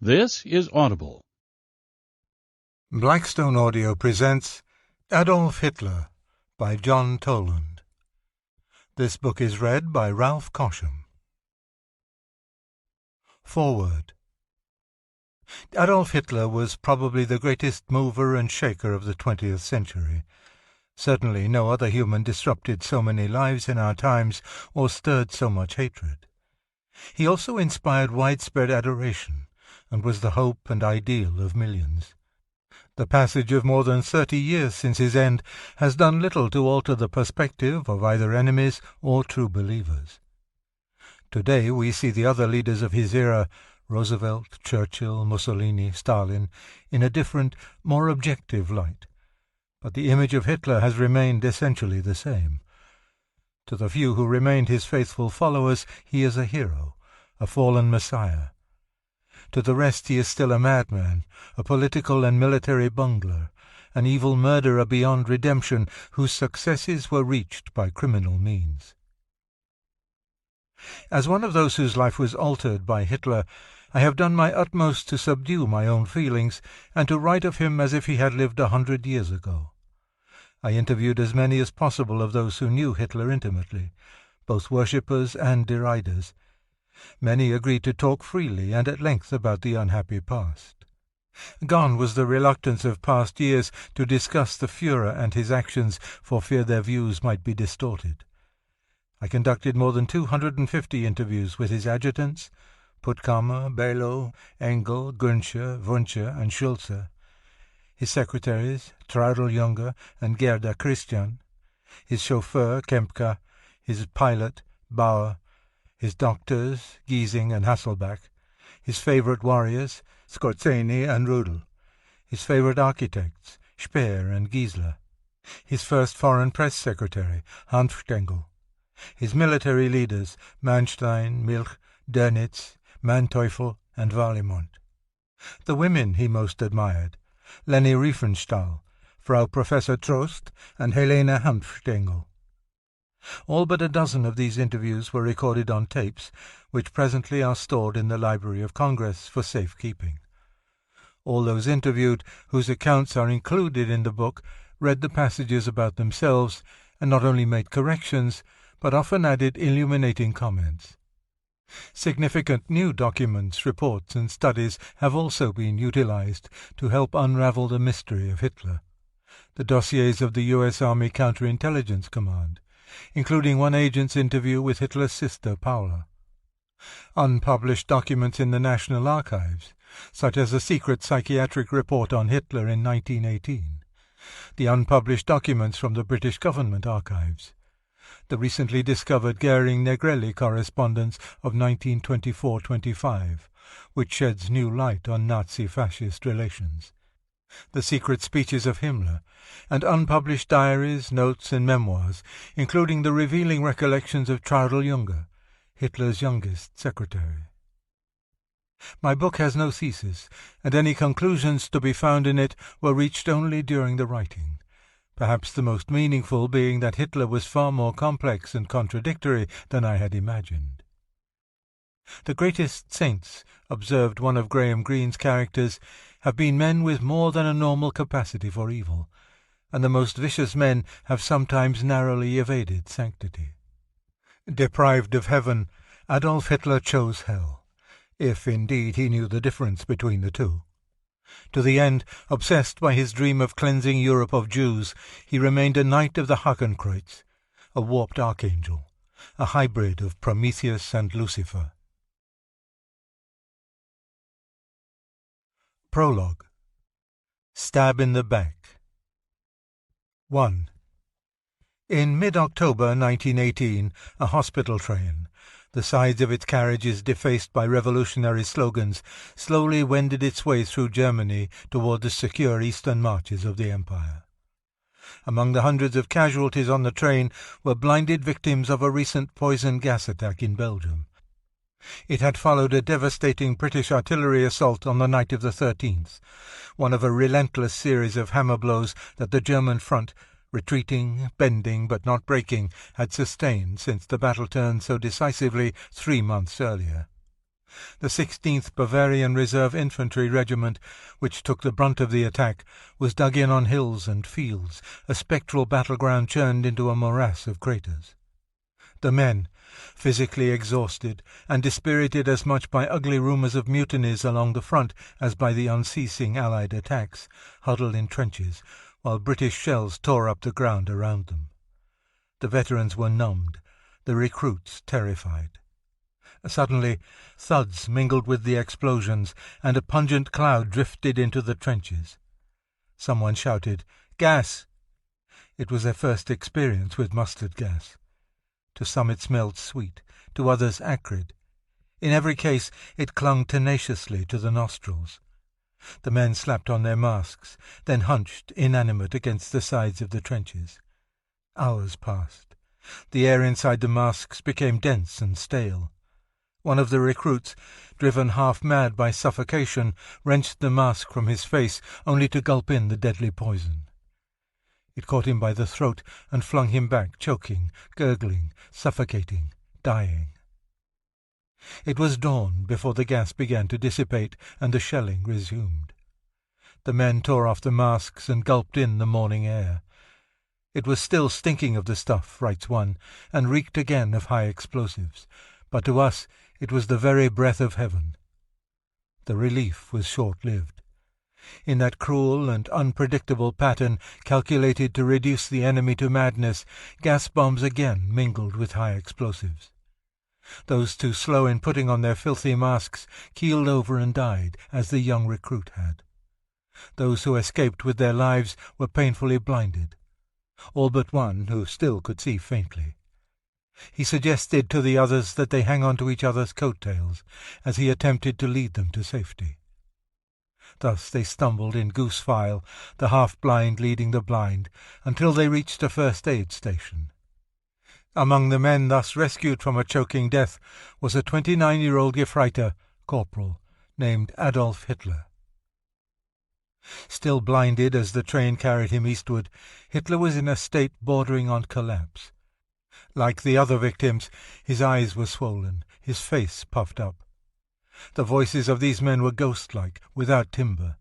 This is Audible. Blackstone Audio presents Adolf Hitler by John Toland. This book is read by Ralph Cosham. Foreword. Adolf Hitler was probably the greatest mover and shaker of the 20th century. Certainly no other human disrupted so many lives in our times or stirred so much hatred. He also inspired widespread adoration and was the hope and ideal of millions. The passage of more than 30 years since his end has done little to alter the perspective of either enemies or true believers. Today we see the other leaders of his era, Roosevelt, Churchill, Mussolini, Stalin, in a different, more objective light. But the image of Hitler has remained essentially the same. To the few who remained his faithful followers, he is a hero, a fallen messiah. To the rest he is still a madman, a political and military bungler, an evil murderer beyond redemption whose successes were reached by criminal means. As one of those whose life was altered by Hitler, I have done my utmost to subdue my own feelings and to write of him as if he had lived 100 years ago. I interviewed as many as possible of those who knew Hitler intimately, both worshippers and deriders. Many agreed to talk freely and at length about the unhappy past. Gone was the reluctance of past years to discuss the Führer and his actions for fear their views might be distorted. I conducted more than 250 interviews with his adjutants, Puttkamer, Below, Engel, Gönche, Wunsch and Schulze, his secretaries, Traudl Junge and Gerda Christian, his chauffeur, Kempka, his pilot, Bauer, his doctors, Giesing and Hasselbach, his favourite warriors, Skorzeny and Rudel, his favourite architects, Speer and Giesler, his first foreign press secretary, Hanfstengel, his military leaders, Manstein, Milch, Dönitz, Manteuffel and Warlimont, the women he most admired, Leni Riefenstahl, Frau Professor Trost and Helene Hanfstengel. All but a dozen of these interviews were recorded on tapes, which presently are stored in the Library of Congress for safekeeping. All those interviewed, whose accounts are included in the book, read the passages about themselves, and not only made corrections, but often added illuminating comments. Significant new documents, reports, and studies have also been utilized to help unravel the mystery of Hitler. The dossiers of the U.S. Army Counterintelligence Command, including one agent's interview with Hitler's sister Paula. Unpublished documents in the National Archives, such as a secret psychiatric report on Hitler in 1918. The unpublished documents from the British Government Archives. The recently discovered Goering-Negrelli correspondence of 1924-25, which sheds new light on Nazi-fascist relations. The secret speeches of Himmler, and unpublished diaries, notes, and memoirs, including the revealing recollections of Traudl Junge, Hitler's youngest secretary. My book has no thesis, and any conclusions to be found in it were reached only during the writing, perhaps the most meaningful being that Hitler was far more complex and contradictory than I had imagined. The greatest saints, observed one of Graham Greene's characters, have been men with more than a normal capacity for evil, and the most vicious men have sometimes narrowly evaded sanctity. Deprived of heaven, Adolf Hitler chose hell, if indeed he knew the difference between the two. To the end, obsessed by his dream of cleansing Europe of Jews, he remained a knight of the Hakenkreuz, a warped archangel, a hybrid of Prometheus and Lucifer. Prologue. Stab in the Back. 1. In mid-October 1918, a hospital train, the sides of its carriages defaced by revolutionary slogans, slowly wended its way through Germany toward the secure eastern marches of the Empire. Among the hundreds of casualties on the train were blinded victims of a recent poison gas attack in Belgium. It had followed a devastating British artillery assault on the night of the 13th, one of a relentless series of hammer blows that the German front, retreating, bending but not breaking, had sustained since the battle turned so decisively 3 months earlier. The 16th Bavarian Reserve Infantry Regiment, which took the brunt of the attack, was dug in on hills and fields, a spectral battleground churned into a morass of craters. The men, physically exhausted and dispirited as much by ugly rumours of mutinies along the front as by the unceasing Allied attacks, huddled in trenches, while British shells tore up the ground around them. The veterans were numbed, the recruits terrified. Suddenly, thuds mingled with the explosions, and a pungent cloud drifted into the trenches. Someone shouted, "Gas!" It was their first experience with mustard gas. To some it smelled sweet, to others acrid. In every case it clung tenaciously to the nostrils. The men slapped on their masks, then hunched inanimate against the sides of the trenches. Hours passed. The air inside the masks became dense and stale. One of the recruits, driven half mad by suffocation, wrenched the mask from his face, only to gulp in the deadly poison. It caught him by the throat and flung him back, choking, gurgling, suffocating, dying. It was dawn before the gas began to dissipate and the shelling resumed. The men tore off the masks and gulped in the morning air. It was still stinking of the stuff, writes one, and reeked again of high explosives, but to us it was the very breath of heaven. The relief was short-lived. In that cruel and unpredictable pattern calculated to reduce the enemy to madness, gas bombs again mingled with high explosives. Those too slow in putting on their filthy masks keeled over and died, as the young recruit had. Those who escaped with their lives were painfully blinded. All but one, who still could see faintly. He suggested to the others that they hang on to each other's coat-tails, as he attempted to lead them to safety. Thus they stumbled in goose file, the half-blind leading the blind, until they reached a first-aid station. Among the men thus rescued from a choking death was a 29-year-old Gefreiter, corporal, named Adolf Hitler. Still blinded as the train carried him eastward, Hitler was in a state bordering on collapse. Like the other victims, his eyes were swollen, his face puffed up. The voices of these men were ghost-like, without timbre,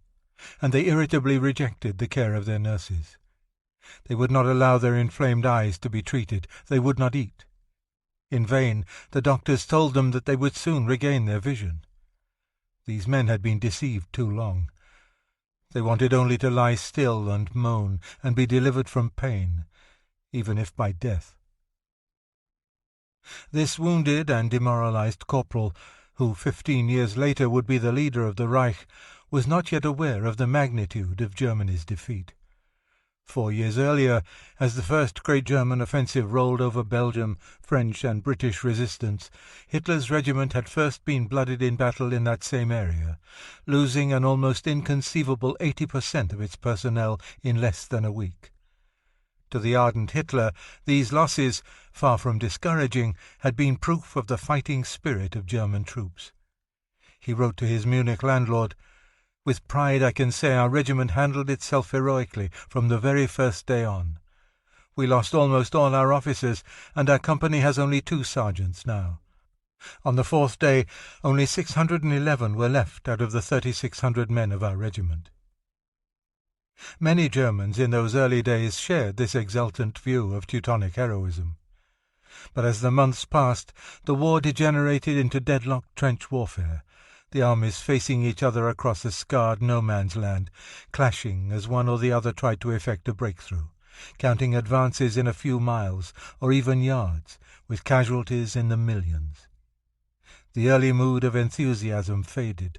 and they irritably rejected the care of their nurses. They would not allow their inflamed eyes to be treated. They would not eat. In vain the doctors told them that they would soon regain their vision. These men had been deceived too long. They wanted only to lie still and moan and be delivered from pain, even if by death. This wounded and demoralized corporal, who 15 years later would be the leader of the Reich, was not yet aware of the magnitude of Germany's defeat. 4 years earlier, as the first great German offensive rolled over Belgium, French and British resistance, Hitler's regiment had first been blooded in battle in that same area, losing an almost inconceivable 80% of its personnel in less than a week. To the ardent Hitler, these losses, far from discouraging, had been proof of the fighting spirit of German troops. He wrote to his Munich landlord, "With pride I can say our regiment handled itself heroically from the very first day on. We lost almost all our officers, and our company has only 2 sergeants now. On the 4th day, only 611 were left out of the 3,600 men of our regiment." Many Germans in those early days shared this exultant view of Teutonic heroism. But as the months passed, the war degenerated into deadlocked trench warfare, the armies facing each other across a scarred no-man's land, clashing as one or the other tried to effect a breakthrough, counting advances in a few miles or even yards, with casualties in the millions. The early mood of enthusiasm faded.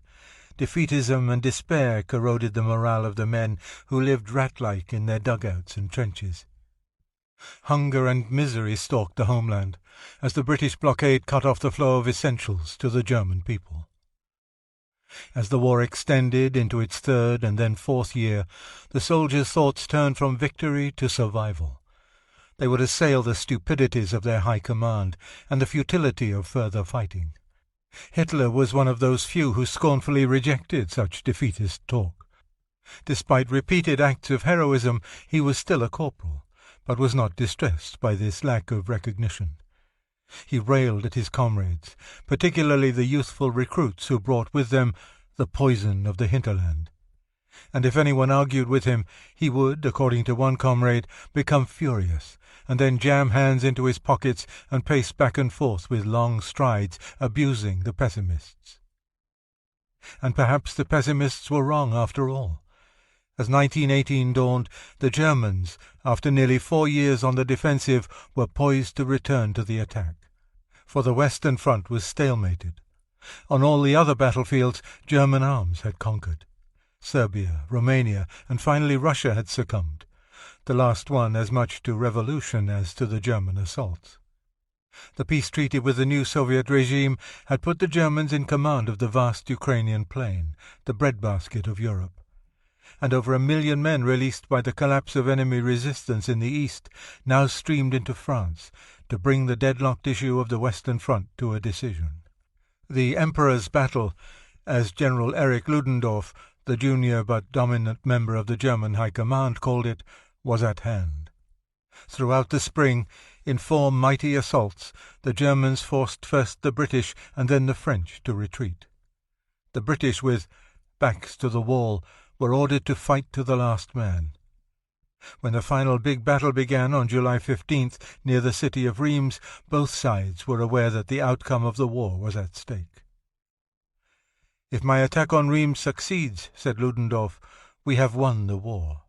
Defeatism and despair corroded the morale of the men who lived rat-like in their dugouts and trenches. Hunger and misery stalked the homeland, as the British blockade cut off the flow of essentials to the German people. As the war extended into its 3rd and then 4th year, the soldiers' thoughts turned from victory to survival. They would assail the stupidities of their high command and the futility of further fighting. Hitler was one of those few who scornfully rejected such defeatist talk. Despite repeated acts of heroism, he was still a corporal, but was not distressed by this lack of recognition. He railed at his comrades, particularly the youthful recruits who brought with them the poison of the hinterland. And if anyone argued with him, he would, according to one comrade, become furious, and then jam hands into his pockets and pace back and forth with long strides, abusing the pessimists. And perhaps the pessimists were wrong after all. As 1918 dawned, the Germans, after nearly 4 years on the defensive, were poised to return to the attack. For the Western Front was stalemated. On all the other battlefields, German arms had conquered. Serbia, Romania, and finally Russia had succumbed, the last one as much to revolution as to the German assaults. The peace treaty with the new Soviet regime had put the Germans in command of the vast Ukrainian plain, the breadbasket of Europe. And over 1 million men released by the collapse of enemy resistance in the east now streamed into France to bring the deadlocked issue of the Western Front to a decision. The Emperor's Battle, as General Erich Ludendorff, the junior but dominant member of the German High Command, called it, was at hand. Throughout the spring, in 4 mighty assaults, the Germans forced first the British and then the French to retreat. The British, with backs to the wall, were ordered to fight to the last man. When the final big battle began on July 15th near the city of Reims, both sides were aware that the outcome of the war was at stake. "If my attack on Reims succeeds," said Ludendorff, "we have won the war."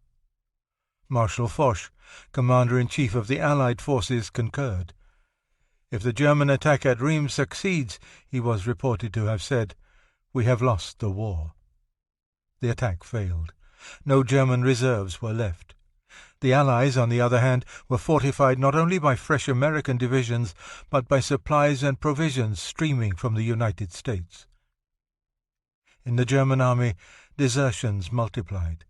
Marshal Foch, commander-in-chief of the Allied forces, concurred. "If the German attack at Reims succeeds," he was reported to have said, "we have lost the war." The attack failed. No German reserves were left. The Allies, on the other hand, were fortified not only by fresh American divisions, but by supplies and provisions streaming from the United States. In the German army, desertions multiplied.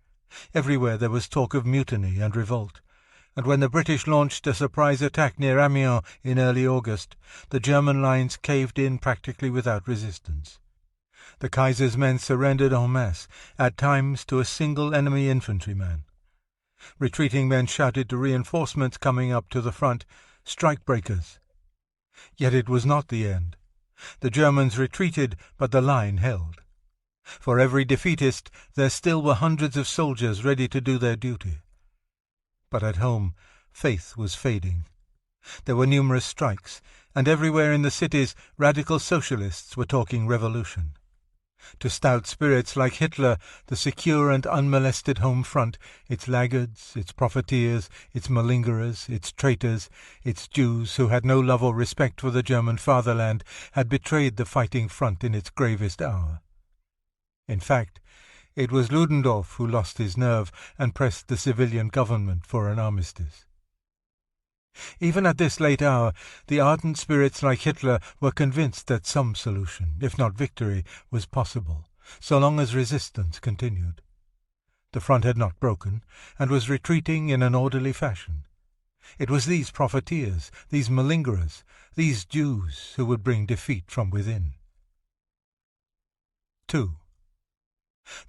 Everywhere there was talk of mutiny and revolt, and when the British launched a surprise attack near Amiens in early August, the German lines caved in practically without resistance. The Kaiser's men surrendered en masse, at times to a single enemy infantryman. Retreating men shouted to reinforcements coming up to the front, "Strikebreakers!" Yet it was not the end. The Germans retreated, but the line held. For every defeatist, there still were hundreds of soldiers ready to do their duty. But at home, faith was fading. There were numerous strikes, and everywhere in the cities radical socialists were talking revolution. To stout spirits like Hitler, the secure and unmolested home front, its laggards, its profiteers, its malingerers, its traitors, its Jews who had no love or respect for the German fatherland, had betrayed the fighting front in its gravest hour. In fact, it was Ludendorff who lost his nerve and pressed the civilian government for an armistice. Even at this late hour, the ardent spirits like Hitler were convinced that some solution, if not victory, was possible, so long as resistance continued. The front had not broken, and was retreating in an orderly fashion. It was these profiteers, these malingerers, these Jews who would bring defeat from within. 2.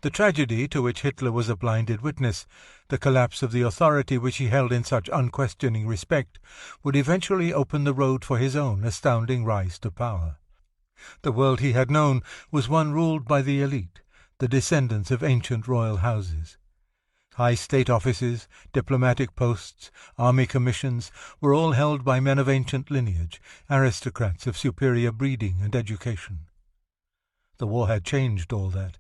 The tragedy to which Hitler was a blinded witness, the collapse of the authority which he held in such unquestioning respect, would eventually open the road for his own astounding rise to power. The world he had known was one ruled by the elite, the descendants of ancient royal houses. High state offices, diplomatic posts, army commissions were all held by men of ancient lineage, aristocrats of superior breeding and education. The war had changed all that.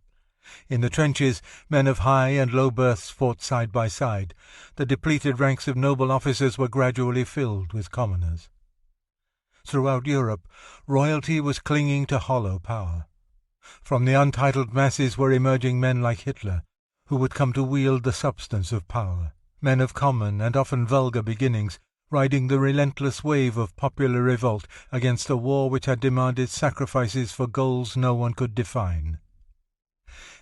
In the trenches, men of high and low births fought side by side. The depleted ranks of noble officers were gradually filled with commoners. Throughout Europe, royalty was clinging to hollow power. From the untitled masses were emerging men like Hitler, who would come to wield the substance of power, men of common and often vulgar beginnings, riding the relentless wave of popular revolt against a war which had demanded sacrifices for goals no one could define.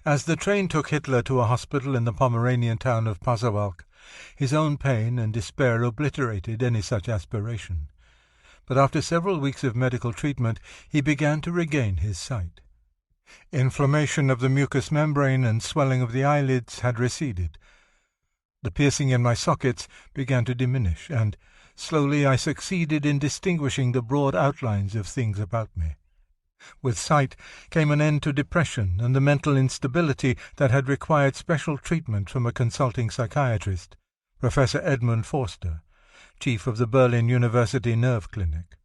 As the train took Hitler to a hospital in the Pomeranian town of Pasewalk, his own pain and despair obliterated any such aspiration. But after several weeks of medical treatment, he began to regain his sight. Inflammation of the mucous membrane and swelling of the eyelids had receded. The piercing in my sockets began to diminish, and, Slowly I succeeded in distinguishing the broad outlines of things about me. With sight came an end to depression and the mental instability that had required special treatment from a consulting psychiatrist, Professor Edmund Forster, chief of the Berlin University Nerve Clinic.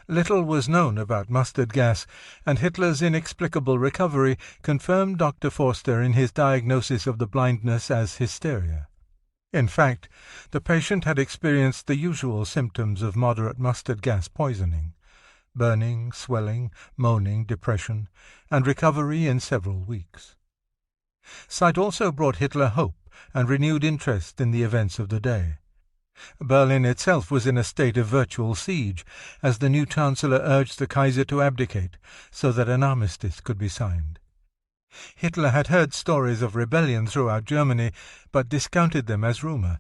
Little was known about mustard gas, and Hitler's inexplicable recovery confirmed Dr. Forster in his diagnosis of the blindness as hysteria. In fact, the patient had experienced the usual symptoms of moderate mustard gas poisoning: burning, swelling, moaning, depression, and recovery in several weeks. Sight also brought Hitler hope and renewed interest in the events of the day. Berlin itself was in a state of virtual siege, as the new chancellor urged the Kaiser to abdicate so that an armistice could be signed. Hitler had heard stories of rebellion throughout Germany, but discounted them as rumour,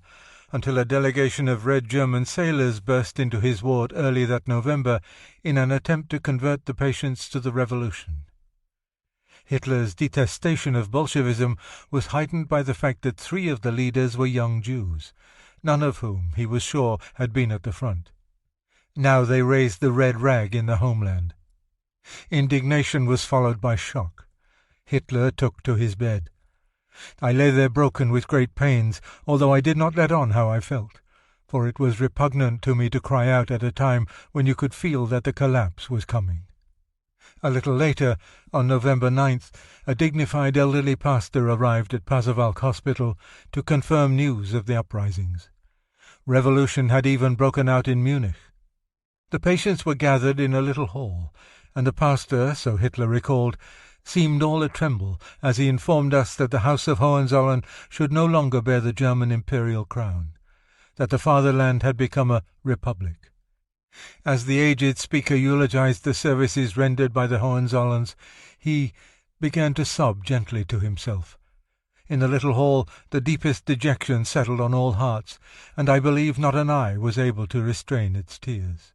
until a delegation of Red German sailors burst into his ward early that November in an attempt to convert the patients to the revolution. Hitler's detestation of Bolshevism was heightened by the fact that 3 of the leaders were young Jews, none of whom, he was sure, had been at the front. Now they raised the red rag in the homeland. Indignation was followed by shock. Hitler took to his bed. I lay there broken with great pains, although I did not let on how I felt, for it was repugnant to me to cry out at a time when you could feel that the collapse was coming. A little later, on November 9th, a dignified elderly pastor arrived at Pasewalk Hospital to confirm news of the uprisings. Revolution had even broken out in Munich. The patients were gathered in a little hall, and the pastor, so Hitler recalled, seemed all a-tremble as he informed us that the House of Hohenzollern should no longer bear the German imperial crown, that the fatherland had become a republic. As the aged speaker eulogized the services rendered by the Hohenzollerns, he began to sob gently to himself. In the little hall the deepest dejection settled on all hearts, and I believe not an eye was able to restrain its tears.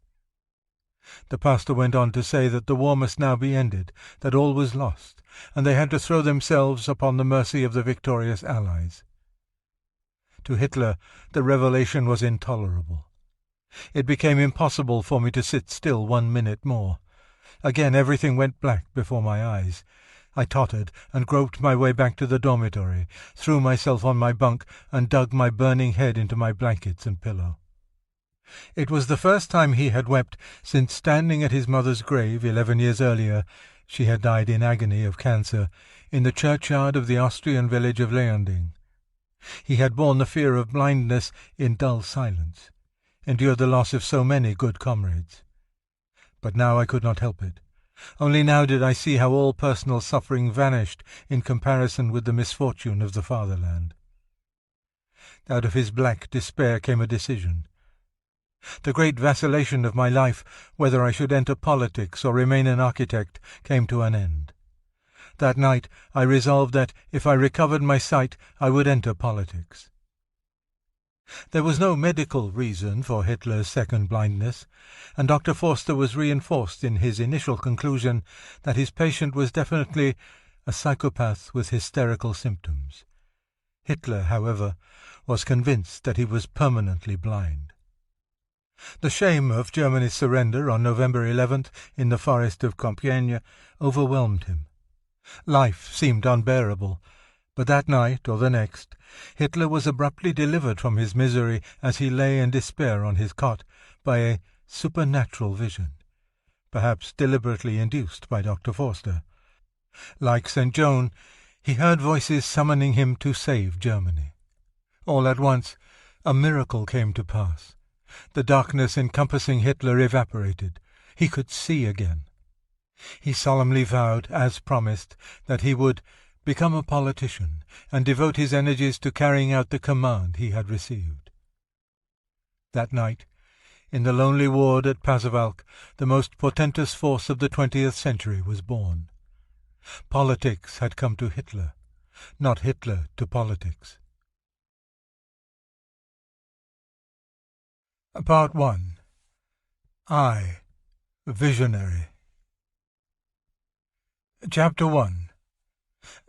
The pastor went on to say that the war must now be ended, that all was lost, and they had to throw themselves upon the mercy of the victorious Allies. To Hitler the revelation was intolerable. It became impossible for me to sit still 1 minute more. Again everything went black before my eyes. I tottered and groped my way back to the dormitory, threw myself on my bunk, and dug my burning head into my blankets and pillow. It was the first time he had wept since, standing at his mother's grave 11 years earlier, she had died in agony of cancer, in the churchyard of the Austrian village of Leonding. He had borne the fear of blindness in dull silence, endured the loss of so many good comrades. But now I could not help it. Only now did I see how all personal suffering vanished in comparison with the misfortune of the fatherland. Out of his black despair came a decision. The great vacillation of my life, whether I should enter politics or remain an architect, came to an end. That night I resolved that, if I recovered my sight, I would enter politics. There was no medical reason for Hitler's second blindness, and Dr. Forster was reinforced in his initial conclusion that his patient was definitely a psychopath with hysterical symptoms. Hitler, however, was convinced that he was permanently blind. The shame of Germany's surrender on November 11th in the forest of Compiègne overwhelmed him. Life seemed unbearable, but that night or the next, Hitler was abruptly delivered from his misery as he lay in despair on his cot by a supernatural vision, perhaps deliberately induced by Dr. Forster. Like St. John, he heard voices summoning him to save Germany. All at once, a miracle came to pass. The darkness encompassing Hitler evaporated. He could see again. He solemnly vowed, as promised, that he would become a politician and devote his energies to carrying out the command he had received. That night, in the lonely ward at Pasewalk, the most portentous force of the 20th century was born. Politics had come to Hitler, not Hitler to politics. Part 1. I, Visionary. Chapter 1.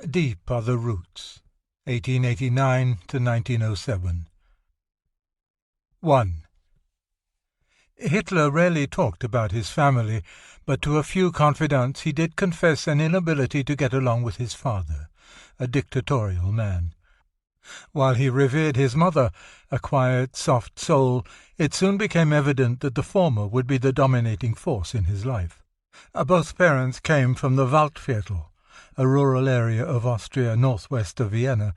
Deep are the roots. 1889 to 1907. 1. Hitler rarely talked about his family, but to a few confidants he did confess an inability to get along with his father, a dictatorial man. While he revered his mother, a quiet, soft soul, it soon became evident that the former would be the dominating force in his life. Both parents came from the Waldviertel, a rural area of Austria northwest of Vienna,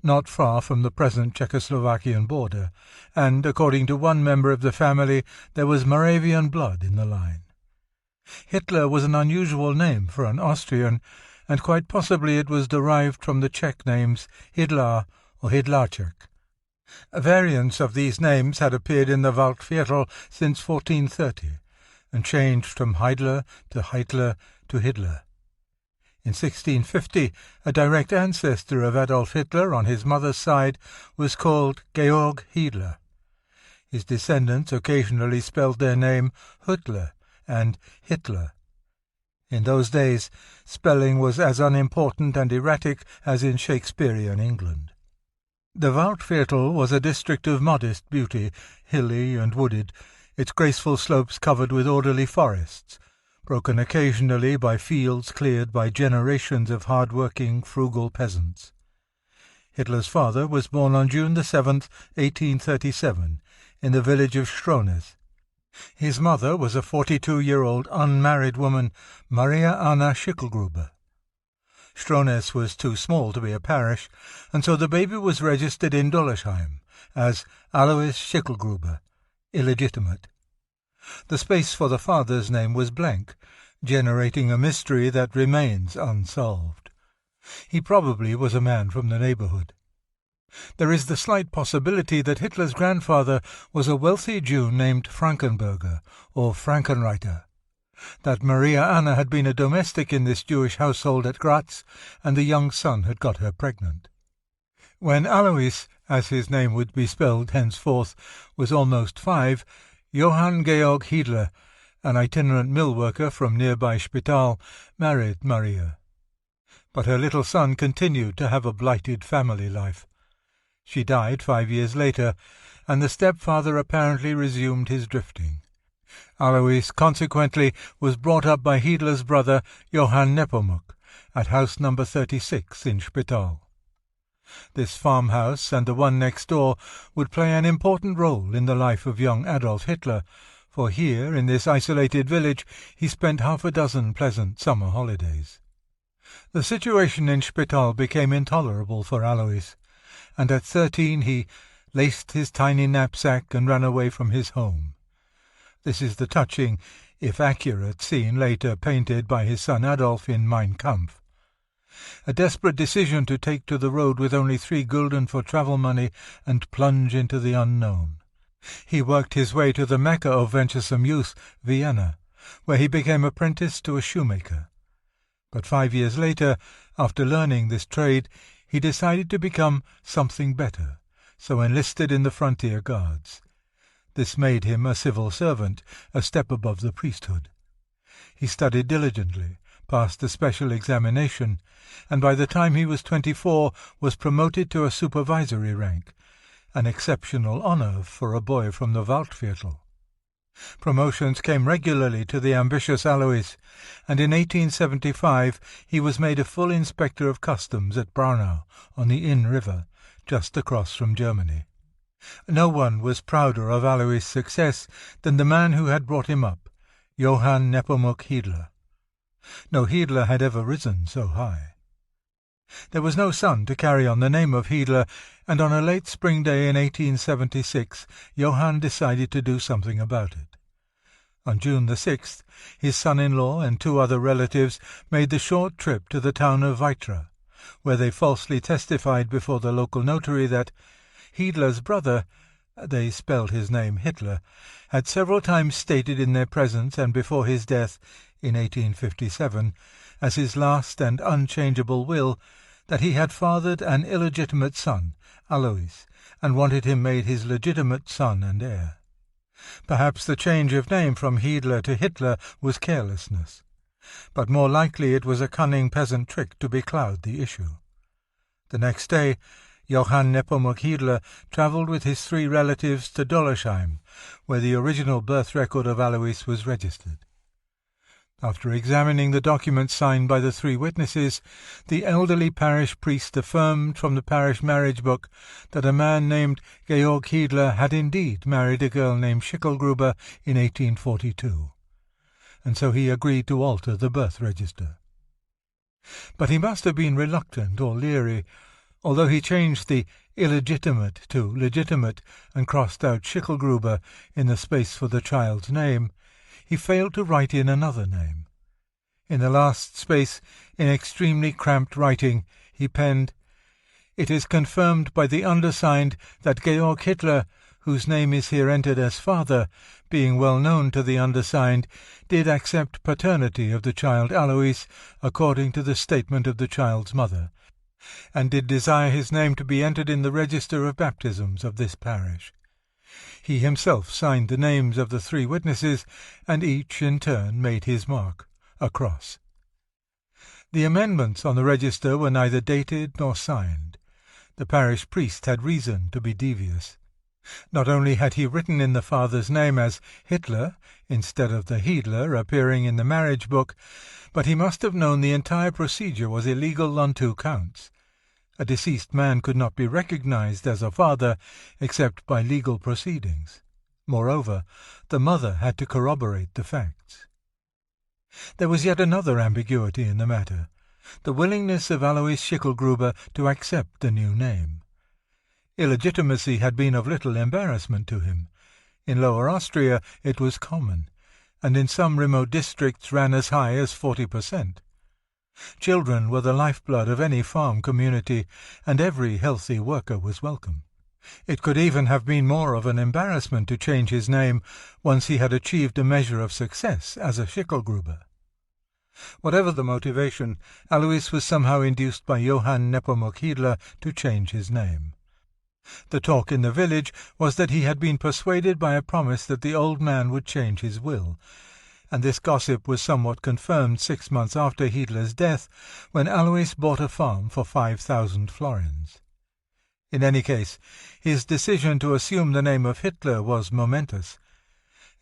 not far from the present Czechoslovakian border, and, according to one member of the family, there was Moravian blood in the line. Hitler was an unusual name for an Austrian, and quite possibly it was derived from the Czech names Hidlar or Hidlarczyk. Variants of these names had appeared in the Waldviertel since 1430, and changed from Heidler to Hitler to Hitler. In 1650, a direct ancestor of Adolf Hitler on his mother's side was called Georg Hiedler. His descendants occasionally spelled their name Hüttler and Hitler. In those days, spelling was as unimportant and erratic as in Shakespearean England. The Waldviertel was a district of modest beauty, hilly and wooded, its graceful slopes covered with orderly forests, broken occasionally by fields cleared by generations of hard-working, frugal peasants. Hitler's father was born on June 7, 1837, in the village of Strones. His mother was a 42-year-old unmarried woman, Maria Anna Schicklgruber. Strones was too small to be a parish, and so the baby was registered in Dollersheim as Alois Schicklgruber, illegitimate. The space for the father's name was blank, generating a mystery that remains unsolved. He probably was a man from the neighborhood. There is the slight possibility that Hitler's grandfather was a wealthy Jew named Frankenberger, or Frankenreiter, that Maria Anna had been a domestic in this Jewish household at Graz, and the young son had got her pregnant. When Alois, as his name would be spelled henceforth, was almost 5, Johann Georg Hiedler, an itinerant mill worker from nearby Spital, married Maria. But her little son continued to have a blighted family life. She died 5 years later, and the stepfather apparently resumed his drifting. Alois, consequently, was brought up by Hiedler's brother Johann Nepomuk at house number 36 in Spital. This farmhouse and the one next door would play an important role in the life of young Adolf Hitler, for here, in this isolated village, he spent half a dozen pleasant summer holidays. The situation in Spital became intolerable for Alois, and at 13 he laced his tiny knapsack and ran away from his home. This is the touching, if accurate, scene later painted by his son Adolf in Mein Kampf. A desperate decision to take to the road with only 3 gulden for travel money and plunge into the unknown. He worked his way to the Mecca of venturesome youth, Vienna, where he became apprenticed to a shoemaker. But 5 years later, after learning this trade, he decided to become something better, so enlisted in the frontier guards. This made him a civil servant, a step above the priesthood. He studied diligently, passed a special examination, and by the time he was 24 was promoted to a supervisory rank, an exceptional honor for a boy from the Waldviertel. Promotions came regularly to the ambitious Alois, and in 1875 he was made a full inspector of customs at Braunau on the Inn River, just across from Germany. No one was prouder of Alois' success than the man who had brought him up, Johann Nepomuk Hiedler. No Hiedler had ever risen so high. There was no son to carry on the name of Hiedler, and on a late spring day in 1876 Johann decided to do something about it. On June the 6th, his son-in-law and 2 other relatives made the short trip to the town of Weitra, where they falsely testified before the local notary that Hiedler's brother, they spelled his name Hitler, had several times stated in their presence and before his death in 1857, as his last and unchangeable will, that he had fathered an illegitimate son, Alois, and wanted him made his legitimate son and heir. Perhaps the change of name from Hiedler to Hitler was carelessness, but more likely it was a cunning peasant trick to becloud the issue. The next day, Johann Nepomuk Hitler travelled with his 3 relatives to Dollersheim, where the original birth record of Alois was registered. After examining the documents signed by the 3 witnesses, the elderly parish priest affirmed from the parish marriage book that a man named Georg Hitler had indeed married a girl named Schicklgruber in 1842, and so he agreed to alter the birth register. But he must have been reluctant or leery. Although he changed the illegitimate to legitimate and crossed out Schicklgruber in the space for the child's name, he failed to write in another name. In the last space, in extremely cramped writing, he penned, "It is confirmed by the undersigned that Georg Hitler, whose name is here entered as father, being well known to the undersigned, did accept paternity of the child Alois according to the statement of the child's mother, and did desire his name to be entered in the register of baptisms of this parish." He himself signed the names of the 3 witnesses, and each in turn made his mark, a cross. The amendments on the register were neither dated nor signed. The parish priest had reason to be devious. Not only had he written in the father's name as Hitler instead of the Hiedler appearing in the marriage book, but he must have known the entire procedure was illegal on 2 counts. A deceased man could not be recognized as a father except by legal proceedings. Moreover, the mother had to corroborate the facts. There was yet another ambiguity in the matter, the willingness of Alois Schicklgruber to accept the new name. Illegitimacy had been of little embarrassment to him. In Lower Austria it was common, and in some remote districts ran as high as 40%. Children were the lifeblood of any farm community, and every healthy worker was welcome. It could even have been more of an embarrassment to change his name once he had achieved a measure of success as a Schicklgruber. Whatever the motivation, Alois was somehow induced by Johann Nepomuk Hitler to change his name. The talk in the village was that he had been persuaded by a promise that the old man would change his will, and this gossip was somewhat confirmed 6 months after Hitler's death, when Alois bought a farm for 5,000 florins. In any case, his decision to assume the name of Hitler was momentous.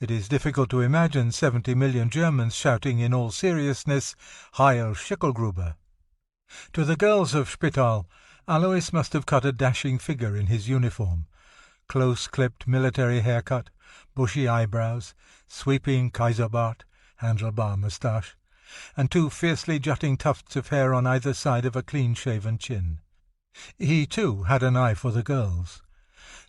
It is difficult to imagine 70 million Germans shouting in all seriousness, "Heil Schicklgruber!" To the girls of Spital, Alois must have cut a dashing figure in his uniform. Close-clipped military haircut, bushy eyebrows, sweeping Kaiserbart, handlebar moustache, and 2 fiercely jutting tufts of hair on either side of a clean-shaven chin. He, too, had an eye for the girls.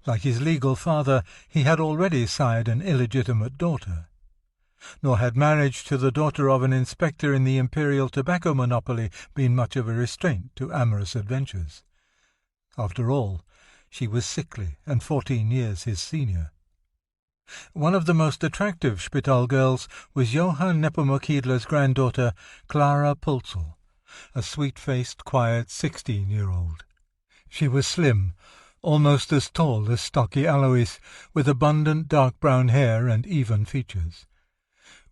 Like his legal father, he had already sired an illegitimate daughter. Nor had marriage to the daughter of an inspector in the imperial tobacco monopoly been much of a restraint to amorous adventures. After all, she was sickly and 14 years his senior. One of the most attractive Spital girls was Johann Nepomuk Hitler's granddaughter, Clara Pulzel, a sweet-faced, quiet 16-year-old. She was slim, almost as tall as stocky Alois, with abundant dark brown hair and even features.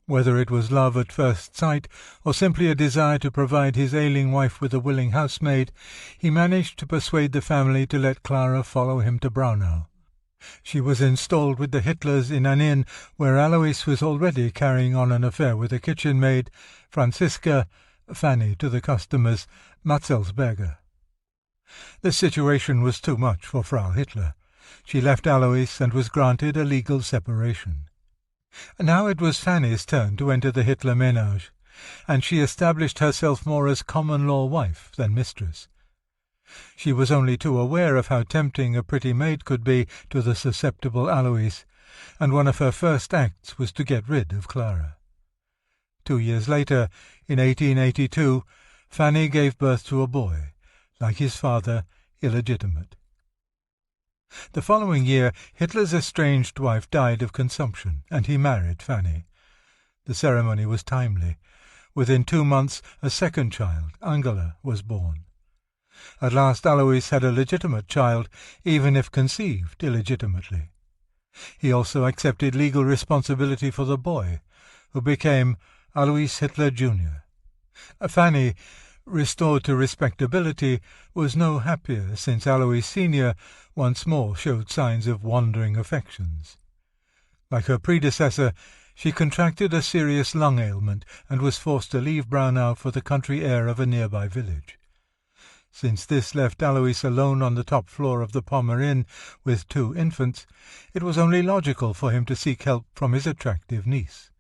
Whether it was love at first sight, or simply a desire to provide his ailing wife with a willing housemaid, he managed to persuade the family to let Clara follow him to Braunau. She was installed with the Hitlers in an inn where Alois was already carrying on an affair with a kitchen maid, Franziska, Fanny to the customers, Matzelsberger. The situation was too much for Frau Hitler. She left Alois and was granted a legal separation. Now it was Fanny's turn to enter the Hitler ménage, and she established herself more as common-law wife than mistress. She was only too aware of how tempting a pretty maid could be to the susceptible Alois, and one of her first acts was to get rid of Clara. 2 years later, in 1882, Fanny gave birth to a boy, like his father, illegitimate. The following year, Hitler's estranged wife died of consumption, and he married Fanny. The ceremony was timely. Within 2 months, a second child, Angela, was born. At last Alois had a legitimate child, even if conceived illegitimately. He also accepted legal responsibility for the boy, who became Alois Hitler Jr. Fanny, restored to respectability, was no happier since Alois Senior once more showed signs of wandering affections. Like her predecessor, she contracted a serious lung ailment and was forced to leave Braunau for the country air of a nearby village. Since this left Alois alone on the top floor of the Pommer Inn with 2 infants, it was only logical for him to seek help from his attractive niece.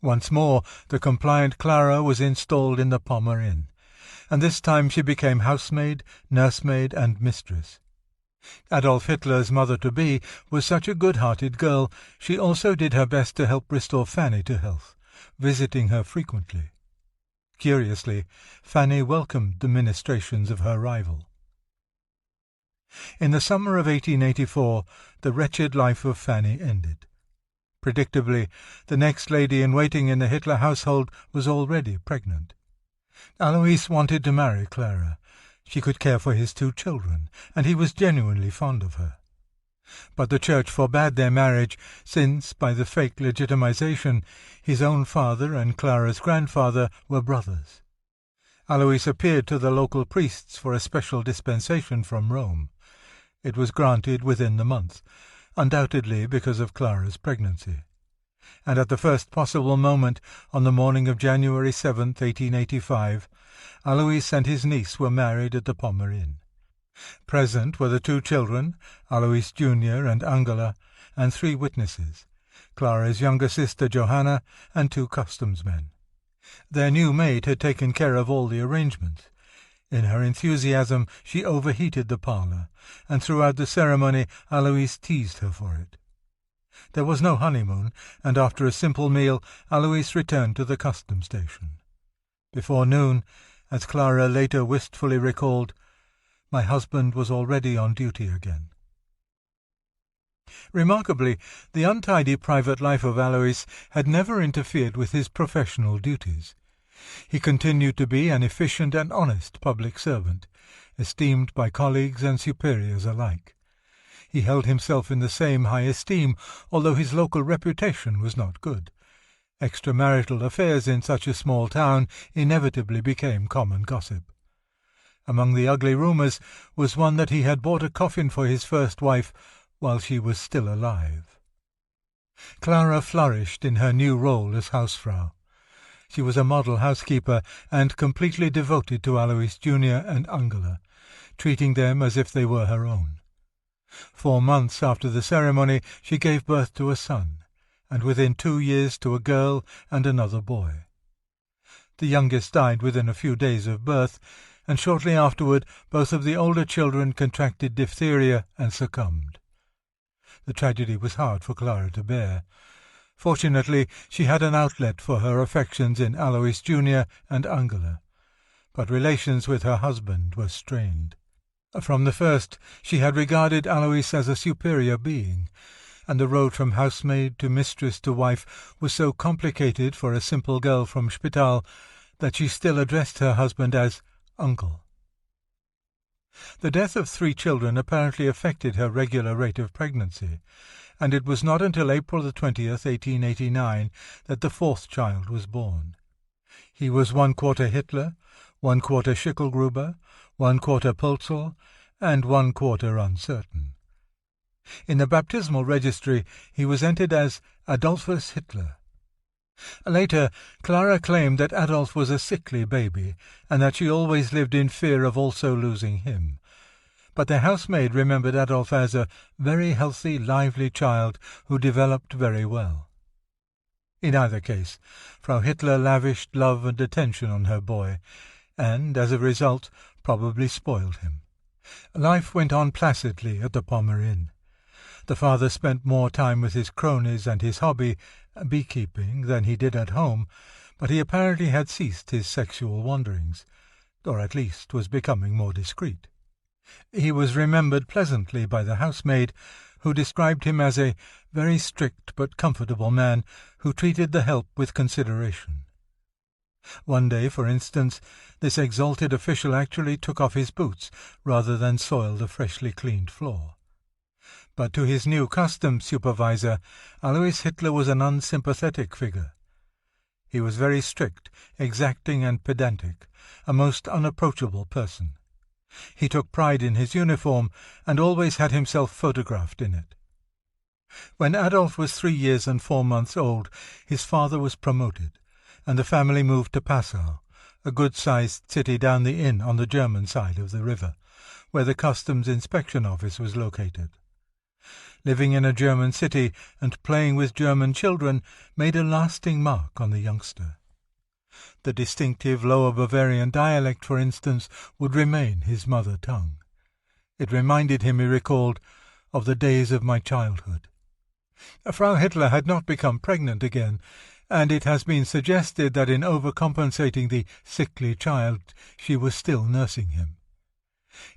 Once more the compliant Clara was installed in the Pommer Inn, and this time she became housemaid, nursemaid, and mistress. Adolf Hitler's mother-to-be was such a good-hearted girl, she also did her best to help restore Fanny to health, visiting her frequently. Curiously, Fanny welcomed the ministrations of her rival. In the summer of 1884, the wretched life of Fanny ended. Predictably, the next lady-in-waiting in the Hitler household was already pregnant. Alois wanted to marry Clara. She could care for his 2 children, and he was genuinely fond of her. But the Church forbade their marriage, since, by the fake legitimization, his own father and Clara's grandfather were brothers. Alois appealed to the local priests for a special dispensation from Rome. It was granted within the month, undoubtedly because of Clara's pregnancy. And at the first possible moment, on the morning of January 7, 1885, Alois and his niece were married at the Pommer Inn. Present were the 2 children, Alois Jr. and Angela, and 3 witnesses, Clara's younger sister Johanna and 2 customsmen. Their new maid had taken care of all the arrangements. In her enthusiasm she overheated the parlour, and throughout the ceremony Alois teased her for it. There was no honeymoon, and after a simple meal Alois returned to the custom station. Before noon, as Clara later wistfully recalled, my husband was already on duty again. Remarkably, the untidy private life of Alois had never interfered with his professional duties. He continued to be an efficient and honest public servant, esteemed by colleagues and superiors alike. He held himself in the same high esteem, although his local reputation was not good. Extramarital affairs in such a small town inevitably became common gossip. Among the ugly rumours was one that he had bought a coffin for his first wife while she was still alive. Clara flourished in her new role as housefrau. She was a model housekeeper and completely devoted to Alois Jr. and Angela, treating them as if they were her own. 4 months after the ceremony she gave birth to a son, and within 2 years to a girl and another boy. The youngest died within a few days of birth, and shortly afterward both of the older children contracted diphtheria and succumbed. The tragedy was hard for Clara to bear. Fortunately, she had an outlet for her affections in Alois Jr. and Angela, but relations with her husband were strained. From the first, she had regarded Alois as a superior being, and the road from housemaid to mistress to wife was so complicated for a simple girl from Spital that she still addressed her husband as uncle. The death of 3 children apparently affected her regular rate of pregnancy, and it was not until April 20th, 1889, that the 4th child was born. He was 1/4 Hitler, 1/4 Schicklgruber, 1/4 Pölzel, and 1/4 uncertain. In the baptismal registry he was entered as Adolphus Hitler. Later, Clara claimed that Adolf was a sickly baby, and that she always lived in fear of also losing him. But the housemaid remembered Adolf as a very healthy, lively child who developed very well. In either case, Frau Hitler lavished love and attention on her boy, and, as a result, probably spoiled him. Life went on placidly at the Pommer Inn. The father spent more time with his cronies and his hobby, beekeeping, than he did at home, but he apparently had ceased his sexual wanderings, or at least was becoming more discreet. He was remembered pleasantly by the housemaid, who described him as a very strict but comfortable man who treated the help with consideration. One day, for instance, this exalted official actually took off his boots rather than soil the freshly cleaned floor. But to his new customs supervisor, Alois Hitler was an unsympathetic figure. He was very strict, exacting and pedantic, a most unapproachable person. He took pride in his uniform and always had himself photographed in it. When Adolf was 3 years and 4 months old, his father was promoted, and the family moved to Passau, a good-sized city down the Inn on the German side of the river, where the customs inspection office was located. Living in a German city and playing with German children made a lasting mark on the youngster. The distinctive Lower Bavarian dialect, for instance, would remain his mother tongue. It reminded him, he recalled, of the days of my childhood. Frau Hitler had not become pregnant again, and it has been suggested that in overcompensating the sickly child she was still nursing him.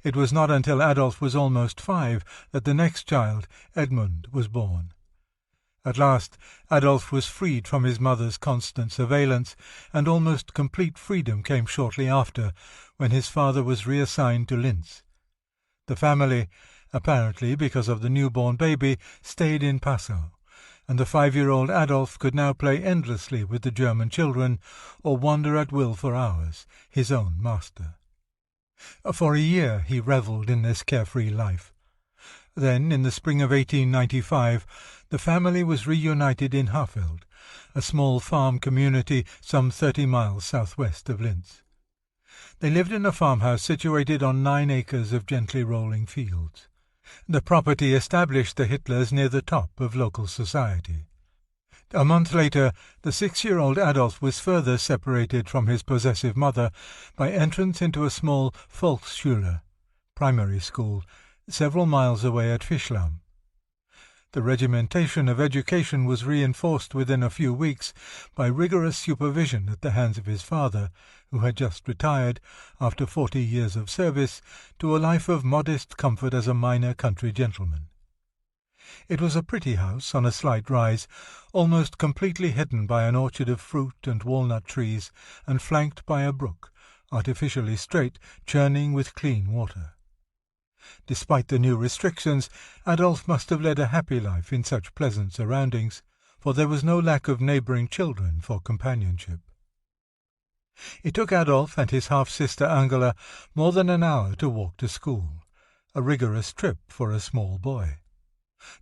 It was not until Adolf was almost 5 that the next child, Edmund, was born. At last Adolf was freed from his mother's constant surveillance, and almost complete freedom came shortly after, when his father was reassigned to Linz. The family, apparently because of the newborn baby, stayed in Passau, and the 5-year-old Adolf could now play endlessly with the German children, or wander at will for hours, his own master. For a year he revelled in this carefree life. Then, in the spring of 1895, the family was reunited in Hafeld, a small farm community some 30 miles southwest of Linz. They lived in a farmhouse situated on 9 acres of gently rolling fields. The property established the Hitlers near the top of local society. A month later, the 6-year-old Adolf was further separated from his possessive mother by entrance into a small Volksschule, primary school, several miles away at Fischlamm. The regimentation of education was reinforced within a few weeks by rigorous supervision at the hands of his father, who had just retired, after 40 years of service, to a life of modest comfort as a minor country gentleman. It was a pretty house on a slight rise, almost completely hidden by an orchard of fruit and walnut trees, and flanked by a brook, artificially straight, churning with clean water. Despite the new restrictions, Adolf must have led a happy life in such pleasant surroundings, for there was no lack of neighbouring children for companionship. It took Adolf and his half-sister Angela more than an hour to walk to school, a rigorous trip for a small boy.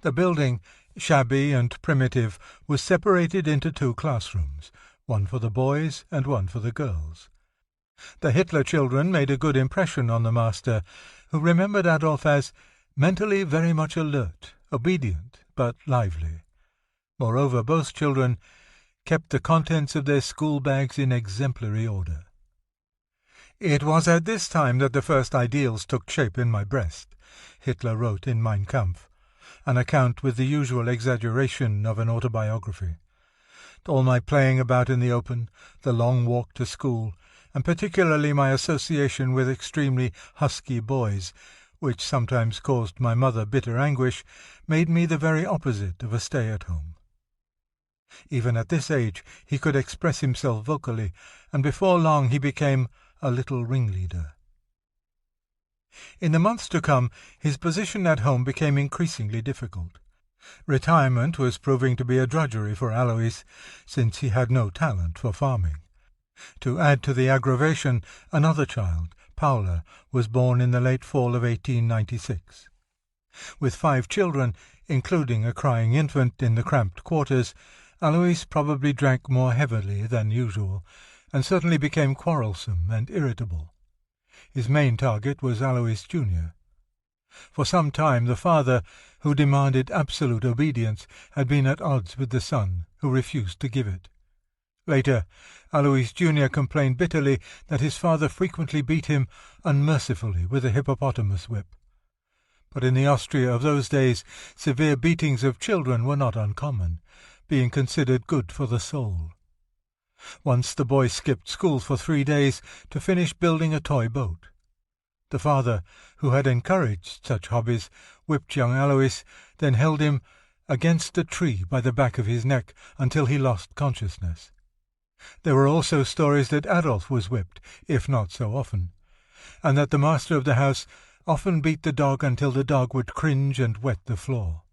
The building, shabby and primitive, was separated into 2 classrooms, one for the boys and one for the girls. The Hitler children made a good impression on the master, who remembered Adolf as mentally very much alert, obedient, but lively. Moreover, both children kept the contents of their school bags in exemplary order. "It was at this time that the first ideals took shape in my breast," Hitler wrote in Mein Kampf, an account with the usual exaggeration of an autobiography. All my playing about in the open, the long walk to school, and particularly my association with extremely husky boys, which sometimes caused my mother bitter anguish, made me the very opposite of a stay-at-home. Even at this age he could express himself vocally, and before long he became a little ringleader. In the months to come, his position at home became increasingly difficult. Retirement was proving to be a drudgery for Alois, since he had no talent for farming. To add to the aggravation, another child, Paula, was born in the late fall of 1896. With 5 children, including a crying infant in the cramped quarters, Alois probably drank more heavily than usual, and certainly became quarrelsome and irritable. His main target was Alois Jr. For some time the father, who demanded absolute obedience, had been at odds with the son, who refused to give it. Later, Alois Jr. complained bitterly that his father frequently beat him unmercifully with a hippopotamus whip. But in the Austria of those days, severe beatings of children were not uncommon, being considered good for the soul. Once the boy skipped school for 3 days to finish building a toy boat. The father, who had encouraged such hobbies, whipped young Alois, then held him against a tree by the back of his neck until he lost consciousness. There were also stories that Adolf was whipped, if not so often, and that the master of the house often beat the dog until the dog would cringe and wet the floor.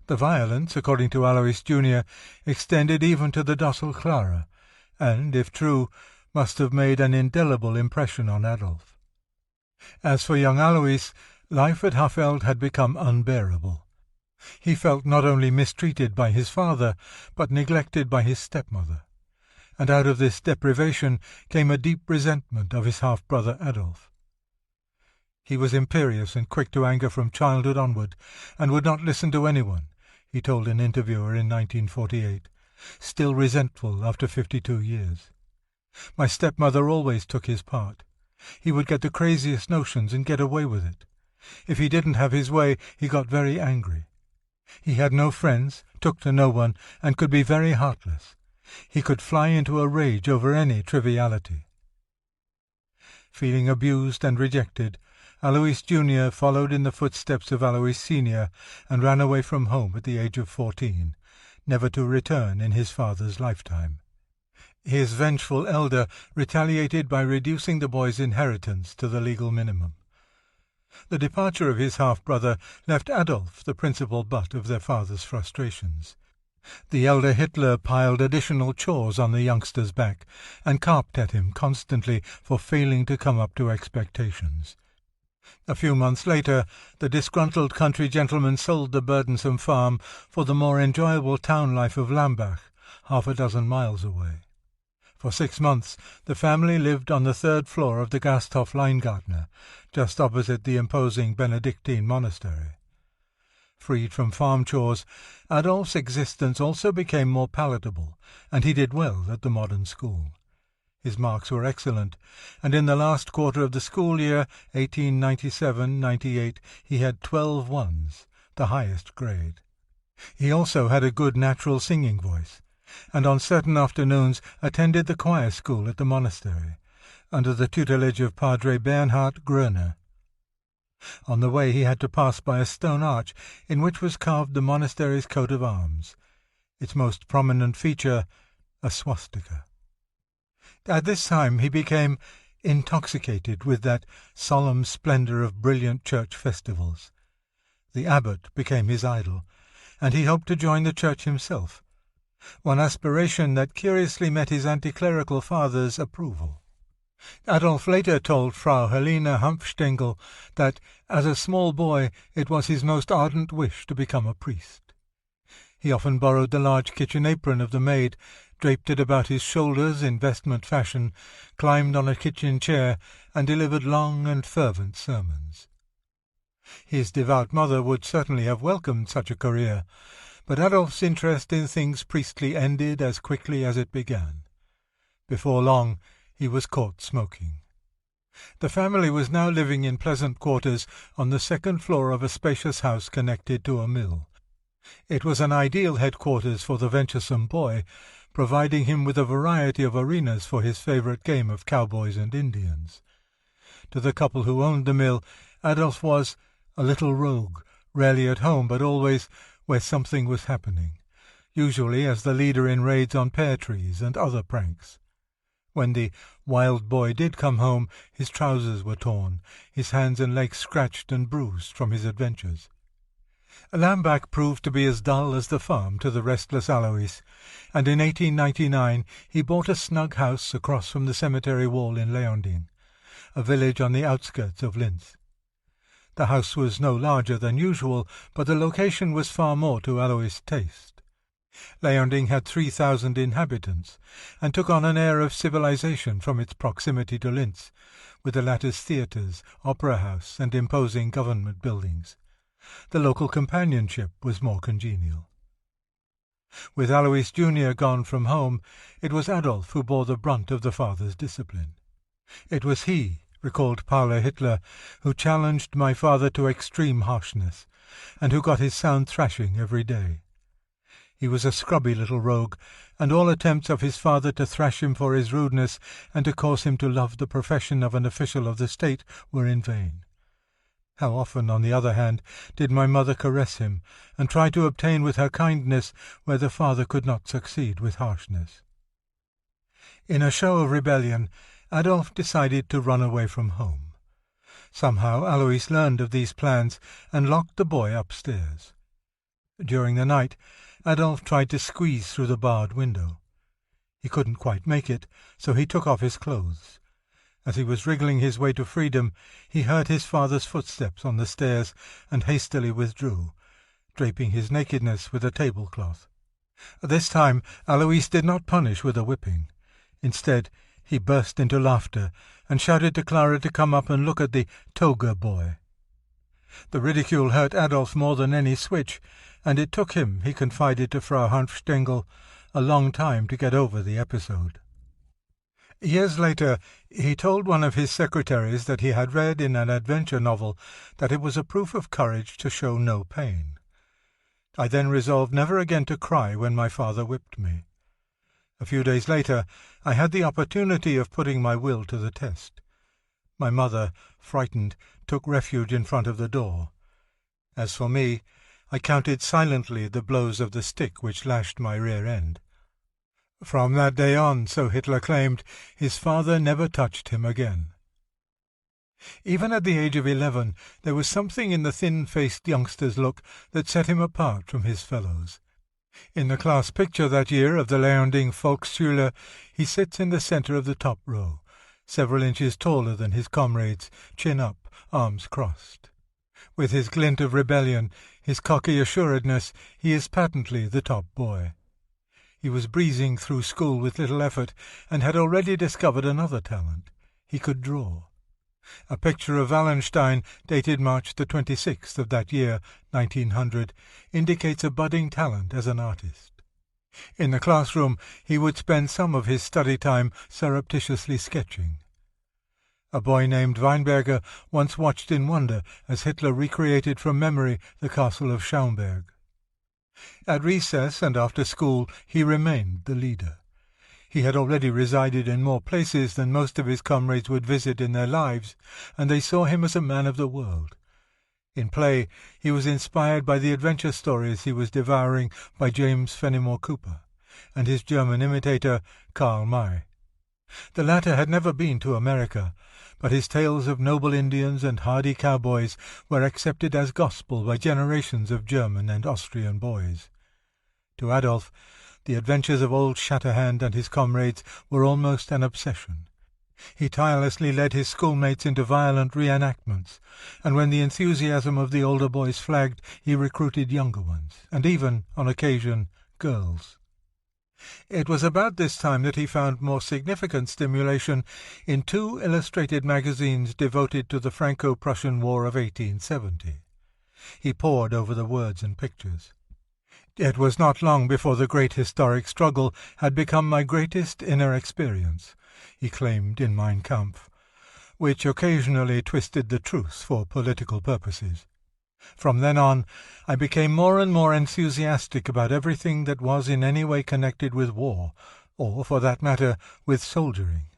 The violence, according to Alois Jr., extended even to the docile Clara, and, if true, must have made an indelible impression on Adolf. As for young Alois, life at Hafeld had become unbearable. He felt not only mistreated by his father, but neglected by his stepmother, and out of this deprivation came a deep resentment of his half-brother Adolf. He was imperious and quick to anger from childhood onward, and would not listen to anyone, he told an interviewer in 1948, still resentful after 52 years. My stepmother always took his part. He would get the craziest notions and get away with it. If he didn't have his way, he got very angry. He had no friends, took to no one, and could be very heartless. He could fly into a rage over any triviality. Feeling abused and rejected, Alois Jr. followed in the footsteps of Alois Sr. and ran away from home at the age of 14, never to return in his father's lifetime. His vengeful elder retaliated by reducing the boy's inheritance to the legal minimum. The departure of his half-brother left Adolf the principal butt of their father's frustrations. The elder Hitler piled additional chores on the youngster's back and carped at him constantly for failing to come up to expectations. A few months later, the disgruntled country gentleman sold the burdensome farm for the more enjoyable town life of Lambach, half a dozen miles away. For 6 months the family lived on the 3rd floor of the Gasthof Leingartner, just opposite the imposing Benedictine monastery. Freed from farm chores, Adolf's existence also became more palatable, and he did well at the modern school. His marks were excellent, and in the last quarter of the school year, 1897-98, he had 12 ones, the highest grade. He also had a good natural singing voice, and on certain afternoons attended the choir school at the monastery, under the tutelage of Padre Bernhard Gröner. On the way he had to pass by a stone arch in which was carved the monastery's coat of arms, its most prominent feature a swastika. At this time he became intoxicated with that solemn splendour of brilliant church festivals. The abbot became his idol, and he hoped to join the church himself, one aspiration that curiously met his anti-clerical father's approval. Adolf later told Frau Helene Hanfstengel that, as a small boy, it was his most ardent wish to become a priest. He often borrowed the large kitchen apron of the maid, draped it about his shoulders in vestment fashion, climbed on a kitchen chair, and delivered long and fervent sermons. His devout mother would certainly have welcomed such a career, but Adolf's interest in things priestly ended as quickly as it began. Before long he was caught smoking. The family was now living in pleasant quarters on the 2nd floor of a spacious house connected to a mill. It was an ideal headquarters for the venturesome boy, providing him with a variety of arenas for his favourite game of cowboys and Indians. To the couple who owned the mill, Adolf was a little rogue, rarely at home but always where something was happening, usually as the leader in raids on pear trees and other pranks. When the wild boy did come home, his trousers were torn, his hands and legs scratched and bruised from his adventures. Lambach proved to be as dull as the farm to the restless Alois, and in 1899 he bought a snug house across from the cemetery wall in Leonding, a village on the outskirts of Linz. The house was no larger than usual, but the location was far more to Alois' taste. Leonding had 3,000 inhabitants, and took on an air of civilization from its proximity to Linz, with the latter's theatres, opera house, and imposing government buildings. The local companionship was more congenial. With Alois Jr. gone from home, it was Adolf who bore the brunt of the father's discipline. It was he, recalled Paula Hitler, who challenged my father to extreme harshness, and who got his sound thrashing every day. He was a scrubby little rogue, and all attempts of his father to thrash him for his rudeness and to cause him to love the profession of an official of the state were in vain. How often, on the other hand, did my mother caress him, and try to obtain with her kindness where the father could not succeed with harshness. In a show of rebellion, Adolf decided to run away from home. Somehow Alois learned of these plans and locked the boy upstairs. During the night, Adolf tried to squeeze through the barred window. He couldn't quite make it, so he took off his clothes. As he was wriggling his way to freedom, he heard his father's footsteps on the stairs and hastily withdrew, draping his nakedness with a tablecloth. This time Alois did not punish with a whipping. Instead, he burst into laughter and shouted to Clara to come up and look at the toga boy. The ridicule hurt Adolf more than any switch, and it took him, he confided to Frau Hanfstengel, a long time to get over the episode. Years later, he told one of his secretaries that he had read in an adventure novel that it was a proof of courage to show no pain. I then resolved never again to cry when my father whipped me. A few days later, I had the opportunity of putting my will to the test. My mother, frightened, took refuge in front of the door. As for me, I counted silently the blows of the stick which lashed my rear end. From that day on, so Hitler claimed, his father never touched him again. Even at the age of 11, there was something in the thin-faced youngster's look that set him apart from his fellows. In the class picture that year of the Leonding Volksschule, he sits in the centre of the top row, several inches taller than his comrades, chin up, arms crossed. With his glint of rebellion, his cocky assuredness, he is patently the top boy. He was breezing through school with little effort, and had already discovered another talent. He could draw. A picture of Wallenstein, dated March the 26th of that year, 1900, indicates a budding talent as an artist. In the classroom he would spend some of his study time surreptitiously sketching. A boy named Weinberger once watched in wonder as Hitler recreated from memory the castle of Schaumburg. At recess and after school he remained the leader. He had already resided in more places than most of his comrades would visit in their lives, and they saw him as a man of the world. In play, he was inspired by the adventure stories he was devouring by James Fenimore Cooper and his German imitator, Karl May. The latter had never been to America, but his tales of noble Indians and hardy cowboys were accepted as gospel by generations of German and Austrian boys. To Adolf, the adventures of old Shatterhand and his comrades were almost an obsession. He tirelessly led his schoolmates into violent reenactments, and when the enthusiasm of the older boys flagged, he recruited younger ones, and even, on occasion, girls. It was about this time that he found more significant stimulation in two illustrated magazines devoted to the Franco-Prussian War of 1870. He pored over the words and pictures. It was not long before the great historic struggle had become my greatest inner experience, he claimed in Mein Kampf, which occasionally twisted the truth for political purposes. From then on, I became more and more enthusiastic about everything that was in any way connected with war, or, for that matter, with soldiering.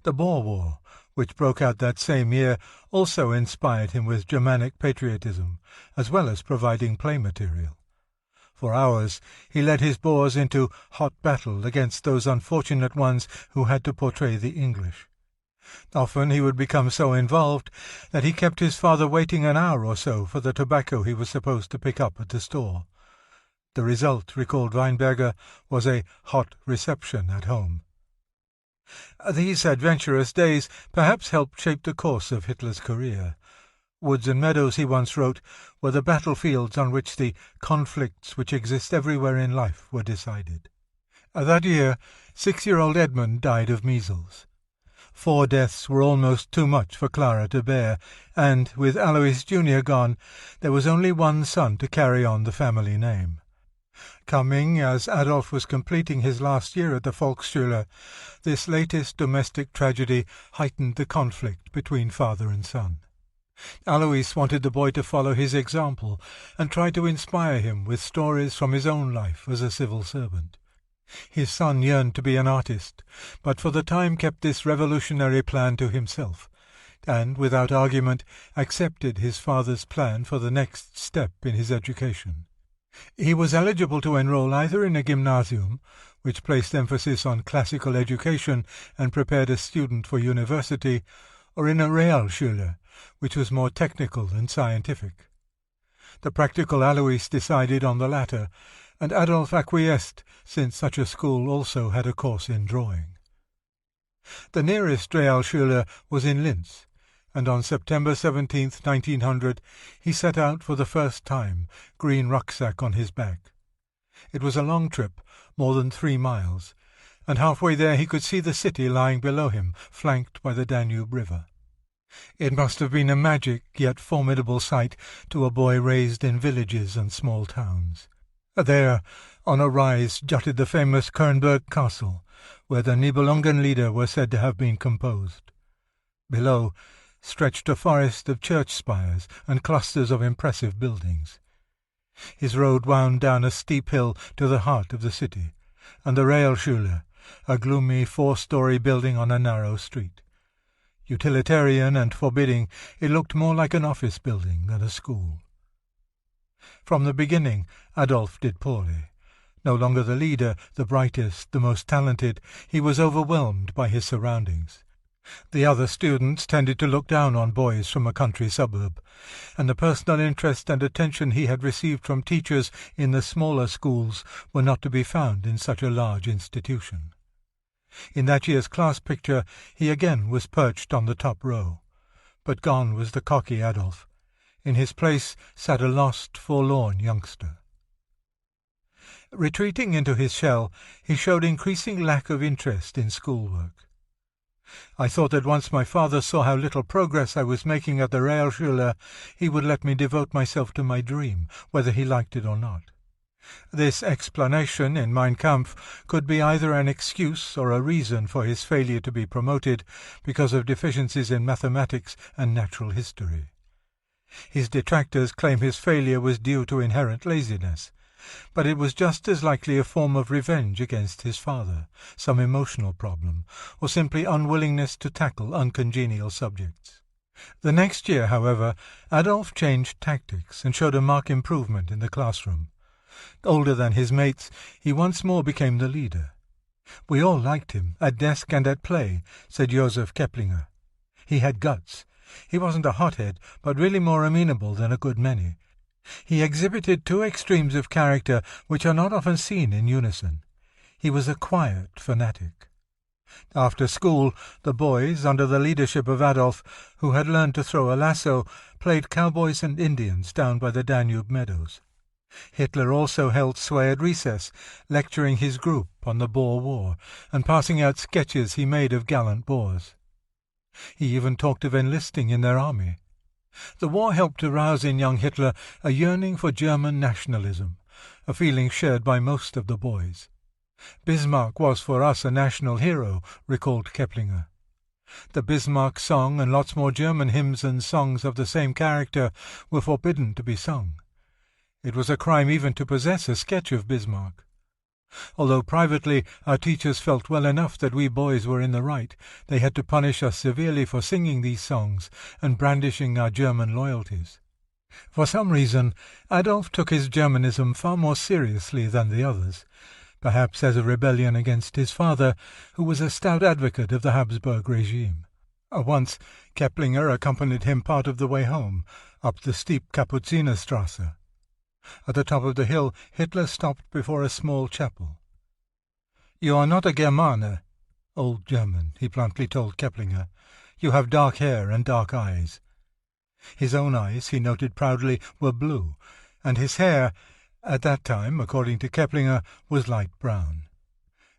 The Boer War, which broke out that same year, also inspired him with Germanic patriotism, as well as providing play material. For hours he led his Boers into hot battle against those unfortunate ones who had to portray the English. Often he would become so involved that he kept his father waiting an hour or so for the tobacco he was supposed to pick up at the store. The result, recalled Weinberger, was a hot reception at home. These adventurous days perhaps helped shape the course of Hitler's career. Woods and meadows, he once wrote, were the battlefields on which the conflicts which exist everywhere in life were decided. That year, 6-year-old Edmund died of measles. 4 deaths were almost too much for Clara to bear, and, with Alois Jr. gone, there was only one son to carry on the family name. Coming as Adolf was completing his last year at the Volksschule, this latest domestic tragedy heightened the conflict between father and son. Alois wanted the boy to follow his example and try to inspire him with stories from his own life as a civil servant. His son yearned to be an artist, but for the time kept this revolutionary plan to himself, and, without argument, accepted his father's plan for the next step in his education. He was eligible to enroll either in a gymnasium, which placed emphasis on classical education and prepared a student for university, or in a Realschule, which was more technical and scientific. The practical Alois decided on the latter, and Adolf acquiesced, since such a school also had a course in drawing. The nearest Realschule was in Linz, and on September 17, 1900, he set out for the first time, green rucksack on his back. It was a long trip, more than 3 miles, and halfway there he could see the city lying below him, flanked by the Danube River. It must have been a magic yet formidable sight to a boy raised in villages and small towns. There, on a rise, jutted the famous Kernberg Castle, where the Nibelungenlieder were said to have been composed. Below stretched a forest of church spires and clusters of impressive buildings. His road wound down a steep hill to the heart of the city, and the Realschule, a gloomy 4-story building on a narrow street. Utilitarian and forbidding, it looked more like an office building than a school. From the beginning, Adolf did poorly. No longer the leader, the brightest, the most talented, he was overwhelmed by his surroundings. The other students tended to look down on boys from a country suburb, and the personal interest and attention he had received from teachers in the smaller schools were not to be found in such a large institution. In that year's class picture he again was perched on the top row, but gone was the cocky Adolf. In his place sat a lost, forlorn youngster. Retreating into his shell, he showed increasing lack of interest in schoolwork. I thought that once my father saw how little progress I was making at the Realschule, he would let me devote myself to my dream, whether he liked it or not. This explanation in Mein Kampf could be either an excuse or a reason for his failure to be promoted because of deficiencies in mathematics and natural history. His detractors claim his failure was due to inherent laziness, but it was just as likely a form of revenge against his father, some emotional problem, or simply unwillingness to tackle uncongenial subjects. The next year, however, Adolf changed tactics and showed a marked improvement in the classroom. Older than his mates, he once more became the leader. "We all liked him, at desk and at play," said Joseph Keplinger. "He had guts. He wasn't a hothead, but really more amenable than a good many. He exhibited 2 extremes of character which are not often seen in unison. He was a quiet fanatic." After school, the boys, under the leadership of Adolf, who had learned to throw a lasso, played cowboys and Indians down by the Danube meadows. Hitler also held sway at recess, lecturing his group on the Boer War and passing out sketches he made of gallant Boers. He even talked of enlisting in their army. The war helped to rouse in young Hitler a yearning for German nationalism, a feeling shared by most of the boys. "Bismarck was for us a national hero," recalled Keplinger. The Bismarck song and lots more German hymns and songs of the same character were forbidden to be sung. It was a crime even to possess a sketch of Bismarck. Although privately our teachers felt well enough that we boys were in the right, they had to punish us severely for singing these songs and brandishing our German loyalties. For some reason, Adolf took his Germanism far more seriously than the others, perhaps as a rebellion against his father, who was a stout advocate of the Habsburg regime. Once Keplinger accompanied him part of the way home, up the steep Kapuzinerstrasse. At the top of the hill, Hitler stopped before a small chapel. "You are not a Germane, old German," he bluntly told Keplinger. "You have dark hair and dark eyes." His own eyes, he noted proudly, were blue, and his hair, at that time, according to Keplinger, was light brown.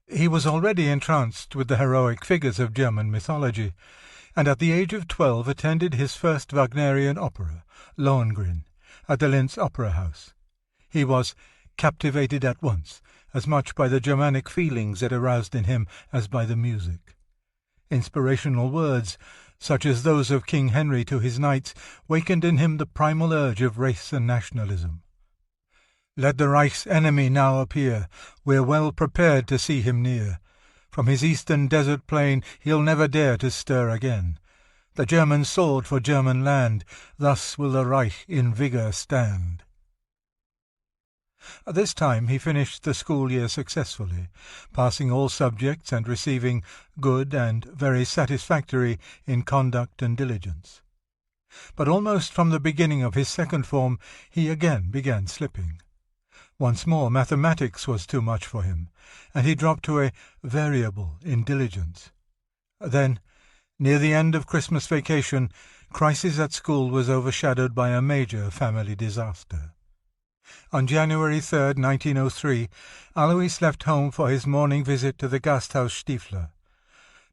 He was already entranced with the heroic figures of German mythology, and at the age of 12 attended his first Wagnerian opera, Lohengrin, at the Linz Opera House. He was captivated at once, as much by the Germanic feelings it aroused in him as by the music. Inspirational words, such as those of King Henry to his knights, wakened in him the primal urge of race and nationalism. "Let the Reich's enemy now appear. We're well prepared to see him near. From his eastern desert plain he'll never dare to stir again. The German sword for German land, thus will the Reich in vigour stand." This time he finished the school year successfully, passing all subjects and receiving good and very satisfactory in conduct and diligence. But almost from the beginning of his second form he again began slipping. Once more mathematics was too much for him, and he dropped to a variable in diligence. Then, near the end of Christmas vacation, crisis at school was overshadowed by a major family disaster. On January 3rd, 1903, Alois left home for his morning visit to the Gasthaus Stiefler.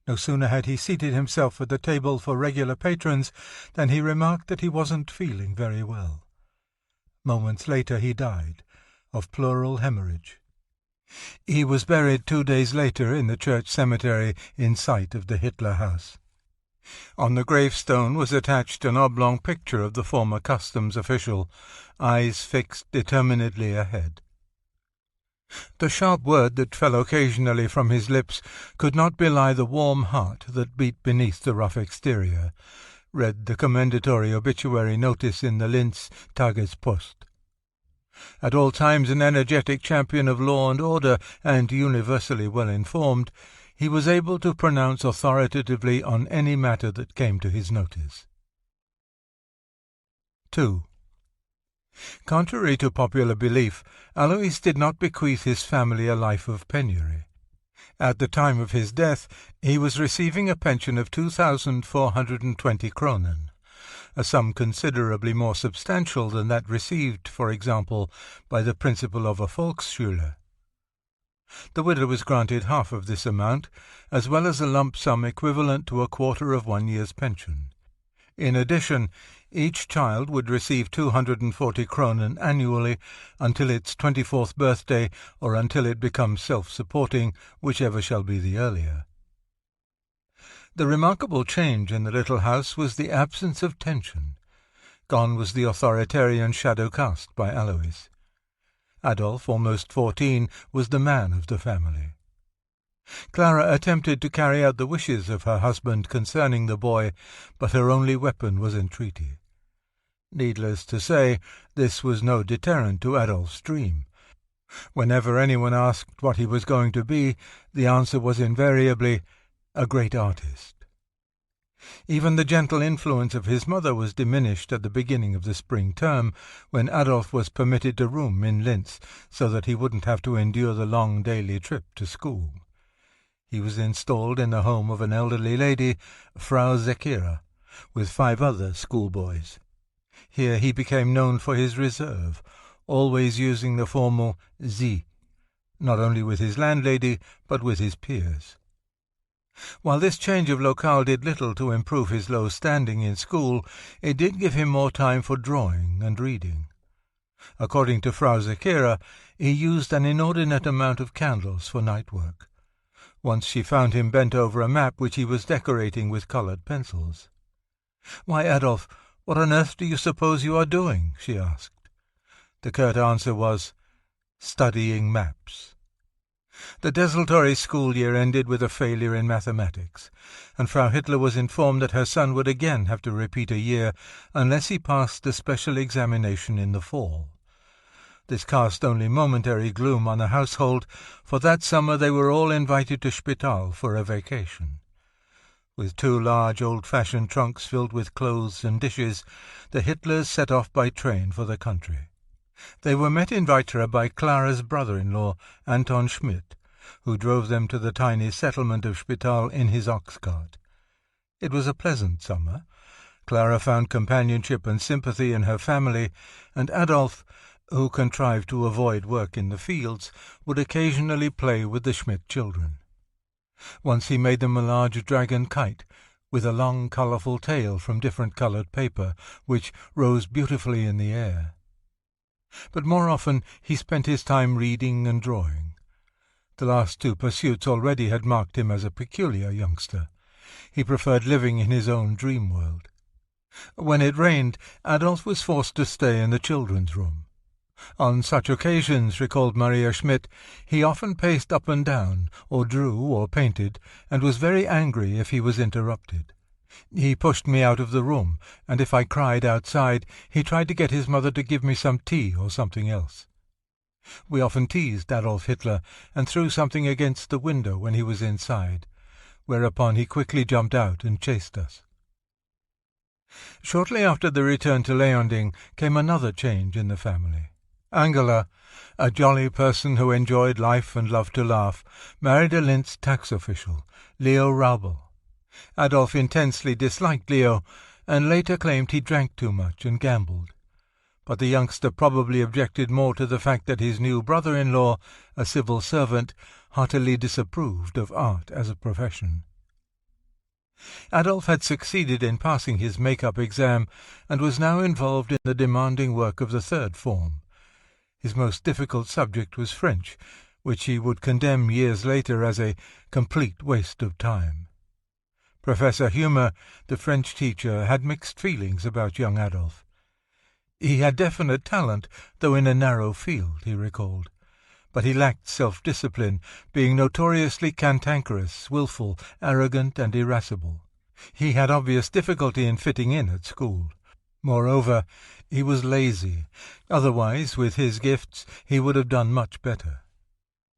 No sooner had he seated himself at the table for regular patrons than he remarked that he wasn't feeling very well. Moments later he died of pleural hemorrhage. He was buried 2 days later in the church cemetery in sight of the Hitler House. On the gravestone was attached an oblong picture of the former customs official, eyes fixed determinedly ahead. The sharp word that fell occasionally from his lips could not belie the warm heart that beat beneath the rough exterior, read the commendatory obituary notice in the Linz Tagespost. At all times an energetic champion of law and order, and universally well informed, he was able to pronounce authoritatively on any matter that came to his notice. 2. Contrary to popular belief, Alois did not bequeath his family a life of penury. At the time of his death, he was receiving a pension of 2,420 kronen, a sum considerably more substantial than that received, for example, by the principal of a Volksschule. The widow was granted half of this amount, as well as a lump sum equivalent to a quarter of 1 year's pension. In addition, each child would receive 240 kronen annually until its 24th birthday or until it becomes self-supporting, whichever shall be the earlier. The remarkable change in the little house was the absence of tension. Gone was the authoritarian shadow cast by Alois. Adolf, almost 14, was the man of the family. Clara attempted to carry out the wishes of her husband concerning the boy, but her only weapon was entreaty. Needless to say, this was no deterrent to Adolf's dream. Whenever anyone asked what he was going to be, the answer was invariably, a great artist. Even the gentle influence of his mother was diminished at the beginning of the spring term, when Adolf was permitted to room in Linz, so that he wouldn't have to endure the long daily trip to school. He was installed in the home of an elderly lady, Frau Zekira, with 5 other schoolboys. Here he became known for his reserve, always using the formal Sie, not only with his landlady, but with his peers. While this change of locale did little to improve his low standing in school, it did give him more time for drawing and reading. According to Frau Zekira, he used an inordinate amount of candles for night work. Once she found him bent over a map which he was decorating with coloured pencils. "Why, Adolf, what on earth do you suppose you are doing?" she asked. The curt answer was, "Studying maps." The desultory school year ended with a failure in mathematics, and Frau Hitler was informed that her son would again have to repeat a year unless he passed the special examination in the fall. This cast only momentary gloom on the household, for that summer they were all invited to Spital for a vacation. With 2 large old-fashioned trunks filled with clothes and dishes, the Hitlers set off by train for the country. They were met in Weitra by Clara's brother-in-law, Anton Schmidt, who drove them to the tiny settlement of Spital in his ox-cart. It was a pleasant summer. Clara found companionship and sympathy in her family, and Adolf, who contrived to avoid work in the fields, would occasionally play with the Schmidt children. Once he made them a large dragon kite, with a long colourful tail from different coloured paper, which rose beautifully in the air. But more often he spent his time reading and drawing. The last 2 pursuits already had marked him as a peculiar youngster. He preferred living in his own dream world. When it rained, Adolf was forced to stay in the children's room. On such occasions, recalled Maria Schmidt, he often paced up and down, or drew or painted, and was very angry if he was interrupted. He pushed me out of the room, and if I cried outside, he tried to get his mother to give me some tea or something else. We often teased Adolf Hitler, and threw something against the window when he was inside, whereupon he quickly jumped out and chased us. Shortly after the return to Leonding came another change in the family. Angela, a jolly person who enjoyed life and loved to laugh, married a Linz tax official, Leo Raubel. Adolf intensely disliked Leo, and later claimed he drank too much and gambled. But the youngster probably objected more to the fact that his new brother-in-law, a civil servant, heartily disapproved of art as a profession. Adolf had succeeded in passing his make-up exam and was now involved in the demanding work of the third form. His most difficult subject was French, which he would condemn years later as a complete waste of time. Professor Humer, the French teacher, had mixed feelings about young Adolf. He had definite talent, though in a narrow field, he recalled. But he lacked self-discipline, being notoriously cantankerous, wilful, arrogant, and irascible. He had obvious difficulty in fitting in at school. Moreover, he was lazy. Otherwise, with his gifts, he would have done much better.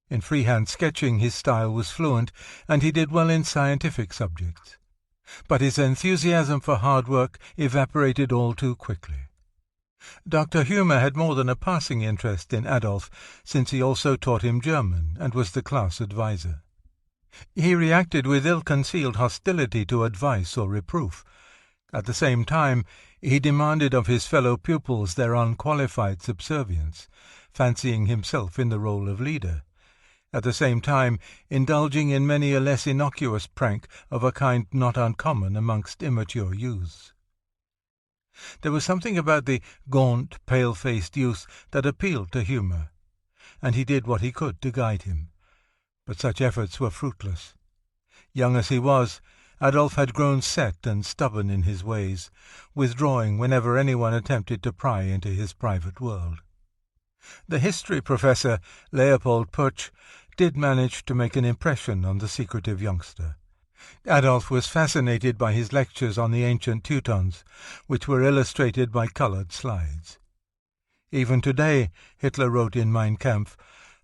In freehand sketching his style was fluent, and he did well in scientific subjects. But his enthusiasm for hard work evaporated all too quickly. Dr. Humer had more than a passing interest in Adolf, since he also taught him German and was the class advisor. He reacted with ill-concealed hostility to advice or reproof. At the same time, he demanded of his fellow pupils their unqualified subservience, fancying himself in the role of leader, at the same time indulging in many a less innocuous prank of a kind not uncommon amongst immature youths. There was something about the gaunt, pale-faced youth that appealed to Humer, and he did what he could to guide him. But such efforts were fruitless. Young as he was, Adolf had grown set and stubborn in his ways, withdrawing whenever anyone attempted to pry into his private world. The history professor, Leopold Putsch, did manage to make an impression on the secretive youngster. Adolf was fascinated by his lectures on the ancient Teutons, which were illustrated by coloured slides. Even today, Hitler wrote in Mein Kampf,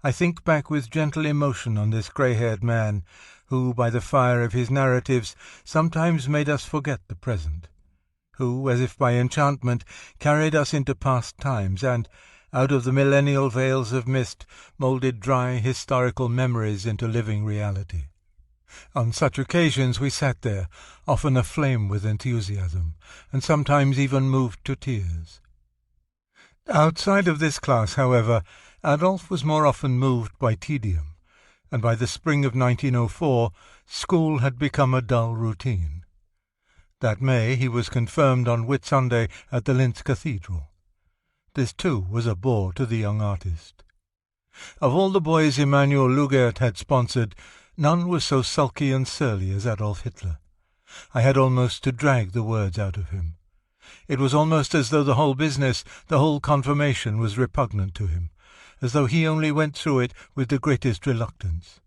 I think back with gentle emotion on this grey-haired man, who, by the fire of his narratives, sometimes made us forget the present, who, as if by enchantment, carried us into past times, and, out of the millennial veils of mist, moulded dry historical memories into living reality. On such occasions we sat there, often aflame with enthusiasm, and sometimes even moved to tears. Outside of this class, however, Adolf was more often moved by tedium, and by the spring of 1904 school had become a dull routine. That May he was confirmed on Whitsunday at the Linz Cathedral. This, too, was a bore to the young artist. Of all the boys Emanuel Lugert had sponsored, none was so sulky and surly as Adolf Hitler. I had almost to drag the words out of him. It was almost as though the whole business, the whole confirmation, was repugnant to him, as though he only went through it with the greatest reluctance.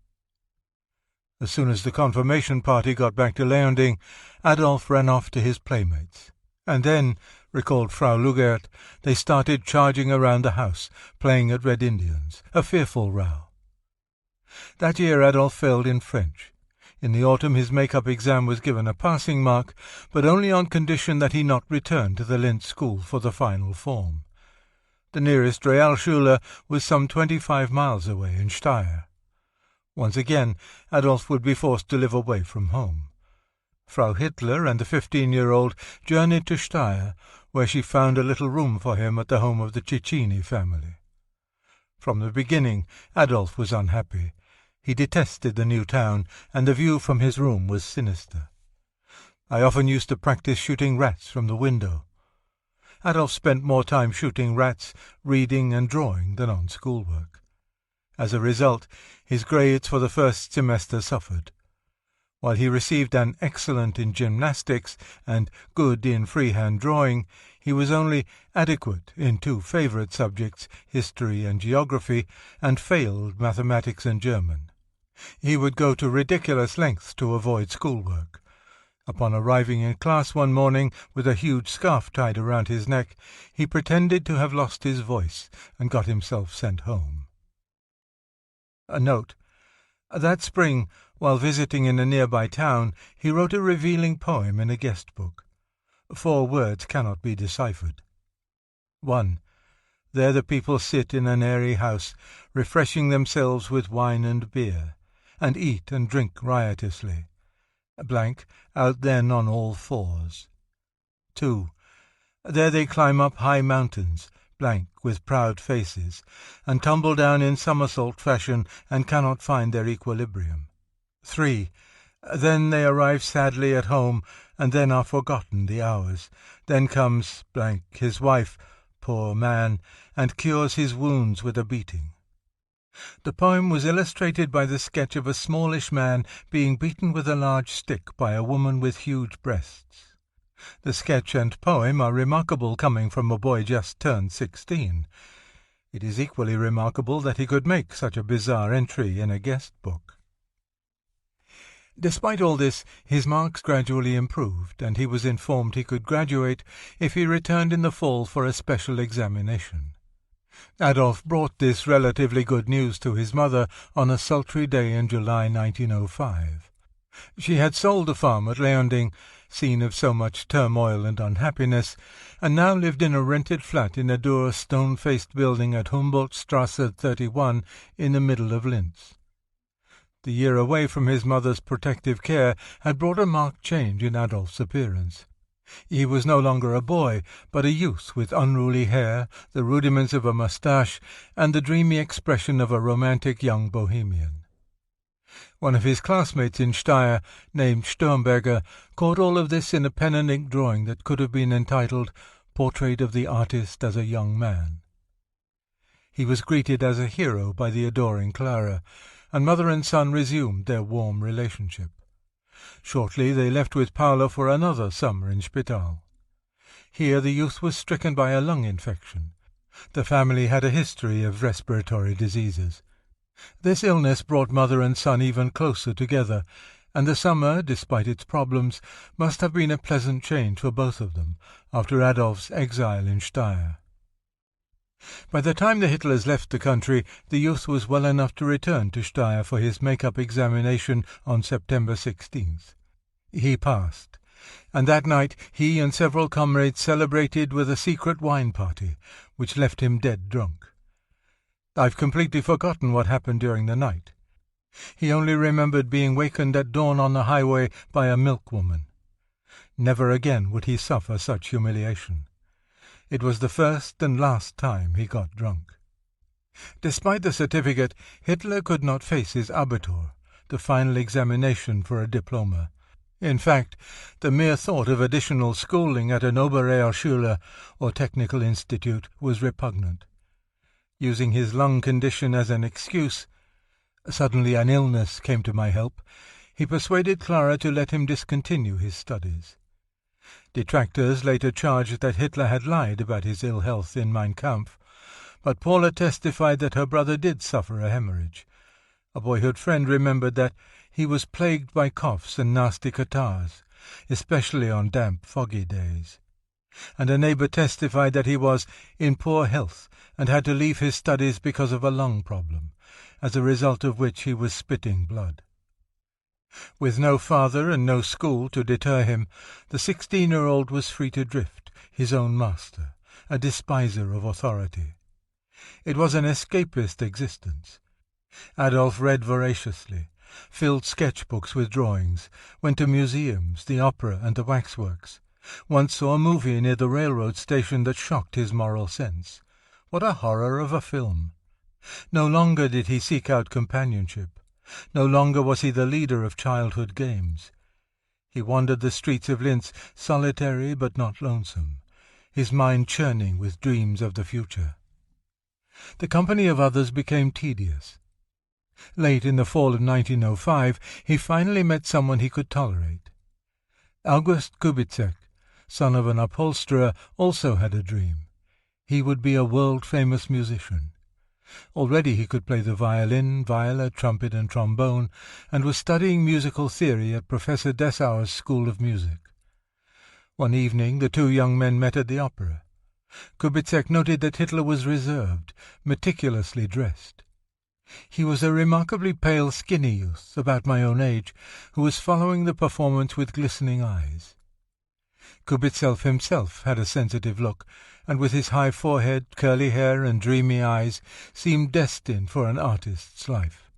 As soon as the confirmation party got back to Leonding, Adolf ran off to his playmates. And then, recalled Frau Lugert, they started charging around the house, playing at Red Indians, a fearful row. That year Adolf failed in French. In the autumn his make-up exam was given a passing mark, but only on condition that he not return to the Linz school for the final form. The nearest Realschule was some 25 miles away in Steyr. Once again Adolf would be forced to live away from home. Frau Hitler and the 15-year-old journeyed to Steyr, where she found a little room for him at the home of the Cecchini family. From the beginning Adolf was unhappy. He detested the new town, and the view from his room was sinister. I often used to practice shooting rats from the window. Adolf spent more time shooting rats, reading and drawing than on schoolwork. As a result, his grades for the first semester suffered. While he received an excellent in gymnastics and good in freehand drawing, he was only adequate in two favourite subjects, history and geography, and failed mathematics and German. He would go to ridiculous lengths to avoid schoolwork. Upon arriving in class one morning with a huge scarf tied around his neck, he pretended to have lost his voice and got himself sent home. A note. That spring, while visiting in a nearby town, he wrote a revealing poem in a guest book. 4 words cannot be deciphered. 1. There the people sit in an airy house, refreshing themselves with wine and beer, and eat and drink riotously. Blank, out then on all fours. 2. There they climb up high mountains, blank, with proud faces, and tumble down in somersault fashion, and cannot find their equilibrium. 3. Then they arrive sadly at home, and then are forgotten the hours. Then comes blank, his wife, poor man, and cures his wounds with a beating. The poem was illustrated by the sketch of a smallish man being beaten with a large stick by a woman with huge breasts. The sketch and poem are remarkable, coming from a boy just turned 16. It is equally remarkable that he could make such a bizarre entry in a guest book. Despite all this, his marks gradually improved, and he was informed he could graduate if he returned in the fall for a special examination. Adolf brought this relatively good news to his mother on a sultry day in July 1905. She had sold the farm at Leonding, scene of so much turmoil and unhappiness, and now lived in a rented flat in a dour, stone-faced building at Humboldtstrasse 31 in the middle of Linz. The year away from his mother's protective care had brought a marked change in Adolf's appearance. He was no longer a boy, but a youth with unruly hair, the rudiments of a moustache, and the dreamy expression of a romantic young bohemian. One of his classmates in Steyr, named Sturmberger, caught all of this in a pen and ink drawing that could have been entitled Portrait of the Artist as a Young Man. He was greeted as a hero by the adoring Clara, and mother and son resumed their warm relationship. Shortly they left with Paula for another summer in Spital. Here the youth was stricken by a lung infection. The family had a history of respiratory diseases. This illness brought mother and son even closer together, and the summer, despite its problems, must have been a pleasant change for both of them after Adolf's exile in Steyr. By the time the Hitlers left the country, the youth was well enough to return to Steyr for his make-up examination on September 16th. He passed, and that night he and several comrades celebrated with a secret wine party, which left him dead drunk. I've completely forgotten what happened during the night. He only remembered being wakened at dawn on the highway by a milkwoman. Never again would he suffer such humiliation. It was the first and last time he got drunk. Despite the certificate, Hitler could not face his Abitur, the final examination for a diploma. In fact, the mere thought of additional schooling at an Oberrealschule, or technical institute, was repugnant. Using his lung condition as an excuse, suddenly an illness came to my help, he persuaded Clara to let him discontinue his studies. Detractors later charged that Hitler had lied about his ill health in Mein Kampf, but Paula testified that her brother did suffer a hemorrhage. A boyhood friend remembered that he was plagued by coughs and nasty catarrhs, especially on damp, foggy days. And a neighbor testified that he was in poor health and had to leave his studies because of a lung problem, as a result of which he was spitting blood. With no father and no school to deter him, the 16-year-old was free to drift, his own master, a despiser of authority. It was an escapist existence. Adolf read voraciously, filled sketchbooks with drawings, went to museums, the opera and the waxworks. Once saw a movie near the railroad station that shocked his moral sense. What a horror of a film! No longer did he seek out companionship. No longer was he the leader of childhood games. He wandered the streets of Linz, solitary but not lonesome, his mind churning with dreams of the future. The company of others became tedious. Late in the fall of 1905, he finally met someone he could tolerate. August Kubizek, son of an upholsterer, also had a dream. He would be a world-famous musician. Already he could play the violin, viola, trumpet, and trombone, and was studying musical theory at Professor Dessauer's School of Music. One evening the two young men met at the opera. Kubizek noted that Hitler was reserved, meticulously dressed. He was a remarkably pale, skinny youth, about my own age, who was following the performance with glistening eyes. Kubitschek himself had a sensitive look, and with his high forehead, curly hair, and dreamy eyes, seemed destined for an artist's life.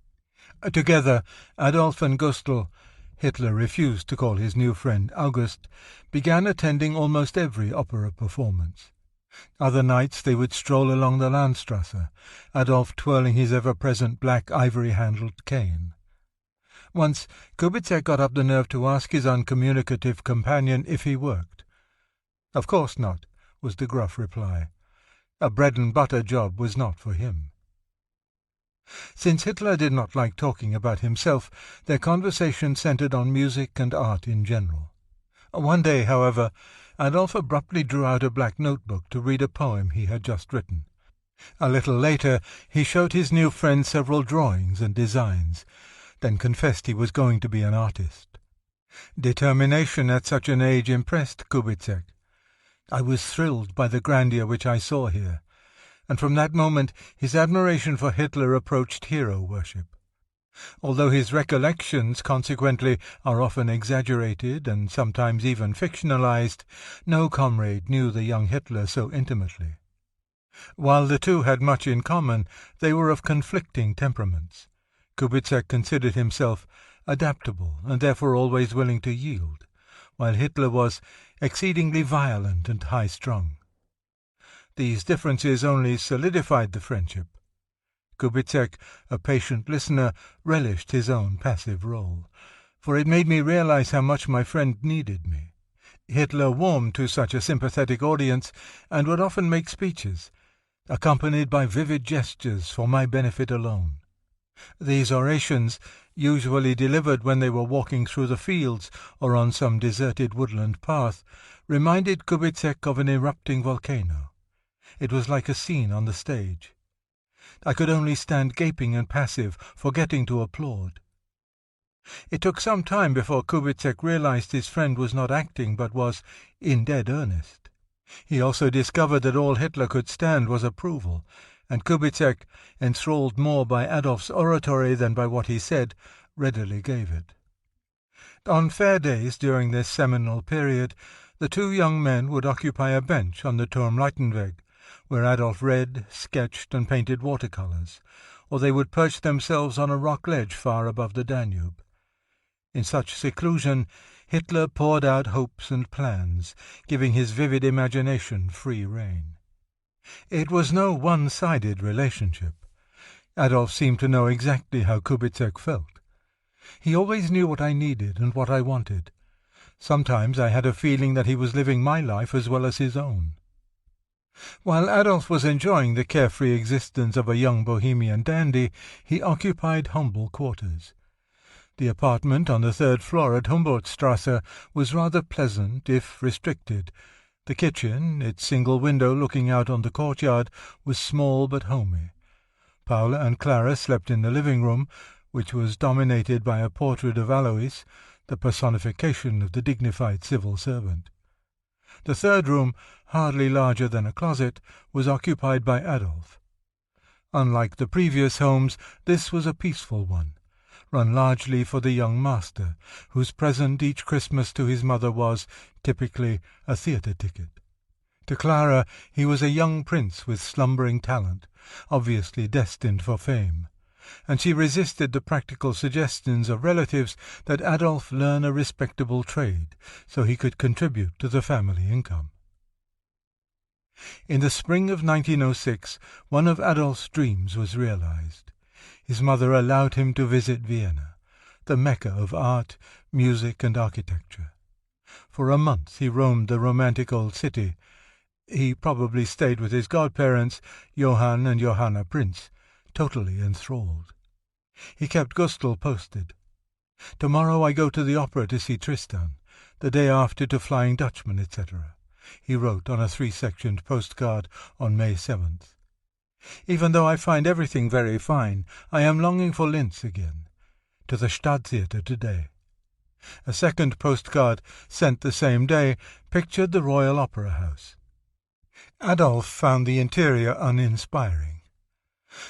Together, Adolf and Gustl, Hitler refused to call his new friend August, began attending almost every opera performance. Other nights they would stroll along the Landstrasse, Adolf twirling his ever-present black ivory-handled cane. Once Kubitschek got up the nerve to ask his uncommunicative companion if he worked. "Of course not," was the gruff reply. A bread-and-butter job was not for him. Since Hitler did not like talking about himself, their conversation centered on music and art in general. One day, however, Adolf abruptly drew out a black notebook to read a poem he had just written. A little later he showed his new friend several drawings and designs, then confessed he was going to be an artist. Determination at such an age impressed Kubitschek. I was thrilled by the grandeur which I saw here, and from that moment his admiration for Hitler approached hero worship. Although his recollections, consequently, are often exaggerated and sometimes even fictionalized, no comrade knew the young Hitler so intimately. While the two had much in common, they were of conflicting temperaments. Kubitschek considered himself adaptable and therefore always willing to yield, while Hitler was exceedingly violent and high-strung. These differences only solidified the friendship. Kubitschek, a patient listener, relished his own passive role, for it made me realize how much my friend needed me. Hitler warmed to such a sympathetic audience and would often make speeches, accompanied by vivid gestures for my benefit alone. These orations, usually delivered when they were walking through the fields or on some deserted woodland path, reminded Kubitschek of an erupting volcano. It was like a scene on the stage. I could only stand gaping and passive, forgetting to applaud. It took some time before Kubitschek realized his friend was not acting but was in dead earnest. He also discovered that all Hitler could stand was approval, and Kubitschek, enthralled more by Adolf's oratory than by what he said, readily gave it. On fair days during this seminal period, the two young men would occupy a bench on the Turmleitenweg, where Adolf read, sketched, and painted watercolours, or they would perch themselves on a rock ledge far above the Danube. In such seclusion, Hitler poured out hopes and plans, giving his vivid imagination free rein. It was no one-sided relationship. Adolf seemed to know exactly how Kubitschek felt. He always knew what I needed and what I wanted. Sometimes I had a feeling that he was living my life as well as his own. While Adolf was enjoying the carefree existence of a young bohemian dandy, he occupied humble quarters. The apartment on the third floor at Humboldtstrasse was rather pleasant, if restricted. The kitchen, its single window looking out on the courtyard, was small but homey. Paula and Clara slept in the living-room, which was dominated by a portrait of Alois, the personification of the dignified civil servant. The third room, hardly larger than a closet, was occupied by Adolf. Unlike the previous homes, this was a peaceful one, run largely for the young master, whose present each Christmas to his mother was, typically, a theatre ticket. To Clara he was a young prince with slumbering talent, obviously destined for fame, and she resisted the practical suggestions of relatives that Adolf learn a respectable trade so he could contribute to the family income. In the spring of 1906, one of Adolf's dreams was realized. His mother allowed him to visit Vienna, the Mecca of art, music, and architecture. For a month he roamed the romantic old city. He probably stayed with his godparents, Johann and Johanna Prinz, totally enthralled. He kept Gustl posted. "Tomorrow I go to the opera to see Tristan, the day after to Flying Dutchman, etc." he wrote on a 3-sectioned postcard on May 7th. "Even though I find everything very fine, I am longing for Linz again. To the Stadttheater today." A second postcard, sent the same day, pictured the Royal Opera House. Adolf found the interior uninspiring.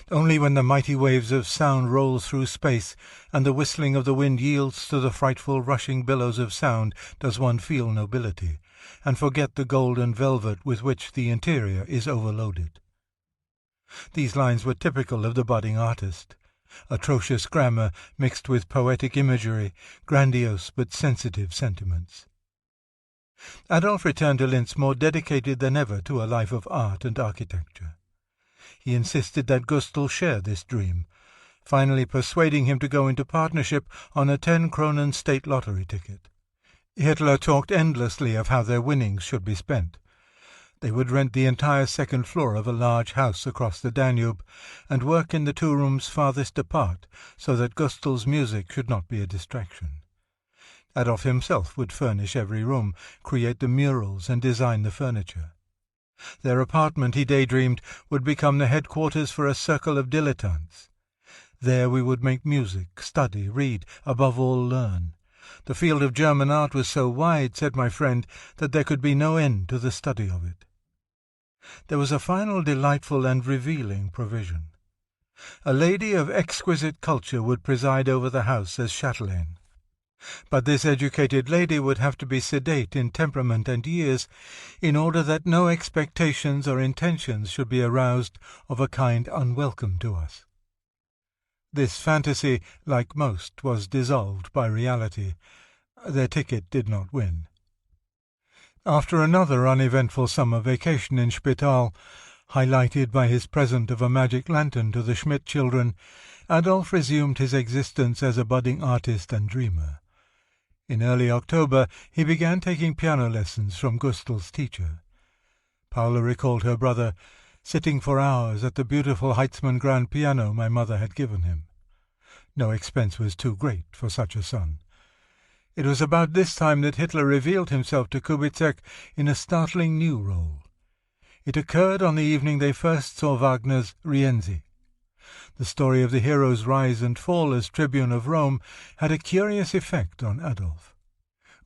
Only when the mighty waves of sound roll through space and the whistling of the wind yields to the frightful rushing billows of sound does one feel nobility, and forget the golden velvet with which the interior is overloaded. These lines were typical of the budding artist. Atrocious grammar mixed with poetic imagery, grandiose but sensitive sentiments. Adolf returned to Linz more dedicated than ever to a life of art and architecture. He insisted that Gustl share this dream, finally persuading him to go into partnership on a 10-kronen state lottery ticket. Hitler talked endlessly of how their winnings should be spent. They would rent the entire second floor of a large house across the Danube and work in the 2 rooms farthest apart so that Gustl's music should not be a distraction. Adolf himself would furnish every room, create the murals and design the furniture. Their apartment, he daydreamed, would become the headquarters for a circle of dilettantes. There we would make music, study, read, above all learn. The field of German art was so wide, said my friend, that there could be no end to the study of it. There was a final delightful and revealing provision. A lady of exquisite culture would preside over the house as chatelaine. But this educated lady would have to be sedate in temperament and years, in order that no expectations or intentions should be aroused of a kind unwelcome to us. This fantasy, like most, was dissolved by reality. Their ticket did not win. After another uneventful summer vacation in Spital, highlighted by his present of a magic lantern to the Schmidt children, Adolf resumed his existence as a budding artist and dreamer. In early October he began taking piano lessons from Gustl's teacher. Paula recalled her brother, sitting for hours at the beautiful Heitzmann grand piano my mother had given him. No expense was too great for such a son. It was about this time that Hitler revealed himself to Kubizek in a startling new role. It occurred on the evening they first saw Wagner's Rienzi. The story of the hero's rise and fall as tribune of Rome had a curious effect on Adolf.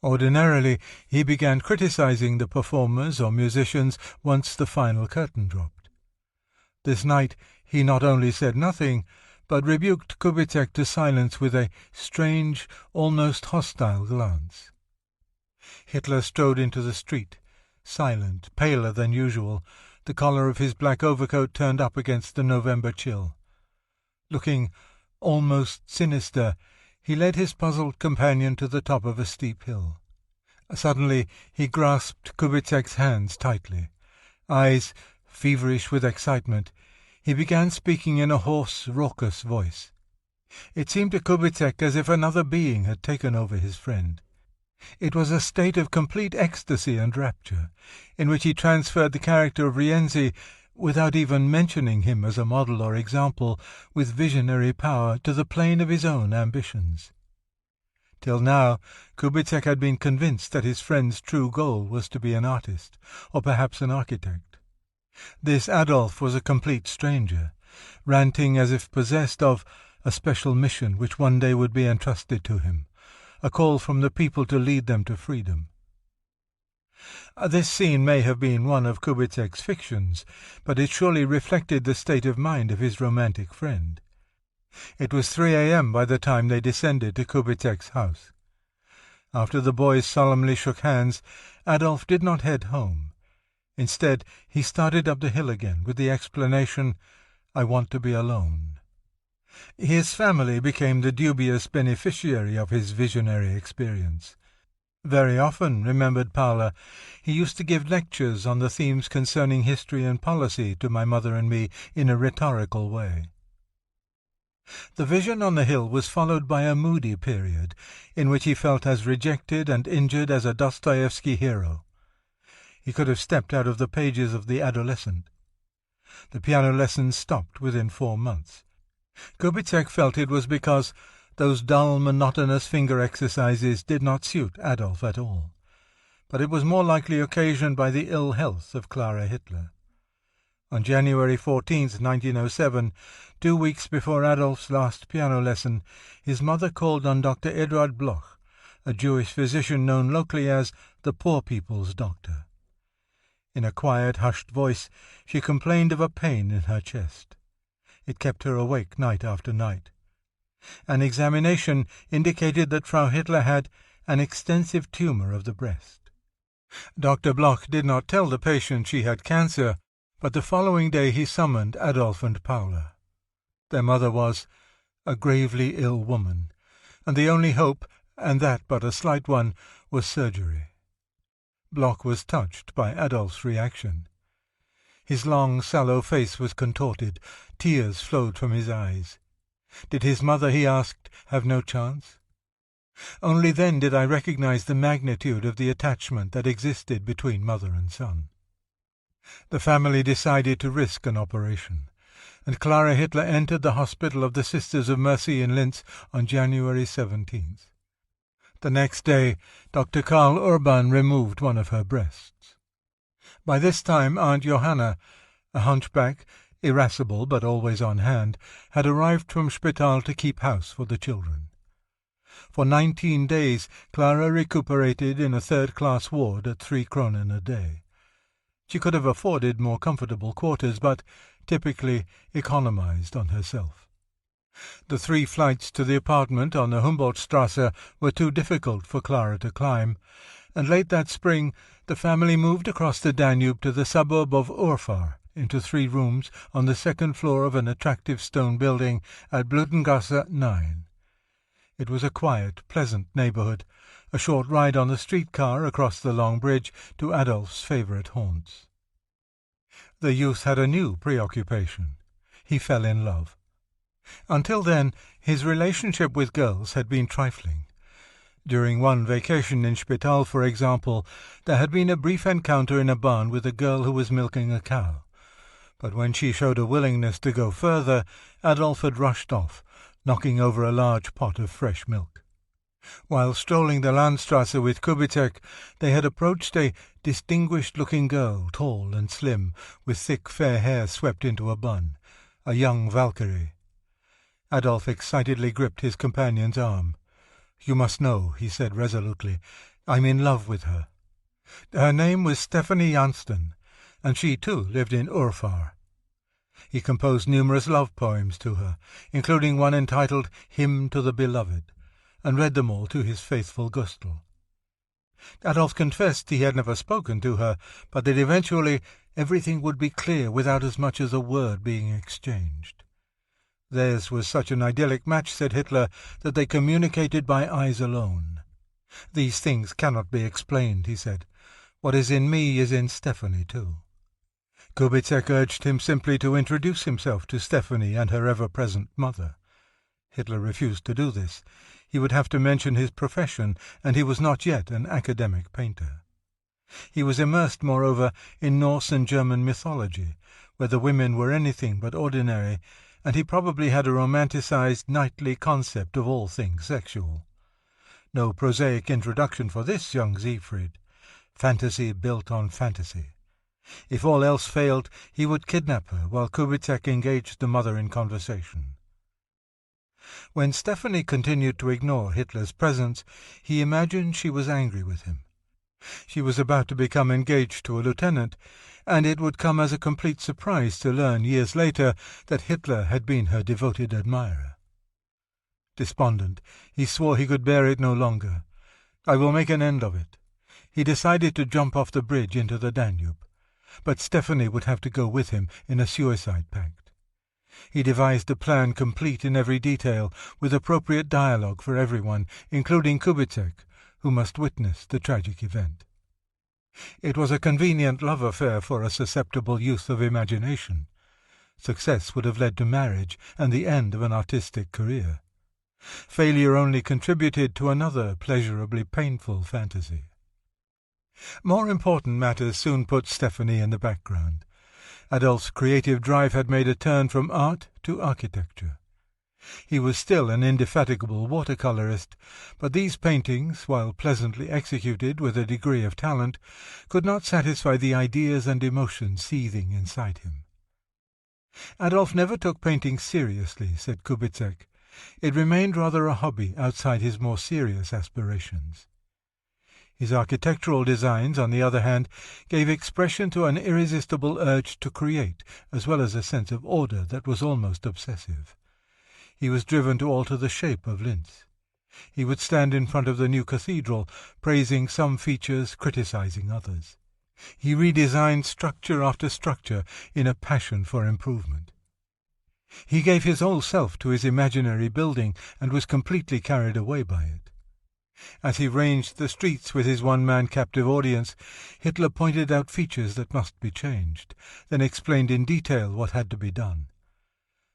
Ordinarily, he began criticizing the performers or musicians once the final curtain dropped. This night he not only said nothing, but rebuked Kubizek to silence with a strange, almost hostile glance. Hitler strode into the street, silent, paler than usual, the collar of his black overcoat turned up against the November chill. Looking almost sinister, he led his puzzled companion to the top of a steep hill. Suddenly he grasped Kubizek's hands tightly. Eyes feverish with excitement, he began speaking in a hoarse, raucous voice. It seemed to Kubizek as if another being had taken over his friend. It was a state of complete ecstasy and rapture, in which he transferred the character of Rienzi, without even mentioning him as a model or example, with visionary power, to the plane of his own ambitions. Till now, Kubizek had been convinced that his friend's true goal was to be an artist, or perhaps an architect. This Adolf was a complete stranger, ranting as if possessed of a special mission which one day would be entrusted to him, a call from the people to lead them to freedom. This scene may have been one of Kubizek's fictions, but it surely reflected the state of mind of his romantic friend. It was 3 a.m. by the time they descended to Kubizek's house. After the boys solemnly shook hands, Adolf did not head home. Instead, he started up the hill again with the explanation, "I want to be alone." His family became the dubious beneficiary of his visionary experience. Very often, remembered Paula, he used to give lectures on the themes concerning history and policy to my mother and me in a rhetorical way. The vision on the hill was followed by a moody period, in which he felt as rejected and injured as a Dostoevsky hero. He could have stepped out of the pages of The Adolescent. The piano lessons stopped within 4 months. Kubizek felt it was because those dull, monotonous finger exercises did not suit Adolf at all. But it was more likely occasioned by the ill health of Clara Hitler. On January 14, 1907, 2 weeks before Adolf's last piano lesson, his mother called on Dr. Eduard Bloch, a Jewish physician known locally as the poor people's doctor. In a quiet, hushed voice, she complained of a pain in her chest. It kept her awake night after night. An examination indicated that Frau Hitler had an extensive tumour of the breast. Dr. Bloch did not tell the patient she had cancer, but the following day he summoned Adolf and Paula. Their mother was a gravely ill woman, and the only hope, and that but a slight one, was surgery. Bloch was touched by Adolf's reaction. His long, sallow face was contorted. Tears flowed from his eyes. Did his mother, he asked, have no chance? Only then did I recognize the magnitude of the attachment that existed between mother and son. The family decided to risk an operation, and Clara Hitler entered the hospital of the Sisters of Mercy in Linz on January 17th. The next day, Dr. Karl Urban removed one of her breasts. By this time Aunt Johanna, a hunchback, irascible but always on hand, had arrived from Spital to keep house for the children. For 19 days Clara recuperated in a third-class ward at 3 kronen a day. She could have afforded more comfortable quarters, but typically economized on herself. The 3 flights to the apartment on the Humboldtstrasse were too difficult for Clara to climb, and late that spring the family moved across the Danube to the suburb of Urfahr, into 3 rooms on the second floor of an attractive stone building at Blutengasse 9. It was a quiet, pleasant neighborhood, a short ride on the streetcar across the long bridge to Adolf's favorite haunts. The youth had a new preoccupation. He fell in love. Until then, his relationship with girls had been trifling. During one vacation in Spital, for example, there had been a brief encounter in a barn with a girl who was milking a cow. But when she showed a willingness to go further, Adolf had rushed off, knocking over a large pot of fresh milk. While strolling the Landstrasse with Kubicek, they had approached a distinguished-looking girl, tall and slim, with thick fair hair swept into a bun, a young Valkyrie. Adolf excitedly gripped his companion's arm. "You must know," he said resolutely, "I'm in love with her." Her name was Stephanie Jansten, and she too lived in Urfahr. He composed numerous love poems to her, including one entitled Hymn to the Beloved, and read them all to his faithful Gustl. Adolf confessed he had never spoken to her, but that eventually everything would be clear without as much as a word being exchanged. Theirs was such an idyllic match, said Hitler, that they communicated by eyes alone. "These things cannot be explained," he said. "What is in me is in Stephanie too." Kubicek urged him simply to introduce himself to Stephanie and her ever-present mother. Hitler refused to do this. He would have to mention his profession, and he was not yet an academic painter. He was immersed, moreover, in Norse and German mythology, where the women were anything but ordinary, and he probably had a romanticized knightly concept of all things sexual. No prosaic introduction for this young Siegfried. Fantasy built on fantasy. If all else failed, he would kidnap her while Kubicek engaged the mother in conversation. When Stephanie continued to ignore Hitler's presence, he imagined she was angry with him. She was about to become engaged to a lieutenant, and it would come as a complete surprise to learn years later that Hitler had been her devoted admirer. Despondent, he swore he could bear it no longer. "I will make an end of it." He decided to jump off the bridge into the Danube, but Stephanie would have to go with him in a suicide pact. He devised a plan complete in every detail, with appropriate dialogue for everyone, including Kubicek, who must witness the tragic event. It was a convenient love affair for a susceptible youth of imagination. Success would have led to marriage and the end of an artistic career. Failure only contributed to another pleasurably painful fantasy. More important matters soon put Stephanie in the background. Adolf's creative drive had made a turn from art to architecture. He was still an indefatigable watercolorist, but these paintings, while pleasantly executed with a degree of talent, could not satisfy the ideas and emotions seething inside him. Adolf never took painting seriously, said Kubicek. It remained rather a hobby outside his more serious aspirations. His architectural designs, on the other hand, gave expression to an irresistible urge to create, as well as a sense of order that was almost obsessive. He was driven to alter the shape of Linz. He would stand in front of the new cathedral, praising some features, criticizing others. He redesigned structure after structure in a passion for improvement. He gave his whole self to his imaginary building and was completely carried away by it. As he ranged the streets with his one-man captive audience, Hitler pointed out features that must be changed, then explained in detail what had to be done.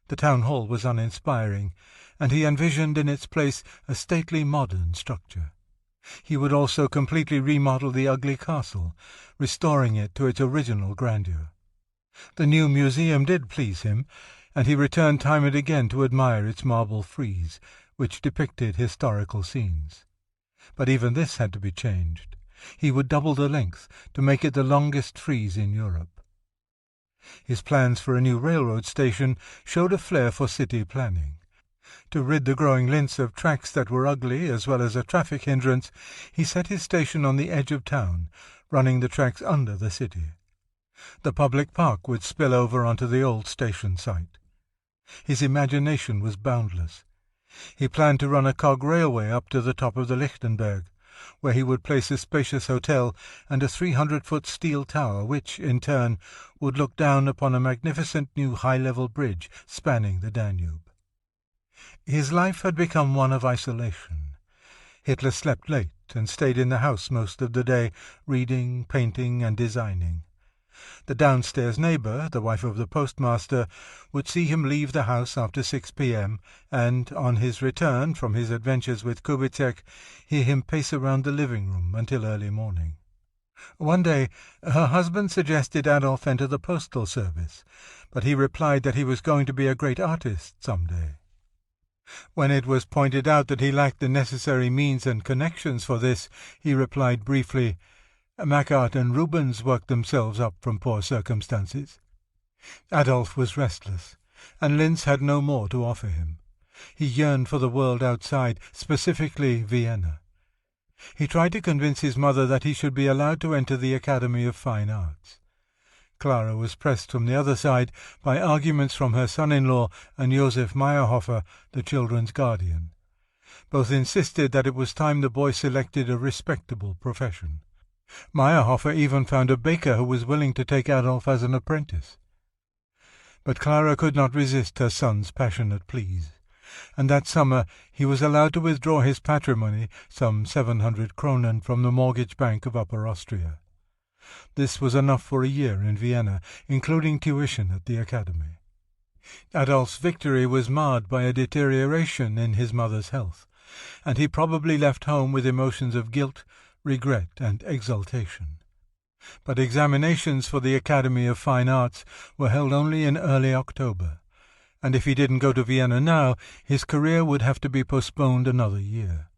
The town hall was uninspiring, and he envisioned in its place a stately modern structure. He would also completely remodel the ugly castle, restoring it to its original grandeur. The new museum did please him, and he returned time and again to admire its marble frieze, which depicted historical scenes. But even this had to be changed. He would double the length to make it the longest frieze in Europe. His plans for a new railroad station showed a flair for city planning. To rid the growing Linz of tracks that were ugly as well as a traffic hindrance, he set his station on the edge of town, running the tracks under the city. The public park would spill over onto the old station site. His imagination was boundless. He planned to run a cog railway up to the top of the Lichtenberg, where he would place a spacious hotel and a 300-foot steel tower which, in turn, would look down upon a magnificent new high-level bridge spanning the Danube. His life had become one of isolation. Hitler slept late and stayed in the house most of the day, reading, painting, and designing. The downstairs neighbour, the wife of the postmaster, would see him leave the house after 6 p.m. and, on his return from his adventures with Kubizek, hear him pace around the living room until early morning. One day her husband suggested Adolf enter the postal service, but he replied that he was going to be a great artist some day. When it was pointed out that he lacked the necessary means and connections for this, he replied briefly, "Mackart and Rubens worked themselves up from poor circumstances." Adolf was restless, and Linz had no more to offer him. He yearned for the world outside, specifically Vienna. He tried to convince his mother that he should be allowed to enter the Academy of Fine Arts. Clara was pressed from the other side by arguments from her son-in-law and Josef Meyerhofer, the children's guardian. Both insisted that it was time the boy selected a respectable profession. Meyerhofer even found a baker who was willing to take Adolf as an apprentice. But Clara could not resist her son's passionate pleas, and that summer he was allowed to withdraw his patrimony, some 700 kronen, from the mortgage bank of Upper Austria. This was enough for a year in Vienna, including tuition at the academy. Adolf's victory was marred by a deterioration in his mother's health, and he probably left home with emotions of guilt, regret, and exultation. But examinations for the Academy of Fine Arts were held only in early October, and if he didn't go to Vienna now, his career would have to be postponed another year.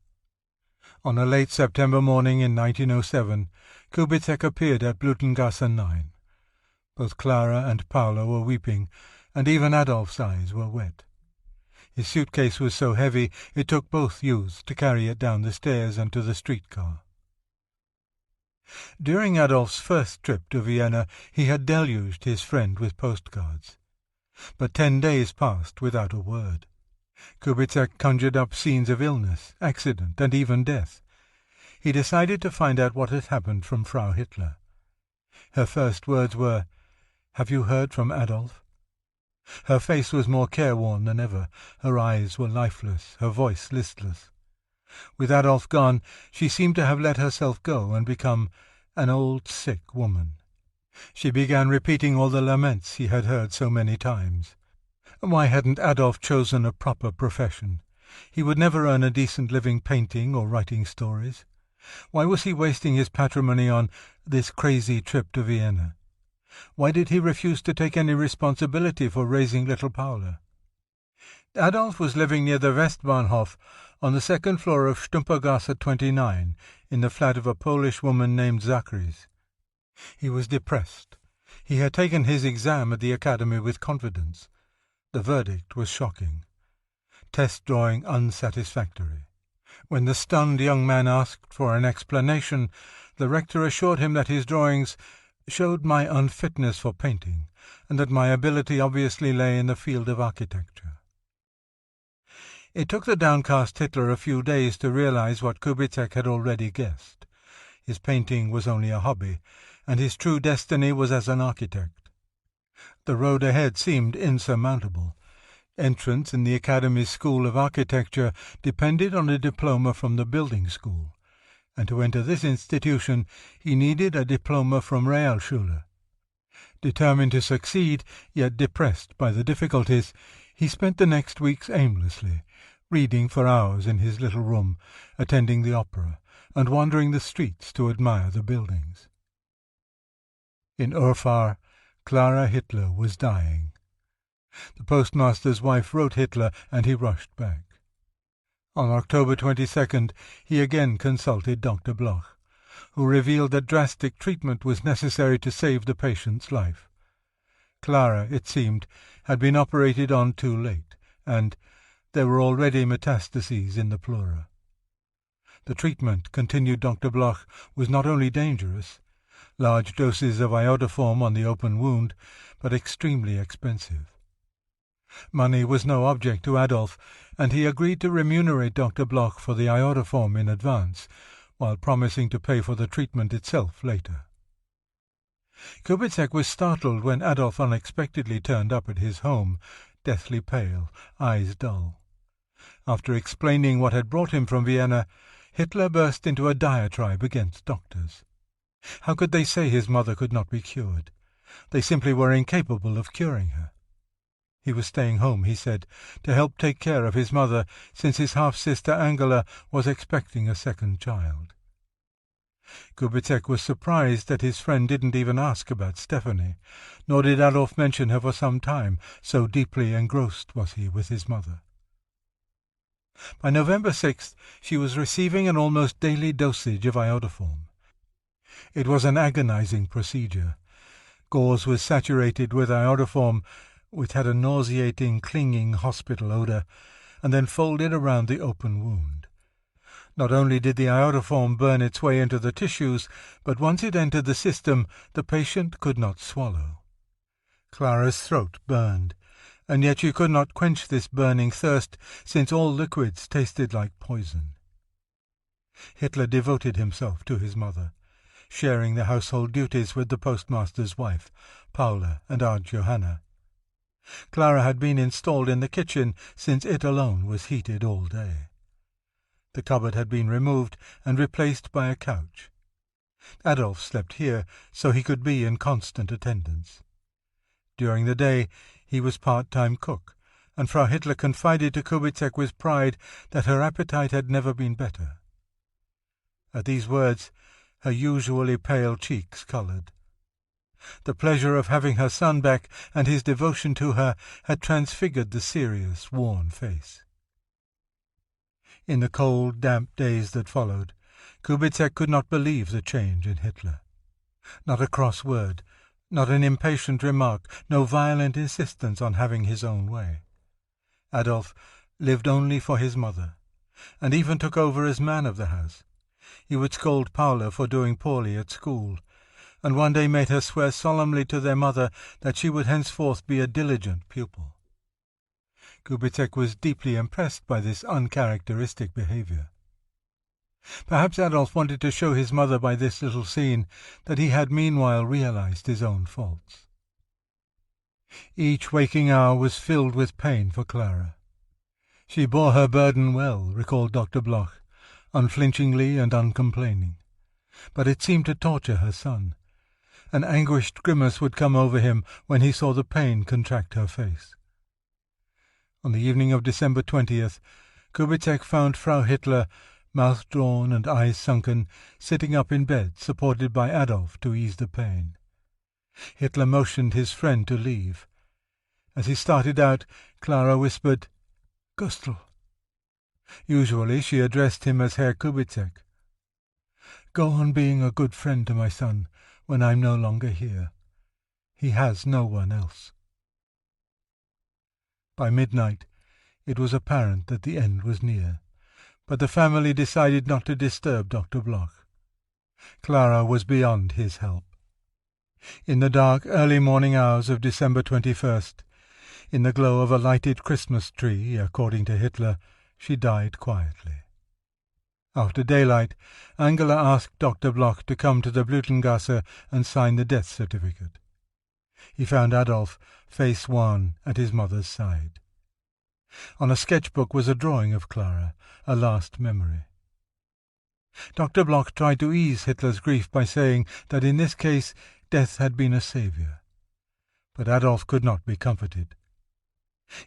On a late September morning in 1907, Kubizek appeared at Blutengasse 9. Both Clara and Paula were weeping, and even Adolf's eyes were wet. His suitcase was so heavy it took both youths to carry it down the stairs and to the streetcar. During Adolf's first trip to Vienna he had deluged his friend with postcards. But 10 days passed without a word. Kubizek conjured up scenes of illness, accident, and even death. He decided to find out what had happened from Frau Hitler. Her first words were, "Have you heard from Adolf?" Her face was more careworn than ever. Her eyes were lifeless, her voice listless. With Adolf gone, she seemed to have let herself go and become an old, sick woman. She began repeating all the laments he had heard so many times. Why hadn't Adolf chosen a proper profession? He would never earn a decent living painting or writing stories. Why was he wasting his patrimony on this crazy trip to Vienna? Why did he refuse to take any responsibility for raising little Paula? Adolf was living near the Westbahnhof on the second floor of Stumpergasse 29, in the flat of a Polish woman named Zachris. He was depressed. He had taken his exam at the academy with confidence. The verdict was shocking. Test drawing unsatisfactory. When the stunned young man asked for an explanation, the rector assured him that his drawings showed my unfitness for painting, and that my ability obviously lay in the field of architecture. It took the downcast Hitler a few days to realize what Kubitschek had already guessed. His painting was only a hobby, and his true destiny was as an architect. The road ahead seemed insurmountable. Entrance in the Academy's School of Architecture depended on a diploma from the building school, and to enter this institution he needed a diploma from Realschule. Determined to succeed, yet depressed by the difficulties, he spent the next weeks aimlessly, reading for hours in his little room, attending the opera, and wandering the streets to admire the buildings. In Urfahr, Clara Hitler was dying. The postmaster's wife wrote Hitler, and he rushed back. On October 22nd, he again consulted Dr. Bloch, who revealed that drastic treatment was necessary to save the patient's life. Clara, it seemed, had been operated on too late, and there were already metastases in the pleura. The treatment, continued Dr. Bloch, was not only dangerous, large doses of iodoform on the open wound, but extremely expensive. Money was no object to Adolf, and he agreed to remunerate Dr. Bloch for the iodoform in advance, while promising to pay for the treatment itself later. Kubitschek was startled when Adolf unexpectedly turned up at his home, deathly pale, eyes dull. After explaining what had brought him from Vienna, Hitler burst into a diatribe against doctors. How could they say his mother could not be cured? They simply were incapable of curing her. He was staying home, he said, to help take care of his mother, since his half-sister Angela was expecting a second child. Kubitschek was surprised that his friend didn't even ask about Stephanie, nor did Adolf mention her for some time, so deeply engrossed was he with his mother. By November 6th, she was receiving an almost daily dosage of iodoform. It was an agonizing procedure. Gauze was saturated with iodoform, which had a nauseating, clinging hospital odor, and then folded around the open wound. Not only did the iodoform burn its way into the tissues, but once it entered the system, the patient could not swallow. Clara's throat burned, and yet she could not quench this burning thirst, since all liquids tasted like poison. Hitler devoted himself to his mother, sharing the household duties with the postmaster's wife, Paula, and Aunt Johanna. Clara had been installed in the kitchen, since it alone was heated all day. The cupboard had been removed and replaced by a couch. Adolf slept here, so he could be in constant attendance. During the day he was part-time cook, and Frau Hitler confided to Kubitschek with pride that her appetite had never been better. At these words her usually pale cheeks coloured. The pleasure of having her son back and his devotion to her had transfigured the serious, worn face. In the cold, damp days that followed, Kubitschek could not believe the change in Hitler. Not a cross word, not an impatient remark, no violent insistence on having his own way. Adolf lived only for his mother, and even took over as man of the house. He would scold Paula for doing poorly at school, and one day made her swear solemnly to their mother that she would henceforth be a diligent pupil. Kubitschek was deeply impressed by this uncharacteristic behavior. Perhaps Adolf wanted to show his mother by this little scene that he had meanwhile realized his own faults. Each waking hour was filled with pain for Clara. She bore her burden well, recalled Dr. Bloch, unflinchingly and uncomplaining. But it seemed to torture her son. An anguished grimace would come over him when he saw the pain contract her face. On the evening of December 20th, Kubitschek found Frau Hitler, mouth drawn and eyes sunken, sitting up in bed, supported by Adolf to ease the pain. Hitler motioned his friend to leave. As he started out, Clara whispered, "Gustl." Usually she addressed him as Herr Kubitschek. "Go on being a good friend to my son when I'm no longer here. He has no one else." By midnight it was apparent that the end was near, But the family decided not to disturb Dr. Bloch. Clara was beyond his help. In the dark, early morning hours of December 21st, in the glow of a lighted Christmas tree, according to Hitler, she died quietly. After daylight, Angela asked Dr. Bloch to come to the Blütengasse and sign the death certificate. He found Adolf, face wan, at his mother's side. On a sketchbook was a drawing of Clara, a last memory. Dr. Bloch tried to ease Hitler's grief by saying that in this case death had been a saviour. But Adolf could not be comforted.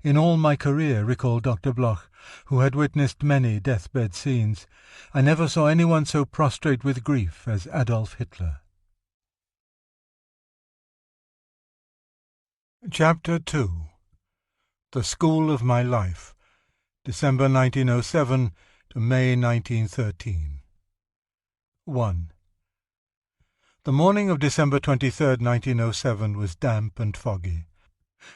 In all my career, recalled Dr. Bloch, who had witnessed many deathbed scenes, I never saw anyone so prostrate with grief as Adolf Hitler. Chapter 2. The School of My Life, December 1907 to May 1913. 1. The morning of December 23rd, 1907 was damp and foggy.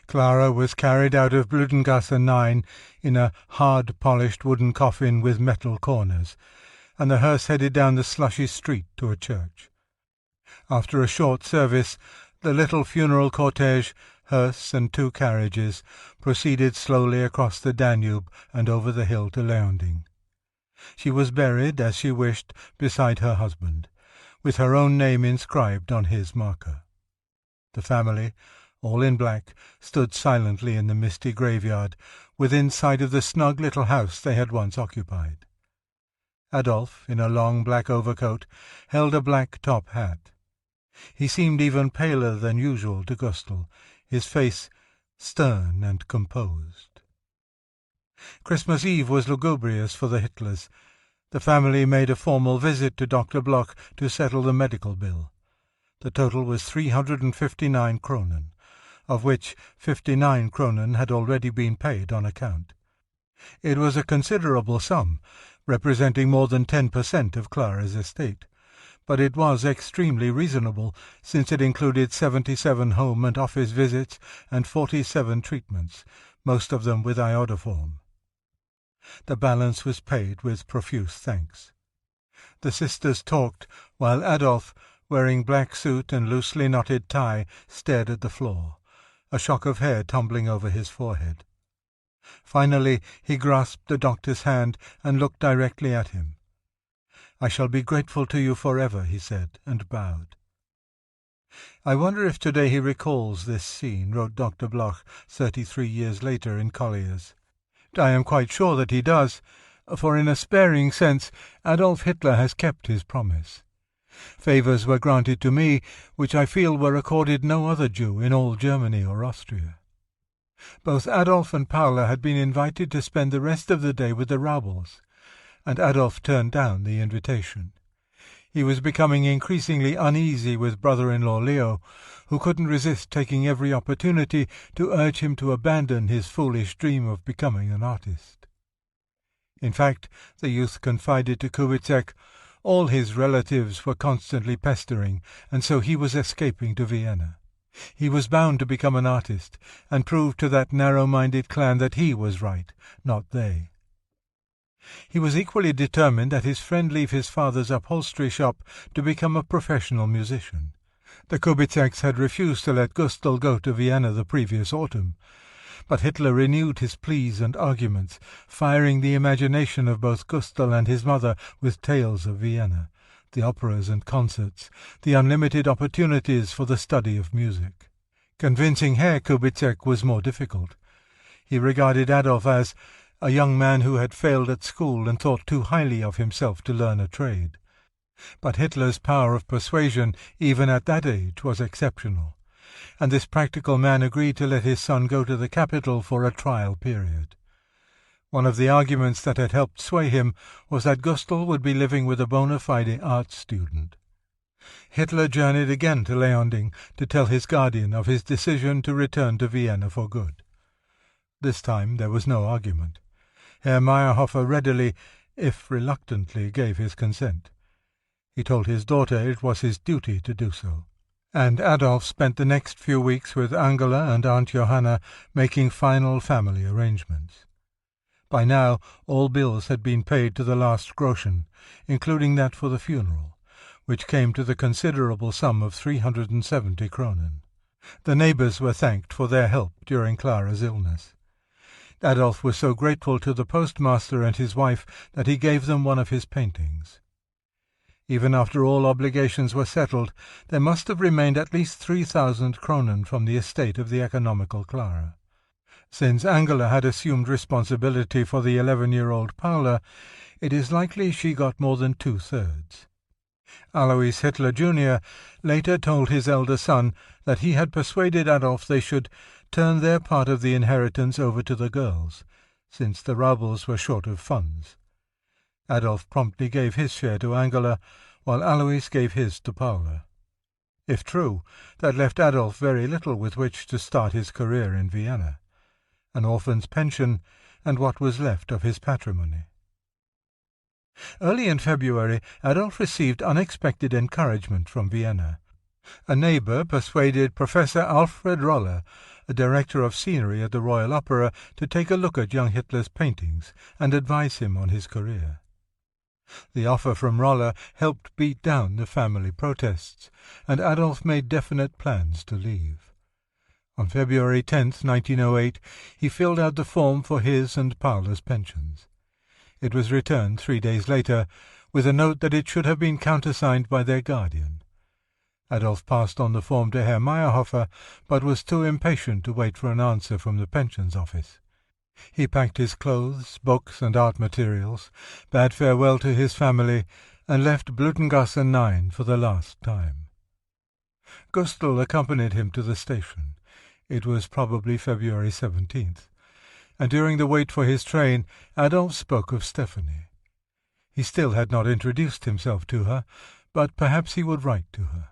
Clara was carried out of Blütengasse 9 in a hard-polished wooden coffin with metal corners, and the hearse headed down the slushy street to a church. After a short service, the little funeral cortege, hearse and 2 carriages, proceeded slowly across the Danube and over the hill to Leonding. She was buried, as she wished, beside her husband, with her own name inscribed on his marker. The family, all in black, stood silently in the misty graveyard, within sight of the snug little house they had once occupied. Adolf, in a long black overcoat, held a black top hat. He seemed even paler than usual to Gustl, his face stern and composed. Christmas Eve was lugubrious for the Hitlers. The family made a formal visit to Dr. Bloch to settle the medical bill. The total was 359 kronen, of which 59 kronen had already been paid on account. It was a considerable sum, representing more than 10% of Clara's estate, but it was extremely reasonable, since it included 77 home and office visits and 47 treatments, most of them with iodoform. The balance was paid with profuse thanks. The sisters talked, while Adolf, wearing black suit and loosely knotted tie, stared at the floor, a shock of hair tumbling over his forehead. Finally he grasped the doctor's hand and looked directly at him. "I shall be grateful to you forever," he said, and bowed. "I wonder if today he recalls this scene," wrote Dr. Bloch 33 years later in Collier's. "I am quite sure that he does, for in a sparing sense Adolf Hitler has kept his promise. Favours were granted to me which I feel were accorded no other Jew in all Germany or Austria." Both Adolf and Paula had been invited to spend the rest of the day with the Raubels, and Adolf turned down the invitation. He was becoming increasingly uneasy with brother-in-law Leo, who couldn't resist taking every opportunity to urge him to abandon his foolish dream of becoming an artist. In fact, the youth confided to Kubizek, all his relatives were constantly pestering, and so he was escaping to Vienna. He was bound to become an artist, and prove to that narrow-minded clan that he was right, not they. He was equally determined that his friend leave his father's upholstery shop to become a professional musician. The Kubizeks had refused to let Gustl go to Vienna the previous autumn, but Hitler renewed his pleas and arguments, firing the imagination of both Gustl and his mother with tales of Vienna, the operas and concerts, the unlimited opportunities for the study of music. Convincing Herr Kubizek was more difficult. He regarded Adolf as a young man who had failed at school and thought too highly of himself to learn a trade. But Hitler's power of persuasion, even at that age, was exceptional, and this practical man agreed to let his son go to the capital for a trial period. One of the arguments that had helped sway him was that Gustl would be living with a bona fide art student. Hitler journeyed again to Leonding to tell his guardian of his decision to return to Vienna for good. This time there was no argument. Herr Meyerhofer readily, if reluctantly, gave his consent. He told his daughter it was his duty to do so, and Adolf spent the next few weeks with Angela and Aunt Johanna making final family arrangements. By now all bills had been paid to the last groschen, including that for the funeral, which came to the considerable sum of 370 kronen. The neighbours were thanked for their help during Clara's illness. Adolf was so grateful to the postmaster and his wife that he gave them one of his paintings. Even after all obligations were settled, there must have remained at least 3,000 kronen from the estate of the economical Clara. Since Angela had assumed responsibility for the 11-year-old Paula, it is likely she got more than 2/3. Alois Hitler Jr. later told his elder son that he had persuaded Adolf they should turn their part of the inheritance over to the girls, since the Raubels were short of funds. Adolf promptly gave his share to Angela, while Alois gave his to Paula. If true, that left Adolf very little with which to start his career in Vienna. An orphan's pension, and what was left of his patrimony. Early in February, Adolf received unexpected encouragement from Vienna. A neighbour persuaded Professor Alfred Roller, a director of scenery at the Royal Opera, to take a look at young Hitler's paintings and advise him on his career. The offer from Roller helped beat down the family protests, and Adolf made definite plans to leave. On February 10, 1908, he filled out the form for his and Paula's pensions. It was returned 3 days later, with a note that it should have been countersigned by their guardian. Adolf passed on the form to Herr Meyerhofer, but was too impatient to wait for an answer from the pensions office. He packed his clothes, books, and art materials, bade farewell to his family, and left Blütengasse 9 for the last time. Gustl accompanied him to the station. It was probably February 17th, and during the wait for his train, Adolf spoke of Stephanie. He still had not introduced himself to her, but perhaps he would write to her.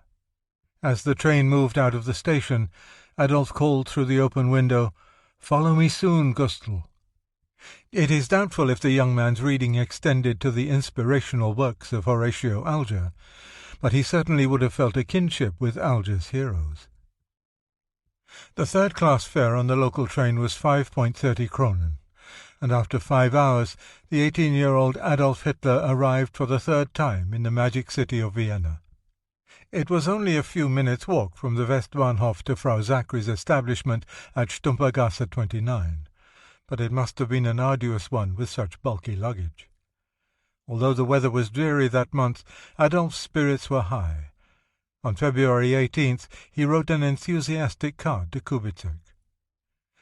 As the train moved out of the station, Adolf called through the open window, "Follow me soon, Gustl." It is doubtful if the young man's reading extended to the inspirational works of Horatio Alger, but he certainly would have felt a kinship with Alger's heroes. The third-class fare on the local train was 5.30 kronen, and after 5 hours the 18-year-old Adolf Hitler arrived for the third time in the magic city of Vienna. It was only a few minutes' walk from the Westbahnhof to Frau Zachary's establishment at Stumpergasse 29, but it must have been an arduous one with such bulky luggage. Although the weather was dreary that month, Adolf's spirits were high. On February 18th, he wrote an enthusiastic card to Kubizek.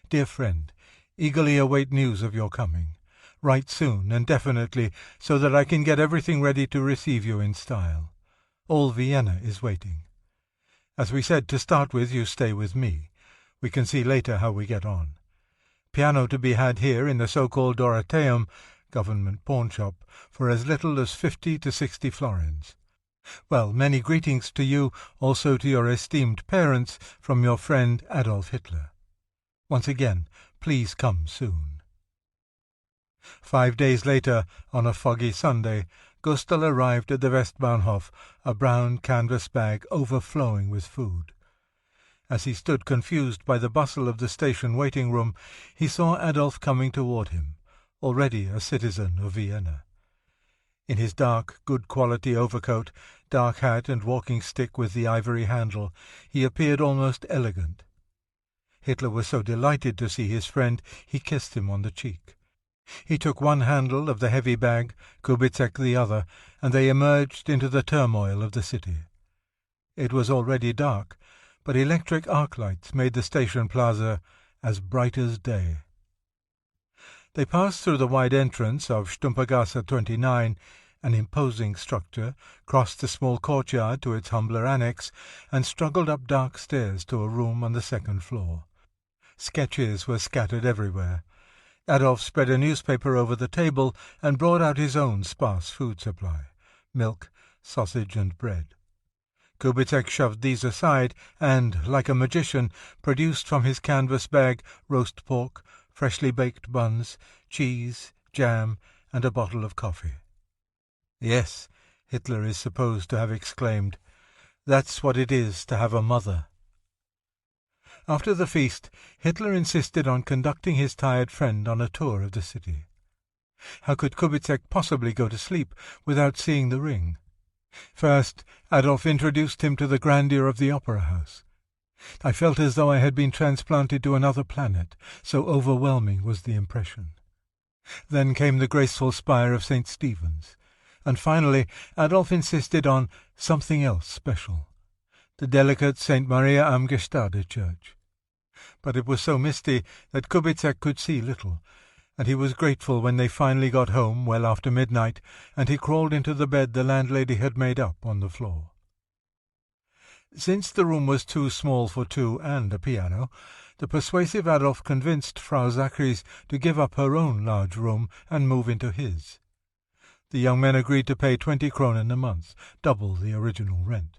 "Dear friend, eagerly await news of your coming. Write soon and definitely, so that I can get everything ready to receive you in style. All Vienna is waiting. As we said to start with, you stay with me. We can see later how we get on. Piano to be had here in the so-called Dorotheum, government pawnshop, for as little as 50 to 60 florins. Well, many greetings to you, also to your esteemed parents, from your friend Adolf Hitler. Once again, please come soon." 5 days later, on a foggy Sunday, Gustl arrived at the Westbahnhof, a brown canvas bag overflowing with food. As he stood confused by the bustle of the station waiting-room, he saw Adolf coming toward him, already a citizen of Vienna. In his dark, good-quality overcoat, dark hat, and walking stick with the ivory handle, he appeared almost elegant. Hitler was so delighted to see his friend, he kissed him on the cheek. He took one handle of the heavy bag, Kubizek the other, and they emerged into the turmoil of the city. It was already dark, but electric arc lights made the station plaza as bright as day. They passed through the wide entrance of Stumpergasse 29, an imposing structure, crossed the small courtyard to its humbler annex, and struggled up dark stairs to a room on the second floor. Sketches were scattered everywhere. Adolf spread a newspaper over the table and brought out his own sparse food supply, milk, sausage, and bread. Kubizek shoved these aside and, like a magician, produced from his canvas bag roast pork, freshly baked buns, cheese, jam, and a bottle of coffee. "Yes," Hitler is supposed to have exclaimed, "that's what it is to have a mother." After the feast, Hitler insisted on conducting his tired friend on a tour of the city. How could Kubizek possibly go to sleep without seeing the ring? First, Adolf introduced him to the grandeur of the opera house. I felt as though I had been transplanted to another planet, so overwhelming was the impression. Then came the graceful spire of St. Stephen's, and finally Adolf insisted on something else special, the delicate St. Maria am Gestade church. But it was so misty that Kubizek could see little, and he was grateful when they finally got home well after midnight, and he crawled into the bed the landlady had made up on the floor. Since the room was too small for two and a piano, the persuasive Adolf convinced Frau Zachries to give up her own large room and move into his. The young men agreed to pay 20 kronen a month, double the original rent.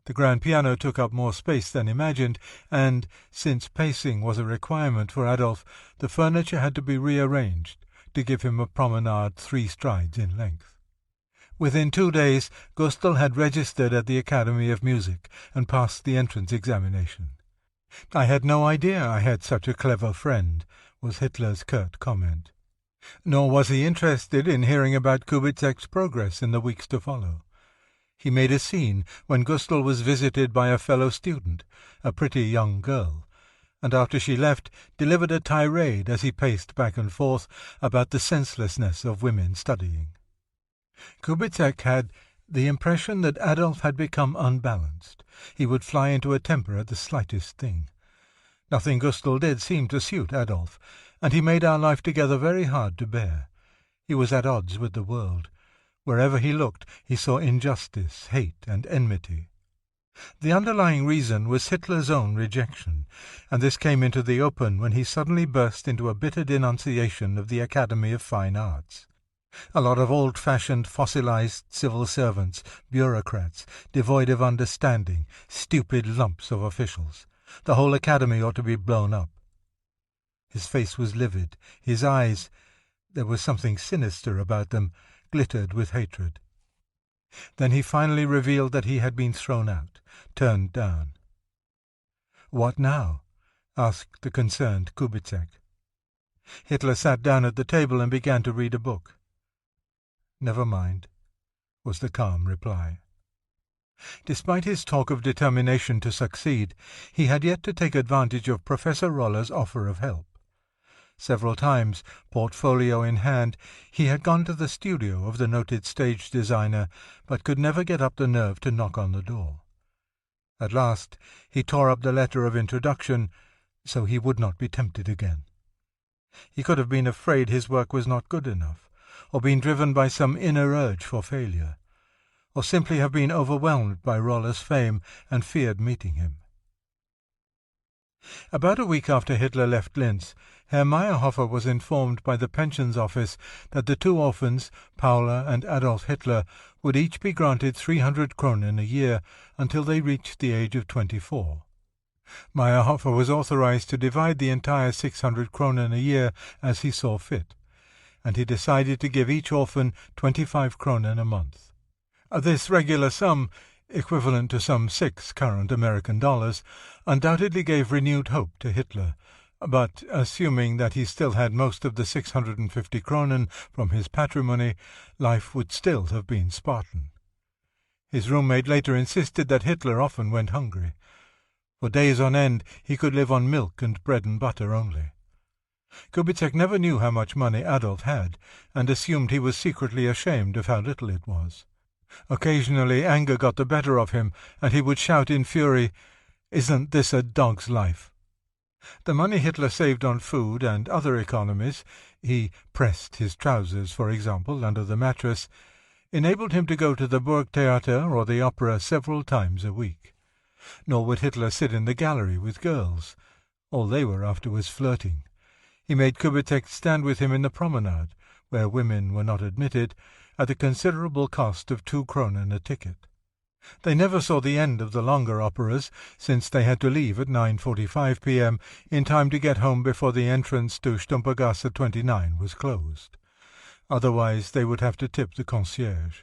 The grand piano took up more space than imagined, and, since pacing was a requirement for Adolf, the furniture had to be rearranged to give him a promenade 3 strides in length. Within 2 days, Gustl had registered at the Academy of Music and passed the entrance examination. "I had no idea I had such a clever friend," was Hitler's curt comment. Nor was he interested in hearing about Kubizek's progress in the weeks to follow. He made a scene when Gustl was visited by a fellow student, a pretty young girl, and after she left, delivered a tirade as he paced back and forth about the senselessness of women studying. Kubizek had the impression that Adolf had become unbalanced. He would fly into a temper at the slightest thing. Nothing Gustl did seemed to suit Adolf, and he made our life together very hard to bear. He was at odds with the world. Wherever he looked, he saw injustice, hate, and enmity. The underlying reason was Hitler's own rejection, and this came into the open when he suddenly burst into a bitter denunciation of the Academy of Fine Arts. A lot of old-fashioned, fossilized civil servants, bureaucrats, devoid of understanding, stupid lumps of officials. The whole academy ought to be blown up. His face was livid. His eyes, there was something sinister about them, glittered with hatred. Then he finally revealed that he had been thrown out, turned down. "What now?" asked the concerned Kubizek. Hitler sat down at the table and began to read a book. "Never mind," was the calm reply. Despite his talk of determination to succeed, he had yet to take advantage of Professor Roller's offer of help. Several times, portfolio in hand, he had gone to the studio of the noted stage designer, but could never get up the nerve to knock on the door. At last he tore up the letter of introduction, so he would not be tempted again. He could have been afraid his work was not good enough, or been driven by some inner urge for failure, or simply have been overwhelmed by Roller's fame and feared meeting him. About a week after Hitler left Linz, Herr Meyerhofer was informed by the pensions office that the 2 orphans, Paula and Adolf Hitler, would each be granted 300 kronen a year until they reached the age of 24. Meyerhofer was authorized to divide the entire 600 kronen a year as he saw fit, and he decided to give each orphan 25 kronen a month. This regular sum, equivalent to some 6 current American dollars, undoubtedly gave renewed hope to Hitler, but, assuming that he still had most of the 650 kronen from his patrimony, life would still have been Spartan. His roommate later insisted that Hitler often went hungry. For days on end he could live on milk and bread and butter only. Kubizek never knew how much money Adolf had, and assumed he was secretly ashamed of how little it was. Occasionally anger got the better of him, and he would shout in fury, "Isn't this a dog's life?" The money Hitler saved on food and other economies, he pressed his trousers, for example, under the mattress, enabled him to go to the Burgtheater or the opera several times a week. Nor would Hitler sit in the gallery with girls. All they were after was flirting. He made Kubizek stand with him in the promenade, where women were not admitted, at the considerable cost of 2 kronen a ticket. They never saw the end of the longer operas, since they had to leave at 9:45 p.m. in time to get home before the entrance to Stumpergasse 29 was closed. Otherwise they would have to tip the concierge.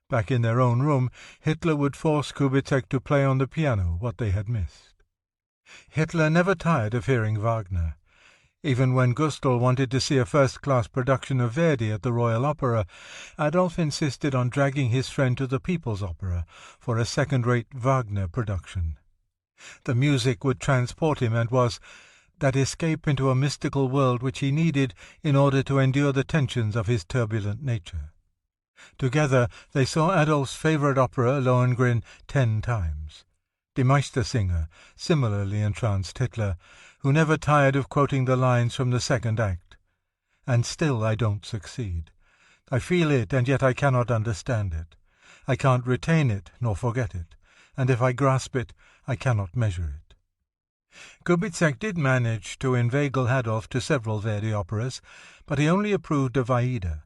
Back in their own room, Hitler would force Kubizek to play on the piano what they had missed. Hitler never tired of hearing Wagner. Even when Gustl wanted to see a first-class production of Verdi at the Royal Opera, Adolf insisted on dragging his friend to the People's Opera for a second-rate Wagner production. The music would transport him and was that escape into a mystical world which he needed in order to endure the tensions of his turbulent nature. Together they saw Adolf's favourite opera, Lohengrin, 10 times. Die Meistersinger similarly entranced Hitler, who never tired of quoting the lines from the second act. And still I don't succeed. I feel it, and yet I cannot understand it. I can't retain it, nor forget it, and if I grasp it, I cannot measure it. Kubizek did manage to inveigle Adolf to several Verdi operas, but he only approved of Aida.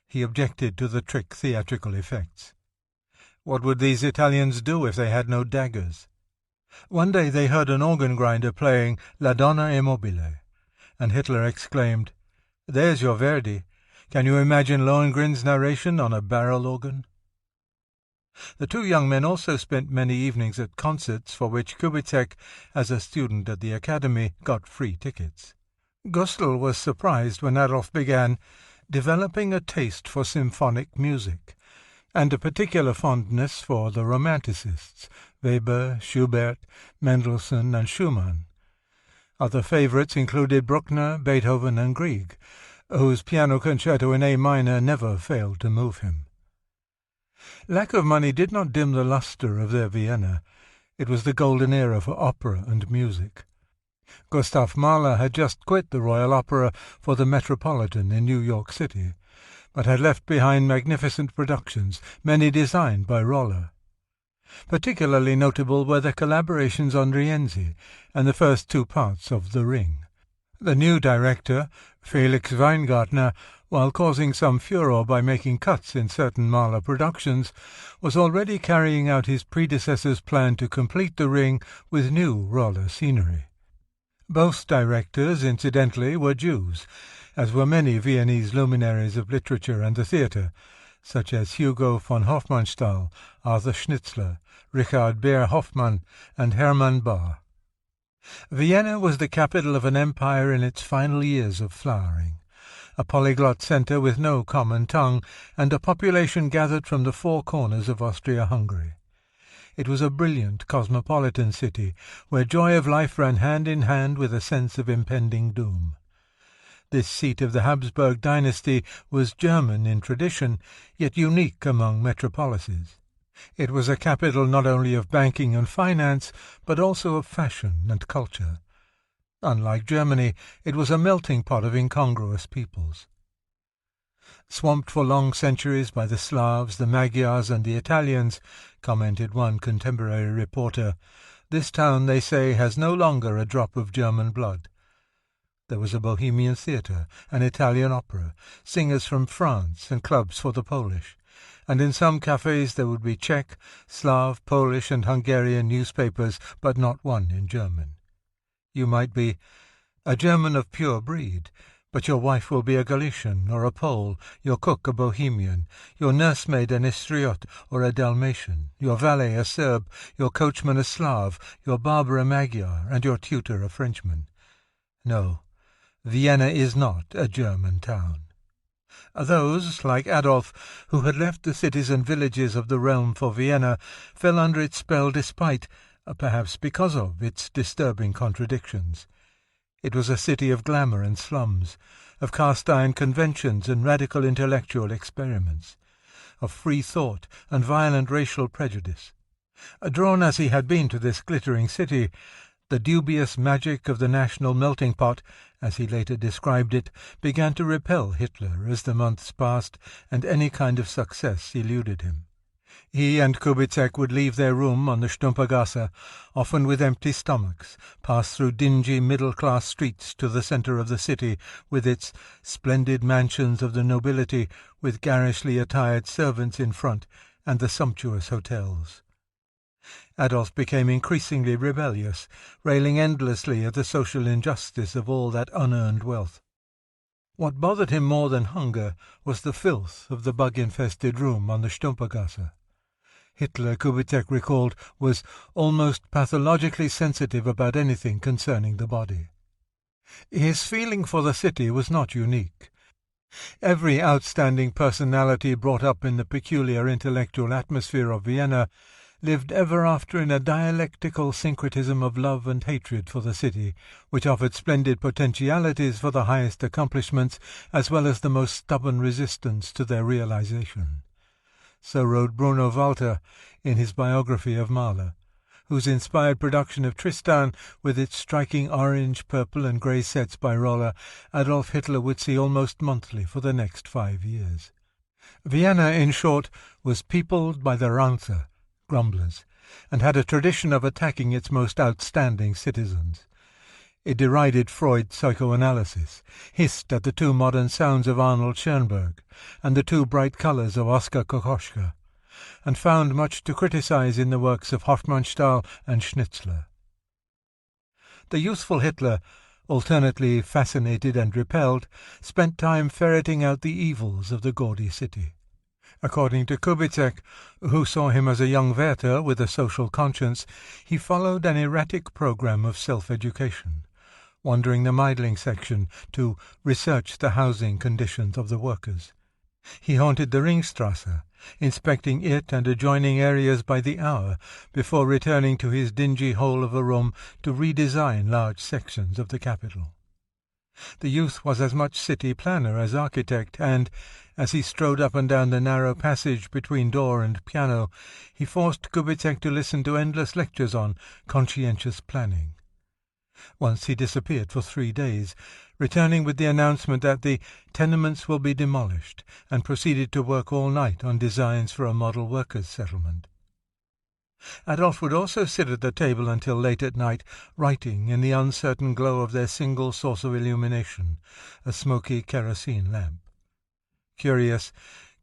He objected to the trick theatrical effects. What would these Italians do if they had no daggers? One day they heard an organ grinder playing La Donna è mobile, and Hitler exclaimed, "There's your Verdi. Can you imagine Lohengrin's narration on a barrel organ?" The two young men also spent many evenings at concerts for which Kubizek, as a student at the Academy, got free tickets. Gustl was surprised when Adolf began developing a taste for symphonic music, and a particular fondness for the Romanticists, Weber, Schubert, Mendelssohn, and Schumann. Other favourites included Bruckner, Beethoven, and Grieg, whose piano concerto in A minor never failed to move him. Lack of money did not dim the lustre of their Vienna. It was the golden era for opera and music. Gustav Mahler had just quit the Royal Opera for the Metropolitan in New York City, but had left behind magnificent productions, many designed by Roller. Particularly notable were the collaborations on Rienzi and the first 2 parts of The Ring. The new director, Felix Weingartner, while causing some furore by making cuts in certain Mahler productions, was already carrying out his predecessor's plan to complete The Ring with new Roller scenery. Both directors, incidentally, were Jews, as were many Viennese luminaries of literature and the theatre, such as Hugo von Hofmannsthal, Arthur Schnitzler, Richard Beer Hoffmann, and Hermann Bahr. Vienna was the capital of an empire in its final years of flowering, a polyglot centre with no common tongue, and a population gathered from the 4 corners of Austria-Hungary. It was a brilliant cosmopolitan city, where joy of life ran hand in hand with a sense of impending doom. This seat of the Habsburg dynasty was German in tradition, yet unique among metropolises. It was a capital not only of banking and finance, but also of fashion and culture. Unlike Germany, it was a melting pot of incongruous peoples. Swamped for long centuries by the Slavs, the Magyars, and the Italians, commented one contemporary reporter, this town, they say, has no longer a drop of German blood. There was a Bohemian theatre, an Italian opera, singers from France, and clubs for the Polish, and in some cafes there would be Czech, Slav, Polish, and Hungarian newspapers, but not one in German. You might be a German of pure breed, but your wife will be a Galician or a Pole, your cook a Bohemian, your nursemaid an Istriot or a Dalmatian, your valet a Serb, your coachman a Slav, your barber a Magyar, and your tutor a Frenchman. No, Vienna is not a German town. Those, like Adolf, who had left the cities and villages of the realm for Vienna, fell under its spell despite, perhaps because of, its disturbing contradictions. It was a city of glamour and slums, of cast-iron conventions and radical intellectual experiments, of free thought and violent racial prejudice. Drawn as he had been to this glittering city, the dubious magic of the national melting pot, as he later described it, began to repel Hitler as the months passed and any kind of success eluded him. He and Kubizek would leave their room on the Stumpergasse, often with empty stomachs, pass through dingy middle-class streets to the centre of the city, with its splendid mansions of the nobility, with garishly attired servants in front, and the sumptuous hotels. Adolf became increasingly rebellious, railing endlessly at the social injustice of all that unearned wealth. What bothered him more than hunger was the filth of the bug-infested room on the Stumpergasse. Hitler, Kubizek recalled, was almost pathologically sensitive about anything concerning the body. His feeling for the city was not unique. Every outstanding personality brought up in the peculiar intellectual atmosphere of Vienna lived ever after in a dialectical syncretism of love and hatred for the city, which offered splendid potentialities for the highest accomplishments as well as the most stubborn resistance to their realization. So wrote Bruno Walter in his biography of Mahler, whose inspired production of Tristan, with its striking orange, purple and grey sets by Roller, Adolf Hitler would see almost monthly for the next 5 years. Vienna, in short, was peopled by the Rantzer, grumblers, and had a tradition of attacking its most outstanding citizens. It derided Freud's psychoanalysis, hissed at the too modern sounds of Arnold Schoenberg and the too bright colours of Oskar Kokoschka, and found much to criticize in the works of Hofmannsthal and Schnitzler. The youthful Hitler, alternately fascinated and repelled, spent time ferreting out the evils of the gaudy city. According to Kubizek, who saw him as a young Werther with a social conscience, he followed an erratic program of self-education, wandering the Meidling section to research the housing conditions of the workers. He haunted the Ringstrasse, inspecting it and adjoining areas by the hour, before returning to his dingy hole of a room to redesign large sections of the capital. The youth was as much city planner as architect, and, as he strode up and down the narrow passage between door and piano, he forced Kubizek to listen to endless lectures on conscientious planning. Once he disappeared for 3 days, returning with the announcement that the tenements will be demolished, and proceeded to work all night on designs for a model workers' settlement. Adolf would also sit at the table until late at night, writing in the uncertain glow of their single source of illumination, a smoky kerosene lamp. Curious,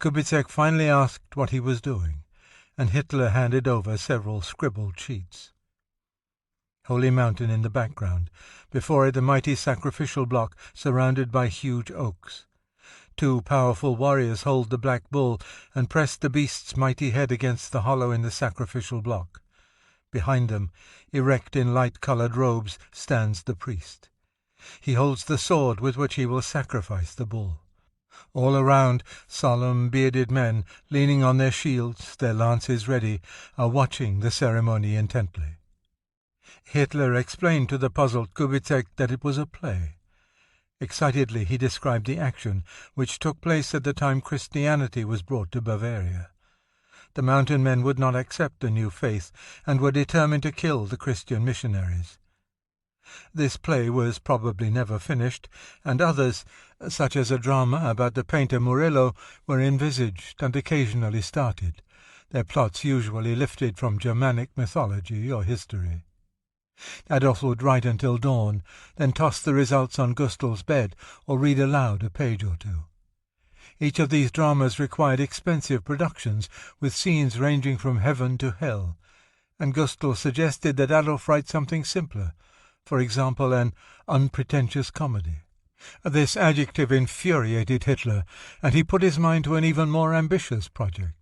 Kubizek finally asked what he was doing, and Hitler handed over several scribbled sheets. Holy Mountain in the background, before it the mighty sacrificial block surrounded by huge oaks. 2 powerful warriors hold the black bull and press the beast's mighty head against the hollow in the sacrificial block. Behind them, erect in light-coloured robes, stands the priest. He holds the sword with which he will sacrifice the bull. All around, solemn, bearded men, leaning on their shields, their lances ready, are watching the ceremony intently. Hitler explained to the puzzled Kubizek that it was a play. Excitedly he described the action, which took place at the time Christianity was brought to Bavaria. The mountain men would not accept the new faith, and were determined to kill the Christian missionaries. This play was probably never finished, and others, such as a drama about the painter Murillo, were envisaged and occasionally started, their plots usually lifted from Germanic mythology or history. Adolf would write until dawn, then toss the results on Gustul's bed or read aloud a page or 2. Each of these dramas required expensive productions, with scenes ranging from heaven to hell, and Gustul suggested that Adolf write something simpler, for example, an unpretentious comedy. This adjective infuriated Hitler, and he put his mind to an even more ambitious project.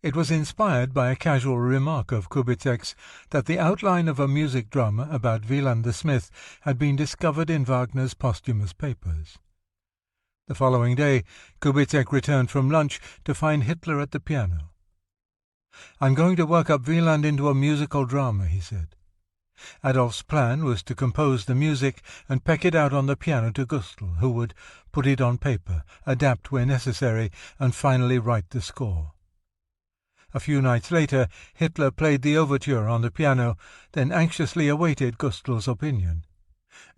It was inspired by a casual remark of Kubizek's that the outline of a music drama about Wieland the Smith had been discovered in Wagner's posthumous papers. The following day, Kubizek returned from lunch to find Hitler at the piano. "I'm going to work up Wieland into a musical drama," he said. Adolf's plan was to compose the music and peck it out on the piano to Gustl, who would put it on paper, adapt where necessary, and finally write the score. A few nights later, Hitler played the overture on the piano, then anxiously awaited Gustl's opinion.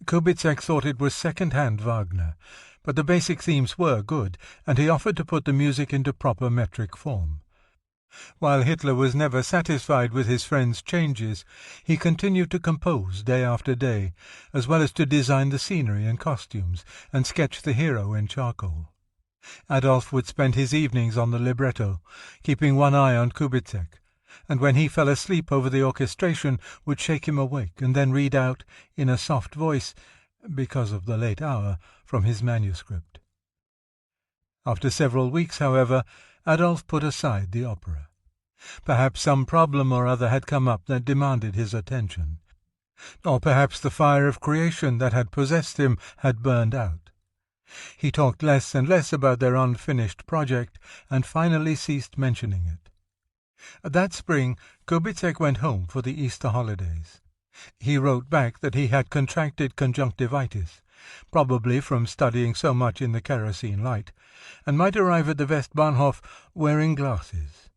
Kubizek thought it was second-hand Wagner, but the basic themes were good, and he offered to put the music into proper metric form. While Hitler was never satisfied with his friend's changes, he continued to compose day after day, as well as to design the scenery and costumes, and sketch the hero in charcoal. Adolf would spend his evenings on the libretto, keeping one eye on Kubizek, and when he fell asleep over the orchestration would shake him awake and then read out, in a soft voice, because of the late hour, from his manuscript. After several weeks, however, Adolf put aside the opera. Perhaps some problem or other had come up that demanded his attention. Or perhaps the fire of creation that had possessed him had burned out. He talked less and less about their unfinished project, and finally ceased mentioning it. That spring Kubizek went home for the Easter holidays. He wrote back that he had contracted conjunctivitis, probably from studying so much in the kerosene light, and might arrive at the Westbahnhof wearing glasses.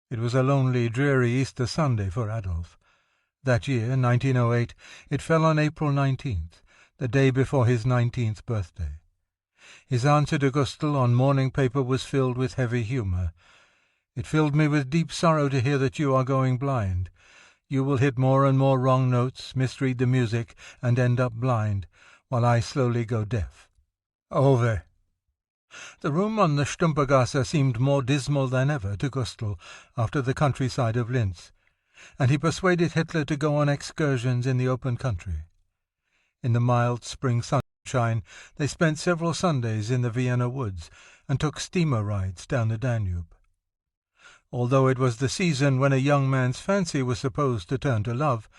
It was a lonely, dreary Easter Sunday for Adolf. That year, 1908, it fell on April 19th, the day before his 19th birthday. His answer to Gustl on morning paper was filled with heavy humour. "It filled me with deep sorrow to hear that you are going blind. You will hit more and more wrong notes, misread the music, and end up blind, while I slowly go deaf. Ove." The room on the Stumpergasse seemed more dismal than ever to Gustl after the countryside of Linz, and he persuaded Hitler to go on excursions in the open country. In the mild spring sunshine they spent several Sundays in the Vienna woods, and took steamer rides down the Danube. Although it was the season when a young man's fancy was supposed to turn to love,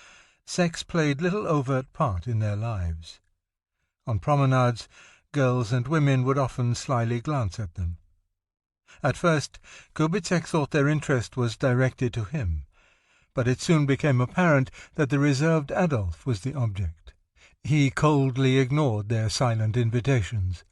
sex played little overt part in their lives. On promenades, girls and women would often slyly glance at them. At first, Kubizek thought their interest was directed to him, but it soon became apparent that the reserved Adolf was the object. He coldly ignored their silent invitations.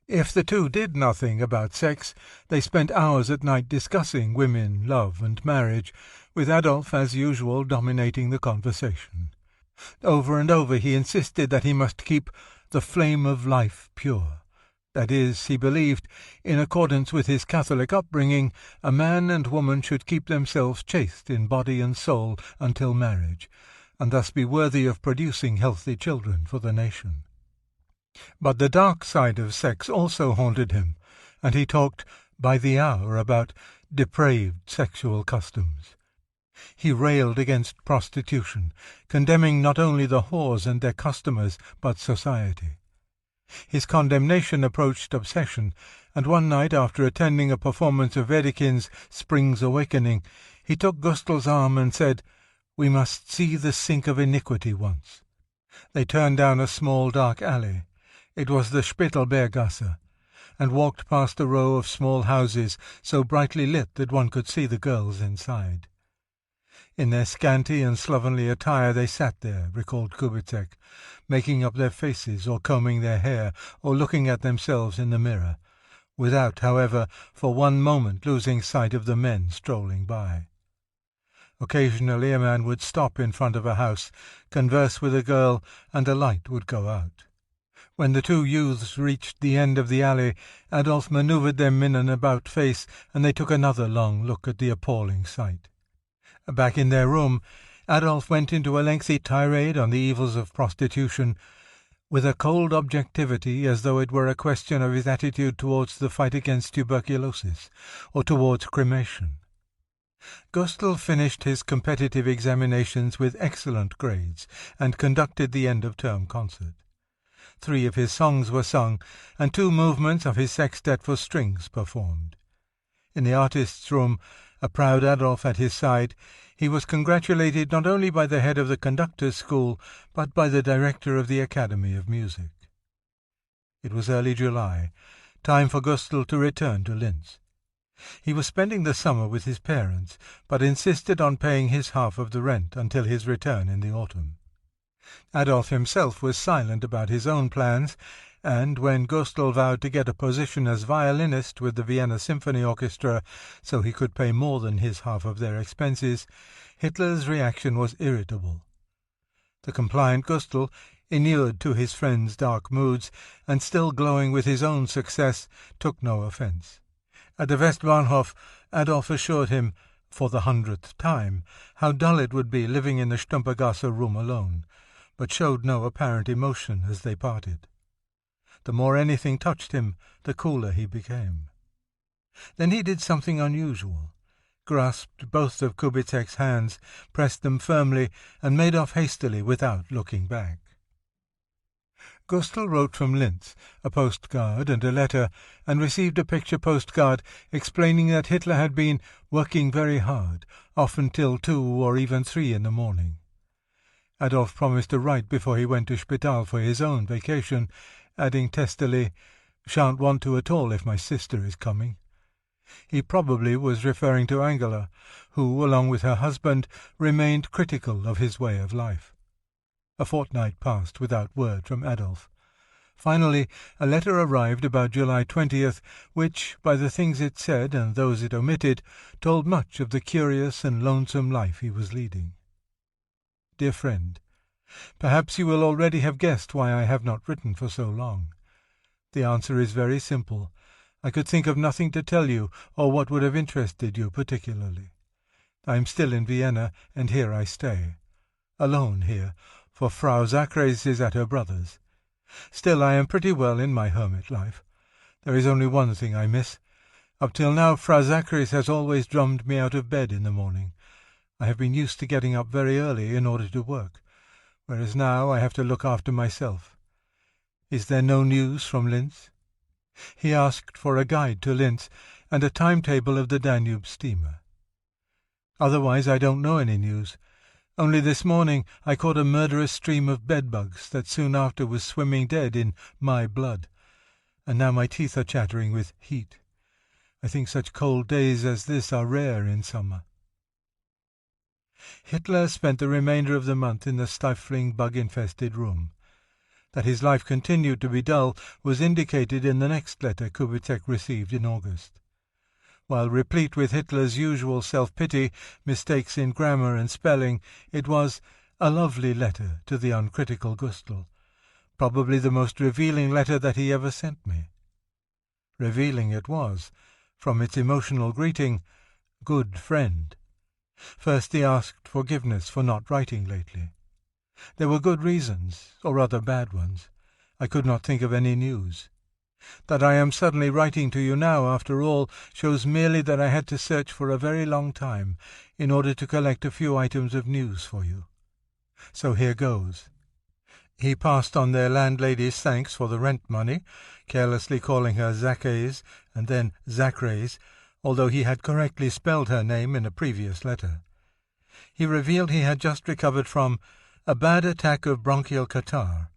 If the two did nothing about sex, they spent hours at night discussing women, love, and marriage, with Adolf, as usual, dominating the conversation. Over and over he insisted that he must keep the flame of life pure. That is, he believed, in accordance with his Catholic upbringing, a man and woman should keep themselves chaste in body and soul until marriage, and thus be worthy of producing healthy children for the nation. But the dark side of sex also haunted him, and he talked by the hour about depraved sexual customs. He railed against prostitution, condemning not only the whores and their customers, but society. His condemnation approached obsession, and one night, after attending a performance of Wedekin's Spring's Awakening, he took Gustl's arm and said, "We must see the sink of iniquity once." They turned down a small dark alley. It was the Spittelberggasse, and walked past a row of small houses so brightly lit that one could see the girls inside. In their scanty and slovenly attire they sat there, recalled Kubizek, making up their faces or combing their hair or looking at themselves in the mirror, without, however, for one moment losing sight of the men strolling by. Occasionally a man would stop in front of a house, converse with a girl, and a light would go out. When the two youths reached the end of the alley, Adolf manoeuvred them in an about-face, and they took another long look at the appalling sight. Back in their room, Adolf went into a lengthy tirade on the evils of prostitution, with a cold objectivity as though it were a question of his attitude towards the fight against tuberculosis, or towards cremation. Gustl finished his competitive examinations with excellent grades, and conducted the end-of-term concert. 3 of his songs were sung, and 2 movements of his sextet for strings performed. In the artist's room, a proud Adolf at his side, he was congratulated not only by the head of the conductor's school, but by the director of the Academy of Music. It was early July, time for Gustl to return to Linz. He was spending the summer with his parents, but insisted on paying his half of the rent until his return in the autumn. Adolf himself was silent about his own plans, and when Gustl vowed to get a position as violinist with the Vienna Symphony Orchestra so he could pay more than his half of their expenses, Hitler's reaction was irritable. The compliant Gustl, inured to his friend's dark moods, and still glowing with his own success, took no offence. At the Westbahnhof, Adolf assured him, for the 100th time, how dull it would be living in the Stumpergasse room alone, but showed no apparent emotion as they parted. The more anything touched him, the cooler he became. Then he did something unusual, grasped both of Kubizek's hands, pressed them firmly, and made off hastily without looking back. Gustl wrote from Linz, a postcard and a letter, and received a picture postcard explaining that Hitler had been working very hard, often till 2 or even 3 in the morning. Adolf promised to write before he went to Spital for his own vacation, adding testily, "Shan't want to at all if my sister is coming." He probably was referring to Angela, who, along with her husband, remained critical of his way of life. A fortnight passed without word from Adolf. Finally, a letter arrived about July 20th, which, by the things it said and those it omitted, told much of the curious and lonesome life he was leading. Dear friend, perhaps you will already have guessed why I have not written for so long. The answer is very simple. I could think of nothing to tell you, or what would have interested you particularly. I am still in Vienna, and here I stay. Alone here, for Frau Zachreys is at her brother's. Still, I am pretty well in my hermit life. There is only one thing I miss. Up till now, Frau Zachreys has always drummed me out of bed in the morning. I have been used to getting up very early in order to work, whereas now I have to look after myself. Is there no news from Linz? He asked for a guide to Linz and a timetable of the Danube steamer. Otherwise I don't know any news. Only this morning I caught a murderous stream of bedbugs that soon after was swimming dead in my blood, and now my teeth are chattering with heat. I think such cold days as this are rare in summer. Hitler spent the remainder of the month in the stifling, bug-infested room. That his life continued to be dull was indicated in the next letter Kubitschek received in August. While replete with Hitler's usual self-pity, mistakes in grammar and spelling, it was a lovely letter to the uncritical Gustl, probably the most revealing letter that he ever sent me. Revealing it was, from its emotional greeting, "Good friend." First he asked forgiveness for not writing lately. There were good reasons, or rather bad ones. I could not think of any news. That I am suddenly writing to you now, after all, shows merely that I had to search for a very long time in order to collect a few items of news for you. So here goes. He passed on their landlady's thanks for the rent money, carelessly calling her Zachreys and then Zachreys, although he had correctly spelled her name in a previous letter. He revealed he had just recovered from a bad attack of bronchial catarrh,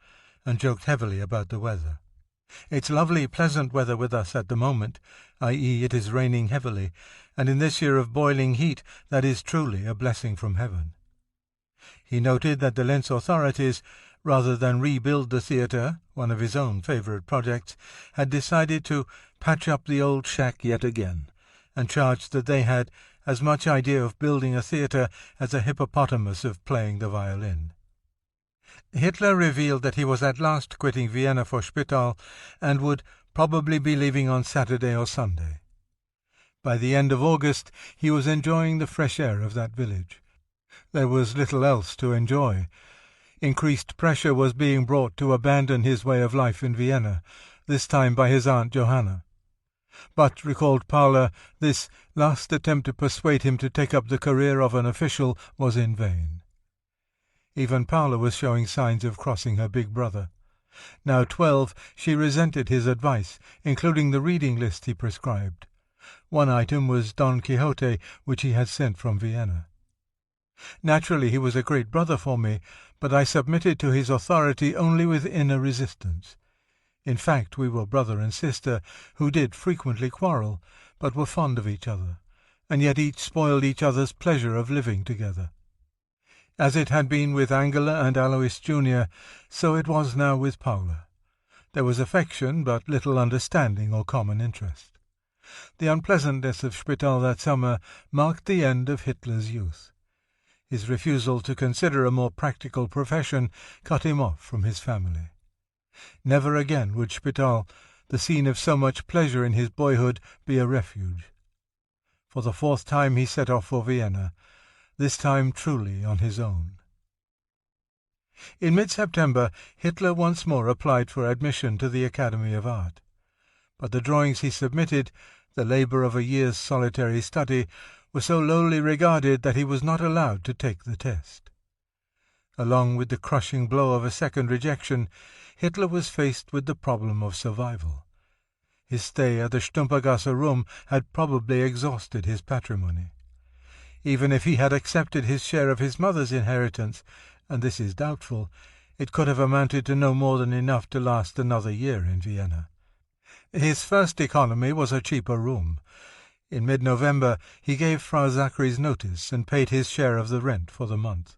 and joked heavily about the weather. It's lovely, pleasant weather with us at the moment, i.e. it is raining heavily, and in this year of boiling heat that is truly a blessing from heaven. He noted that the Linz authorities, rather than rebuild the theatre, one of his own favourite projects, had decided to patch up the old shack yet again, and charged that they had as much idea of building a theatre as a hippopotamus of playing the violin. Hitler revealed that he was at last quitting Vienna for Spital, and would probably be leaving on Saturday or Sunday. By the end of August he was enjoying the fresh air of that village. There was little else to enjoy. Increased pressure was being brought to abandon his way of life in Vienna, this time by his Aunt Johanna. But, recalled Paula, this last attempt to persuade him to take up the career of an official was in vain. Even Paula was showing signs of crossing her big brother. Now 12, she resented his advice, including the reading list he prescribed. One item was Don Quixote, which he had sent from Vienna. Naturally he was a great brother for me, but I submitted to his authority only with inner resistance. In fact, we were brother and sister, who did frequently quarrel, but were fond of each other, and yet each spoiled each other's pleasure of living together. As it had been with Angela and Alois Jr., so it was now with Paula. There was affection, but little understanding or common interest. The unpleasantness of Spital that summer marked the end of Hitler's youth. His refusal to consider a more practical profession cut him off from his family. Never again would Spital, the scene of so much pleasure in his boyhood, be a refuge. For the 4th time he set off for Vienna, this time truly on his own. In mid-September, Hitler once more applied for admission to the Academy of Art. But the drawings he submitted, the labour of a year's solitary study, were so lowly regarded that he was not allowed to take the test. Along with the crushing blow of a second rejection, Hitler was faced with the problem of survival. His stay at the Stumpergasse room had probably exhausted his patrimony. Even if he had accepted his share of his mother's inheritance, and this is doubtful, it could have amounted to no more than enough to last another year in Vienna. His first economy was a cheaper room. In mid-November he gave Frau Zachary's notice and paid his share of the rent for the month.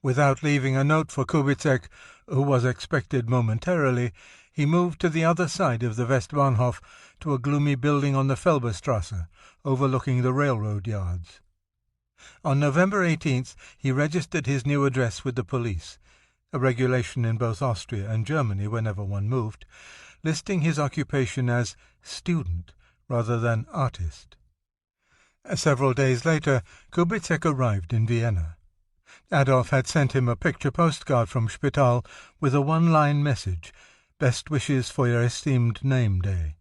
Without leaving a note for Kubizek, who was expected momentarily, he moved to the other side of the Westbahnhof to a gloomy building on the Felberstrasse, overlooking the railroad yards. On November 18th he registered his new address with the police, a regulation in both Austria and Germany whenever one moved, listing his occupation as student rather than artist. Several days later Kubizek arrived in Vienna. Adolf had sent him a picture postcard from Spital with a one-line message, "Best wishes for your esteemed name day."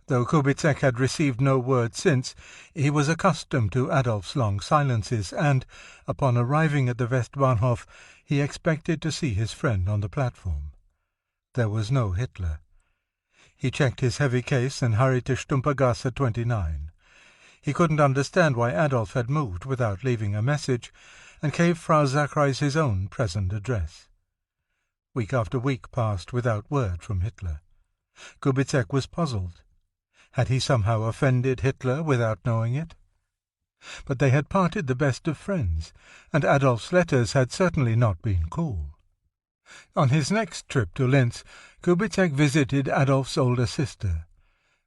Though Kubizek had received no word since, he was accustomed to Adolf's long silences, and, upon arriving at the Westbahnhof, he expected to see his friend on the platform. There was no Hitler. He checked his heavy case and hurried to Stumpergasse 29. He couldn't understand why Adolf had moved without leaving a message, and gave Frau Zachreis his own present address. Week after week passed without word from Hitler. Kubizek was puzzled. Had he somehow offended Hitler without knowing it? But they had parted the best of friends, and Adolf's letters had certainly not been cool. On his next trip to Linz, Kubizek visited Adolf's older sister.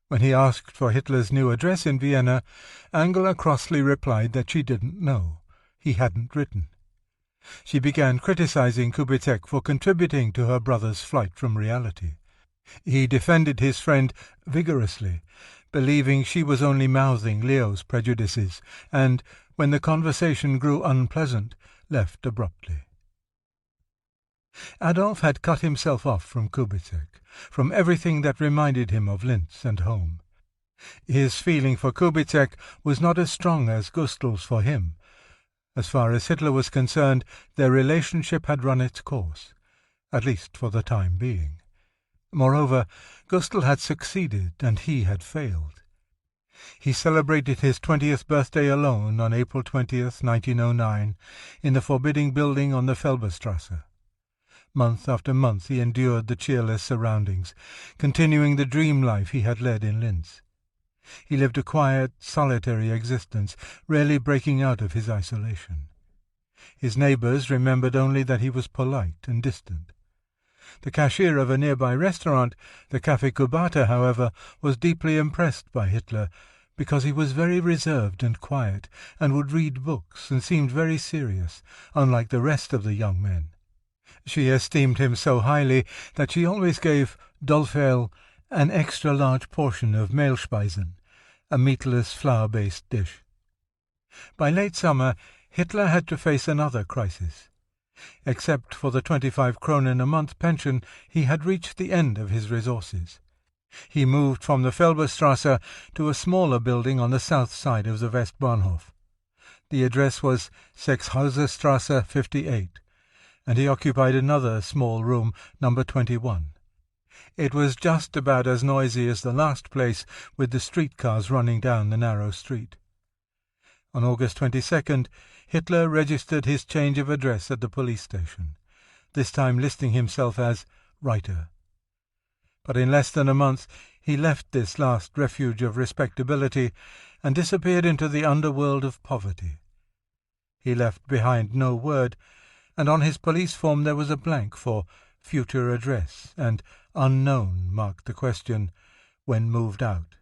When he asked for Hitler's new address in Vienna, Angela crossly replied that she didn't know. He hadn't written. She began criticizing Kubizek for contributing to her brother's flight from reality. He defended his friend vigorously, believing she was only mouthing Leo's prejudices, and, when the conversation grew unpleasant, left abruptly. Adolf had cut himself off from Kubizek, from everything that reminded him of Linz and home. His feeling for Kubizek was not as strong as Gustul's for him. As far as Hitler was concerned, their relationship had run its course, at least for the time being. Moreover, Gustl had succeeded and he had failed. He celebrated his 20th birthday alone on April 20th, 1909, in the forbidding building on the Felberstrasse. Month after month he endured the cheerless surroundings, continuing the dream life he had led in Linz. He lived a quiet, solitary existence, rarely breaking out of his isolation. His neighbours remembered only that he was polite and distant. The cashier of a nearby restaurant, the Café Kubata, however, was deeply impressed by Hitler, because he was very reserved and quiet, and would read books, and seemed very serious, unlike the rest of the young men. She esteemed him so highly that she always gave Dolfel an extra-large portion of Mehlspeisen, a meatless flour-based dish. By late summer, Hitler had to face another crisis. Except for the 25 kronen a month pension, he had reached the end of his resources. He moved from the Felberstrasse to a smaller building on the south side of the Westbahnhof. The address was Sechshauserstrasse 58, and he occupied another small room, number 21. It was just about as noisy as the last place, with the streetcars running down the narrow street. On August 22nd, Hitler registered his change of address at the police station, this time listing himself as writer. But in less than a month he left this last refuge of respectability and disappeared into the underworld of poverty. He left behind no word, and on his police form there was a blank for future address, and unknown marked the question, when moved out.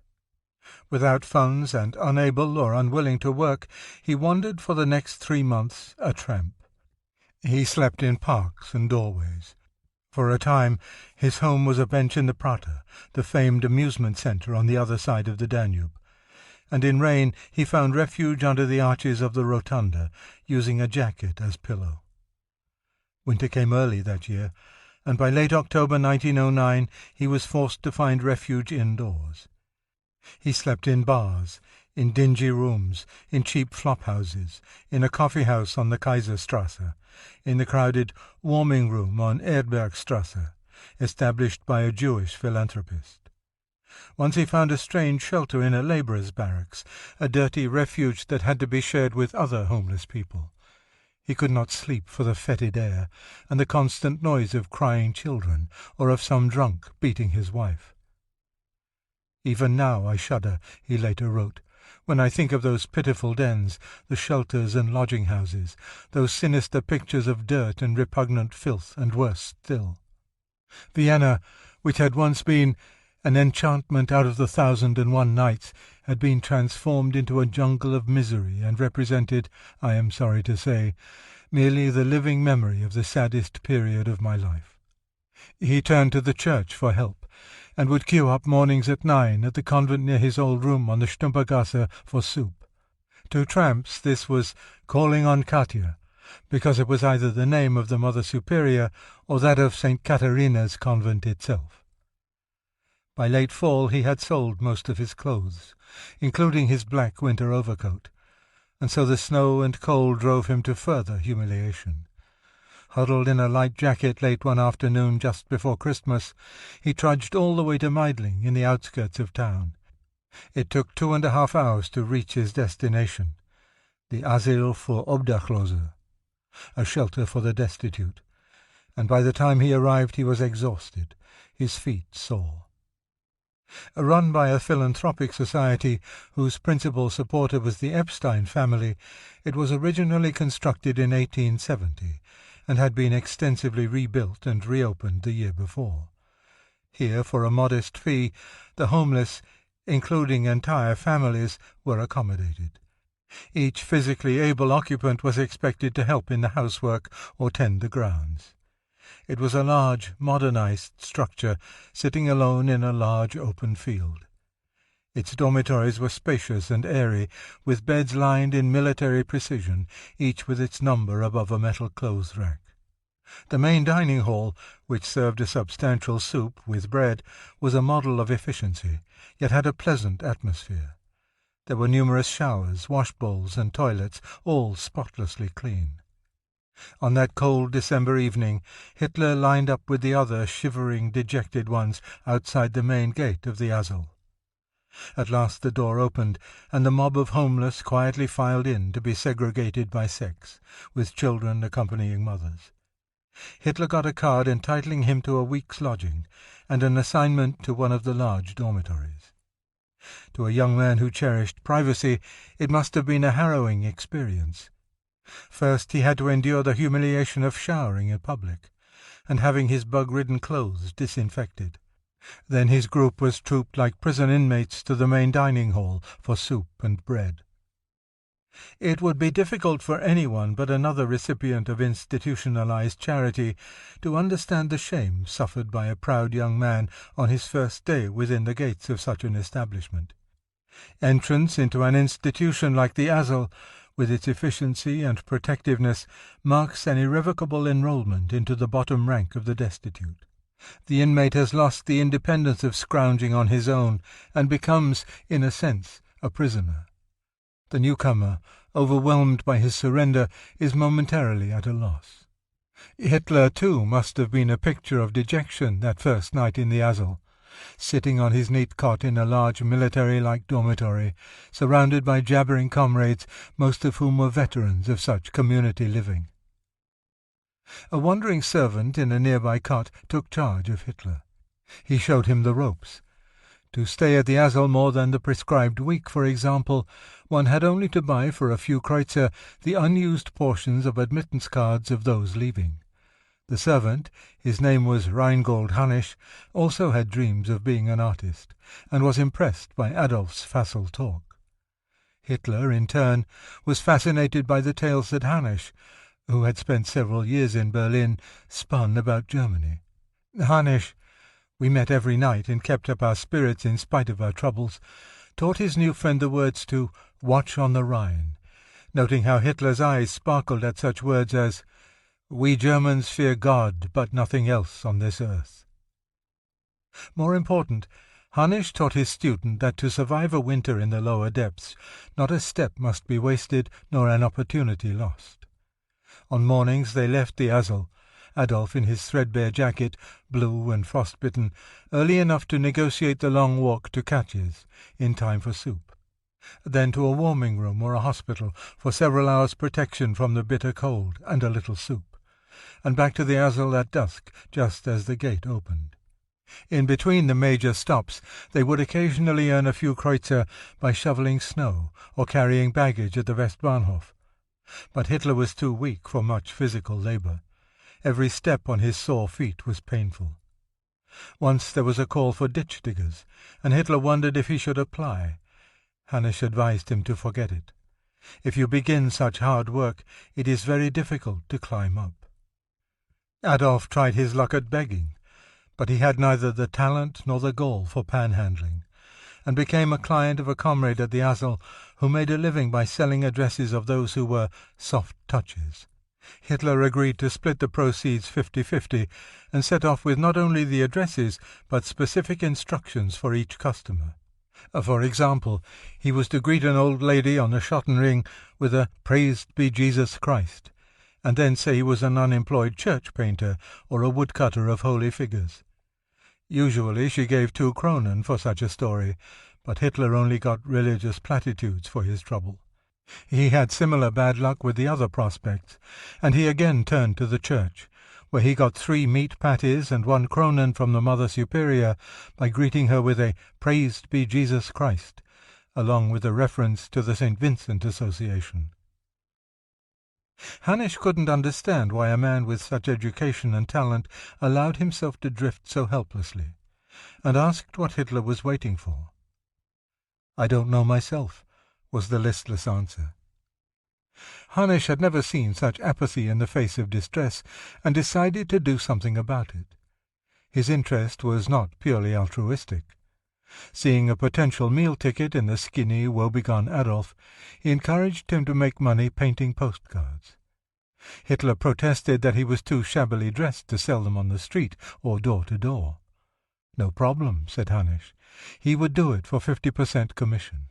Without funds and unable or unwilling to work, he wandered for the next 3 months a tramp. He slept in parks and doorways. For a time his home was a bench in the Prater, the famed amusement centre on the other side of the Danube, and in rain he found refuge under the arches of the rotunda, using a jacket as pillow. Winter came early that year, and by late October 1909 he was forced to find refuge indoors. He slept in bars, in dingy rooms, in cheap flop-houses, in a coffee-house on the Kaiserstrasse, in the crowded warming room on Erdbergstrasse, established by a Jewish philanthropist. Once he found a strange shelter in a labourer's barracks, a dirty refuge that had to be shared with other homeless people. He could not sleep for the fetid air and the constant noise of crying children, or of some drunk beating his wife. "Even now I shudder," he later wrote, "when I think of those pitiful dens, the shelters and lodging-houses, those sinister pictures of dirt and repugnant filth, and worse still. Vienna, which had once been an enchantment out of the 1,001 Nights, had been transformed into a jungle of misery, and represented, I am sorry to say, merely the living memory of the saddest period of my life." He turned to the church for help, and would queue up mornings at 9 at the convent near his old room on the Stumpergasse for soup. To tramps this was calling on Katya, because it was either the name of the Mother Superior or that of St. Katharina's convent itself. By late fall he had sold most of his clothes, including his black winter overcoat, and so the snow and cold drove him to further humiliation. Huddled in a light jacket late one afternoon just before Christmas, he trudged all the way to Meidling in the outskirts of town. It took 2.5 hours to reach his destination, the Asyl für Obdachlose, a shelter for the destitute, and by the time he arrived he was exhausted, his feet sore. Run by a philanthropic society whose principal supporter was the Epstein family, it was originally constructed in 1870 and had been extensively rebuilt and reopened the year before. Here, for a modest fee, the homeless, including entire families, were accommodated. Each physically able occupant was expected to help in the housework or tend the grounds. It was a large, modernized structure, sitting alone in a large open field. Its dormitories were spacious and airy, with beds lined in military precision, each with its number above a metal clothes rack. The main dining hall, which served a substantial soup with bread, was a model of efficiency, yet had a pleasant atmosphere. There were numerous showers, wash-bowls, and toilets, all spotlessly clean. On that cold December evening, Hitler lined up with the other shivering, dejected ones outside the main gate of the Asyl. At last the door opened, and the mob of homeless quietly filed in to be segregated by sex, with children accompanying mothers. Hitler got a card entitling him to a week's lodging, and an assignment to one of the large dormitories. To a young man who cherished privacy, it must have been a harrowing experience. First he had to endure the humiliation of showering in public, and having his bug-ridden clothes disinfected. Then his group was trooped like prison inmates to the main dining hall for soup and bread. It would be difficult for anyone but another recipient of institutionalized charity to understand the shame suffered by a proud young man on his first day within the gates of such an establishment. Entrance into an institution like the Asyl, with its efficiency and protectiveness, marks an irrevocable enrollment into the bottom rank of the destitute. The inmate has lost the independence of scrounging on his own, and becomes, in a sense, a prisoner. The newcomer, overwhelmed by his surrender, is momentarily at a loss. Hitler, too, must have been a picture of dejection that first night in the Asyl, sitting on his neat cot in a large military-like dormitory, surrounded by jabbering comrades, most of whom were veterans of such community living. A wandering servant in a nearby cot took charge of Hitler. He showed him the ropes. To stay at the Asyl more than the prescribed week, for example, one had only to buy for a few kreuzer the unused portions of admittance cards of those leaving. The servant, his name was Reingold Hannisch, also had dreams of being an artist, and was impressed by Adolf's facile talk. Hitler, in turn, was fascinated by the tales that Hannisch, who had spent several years in Berlin, spun about Germany. Hannisch, we met every night and kept up our spirits in spite of our troubles, taught his new friend the words to "watch on the Rhine," noting how Hitler's eyes sparkled at such words as, "We Germans fear God, but nothing else on this earth." More important, Hannisch taught his student that to survive a winter in the lower depths, not a step must be wasted nor an opportunity lost. On mornings they left the Asyl, Adolf in his threadbare jacket, blue and frostbitten, early enough to negotiate the long walk to Katya's, in time for soup. then to a warming room or a hospital for several hours' protection from the bitter cold and a little soup, and back to the Asel at dusk, just as the gate opened. In between the major stops they would occasionally earn a few kreuzer by shoveling snow or carrying baggage at the Westbahnhof. But Hitler was too weak for much physical labour. Every step on his sore feet was painful. Once there was a call for ditch diggers, and Hitler wondered if he should apply. Hannes advised him to forget it. If you begin such hard work, it is very difficult to climb up. Adolf tried his luck at begging, but he had neither the talent nor the gall for panhandling, and became a client of a comrade at the Asel who made a living by selling addresses of those who were soft touches. Hitler agreed to split the proceeds 50-50 and set off with not only the addresses but specific instructions for each customer. For example, he was to greet an old lady on the Schottenring with a "Praised be Jesus Christ," and then say he was an unemployed church painter or a woodcutter of holy figures. Usually she gave 2 kronen for such a story, but Hitler only got religious platitudes for his trouble. He had similar bad luck with the other prospects, and he again turned to the church, where he got 3 meat patties and 1 kronen from the Mother Superior by greeting her with a "Praised be Jesus Christ," along with a reference to the St. Vincent Association. Hannes couldn't understand why a man with such education and talent allowed himself to drift so helplessly, and asked what Hitler was waiting for. "I don't know myself," was the listless answer. Hannes had never seen such apathy in the face of distress, and decided to do something about it. His interest was not purely altruistic. Seeing a potential meal ticket in the skinny, woebegone Adolf, he encouraged him to make money painting postcards. Hitler protested that he was too shabbily dressed to sell them on the street or door to door. "No problem," said Hannes. He would do it for 50% commission.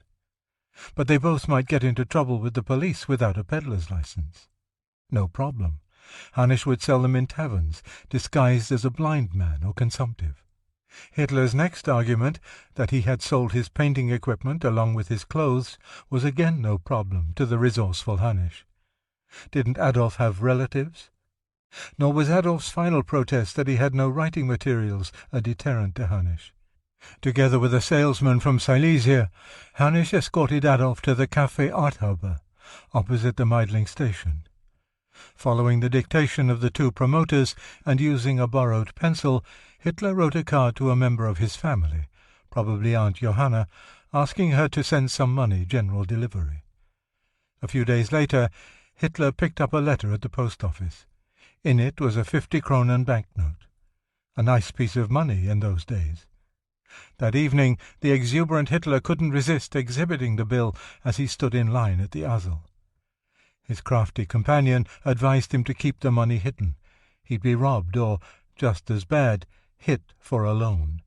But they both might get into trouble with the police without a peddler's license. No problem. Hannes would sell them in taverns, disguised as a blind man or consumptive. Hitler's next argument, that he had sold his painting equipment along with his clothes, was again no problem to the resourceful Hannes. Didn't Adolf have relatives? Nor was Adolf's final protest that he had no writing materials a deterrent to Hannes. Together with a salesman from Silesia, Hannes escorted Adolf to the Café Arthaube, opposite the Meidling station. Following the dictation of the 2 promoters and using a borrowed pencil, Hitler wrote a card to a member of his family, probably Aunt Johanna, asking her to send some money, general delivery. A few days later, Hitler picked up a letter at the post office. In it was a 50 kronen banknote. A nice piece of money in those days. That evening the exuberant Hitler couldn't resist exhibiting the bill as he stood in line at the Asel. His crafty companion advised him to keep the money hidden. He'd be robbed or, just as bad, hit for a loan.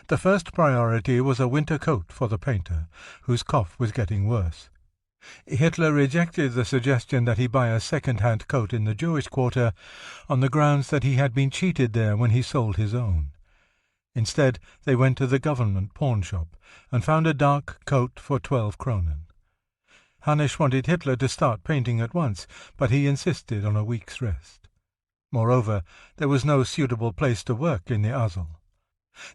The first priority was a winter coat for the painter, whose cough was getting worse. Hitler rejected the suggestion that he buy a second-hand coat in the Jewish quarter on the grounds that he had been cheated there when he sold his own. Instead, they went to the government pawn shop and found a dark coat for 12 kronen. Hannes wanted Hitler to start painting at once, but he insisted on a week's rest. Moreover, there was no suitable place to work in the Asel.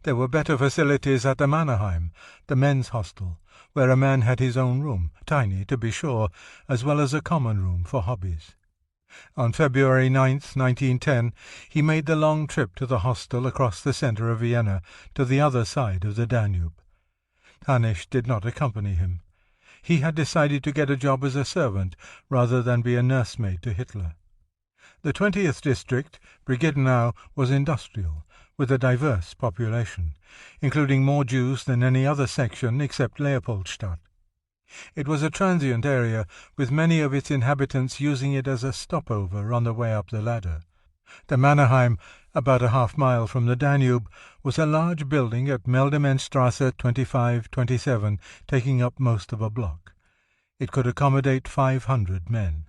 There were better facilities at the Mannheim, the men's hostel, where a man had his own room, tiny to be sure, as well as a common room for hobbies. On February 9th, 1910, he made the long trip to the hostel across the centre of Vienna, to the other side of the Danube. Hannes did not accompany him. He had decided to get a job as a servant rather than be a nursemaid to Hitler. The 20th district, Brigittenau, was industrial, with a diverse population, including more Jews than any other section except Leopoldstadt. It was a transient area, with many of its inhabitants using it as a stopover on the way up the ladder. The Mannheim, about a half-mile from the Danube, was a large building at Meldemannstrasse 25-27, taking up most of a block. It could accommodate 500 men.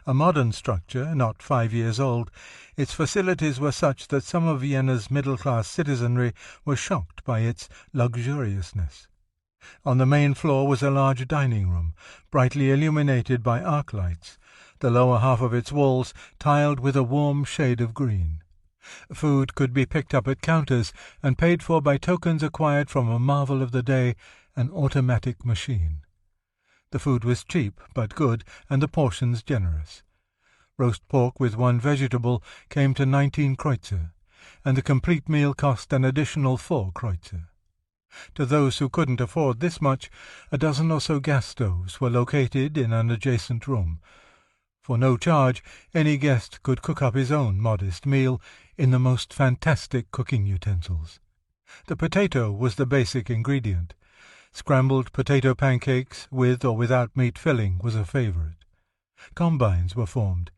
A modern structure, not 5 years old, its facilities were such that some of Vienna's middle-class citizenry were shocked by its luxuriousness. On the main floor was a large dining room, brightly illuminated by arc lights, the lower half of its walls tiled with a warm shade of green. Food could be picked up at counters and paid for by tokens acquired from a marvel of the day, an automatic machine. The food was cheap but good, and the portions generous. Roast pork with one vegetable came to 19 kreuzer, and the complete meal cost an additional 4 kreuzer. To those who couldn't afford this much, a dozen or so gas stoves were located in an adjacent room. For no charge, any guest could cook up his own modest meal in the most fantastic cooking utensils. The potato was the basic ingredient. Scrambled potato pancakes, with or without meat filling, was a favorite. Combines were formed.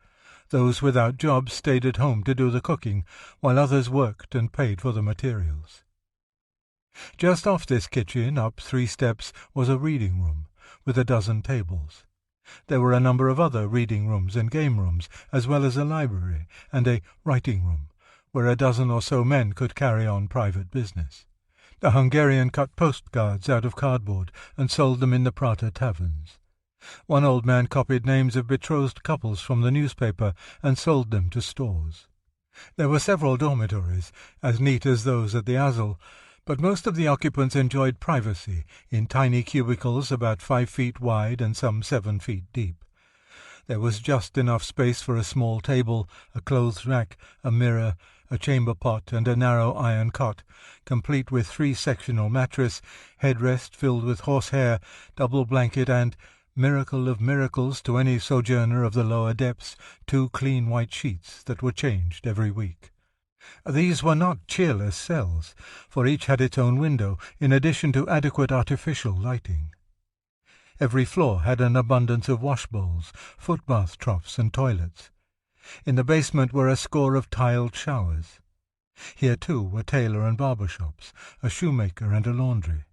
Those without jobs stayed at home to do the cooking, while others worked and paid for the materials. Just off this kitchen, up 3 steps, was a reading room, with a dozen tables. There were a number of other reading rooms and game rooms, as well as a library and a writing room, where a dozen or so men could carry on private business. The Hungarian cut postcards out of cardboard and sold them in the Prater taverns. One old man copied names of betrothed couples from the newspaper and sold them to stores. There were several dormitories, as neat as those at the Asel, but most of the occupants enjoyed privacy in tiny cubicles about 5 feet wide and some 7 feet deep. There was just enough space for a small table, a clothes rack, a mirror, a chamber pot, and a narrow iron cot, complete with 3-sectional mattress, headrest filled with horsehair, double blanket, and, miracle of miracles to any sojourner of the lower depths, 2 clean white sheets that were changed every week. These were not cheerless cells, for each had its own window, in addition to adequate artificial lighting. Every floor had an abundance of washbowls, footbath troughs, and toilets. In the basement were a score of tiled showers. Here, too, were tailor and barber shops, a shoemaker, and a laundry.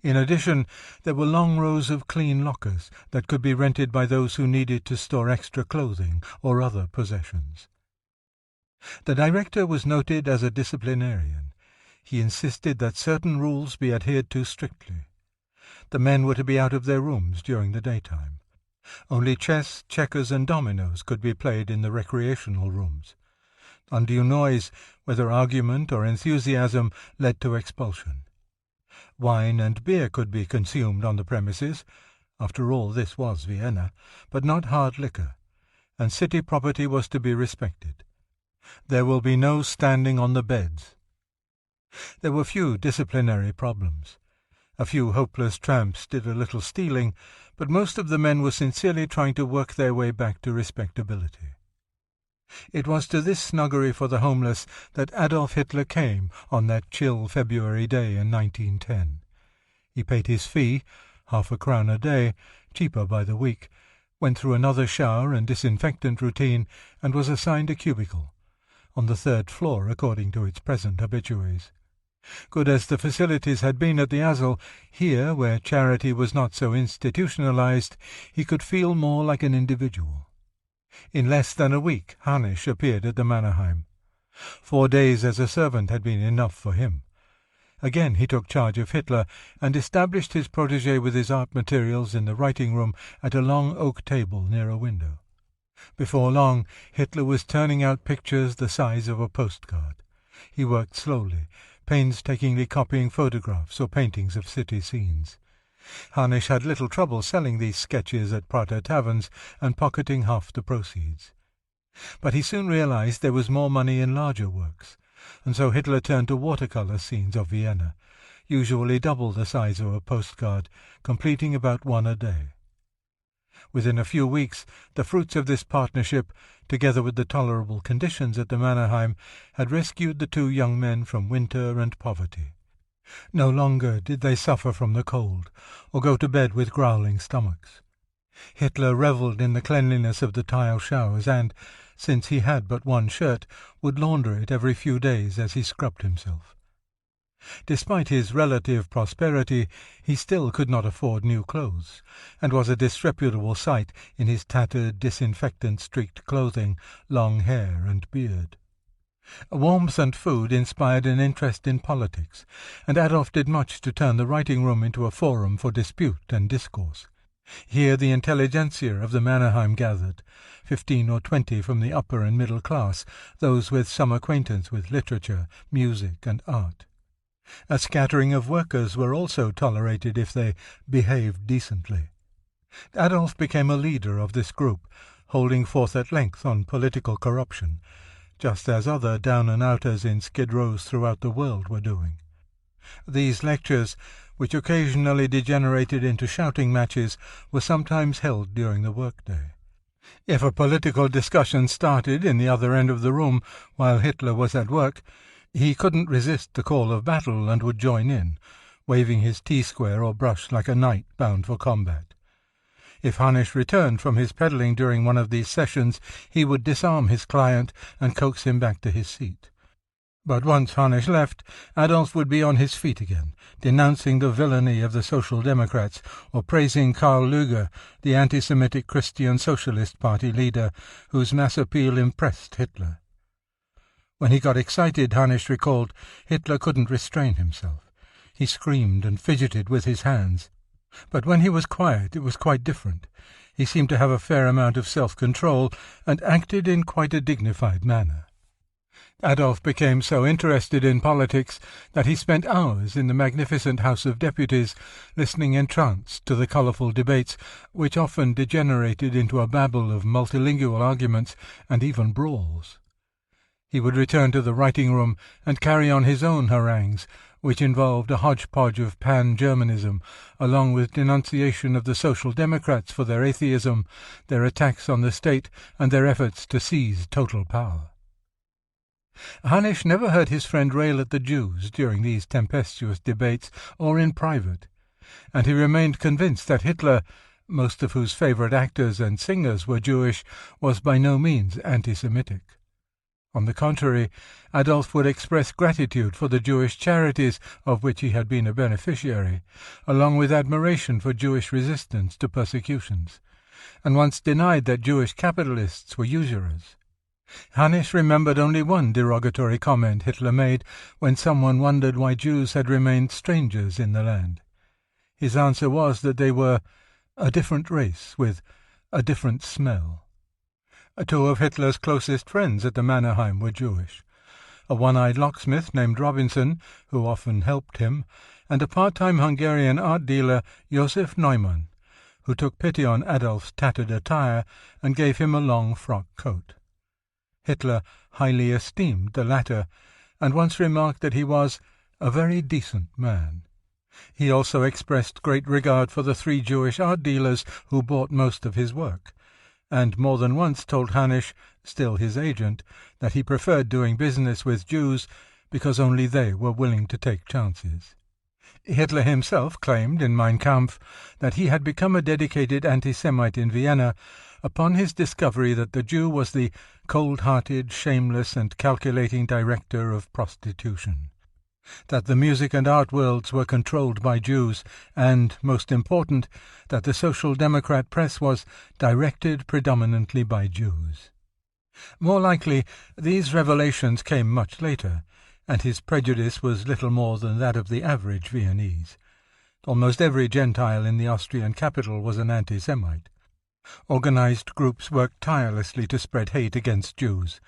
In addition, there were long rows of clean lockers that could be rented by those who needed to store extra clothing or other possessions. The director was noted as a disciplinarian. He insisted that certain rules be adhered to strictly. The men were to be out of their rooms during the daytime. Only chess, checkers, and dominoes could be played in the recreational rooms. Undue noise, whether argument or enthusiasm, led to expulsion. Wine and beer could be consumed on the premises. After all, this was Vienna, but not hard liquor, and city property was to be respected. There will be no standing on the beds. There were few disciplinary problems. A few hopeless tramps did a little stealing, but most of the men were sincerely trying to work their way back to respectability. It was to this snuggery for the homeless that Adolf Hitler came on that chill February day in 1910. He paid his fee, half a crown a day, cheaper by the week, went through another shower and disinfectant routine, and was assigned a cubicle, on the 3rd floor according to its present habitués. Good as the facilities had been at the Asel, here, where charity was not so institutionalized, he could feel more like an individual. In less than a week Hanisch appeared at the Mannerheim. 4 days as a servant had been enough for him. Again he took charge of Hitler, and established his protégé with his art materials in the writing room at a long oak table near a window. Before long Hitler was turning out pictures the size of a postcard. He worked slowly, painstakingly copying photographs or paintings of city scenes. Hanisch had little trouble selling these sketches at Prater taverns and pocketing half the proceeds. But he soon realized there was more money in larger works, and so Hitler turned to watercolor scenes of Vienna, usually double the size of a postcard, completing about 1 a day. Within a few weeks, the fruits of this partnership, together with the tolerable conditions at the Mannerheim, had rescued the 2 young men from winter and poverty. No longer did they suffer from the cold, or go to bed with growling stomachs. Hitler revelled in the cleanliness of the tile showers, and, since he had but 1 shirt, would launder it every few days as he scrubbed himself. Despite his relative prosperity, he still could not afford new clothes, and was a disreputable sight in his tattered, disinfectant-streaked clothing, long hair, and beard. Warmth and food inspired an interest in politics, and Adolf did much to turn the writing room into a forum for dispute and discourse. Here the intelligentsia of the Mannerheim gathered, 15 or 20 from the upper and middle class, those with some acquaintance with literature, music, and art. A scattering of workers were also tolerated if they behaved decently. Adolf became a leader of this group, holding forth at length on political corruption, just as other down-and-outers in skid rows throughout the world were doing. These lectures, which occasionally degenerated into shouting matches, were sometimes held during the workday. If a political discussion started in the other end of the room while Hitler was at work, he couldn't resist the call of battle and would join in, waving his T-square or brush like a knight bound for combat. If Hannes returned from his peddling during one of these sessions, he would disarm his client and coax him back to his seat. But once Hannes left, Adolf would be on his feet again, denouncing the villainy of the Social Democrats or praising Karl Lueger, the anti-Semitic Christian Socialist Party leader, whose mass appeal impressed Hitler. When he got excited, Hannes recalled, Hitler couldn't restrain himself. He screamed and fidgeted with his hands. But when he was quiet, it was quite different. He seemed to have a fair amount of self-control and acted in quite a dignified manner. Adolf became so interested in politics that he spent hours in the magnificent House of Deputies, listening entranced to the colourful debates, which often degenerated into a babble of multilingual arguments and even brawls. He would return to the writing-room and carry on his own harangues, which involved a hodgepodge of pan-Germanism, along with denunciation of the Social Democrats for their atheism, their attacks on the state, and their efforts to seize total power. Hannes never heard his friend rail at the Jews during these tempestuous debates or in private, and he remained convinced that Hitler, most of whose favourite actors and singers were Jewish, was by no means anti-Semitic. On the contrary, Adolf would express gratitude for the Jewish charities of which he had been a beneficiary, along with admiration for Jewish resistance to persecutions, and once denied that Jewish capitalists were usurers. Hannes remembered only one derogatory comment Hitler made when someone wondered why Jews had remained strangers in the land. His answer was that they were a different race with a different smell. Two of Hitler's closest friends at the Mannerheim were Jewish, a one-eyed locksmith named Robinson, who often helped him, and a part-time Hungarian art dealer, Josef Neumann, who took pity on Adolf's tattered attire and gave him a long frock coat. Hitler highly esteemed the latter, and once remarked that he was a very decent man. He also expressed great regard for the 3 Jewish art dealers who bought most of his work, and more than once told Hannes, still his agent, that he preferred doing business with Jews because only they were willing to take chances. Hitler himself claimed in Mein Kampf that he had become a dedicated anti-Semite in Vienna upon his discovery that the Jew was the cold-hearted, shameless, and calculating director of prostitution, that the music and art worlds were controlled by Jews, and, most important, that the Social Democrat press was directed predominantly by Jews. More likely, these revelations came much later, and his prejudice was little more than that of the average Viennese. Almost every Gentile in the Austrian capital was an anti-Semite. Organized groups worked tirelessly to spread hate against Jews,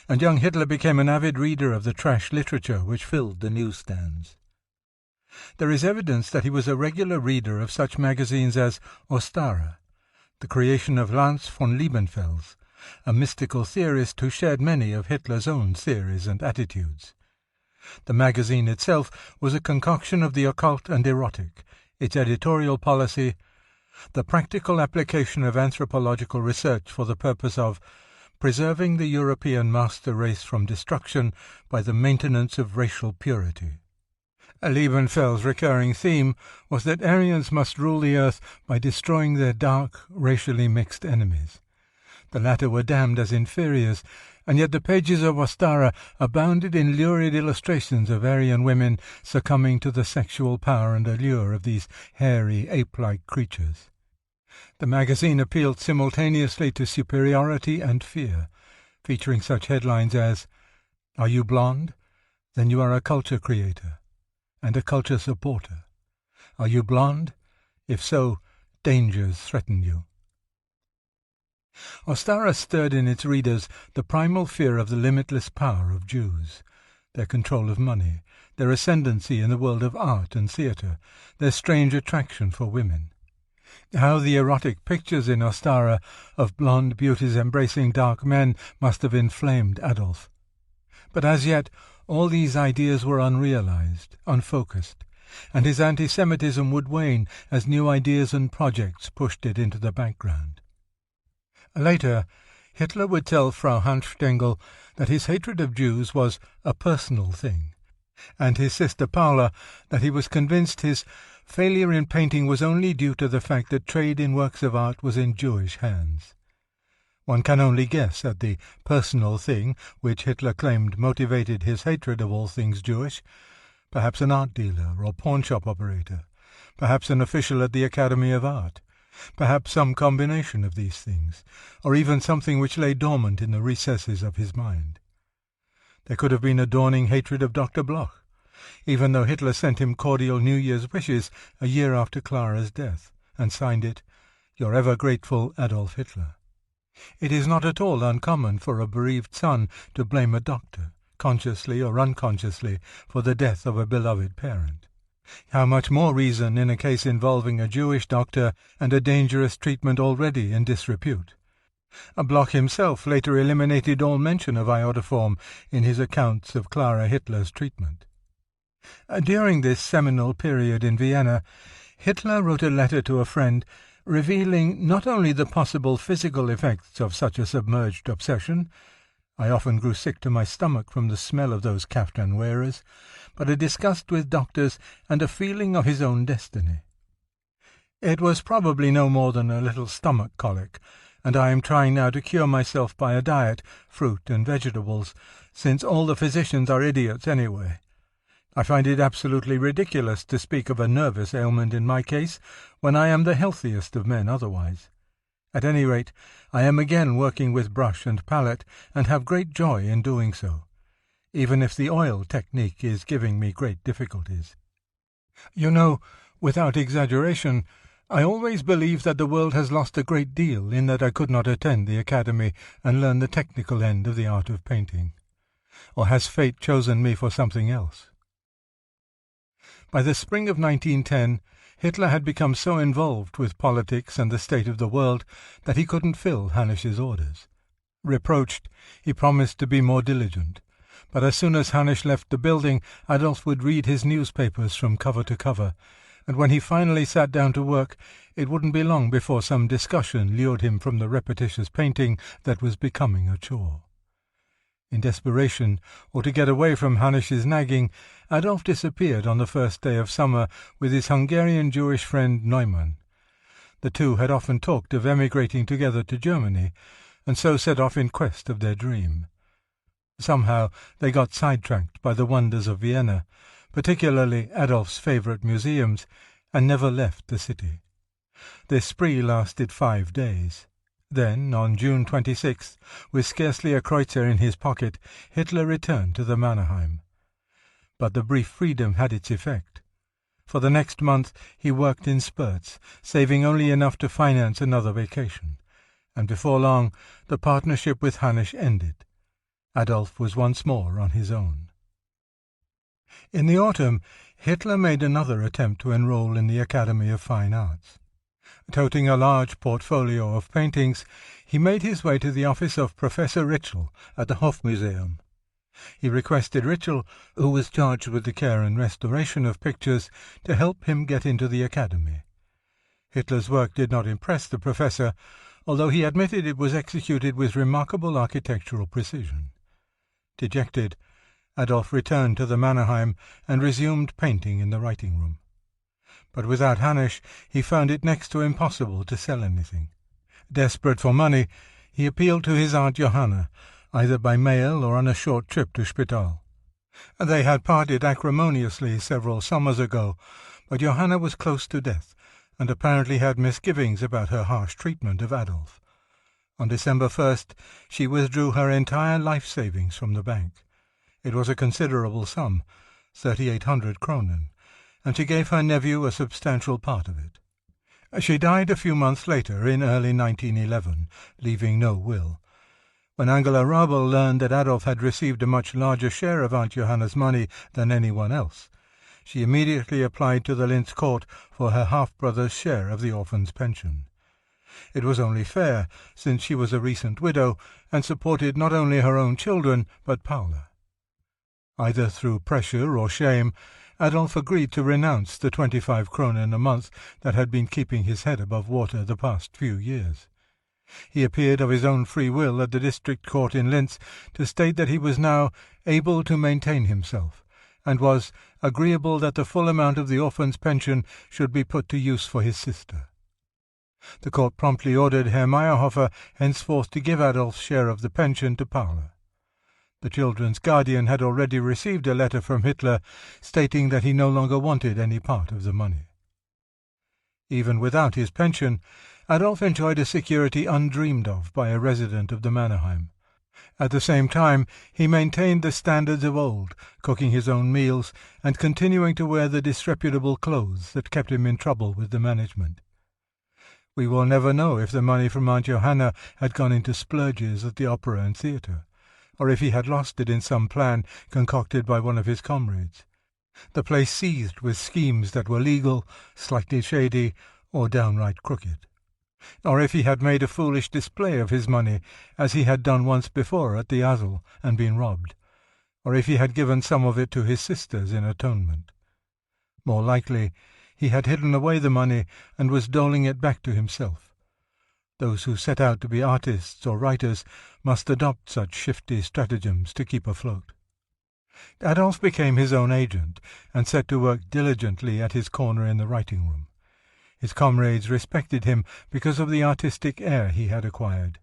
and young Hitler became an avid reader of the trash literature which filled the newsstands. There is evidence that he was a regular reader of such magazines as Ostara, the creation of Lanz von Liebenfels, a mystical theorist who shared many of Hitler's own theories and attitudes. The magazine itself was a concoction of the occult and erotic, its editorial policy the practical application of anthropological research for the purpose of preserving the European master race from destruction by the maintenance of racial purity. Liebenfeld's recurring theme was that Aryans must rule the earth by destroying their dark, racially mixed enemies. The latter were damned as inferiors, and yet the pages of Ostara abounded in lurid illustrations of Aryan women succumbing to the sexual power and allure of these hairy, ape-like creatures. The magazine appealed simultaneously to superiority and fear, featuring such headlines as Are you blonde? Then you are a culture creator and a culture supporter. Are you blonde? If so, dangers threaten you. Ostara stirred in its readers the primal fear of the limitless power of Jews, their control of money, their ascendancy in the world of art and theatre, their strange attraction for women. How the erotic pictures in Ostara of blonde beauties embracing dark men must have inflamed Adolf. But as yet all these ideas were unrealized, unfocused, and his anti-Semitism would wane as new ideas and projects pushed it into the background. Later, Hitler would tell Frau Hanfstengel that his hatred of Jews was a personal thing, and his sister Paula that he was convinced his failure in painting was only due to the fact that trade in works of art was in Jewish hands. One can only guess at the personal thing which Hitler claimed motivated his hatred of all things Jewish. Perhaps an art dealer or pawnshop operator, perhaps an official at the Academy of Art, perhaps some combination of these things, or even something which lay dormant in the recesses of his mind. There could have been a dawning hatred of Dr. Bloch, even though Hitler sent him cordial New Year's wishes a year after Clara's death, and signed it, "Your ever grateful Adolf Hitler." It is not at all uncommon for a bereaved son to blame a doctor, consciously or unconsciously, for the death of a beloved parent. How much more reason in a case involving a Jewish doctor and a dangerous treatment already in disrepute. Bloch himself later eliminated all mention of iodoform in his accounts of Clara Hitler's treatment. During this seminal period in Vienna, Hitler wrote a letter to a friend revealing not only the possible physical effects of such a submerged obsession — I often grew sick to my stomach from the smell of those kaftan wearers — but a disgust with doctors and a feeling of his own destiny. It was probably no more than a little stomach colic, and I am trying now to cure myself by a diet, fruit and vegetables, since all the physicians are idiots anyway. I find it absolutely ridiculous to speak of a nervous ailment in my case, when I am the healthiest of men otherwise. At any rate, I am again working with brush and palette, and have great joy in doing so, even if the oil technique is giving me great difficulties. You know, without exaggeration, I always believe that the world has lost a great deal in that I could not attend the academy and learn the technical end of the art of painting. Or has fate chosen me for something else? By the spring of 1910, Hitler had become so involved with politics and the state of the world that he couldn't fill Hannisch's orders. Reproached, he promised to be more diligent, but as soon as Hannisch left the building, Adolf would read his newspapers from cover to cover, and when he finally sat down to work, it wouldn't be long before some discussion lured him from the repetitious painting that was becoming a chore. In desperation, or to get away from Hannisch's nagging, Adolf disappeared on the first day of summer with his Hungarian Jewish friend Neumann. The two had often talked of emigrating together to Germany, and so set off in quest of their dream. Somehow they got sidetracked by the wonders of Vienna, particularly Adolf's favourite museums, and never left the city. This spree lasted 5 days. Then, on June 26th, with scarcely a kreutzer in his pocket, Hitler returned to the Mannerheim. But the brief freedom had its effect. For the next month he worked in spurts, saving only enough to finance another vacation, and before long the partnership with Hannisch ended. Adolf was once more on his own. In the autumn, Hitler made another attempt to enroll in the Academy of Fine Arts. Toting a large portfolio of paintings, he made his way to the office of Professor Ritschl at the Hofmuseum. He requested Ritschl, who was charged with the care and restoration of pictures, to help him get into the academy. Hitler's work did not impress the professor, although he admitted it was executed with remarkable architectural precision. Dejected, Adolf returned to the Mannerheim and resumed painting in the writing-room. But without Hannisch he found it next to impossible to sell anything. Desperate for money, he appealed to his Aunt Johanna, either by mail or on a short trip to Spital. They had parted acrimoniously several summers ago, but Johanna was close to death, and apparently had misgivings about her harsh treatment of Adolf. On December 1st she withdrew her entire life savings from the bank. It was a considerable sum, 3,800 kronen, and she gave her nephew a substantial part of it. She died a few months later, in early 1911, leaving no will. When Angela Rabel learned that Adolf had received a much larger share of Aunt Johanna's money than anyone else, she immediately applied to the Linz court for her half-brother's share of the orphan's pension. It was only fair, since she was a recent widow and supported not only her own children but Paula. Either through pressure or shame, Adolf agreed to renounce the 25 kronen a month that had been keeping his head above water the past few years. He appeared of his own free will at the district court in Linz to state that he was now able to maintain himself, and was agreeable that the full amount of the orphan's pension should be put to use for his sister. The court promptly ordered Herr Meyerhofer henceforth to give Adolf's share of the pension to Paula. The children's guardian had already received a letter from Hitler stating that he no longer wanted any part of the money. Even without his pension, Adolf enjoyed a security undreamed of by a resident of the Mannerheim. At the same time, he maintained the standards of old, cooking his own meals and continuing to wear the disreputable clothes that kept him in trouble with the management. We will never know if the money from Aunt Johanna had gone into splurges at the opera and theatre, or if he had lost it in some plan concocted by one of his comrades. The place seethed with schemes that were legal, slightly shady, or downright crooked. Or if he had made a foolish display of his money, as he had done once before at the Adolf, and been robbed, or if he had given some of it to his sisters in atonement. More likely, he had hidden away the money and was doling it back to himself. Those who set out to be artists or writers must adopt such shifty stratagems to keep afloat. Adolf became his own agent, and set to work diligently at his corner in the writing-room. His comrades respected him because of the artistic air he had acquired.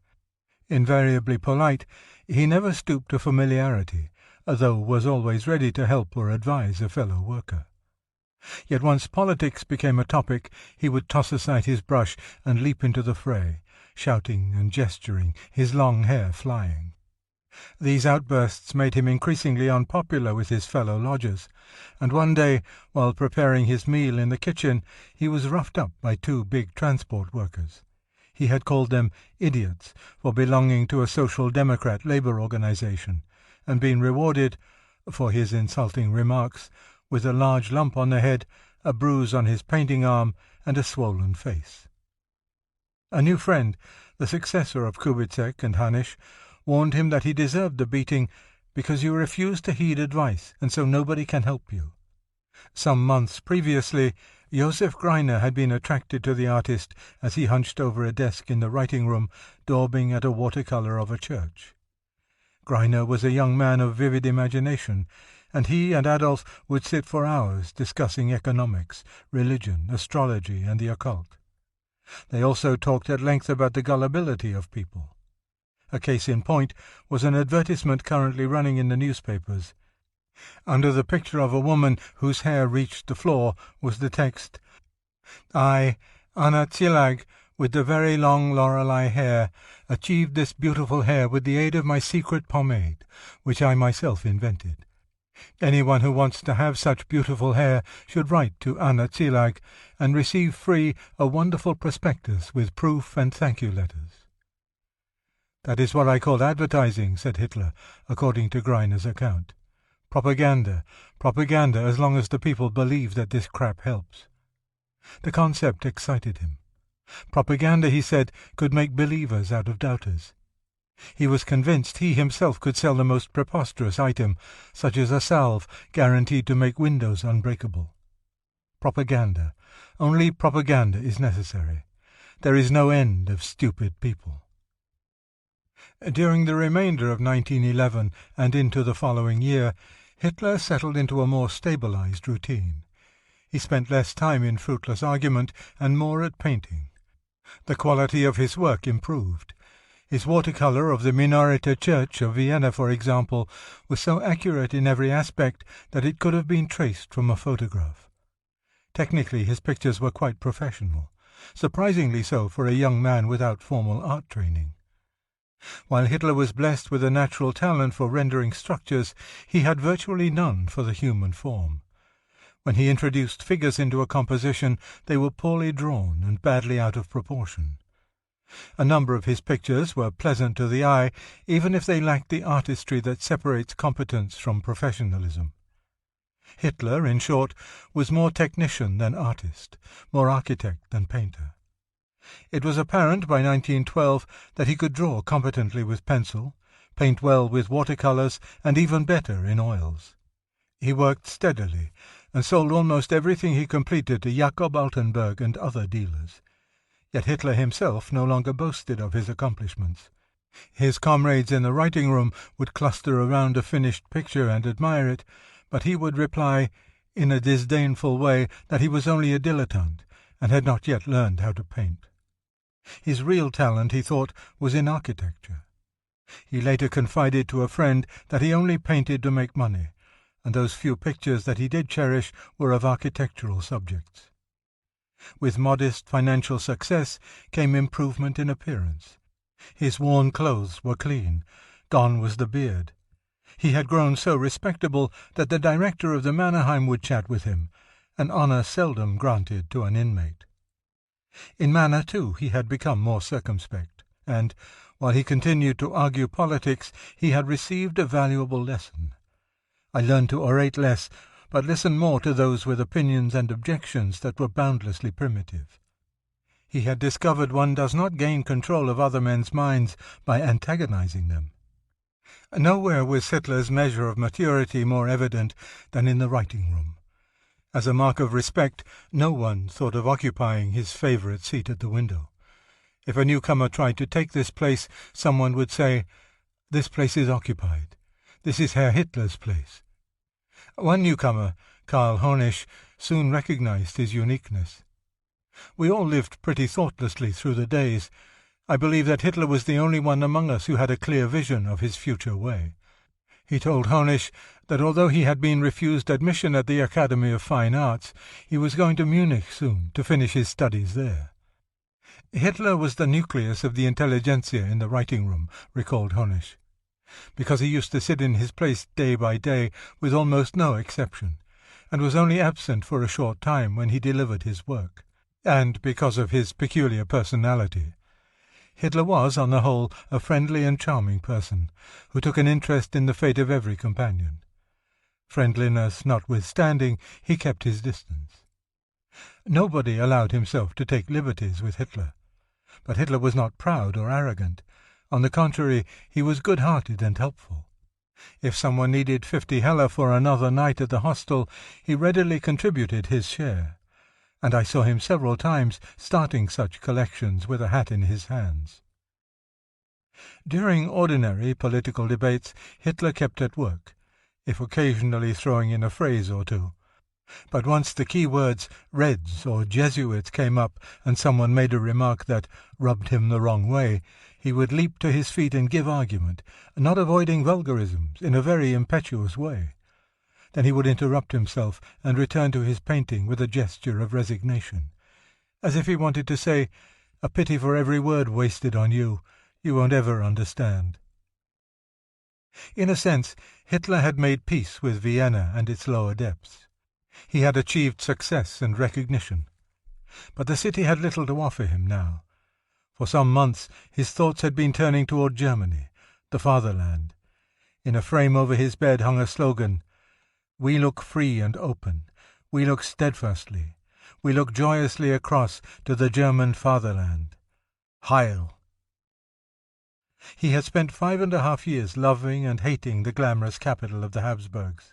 Invariably polite, he never stooped to familiarity, though was always ready to help or advise a fellow worker. Yet once politics became a topic, he would toss aside his brush and leap into the fray, shouting and gesturing, his long hair flying. These outbursts made him increasingly unpopular with his fellow lodgers, and one day, while preparing his meal in the kitchen, he was roughed up by two big transport workers. He had called them idiots for belonging to a Social Democrat labor organization, and been rewarded, for his insulting remarks, with a large lump on the head, a bruise on his painting arm, and a swollen face. A new friend, the successor of Kubizek and Hanisch, warned him that he deserved the beating because you refused to heed advice, and so nobody can help you. Some months previously, Joseph Greiner had been attracted to the artist as he hunched over a desk in the writing-room, daubing at a watercolour of a church. Greiner was a young man of vivid imagination, and he and Adolf would sit for hours discussing economics, religion, astrology, and the occult. They also talked at length about the gullibility of people. A case in point was an advertisement currently running in the newspapers. Under the picture of a woman whose hair reached the floor was the text, "I, Anna Zillag, with the very long Lorelei hair, achieved this beautiful hair with the aid of my secret pomade, which I myself invented. Anyone who wants to have such beautiful hair should write to Anna Zillag and receive free a wonderful prospectus with proof and thank-you letters." "That is what I call advertising," said Hitler, according to Greiner's account. Propaganda, as long as the people believe that this crap helps. The concept excited him. Propaganda, he said, could make believers out of doubters. He was convinced he himself could sell the most preposterous item, such as a salve guaranteed to make windows unbreakable. Propaganda. Only propaganda is necessary. There is no end of stupid people. During the remainder of 1911 and into the following year, Hitler settled into a more stabilized routine. He spent less time in fruitless argument and more at painting. The quality of his work improved. His watercolour of the Minorita Church of Vienna, for example, was so accurate in every aspect that it could have been traced from a photograph. Technically his pictures were quite professional, surprisingly so for a young man without formal art training. While Hitler was blessed with a natural talent for rendering structures, he had virtually none for the human form. When he introduced figures into a composition, they were poorly drawn and badly out of proportion. A number of his pictures were pleasant to the eye, even if they lacked the artistry that separates competence from professionalism. Hitler, in short, was more technician than artist, more architect than painter. It was apparent by 1912 that he could draw competently with pencil, paint well with watercolours, and even better in oils. He worked steadily, and sold almost everything he completed to Jacob Altenberg and other dealers. Yet Hitler himself no longer boasted of his accomplishments. His comrades in the writing room would cluster around a finished picture and admire it, but he would reply, in a disdainful way, that he was only a dilettante, and had not yet learned how to paint. His real talent, he thought, was in architecture. He later confided to a friend that he only painted to make money, and those few pictures that he did cherish were of architectural subjects. With modest financial success came improvement in appearance. His worn clothes were clean, gone was the beard. He had grown so respectable that the director of the Mannerheim would chat with him, an honour seldom granted to an inmate. In manner, too, he had become more circumspect, and, while he continued to argue politics, he had received a valuable lesson. I learned to orate less, but listened more to those with opinions and objections that were boundlessly primitive. He had discovered one does not gain control of other men's minds by antagonizing them. Nowhere was Hitler's measure of maturity more evident than in the writing room. As a mark of respect, no one thought of occupying his favourite seat at the window. If a newcomer tried to take this place, someone would say, "This place is occupied. This is Herr Hitler's place." One newcomer, Karl Honisch, soon recognized his uniqueness. We all lived pretty thoughtlessly through the days. I believe that Hitler was the only one among us who had a clear vision of his future way. He told Honisch that although he had been refused admission at the Academy of Fine Arts, he was going to Munich soon to finish his studies there. Hitler was the nucleus of the intelligentsia in the writing room, recalled Honisch, because he used to sit in his place day by day with almost no exception, and was only absent for a short time when he delivered his work, and because of his peculiar personality. Hitler was, on the whole, a friendly and charming person, who took an interest in the fate of every companion. Friendliness notwithstanding, he kept his distance. Nobody allowed himself to take liberties with Hitler. But Hitler was not proud or arrogant. On the contrary, he was good-hearted and helpful. If someone needed 50 heller for another night at the hostel, he readily contributed his share, and I saw him several times starting such collections with a hat in his hands. During ordinary political debates, Hitler kept at work, if occasionally throwing in a phrase or two. But once the key words Reds or Jesuits came up, and someone made a remark that rubbed him the wrong way, he would leap to his feet and give argument, not avoiding vulgarisms, in a very impetuous way. Then he would interrupt himself and return to his painting with a gesture of resignation, as if he wanted to say, "A pity for every word wasted on you. You won't ever understand." In a sense, Hitler had made peace with Vienna and its lower depths. He had achieved success and recognition. But the city had little to offer him now. For some months his thoughts had been turning toward Germany, the fatherland. In a frame over his bed hung a slogan, "We look free and open. We look steadfastly. We look joyously across to the German fatherland. Heil!" He had spent 5.5 years loving and hating the glamorous capital of the Habsburgs,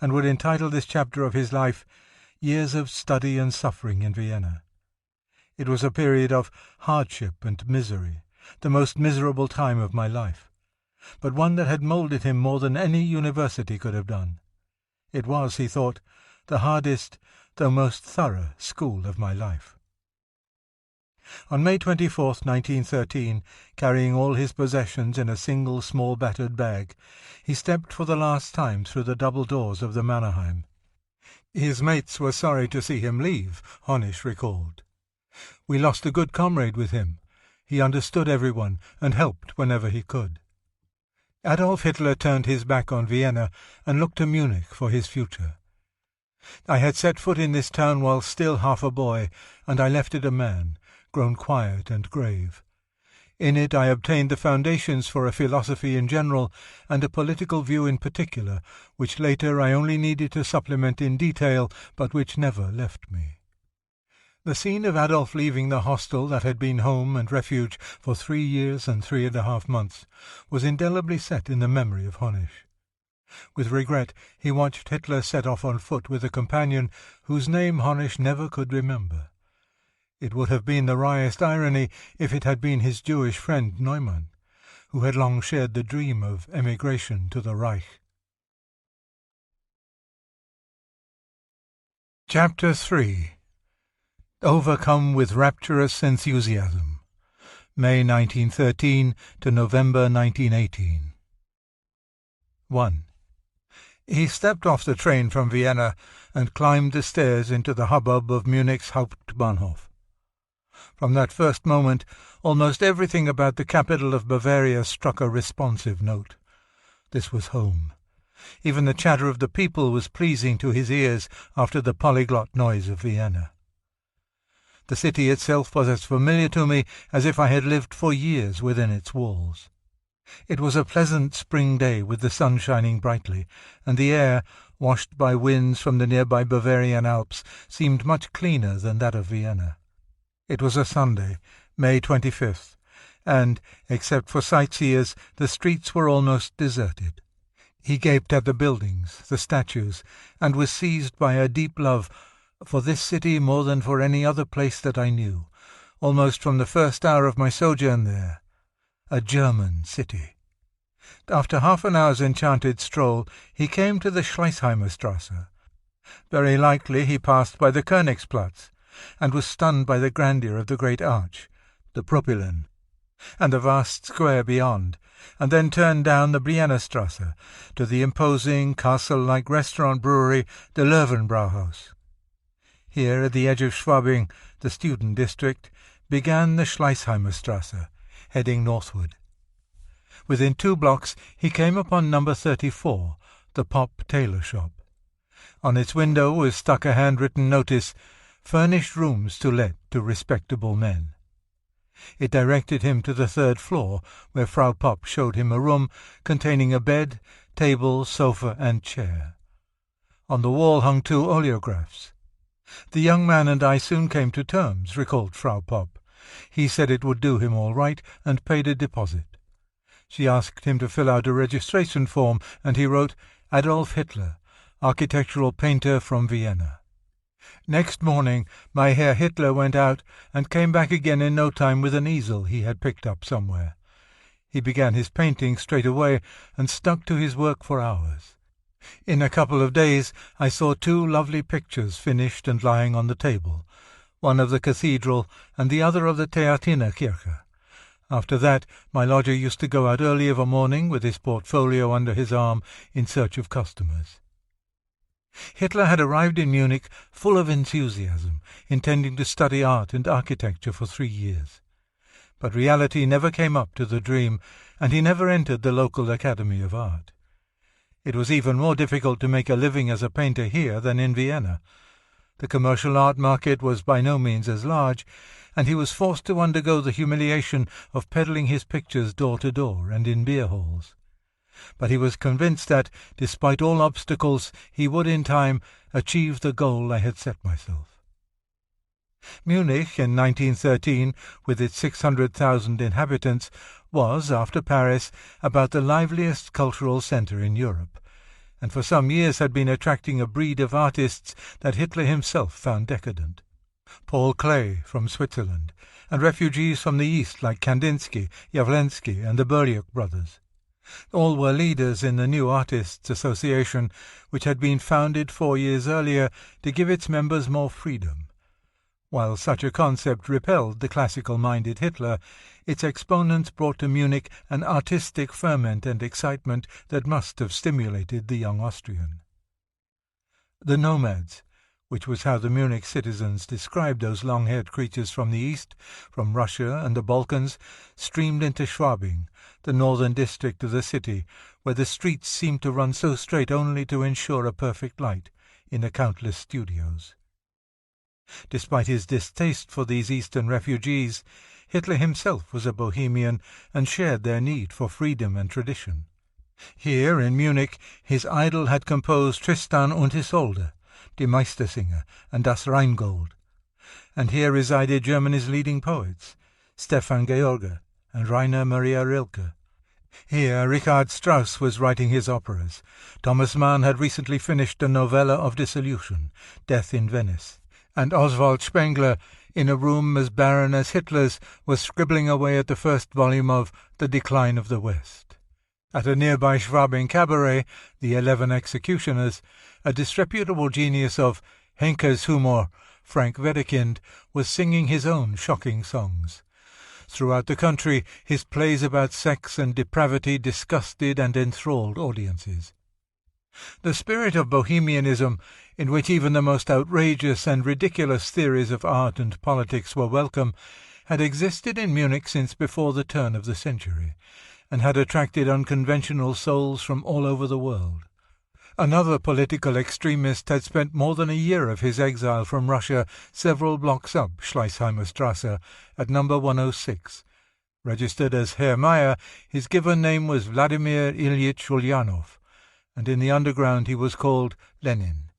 and would entitle this chapter of his life, "Years of Study and Suffering in Vienna." It was a period of hardship and misery, the most miserable time of my life, but one that had moulded him more than any university could have done. It was, he thought, the hardest, though most thorough, school of my life. On May 24th, 1913, carrying all his possessions in a single small battered bag, he stepped for the last time through the double doors of the Mannerheim. His mates were sorry to see him leave, Honisch recalled. "We lost a good comrade with him. He understood everyone and helped whenever he could. Adolf Hitler turned his back on Vienna and looked to Munich for his future. I had set foot in this town while still half a boy, and I left it a man, grown quiet and grave. In it I obtained the foundations for a philosophy in general and a political view in particular, which later I only needed to supplement in detail, but which never left me. The scene of Adolf leaving the hostel that had been home and refuge for 3 years and 3.5 months was indelibly set in the memory of Honisch. With regret he watched Hitler set off on foot with a companion whose name Honisch never could remember. It would have been the wryest irony if it had been his Jewish friend Neumann, who had long shared the dream of emigration to the Reich. Chapter 3. Overcome with Rapturous Enthusiasm. May 1913 to November 1918. 1. He stepped off the train from Vienna and climbed the stairs into the hubbub of Munich's Hauptbahnhof. From that first moment, almost everything about the capital of Bavaria struck a responsive note. This was home. Even the chatter of the people was pleasing to his ears after the polyglot noise of Vienna. The city itself was as familiar to me as if I had lived for years within its walls. It was a pleasant spring day with the sun shining brightly, and the air, washed by winds from the nearby Bavarian Alps, seemed much cleaner than that of Vienna. It was a Sunday, May 25th, and, except for sightseers, the streets were almost deserted. He gaped at the buildings, the statues, and was seized by a deep love for this city more than for any other place that I knew, almost from the first hour of my sojourn there. A German city. After half an hour's enchanted stroll, he came to the Schleißheimerstrasse. Very likely he passed by the Königsplatz, and was stunned by the grandeur of the great arch, the Propyläen, and the vast square beyond, and then turned down the Briennerstrasse to the imposing castle-like restaurant-brewery, the Löwenbrauhaus. Here, at the edge of Schwabing, the student district, began the Schleißheimerstrasse, heading northward. Within 2 blocks he came upon number 34, the Pop tailor shop. On its window was stuck a handwritten notice, "Furnished rooms to let to respectable men." It directed him to the 3rd floor, where Frau Pop showed him a room containing a bed, table, sofa, and chair. On the wall hung 2 oleographs. The young man and I soon came to terms, recalled Frau Pop. He said it would do him all right, and paid a deposit. She asked him to fill out a registration form, and he wrote, "Adolf Hitler, architectural painter from Vienna." Next morning my Herr Hitler went out and came back again in no time with an easel he had picked up somewhere. He began his painting straight away and stuck to his work for hours. In a couple of days I saw 2 lovely pictures finished and lying on the table, one of the cathedral and the other of the Theatinerkirche. After that my lodger used to go out early of a morning with his portfolio under his arm in search of customers. Hitler had arrived in Munich full of enthusiasm, intending to study art and architecture for 3 years. But reality never came up to the dream, and he never entered the local Academy of Art. It was even more difficult to make a living as a painter here than in Vienna. The commercial art market was by no means as large, and he was forced to undergo the humiliation of peddling his pictures door to door and in beer halls. But he was convinced that, despite all obstacles, he would in time achieve the goal I had set myself. Munich in 1913, with its 600,000 inhabitants, was, after Paris, about the liveliest cultural centre in Europe, and for some years had been attracting a breed of artists that Hitler himself found decadent. Paul Klee from Switzerland, and refugees from the East like Kandinsky, Jawlensky, and the Burliuk brothers. All were leaders in the New Artists' Association, which had been founded 4 years earlier to give its members more freedom. While such a concept repelled the classical-minded Hitler, its exponents brought to Munich an artistic ferment and excitement that must have stimulated the young Austrian. The nomads, which was how the Munich citizens described those long-haired creatures from the east, from Russia and the Balkans, streamed into Schwabing, the northern district of the city, where the streets seemed to run so straight only to ensure a perfect light in the countless studios. Despite his distaste for these eastern refugees, Hitler himself was a Bohemian and shared their need for freedom and tradition. Here in Munich his idol had composed Tristan und Isolde, Die Meistersinger, and Das Rheingold. And here resided Germany's leading poets, Stefan George and Rainer Maria Rilke. Here Richard Strauss was writing his operas. Thomas Mann had recently finished a novella of dissolution, Death in Venice. And Oswald Spengler, in a room as barren as Hitler's, was scribbling away at the first volume of The Decline of the West. At a nearby Schwabing cabaret, The 11 Executioners, a disreputable genius of Henke's humor, Frank Wedekind, was singing his own shocking songs. Throughout the country, his plays about sex and depravity disgusted and enthralled audiences. The spirit of Bohemianism, in which even the most outrageous and ridiculous theories of art and politics were welcome, had existed in Munich since before the turn of the century, and had attracted unconventional souls from all over the world. Another political extremist had spent more than a year of his exile from Russia several blocks up Schleißheimer Strasse at number 106. Registered as Herr Meyer, his given name was Vladimir Ilyich Ulyanov, and in the underground he was called Lenin.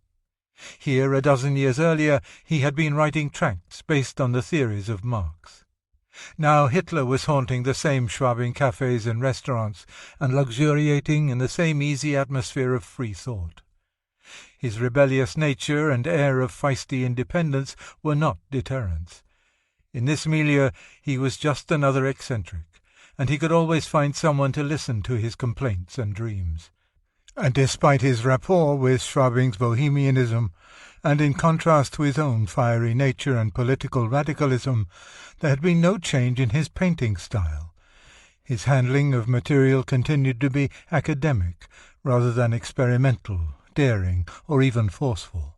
Here, a dozen years earlier, he had been writing tracts based on the theories of Marx. Now Hitler was haunting the same Schwabing cafes and restaurants, and luxuriating in the same easy atmosphere of free thought. His rebellious nature and air of feisty independence were not deterrents. In this milieu he was just another eccentric, and he could always find someone to listen to his complaints and dreams. And despite his rapport with Schwabing's bohemianism, and in contrast to his own fiery nature and political radicalism, there had been no change in his painting style. His handling of material continued to be academic, rather than experimental, daring, or even forceful.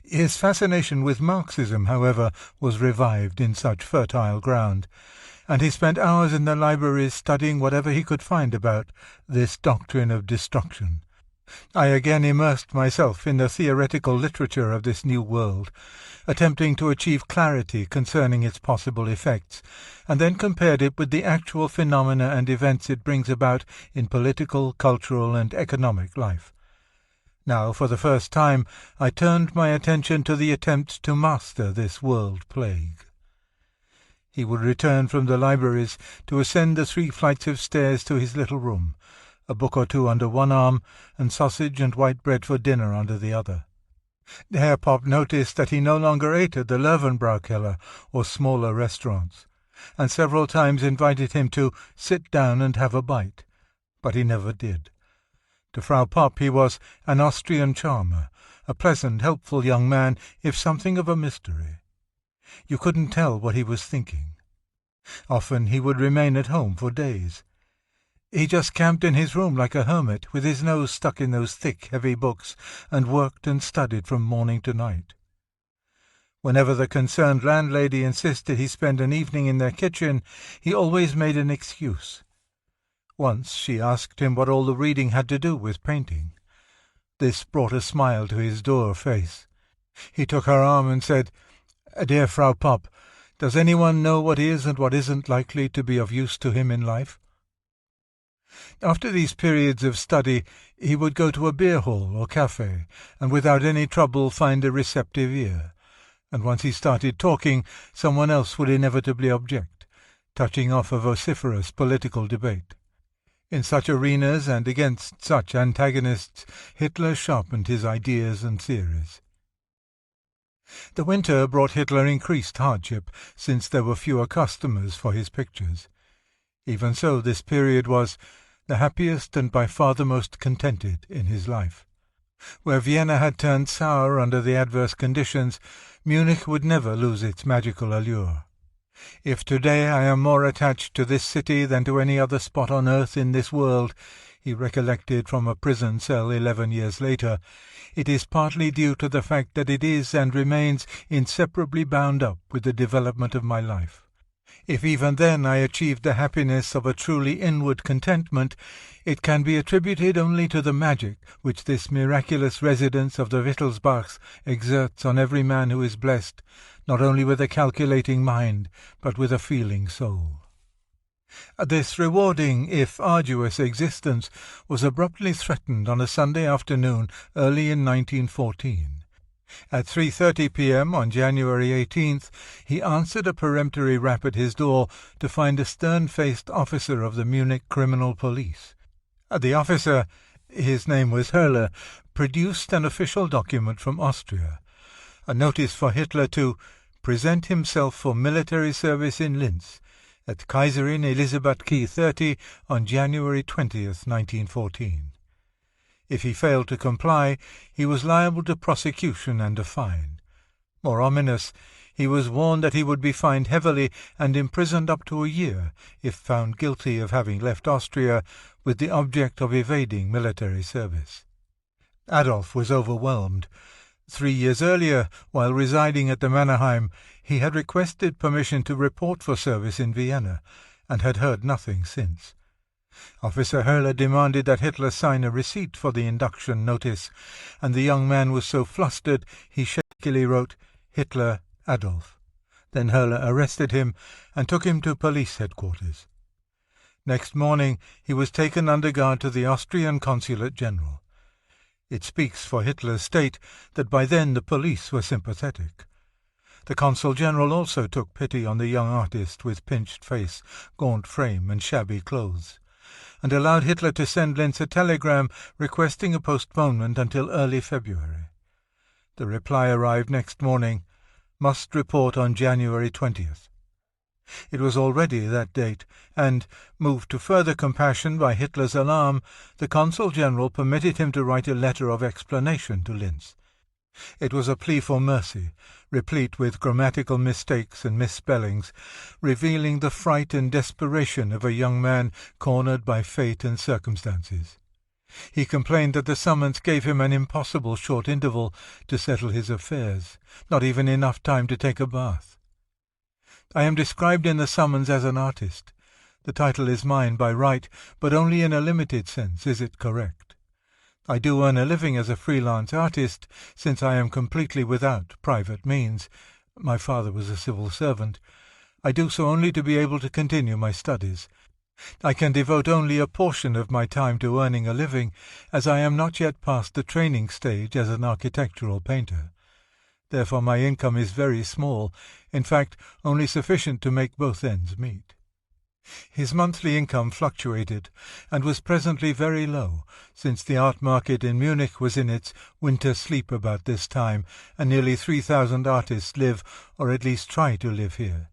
His fascination with Marxism, however, was revived in such fertile ground, and he spent hours in the libraries studying whatever he could find about this doctrine of destruction. I again immersed myself in the theoretical literature of this new world, attempting to achieve clarity concerning its possible effects, and then compared it with the actual phenomena and events it brings about in political, cultural, and economic life. Now, for the first time, I turned my attention to the attempt to master this world plague. He would return from the libraries to ascend the 3 flights of stairs to his little room, a book or two under one arm, and sausage and white bread for dinner under the other. Herr Popp noticed that he no longer ate at the Löwenbraukeller or smaller restaurants, and several times invited him to sit down and have a bite, but he never did. To Frau Popp he was an Austrian charmer, a pleasant, helpful young man, if something of a mystery. You couldn't tell what he was thinking. Often he would remain at home for days. He just camped in his room like a hermit, with his nose stuck in those thick, heavy books, and worked and studied from morning to night. Whenever the concerned landlady insisted he spend an evening in their kitchen, he always made an excuse. Once she asked him what all the reading had to do with painting. This brought a smile to his dour face. He took her arm and said, "Dear Frau Popp, does anyone know what is and what isn't likely to be of use to him in life?" After these periods of study, he would go to a beer hall or cafe, and without any trouble find a receptive ear. And once he started talking, someone else would inevitably object, touching off a vociferous political debate. In such arenas and against such antagonists, Hitler sharpened his ideas and theories. The winter brought Hitler increased hardship, since there were fewer customers for his pictures. Even so, this period was the happiest and by far the most contented in his life. Where Vienna had turned sour under the adverse conditions, Munich would never lose its magical allure. If today I am more attached to this city than to any other spot on earth in this world, he recollected from a prison cell 11 years later, "it is partly due to the fact that it is and remains inseparably bound up with the development of my life. If even then I achieved the happiness of a truly inward contentment, it can be attributed only to the magic which this miraculous residence of the Wittelsbachs exerts on every man who is blessed, not only with a calculating mind, but with a feeling soul." This rewarding, if arduous, existence was abruptly threatened on a Sunday afternoon early in 1914. At 3:30 p.m. on January 18th, he answered a peremptory rap at his door to find a stern-faced officer of the Munich criminal police. The officer, his name was Herle, produced an official document from Austria, a notice for Hitler to present himself for military service in Linz at Kaiserin Elisabeth Quay 30 on January 20th, 1914. If he failed to comply, he was liable to prosecution and a fine. More ominous, he was warned that he would be fined heavily and imprisoned up to a year if found guilty of having left Austria with the object of evading military service. Adolf was overwhelmed. 3 years earlier, while residing at the Mannerheim, he had requested permission to report for service in Vienna, and had heard nothing since. Officer Herle demanded that Hitler sign a receipt for the induction notice, and the young man was so flustered he shakily wrote, "Hitler, Adolf." Then Herle arrested him and took him to police headquarters. Next morning he was taken under guard to the Austrian Consulate General. It speaks for Hitler's state that by then the police were sympathetic. The Consul General also took pity on the young artist with pinched face, gaunt frame, and shabby clothes, and allowed Hitler to send Linz a telegram requesting a postponement until early February. The reply arrived next morning, "Must report on January 20th. It was already that date, and, moved to further compassion by Hitler's alarm, the Consul General permitted him to write a letter of explanation to Linz. It was a plea for mercy, replete with grammatical mistakes and misspellings, revealing the fright and desperation of a young man cornered by fate and circumstances. He complained that the summons gave him an impossible short interval to settle his affairs, not even enough time to take a bath. I am described in the summons as an artist. The title is mine by right, but only in a limited sense is it correct. I do earn a living as a freelance artist, since I am completely without private means. My father was a civil servant. I do so only to be able to continue my studies. I can devote only a portion of my time to earning a living, as I am not yet past the training stage as an architectural painter. Therefore my income is very small, in fact only sufficient to make both ends meet. His monthly income fluctuated, and was presently very low, since the art market in Munich was in its winter sleep about this time, and nearly 3,000 artists live, or at least try to live here.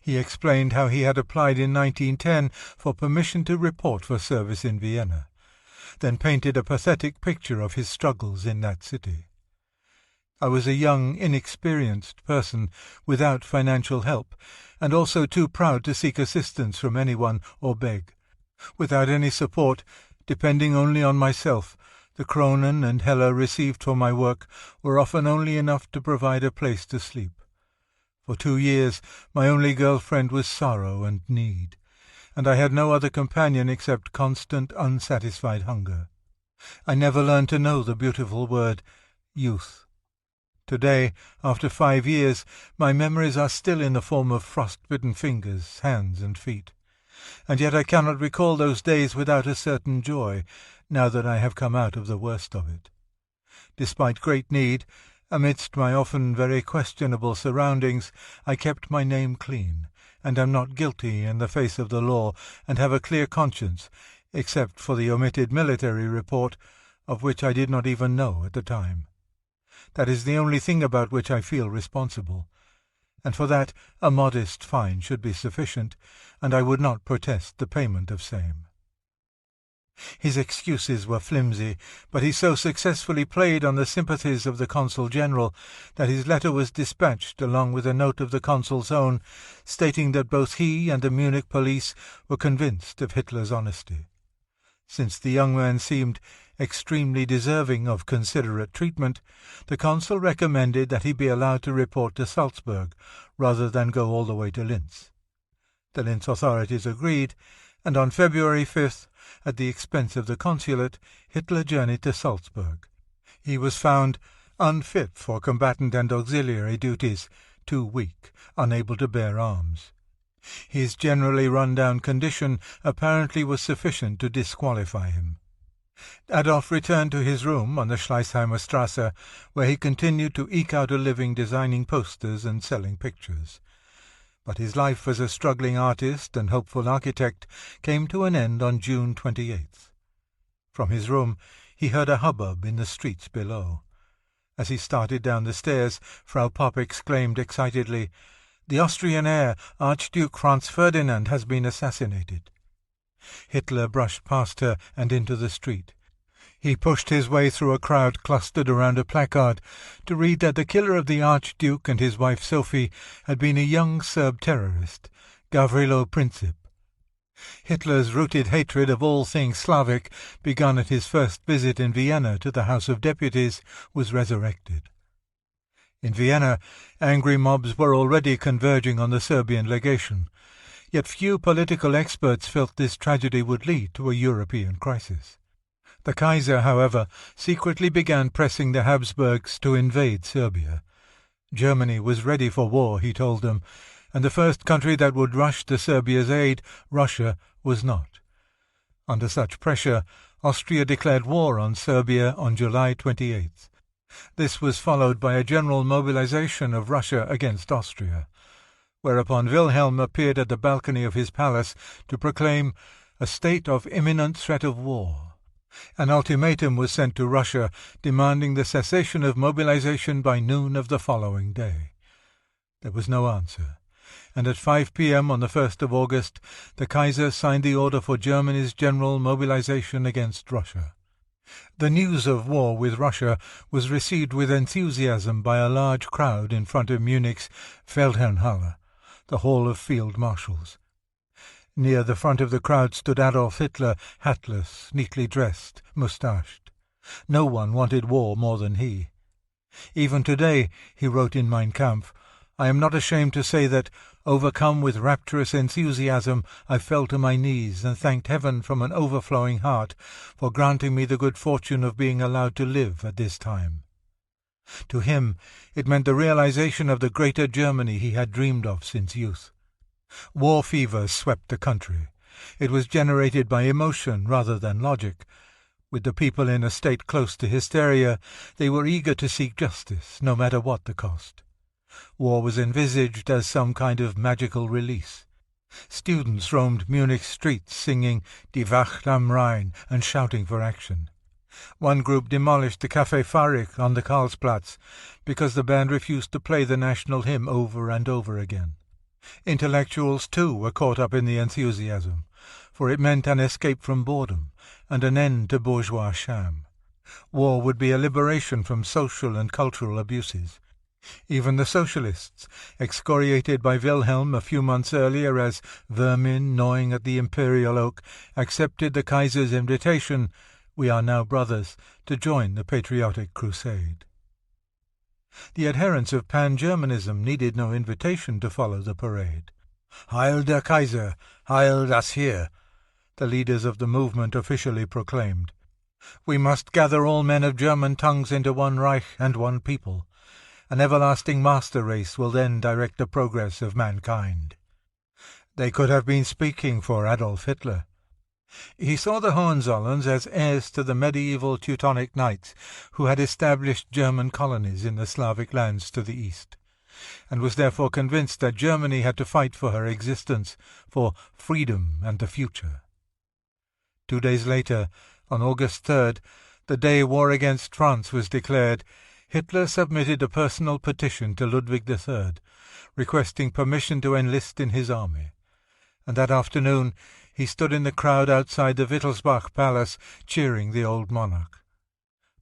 He explained how he had applied in 1910 for permission to report for service in Vienna, then painted a pathetic picture of his struggles in that city. I was a young, inexperienced person, without financial help, and also too proud to seek assistance from anyone or beg. Without any support, depending only on myself, the kronen and heller received for my work were often only enough to provide a place to sleep. For 2 years my only girlfriend was sorrow and need, and I had no other companion except constant, unsatisfied hunger. I never learned to know the beautiful word, youth. Today, after 5 years, my memories are still in the form of frost-bitten fingers, hands, and feet. And yet I cannot recall those days without a certain joy, now that I have come out of the worst of it. Despite great need, amidst my often very questionable surroundings, I kept my name clean, and am not guilty in the face of the law, and have a clear conscience, except for the omitted military report, of which I did not even know at the time. That is the only thing about which I feel responsible, and for that a modest fine should be sufficient, and I would not protest the payment of same. His excuses were flimsy, but he so successfully played on the sympathies of the Consul General that his letter was dispatched along with a note of the Consul's own, stating that both he and the Munich police were convinced of Hitler's honesty. Since the young man seemed extremely deserving of considerate treatment, the consul recommended that he be allowed to report to Salzburg rather than go all the way to Linz. The Linz authorities agreed, and on February 5th, at the expense of the consulate, Hitler journeyed to Salzburg. He was found unfit for combatant and auxiliary duties, too weak, unable to bear arms. His generally run-down condition apparently was sufficient to disqualify him. Adolf returned to his room on the Schleißheimer Strasse, where he continued to eke out a living designing posters and selling pictures. But his life as a struggling artist and hopeful architect came to an end on June 28th. From his room he heard a hubbub in the streets below. As he started down the stairs, Frau Popp exclaimed excitedly, "The Austrian heir, Archduke Franz Ferdinand, has been assassinated." Hitler brushed past her and into the street. He pushed his way through a crowd clustered around a placard to read that the killer of the Archduke and his wife Sophie had been a young Serb terrorist, Gavrilo Princip. Hitler's rooted hatred of all things Slavic, begun at his first visit in Vienna to the House of Deputies, was resurrected. In Vienna, angry mobs were already converging on the Serbian legation, yet few political experts felt this tragedy would lead to a European crisis. The Kaiser, however, secretly began pressing the Habsburgs to invade Serbia. Germany was ready for war, he told them, and the first country that would rush to Serbia's aid, Russia, was not. Under such pressure, Austria declared war on Serbia on July 28th. This was followed by a general mobilization of Russia against Austria, whereupon Wilhelm appeared at the balcony of his palace to proclaim a state of imminent threat of war. An ultimatum was sent to Russia demanding the cessation of mobilization by noon of the following day. There was no answer, and at 5 p.m. on the 1st of August, the Kaiser signed the order for Germany's general mobilization against Russia. The news of war with Russia was received with enthusiasm by a large crowd in front of Munich's Feldherrnhalle, the Hall of Field Marshals. Near the front of the crowd stood Adolf Hitler, hatless, neatly dressed, moustached. No one wanted war more than he. "Even today," he wrote in Mein Kampf, "I am not ashamed to say that, overcome with rapturous enthusiasm, I fell to my knees and thanked heaven from an overflowing heart for granting me the good fortune of being allowed to live at this time." To him it meant the realization of the greater Germany he had dreamed of since youth. War fever swept the country. It was generated by emotion rather than logic. With the people in a state close to hysteria, they were eager to seek justice, no matter what the cost. War was envisaged as some kind of magical release. Students roamed Munich's streets singing Die Wacht am Rhein and shouting for action. One group demolished the Café Farik on the Karlsplatz because the band refused to play the national hymn over and over again. Intellectuals, too, were caught up in the enthusiasm, for it meant an escape from boredom and an end to bourgeois sham. War would be a liberation from social and cultural abuses. Even the socialists, excoriated by Wilhelm a few months earlier as vermin gnawing at the imperial oak, accepted the Kaiser's invitation, "We are now brothers," to join the patriotic crusade. The adherents of pan-Germanism needed no invitation to follow the parade. "Heil der Kaiser! Heil das Heer!" the leaders of the movement officially proclaimed. "We must gather all men of German tongues into one Reich and one people. An everlasting master race will then direct the progress of mankind." They could have been speaking for Adolf Hitler. He saw the Hohenzollerns as heirs to the medieval Teutonic knights who had established German colonies in the Slavic lands to the east, and was therefore convinced that Germany had to fight for her existence, for freedom and the future. 2 days later, on August 3rd, the day war against France was declared, Hitler submitted a personal petition to Ludwig III, requesting permission to enlist in his army, and that afternoon he stood in the crowd outside the Wittelsbach Palace, cheering the old monarch.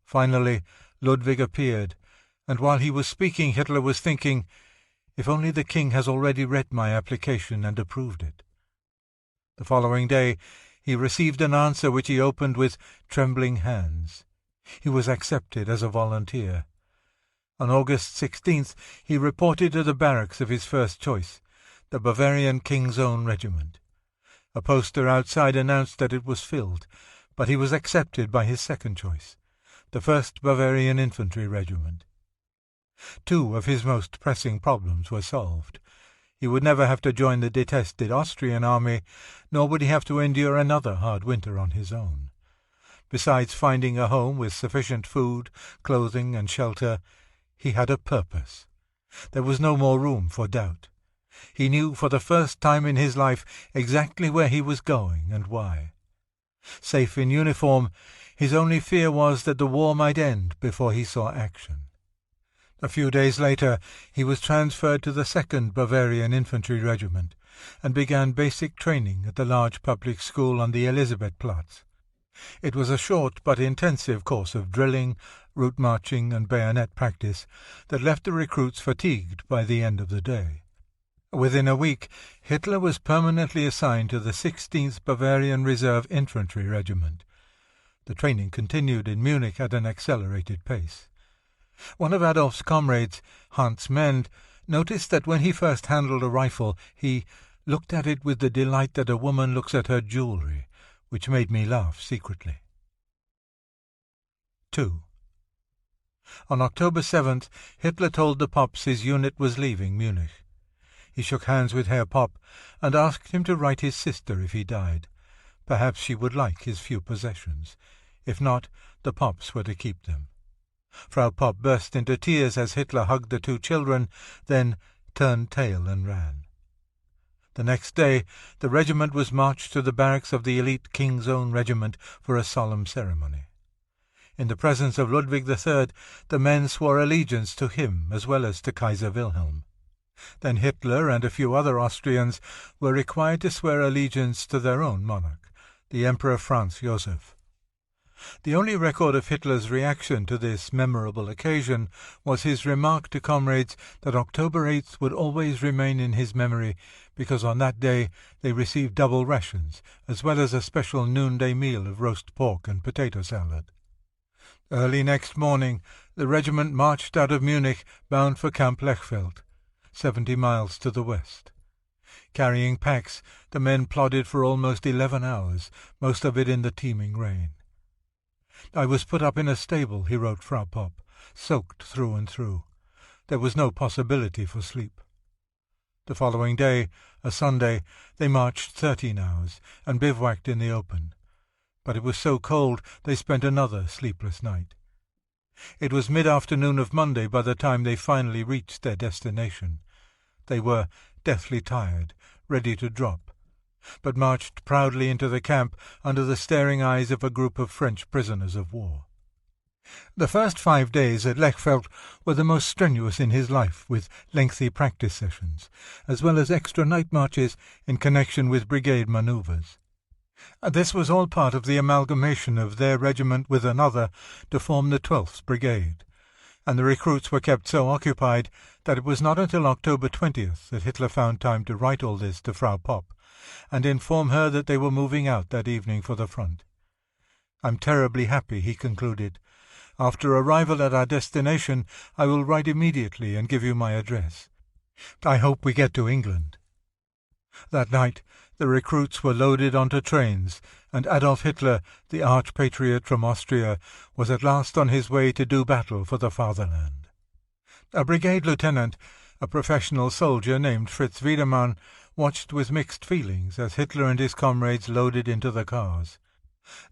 Finally, Ludwig appeared, and while he was speaking, Hitler was thinking, "If only the king has already read my application and approved it." The following day, He received an answer which he opened with trembling hands. He was accepted as a volunteer. On August 16th he reported to the barracks of his first choice, the Bavarian King's Own Regiment. A poster outside announced that it was filled, but he was accepted by his second choice, the 1st Bavarian Infantry Regiment. 2 of his most pressing problems were solved. He would never have to join the detested Austrian army, nor would he have to endure another hard winter on his own. Besides finding a home with sufficient food, clothing, and shelter, he had a purpose. There was no more room for doubt. He knew for the first time in his life exactly where he was going and why. Safe in uniform, his only fear was that the war might end before he saw action. A few days later he was transferred to the 2nd Bavarian Infantry Regiment and began basic training at the large public school on the Elisabethplatz. It was a short but intensive course of drilling, route marching, and bayonet practice that left the recruits fatigued by the end of the day. Within a week, Hitler was permanently assigned to the 16th Bavarian Reserve Infantry Regiment. The training continued in Munich at an accelerated pace. One of Adolf's comrades, Hans Mend, noticed that when he first handled a rifle, he looked at it with the delight that a woman looks at her jewelry, which made me laugh secretly. 2. On October 7th, Hitler told the Pops his unit was leaving Munich. He shook hands with Herr Popp and asked him to write his sister if he died. Perhaps she would like his few possessions. If not, the Pops were to keep them. Frau Popp burst into tears as Hitler hugged the 2 children, then turned tail and ran. The next day the regiment was marched to the barracks of the elite King's Own Regiment for a solemn ceremony. In the presence of Ludwig III, the men swore allegiance to him as well as to Kaiser Wilhelm. Then Hitler and a few other Austrians were required to swear allegiance to their own monarch, the Emperor Franz Joseph. The only record of Hitler's reaction to this memorable occasion was his remark to comrades that October 8th would always remain in his memory because on that day they received double rations, as well as a special noonday meal of roast pork and potato salad. Early next morning the regiment marched out of Munich, bound for Camp Lechfeld, 70 miles to the west. Carrying packs, the men plodded for almost 11 hours, most of it in the teeming rain. "I was put up in a stable," he wrote Frau Popp, "soaked through and through. There was no possibility for sleep." The following day, a Sunday, they marched 13 hours and bivouacked in the open. But it was so cold they spent another sleepless night. It was mid-afternoon of Monday by the time they finally reached their destination. They were deathly tired, ready to drop, but marched proudly into the camp under the staring eyes of a group of French prisoners of war. The first 5 days at Lechfeld were the most strenuous in his life, with lengthy practice sessions, as well as extra night marches in connection with brigade manoeuvres. This was all part of the amalgamation of their regiment with another to form the 12th Brigade, and the recruits were kept so occupied that it was not until October 20th that Hitler found time to write all this to Frau Popp and inform her that they were moving out that evening for the front. "I'm terribly happy," he concluded. "After arrival at our destination, I will write immediately and give you my address. I hope we get to England." That night the recruits were loaded onto trains, and Adolf Hitler, the arch-patriot from Austria, was at last on his way to do battle for the fatherland. A brigade lieutenant, a professional soldier named Fritz Wiedemann, watched with mixed feelings as Hitler and his comrades loaded into the cars.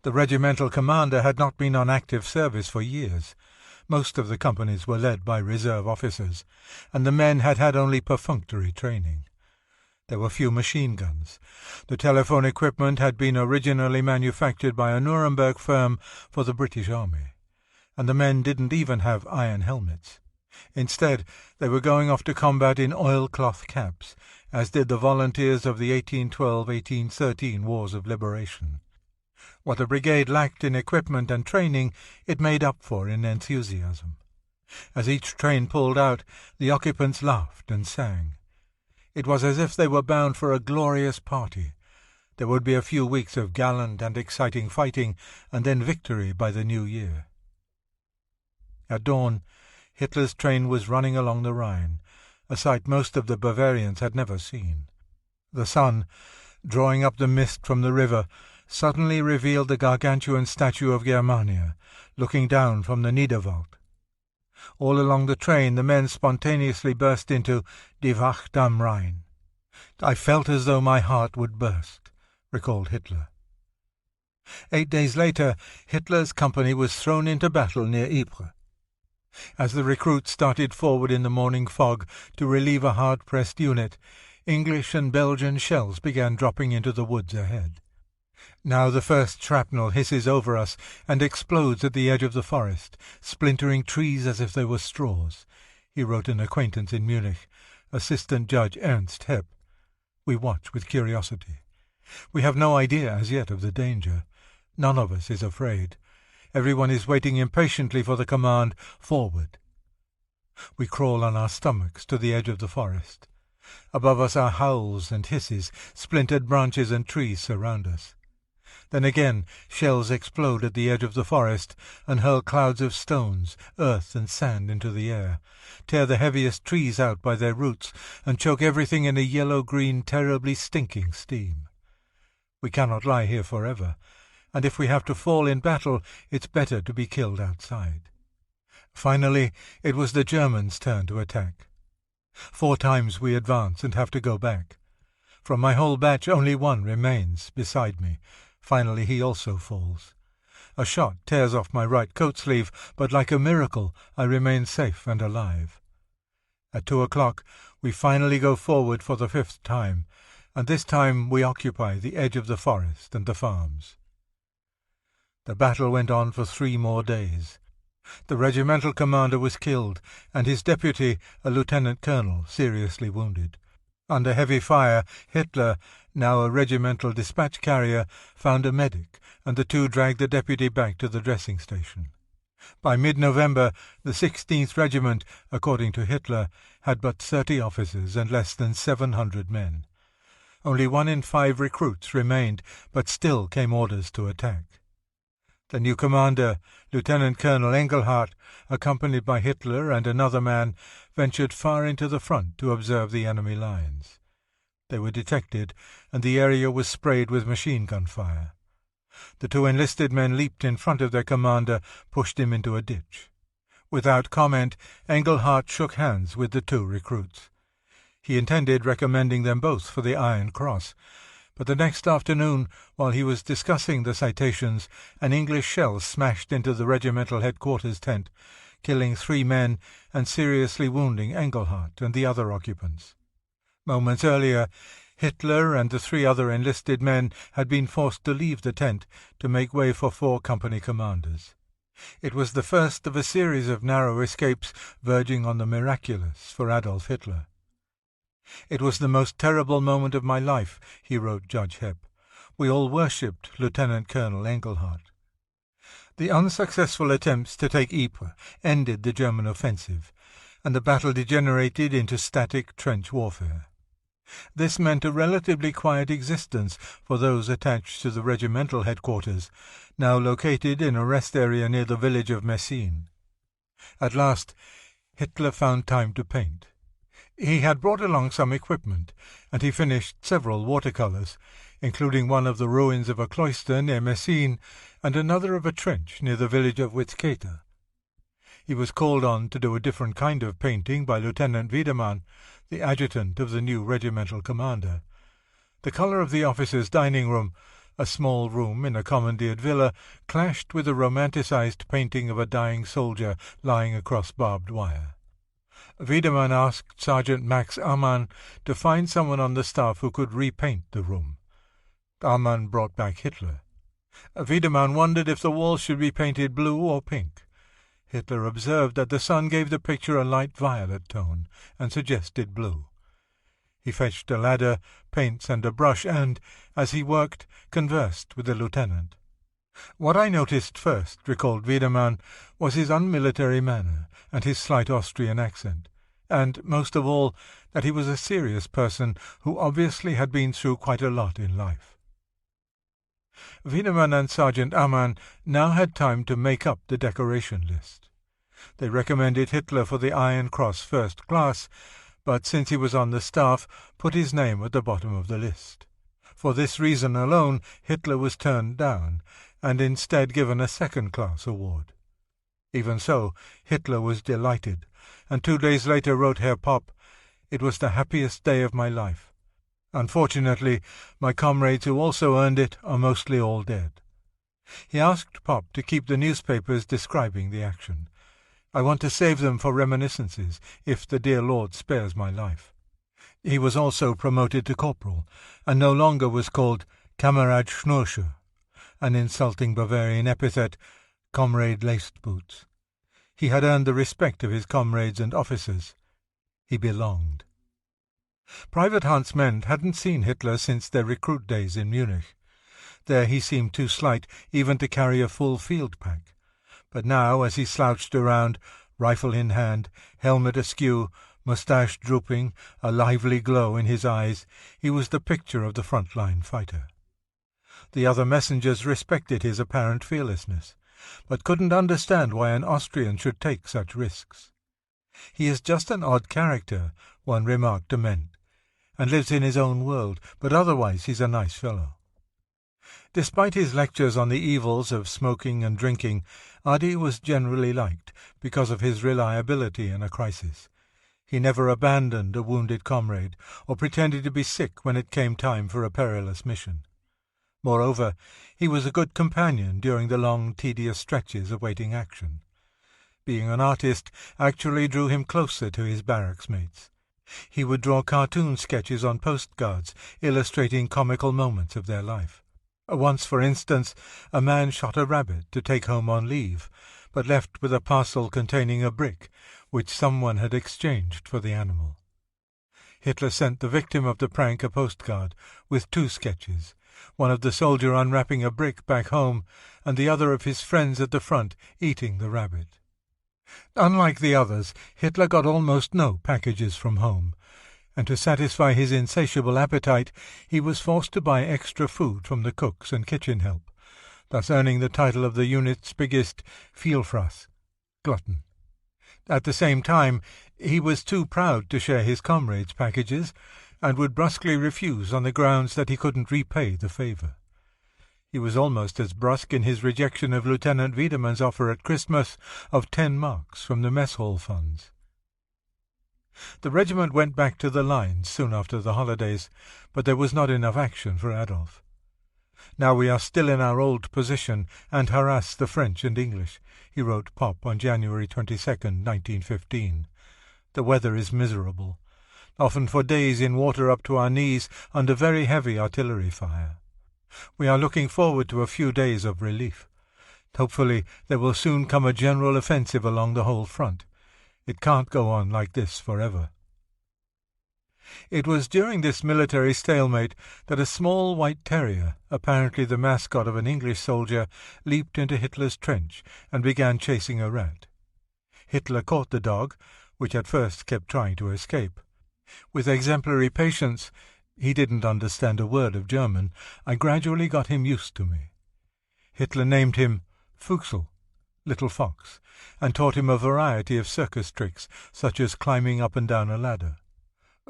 The regimental commander had not been on active service for years. Most of the companies were led by reserve officers, and the men had had only perfunctory training. There were few machine guns. The telephone equipment had been originally manufactured by a Nuremberg firm for the British Army, and the men didn't even have iron helmets. Instead, they were going off to combat in oilcloth caps, as did the volunteers of the 1812-1813 Wars of Liberation. What the brigade lacked in equipment and training, it made up for in enthusiasm. As each train pulled out, the occupants laughed and sang. It was as if they were bound for a glorious party. There would be a few weeks of gallant and exciting fighting, and then victory by the new year. At dawn, Hitler's train was running along the Rhine, a sight most of the Bavarians had never seen. The sun, drawing up the mist from the river, suddenly revealed the gargantuan statue of Germania, looking down from the Niederwald. All along the train the men spontaneously burst into Die Wacht am Rhein. I felt as though my heart would burst, recalled Hitler. 8 days later, Hitler's company was thrown into battle near Ypres. As the recruits started forward in the morning fog to relieve a hard-pressed unit, English and Belgian shells began dropping into the woods ahead. Now the first shrapnel hisses over us and explodes at the edge of the forest, splintering trees as if they were straws, he wrote an acquaintance in Munich, Assistant Judge Ernst Hepp. We watch with curiosity. We have no idea as yet of the danger. None of us is afraid. Everyone is waiting impatiently for the command, forward. We crawl on our stomachs to the edge of the forest. Above us are howls and hisses, splintered branches and trees surround us. Then again shells explode at the edge of the forest and hurl clouds of stones, earth and sand into the air, tear the heaviest trees out by their roots, and choke everything in a yellow-green, terribly stinking steam. We cannot lie here forever, and if we have to fall in battle, it's better to be killed outside. Finally, it was the Germans' turn to attack. 4 times we advance and have to go back. From my whole batch only one remains, beside me. Finally he also falls. A shot tears off my right coat sleeve, but like a miracle I remain safe and alive. At 2 o'clock we finally go forward for the 5th time, and this time we occupy the edge of the forest and the farms. The battle went on for 3 more days. The regimental commander was killed, and his deputy, a lieutenant colonel, seriously wounded. Under heavy fire, Hitler, now a regimental dispatch carrier, found a medic, and the two dragged the deputy back to the dressing station. By mid-November, the 16th Regiment, according to Hitler, had but 30 officers and less than 700 men. Only 1 in 5 recruits remained, but still came orders to attack. The new commander, Lieutenant Colonel Engelhardt, accompanied by Hitler and another man, ventured far into the front to observe the enemy lines. They were detected, and the area was sprayed with machine-gun fire. The 2 enlisted men leaped in front of their commander, pushed him into a ditch. Without comment, Engelhardt shook hands with the 2 recruits. He intended recommending them both for the Iron Cross, but the next afternoon, while he was discussing the citations, an English shell smashed into the regimental headquarters tent, killing 3 men and seriously wounding Engelhardt and the other occupants. Moments earlier, Hitler and the 3 other enlisted men had been forced to leave the tent to make way for 4 company commanders. It was the first of a series of narrow escapes verging on the miraculous for Adolf Hitler. "It was the most terrible moment of my life," he wrote Judge Hepp. "We all worshipped Lieutenant Colonel Engelhardt." The unsuccessful attempts to take Ypres ended the German offensive, and the battle degenerated into static trench warfare. This meant a relatively quiet existence for those attached to the regimental headquarters, now located in a rest area near the village of Messines. At last, Hitler found time to paint. He had brought along some equipment, and he finished several watercolours, including one of the ruins of a cloister near Messines and another of a trench near the village of Dictator. He was called on to do a different kind of painting by Lieutenant Wiedemann, the adjutant of the new regimental commander. The colour of the officers' dining room, a small room in a commandeered villa, clashed with a romanticized painting of a dying soldier lying across barbed wire. Wiedemann asked Sergeant Max Amann to find someone on the staff who could repaint the room. Amann brought back Hitler. Wiedemann wondered if the walls should be painted blue or pink. Hitler observed that the sun gave the picture a light violet tone, and suggested blue. He fetched a ladder, paints, and a brush, and, as he worked, conversed with the lieutenant. "What I noticed first," recalled Wiedemann, "was his unmilitary manner and his slight Austrian accent, and, most of all, that he was a serious person who obviously had been through quite a lot in life. Wiedemann and Sergeant Ammann now had time to make up the decoration list. They recommended Hitler for the Iron Cross First Class, but since he was on the staff, put his name at the bottom of the list. For this reason alone, Hitler was turned down, and instead given a second-class award. Even so, Hitler was delighted, and 2 days later wrote Herr Popp, "It was the happiest day of my life. Unfortunately, my comrades who also earned it are mostly all dead." He asked Popp to keep the newspapers describing the action. "I want to save them for reminiscences, if the dear Lord spares my life." He was also promoted to corporal, and no longer was called Kamerad Schnurschuh, an insulting Bavarian epithet, Comrade Laced Boots. He had earned the respect of his comrades and officers. He belonged. Private Hans Mendt hadn't seen Hitler since their recruit days in Munich. There he seemed too slight even to carry a full field pack. But now, as he slouched around, rifle in hand, helmet askew, moustache drooping, a lively glow in his eyes, he was the picture of the front-line fighter. The other messengers respected his apparent fearlessness, but couldn't understand why an Austrian should take such risks. "He is just an odd character," one remarked to Mendt, "and lives in his own world, but otherwise he's a nice fellow." Despite his lectures on the evils of smoking and drinking, Adi was generally liked because of his reliability in a crisis. He never abandoned a wounded comrade or pretended to be sick when it came time for a perilous mission. Moreover, he was a good companion during the long, tedious stretches awaiting action. Being an artist actually drew him closer to his barracks mates. He would draw cartoon sketches on postcards illustrating comical moments of their life. Once, for instance, a man shot a rabbit to take home on leave, but left with a parcel containing a brick, which someone had exchanged for the animal. Hitler sent the victim of the prank a postcard with 2 sketches, one of the soldier unwrapping a brick back home, and the other of his friends at the front eating the rabbit. Unlike the others, Hitler got almost no packages from home, and to satisfy his insatiable appetite he was forced to buy extra food from the cooks and kitchen help, thus earning the title of the unit's biggest Vielfraß, glutton. At the same time, he was too proud to share his comrades' packages, and would brusquely refuse on the grounds that he couldn't repay the favour. He was almost as brusque in his rejection of Lieutenant Wiedemann's offer at Christmas of 10 marks from the mess hall funds. The regiment went back to the lines soon after the holidays, but there was not enough action for Adolf. "Now we are still in our old position and harass the French and English," he wrote Popp on January 22, 1915. "The weather is miserable, often for days in water up to our knees under very heavy artillery fire. We are looking forward to a few days of relief. Hopefully there will soon come a general offensive along the whole front. It can't go on like this forever." It was during this military stalemate that a small white terrier, apparently the mascot of an English soldier, leaped into Hitler's trench and began chasing a rat. Hitler caught the dog, which at first kept trying to escape. With exemplary patience — he didn't understand a word of German — I gradually got him used to me. Hitler named him Füchsel, Little Fox, and taught him a variety of circus tricks, such as climbing up and down a ladder.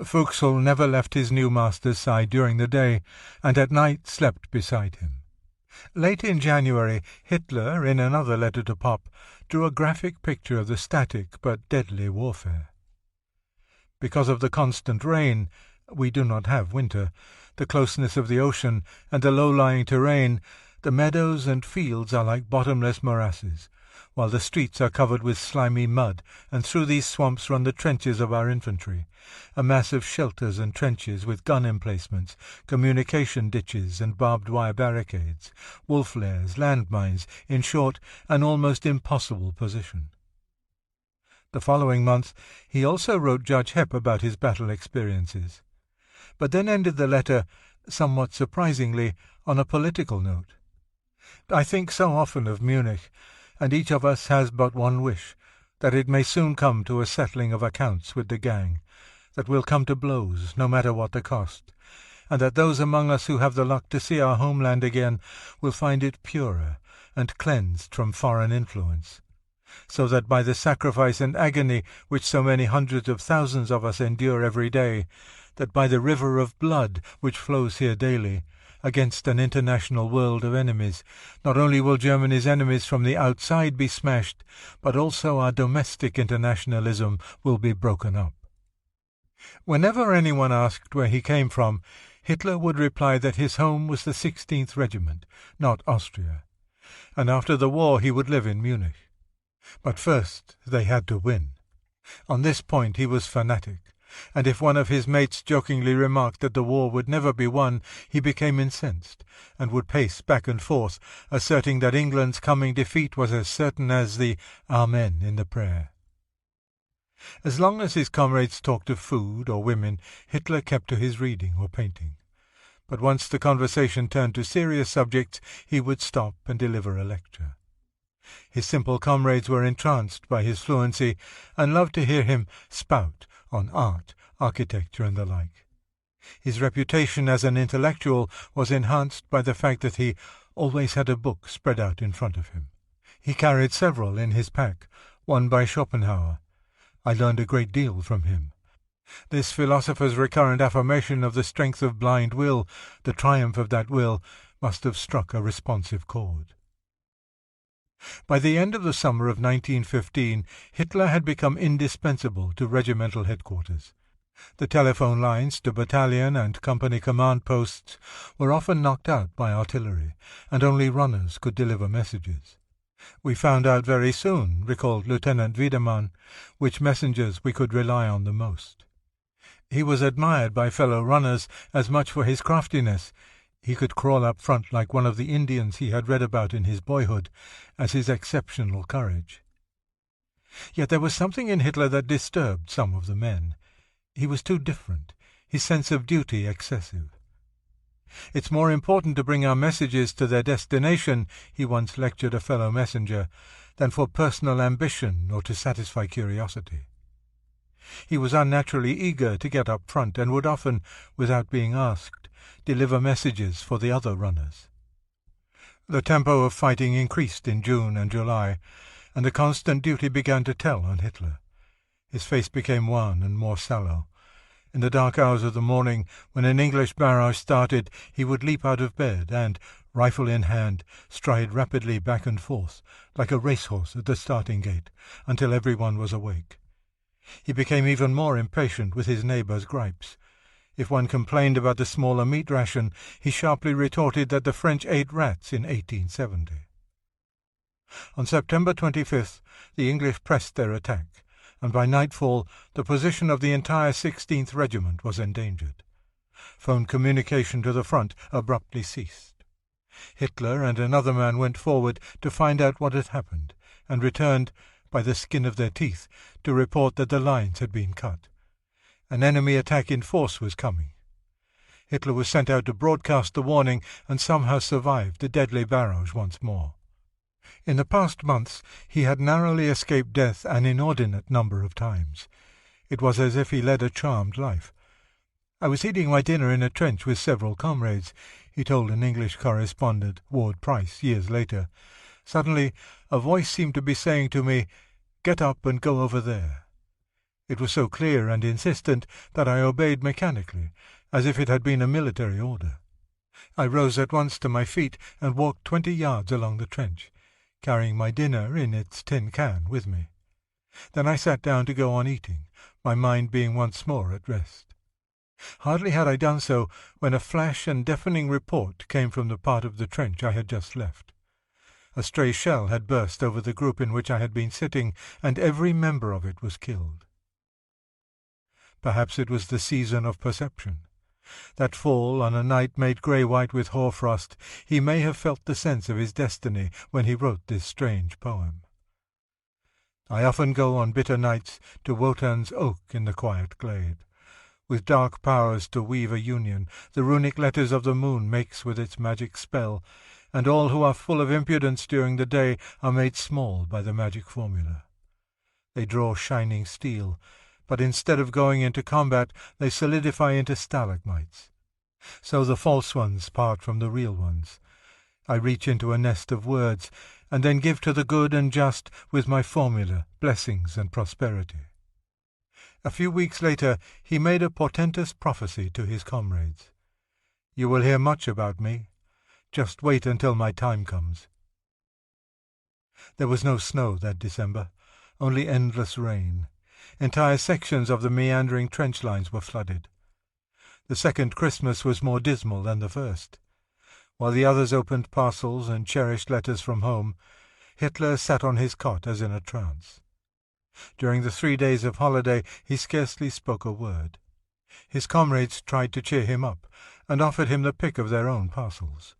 Füchsel never left his new master's side during the day, and at night slept beside him. Late in January, Hitler, in another letter to Popp, drew a graphic picture of the static but deadly warfare. Because of the constant rain — we do not have winter — the closeness of the ocean, and the low-lying terrain, the meadows and fields are like bottomless morasses, while the streets are covered with slimy mud, and through these swamps run the trenches of our infantry, a mass of shelters and trenches with gun emplacements, communication ditches and barbed wire barricades, wolf lairs, landmines, in short, an almost impossible position. The following month he also wrote Judge Hepp about his battle experiences, but then ended the letter, somewhat surprisingly, on a political note. "I think so often of Munich, and each of us has but one wish, that it may soon come to a settling of accounts with the gang, that we'll come to blows, no matter what the cost, and that those among us who have the luck to see our homeland again will find it purer and cleansed from foreign influence, so that by the sacrifice and agony which so many hundreds of thousands of us endure every day, that by the river of blood which flows here daily, against an international world of enemies, not only will Germany's enemies from the outside be smashed, but also our domestic internationalism will be broken up. Whenever anyone asked where he came from, Hitler would reply that his home was the 16th Regiment, not Austria, and after the war he would live in Munich. But first they had to win. On this point he was fanatic, and if one of his mates jokingly remarked that the war would never be won, he became incensed, and would pace back and forth, asserting that England's coming defeat was as certain as the Amen in the prayer. As long as his comrades talked of food or women, Hitler kept to his reading or painting. But once the conversation turned to serious subjects, he would stop and deliver a lecture. His simple comrades were entranced by his fluency, and loved to hear him spout on art, architecture, and the like. His reputation as an intellectual was enhanced by the fact that he always had a book spread out in front of him. He carried several in his pack, one by Schopenhauer. I learned a great deal from him. This philosopher's recurrent affirmation of the strength of blind will, the triumph of that will, must have struck a responsive chord. By the end of the summer of 1915, Hitler had become indispensable to regimental headquarters. The telephone lines to battalion and company command posts were often knocked out by artillery, and only runners could deliver messages. We found out very soon, recalled Lieutenant Wiedemann, which messengers we could rely on the most. He was admired by fellow runners as much for his craftiness — he could crawl up front like one of the Indians he had read about in his boyhood — as his exceptional courage. Yet there was something in Hitler that disturbed some of the men. He was too different, his sense of duty excessive. "It's more important to bring our messages to their destination," he once lectured a fellow messenger, "than for personal ambition or to satisfy curiosity." He was unnaturally eager to get up front, and would often, without being asked, deliver messages for the other runners. The tempo of fighting increased in June and July, and the constant duty began to tell on Hitler. His face became wan and more sallow. In the dark hours of the morning, when an English barrage started, he would leap out of bed and, rifle in hand, stride rapidly back and forth, like a racehorse at the starting gate, until everyone was awake. He became even more impatient with his neighbours' gripes. If one complained about the smaller meat ration, he sharply retorted that the French ate rats in 1870. On September 25th, the English pressed their attack, and by nightfall the position of the entire 16th Regiment was endangered. Phone communication to the front abruptly ceased. Hitler and another man went forward to find out what had happened, and returned, by the skin of their teeth, to report that the lines had been cut. An enemy attack in force was coming. Hitler was sent out to broadcast the warning, and somehow survived the deadly barrage once more. In the past months he had narrowly escaped death an inordinate number of times. It was as if he led a charmed life. "I was eating my dinner in a trench with several comrades," he told an English correspondent, Ward Price, years later. "Suddenly a voice seemed to be saying to me, 'Get up and go over there.' It was so clear and insistent that I obeyed mechanically, as if it had been a military order. I rose at once to my feet and walked 20 yards along the trench, carrying my dinner in its tin can with me. Then I sat down to go on eating, my mind being once more at rest. Hardly had I done so when a flash and deafening report came from the part of the trench I had just left. A stray shell had burst over the group in which I had been sitting, and every member of it was killed. Perhaps it was the season of perception. That fall, on a night made grey-white with hoarfrost, he may have felt the sense of his destiny when he wrote this strange poem. I often go on bitter nights to Wotan's oak in the quiet glade. With dark powers to weave a union, the runic letters of the moon makes with its magic spell, and all who are full of impudence during the day are made small by the magic formula. They draw shining steel, but instead of going into combat, they solidify into stalagmites. So the false ones part from the real ones. I reach into a nest of words, and then give to the good and just with my formula blessings and prosperity. A few weeks later he made a portentous prophecy to his comrades. You will hear much about me. Just wait until my time comes. There was no snow that December, only endless rain. Entire sections of the meandering trench lines were flooded. The second Christmas was more dismal than the first. While the others opened parcels and cherished letters from home, Hitler sat on his cot as in a trance. During the 3 days of holiday he scarcely spoke a word. His comrades tried to cheer him up, and offered him the pick of their own parcels.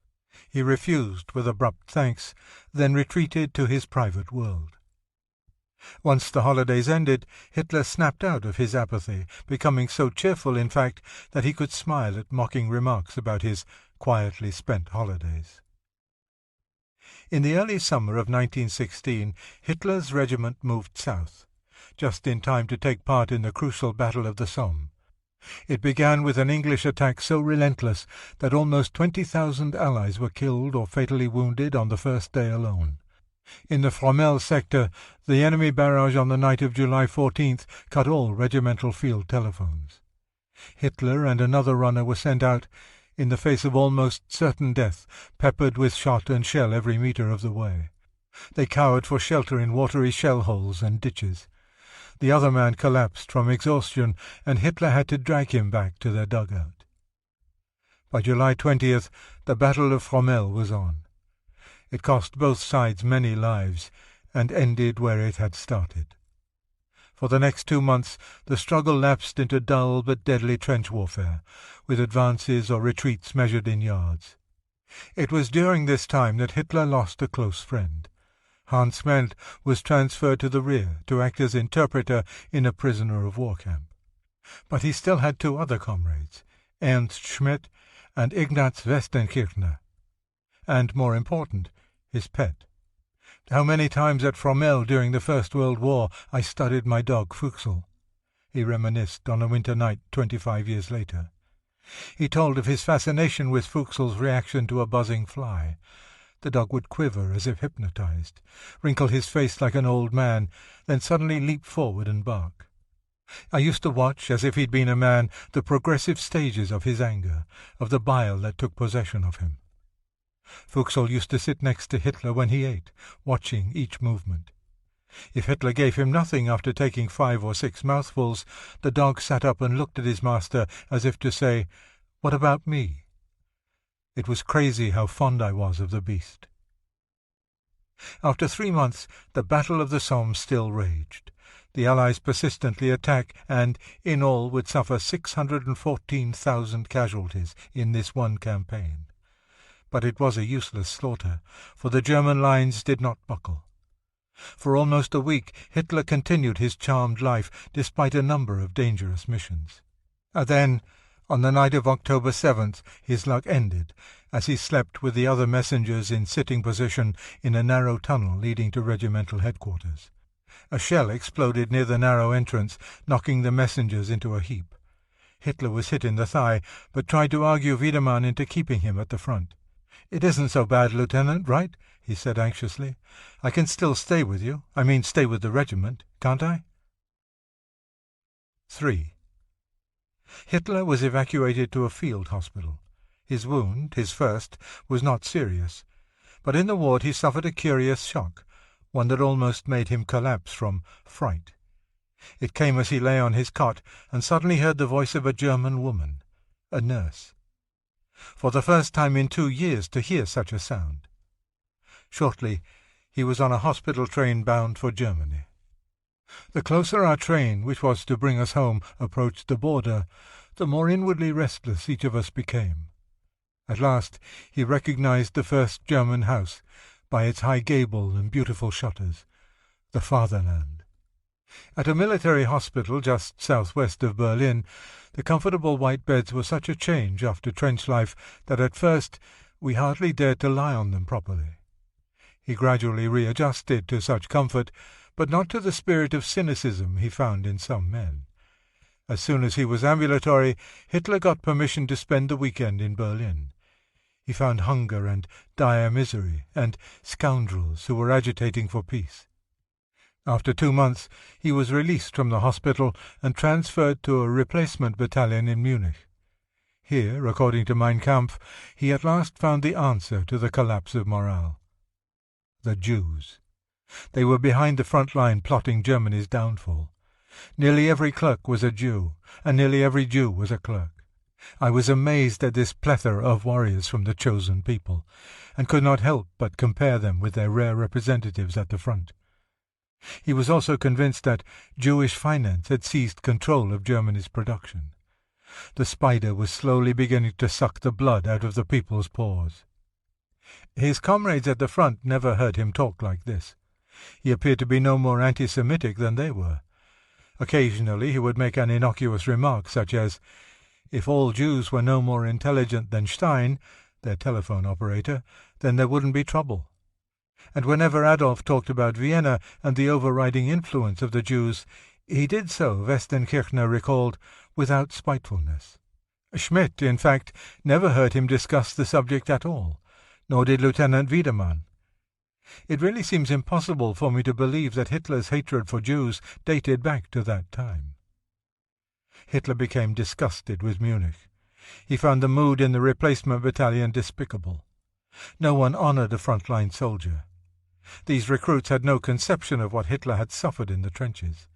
He refused with abrupt thanks, then retreated to his private world. Once the holidays ended, Hitler snapped out of his apathy, becoming so cheerful, in fact, that he could smile at mocking remarks about his quietly spent holidays. In the early summer of 1916, Hitler's regiment moved south, just in time to take part in the crucial Battle of the Somme. It began with an English attack so relentless that almost 20,000 Allies were killed or fatally wounded on the first day alone. In the Fromelles sector, the enemy barrage on the night of July 14th cut all regimental field telephones. Hitler and another runner were sent out, in the face of almost certain death, peppered with shot and shell every metre of the way. They cowered for shelter in watery shell holes and ditches. The other man collapsed from exhaustion, and Hitler had to drag him back to their dugout. By July 20th, the Battle of Fromelles was on. It cost both sides many lives, and ended where it had started. For the next 2 months the struggle lapsed into dull but deadly trench warfare, with advances or retreats measured in yards. It was during this time that Hitler lost a close friend. Hans Mendt was transferred to the rear to act as interpreter in a prisoner of war camp. But he still had 2 other comrades, Ernst Schmidt and Ignaz Westenkirchner, and, more important, his pet. How many times at Fromelles during the First World War I studied my dog Fuchsel. He reminisced on a winter night 25 years later. He told of his fascination with Fuchsel's reaction to a buzzing fly. The dog would quiver as if hypnotized, wrinkle his face like an old man, then suddenly leap forward and bark. I used to watch, as if he'd been a man, the progressive stages of his anger, of the bile that took possession of him. Fuchsel used to sit next to Hitler when he ate, watching each movement. If Hitler gave him nothing after taking 5 or 6 mouthfuls, the dog sat up and looked at his master as if to say, "What about me?" It was crazy how fond I was of the beast. After 3 months, the Battle of the Somme still raged. The Allies persistently attacked and, in all, would suffer 614,000 casualties in this one campaign. But it was a useless slaughter, for the German lines did not buckle. For almost a week Hitler continued his charmed life despite a number of dangerous missions. And then, on the night of October 7th, his luck ended, as he slept with the other messengers in sitting position in a narrow tunnel leading to regimental headquarters. A shell exploded near the narrow entrance, knocking the messengers into a heap. Hitler was hit in the thigh, but tried to argue Wiedemann into keeping him at the front. "It isn't so bad, Lieutenant, right?" he said anxiously. "I can still stay with you. Stay with the regiment, can't I?" 3. Hitler was evacuated to a field hospital. His wound, his first, was not serious, but in the ward he suffered a curious shock, one that almost made him collapse from fright. It came as he lay on his cot and suddenly heard the voice of a German woman, a nurse. For the first time in 2 years to hear such a sound. Shortly, he was on a hospital train bound for Germany. The closer our train, which was to bring us home, approached the border, the more inwardly restless each of us became. At last he recognized the first German house, by its high gable and beautiful shutters, the fatherland. At a military hospital just southwest of Berlin, the comfortable white beds were such a change after trench life that at first we hardly dared to lie on them properly. He gradually readjusted to such comfort, but not to the spirit of cynicism he found in some men. As soon as he was ambulatory, Hitler got permission to spend the weekend in Berlin. He found hunger and dire misery, and scoundrels who were agitating for peace. After 2 months, he was released from the hospital and transferred to a replacement battalion in Munich. Here, according to Mein Kampf, he at last found the answer to the collapse of morale. The Jews. They were behind the front line plotting Germany's downfall. Nearly every clerk was a Jew, and nearly every Jew was a clerk. I was amazed at this plethora of warriors from the chosen people, and could not help but compare them with their rare representatives at the front. He was also convinced that Jewish finance had seized control of Germany's production. The spider was slowly beginning to suck the blood out of the people's pores. His comrades at the front never heard him talk like this. He appeared to be no more anti-Semitic than they were. Occasionally he would make an innocuous remark, such as, "If all Jews were no more intelligent than Stein, their telephone operator, then there wouldn't be trouble." And whenever Adolf talked about Vienna and the overriding influence of the Jews, he did so, Westenkirchner recalled, without spitefulness. Schmidt, in fact, never heard him discuss the subject at all, nor did Lieutenant Wiedemann. It really seems impossible for me to believe that Hitler's hatred for Jews dated back to that time. Hitler became disgusted with Munich. He found the mood in the replacement battalion despicable. No one honoured a front-line soldier. These recruits had no conception of what Hitler had suffered in the trenches.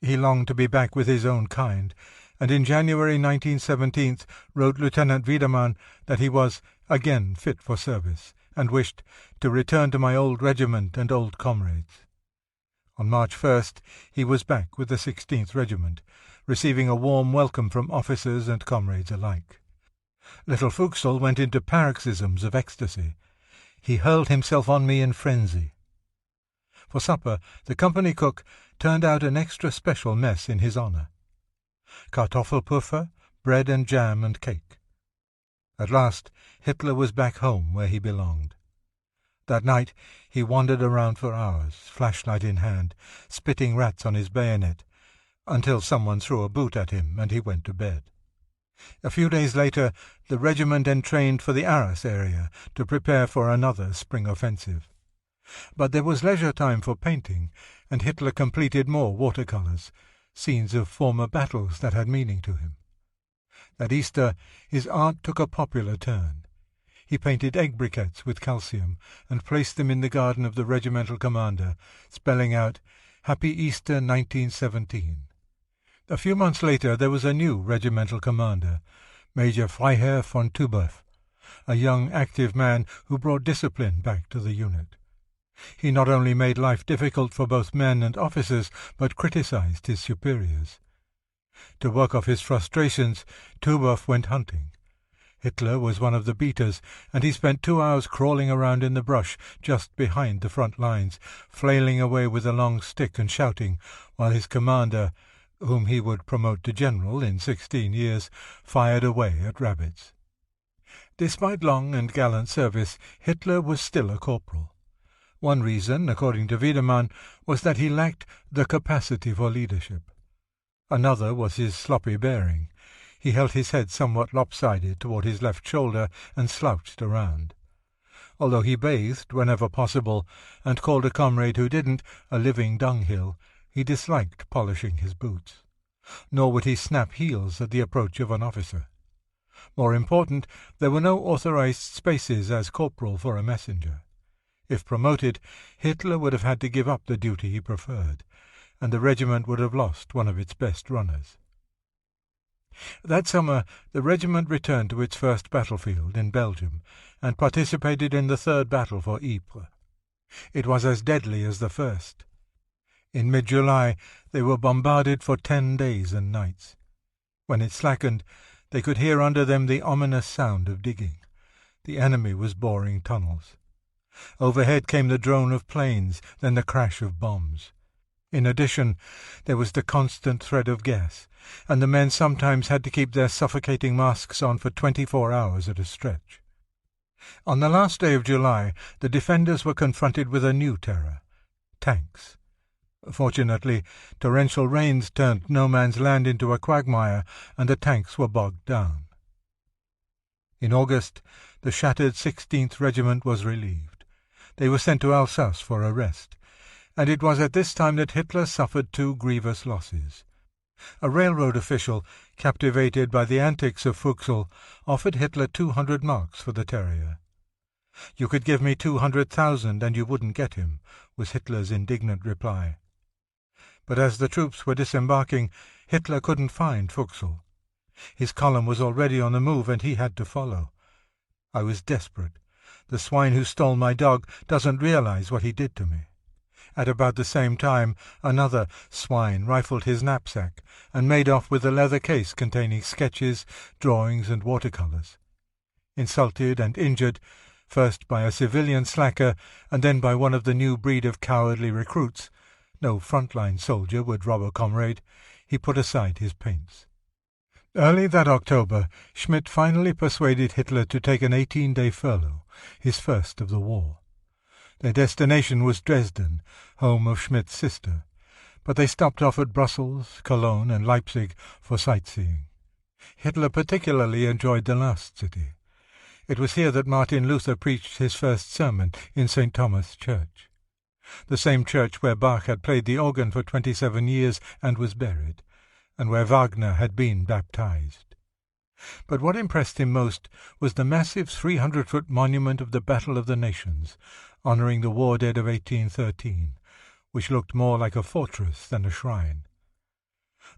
He longed to be back with his own kind, and in January 1917 wrote Lieutenant Wiedemann that he was again fit for service, and wished to return to my old regiment and old comrades. On March 1st he was back with the 16th Regiment, receiving a warm welcome from officers and comrades alike. Little Fuchsel went into paroxysms of ecstasy. He hurled himself on me in frenzy. For supper, the company cook turned out an extra special mess in his honour. Kartoffelpuffer, bread and jam and cake. At last, Hitler was back home where he belonged. That night he wandered around for hours, flashlight in hand, spitting rats on his bayonet, until someone threw a boot at him and he went to bed. A few days later, the regiment entrained for the Arras area to prepare for another spring offensive. But there was leisure time for painting, and Hitler completed more watercolours, scenes of former battles that had meaning to him. That Easter his art took a popular turn. He painted egg briquettes with calcium and placed them in the garden of the regimental commander, spelling out, "Happy Easter 1917." A few months later there was a new regimental commander, Major Freiherr von Tuboeff, a young active man who brought discipline back to the unit. He not only made life difficult for both men and officers, but criticized his superiors. To work off his frustrations, Tuboeff went hunting. Hitler was one of the beaters, and he spent 2 hours crawling around in the brush just behind the front lines, flailing away with a long stick and shouting, while his commander, whom he would promote to general in 16 years, fired away at rabbits. Despite long and gallant service, Hitler was still a corporal. One reason, according to Wiedemann, was that he lacked the capacity for leadership. Another was his sloppy bearing. He held his head somewhat lopsided toward his left shoulder and slouched around. Although he bathed whenever possible, and called a comrade who didn't a living dunghill, he disliked polishing his boots. Nor would he snap heels at the approach of an officer. More important, there were no authorized spaces as corporal for a messenger. If promoted, Hitler would have had to give up the duty he preferred, and the regiment would have lost one of its best runners. That summer the regiment returned to its first battlefield in Belgium, and participated in the third battle for Ypres. It was as deadly as the first. In mid-July they were bombarded for 10 days and nights. When it slackened, they could hear under them the ominous sound of digging. The enemy was boring tunnels. Overhead came the drone of planes, then the crash of bombs. In addition, there was the constant threat of gas, and the men sometimes had to keep their suffocating masks on for 24 hours at a stretch. On the last day of July, the defenders were confronted with a new terror: tanks. Fortunately, torrential rains turned no man's land into a quagmire, and the tanks were bogged down. In August, the shattered 16th Regiment was relieved. They were sent to Alsace for a rest, and it was at this time that Hitler suffered two grievous losses. A railroad official, captivated by the antics of Fuchsel, offered Hitler 200 marks for the terrier. "You could give me 200,000 and you wouldn't get him," was Hitler's indignant reply. But as the troops were disembarking, Hitler couldn't find Fuchsel. His column was already on the move, and he had to follow. I was desperate. The swine who stole my dog doesn't realize what he did to me. At about the same time, another swine rifled his knapsack and made off with a leather case containing sketches, drawings, and watercolours. Insulted and injured, first by a civilian slacker and then by one of the new breed of cowardly recruits — no front-line soldier would rob a comrade — he put aside his paints. Early that October, Schmidt finally persuaded Hitler to take an 18-day furlough, his first of the war. Their destination was Dresden, home of Schmidt's sister, but they stopped off at Brussels, Cologne, and Leipzig for sightseeing. Hitler particularly enjoyed the last city. It was here that Martin Luther preached his first sermon in St. Thomas' Church, the same church where Bach had played the organ for 27 years and was buried, and where Wagner had been baptized. But what impressed him most was the massive 300-foot monument of the Battle of the Nations, honouring the war dead of 1813, which looked more like a fortress than a shrine.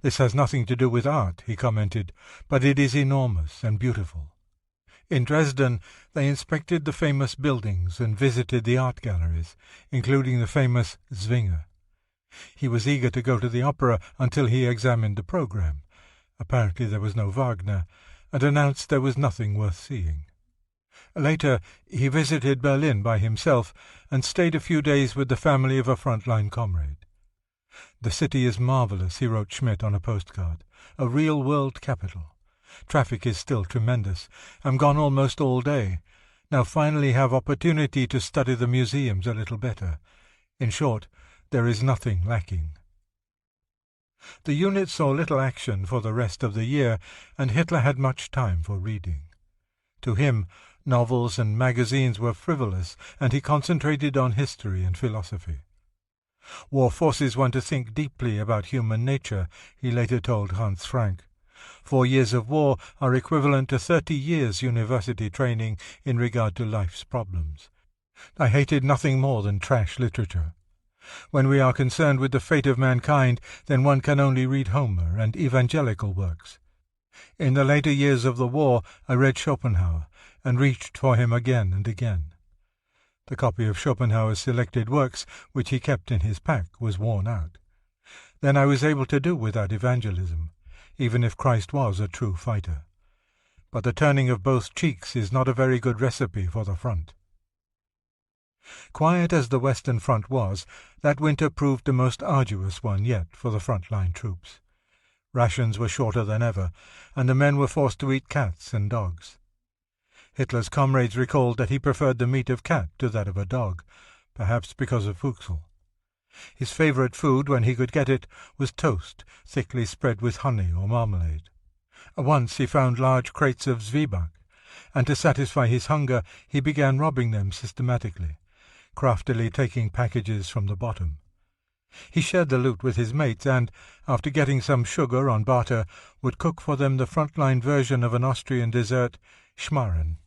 "This has nothing to do with art," he commented, "but it is enormous and beautiful." In Dresden, they inspected the famous buildings and visited the art galleries, including the famous Zwinger. He was eager to go to the opera until he examined the programme. Apparently there was no Wagner, and announced there was nothing worth seeing. Later, he visited Berlin by himself and stayed a few days with the family of a front-line comrade. "The city is marvellous," he wrote Schmidt on a postcard, "a real world capital. Traffic is still tremendous. I'm gone almost all day. Now finally have opportunity to study the museums a little better. In short, there is nothing lacking." The unit saw little action for the rest of the year, and Hitler had much time for reading. To him, novels and magazines were frivolous, and he concentrated on history and philosophy. "War forces one to think deeply about human nature," he later told Hans Frank. 4 years of war are equivalent to 30 years university training in regard to life's problems. I hated nothing more than trash literature. When we are concerned with the fate of mankind, then one can only read Homer and evangelical works. In the later years of the war, I read Schopenhauer, and reached for him again and again. The copy of Schopenhauer's selected works, which he kept in his pack, was worn out. Then I was able to do without evangelism, even if Christ was a true fighter. But the turning of both cheeks is not a very good recipe for the front. Quiet as the Western Front was, that winter proved the most arduous one yet for the front-line troops. Rations were shorter than ever, and the men were forced to eat cats and dogs. Hitler's comrades recalled that he preferred the meat of cat to that of a dog, perhaps because of Fuchsel. His favourite food, when he could get it, was toast, thickly spread with honey or marmalade. Once he found large crates of zwieback, and to satisfy his hunger he began robbing them systematically, craftily taking packages from the bottom. He shared the loot with his mates and, after getting some sugar on barter, would cook for them the front-line version of an Austrian dessert, Schmarren.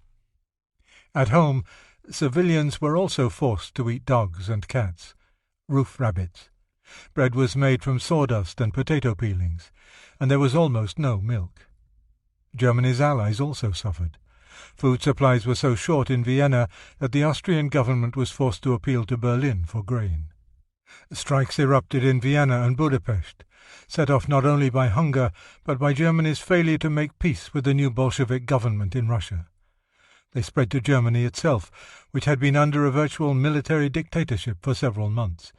At home, civilians were also forced to eat dogs and cats, roof rabbits. Bread was made from sawdust and potato peelings, and there was almost no milk. Germany's allies also suffered. Food supplies were so short in Vienna that the Austrian government was forced to appeal to Berlin for grain. Strikes erupted in Vienna and Budapest, set off not only by hunger but by Germany's failure to make peace with the new Bolshevik government in Russia. They spread to Germany itself, which had been under a virtual military dictatorship for several months,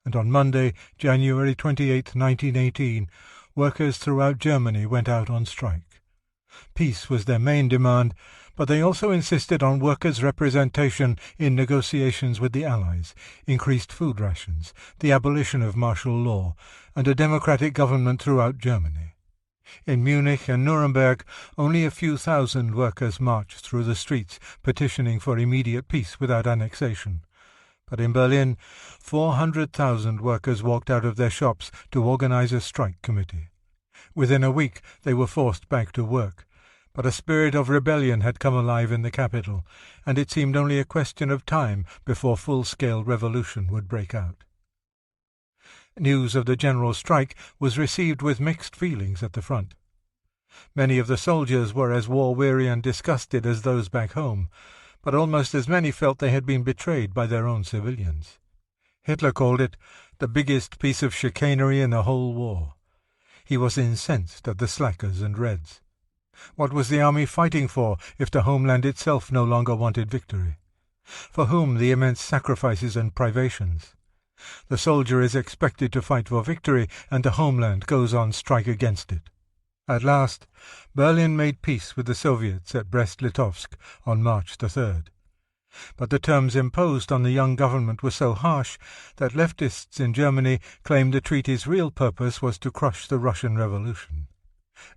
and on Monday, January 28, 1918, workers throughout Germany went out on strike. Peace was their main demand, but they also insisted on workers' representation in negotiations with the Allies, increased food rations, the abolition of martial law, and a democratic government throughout Germany. In Munich and Nuremberg, only a few thousand workers marched through the streets petitioning for immediate peace without annexation. But in Berlin, 400,000 workers walked out of their shops to organize a strike committee. Within a week they were forced back to work, but a spirit of rebellion had come alive in the capital, and it seemed only a question of time before full-scale revolution would break out. News of the general strike was received with mixed feelings at the front. Many of the soldiers were as war-weary and disgusted as those back home, but almost as many felt they had been betrayed by their own civilians. Hitler called it the biggest piece of chicanery in the whole war. He was incensed at the slackers and Reds. What was the army fighting for if the homeland itself no longer wanted victory? For whom the immense sacrifices and privations? The soldier is expected to fight for victory, and the homeland goes on strike against it. At last, Berlin made peace with the Soviets at Brest-Litovsk on March the 3rd. But the terms imposed on the young government were so harsh that leftists in Germany claimed the treaty's real purpose was to crush the Russian Revolution.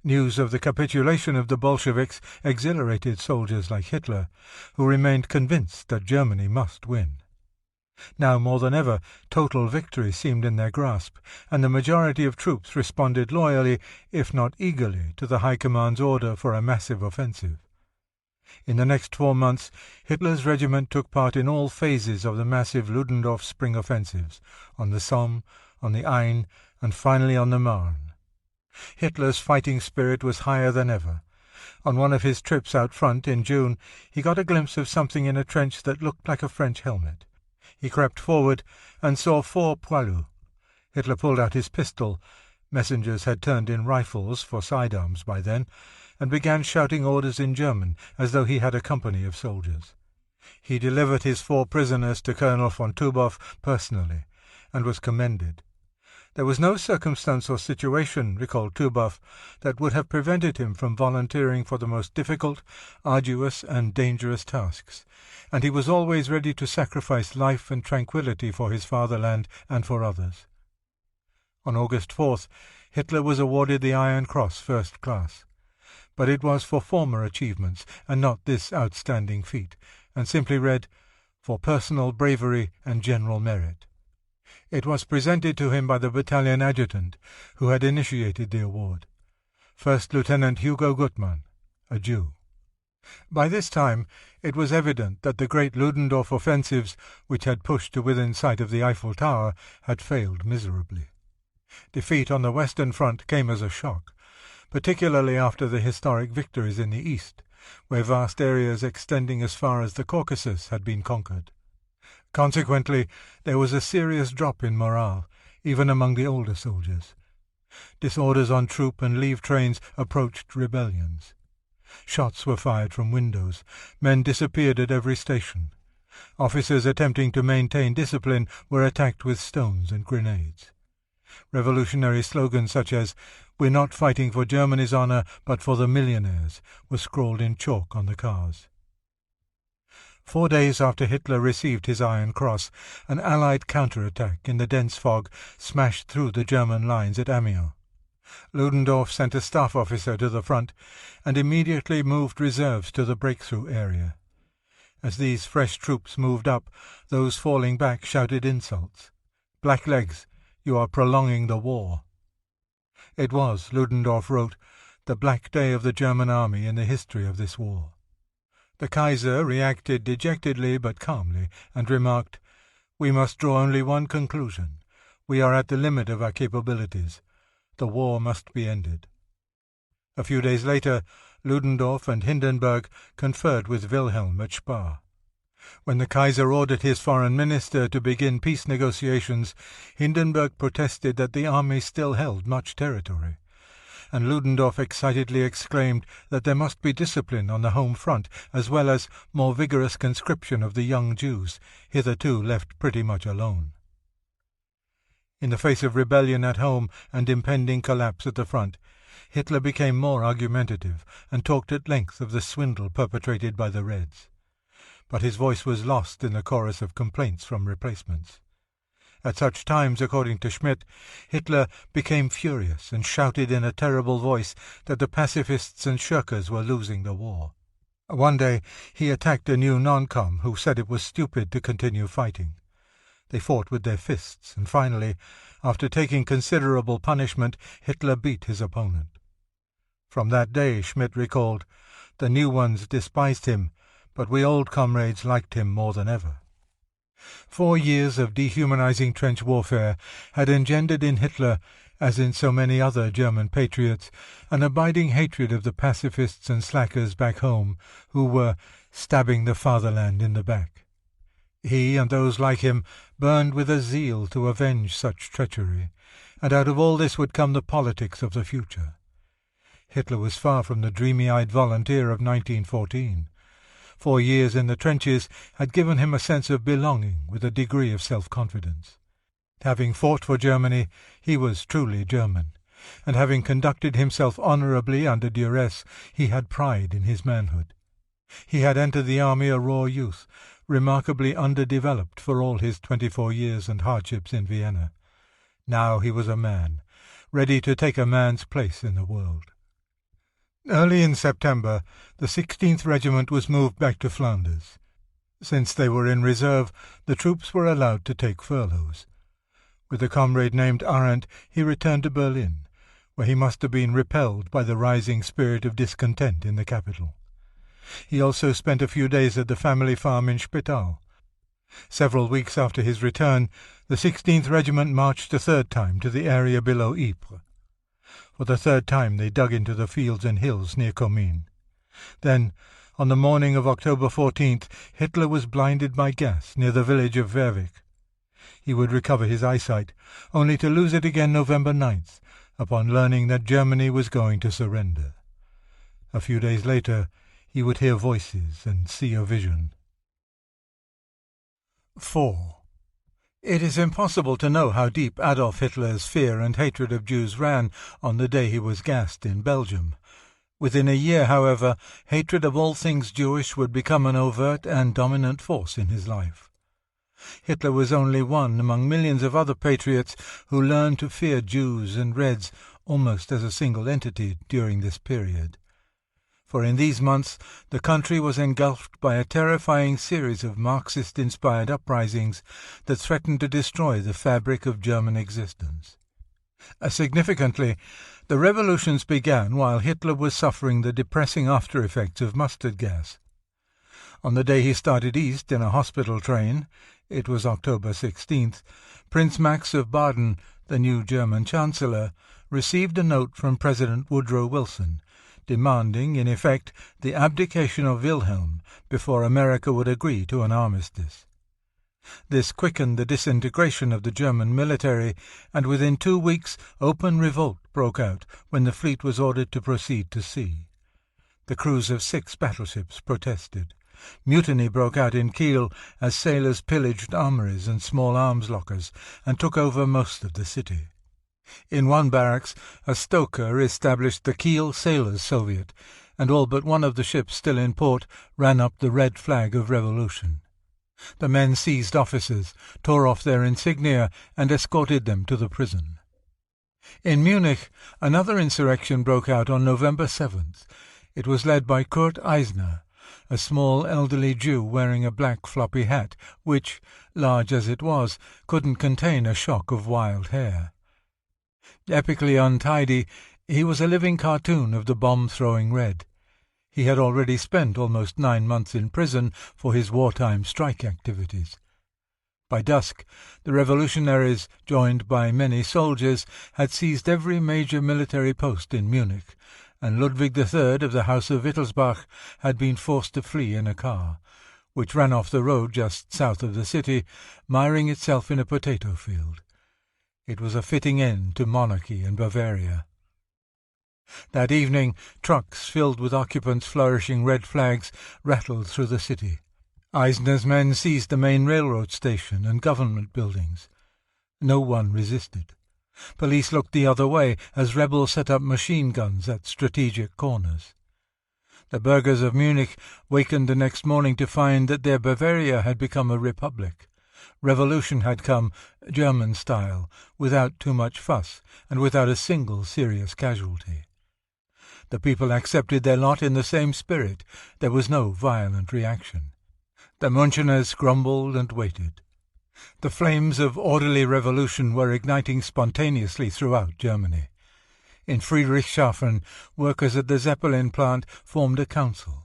News of the capitulation of the Bolsheviks exhilarated soldiers like Hitler, who remained convinced that Germany must win. Now more than ever, total victory seemed in their grasp, and the majority of troops responded loyally, if not eagerly, to the High Command's order for a massive offensive. In the next 4 months, Hitler's regiment took part in all phases of the massive Ludendorff spring offensives, on the Somme, on the Aisne, and finally on the Marne. Hitler's fighting spirit was higher than ever. On one of his trips out front in June, he got a glimpse of something in a trench that looked like a French helmet. He crept forward and saw 4 poilus. Hitler pulled out his pistol. Messengers had turned in rifles for sidearms by then, and began shouting orders in German, as though he had a company of soldiers. He delivered his 4 prisoners to Colonel von Tubow personally, and was commended. There was no circumstance or situation, recalled Tubow, that would have prevented him from volunteering for the most difficult, arduous, and dangerous tasks, and he was always ready to sacrifice life and tranquillity for his fatherland and for others. On August 4th, Hitler was awarded the Iron Cross First Class. But it was for former achievements, and not this outstanding feat, and simply read, "For personal bravery and general merit." It was presented to him by the battalion adjutant, who had initiated the award, First Lieutenant Hugo Gutmann, a Jew. By this time it was evident that the great Ludendorff offensives, which had pushed to within sight of the Eiffel Tower, had failed miserably. Defeat on the Western Front came as a shock, particularly after the historic victories in the East, where vast areas extending as far as the Caucasus had been conquered. Consequently, there was a serious drop in morale, even among the older soldiers. Disorders on troop and leave trains approached rebellions. Shots were fired from windows. Men disappeared at every station. Officers attempting to maintain discipline were attacked with stones and grenades. Revolutionary slogans such as "We're not fighting for Germany's honor, but for the millionaires" were scrawled in chalk on the cars. 4 days after Hitler received his Iron Cross, an Allied counterattack in the dense fog smashed through the German lines at Amiens. Ludendorff sent a staff officer to the front and immediately moved reserves to the breakthrough area. As these fresh troops moved up, those falling back shouted insults. "Blacklegs, you are prolonging the war." It was, Ludendorff wrote, the black day of the German army in the history of this war. The Kaiser reacted dejectedly but calmly, and remarked, "We must draw only one conclusion. We are at the limit of our capabilities. The war must be ended." A few days later, Ludendorff and Hindenburg conferred with Wilhelm at Spa. When the Kaiser ordered his foreign minister to begin peace negotiations, Hindenburg protested that the army still held much territory, and Ludendorff excitedly exclaimed that there must be discipline on the home front, as well as more vigorous conscription of the young Jews, hitherto left pretty much alone. In the face of rebellion at home and impending collapse at the front, Hitler became more argumentative and talked at length of the swindle perpetrated by the Reds. But his voice was lost in the chorus of complaints from replacements. At such times, according to Schmidt, Hitler became furious and shouted in a terrible voice that the pacifists and shirkers were losing the war. One day he attacked a new non-com who said it was stupid to continue fighting. They fought with their fists, and finally, after taking considerable punishment, Hitler beat his opponent. From that day, Schmidt recalled, the new ones despised him, but we old comrades liked him more than ever. 4 years of dehumanizing trench warfare had engendered in Hitler, as in so many other German patriots, an abiding hatred of the pacifists and slackers back home who were stabbing the fatherland in the back. He and those like him burned with a zeal to avenge such treachery, and out of all this would come the politics of the future. Hitler was far from the dreamy-eyed volunteer of 1914. 4 years in the trenches had given him a sense of belonging with a degree of self-confidence. Having fought for Germany, he was truly German, and having conducted himself honourably under duress, he had pride in his manhood. He had entered the army a raw youth, remarkably underdeveloped for all his 24 years and hardships in Vienna. Now he was a man, ready to take a man's place in the world. Early in September, the 16th Regiment was moved back to Flanders. Since they were in reserve, the troops were allowed to take furloughs. With a comrade named Arendt, he returned to Berlin, where he must have been repelled by the rising spirit of discontent in the capital. He also spent a few days at the family farm in Spital. Several weeks after his return, the 16th Regiment marched a third time to the area below Ypres. For the third time they dug into the fields and hills near Comines. Then, on the morning of October 14th, Hitler was blinded by gas near the village of Verwijk. He would recover his eyesight, only to lose it again November 9th, upon learning that Germany was going to surrender. A few days later, he would hear voices and see a vision. 4. It is impossible to know how deep Adolf Hitler's fear and hatred of Jews ran on the day he was gassed in Belgium. Within a year, however, hatred of all things Jewish would become an overt and dominant force in his life. Hitler was only one among millions of other patriots who learned to fear Jews and Reds almost as a single entity during this period. For in these months the country was engulfed by a terrifying series of Marxist-inspired uprisings that threatened to destroy the fabric of German existence. Significantly, the revolutions began while Hitler was suffering the depressing after-effects of mustard gas. On the day he started east in a hospital train, it was October 16th, Prince Max of Baden, the new German Chancellor, received a note from President Woodrow Wilson, demanding, in effect, the abdication of Wilhelm before America would agree to an armistice. This quickened the disintegration of the German military, and within 2 weeks open revolt broke out when the fleet was ordered to proceed to sea. The crews of 6 battleships protested. Mutiny broke out in Kiel as sailors pillaged armories and small arms lockers and took over most of the city. In one barracks, a stoker established the Kiel Sailors' Soviet, and all but one of the ships still in port ran up the red flag of revolution. The men seized officers, tore off their insignia, and escorted them to the prison. In Munich, another insurrection broke out on November 7th. It was led by Kurt Eisner, a small elderly Jew wearing a black floppy hat, which, large as it was, couldn't contain a shock of wild hair. Epically untidy, he was a living cartoon of the bomb-throwing Red. He had already spent almost 9 months in prison for his wartime strike activities. By dusk, the revolutionaries, joined by many soldiers, had seized every major military post in Munich, and Ludwig III of the House of Wittelsbach had been forced to flee in a car, which ran off the road just south of the city, miring itself in a potato field. It was a fitting end to monarchy in Bavaria. That evening, trucks filled with occupants flourishing red flags rattled through the city. Eisner's men seized the main railroad station and government buildings. No one resisted. Police looked the other way as rebels set up machine guns at strategic corners. The burghers of Munich wakened the next morning to find that their Bavaria had become a republic. Revolution had come, German style, without too much fuss, and without a single serious casualty. The people accepted their lot in the same spirit. There was no violent reaction. The Müncheners grumbled and waited. The flames of orderly revolution were igniting spontaneously throughout Germany. In Friedrichshafen, workers at the Zeppelin plant formed a council.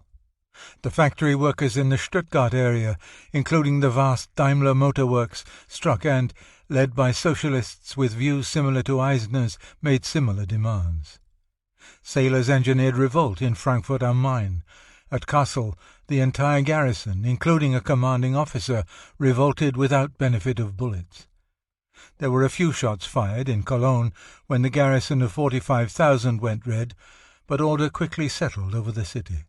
The factory workers in the Stuttgart area, including the vast Daimler Motor Works, struck and, led by socialists with views similar to Eisner's, made similar demands. Sailors engineered revolt in Frankfurt am Main. At Kassel, the entire garrison, including a commanding officer, revolted without benefit of bullets. There were a few shots fired in Cologne when the garrison of 45,000 went red, but order quickly settled over the city.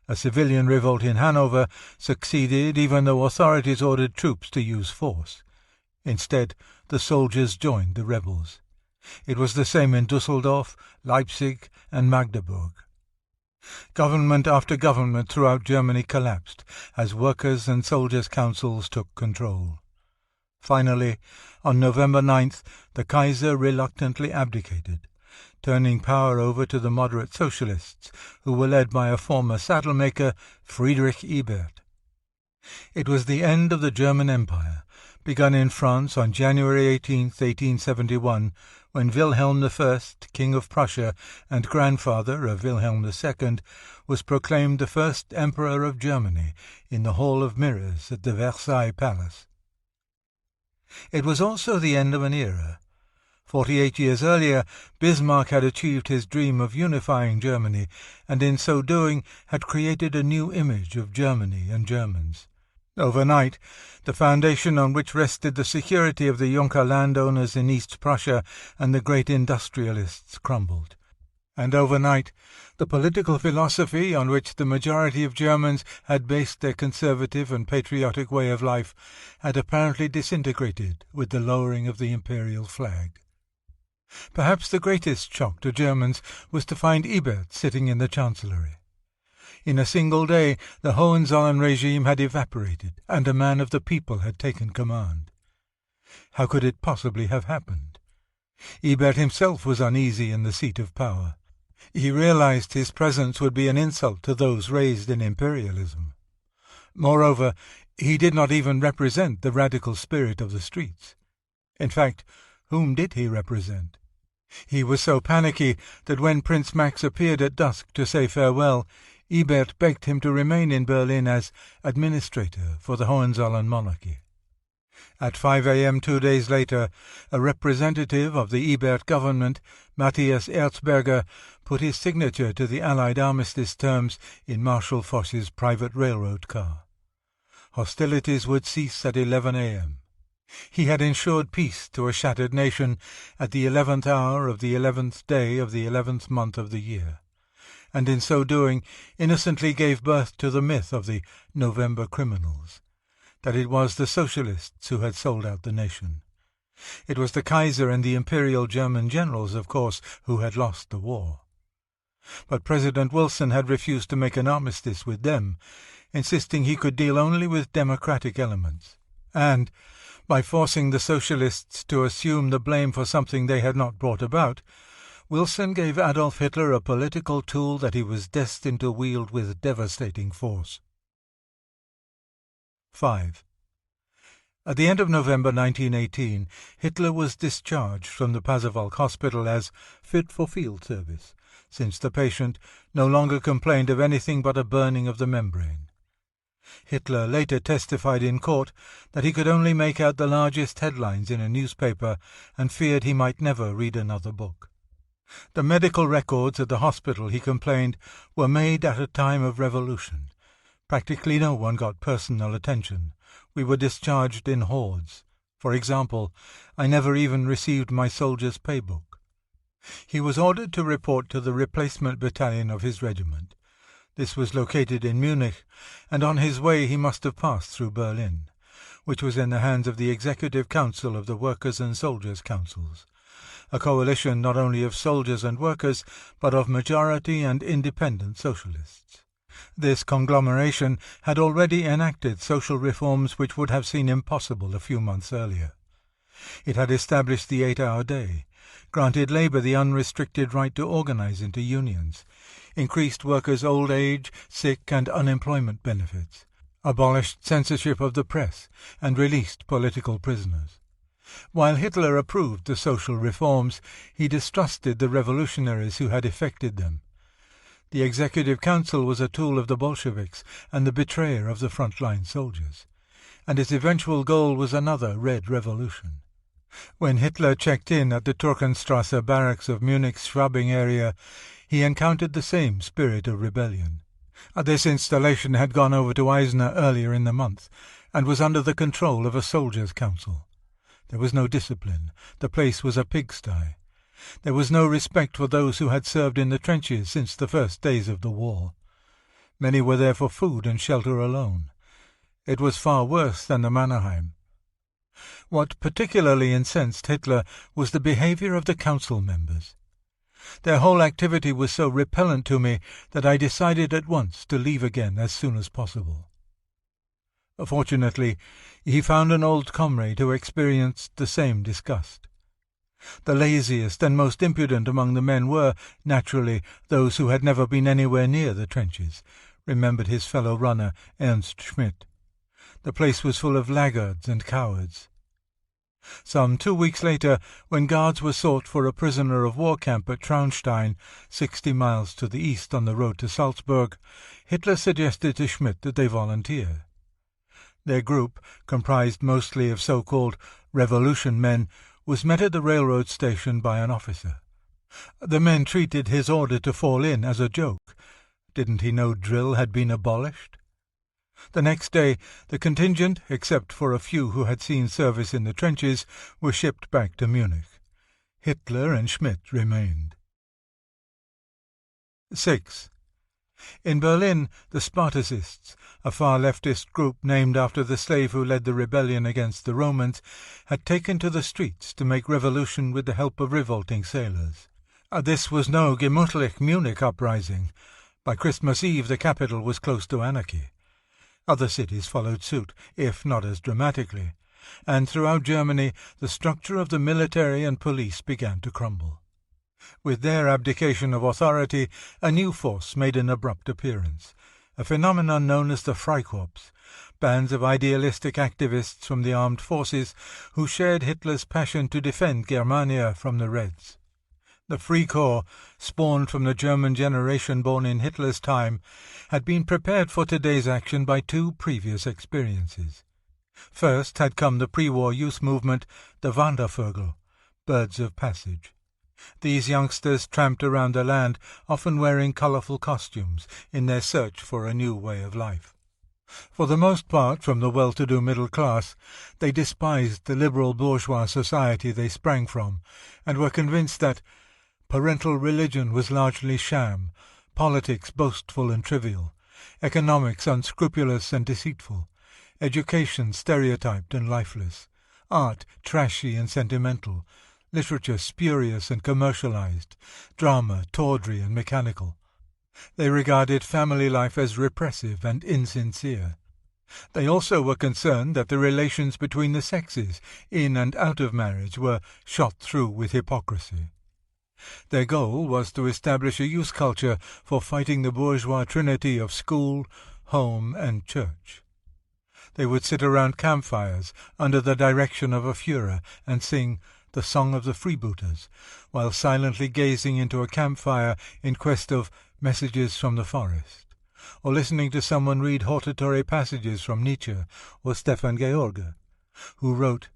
A civilian revolt in Hanover succeeded even though authorities ordered troops to use force. Instead, the soldiers joined the rebels. It was the same in Düsseldorf, Leipzig, and Magdeburg. Government after government throughout Germany collapsed as workers' and soldiers' councils took control. Finally, on November 9th, the Kaiser reluctantly abdicated, turning power over to the moderate socialists, who were led by a former saddlemaker, Friedrich Ebert. It was the end of the German Empire, begun in France on January 18, 1871, when Wilhelm I, King of Prussia and grandfather of Wilhelm II, was proclaimed the first Emperor of Germany in the Hall of Mirrors at the Versailles Palace. It was also the end of an era. 48 years earlier, Bismarck had achieved his dream of unifying Germany, and in so doing had created a new image of Germany and Germans. Overnight, the foundation on which rested the security of the Junker landowners in East Prussia and the great industrialists crumbled. And overnight, the political philosophy on which the majority of Germans had based their conservative and patriotic way of life had apparently disintegrated with the lowering of the imperial flag. Perhaps the greatest shock to Germans was to find Ebert sitting in the Chancellery. In a single day, the Hohenzollern regime had evaporated, and a man of the people had taken command. How could it possibly have happened? Ebert himself was uneasy in the seat of power. He realized his presence would be an insult to those raised in imperialism. Moreover, he did not even represent the radical spirit of the streets. In fact, whom did he represent? He was so panicky that when Prince Max appeared at dusk to say farewell, Ebert begged him to remain in Berlin as administrator for the Hohenzollern monarchy. At 5 a.m. 2 days later, a representative of the Ebert government, Matthias Erzberger, put his signature to the Allied armistice terms in Marshal Foch's private railroad car. Hostilities would cease at 11 a.m. He had ensured peace to a shattered nation at the 11th hour of the 11th day of the 11th month of the year, and in so doing innocently gave birth to the myth of the November criminals, that it was the socialists who had sold out the nation. It was the Kaiser and the imperial German generals, of course, who had lost the war. But President Wilson had refused to make an armistice with them, insisting he could deal only with democratic elements, and, by forcing the socialists to assume the blame for something they had not brought about, Wilson gave Adolf Hitler a political tool that he was destined to wield with devastating force. 5. At the end of November 1918, Hitler was discharged from the Pasewalk hospital as fit for field service, since the patient no longer complained of anything but a burning of the membrane. Hitler later testified in court that he could only make out the largest headlines in a newspaper and feared he might never read another book. The medical records at the hospital, he complained, were made at a time of revolution. Practically no one got personal attention. We were discharged in hordes. For example, I never even received my soldier's pay book. He was ordered to report to the replacement battalion of his regiment. This was located in Munich, and on his way he must have passed through Berlin, which was in the hands of the Executive Council of the Workers' and Soldiers' Councils, a coalition not only of soldiers and workers, but of majority and independent socialists. This conglomeration had already enacted social reforms which would have seemed impossible a few months earlier. It had established the 8-hour day, granted labour the unrestricted right to organise into unions, increased workers' old age, sick and unemployment benefits, abolished censorship of the press, and released political prisoners. While Hitler approved the social reforms, he distrusted the revolutionaries who had effected them. The Executive Council was a tool of the Bolsheviks and the betrayer of the front-line soldiers, and its eventual goal was another Red Revolution. When Hitler checked in at the Turkenstrasse barracks of Munich's Schwabing area, he encountered the same spirit of rebellion. This installation had gone over to Eisner earlier in the month, and was under the control of a soldiers' council. There was no discipline. The place was a pigsty. There was no respect for those who had served in the trenches since the first days of the war. Many were there for food and shelter alone. It was far worse than the Mannerheim. What particularly incensed Hitler was the behaviour of the council members. Their whole activity was so repellent to me that I decided at once to leave again as soon as possible. Fortunately, he found an old comrade who experienced the same disgust. The laziest and most impudent among the men were, naturally, those who had never been anywhere near the trenches, remembered his fellow runner, Ernst Schmidt. The place was full of laggards and cowards. Some 2 weeks later, when guards were sought for a prisoner of war camp at Traunstein, 60 miles to the east on the road to Salzburg, Hitler suggested to Schmidt that they volunteer. Their group, comprised mostly of so-called revolution men, was met at the railroad station by an officer. The men treated his order to fall in as a joke. Didn't he know drill had been abolished? The next day, the contingent, except for a few who had seen service in the trenches, were shipped back to Munich. Hitler and Schmidt remained. 6. In Berlin, the Spartacists, a far leftist group named after the slave who led the rebellion against the Romans, had taken to the streets to make revolution with the help of revolting sailors. This was no Gemütlich Munich uprising. By Christmas Eve the capital was close to anarchy. Other cities followed suit, if not as dramatically, and throughout Germany the structure of the military and police began to crumble. With their abdication of authority, a new force made an abrupt appearance, a phenomenon known as the Freikorps, bands of idealistic activists from the armed forces who shared Hitler's passion to defend Germania from the Reds. The Freikorps, spawned from the German generation born in Hitler's time, had been prepared for today's action by 2 previous experiences. First had come the pre-war youth movement, the Wandervögel, birds of passage. These youngsters tramped around the land, often wearing colourful costumes, in their search for a new way of life. For the most part from the well-to-do middle class, they despised the liberal bourgeois society they sprang from, and were convinced that parental religion was largely sham, politics boastful and trivial, economics unscrupulous and deceitful, education stereotyped and lifeless, art trashy and sentimental, literature spurious and commercialized, drama tawdry and mechanical. They regarded family life as repressive and insincere. They also were concerned that the relations between the sexes, in and out of marriage, were shot through with hypocrisy. Their goal was to establish a youth culture for fighting the bourgeois trinity of school, home, and church. They would sit around campfires under the direction of a Führer and sing the Song of the Freebooters, while silently gazing into a campfire in quest of messages from the forest, or listening to someone read hortatory passages from Nietzsche or Stefan George, who wrote,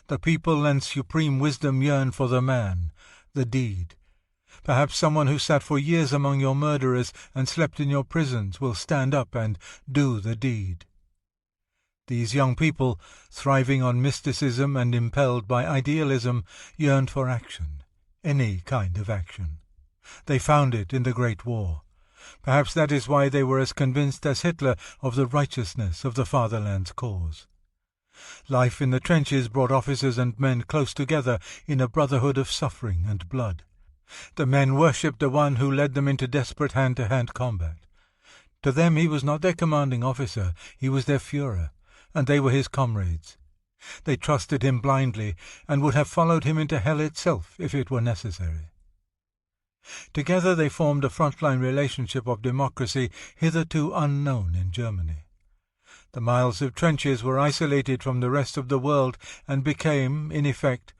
"The people and supreme wisdom yearn for the man, the deed. Perhaps someone who sat for years among your murderers and slept in your prisons will stand up and do the deed." These young people, thriving on mysticism and impelled by idealism, yearned for action, any kind of action. They found it in the Great War. Perhaps that is why they were as convinced as Hitler of the righteousness of the fatherland's cause. Life in the trenches brought officers and men close together in a brotherhood of suffering and blood. The men worshipped the one who led them into desperate hand-to-hand combat. To them he was not their commanding officer, he was their Führer, and they were his comrades. They trusted him blindly, and would have followed him into hell itself if it were necessary. Together they formed a frontline relationship of democracy hitherto unknown in Germany. The miles of trenches were isolated from the rest of the world and became, in effect,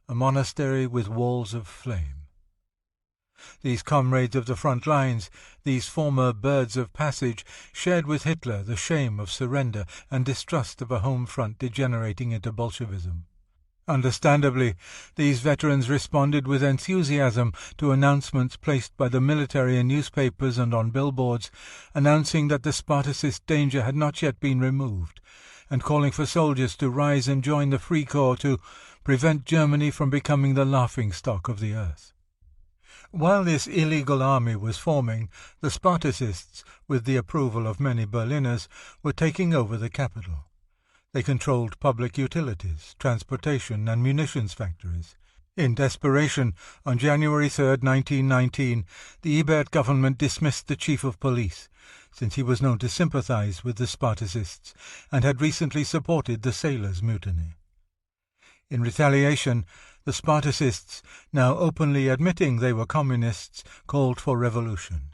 a monastery with walls of flame. These comrades of the front lines, these former birds of passage, shared with Hitler the shame of surrender and distrust of a home front degenerating into Bolshevism. Understandably, these veterans responded with enthusiasm to announcements placed by the military in newspapers and on billboards, announcing that the Spartacist danger had not yet been removed, and calling for soldiers to rise and join the Free Corps to prevent Germany from becoming the laughingstock of the earth. While this illegal army was forming, the Spartacists, with the approval of many Berliners, were taking over the capital. They controlled public utilities, transportation, and munitions factories. In desperation, on January 3, 1919, the Ebert government dismissed the chief of police, since he was known to sympathize with the Spartacists and had recently supported the sailors' mutiny. In retaliation, the Spartacists, now openly admitting they were communists, called for revolution.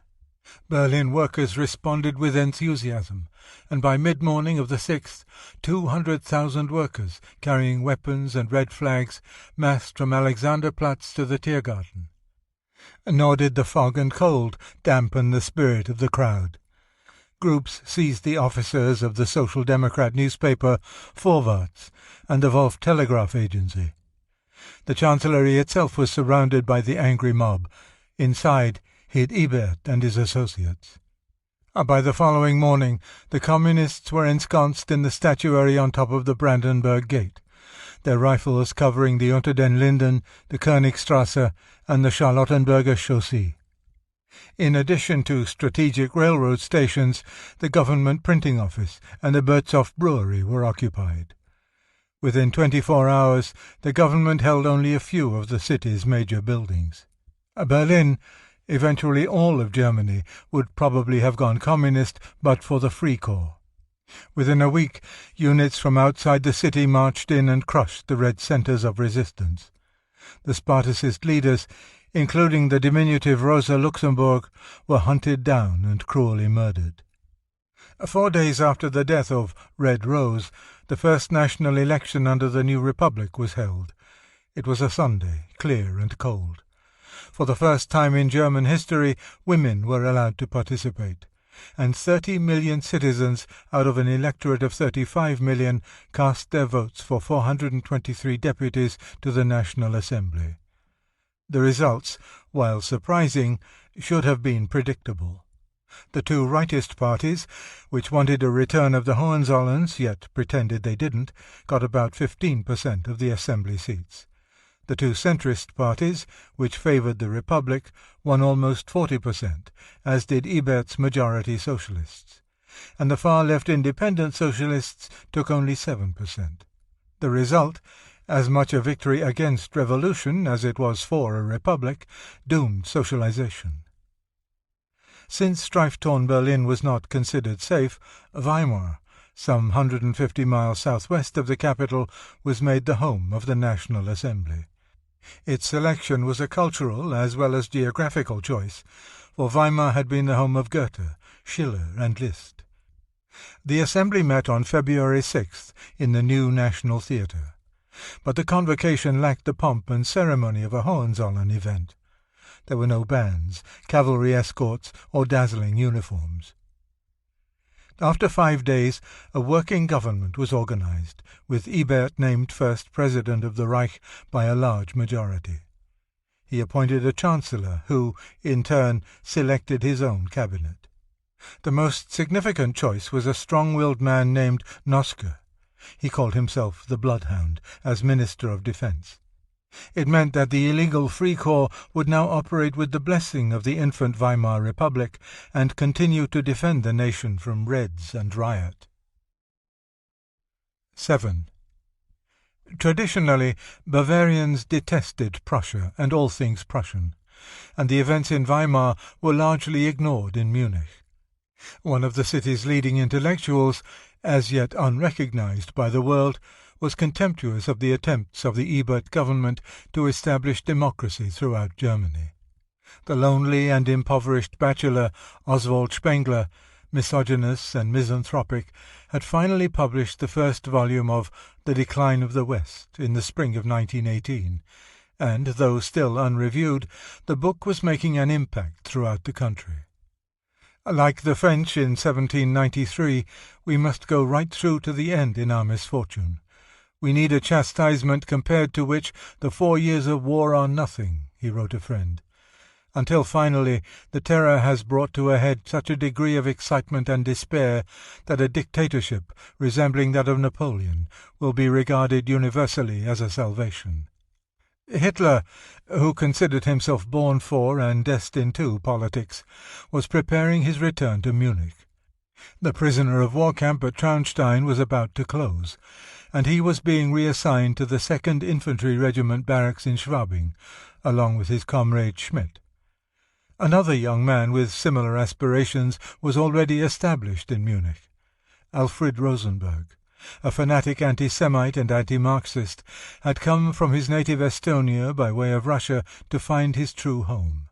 Berlin workers responded with enthusiasm, and by mid-morning of the 6th, 200,000 workers, carrying weapons and red flags, massed from Alexanderplatz to the Tiergarten. Nor did the fog and cold dampen the spirit of the crowd. Groups seized the officers of the Social Democrat newspaper Vorwärts and the Wolf Telegraph Agency. The Chancellery itself was surrounded by the angry mob. Inside hid Ebert and his associates. By the following morning, the Communists were ensconced in the statuary on top of the Brandenburg Gate, their rifles covering the Unter den Linden, the Königstrasse, and the Charlottenburger Chaussee. In addition to strategic railroad stations, the government printing office and the Bürzow brewery were occupied. Within 24 hours, the government held only a few of the city's major buildings. Berlin, eventually all of Germany, would probably have gone communist but for the Free Corps. Within a week, units from outside the city marched in and crushed the red centers of resistance. The Spartacist leaders, including the diminutive Rosa Luxemburg, were hunted down and cruelly murdered. 4 days after the death of Red Rose, the first national election under the new republic was held. It was a Sunday, clear and cold. For the first time in German history, women were allowed to participate, and 30 million citizens out of an electorate of 35 million cast their votes for 423 deputies to the National Assembly. The results, while surprising, should have been predictable. The two rightist parties, which wanted a return of the Hohenzollerns, yet pretended they didn't, got about 15% of the assembly seats. The two centrist parties, which favoured the Republic, won almost 40%, as did Ebert's majority socialists. And the far-left independent socialists took only 7%. The result, as much a victory against revolution as it was for a republic, doomed socialization. Since strife-torn Berlin was not considered safe, Weimar, some 150 miles southwest of the capital, was made the home of the National Assembly. Its selection was a cultural as well as geographical choice, for Weimar had been the home of Goethe, Schiller, and Liszt. The Assembly met on February 6th in the new National Theatre, but the convocation lacked the pomp and ceremony of a Hohenzollern event. There were no bands, cavalry escorts, or dazzling uniforms. After 5 days, a working government was organized, with Ebert named first President of the Reich by a large majority. He appointed a chancellor who, in turn, selected his own cabinet. The most significant choice was a strong-willed man named Noske. He called himself the Bloodhound, as Minister of Defense. It meant that the illegal Free Corps would now operate with the blessing of the infant Weimar Republic and continue to defend the nation from Reds and riot. 7. Traditionally, Bavarians detested Prussia and all things Prussian, and the events in Weimar were largely ignored in Munich. One of the city's leading intellectuals, as yet unrecognized by the world, was contemptuous of the attempts of the Ebert government to establish democracy throughout Germany. The lonely and impoverished bachelor Oswald Spengler, misogynist and misanthropic, had finally published the first volume of The Decline of the West in the spring of 1918, and, though still unreviewed, the book was making an impact throughout the country. Like the French in 1793, we must go right through to the end in our misfortune. We need a chastisement compared to which the 4 years of war are nothing, he wrote a friend, until finally the terror has brought to a head such a degree of excitement and despair that a dictatorship resembling that of Napoleon will be regarded universally as a salvation. Hitler, who considered himself born for and destined to politics, was preparing his return to Munich. The prisoner of war camp at Traunstein was about to close, and he was being reassigned to the 2nd Infantry Regiment barracks in Schwabing, along with his comrade Schmidt. Another young man with similar aspirations was already established in Munich. Alfred Rosenberg, a fanatic anti-Semite and anti-Marxist, had come from his native Estonia by way of Russia to find his true home.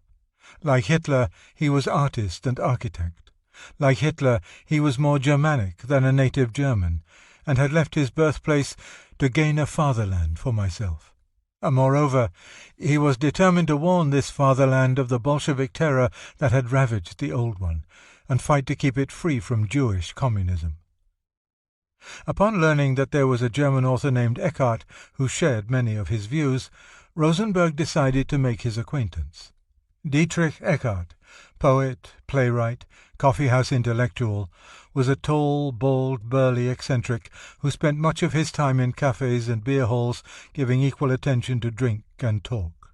Like Hitler, he was artist and architect. Like Hitler, he was more Germanic than a native German, and had left his birthplace to gain a fatherland for myself. Moreover, he was determined to warn this fatherland of the Bolshevik terror that had ravaged the old one, and fight to keep it free from Jewish communism. Upon learning that there was a German author named Eckhart who shared many of his views, Rosenberg decided to make his acquaintance. Dietrich Eckhart, poet, playwright, coffee-house intellectual, was a tall, bald, burly eccentric who spent much of his time in cafes and beer halls, giving equal attention to drink and talk.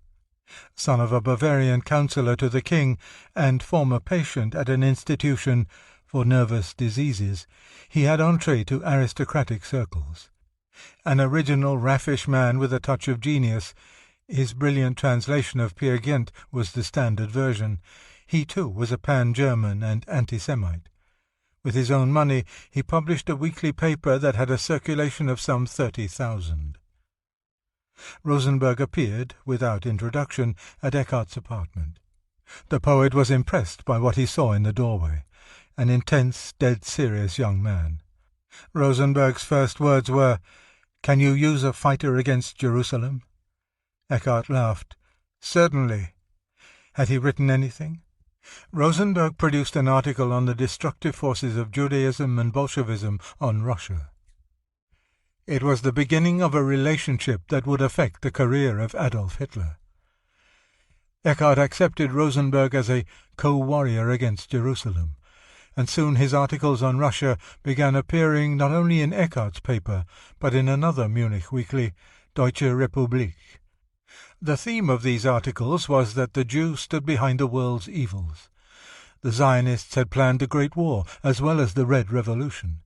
Son of a Bavarian councillor to the king and former patient at an institution for nervous diseases, he had entree to aristocratic circles. An original, raffish man with a touch of genius, his brilliant translation of Peer Gynt was the standard version. He too was a pan-German and anti-Semite. With his own money he published a weekly paper that had a circulation of some 30,000. Rosenberg appeared, without introduction, at Eckhart's apartment. The poet was impressed by what he saw in the doorway, an intense, dead-serious young man. Rosenberg's first words were, "Can you use a fighter against Jerusalem?" Eckhart laughed. "Certainly." Had he written anything? Rosenberg produced an article on the destructive forces of Judaism and Bolshevism on Russia. It was the beginning of a relationship that would affect the career of Adolf Hitler. Eckhart accepted Rosenberg as a co-warrior against Jerusalem, and soon his articles on Russia began appearing not only in Eckhart's paper, but in another Munich weekly, Deutsche Republik. The theme of these articles was that the Jew stood behind the world's evils. The Zionists had planned the Great War as well as the Red Revolution,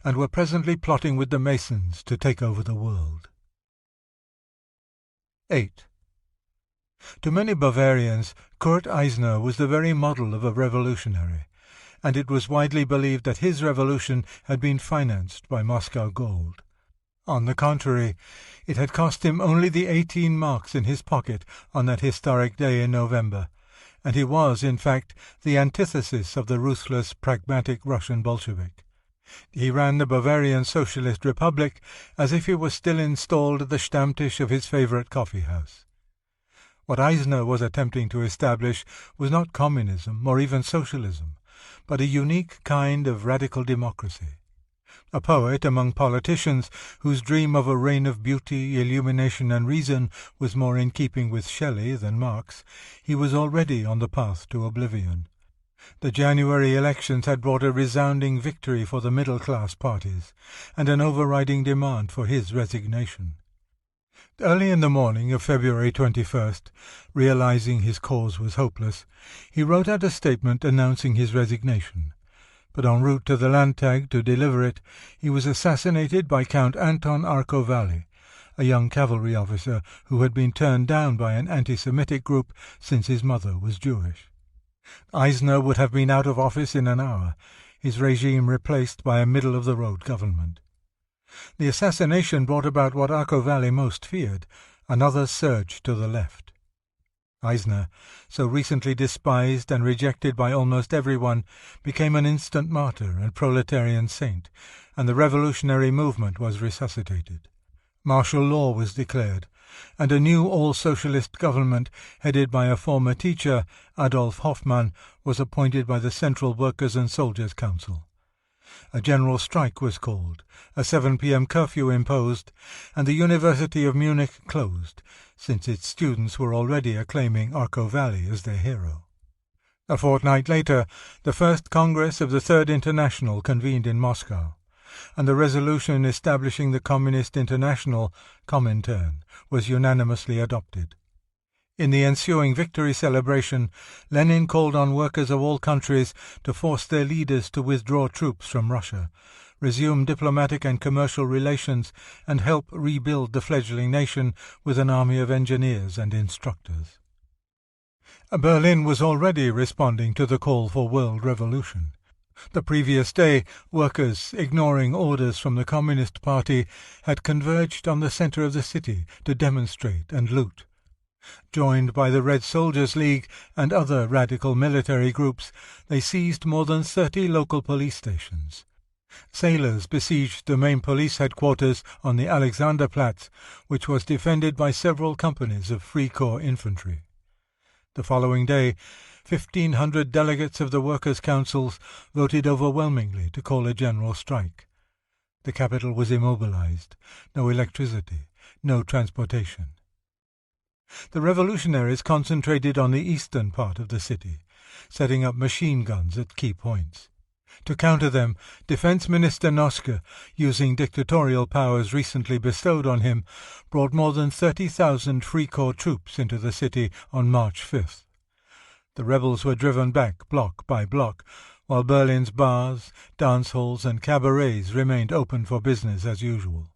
and were presently plotting with the Masons to take over the world. 8. To many Bavarians, Kurt Eisner was the very model of a revolutionary, and it was widely believed that his revolution had been financed by Moscow gold. On the contrary, it had cost him only the 18 marks in his pocket on that historic day in November, and he was, in fact, the antithesis of the ruthless, pragmatic Russian Bolshevik. He ran the Bavarian Socialist Republic as if he was still installed at the Stammtisch of his favourite coffee-house. What Eisner was attempting to establish was not communism or even socialism, but a unique kind of radical democracy. A poet among politicians whose dream of a reign of beauty, illumination, and reason was more in keeping with Shelley than Marx, he was already on the path to oblivion. The January elections had brought a resounding victory for the middle-class parties, and an overriding demand for his resignation. Early in the morning of February 21st, realizing his cause was hopeless, he wrote out a statement announcing his resignation. But en route to the Landtag to deliver it, he was assassinated by Count Anton Arkovalli, a young cavalry officer who had been turned down by an anti-Semitic group since his mother was Jewish. Eisner would have been out of office in an hour, his regime replaced by a middle-of-the-road government. The assassination brought about what Arco Valley most feared, another surge to the left. Eisner, so recently despised and rejected by almost everyone, became an instant martyr and proletarian saint, and the revolutionary movement was resuscitated. Martial law was declared, and a new all-socialist government, headed by a former teacher, Adolf Hoffmann, was appointed by the Central Workers' and Soldiers' Council. A general strike was called, a 7 p.m. curfew imposed, and the University of Munich closed, since its students were already acclaiming Arco Valley as their hero. A fortnight later, the First Congress of the Third International convened in Moscow, and the resolution establishing the Communist International, Comintern, was unanimously adopted. In the ensuing victory celebration, Lenin called on workers of all countries to force their leaders to withdraw troops from Russia, resume diplomatic and commercial relations, and help rebuild the fledgling nation with an army of engineers and instructors. Berlin was already responding to the call for world revolution. The previous day, workers, ignoring orders from the Communist Party, had converged on the center of the city to demonstrate and loot. Joined by the Red Soldiers League and other radical military groups, they seized more than 30 local police stations. Sailors besieged the main police headquarters on the Alexanderplatz, which was defended by several companies of Free Corps infantry. The following day, 1,500 delegates of the workers' councils voted overwhelmingly to call a general strike. The capital was immobilized, no electricity, no transportation. The revolutionaries concentrated on the eastern part of the city, setting up machine guns at key points. To counter them, Defense Minister Noske, using dictatorial powers recently bestowed on him, brought more than 30,000 Free Corps troops into the city on March 5th. The rebels were driven back block by block, while Berlin's bars, dance halls and cabarets remained open for business as usual.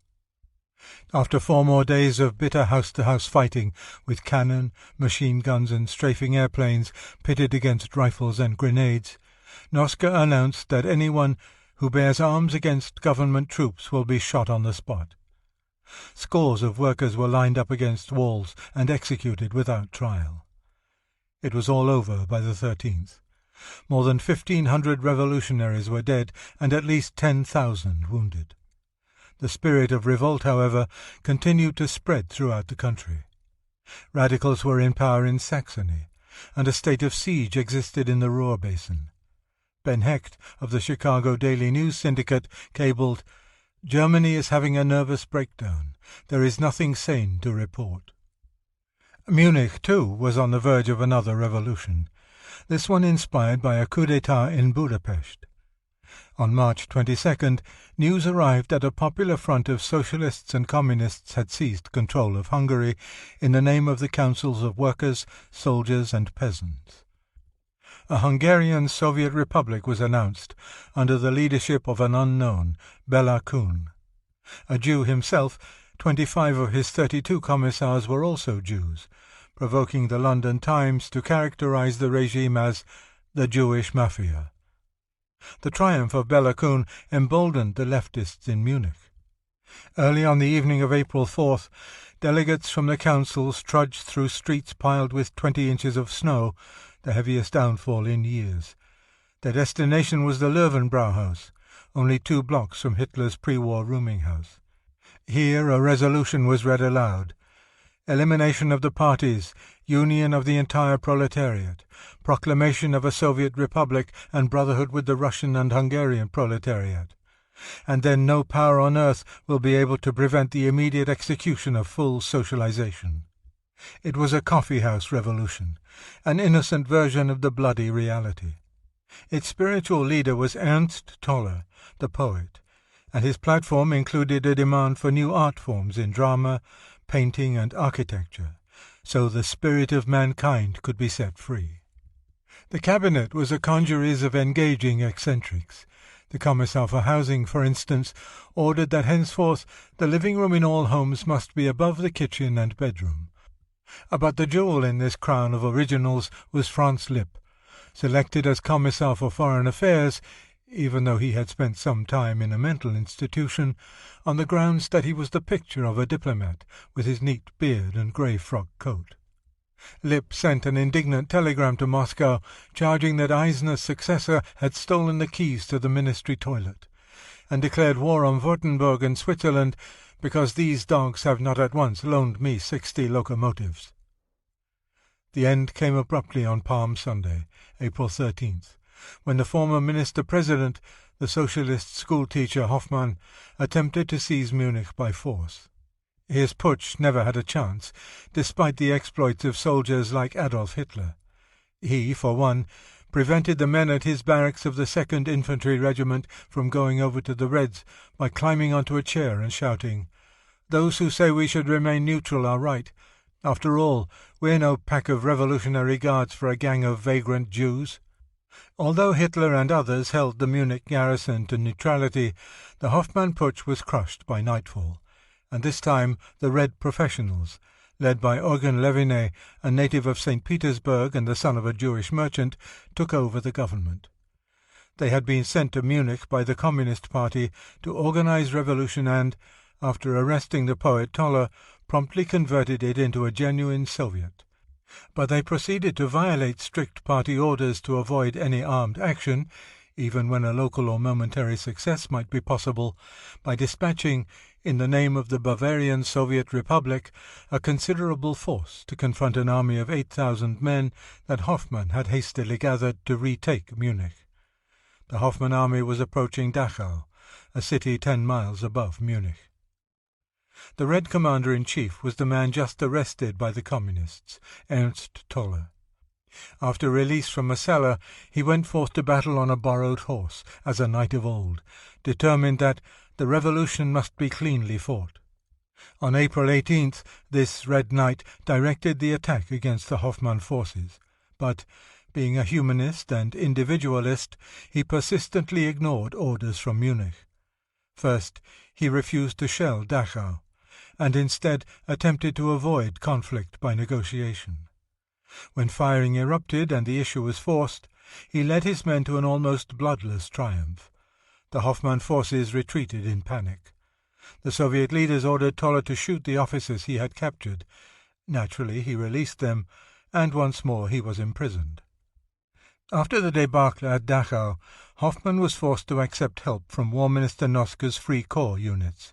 After 4 more days of bitter house-to-house fighting, with cannon, machine guns and strafing airplanes pitted against rifles and grenades, Noske announced that anyone who bears arms against government troops will be shot on the spot. Scores of workers were lined up against walls and executed without trial. It was all over by the 13th. More than 1,500 revolutionaries were dead and at least 10,000 wounded. The spirit of revolt, however, continued to spread throughout the country. Radicals were in power in Saxony, and a state of siege existed in the Ruhr Basin. Ben Hecht of the Chicago Daily News Syndicate cabled, "Germany is having a nervous breakdown. There is nothing sane to report." Munich, too, was on the verge of another revolution, this one inspired by a coup d'etat in Budapest. On March 22nd, news arrived that a popular front of socialists and communists had seized control of Hungary in the name of the councils of workers, soldiers and peasants. A Hungarian Soviet Republic was announced under the leadership of an unknown, Bela Kun. A Jew himself, 25 of his 32 commissars were also Jews, provoking the London Times to characterize the regime as the Jewish Mafia. The triumph of Bela Kun emboldened the leftists in Munich. Early on the evening of April 4th, delegates from the councils trudged through streets piled with 20 inches of snow, the heaviest downfall in years. Their destination was the Löwenbrauhaus, only 2 blocks from Hitler's pre-war rooming house. Here a resolution was read aloud. Elimination of the parties, union of the entire proletariat, proclamation of a Soviet Republic and brotherhood with the Russian and Hungarian proletariat. And then no power on earth will be able to prevent the immediate execution of full socialization. It was a coffee-house revolution, an innocent version of the bloody reality. Its spiritual leader was Ernst Toller, the poet, and his platform included a demand for new art forms in drama, painting and architecture, so the spirit of mankind could be set free. The cabinet was a congeries of engaging eccentrics. The Commissar for Housing, for instance, ordered that henceforth the living-room in all homes must be above the kitchen and bedroom. But the jewel in this crown of originals was Franz Lipp, selected as Commissar for Foreign Affairs, even though he had spent some time in a mental institution, on the grounds that he was the picture of a diplomat with his neat beard and grey frock coat. Lipp sent an indignant telegram to Moscow, charging that Eisner's successor had stolen the keys to the ministry toilet, and declared war on Württemberg and Switzerland because these dogs have not at once loaned me 60 locomotives. The end came abruptly on Palm Sunday, April 13th, when the former minister-president, the socialist schoolteacher Hoffmann, attempted to seize Munich by force. His putsch never had a chance, despite the exploits of soldiers like Adolf Hitler. He, for one, prevented the men at his barracks of the 2nd Infantry Regiment from going over to the Reds by climbing onto a chair and shouting, "Those who say we should remain neutral are right. After all, we're no pack of revolutionary guards for a gang of vagrant Jews." Although Hitler and others held the Munich garrison to neutrality, the Hoffmann putsch was crushed by nightfall, and this time the Red Professionals, led by Eugen Leviné, a native of St. Petersburg and the son of a Jewish merchant, took over the government. They had been sent to Munich by the Communist Party to organize revolution and, after arresting the poet Toller, promptly converted it into a genuine Soviet. But they proceeded to violate strict party orders to avoid any armed action, even when a local or momentary success might be possible, by dispatching, in the name of the Bavarian Soviet Republic, a considerable force to confront an army of 8,000 men that Hoffmann had hastily gathered to retake Munich. The Hoffmann army was approaching Dachau, a city 10 miles above Munich. The Red Commander-in-Chief was the man just arrested by the Communists, Ernst Toller. After release from a cellar, he went forth to battle on a borrowed horse, as a knight of old, determined that the revolution must be cleanly fought. On April 18th, this Red Knight directed the attack against the Hoffmann forces, but, being a humanist and individualist, he persistently ignored orders from Munich. First, he refused to shell Dachau, and instead attempted to avoid conflict by negotiation. When firing erupted and the issue was forced, he led his men to an almost bloodless triumph. The Hoffmann forces retreated in panic. The Soviet leaders ordered Toller to shoot the officers he had captured. Naturally, he released them, and once more he was imprisoned. After the debacle at Dachau, Hoffmann was forced to accept help from War Minister Noske's Free Corps units.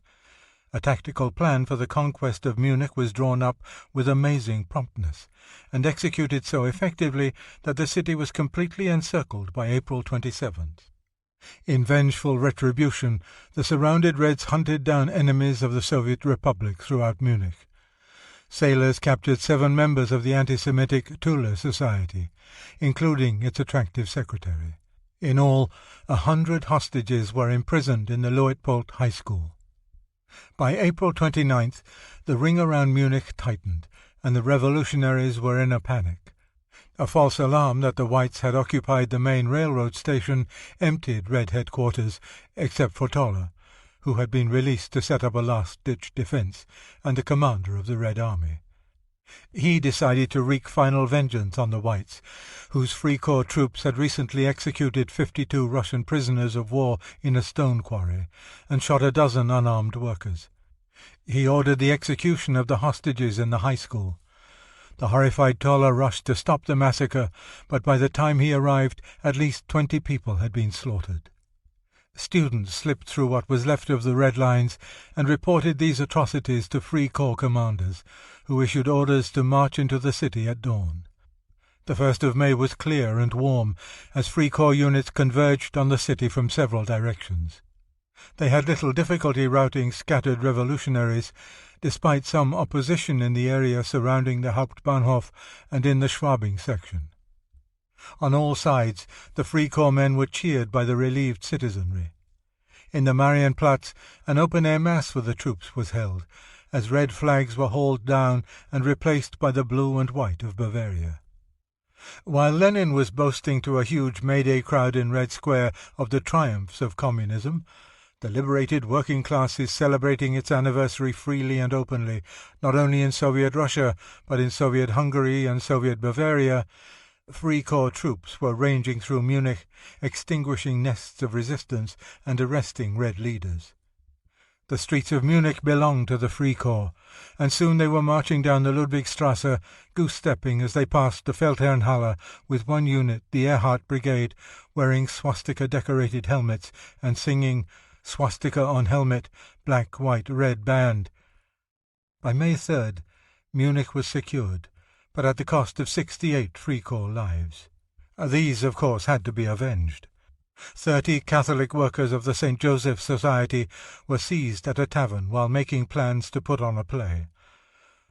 A tactical plan for the conquest of Munich was drawn up with amazing promptness, and executed so effectively that the city was completely encircled by April 27th. In vengeful retribution, the surrounded Reds hunted down enemies of the Soviet Republic throughout Munich. Sailors captured 7 members of the anti-Semitic Tula Society, including its attractive secretary. In all, 100 hostages were imprisoned in the Luitpold High School. By April 29th, the ring around Munich tightened, and the revolutionaries were in a panic. A false alarm that the Whites had occupied the main railroad station emptied Red headquarters, except for Toller, who had been released to set up a last-ditch defense, and the commander of the Red Army. He decided to wreak final vengeance on the Whites, whose Free Corps troops had recently executed 52 Russian prisoners of war in a stone quarry, and shot a dozen unarmed workers. He ordered the execution of the hostages in the high school. The horrified Toller rushed to stop the massacre, but by the time he arrived, at least 20 people had been slaughtered. Students slipped through what was left of the Red Lines and reported these atrocities to Free Corps commanders, who issued orders to march into the city at dawn. The 1st of May was clear and warm, as Free Corps units converged on the city from several directions. They had little difficulty routing scattered revolutionaries, despite some opposition in the area surrounding the Hauptbahnhof and in the Schwabing section. On all sides, the Free Corps men were cheered by the relieved citizenry. In the Marienplatz, an open-air mass for the troops was held, as red flags were hauled down and replaced by the blue and white of Bavaria. While Lenin was boasting to a huge May Day crowd in Red Square of the triumphs of communism, the liberated working class is celebrating its anniversary freely and openly, not only in Soviet Russia, but in Soviet Hungary and Soviet Bavaria. Free Corps troops were ranging through Munich, extinguishing nests of resistance and arresting Red leaders. The streets of Munich belonged to the Free Corps, and soon they were marching down the Ludwigstrasse, goose-stepping as they passed the Feldherrnhalle, with one unit, the Erhard Brigade, wearing swastika-decorated helmets and singing "Swastika on Helmet, Black, White, Red Band." By May 3rd, Munich was secured, but at the cost of 68 Free Corps lives. These, of course, had to be avenged. 30 Catholic workers of the St. Joseph Society were seized at a tavern while making plans to put on a play.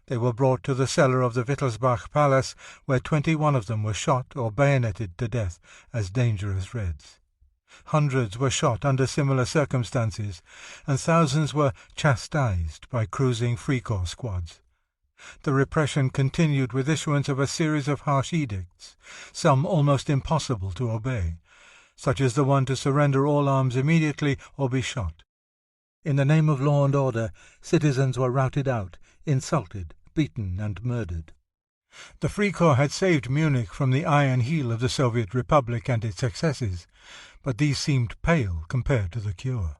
They were brought to the cellar of the Wittelsbach Palace, where 21 of them were shot or bayoneted to death as dangerous Reds. Hundreds were shot under similar circumstances, and thousands were chastised by cruising Free Corps squads. The repression continued with issuance of a series of harsh edicts, some almost impossible to obey, such as the one to surrender all arms immediately or be shot. In the name of law and order, citizens were routed out, insulted, beaten, and murdered. The Free Corps had saved Munich from the iron heel of the Soviet Republic and its excesses, but these seemed pale compared to the cure.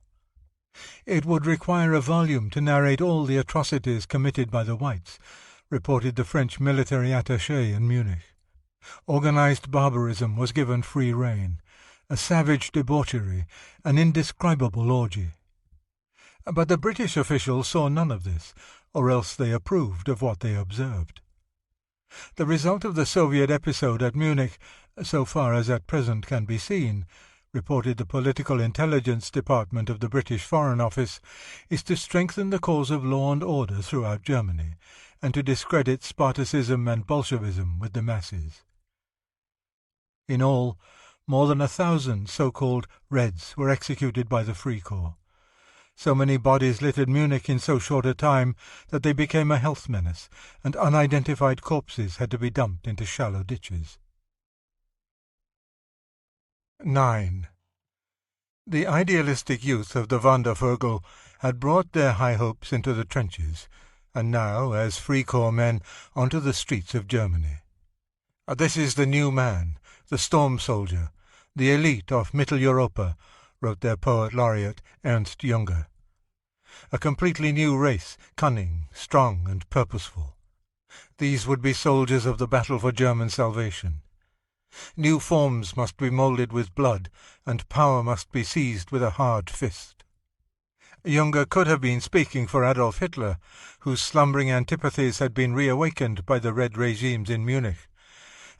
It would require a volume to narrate all the atrocities committed by the Whites, reported the French military attaché in Munich. Organized barbarism was given free rein, a savage debauchery, an indescribable orgy. But the British officials saw none of this, or else they approved of what they observed. The result of the Soviet episode at Munich, so far as at present can be seen, reported the Political Intelligence Department of the British Foreign Office, is to strengthen the cause of law and order throughout Germany, and to discredit Spartacism and Bolshevism with the masses. In all, more than 1,000 so-called Reds were executed by the Free Corps. So many bodies littered Munich in so short a time that they became a health menace, and unidentified corpses had to be dumped into shallow ditches. 9. The idealistic youth of the Wandervögel had brought their high hopes into the trenches, and now, as Free Corps men, onto the streets of Germany. "This is the new man, the storm soldier, the elite of Mitteleuropa," wrote their poet laureate Ernst Junger. "A completely new race, cunning, strong, and purposeful. These would be soldiers of the battle for German salvation. New forms must be moulded with blood, and power must be seized with a hard fist." Junger could have been speaking for Adolf Hitler, whose slumbering antipathies had been reawakened by the Red regimes in Munich,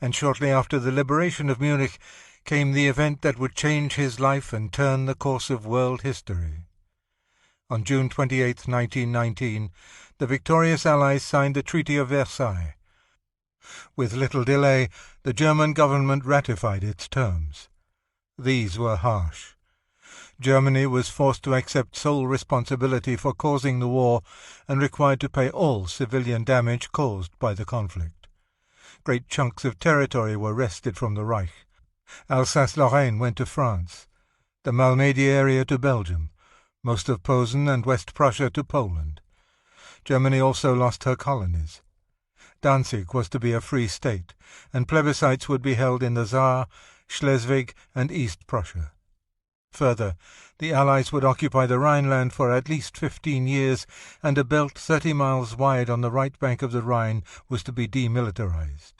and shortly after the liberation of Munich came the event that would change his life and turn the course of world history. On June 28, 1919, the victorious Allies signed the Treaty of Versailles. With little delay, the German government ratified its terms. These were harsh. Germany was forced to accept sole responsibility for causing the war and required to pay all civilian damage caused by the conflict. Great chunks of territory were wrested from the Reich. Alsace-Lorraine went to France, the Malmedy area to Belgium, most of Posen and West Prussia to Poland. Germany also lost her colonies. Danzig was to be a free state, and plebiscites would be held in the Saar, Schleswig, and East Prussia. Further, the Allies would occupy the Rhineland for at least 15 years, and a belt 30 miles wide on the right bank of the Rhine was to be demilitarized.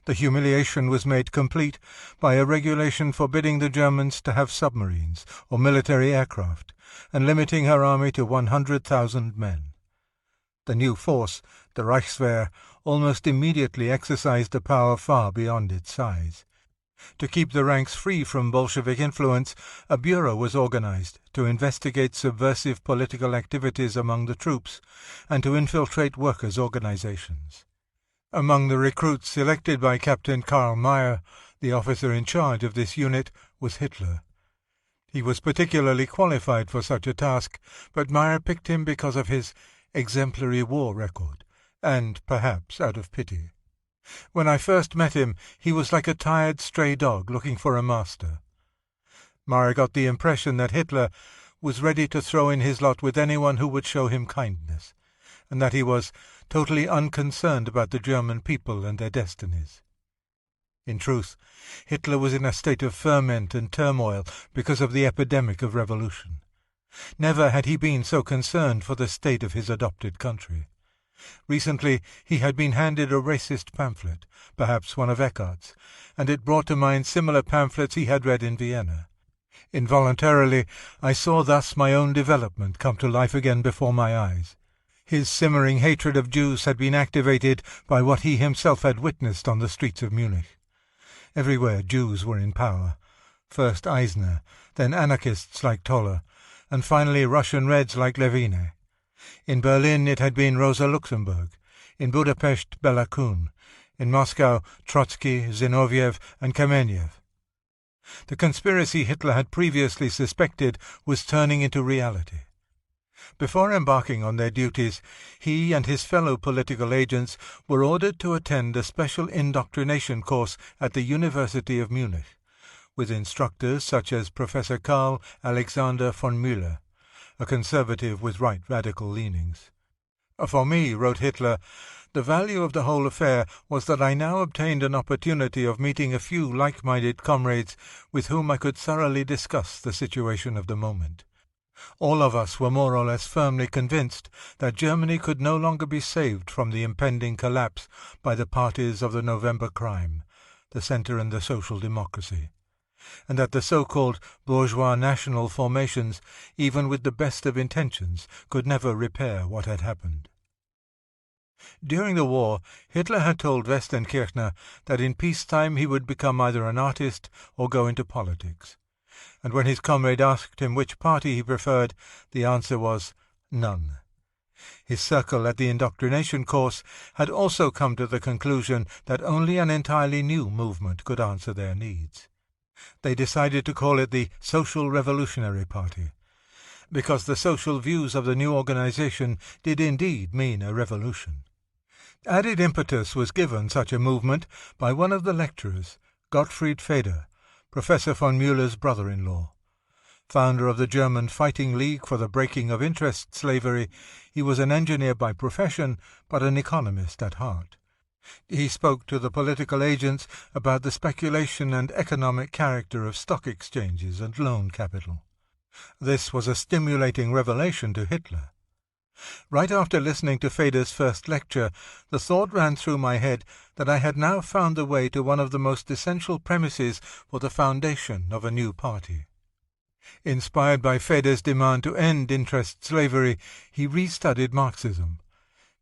The humiliation was made complete by a regulation forbidding the Germans to have submarines or military aircraft, and limiting her army to 100,000 men. The new force, the Reichswehr, almost immediately exercised a power far beyond its size. To keep the ranks free from Bolshevik influence, a bureau was organized to investigate subversive political activities among the troops and to infiltrate workers' organizations. Among the recruits selected by Captain Karl Mayr, the officer in charge of this unit, was Hitler. He was particularly qualified for such a task, but Mayr picked him because of his exemplary war record, and perhaps out of pity. When I first met him, he was like a tired stray dog looking for a master. Meyer got the impression that Hitler was ready to throw in his lot with anyone who would show him kindness, and that he was totally unconcerned about the German people and their destinies. In truth, Hitler was in a state of ferment and turmoil because of the epidemic of revolution. Never had he been so concerned for the state of his adopted country. Recently he had been handed a racist pamphlet, perhaps one of Eckart's, and it brought to mind similar pamphlets he had read in Vienna. Involuntarily I saw thus my own development come to life again before my eyes. His simmering hatred of Jews had been activated by what he himself had witnessed on the streets of Munich. Everywhere Jews were in power, first Eisner, then anarchists like Toland, and finally Russian Reds like Levine. In Berlin it had been Rosa Luxemburg, in Budapest Bela Kun, in Moscow Trotsky, Zinoviev, and Kamenev. The conspiracy Hitler had previously suspected was turning into reality. Before embarking on their duties, he and his fellow political agents were ordered to attend a special indoctrination course at the University of Munich, with instructors such as Professor Karl Alexander von Müller, a conservative with right radical leanings. For me, wrote Hitler, the value of the whole affair was that I now obtained an opportunity of meeting a few like-minded comrades with whom I could thoroughly discuss the situation of the moment. All of us were more or less firmly convinced that Germany could no longer be saved from the impending collapse by the parties of the November crime, the Centre and the Social Democracy, and that the so-called bourgeois national formations, even with the best of intentions, could never repair what had happened. During the war, Hitler had told Westenkirchner that in peacetime he would become either an artist or go into politics, and when his comrade asked him which party he preferred, the answer was none. His circle at the indoctrination course had also come to the conclusion that only an entirely new movement could answer their needs. They decided to call it the Social Revolutionary Party, because the social views of the new organization did indeed mean a revolution. Added impetus was given such a movement by one of the lecturers, Gottfried Feder, Professor von Müller's brother-in-law. Founder of the German Fighting League for the Breaking of Interest Slavery, he was an engineer by profession, but an economist at heart. He spoke to the political agents about the speculation and economic character of stock exchanges and loan capital. This was a stimulating revelation to Hitler. Right after listening to Feder's first lecture, the thought ran through my head that I had now found the way to one of the most essential premises for the foundation of a new party. Inspired by Feder's demand to end interest slavery, he restudied Marxism,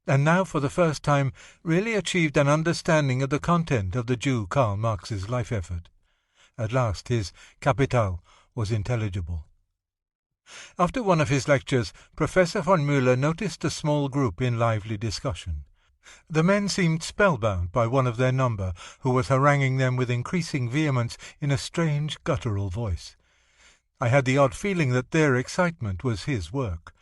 and now for the first time really achieved an understanding of the content of the Jew Karl Marx's life effort. At last his Kapital was intelligible. After one of his lectures, Professor von Müller noticed a small group in lively discussion. The men seemed spellbound by one of their number, who was haranguing them with increasing vehemence in a strange guttural voice. I had the odd feeling that their excitement was his work.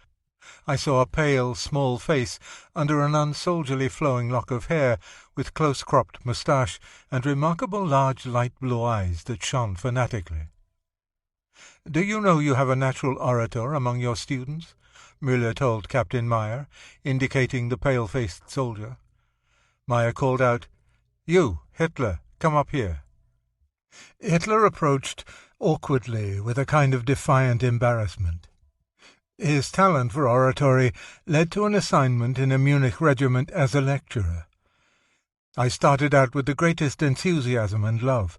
I saw a pale, small face under an unsoldierly flowing lock of hair, with close-cropped moustache and remarkable large light blue eyes that shone fanatically. "Do you know you have a natural orator among your students?" Müller told Captain Meyer, indicating the pale-faced soldier. Meyer called out, "You, Hitler, come up here." Hitler approached awkwardly, with a kind of defiant embarrassment. His talent for oratory led to an assignment in a Munich regiment as a lecturer. I started out with the greatest enthusiasm and love,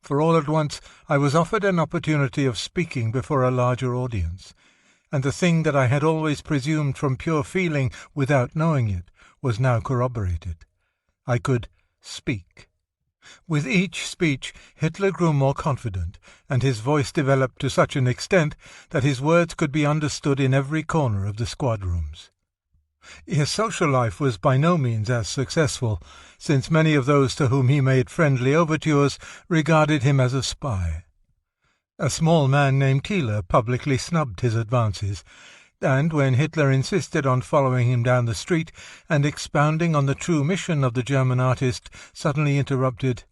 for all at once I was offered an opportunity of speaking before a larger audience, and the thing that I had always presumed from pure feeling without knowing it was now corroborated. I could speak. With each speech Hitler grew more confident, and his voice developed to such an extent that his words could be understood in every corner of the squad-rooms. His social life was by no means as successful, since many of those to whom he made friendly overtures regarded him as a spy. A small man named Keeler publicly snubbed his advances, and when Hitler insisted on following him down the street and expounding on the true mission of the German artist, suddenly interrupted.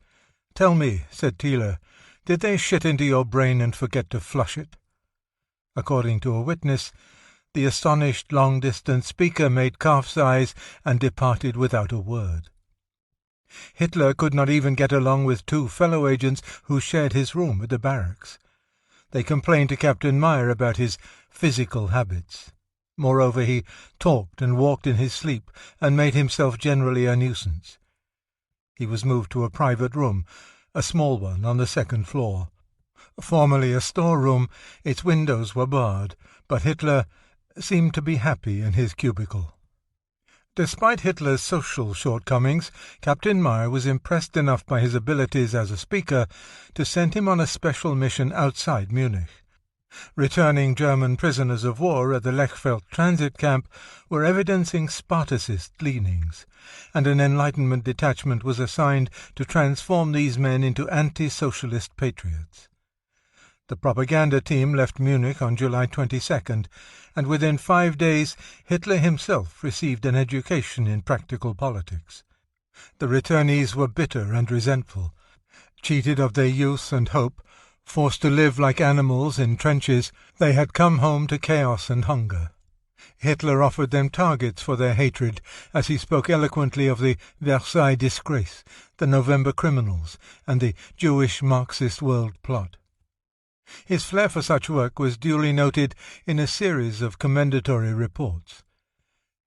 "Tell me," said Thiele, "did they shit into your brain and forget to flush it?" According to a witness, the astonished long-distance speaker made calf's eyes and departed without a word. Hitler could not even get along with two fellow agents who shared his room at the barracks. They complained to Captain Meyer about his physical habits. Moreover, he talked and walked in his sleep and made himself generally a nuisance. He was moved to a private room, a small one on the second floor. Formerly a storeroom, its windows were barred, but Hitler seemed to be happy in his cubicle. Despite Hitler's social shortcomings, Captain Meyer was impressed enough by his abilities as a speaker to send him on a special mission outside Munich. Returning German prisoners of war at the Lechfeld transit camp were evidencing Spartacist leanings, and an Enlightenment detachment was assigned to transform these men into anti-socialist patriots. The propaganda team left Munich on July 22nd, and within 5 days Hitler himself received an education in practical politics. The returnees were bitter and resentful. Cheated of their youth and hope, forced to live like animals in trenches, they had come home to chaos and hunger. Hitler offered them targets for their hatred as he spoke eloquently of the Versailles disgrace, the November criminals, and the Jewish Marxist world plot. His flair for such work was duly noted in a series of commendatory reports.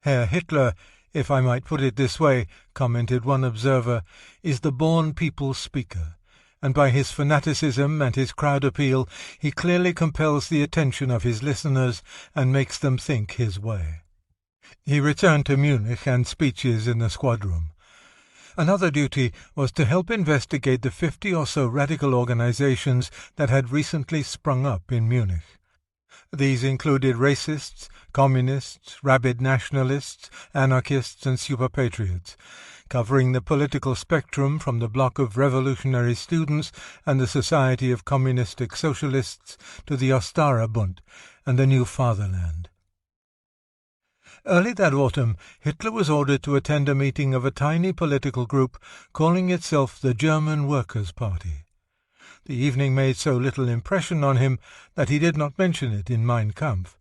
Herr Hitler, if I might put it this way, commented one observer, is the born people's speaker, and by his fanaticism and his crowd appeal he clearly compels the attention of his listeners and makes them think his way. He returned to Munich and speeches in the squadron. Another duty was to help investigate the 50 or so radical organizations that had recently sprung up in Munich. These included racists, communists, rabid nationalists, anarchists and super-patriots, covering the political spectrum from the bloc of revolutionary students and the Society of Communistic Socialists to the Ostara-Bund and the New Fatherland. Early that autumn, Hitler was ordered to attend a meeting of a tiny political group calling itself the German Workers' Party. The evening made so little impression on him that he did not mention it in Mein Kampf,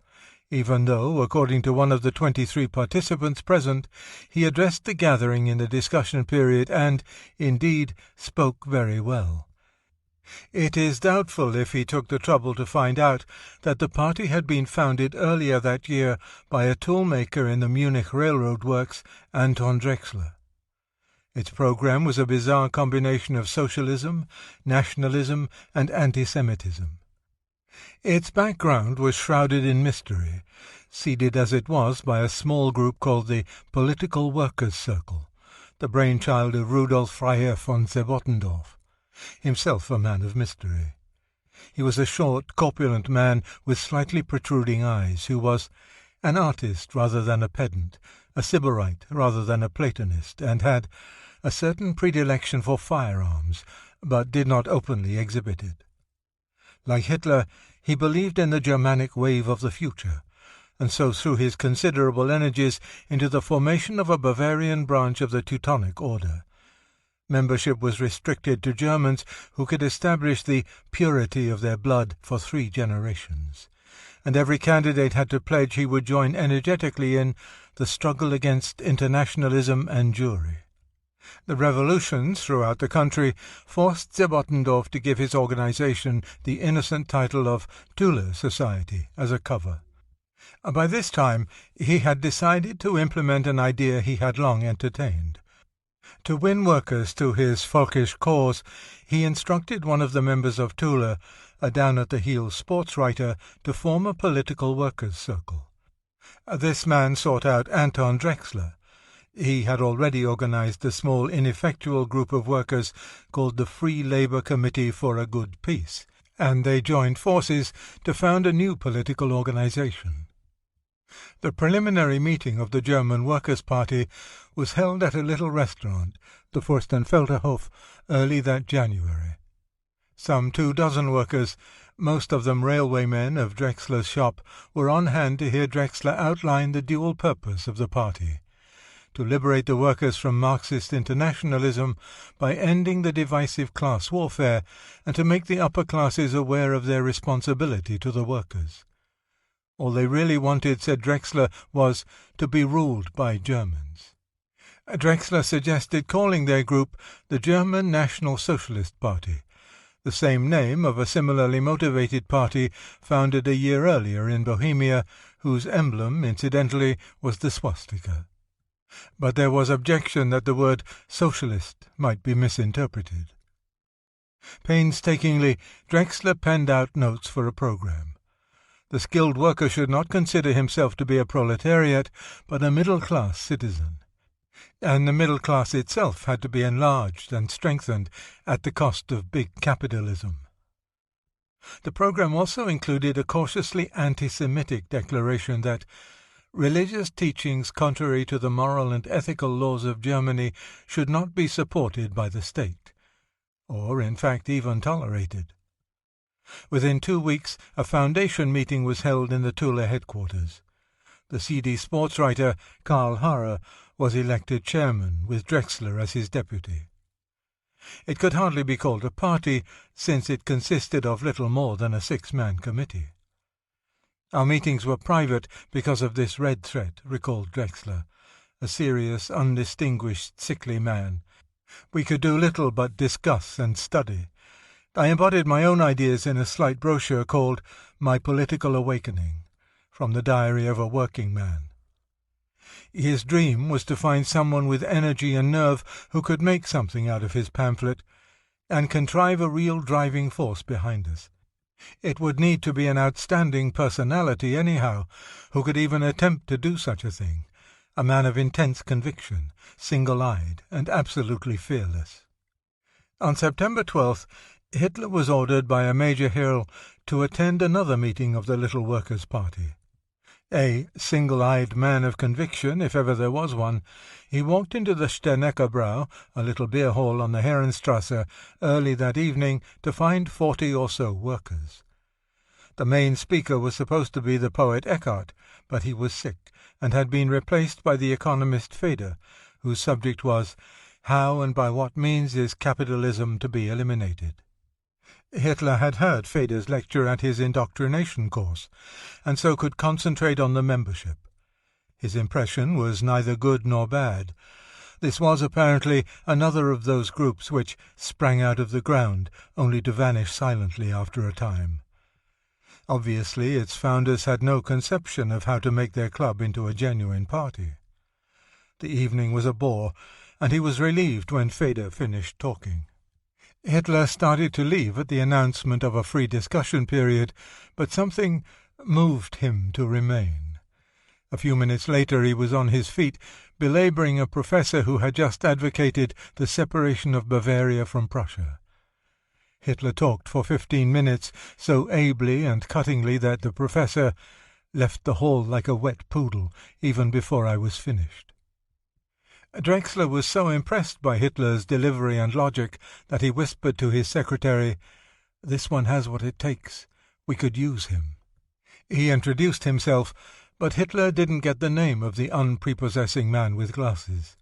even though, according to one of the 23 participants present, he addressed the gathering in the discussion period and, indeed, spoke very well. It is doubtful if he took the trouble to find out that the party had been founded earlier that year by a toolmaker in the Munich railroad works, Anton Drexler. Its program was a bizarre combination of socialism, nationalism, and anti-Semitism. Its background was shrouded in mystery, seeded as it was by a small group called the Political Workers' Circle, the brainchild of Rudolf Freiherr von Sebottendorf, himself a man of mystery. He was a short, corpulent man with slightly protruding eyes, who was an artist rather than a pedant, a sybarite rather than a Platonist, and had a certain predilection for firearms, but did not openly exhibit it. Like Hitler, he believed in the Germanic wave of the future, and so threw his considerable energies into the formation of a Bavarian branch of the Teutonic Order. Membership was restricted to Germans who could establish the purity of their blood for 3 generations, and every candidate had to pledge he would join energetically in the struggle against internationalism and Jewry. The revolutions throughout the country forced Sebottendorf to give his organization the innocent title of Thule Society as a cover. By this time he had decided to implement an idea he had long entertained. To win workers to his folkish cause, he instructed one of the members of Thule, a down-at-the-heel sports writer, to form a political workers' circle. This man sought out Anton Drexler. He had already organized a small, ineffectual group of workers called the Free Labour Committee for a Good Peace, and they joined forces to found a new political organization. The preliminary meeting of the German Workers' Party was held at a little restaurant, the Furstenfelderhof, early that January. Some 24 workers, Most of them railwaymen of Drexler's shop were on hand to hear Drexler outline the dual purpose of the party: to liberate the workers from Marxist internationalism by ending the divisive class warfare, and to make the upper classes aware of their responsibility to the workers. All they really wanted, said Drexler, was to be ruled by Germans. Drexler suggested calling their group the German National Socialist Party, the same name of a similarly motivated party founded a year earlier in Bohemia, whose emblem, incidentally, was the swastika. But there was objection that the word socialist might be misinterpreted. Painstakingly, Drexler penned out notes for a program. The skilled worker should not consider himself to be a proletariat, but a middle-class citizen. And the middle class itself had to be enlarged and strengthened at the cost of big capitalism. The program also included a cautiously anti-Semitic declaration that religious teachings contrary to the moral and ethical laws of Germany should not be supported by the state, or in fact even tolerated. Within 2 weeks a foundation meeting was held in the Toland headquarters. The CD sports writer Karl Harrer was elected chairman, with Drexler as his deputy. It could hardly be called a party, since it consisted of little more than a 6-man committee. Our meetings were private because of this red threat, recalled Drexler, a serious, undistinguished, sickly man. We could do little but discuss and study. I embodied my own ideas in a slight brochure called My Political Awakening, from the Diary of a Working Man. His dream was to find someone with energy and nerve who could make something out of his pamphlet, and contrive a real driving force behind us. It would need to be an outstanding personality anyhow, who could even attempt to do such a thing, a man of intense conviction, single-eyed, and absolutely fearless. On September 12th, Hitler was ordered by a Major Hirl to attend another meeting of the Little Workers' Party. A single-eyed man of conviction, if ever there was one, he walked into the Sterneckerbrau, a little beer hall on the Herrenstrasse, early that evening to find 40 or so workers. The main speaker was supposed to be the poet Eckhart, but he was sick, and had been replaced by the economist Feder, whose subject was, "How and by what means is capitalism to be eliminated?" Hitler had heard Feder's lecture at his indoctrination course, and so could concentrate on the membership. His impression was neither good nor bad. This was apparently another of those groups which sprang out of the ground, only to vanish silently after a time. Obviously, its founders had no conception of how to make their club into a genuine party. The evening was a bore, and he was relieved when Feder finished talking. Hitler started to leave at the announcement of a free discussion period, but something moved him to remain. A few minutes later he was on his feet, belabouring a professor who had just advocated the separation of Bavaria from Prussia. Hitler talked for 15 minutes, so ably and cuttingly that the professor left the hall like a wet poodle, even before I was finished. Drexler was so impressed by Hitler's delivery and logic that he whispered to his secretary, "This one has what it takes. We could use him." He introduced himself, but Hitler didn't get the name of the unprepossessing man with glasses.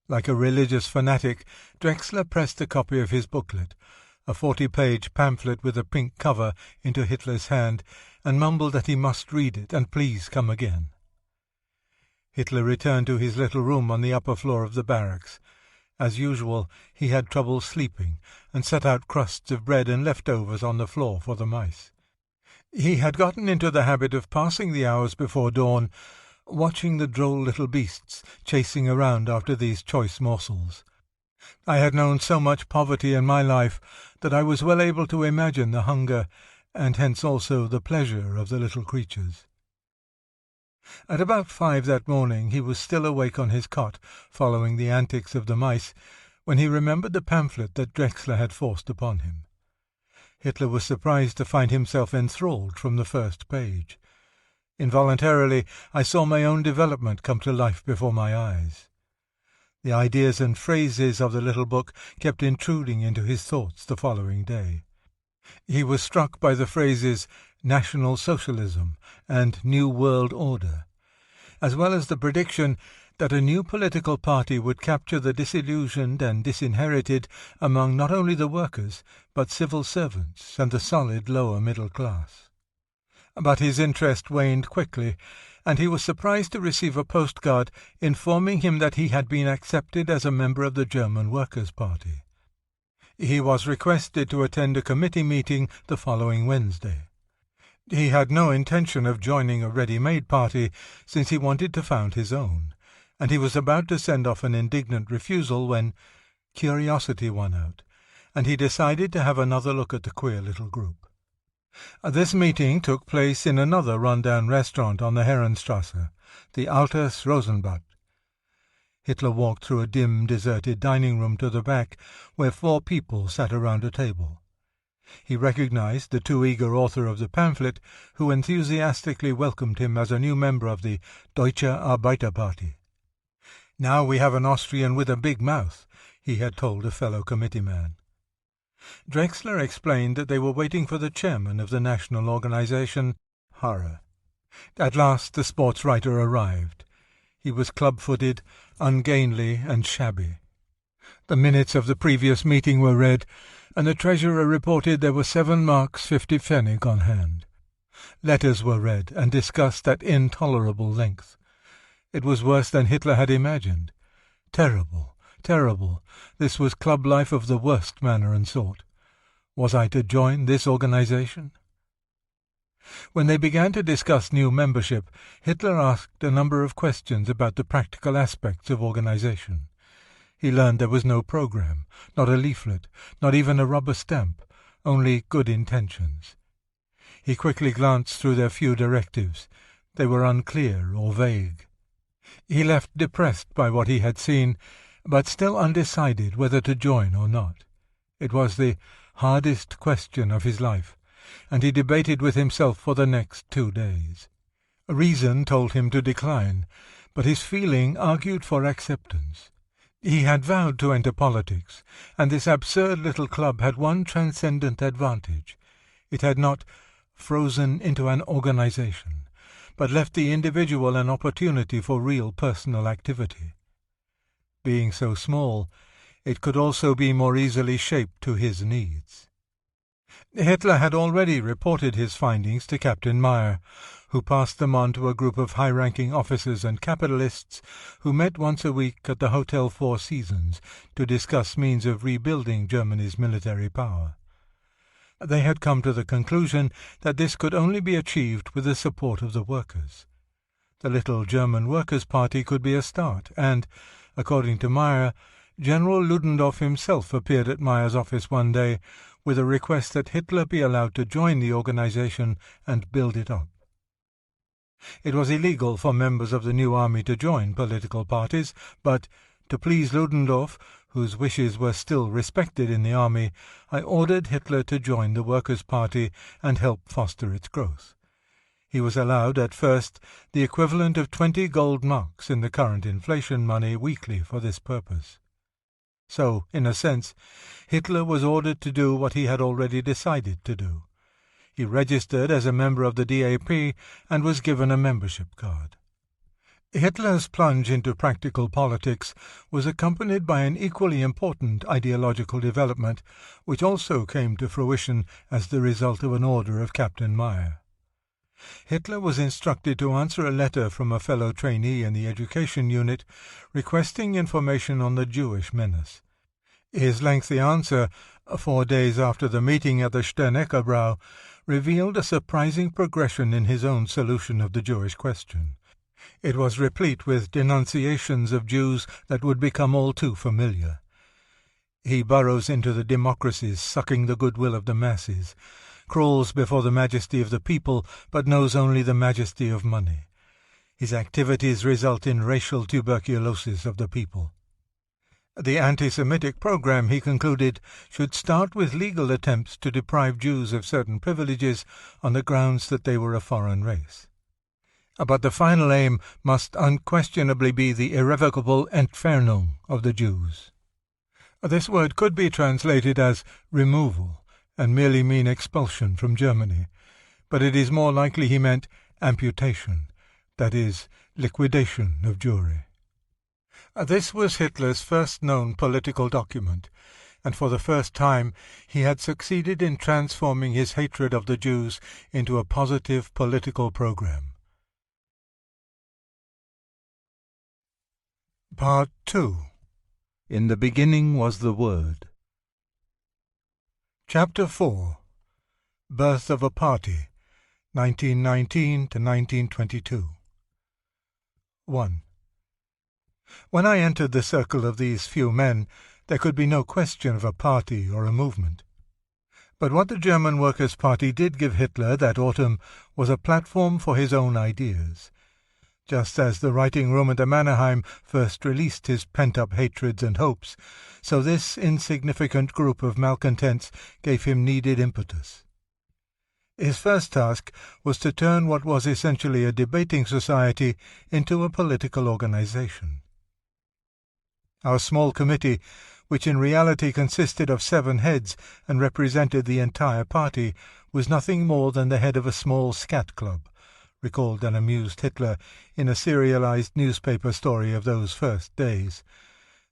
Like a religious fanatic, Drexler pressed a copy of his booklet, a 40-page pamphlet with a pink cover, into Hitler's hand, and mumbled that he must read it and please come again. Hitler returned to his little room on the upper floor of the barracks. As usual, he had trouble sleeping, and set out crusts of bread and leftovers on the floor for the mice. He had gotten into the habit of passing the hours before dawn, watching the droll little beasts chasing around after these choice morsels. I had known so much poverty in my life that I was well able to imagine the hunger, and hence also the pleasure of the little creatures. At about 5 that morning he was still awake on his cot, following the antics of the mice, when he remembered the pamphlet that Drexler had forced upon him. Hitler was surprised to find himself enthralled from the first page. Involuntarily I saw my own development come to life before my eyes. The ideas and phrases of the little book kept intruding into his thoughts the following day. He was struck by the phrases National Socialism and New World Order, as well as the prediction that a new political party would capture the disillusioned and disinherited among not only the workers, but civil servants and the solid lower middle class. But his interest waned quickly, and he was surprised to receive a postcard informing him that he had been accepted as a member of the German Workers' Party. He was requested to attend a committee meeting the following Wednesday. He had no intention of joining a ready-made party, since he wanted to found his own, and he was about to send off an indignant refusal when curiosity won out, and he decided to have another look at the queer little group. This meeting took place in another run-down restaurant on the Herrenstrasse, the Altes Rosenbad. Hitler walked through a dim, deserted dining room to the back, where 4 people sat around a table. He recognized the too eager author of the pamphlet, who enthusiastically welcomed him as a new member of the Deutsche Arbeiterparty. "Now we have an Austrian with a big mouth," he had told a fellow committeeman. Drexler explained that they were waiting for the chairman of the national organization, Harrer. At last the sports writer arrived. He was club-footed, ungainly, and shabby. The minutes of the previous meeting were read, and the treasurer reported there were 7 marks 50 pfennig on hand. Letters were read and discussed at intolerable length. It was worse than Hitler had imagined. Terrible, terrible. This was club life of the worst manner and sort. Was I to join this organization? When they began to discuss new membership, Hitler asked a number of questions about the practical aspects of organization. He learned there was no program, not a leaflet, not even a rubber stamp, only good intentions. He quickly glanced through their few directives. They were unclear or vague. He left depressed by what he had seen, but still undecided whether to join or not. It was the hardest question of his life, and he debated with himself for the next 2 days. Reason told him to decline, but his feeling argued for acceptance. He had vowed to enter politics, and this absurd little club had one transcendent advantage. It had not frozen into an organization, but left the individual an opportunity for real personal activity. Being so small, it could also be more easily shaped to his needs. Hitler had already reported his findings to Captain Meyer, who passed them on to a group of high-ranking officers and capitalists who met once a week at the Hotel Four Seasons to discuss means of rebuilding Germany's military power. They had come to the conclusion that this could only be achieved with the support of the workers. The little German Workers' Party could be a start, and, according to Meyer, General Ludendorff himself appeared at Meyer's office one day with a request that Hitler be allowed to join the organization and build it up. It was illegal for members of the new army to join political parties, but, to please Ludendorff, whose wishes were still respected in the army, I ordered Hitler to join the Workers' Party and help foster its growth. He was allowed at first the equivalent of 20 gold marks in the current inflation money weekly for this purpose. So, in a sense, Hitler was ordered to do what he had already decided to do. He registered as a member of the DAP and was given a membership card. Hitler's plunge into practical politics was accompanied by an equally important ideological development, which also came to fruition as the result of an order of Captain Meyer. Hitler was instructed to answer a letter from a fellow trainee in the education unit requesting information on the Jewish menace. His lengthy answer, 4 days after the meeting at the Sterneckerbrau, revealed a surprising progression in his own solution of the Jewish question. It was replete with denunciations of Jews that would become all too familiar. He burrows into the democracies, sucking the goodwill of the masses, crawls before the majesty of the people, but knows only the majesty of money. His activities result in racial tuberculosis of the people. The anti-Semitic program, he concluded, should start with legal attempts to deprive Jews of certain privileges on the grounds that they were a foreign race. But the final aim must unquestionably be the irrevocable Entfernung of the Jews. This word could be translated as removal, and merely mean expulsion from Germany, but it is more likely he meant amputation, that is, liquidation of Jewry. This was Hitler's first known political document, and for the first time he had succeeded in transforming his hatred of the Jews into a positive political program. Part 2. In the beginning was the Word. Chapter 4. Birth of a Party, 1919 to 1922. 1. When I entered the circle of these few men, there could be no question of a party or a movement. But what the German Workers' Party did give Hitler that autumn was a platform for his own ideas. Just as the writing-room at the Mannerheim first released his pent-up hatreds and hopes, so this insignificant group of malcontents gave him needed impetus. His first task was to turn what was essentially a debating society into a political organization. Our small committee, which in reality consisted of 7 heads and represented the entire party, was nothing more than the head of a small scat club, recalled an amused Hitler in a serialized newspaper story of those first days.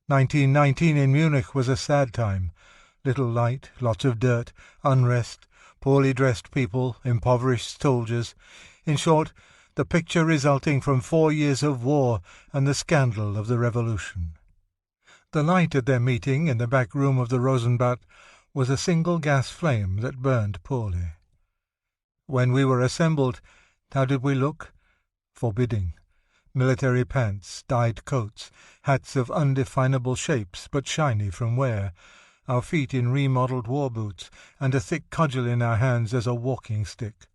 1919 in Munich was a sad time. Little light, lots of dirt, unrest, poorly dressed people, impoverished soldiers. In short, the picture resulting from 4 years of war and the scandal of the revolution. The light at their meeting in the back room of the Rosenbad was a single gas flame that burned poorly. When we were assembled, how did we look? Forbidding. Military pants, dyed coats, hats of undefinable shapes but shiny from wear, our feet in remodelled war boots, and a thick cudgel in our hands as a walking stick.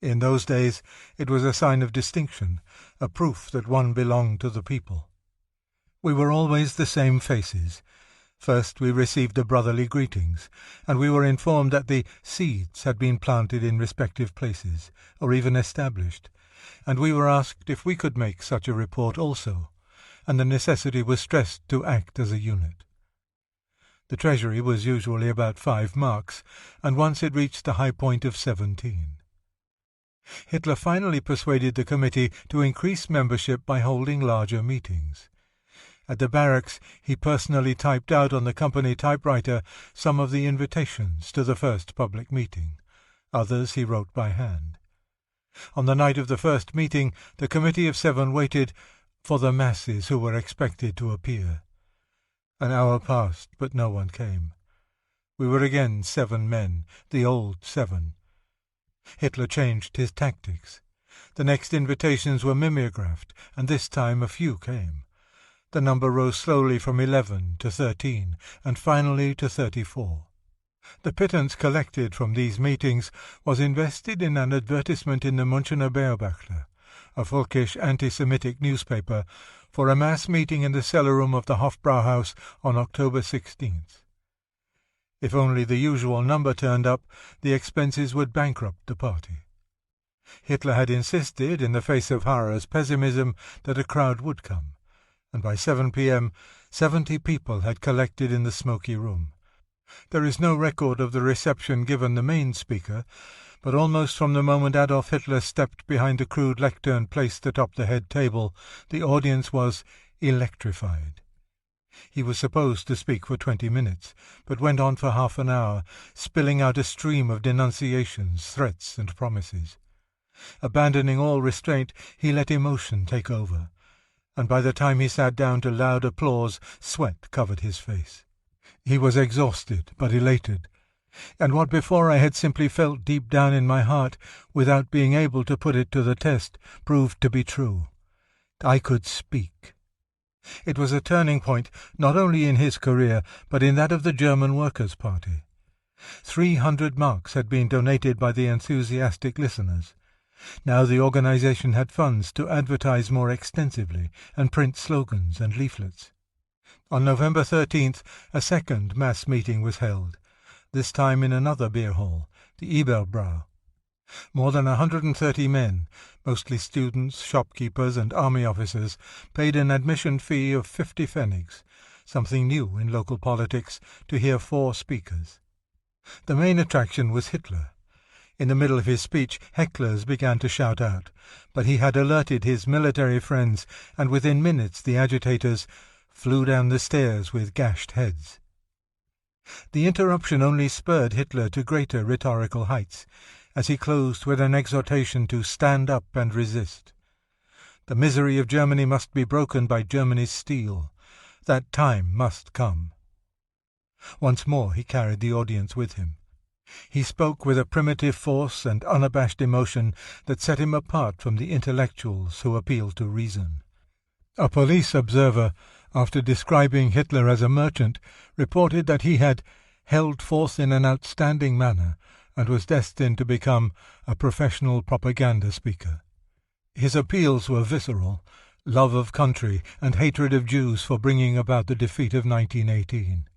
In those days it was a sign of distinction, a proof that one belonged to the people. We were always the same faces. First we received the brotherly greetings, and we were informed that the seeds had been planted in respective places, or even established, and we were asked if we could make such a report also, and the necessity was stressed to act as a unit. The treasury was usually about 5 marks, and once it reached the high point of 17. Hitler finally persuaded the committee to increase membership by holding larger meetings. At the barracks he personally typed out on the company typewriter some of the invitations to the first public meeting. Others he wrote by hand. On the night of the first meeting the committee of 7 waited for the masses who were expected to appear. An hour passed, but no one came. We were again 7 men, the old 7. Hitler changed his tactics. The next invitations were mimeographed, and this time a few came. The number rose slowly from 11 to 13, and finally to 34. The pittance collected from these meetings was invested in an advertisement in the Münchener Beobachter, a folkish anti-Semitic newspaper, for a mass meeting in the cellar-room of the Hofbrauhaus on October 16th. If only the usual number turned up, the expenses would bankrupt the party. Hitler had insisted, in the face of Harrer's pessimism, that a crowd would come, and by 7 p.m. 70 people had collected in the smoky room. There is no record of the reception given the main speaker, but almost from the moment Adolf Hitler stepped behind the crude lectern placed atop the head table, the audience was electrified. He was supposed to speak for 20 minutes, but went on for half an hour, spilling out a stream of denunciations, threats, and promises. Abandoning all restraint, he let emotion take over, and by the time he sat down to loud applause, sweat covered his face. He was exhausted, but elated, and what before I had simply felt deep down in my heart, without being able to put it to the test, proved to be true. I could speak. It was a turning point, not only in his career, but in that of the German Workers' Party. 300 marks had been donated by the enthusiastic listeners. Now the organization had funds to advertise more extensively and print slogans and leaflets. On November 13th, a second mass meeting was held, this time in another beer hall, the Eberbrau. More than 130 men, mostly students, shopkeepers, and army officers, paid an admission fee of 50 pfennigs, something new in local politics, to hear 4 speakers. The main attraction was Hitler. In the middle of his speech, hecklers began to shout out, but he had alerted his military friends, and within minutes the agitators flew down the stairs with gashed heads. The interruption only spurred Hitler to greater rhetorical heights, as he closed with an exhortation to stand up and resist. The misery of Germany must be broken by Germany's steel. That time must come. Once more he carried the audience with him. He spoke with a primitive force and unabashed emotion that set him apart from the intellectuals who appealed to reason. A police observer, after describing Hitler as a merchant, reported that he had held forth in an outstanding manner and was destined to become a professional propaganda speaker. His appeals were visceral, love of country and hatred of Jews for bringing about the defeat of 1918.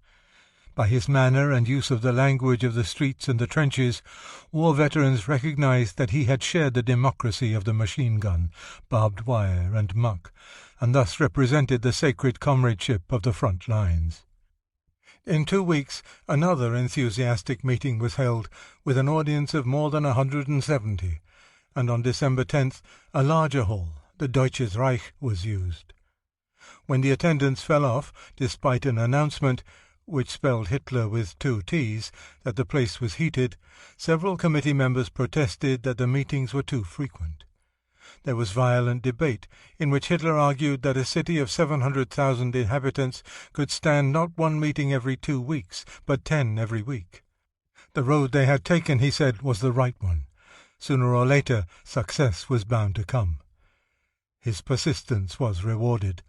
By his manner and use of the language of the streets and the trenches, war veterans recognized that he had shared the democracy of the machine gun, barbed wire and muck, and thus represented the sacred comradeship of the front lines. In 2 weeks, another enthusiastic meeting was held with an audience of more than 170, and on December 10th, a larger hall, the Deutsches Reich, was used. When the attendance fell off, despite an announcement, which spelled Hitler with 2 T's, that the place was heated, several committee members protested that the meetings were too frequent. There was violent debate, in which Hitler argued that a city of 700,000 inhabitants could stand not 1 meeting every 2 weeks, but 10 every week. The road they had taken, he said, was the right one. Sooner or later, success was bound to come. His persistence was rewarded.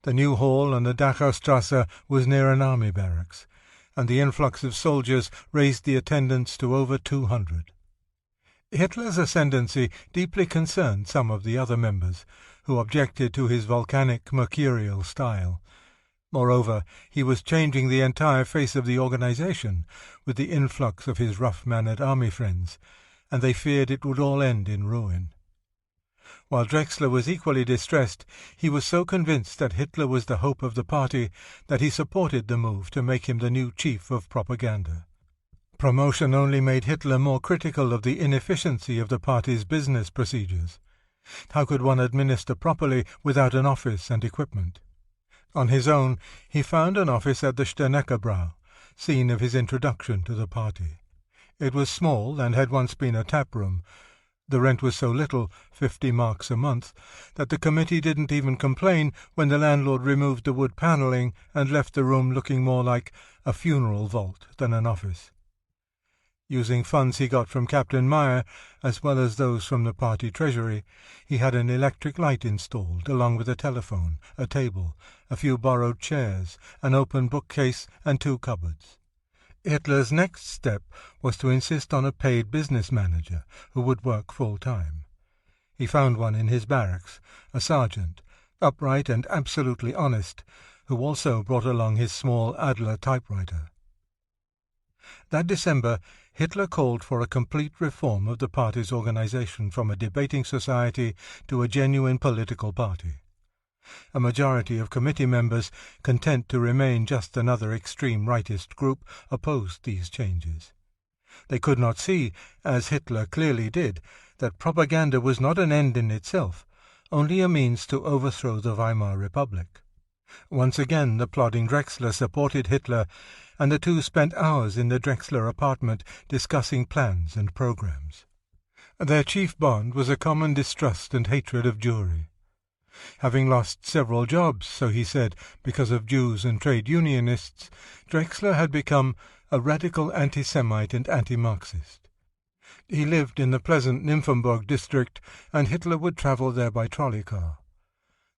The new hall on the Dachau Strasse was near an army barracks, and the influx of soldiers raised the attendance to over 200. Hitler's ascendancy deeply concerned some of the other members, who objected to his volcanic, mercurial style. Moreover, he was changing the entire face of the organization with the influx of his rough-mannered army friends, and they feared it would all end in ruin. While Drexler was equally distressed, he was so convinced that Hitler was the hope of the party that he supported the move to make him the new chief of propaganda. Promotion only made Hitler more critical of the inefficiency of the party's business procedures. How could one administer properly without an office and equipment? On his own, he found an office at the Sterneckerbrau, scene of his introduction to the party. It was small and had once been a tap room. The rent was so little, 50 marks a month, that the committee didn't even complain when the landlord removed the wood panelling and left the room looking more like a funeral vault than an office. Using funds he got from Captain Meyer, as well as those from the party treasury, he had an electric light installed, along with a telephone, a table, a few borrowed chairs, an open bookcase, and 2 cupboards. Hitler's next step was to insist on a paid business manager who would work full-time. He found one in his barracks, a sergeant, upright and absolutely honest, who also brought along his small Adler typewriter. That December, Hitler called for a complete reform of the party's organization from a debating society to a genuine political party. A majority of committee members, content to remain just another extreme rightist group, opposed these changes. They could not see, as Hitler clearly did, that propaganda was not an end in itself, only a means to overthrow the Weimar Republic. Once again the plodding Drexler supported Hitler, and the two spent hours in the Drexler apartment discussing plans and programs. Their chief bond was a common distrust and hatred of Jewry. Having lost several jobs, so he said, because of Jews and trade unionists, Drexler had become a radical anti-Semite and anti-Marxist. He lived in the pleasant Nymphenburg district, and Hitler would travel there by trolley car.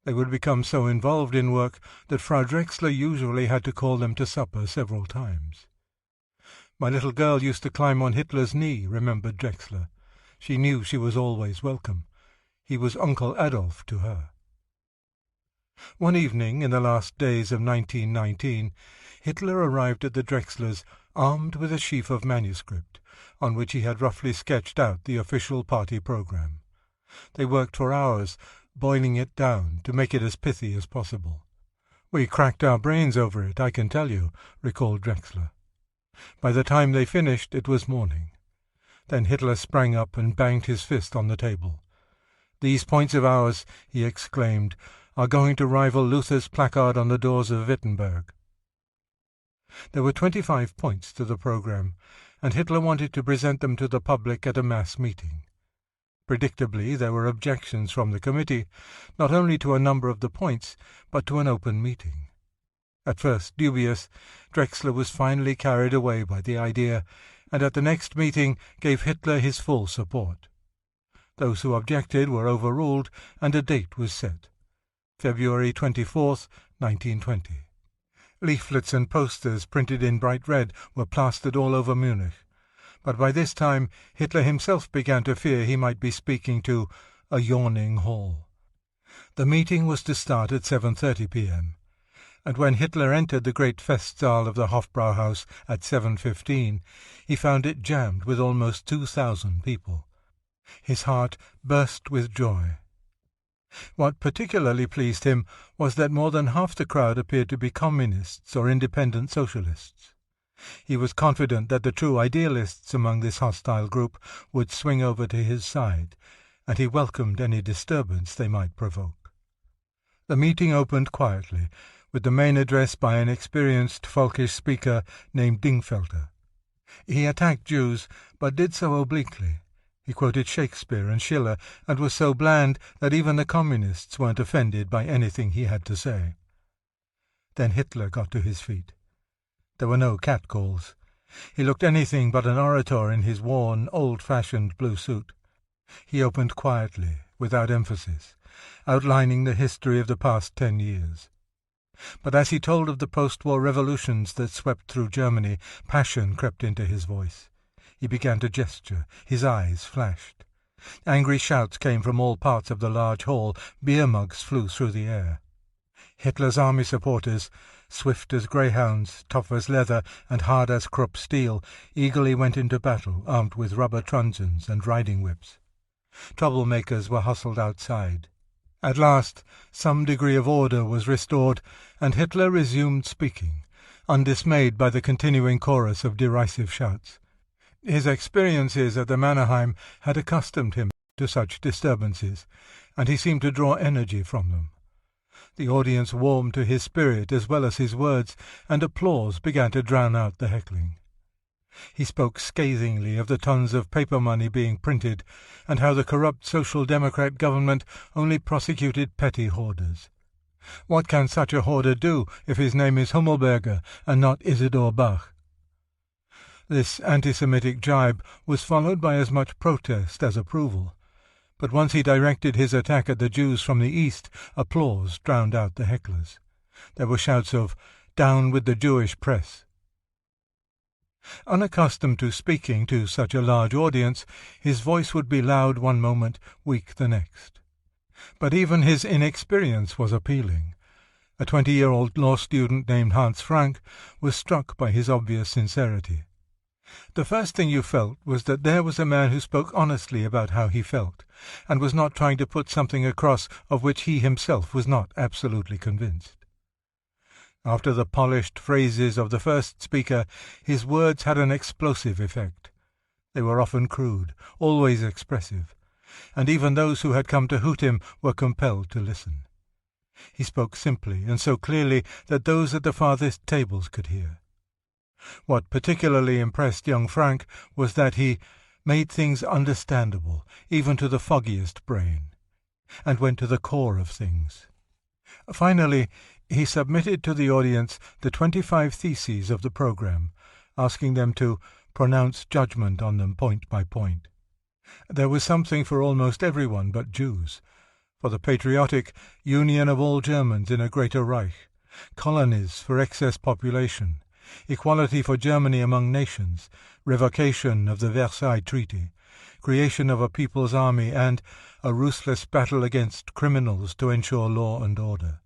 They would become so involved in work that Frau Drexler usually had to call them to supper several times. "My little girl used to climb on Hitler's knee," remembered Drexler. She knew she was always welcome. He was Uncle Adolf to her. One evening in the last days of 1919, Hitler arrived at the Drexlers armed with a sheaf of manuscript, on which he had roughly sketched out the official party program. They worked for hours, boiling it down to make it as pithy as possible. "We cracked our brains over it, I can tell you," recalled Drexler. By the time they finished, it was morning. Then Hitler sprang up and banged his fist on the table. "These points of ours," he exclaimed, "are going to rival Luther's placard on the doors of Wittenberg." There were 25 points to the programme, and Hitler wanted to present them to the public at a mass meeting. Predictably, there were objections from the committee, not only to a number of the points, but to an open meeting. At first dubious, Drexler was finally carried away by the idea, and at the next meeting gave Hitler his full support. Those who objected were overruled, and a date was set: February 24th, 1920. Leaflets and posters printed in bright red were plastered all over Munich, but by this time Hitler himself began to fear he might be speaking to a yawning hall. The meeting was to start at 7:30 p.m., and when Hitler entered the great Festsaal of the Hofbrauhaus at 7:15, he found it jammed with almost 2,000 people. His heart burst with joy. What particularly pleased him was that more than half the crowd appeared to be communists or independent socialists. He was confident that the true idealists among this hostile group would swing over to his side, and he welcomed any disturbance they might provoke. The meeting opened quietly, with the main address by an experienced folkish speaker named Dingfelter. He attacked Jews, but did so obliquely. He quoted Shakespeare and Schiller, and was so bland that even the communists weren't offended by anything he had to say. Then Hitler got to his feet. There were no catcalls. He looked anything but an orator in his worn, old-fashioned blue suit. He opened quietly, without emphasis, outlining the history of the past 10 years. But as he told of the post-war revolutions that swept through Germany, passion crept into his voice. He began to gesture. His eyes flashed. Angry shouts came from all parts of the large hall. Beer mugs flew through the air. Hitler's army supporters, swift as greyhounds, tough as leather, and hard as Krupp steel, eagerly went into battle, armed with rubber truncheons and riding whips. Troublemakers were hustled outside. At last, some degree of order was restored, and Hitler resumed speaking, undismayed by the continuing chorus of derisive shouts. His experiences at the Mannerheim had accustomed him to such disturbances, and he seemed to draw energy from them. The audience warmed to his spirit as well as his words, and applause began to drown out the heckling. He spoke scathingly of the tons of paper money being printed, and how the corrupt Social Democrat government only prosecuted petty hoarders. What can such a hoarder do if his name is Hummelberger and not Isidor Bach? This anti-Semitic jibe was followed by as much protest as approval, but once he directed his attack at the Jews from the east, applause drowned out the hecklers. There were shouts of "Down with the Jewish press!" Unaccustomed to speaking to such a large audience, his voice would be loud one moment, weak the next. But even his inexperience was appealing. A 20-year-old law student named Hans Frank was struck by his obvious sincerity. The first thing you felt was that there was a man who spoke honestly about how he felt, and was not trying to put something across of which he himself was not absolutely convinced. After the polished phrases of the first speaker, his words had an explosive effect. They were often crude, always expressive, and even those who had come to hoot him were compelled to listen. He spoke simply and so clearly that those at the farthest tables could hear. What particularly impressed young Frank was that he made things understandable, even to the foggiest brain, and went to the core of things. Finally, he submitted to the audience the 25 theses of the program, asking them to pronounce judgment on them point by point. There was something for almost everyone but Jews, for the patriotic union of all Germans in a greater Reich, colonies for excess population, equality for Germany among nations, revocation of the Versailles Treaty, creation of a people's army, and a ruthless battle against criminals to ensure law and order.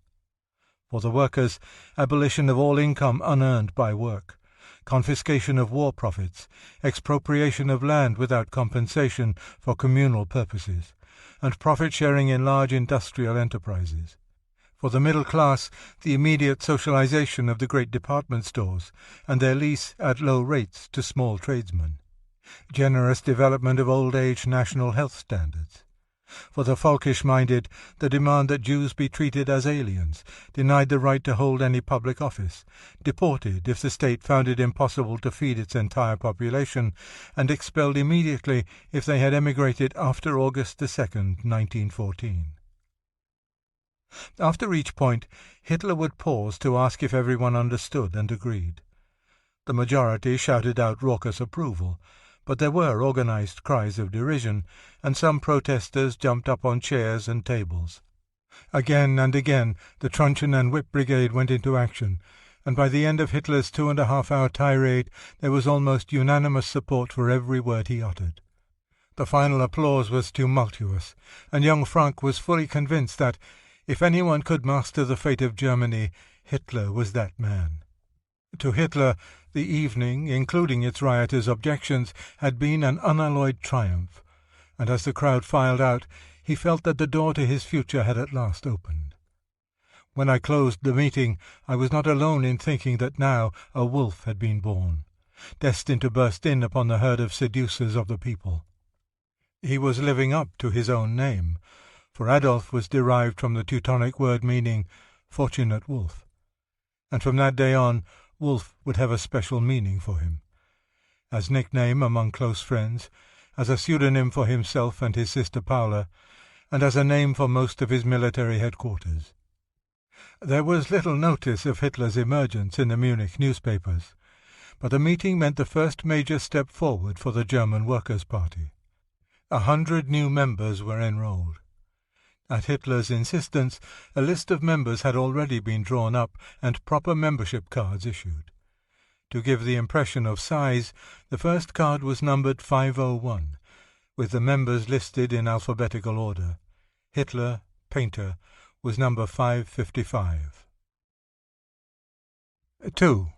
For the workers, abolition of all income unearned by work, confiscation of war profits, expropriation of land without compensation for communal purposes, and profit-sharing in large industrial enterprises. For the middle class, the immediate socialization of the great department stores and their lease at low rates to small tradesmen. Generous development of old-age national health standards. For the folkish-minded, the demand that Jews be treated as aliens, denied the right to hold any public office, deported if the state found it impossible to feed its entire population, and expelled immediately if they had emigrated after August 2nd, 1914. After each point, Hitler would pause to ask if everyone understood and agreed. The majority shouted out raucous approval, but there were organized cries of derision, and some protesters jumped up on chairs and tables. Again and again the truncheon and whip brigade went into action, and by the end of Hitler's 2.5-hour tirade there was almost unanimous support for every word he uttered. The final applause was tumultuous, and young Frank was fully convinced that, if anyone could master the fate of Germany, Hitler was that man. To Hitler, the evening, including its rioters' objections, had been an unalloyed triumph, and as the crowd filed out, he felt that the door to his future had at last opened. When I closed the meeting, I was not alone in thinking that now a wolf had been born, destined to burst in upon the herd of seducers of the people. He was living up to his own name, for Adolf was derived from the Teutonic word meaning fortunate wolf, and from that day on wolf would have a special meaning for him, as nickname among close friends, as a pseudonym for himself and his sister Paula, and as a name for most of his military headquarters. There was little notice of Hitler's emergence in the Munich newspapers, but the meeting meant the first major step forward for the German Workers' Party. 100 new members were enrolled. At Hitler's insistence, a list of members had already been drawn up and proper membership cards issued. To give the impression of size, the first card was numbered 501, with the members listed in alphabetical order. Hitler, painter, was number 555. 2.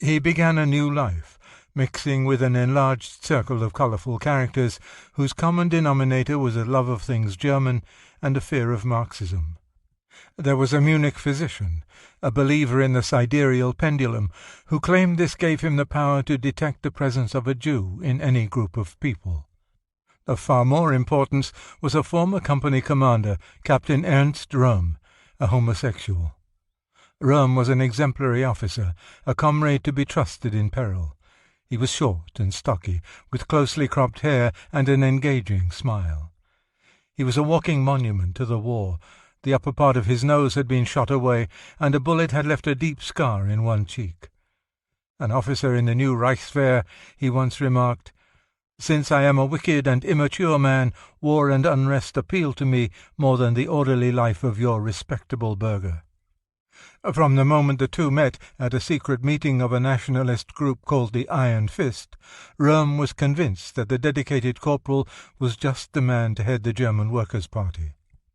He began a new life, mixing with an enlarged circle of colourful characters whose common denominator was a love of things German and a fear of Marxism. There was a Munich physician, a believer in the sidereal pendulum, who claimed this gave him the power to detect the presence of a Jew in any group of people. Of far more importance was a former company commander, Captain Ernst Röhm, a homosexual. Röhm was an exemplary officer, a comrade to be trusted in peril. He was short and stocky, with closely cropped hair and an engaging smile. He was a walking monument to the war. The upper part of his nose had been shot away, and a bullet had left a deep scar in one cheek. An officer in the new Reichswehr, he once remarked, "Since I am a wicked and immature man, war and unrest appeal to me more than the orderly life of your respectable burgher." From the moment the two met at a secret meeting of a nationalist group called the Iron Fist, Röhm was convinced that the dedicated corporal was just the man to head the German Workers' Party.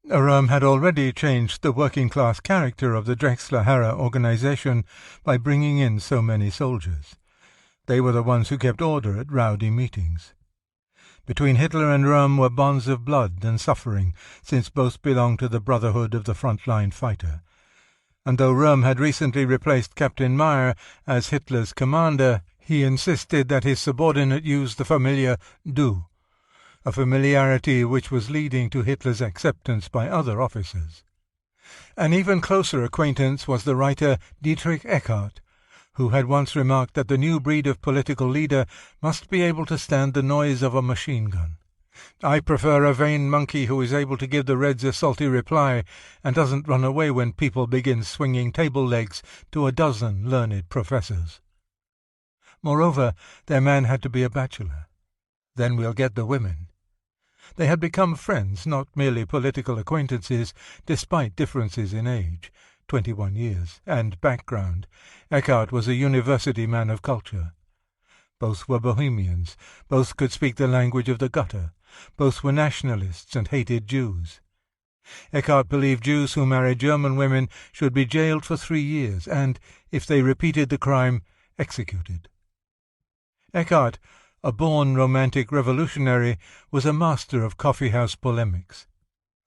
Röhm had already changed the working-class character of the Drechsler-Harrer organization by bringing in so many soldiers. They were the ones who kept order at rowdy meetings. Between Hitler and Röhm were bonds of blood and suffering, since both belonged to the brotherhood of the front-line fighter. And though Röhm had recently replaced Captain Meyer as Hitler's commander, he insisted that his subordinate use the familiar "du," a familiarity which was leading to Hitler's acceptance by other officers. An even closer acquaintance was the writer Dietrich Eckart, who had once remarked that the new breed of political leader must be able to stand the noise of a machine gun. "I prefer a vain monkey who is able to give the Reds a salty reply and doesn't run away when people begin swinging table legs to a dozen learned professors." Moreover, their man had to be a bachelor. Then we'll get the women. They had become friends, not merely political acquaintances, despite differences in age, 21 years, and background. Eckart was a university man of culture. Both were Bohemians, both could speak the language of the gutter, both were nationalists and hated Jews. Eckart believed Jews who married German women should be jailed for 3 years and, if they repeated the crime, executed. Eckart, a born romantic revolutionary, was a master of coffee-house polemics.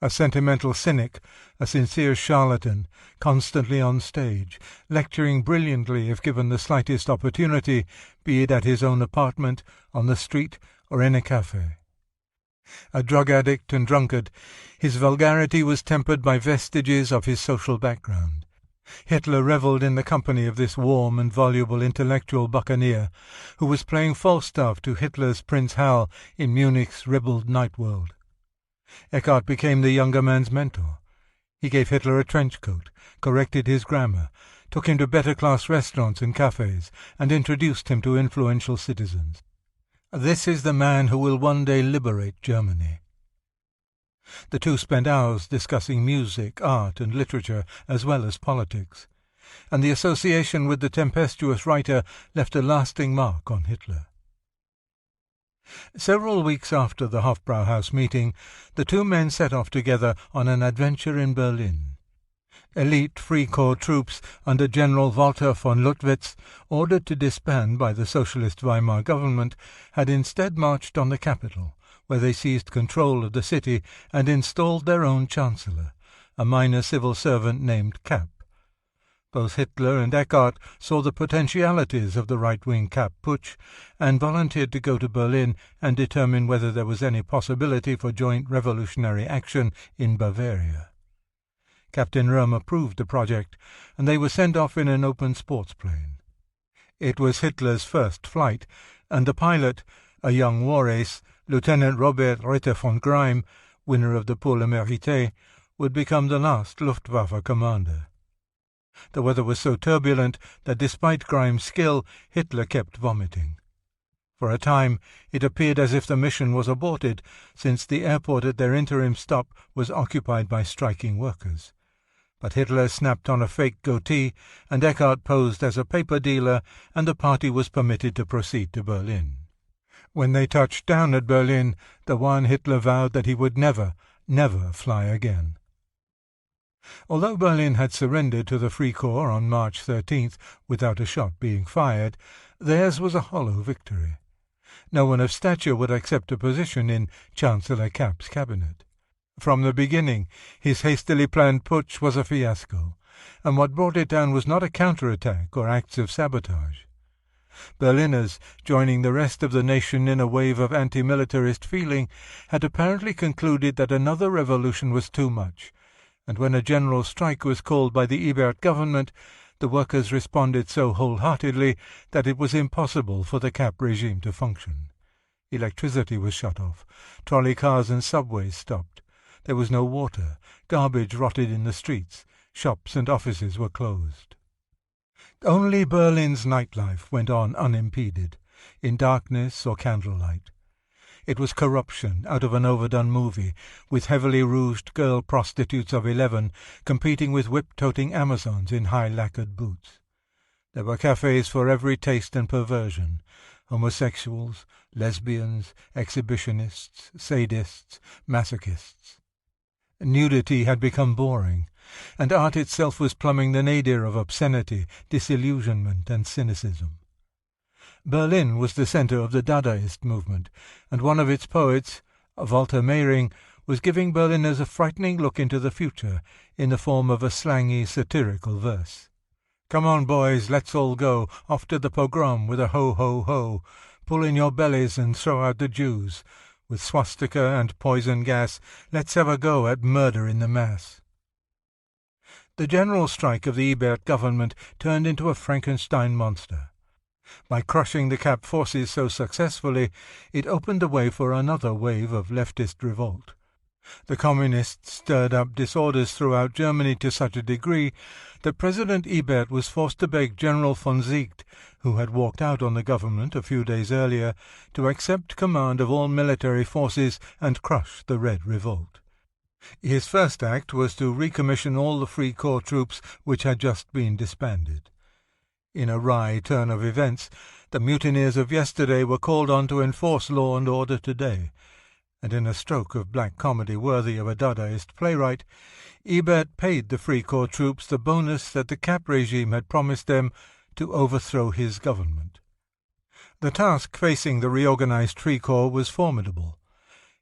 A sentimental cynic, a sincere charlatan, constantly on stage, lecturing brilliantly if given the slightest opportunity, be it at his own apartment, on the street, or in a cafe. A drug addict and drunkard, his vulgarity was tempered by vestiges of his social background. Hitler revelled in the company of this warm and voluble intellectual buccaneer, who was playing Falstaff to Hitler's Prince Hal in Munich's ribald night world. Eckart became the younger man's mentor. He gave Hitler a trench coat, corrected his grammar, took him to better-class restaurants and cafes, and introduced him to influential citizens. This is the man who will one day liberate Germany. The two spent hours discussing music, art, and literature, as well as politics, and the association with the tempestuous writer left a lasting mark on Hitler. Several weeks after the Hofbrauhaus meeting, the two men set off together on an adventure in Berlin. Elite Free Corps troops under General Walter von Luttwitz, ordered to disband by the Socialist Weimar government, had instead marched on the capital, where they seized control of the city and installed their own chancellor, a minor civil servant named Kapp. Both Hitler and Eckart saw the potentialities of the right-wing Kapp putsch and volunteered to go to Berlin and determine whether there was any possibility for joint revolutionary action in Bavaria. Captain Röhm approved the project, and they were sent off in an open sports plane. It was Hitler's first flight, and the pilot, a young war ace, Lieutenant Robert Ritter von Greim, winner of the Pour le Mérite, would become the last Luftwaffe commander. The weather was so turbulent that despite Greim's skill, Hitler kept vomiting. For a time it appeared as if the mission was aborted, since the airport at their interim stop was occupied by striking workers. But Hitler snapped on a fake goatee, and Eckart posed as a paper dealer, and the party was permitted to proceed to Berlin. When they touched down at Berlin, the one Hitler vowed that he would never, never fly again. Although Berlin had surrendered to the Free Corps on March 13th without a shot being fired, theirs was a hollow victory. No one of stature would accept a position in Chancellor Kapp's cabinet. From the beginning, his hastily planned putsch was a fiasco, and what brought it down was not a counterattack or acts of sabotage. Berliners, joining the rest of the nation in a wave of anti-militarist feeling, had apparently concluded that another revolution was too much, and when a general strike was called by the Ebert government, the workers responded so wholeheartedly that it was impossible for the Kapp regime to function. Electricity was shut off, trolley cars and subways stopped. There was no water, garbage rotted in the streets, shops and offices were closed. Only Berlin's nightlife went on unimpeded, in darkness or candlelight. It was corruption out of an overdone movie, with heavily rouged girl prostitutes of 11 competing with whip-toting Amazons in high-lacquered boots. There were cafes for every taste and perversion: homosexuals, lesbians, exhibitionists, sadists, masochists. Nudity had become boring, and art itself was plumbing the nadir of obscenity, disillusionment, and cynicism. Berlin was the centre of the Dadaist movement, and one of its poets, Walter Mehring, was giving Berliners a frightening look into the future in the form of a slangy, satirical verse. "Come on, boys, let's all go off to the pogrom with a ho-ho-ho. Pull in your bellies and throw out the Jews. With swastika and poison gas, let's have a go at murder in the mass." The general strike of the Ebert government turned into a Frankenstein monster. By crushing the Kapp forces so successfully, it opened the way for another wave of leftist revolt. The communists stirred up disorders throughout Germany to such a degree that President Ebert was forced to beg General von Ziegt, who had walked out on the government a few days earlier, to accept command of all military forces and crush the Red Revolt. His first act was to recommission all the Free Corps troops which had just been disbanded. In a wry turn of events, the mutineers of yesterday were called on to enforce law and order today, and in a stroke of black comedy worthy of a Dadaist playwright, Ebert paid the Free Corps troops the bonus that the Kapp regime had promised them to overthrow his government. The task facing the reorganized Free Corps was formidable.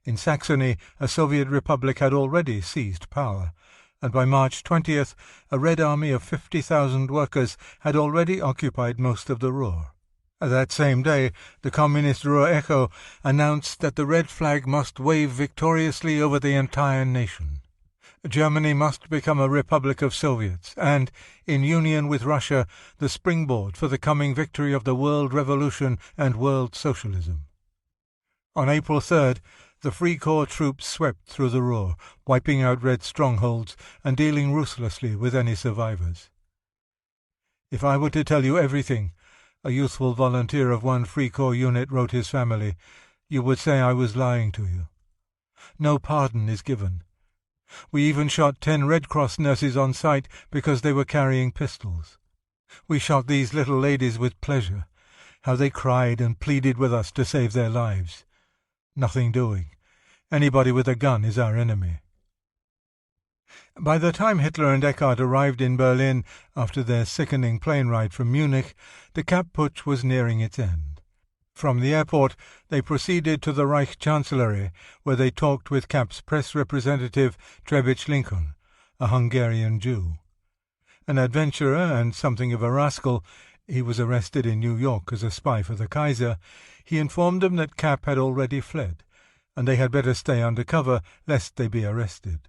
In Saxony, a Soviet republic had already seized power, and by March 20th, a Red Army of 50,000 workers had already occupied most of the Ruhr. That same day, the communist Ruhr Echo announced that the red flag must wave victoriously over the entire nation. Germany must become a republic of Soviets, and, in union with Russia, the springboard for the coming victory of the world revolution and world socialism. On April 3rd, the Free Corps troops swept through the Ruhr, wiping out Red strongholds and dealing ruthlessly with any survivors. "If I were to tell you everything," a youthful volunteer of one Free Corps unit wrote his family, "you would say I was lying to you. No pardon is given. We even shot 10 Red Cross nurses on sight because they were carrying pistols. We shot these little ladies with pleasure. How they cried and pleaded with us to save their lives. Nothing doing. Anybody with a gun is our enemy." By the time Hitler and Eckart arrived in Berlin after their sickening plane ride from Munich, the Kapp Putsch was nearing its end. From the airport, they proceeded to the Reich Chancellery, where they talked with Kapp's press representative Trebitsch Lincoln, a Hungarian Jew. An adventurer and something of a rascal, he was arrested in New York as a spy for the Kaiser, he informed them that Kapp had already fled, and they had better stay under cover lest they be arrested.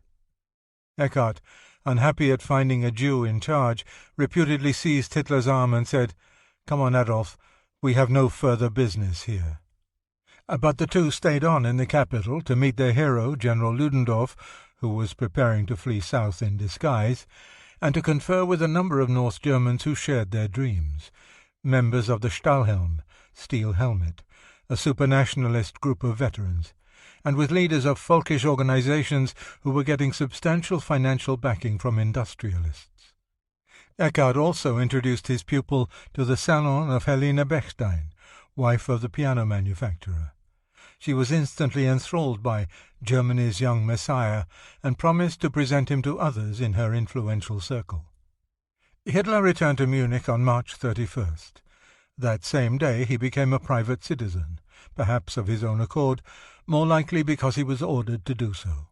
Eckart, unhappy at finding a Jew in charge, reputedly seized Hitler's arm and said, "Come on, Adolf, we have no further business here." But the two stayed on in the capital to meet their hero, General Ludendorff, who was preparing to flee south in disguise, and to confer with a number of North Germans who shared their dreams, members of the Stahlhelm, Steel Helmet, a supranationalist group of veterans, and with leaders of folkish organizations who were getting substantial financial backing from industrialists. Eckart also introduced his pupil to the salon of Helene Bechstein, wife of the piano manufacturer. She was instantly enthralled by Germany's young messiah and promised to present him to others in her influential circle. Hitler returned to Munich on March 31st. That same day he became a private citizen, perhaps of his own accord, more likely because he was ordered to do so.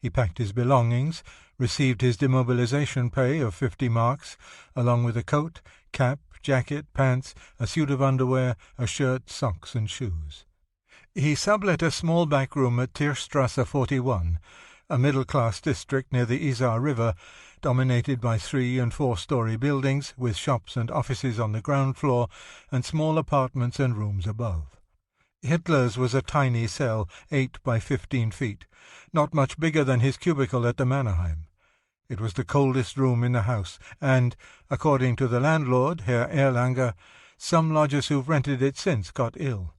He packed his belongings, received his demobilization pay of 50 marks, along with a coat, cap, jacket, pants, a suit of underwear, a shirt, socks, and shoes. He sublet a small back room at Tierstrasse 41, a middle-class district near the Isar River, dominated by 3- and 4-story buildings with shops and offices on the ground floor and small apartments and rooms above. Hitler's was a tiny cell, 8 by 15 feet, not much bigger than his cubicle at the Mannerheim. It was the coldest room in the house, and, according to the landlord, Herr Erlanger, some lodgers who've rented it since got ill.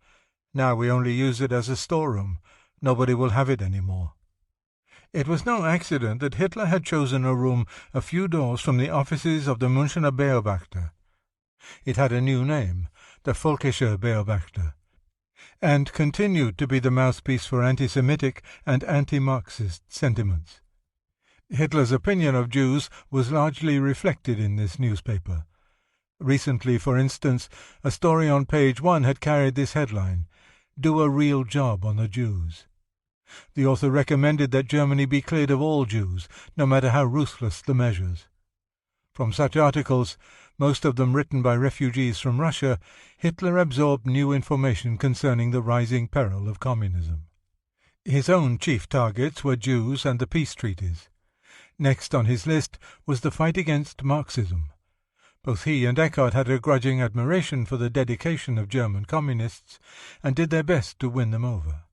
Now we only use it as a storeroom. Nobody will have it any more. It was no accident that Hitler had chosen a room a few doors from the offices of the Münchener Beobachter. It had a new name, the Völkische Beobachter, and continued to be the mouthpiece for anti-Semitic and anti-Marxist sentiments. Hitler's opinion of Jews was largely reflected in this newspaper. Recently, for instance, a story on page 1 had carried this headline, "Do a real job on the Jews." The author recommended that Germany be cleared of all Jews, no matter how ruthless the measures. From such articles, most of them written by refugees from Russia, Hitler absorbed new information concerning the rising peril of communism. His own chief targets were Jews and the peace treaties. Next on his list was the fight against Marxism. Both he and Eckart had a grudging admiration for the dedication of German communists, and did their best to win them over.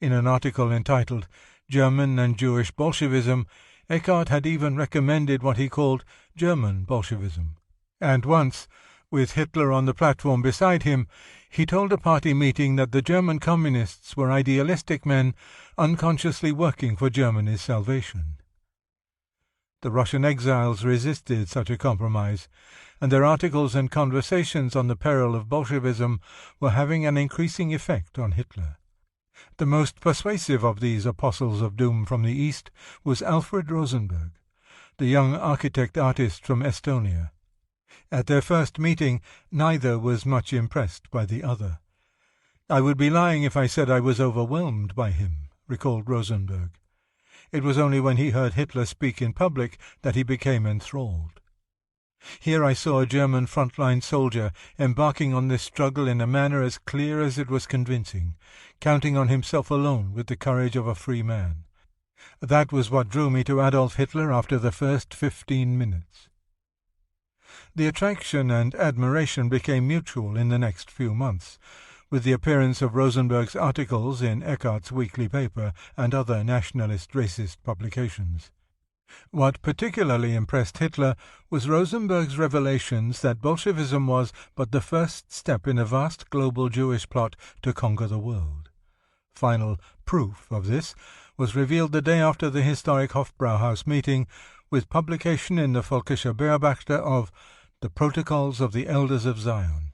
In an article entitled "German and Jewish Bolshevism," Eckart had even recommended what he called German Bolshevism. And once, with Hitler on the platform beside him, he told a party meeting that the German communists were idealistic men unconsciously working for Germany's salvation. The Russian exiles resisted such a compromise, and their articles and conversations on the peril of Bolshevism were having an increasing effect on Hitler. The most persuasive of these apostles of doom from the East was Alfred Rosenberg, the young architect-artist from Estonia. At their first meeting, neither was much impressed by the other. "I would be lying if I said I was overwhelmed by him," recalled Rosenberg. "It was only when he heard Hitler speak in public that he became enthralled. Here I saw a German front-line soldier embarking on this struggle in a manner as clear as it was convincing, counting on himself alone with the courage of a free man. That was what drew me to Adolf Hitler after the first 15 minutes." The attraction and admiration became mutual in the next few months, with the appearance of Rosenberg's articles in Eckart's weekly paper and other nationalist racist publications. What particularly impressed Hitler was Rosenberg's revelations that Bolshevism was but the first step in a vast global Jewish plot to conquer the world. Final proof of this was revealed the day after the historic Hofbrauhaus meeting, with publication in the Völkische Beobachter of the Protocols of the Elders of Zion.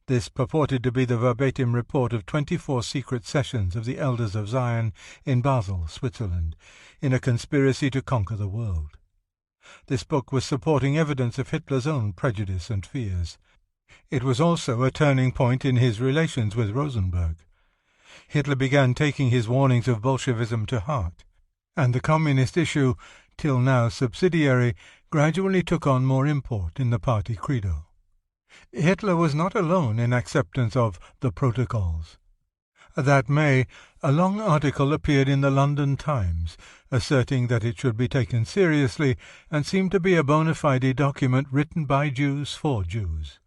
This purported to be the verbatim report of 24 secret sessions of the Elders of Zion in Basel, Switzerland, in a conspiracy to conquer the world. This book was supporting evidence of Hitler's own prejudice and fears. It was also a turning point in his relations with Rosenberg. Hitler began taking his warnings of Bolshevism to heart, and the communist issue, till now subsidiary, gradually took on more import in the party credo. Hitler was not alone in acceptance of the Protocols. That May, a long article appeared in the London Times, asserting that it should be taken seriously and seemed to be a bona fide document written by Jews for Jews.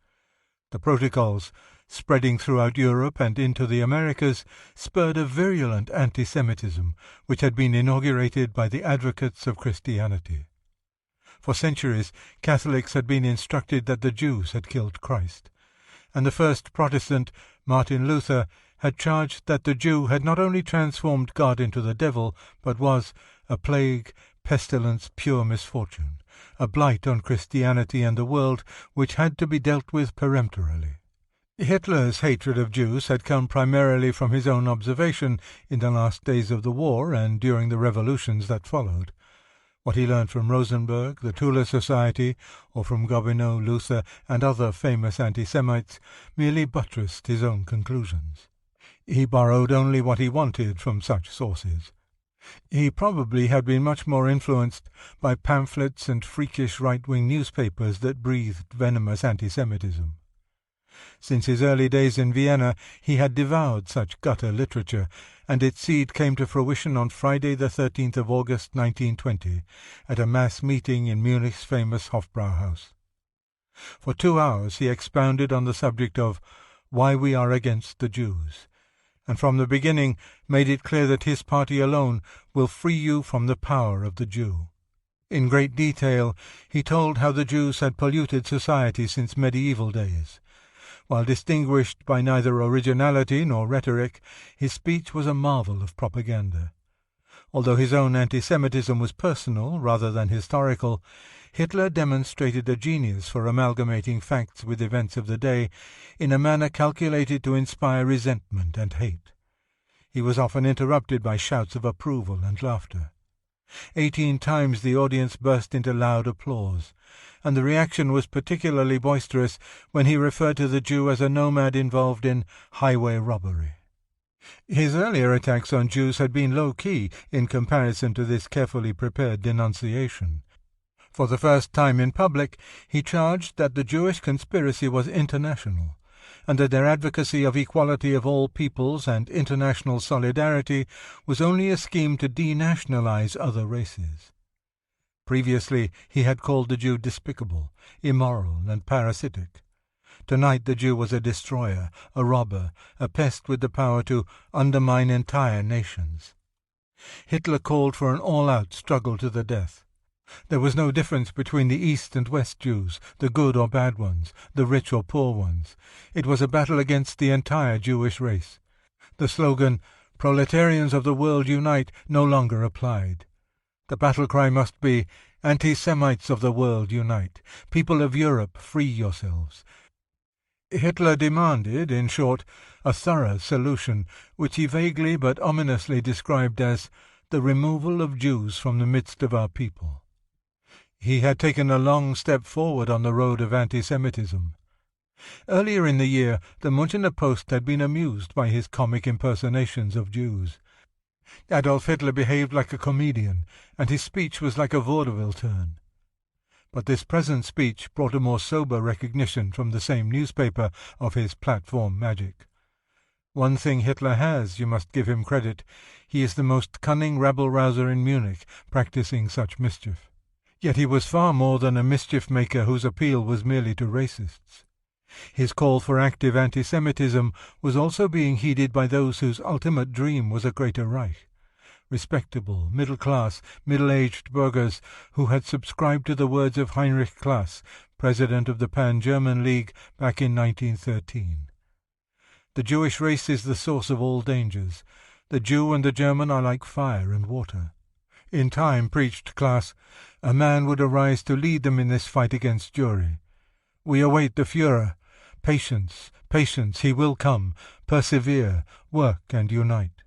The Protocols, spreading throughout Europe and into the Americas, spurred a virulent anti-Semitism, which had been inaugurated by the advocates of Christianity. For centuries, Catholics had been instructed that the Jews had killed Christ, and the first Protestant, Martin Luther, had charged that the Jew had not only transformed God into the devil, but was a plague, pestilence, pure misfortune, a blight on Christianity and the world, which had to be dealt with peremptorily. Hitler's hatred of Jews had come primarily from his own observation in the last days of the war and during the revolutions that followed. What he learned from Rosenberg, the Tula Society, or from Gobineau, Luther, and other famous anti-Semites merely buttressed his own conclusions. He borrowed only what he wanted from such sources. He probably had been much more influenced by pamphlets and freakish right-wing newspapers that breathed venomous anti-Semitism. Since his early days in Vienna, he had devoured such gutter literature, and its seed came to fruition on Friday the 13th of August 1920, at a mass meeting in Munich's famous Hofbrauhaus. For 2 hours he expounded on the subject of why we are against the Jews, and from the beginning made it clear that his party alone will free you from the power of the Jew. In great detail he told how the Jews had polluted society since medieval days. While distinguished by neither originality nor rhetoric, his speech was a marvel of propaganda. Although his own anti-Semitism was personal rather than historical, Hitler demonstrated a genius for amalgamating facts with events of the day in a manner calculated to inspire resentment and hate. He was often interrupted by shouts of approval and laughter. 18 times the audience burst into loud applause, and the reaction was particularly boisterous when he referred to the Jew as a nomad involved in highway robbery. His earlier attacks on Jews had been low-key in comparison to this carefully prepared denunciation. For the first time in public, he charged that the Jewish conspiracy was international, and that their advocacy of equality of all peoples and international solidarity was only a scheme to denationalize other races. Previously he had called the Jew despicable, immoral, and parasitic. Tonight the Jew was a destroyer, a robber, a pest with the power to undermine entire nations. Hitler called for an all-out struggle to the death. There was no difference between the East and West Jews, the good or bad ones, the rich or poor ones. It was a battle against the entire Jewish race. The slogan, "Proletarians of the world unite," no longer applied. The battle cry must be, "Anti-Semites of the world unite. People of Europe, free yourselves." Hitler demanded, in short, a thorough solution, which he vaguely but ominously described as the removal of Jews from the midst of our people. He had taken a long step forward on the road of anti-Semitism. Earlier in the year, the Münchener Post had been amused by his comic impersonations of Jews. Adolf Hitler behaved like a comedian, and his speech was like a vaudeville turn. But this present speech brought a more sober recognition from the same newspaper of his platform magic. One thing Hitler has, you must give him credit: he is the most cunning rabble-rouser in Munich, practising such mischief. Yet he was far more than a mischief-maker whose appeal was merely to racists. His call for active anti-Semitism was also being heeded by those whose ultimate dream was a greater Reich. Respectable, middle-class, middle-aged burghers who had subscribed to the words of Heinrich Class, president of the Pan-German League back in 1913. The Jewish race is the source of all dangers. The Jew and the German are like fire and water. In time, preached Class, a man would arise to lead them in this fight against Jewry. We await the Führer. Patience, patience, he will come. Persevere, work and unite.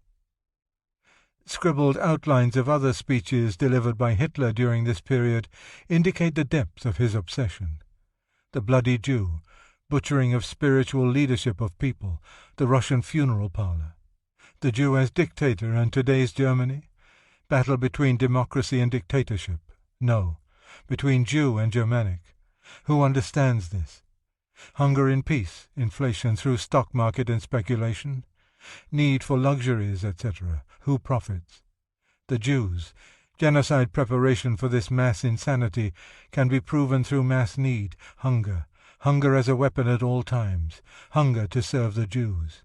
Scribbled outlines of other speeches delivered by Hitler during this period indicate the depth of his obsession. The bloody Jew, butchering of spiritual leadership of people, the Russian funeral parlor. The Jew as dictator and today's Germany? Battle between democracy and dictatorship? No, between Jew and Germanic. Who understands this? Hunger in peace, inflation through stock market and speculation, need for luxuries, etc. Who profits? The Jews. Genocide preparation for this mass insanity can be proven through mass need, hunger as a weapon at all times, hunger to serve the Jews.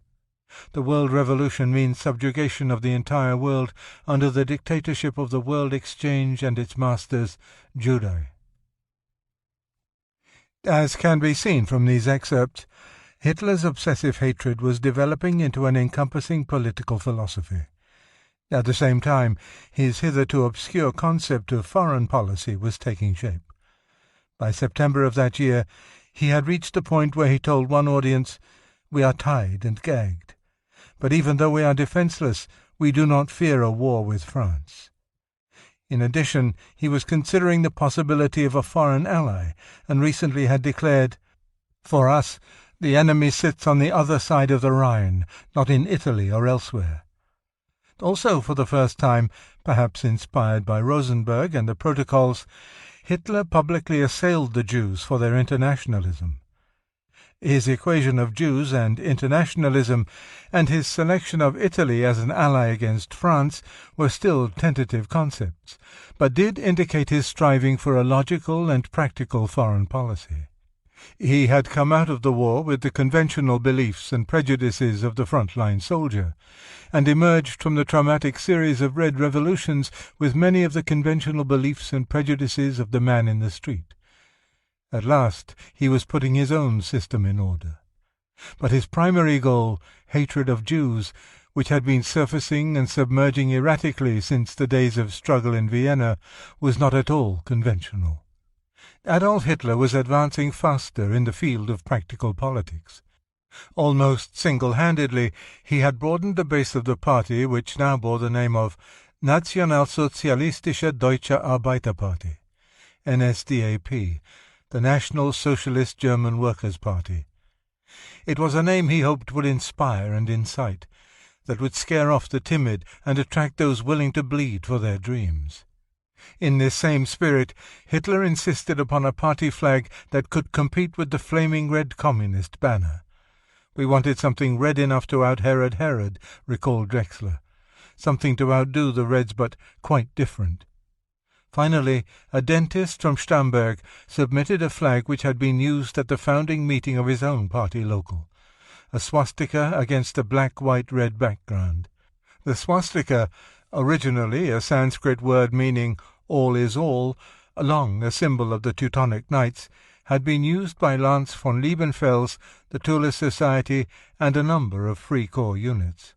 The world revolution means subjugation of the entire world under the dictatorship of the world exchange and its masters, Judai. As can be seen from these excerpts, Hitler's obsessive hatred was developing into an encompassing political philosophy. At the same time, his hitherto obscure concept of foreign policy was taking shape. By September of that year, he had reached a point where he told one audience, "We are tied and gagged. But even though we are defenseless, we do not fear a war with France." In addition, he was considering the possibility of a foreign ally, and recently had declared, "For us, the enemy sits on the other side of the Rhine, not in Italy or elsewhere." Also, for the first time, perhaps inspired by Rosenberg and the protocols, Hitler publicly assailed the Jews for their internationalism. His equation of Jews and internationalism, and his selection of Italy as an ally against France, were still tentative concepts, but did indicate his striving for a logical and practical foreign policy. He had come out of the war with the conventional beliefs and prejudices of the front-line soldier, and emerged from the traumatic series of Red Revolutions with many of the conventional beliefs and prejudices of the man in the street. At last he was putting his own system in order. But his primary goal, hatred of Jews, which had been surfacing and submerging erratically since the days of struggle in Vienna, was not at all conventional. Adolf Hitler was advancing faster in the field of practical politics. Almost single-handedly, he had broadened the base of the party, which now bore the name of Nationalsozialistische Deutsche Arbeiterparty, NSDAP, the National Socialist German Workers' Party. It was a name he hoped would inspire and incite, that would scare off the timid and attract those willing to bleed for their dreams. In this same spirit, Hitler insisted upon a party flag that could compete with the flaming red communist banner. "We wanted something red enough to out-Herod, recalled Drexler. Something to outdo the Reds, but quite different." Finally, a dentist from Stamberg submitted a flag which had been used at the founding meeting of his own party local, a swastika against a black-white-red background. The swastika, originally a Sanskrit word meaning all is all, long a symbol of the Teutonic Knights, had been used by Lance von Liebenfels, the Tulis Society, and a number of Free Corps units.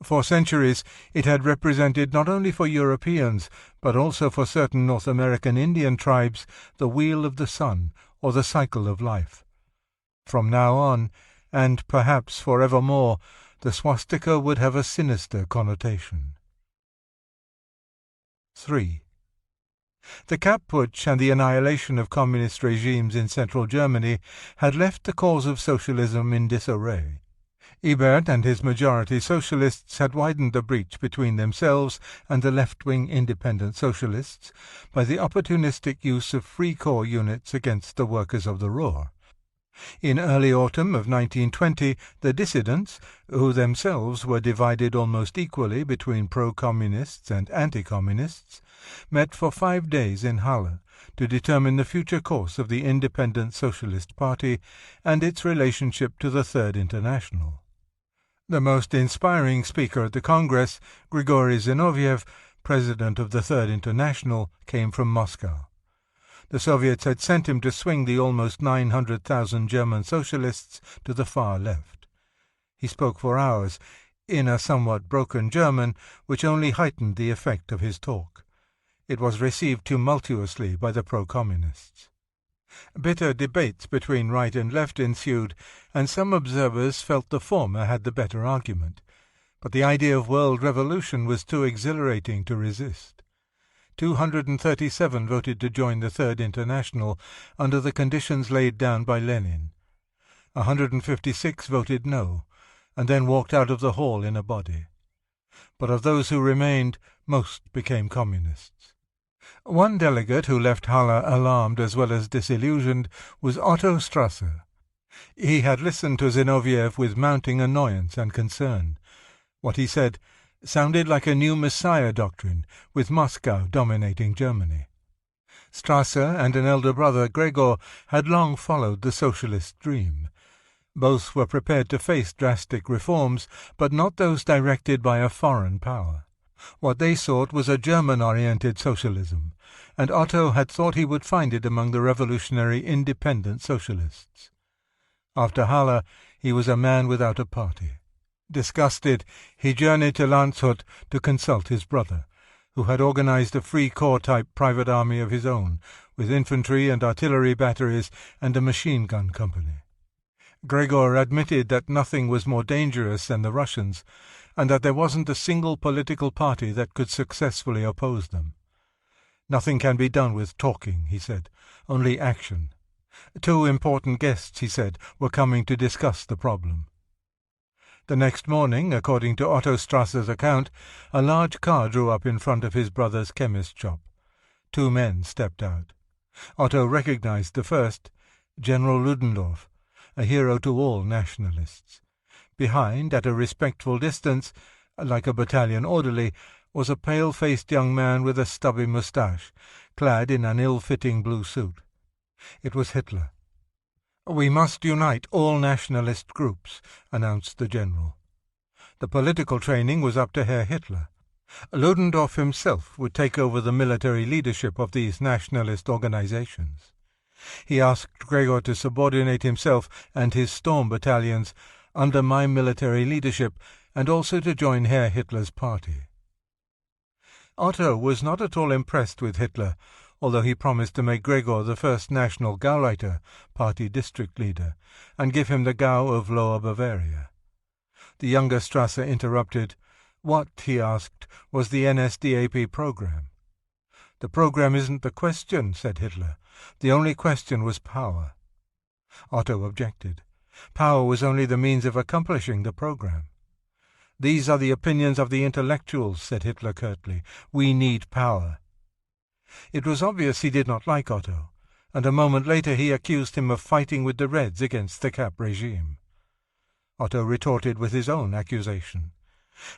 For centuries it had represented not only for Europeans, but also for certain North American Indian tribes, the wheel of the sun, or the cycle of life. From now on, and perhaps forevermore, the swastika would have a sinister connotation. 3. The Kapp Putsch and the annihilation of communist regimes in central Germany had left the cause of socialism in disarray. Ebert and his majority socialists had widened the breach between themselves and the left-wing independent socialists by the opportunistic use of free corps units against the workers of the Ruhr. In early autumn of 1920, the dissidents, who themselves were divided almost equally between pro-communists and anti-communists, met for 5 days in Halle to determine the future course of the Independent Socialist Party and its relationship to the Third International. The most inspiring speaker at the Congress, Grigory Zinoviev, president of the Third International, came from Moscow. The Soviets had sent him to swing the almost 900,000 German socialists to the far left. He spoke for hours, in a somewhat broken German, which only heightened the effect of his talk. It was received tumultuously by the pro-communists. Bitter debates between right and left ensued, and some observers felt the former had the better argument. But the idea of world revolution was too exhilarating to resist. 237 voted to join the Third International under the conditions laid down by Lenin. 156 voted no, and then walked out of the hall in a body. But of those who remained, most became communists. One delegate who left Halle alarmed as well as disillusioned was Otto Strasser. He had listened to Zinoviev with mounting annoyance and concern. What he said sounded like a new Messiah doctrine, with Moscow dominating Germany. Strasser and an elder brother, Gregor, had long followed the socialist dream. Both were prepared to face drastic reforms, but not those directed by a foreign power. What they sought was a German-oriented socialism, and Otto had thought he would find it among the revolutionary independent socialists. After Halle, he was a man without a party. Disgusted, he journeyed to Landshut to consult his brother, who had organized a free corps-type private army of his own, with infantry and artillery batteries and a machine-gun company. Gregor admitted that nothing was more dangerous than the Russians, and that there wasn't a single political party that could successfully oppose them. "Nothing can be done with talking," he said, "only action." 2 important guests, he said, were coming to discuss the problem. The next morning, according to Otto Strasser's account, a large car drew up in front of his brother's chemist shop. 2 men stepped out. Otto recognized the first, General Ludendorff, a hero to all nationalists. Behind, at a respectful distance, like a battalion orderly, was a pale-faced young man with a stubby moustache, clad in an ill-fitting blue suit. It was Hitler. "We must unite all nationalist groups," announced the general. The political training was up to Herr Hitler. Ludendorff himself would take over the military leadership of these nationalist organizations. He asked Gregor to subordinate himself and his storm battalions under my military leadership, and also to join Herr Hitler's party. Otto was not at all impressed with Hitler, although he promised to make Gregor the first national Gauleiter, party district leader, and give him the Gau of Lower Bavaria. The younger Strasser interrupted. What, he asked, was the NSDAP program? "The program isn't the question," said Hitler. "The only question was power." Otto objected. Power was only the means of accomplishing the program. "These are the opinions of the intellectuals," said Hitler curtly. "We need power." It was obvious he did not like Otto, and a moment later he accused him of fighting with the Reds against the Kapp regime. Otto retorted with his own accusation.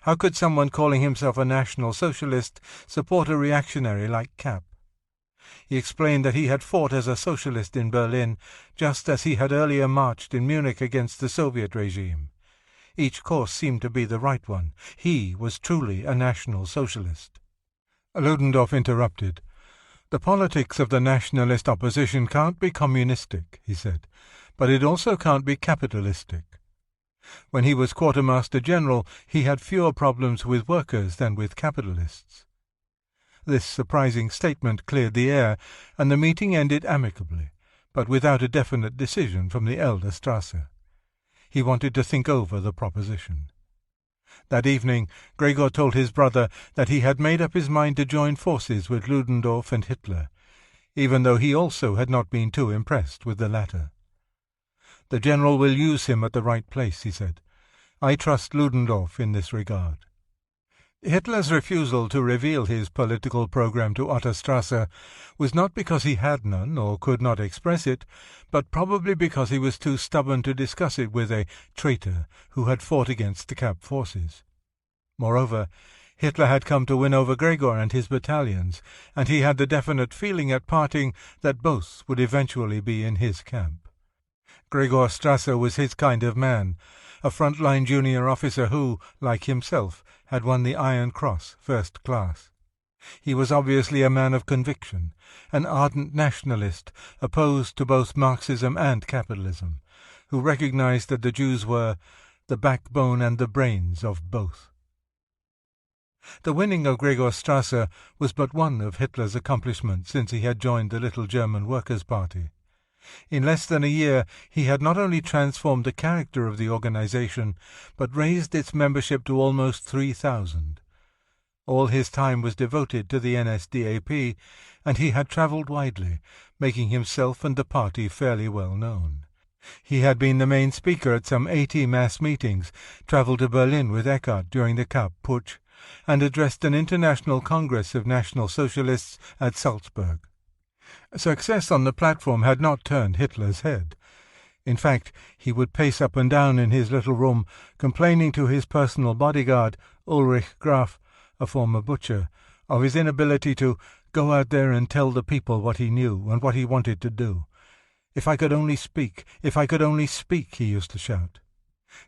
How could someone calling himself a National Socialist support a reactionary like Kapp? He explained that he had fought as a socialist in Berlin, just as he had earlier marched in Munich against the Soviet regime. Each course seemed to be the right one. He was truly a National Socialist. Ludendorff interrupted. "The politics of the nationalist opposition can't be communistic," he said, "but it also can't be capitalistic." When he was quartermaster general, he had fewer problems with workers than with capitalists. This surprising statement cleared the air, and the meeting ended amicably, but without a definite decision from the elder Strasser. He wanted to think over the proposition. That evening Gregor told his brother that he had made up his mind to join forces with Ludendorff and Hitler, even though he also had not been too impressed with the latter. "The general will use him at the right place," he said. "I trust Ludendorff in this regard." Hitler's refusal to reveal his political program to Otto Strasser was not because he had none or could not express it, but probably because he was too stubborn to discuss it with a traitor who had fought against the Kapp forces. Moreover, Hitler had come to win over Gregor and his battalions, and he had the definite feeling at parting that both would eventually be in his camp. Gregor Strasser was his kind of man, a front-line junior officer who, like himself, had won the Iron Cross First Class. He was obviously a man of conviction, an ardent nationalist opposed to both Marxism and capitalism, who recognized that the Jews were the backbone and the brains of both. The winning of Gregor Strasser was but one of Hitler's accomplishments since he had joined the little German Workers' Party. In less than a year he had not only transformed the character of the organization, but raised its membership to almost 3,000. All his time was devoted to the NSDAP, and he had travelled widely, making himself and the party fairly well known. He had been the main speaker at some 80 mass meetings, travelled to Berlin with Eckart during the Kapp Putsch, and addressed an international congress of National Socialists at Salzburg. Success on the platform had not turned Hitler's head. In fact, he would pace up and down in his little room, complaining to his personal bodyguard, Ulrich Graf, a former butcher, of his inability to go out there and tell the people what he knew and what he wanted to do. "If I could only speak, if I could only speak," he used to shout.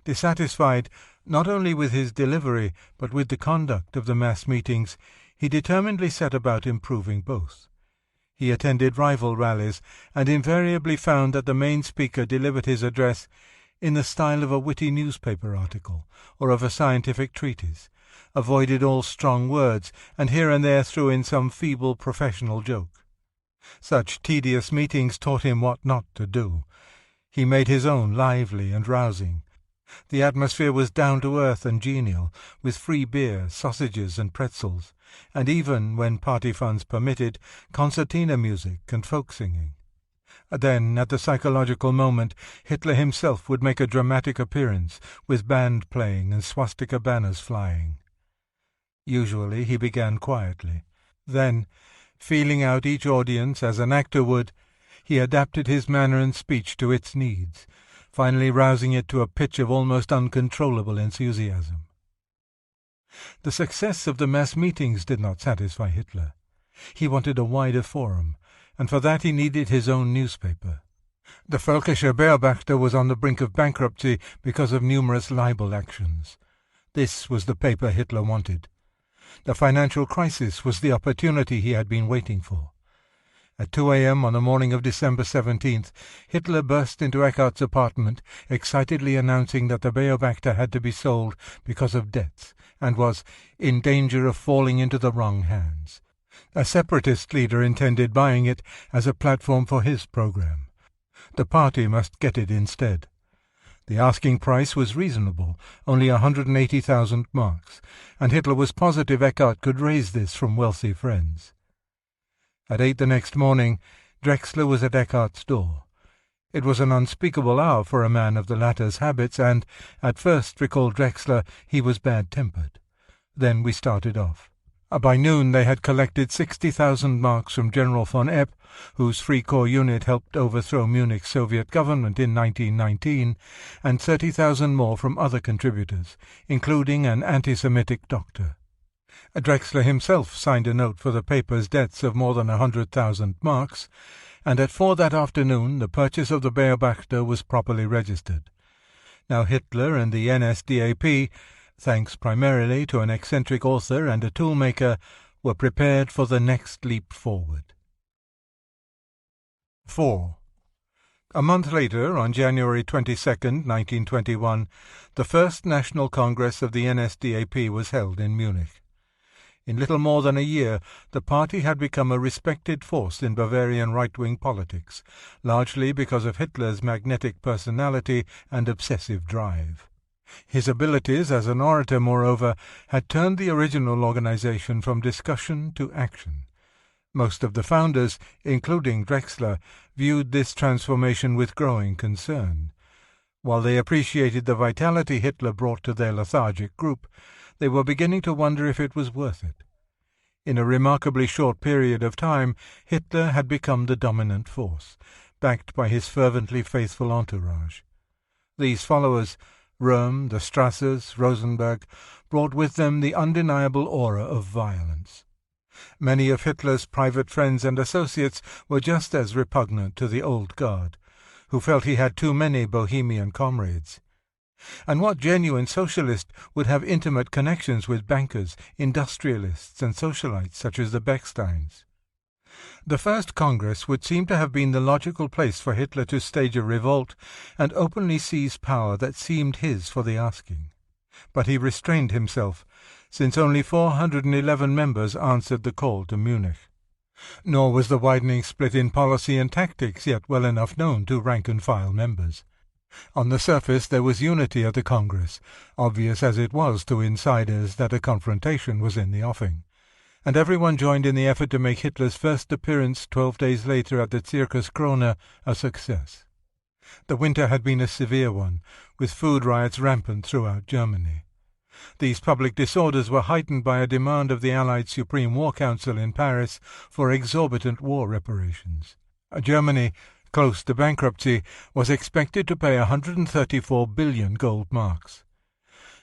Dissatisfied not only with his delivery but with the conduct of the mass meetings, he determinedly set about improving both. He attended rival rallies, and invariably found that the main speaker delivered his address in the style of a witty newspaper article or of a scientific treatise, avoided all strong words, and here and there threw in some feeble professional joke. Such tedious meetings taught him what not to do. He made his own lively and rousing. The atmosphere was down-to-earth and genial, with free beer, sausages and pretzels, and even, when party funds permitted, concertina music and folk singing. Then, at the psychological moment, Hitler himself would make a dramatic appearance, with band playing and swastika banners flying. Usually he began quietly. Then, feeling out each audience as an actor would, he adapted his manner and speech to its needs, finally rousing it to a pitch of almost uncontrollable enthusiasm. The success of the mass meetings did not satisfy Hitler. He wanted a wider forum, and for that he needed his own newspaper. The Völkische Beobachter was on the brink of bankruptcy because of numerous libel actions. This was the paper Hitler wanted. The financial crisis was the opportunity he had been waiting for. At 2 a.m. on the morning of December 17th, Hitler burst into Eckart's apartment, excitedly announcing that the Beobachter had to be sold because of debts, and was in danger of falling into the wrong hands. A separatist leader intended buying it as a platform for his program. The party must get it instead. The asking price was reasonable, only 180,000 marks, and Hitler was positive Eckart could raise this from wealthy friends. At 8 the next morning, Drexler was at Eckart's door. It was an unspeakable hour for a man of the latter's habits, and, at first, recalled Drexler, he was bad-tempered. Then we started off. By noon they had collected 60,000 marks from General von Epp, whose Free Corps unit helped overthrow Munich's Soviet government in 1919, and 30,000 more from other contributors, including an anti-Semitic doctor. Drexler himself signed a note for the paper's debts of more than 100,000 marks, and at 4 that afternoon the purchase of the Beobachter was properly registered. Now Hitler and the NSDAP, thanks primarily to an eccentric author and a toolmaker, were prepared for the next leap forward. 4. A month later, on January 22, 1921, the First National Congress of the NSDAP was held in Munich. In little more than a year, the party had become a respected force in Bavarian right-wing politics, largely because of Hitler's magnetic personality and obsessive drive. His abilities as an orator, moreover, had turned the original organization from discussion to action. Most of the founders, including Drexler, viewed this transformation with growing concern. While they appreciated the vitality Hitler brought to their lethargic group, they were beginning to wonder if it was worth it. In a remarkably short period of time, Hitler had become the dominant force, backed by his fervently faithful entourage. These followers, Röhm, the Strassers, Rosenberg, brought with them the undeniable aura of violence. Many of Hitler's private friends and associates were just as repugnant to the old guard, who felt he had too many bohemian comrades. And what genuine socialist would have intimate connections with bankers, industrialists, and socialites such as the Bechsteins? The first Congress would seem to have been the logical place for Hitler to stage a revolt and openly seize power that seemed his for the asking. But he restrained himself, since only 411 members answered the call to Munich. Nor was the widening split in policy and tactics yet well enough known to rank-and-file members. On the surface there was unity at the Congress, obvious as it was to insiders that a confrontation was in the offing, and everyone joined in the effort to make Hitler's first appearance 12 days later at the Circus Krone a success. The winter had been a severe one, with food riots rampant throughout Germany. These public disorders were heightened by a demand of the Allied Supreme War Council in Paris for exorbitant war reparations. Germany, close to bankruptcy, was expected to pay 134 billion gold marks.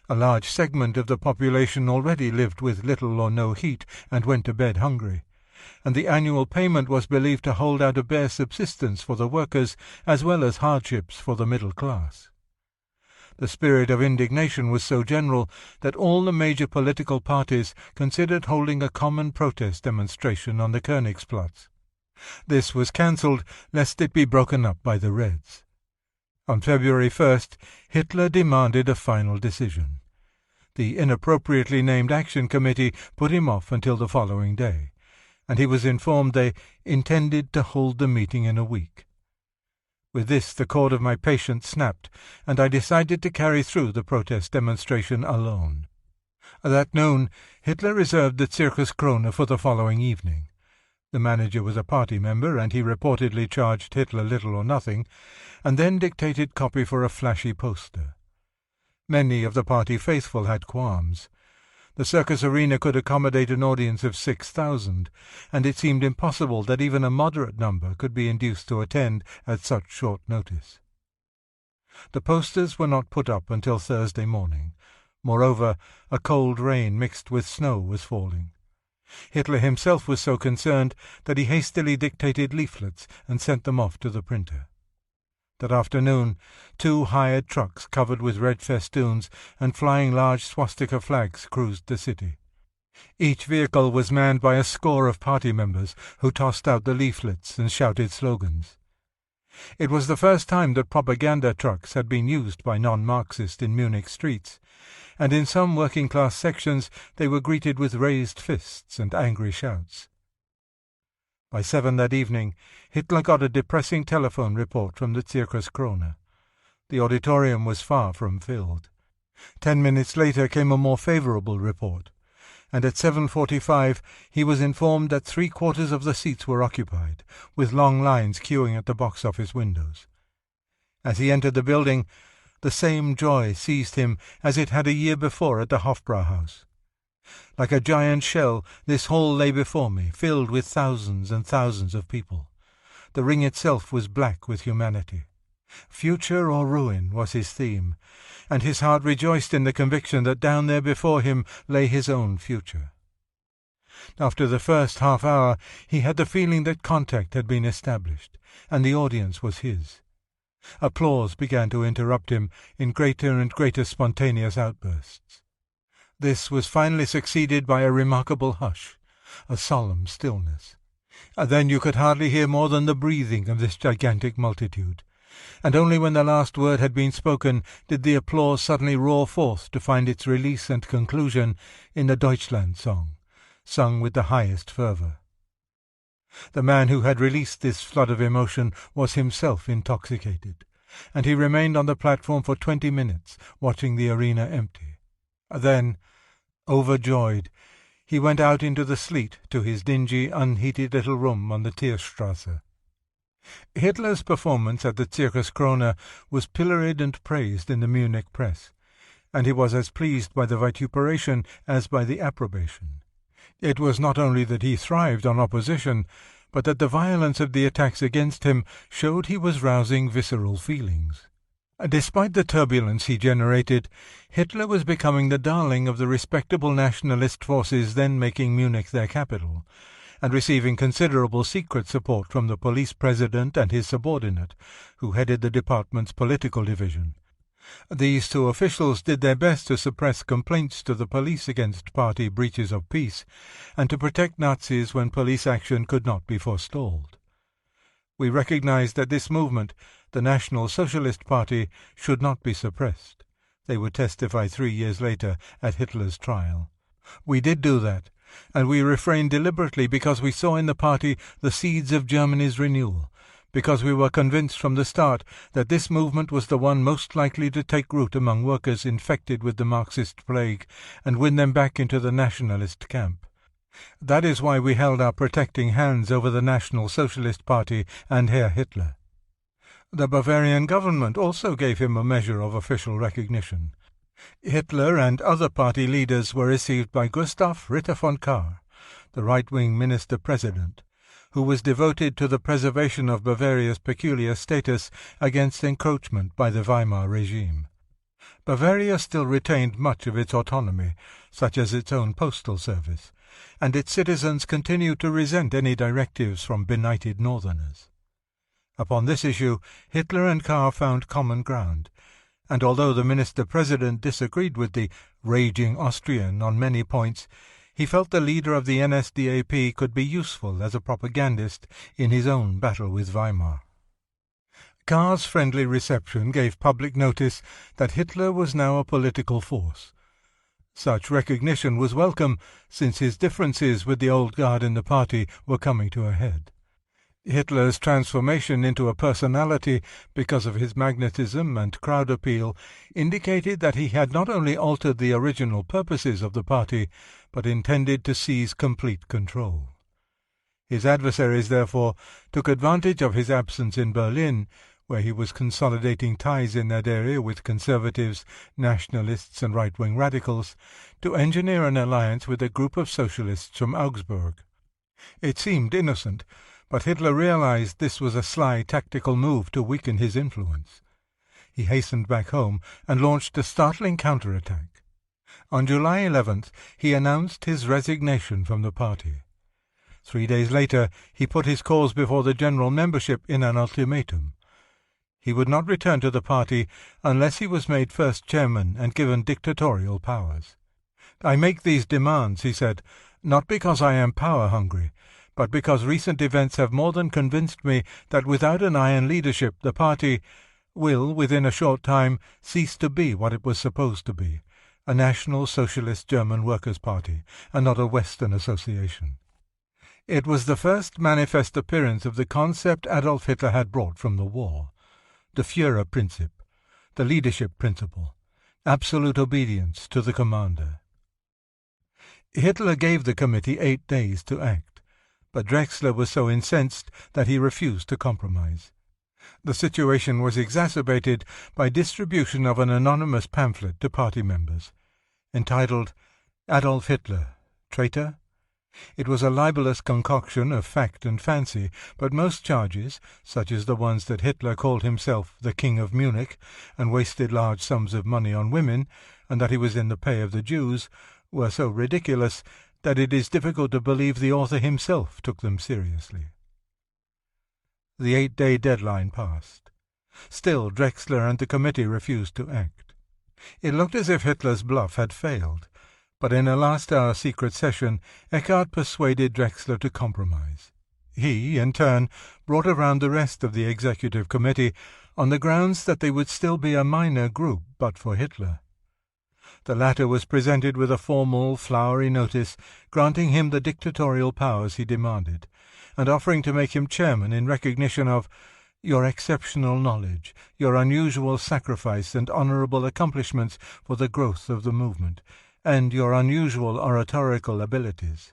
A large segment of the population already lived with little or no heat and went to bed hungry, and the annual payment was believed to hold out a bare subsistence for the workers as well as hardships for the middle class. The spirit of indignation was so general that all the major political parties considered holding a common protest demonstration on the Königsplatz. This was cancelled lest it be broken up by the Reds. On February 1st, Hitler demanded a final decision. The inappropriately named Action Committee put him off until the following day, and he was informed they intended to hold the meeting in a week. With this the cord of my patience snapped, and I decided to carry through the protest demonstration alone. That noon, Hitler reserved the Circus Krone for the following evening. The manager was a party member, and he reportedly charged Hitler little or nothing, and then dictated copy for a flashy poster. Many of the party faithful had qualms. The circus arena could accommodate an audience of 6,000, and it seemed impossible that even a moderate number could be induced to attend at such short notice. The posters were not put up until Thursday morning. Moreover, a cold rain mixed with snow was falling. Hitler himself was so concerned that he hastily dictated leaflets and sent them off to the printer. That afternoon, 2 hired trucks covered with red festoons and flying large swastika flags cruised the city. Each vehicle was manned by a score of party members who tossed out the leaflets and shouted slogans. It was the first time that propaganda trucks had been used by non-Marxists in Munich streets, and in some working-class sections they were greeted with raised fists and angry shouts. By 7 that evening, Hitler got a depressing telephone report from the Circus Krone. The auditorium was far from filled. 10 minutes later came a more favourable report, and at 7:45 he was informed that 3/4 of the seats were occupied, with long lines queuing at the box office windows. As he entered the building, the same joy seized him as it had a year before at the Hofbrauhaus. Like a giant shell, this hall lay before me, filled with thousands and thousands of people. The ring itself was black with humanity. Future or ruin was his theme, and his heart rejoiced in the conviction that down there before him lay his own future. After the first half-hour, he had the feeling that contact had been established, and the audience was his. Applause began to interrupt him in greater and greater spontaneous outbursts. This was finally succeeded by a remarkable hush, a solemn stillness. And then you could hardly hear more than the breathing of this gigantic multitude, and only when the last word had been spoken did the applause suddenly roar forth to find its release and conclusion in the Deutschland song, sung with the highest fervour. The man who had released this flood of emotion was himself intoxicated, and he remained on the platform for 20 minutes, watching the arena empty. Then, overjoyed, he went out into the sleet to his dingy, unheated little room on the Tierstrasse. Hitler's performance at the Circus Krone was pilloried and praised in the Munich press, and he was as pleased by the vituperation as by the approbation. It was not only that he thrived on opposition, but that the violence of the attacks against him showed he was rousing visceral feelings. Despite the turbulence he generated, Hitler was becoming the darling of the respectable nationalist forces then making Munich their capital, and receiving considerable secret support from the police president and his subordinate, who headed the department's political division. These two officials did their best to suppress complaints to the police against party breaches of peace, and to protect Nazis when police action could not be forestalled. We recognize that this movement, the National Socialist Party, should not be suppressed. They would testify 3 years later at Hitler's trial. We did do that, and we refrained deliberately because we saw in the party the seeds of Germany's renewal, because we were convinced from the start that this movement was the one most likely to take root among workers infected with the Marxist plague and win them back into the nationalist camp. That is why we held our protecting hands over the National Socialist Party and Herr Hitler. The Bavarian government also gave him a measure of official recognition. Hitler and other party leaders were received by Gustav Ritter von Kahr, the right-wing minister-president, who was devoted to the preservation of Bavaria's peculiar status against encroachment by the Weimar regime. Bavaria still retained much of its autonomy, such as its own postal service, and its citizens continued to resent any directives from benighted northerners. Upon this issue, Hitler and Kahr found common ground, and although the minister-president disagreed with the raging Austrian on many points, he felt the leader of the NSDAP could be useful as a propagandist in his own battle with Weimar. Kahr's friendly reception gave public notice that Hitler was now a political force. Such recognition was welcome, since his differences with the old guard in the party were coming to a head. Hitler's transformation into a personality because of his magnetism and crowd appeal indicated that he had not only altered the original purposes of the party, but intended to seize complete control. His adversaries, therefore, took advantage of his absence in Berlin, where he was consolidating ties in that area with conservatives, nationalists, and right-wing radicals, to engineer an alliance with a group of socialists from Augsburg. It seemed innocent, but Hitler realized this was a sly tactical move to weaken his influence. He hastened back home and launched a startling counterattack. On July 11th, he announced his resignation from the party. 3 days later, he put his cause before the general membership in an ultimatum. He would not return to the party unless he was made first chairman and given dictatorial powers. "I make these demands," he said, "not because I am power-hungry, but because recent events have more than convinced me that without an iron leadership the party will, within a short time, cease to be what it was supposed to be, a National Socialist German Workers' Party, and not a Western association." It was the first manifest appearance of the concept Adolf Hitler had brought from the war, the Führerprinzip, the leadership principle, absolute obedience to the commander. Hitler gave the committee 8 days to act, but Drexler was so incensed that he refused to compromise. The situation was exacerbated by distribution of an anonymous pamphlet to party members, entitled Adolf Hitler, Traitor? It was a libelous concoction of fact and fancy, but most charges, such as the ones that Hitler called himself the King of Munich and wasted large sums of money on women, and that he was in the pay of the Jews, were so ridiculous that it is difficult to believe the author himself took them seriously. The 8-day deadline passed. Still, Drexler and the committee refused to act. It looked as if Hitler's bluff had failed, but in a last-hour secret session, Eckart persuaded Drexler to compromise. He, in turn, brought around the rest of the executive committee on the grounds that they would still be a minor group but for Hitler. The latter was presented with a formal, flowery notice granting him the dictatorial powers he demanded, and offering to make him chairman in recognition of Your exceptional knowledge, your unusual sacrifice and honorable accomplishments for the growth of the movement, and your unusual oratorical abilities.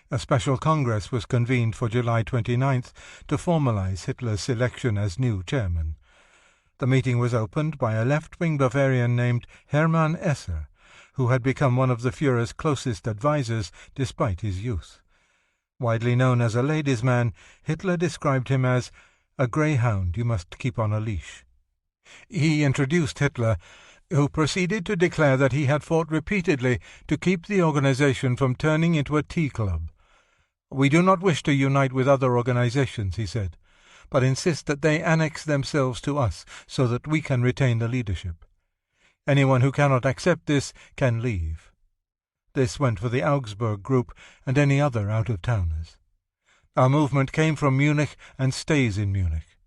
A special congress was convened for July 29th to formalize Hitler's selection as new chairman. The meeting was opened by a left-wing Bavarian named Hermann Esser, who had become one of the Führer's closest advisers despite his youth. Widely known as a ladies' man, Hitler described him as a greyhound you must keep on a leash. He introduced Hitler, who proceeded to declare that he had fought repeatedly to keep the organization from turning into a tea club. "We do not wish to unite with other organizations," he said, "but insist that they annex themselves to us so that we can retain the leadership. Anyone who cannot accept this can leave." This went for the Augsburg group and any other out-of-towners. Our movement came from Munich and stays in Munich.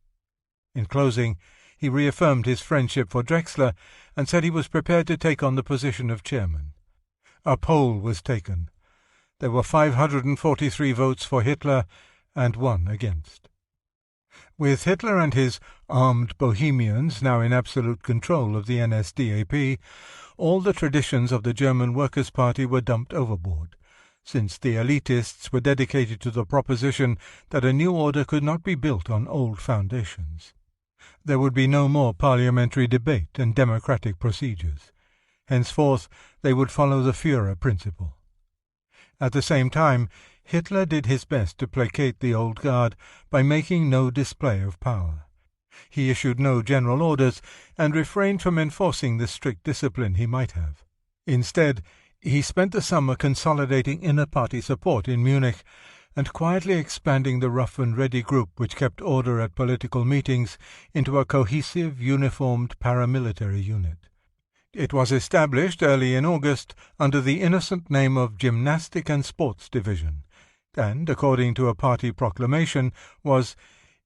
In closing, he reaffirmed his friendship for Drexler and said he was prepared to take on the position of chairman. A poll was taken. There were 543 votes for Hitler and 1 against. With Hitler and his armed bohemians now in absolute control of the NSDAP, all the traditions of the German Workers' Party were dumped overboard, since the elitists were dedicated to the proposition that a new order could not be built on old foundations. There would be no more parliamentary debate and democratic procedures. Henceforth they would follow the Führer principle. At the same time, Hitler did his best to placate the old guard by making no display of power. He issued no general orders and refrained from enforcing the strict discipline he might have. Instead, he spent the summer consolidating inner-party support in Munich and quietly expanding the rough and ready group which kept order at political meetings into a cohesive, uniformed paramilitary unit. It was established early in August under the innocent name of Gymnastic and Sports Division, and, according to a party proclamation, was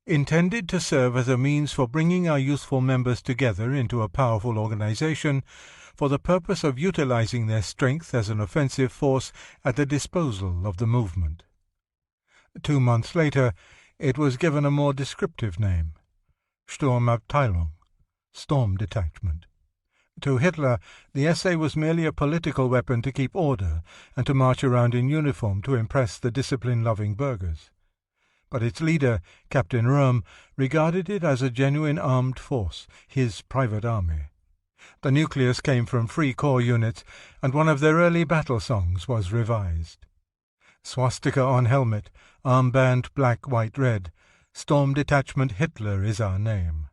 intended to serve as a means for bringing our youthful members together into a powerful organization for the purpose of utilizing their strength as an offensive force at the disposal of the movement. 2 months later, it was given a more descriptive name, Sturmabteilung, Storm Detachment. To Hitler, the essay was merely a political weapon to keep order and to march around in uniform to impress the discipline-loving burghers. But its leader, Captain Röhm, regarded it as a genuine armed force, his private army. The nucleus came from Free Corps units, and one of their early battle songs was revised. Swastika on helmet, armband black, white, red, Storm Detachment Hitler is our name.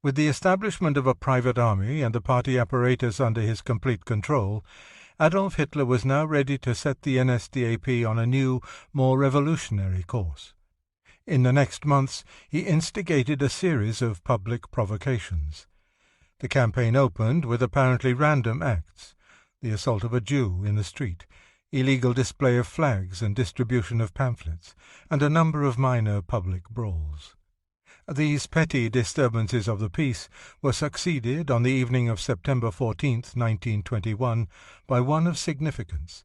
With the establishment of a private army and the party apparatus under his complete control, Adolf Hitler was now ready to set the NSDAP on a new, more revolutionary course. In the next months he instigated a series of public provocations. The campaign opened with apparently random acts: the assault of a Jew in the street, illegal display of flags and distribution of pamphlets, and a number of minor public brawls. These petty disturbances of the peace were succeeded on the evening of September 14, 1921, by one of significance.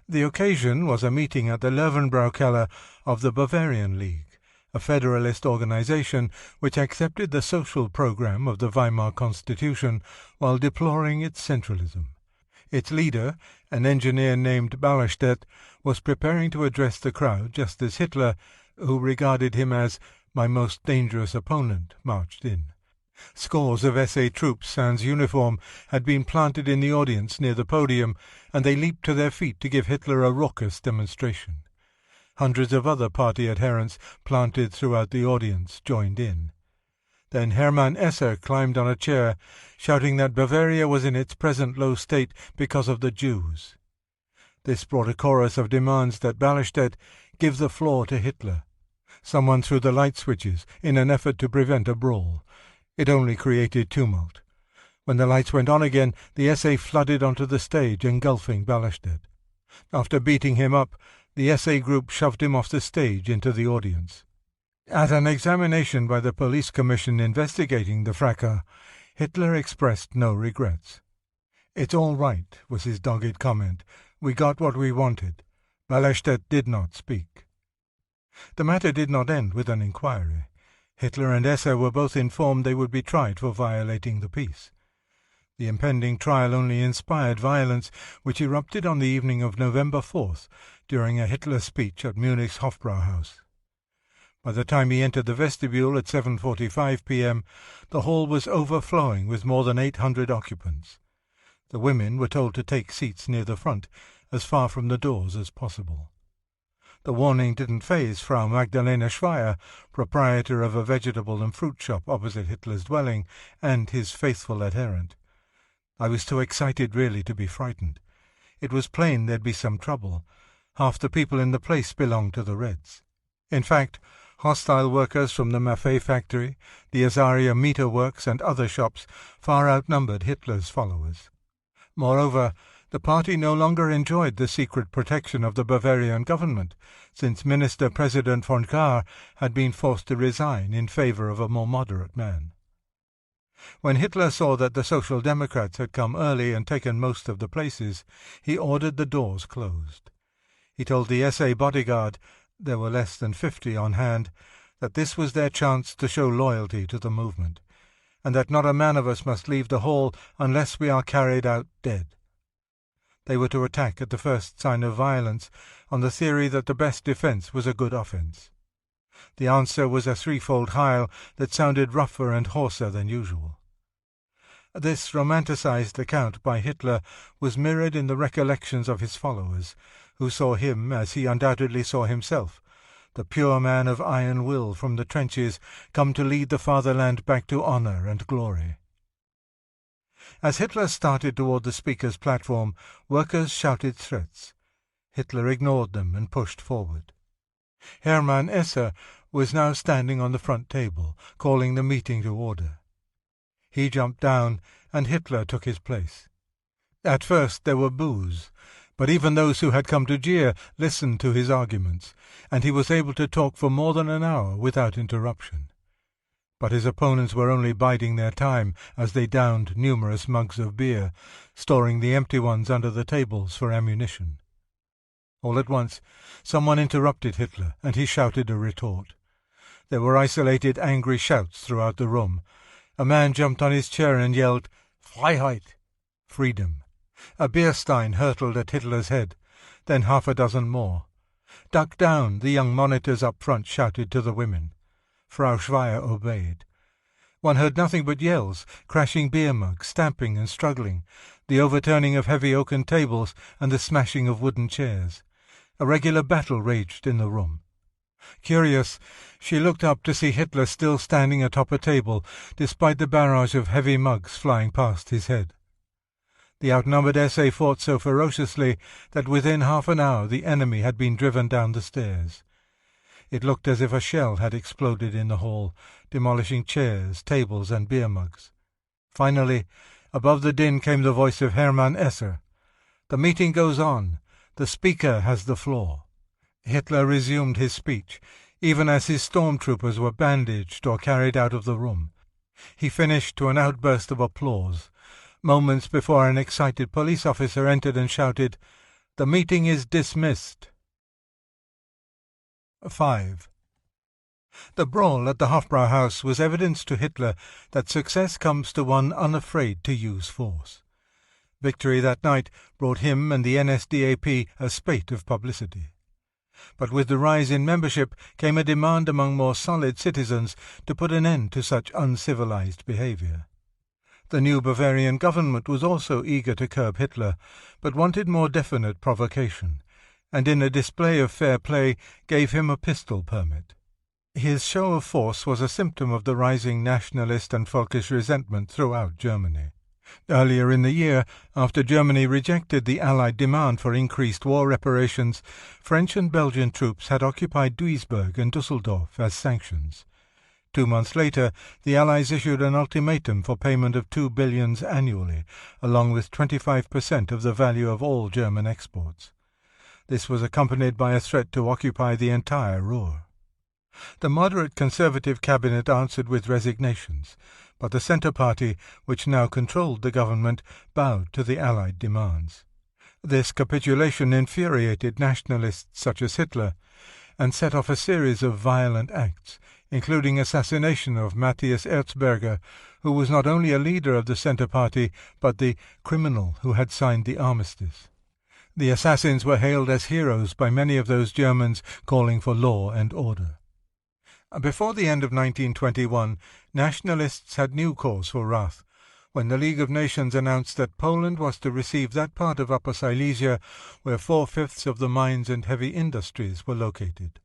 The occasion was a meeting at the Löwenbräu-Keller of the Bavarian League, a federalist organization which accepted the social program of the Weimar Constitution while deploring its centralism. Its leader, an engineer named Ballerstedt, was preparing to address the crowd just as Hitler, who regarded him as my most dangerous opponent, marched in. Scores of SA troops sans uniform had been planted in the audience near the podium, and they leaped to their feet to give Hitler a raucous demonstration. Hundreds of other party adherents, planted throughout the audience, joined in. Then Hermann Esser climbed on a chair, shouting that Bavaria was in its present low state because of the Jews. This brought a chorus of demands that Ballerstedt give the floor to Hitler. Someone threw the light switches in an effort to prevent a brawl. It only created tumult. When the lights went on again, the SA flooded onto the stage, engulfing Ballerstedt. After beating him up, the SA group shoved him off the stage into the audience. At an examination by the police commission investigating the fracas, Hitler expressed no regrets. "It's all right," was his dogged comment. "We got what we wanted." Ballerstedt did not speak. The matter did not end with an inquiry. Hitler and Esse were both informed they would be tried for violating the peace. The impending trial only inspired violence, which erupted on the evening of November 4th during a Hitler speech at Munich's Hofbrauhaus. By the time he entered the vestibule at 7:45 p.m., the hall was overflowing with more than 800 occupants. The women were told to take seats near the front, as far from the doors as possible. The warning didn't faze Frau Magdalena Schweier, proprietor of a vegetable and fruit shop opposite Hitler's dwelling, and his faithful adherent. I was too excited really to be frightened. It was plain there'd be some trouble. Half the people in the place belonged to the Reds. In fact, hostile workers from the Maffei factory, the Azaria meter works, and other shops far outnumbered Hitler's followers. Moreover, the party no longer enjoyed the secret protection of the Bavarian government, since Minister-President von Kahr had been forced to resign in favour of a more moderate man. When Hitler saw that the Social Democrats had come early and taken most of the places, he ordered the doors closed. He told the SA bodyguard, there were less than 50 on hand, that this was their chance to show loyalty to the movement, and that not a man of us must leave the hall unless we are carried out dead. They were to attack at the first sign of violence, on the theory that the best defence was a good offence. The answer was a threefold Heil that sounded rougher and hoarser than usual. This romanticized account by Hitler was mirrored in the recollections of his followers, who saw him as he undoubtedly saw himself, the pure man of iron will from the trenches, come to lead the fatherland back to honour and glory. As Hitler started toward the speaker's platform, workers shouted threats. Hitler ignored them and pushed forward. Hermann Esse was now standing on the front table, calling the meeting to order. He jumped down, and Hitler took his place. At first there were boos, but even those who had come to jeer listened to his arguments, and he was able to talk for more than an hour without interruption. But his opponents were only biding their time as they downed numerous mugs of beer, storing the empty ones under the tables for ammunition. All at once, someone interrupted Hitler, and he shouted a retort. There were isolated angry shouts throughout the room. A man jumped on his chair and yelled, "Freiheit!" Freedom. A beer stein hurtled at Hitler's head, then half a dozen more. "Duck down," the young monitors up front shouted to the women. Frau Schweier obeyed. One heard nothing but yells, crashing beer mugs, stamping and struggling, the overturning of heavy oaken tables and the smashing of wooden chairs. A regular battle raged in the room. Curious, she looked up to see Hitler still standing atop a table, despite the barrage of heavy mugs flying past his head. The outnumbered SA fought so ferociously that within half an hour the enemy had been driven down the stairs. It looked as if a shell had exploded in the hall, demolishing chairs, tables, and beer mugs. Finally, above the din came the voice of Hermann Esse. "The meeting goes on. The speaker has the floor." Hitler resumed his speech, even as his stormtroopers were bandaged or carried out of the room. He finished to an outburst of applause, moments before an excited police officer entered and shouted, "The meeting is dismissed." 5. The brawl at the Hofbrauhaus was evidence to Hitler that success comes to one unafraid to use force. Victory that night brought him and the NSDAP a spate of publicity. But with the rise in membership came a demand among more solid citizens to put an end to such uncivilized behavior. The new Bavarian government was also eager to curb Hitler, but wanted more definite provocation, and in a display of fair play gave him a pistol permit. His show of force was a symptom of the rising nationalist and folkish resentment throughout Germany. Earlier in the year, after Germany rejected the Allied demand for increased war reparations, French and Belgian troops had occupied Duisburg and Düsseldorf as sanctions. 2 months later, the Allies issued an ultimatum for payment of 2 billions annually, along with 25% of the value of all German exports. This was accompanied by a threat to occupy the entire Ruhr. The moderate Conservative cabinet answered with resignations, but the Centre Party, which now controlled the government, bowed to the Allied demands. This capitulation infuriated nationalists such as Hitler, and set off a series of violent acts, including assassination of Matthias Erzberger, who was not only a leader of the Centre Party, but the criminal who had signed the armistice. The assassins were hailed as heroes by many of those Germans calling for law and order. Before the end of 1921, nationalists had new cause for wrath, when the League of Nations announced that Poland was to receive that part of Upper Silesia where 4/5 of the mines and heavy industries were located.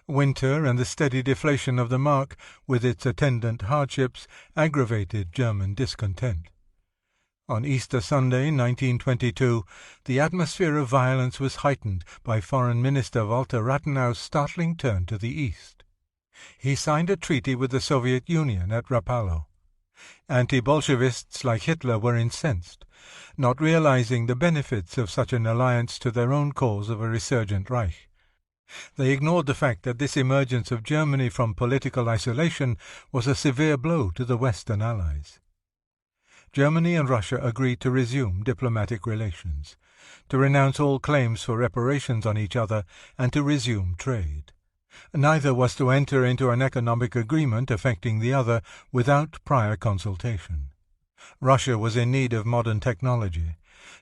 Winter and the steady deflation of the mark, with its attendant hardships, aggravated German discontent. On Easter Sunday, 1922, the atmosphere of violence was heightened by Foreign Minister Walter Rathenau's startling turn to the east. He signed a treaty with the Soviet Union at Rapallo. Anti-Bolshevists like Hitler were incensed, not realizing the benefits of such an alliance to their own cause of a resurgent Reich. They ignored the fact that this emergence of Germany from political isolation was a severe blow to the Western Allies. Germany and Russia agreed to resume diplomatic relations, to renounce all claims for reparations on each other, and to resume trade. Neither was to enter into an economic agreement affecting the other without prior consultation. Russia was in need of modern technology.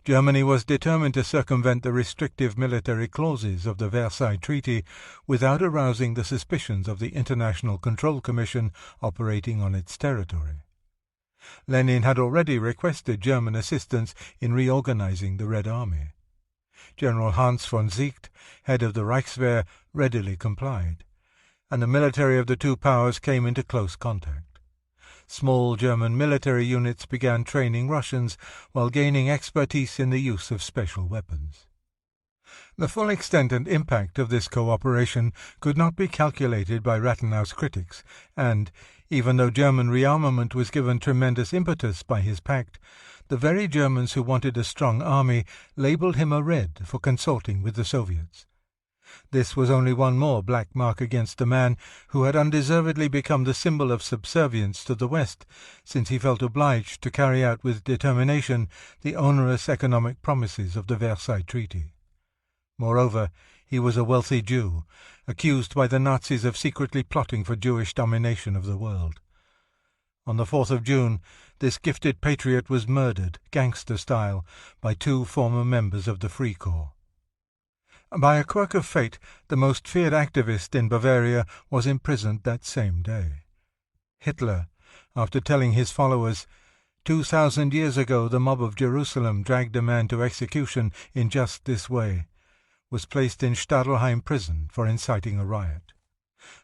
Germany was determined to circumvent the restrictive military clauses of the Versailles Treaty without arousing the suspicions of the International Control Commission operating on its territory. Lenin had already requested German assistance in reorganizing the Red Army. General Hans von Ziegt, head of the Reichswehr, readily complied, and the military of the two powers came into close contact. Small German military units began training Russians while gaining expertise in the use of special weapons. The full extent and impact of this cooperation could not be calculated by Rathenau's critics, and, even though German rearmament was given tremendous impetus by his pact, the very Germans who wanted a strong army labelled him a Red for consulting with the Soviets. This was only one more black mark against a man who had undeservedly become the symbol of subservience to the West, since he felt obliged to carry out with determination the onerous economic promises of the Versailles Treaty. Moreover, he was a wealthy Jew, accused by the Nazis of secretly plotting for Jewish domination of the world. On the 4th of June, this gifted patriot was murdered, gangster-style, by two former members of the Free Corps. By a quirk of fate, the most feared activist in Bavaria was imprisoned that same day. Hitler, after telling his followers, 2,000 years ago the mob of Jerusalem dragged a man to execution in just this way, was placed in Stadelheim prison for inciting a riot.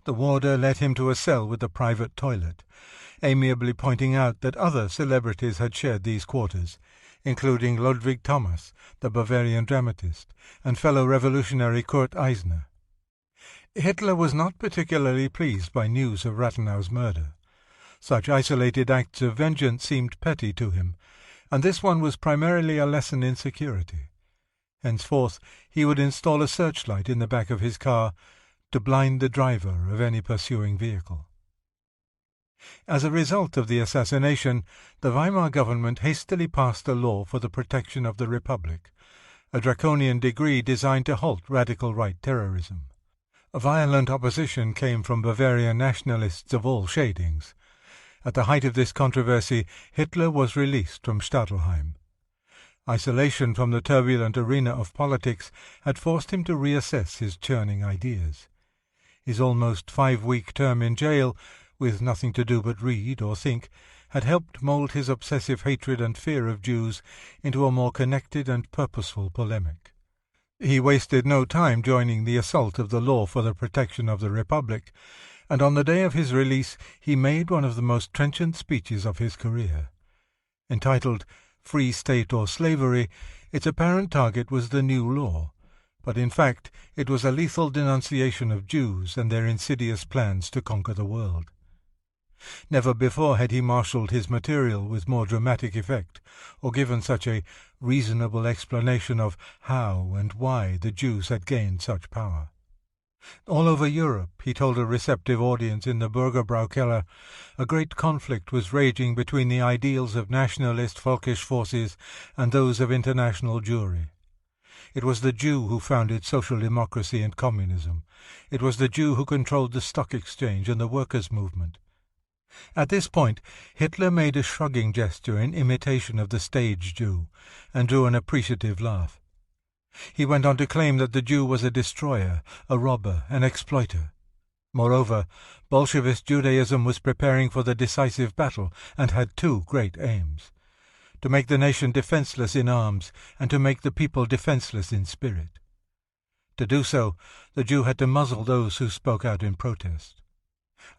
The warder led him to a cell with a private toilet, amiably pointing out that other celebrities had shared these quarters, including Ludwig Thomas, the Bavarian dramatist, and fellow revolutionary Kurt Eisner. Hitler was not particularly pleased by news of Rathenau's murder. Such isolated acts of vengeance seemed petty to him, and this one was primarily a lesson in security. Henceforth he would install a searchlight in the back of his car to blind the driver of any pursuing vehicle. As a result of the assassination, the Weimar government hastily passed a law for the protection of the Republic, a draconian decree designed to halt radical right terrorism. A violent opposition came from Bavarian nationalists of all shadings. At the height of this controversy, Hitler was released from Stadelheim. Isolation from the turbulent arena of politics had forced him to reassess his churning ideas. His almost 5-week term in jail, with nothing to do but read or think, had helped mould his obsessive hatred and fear of Jews into a more connected and purposeful polemic. He wasted no time joining the assault of the law for the protection of the Republic, and on the day of his release he made one of the most trenchant speeches of his career. Entitled Free State or Slavery, its apparent target was the new law, but in fact it was a lethal denunciation of Jews and their insidious plans to conquer the world. Never before had he marshalled his material with more dramatic effect, or given such a reasonable explanation of how and why the Jews had gained such power. All over Europe, he told a receptive audience in the Bürgerbraukeller, a great conflict was raging between the ideals of nationalist Völkisch forces and those of international Jewry. It was the Jew who founded social democracy and communism. It was the Jew who controlled the stock exchange and the workers' movement. At this point, Hitler made a shrugging gesture in imitation of the stage Jew, and drew an appreciative laugh. He went on to claim that the Jew was a destroyer, a robber, an exploiter. Moreover, Bolshevist Judaism was preparing for the decisive battle and had two great aims: to make the nation defenseless in arms and to make the people defenseless in spirit. To do so, the Jew had to muzzle those who spoke out in protest.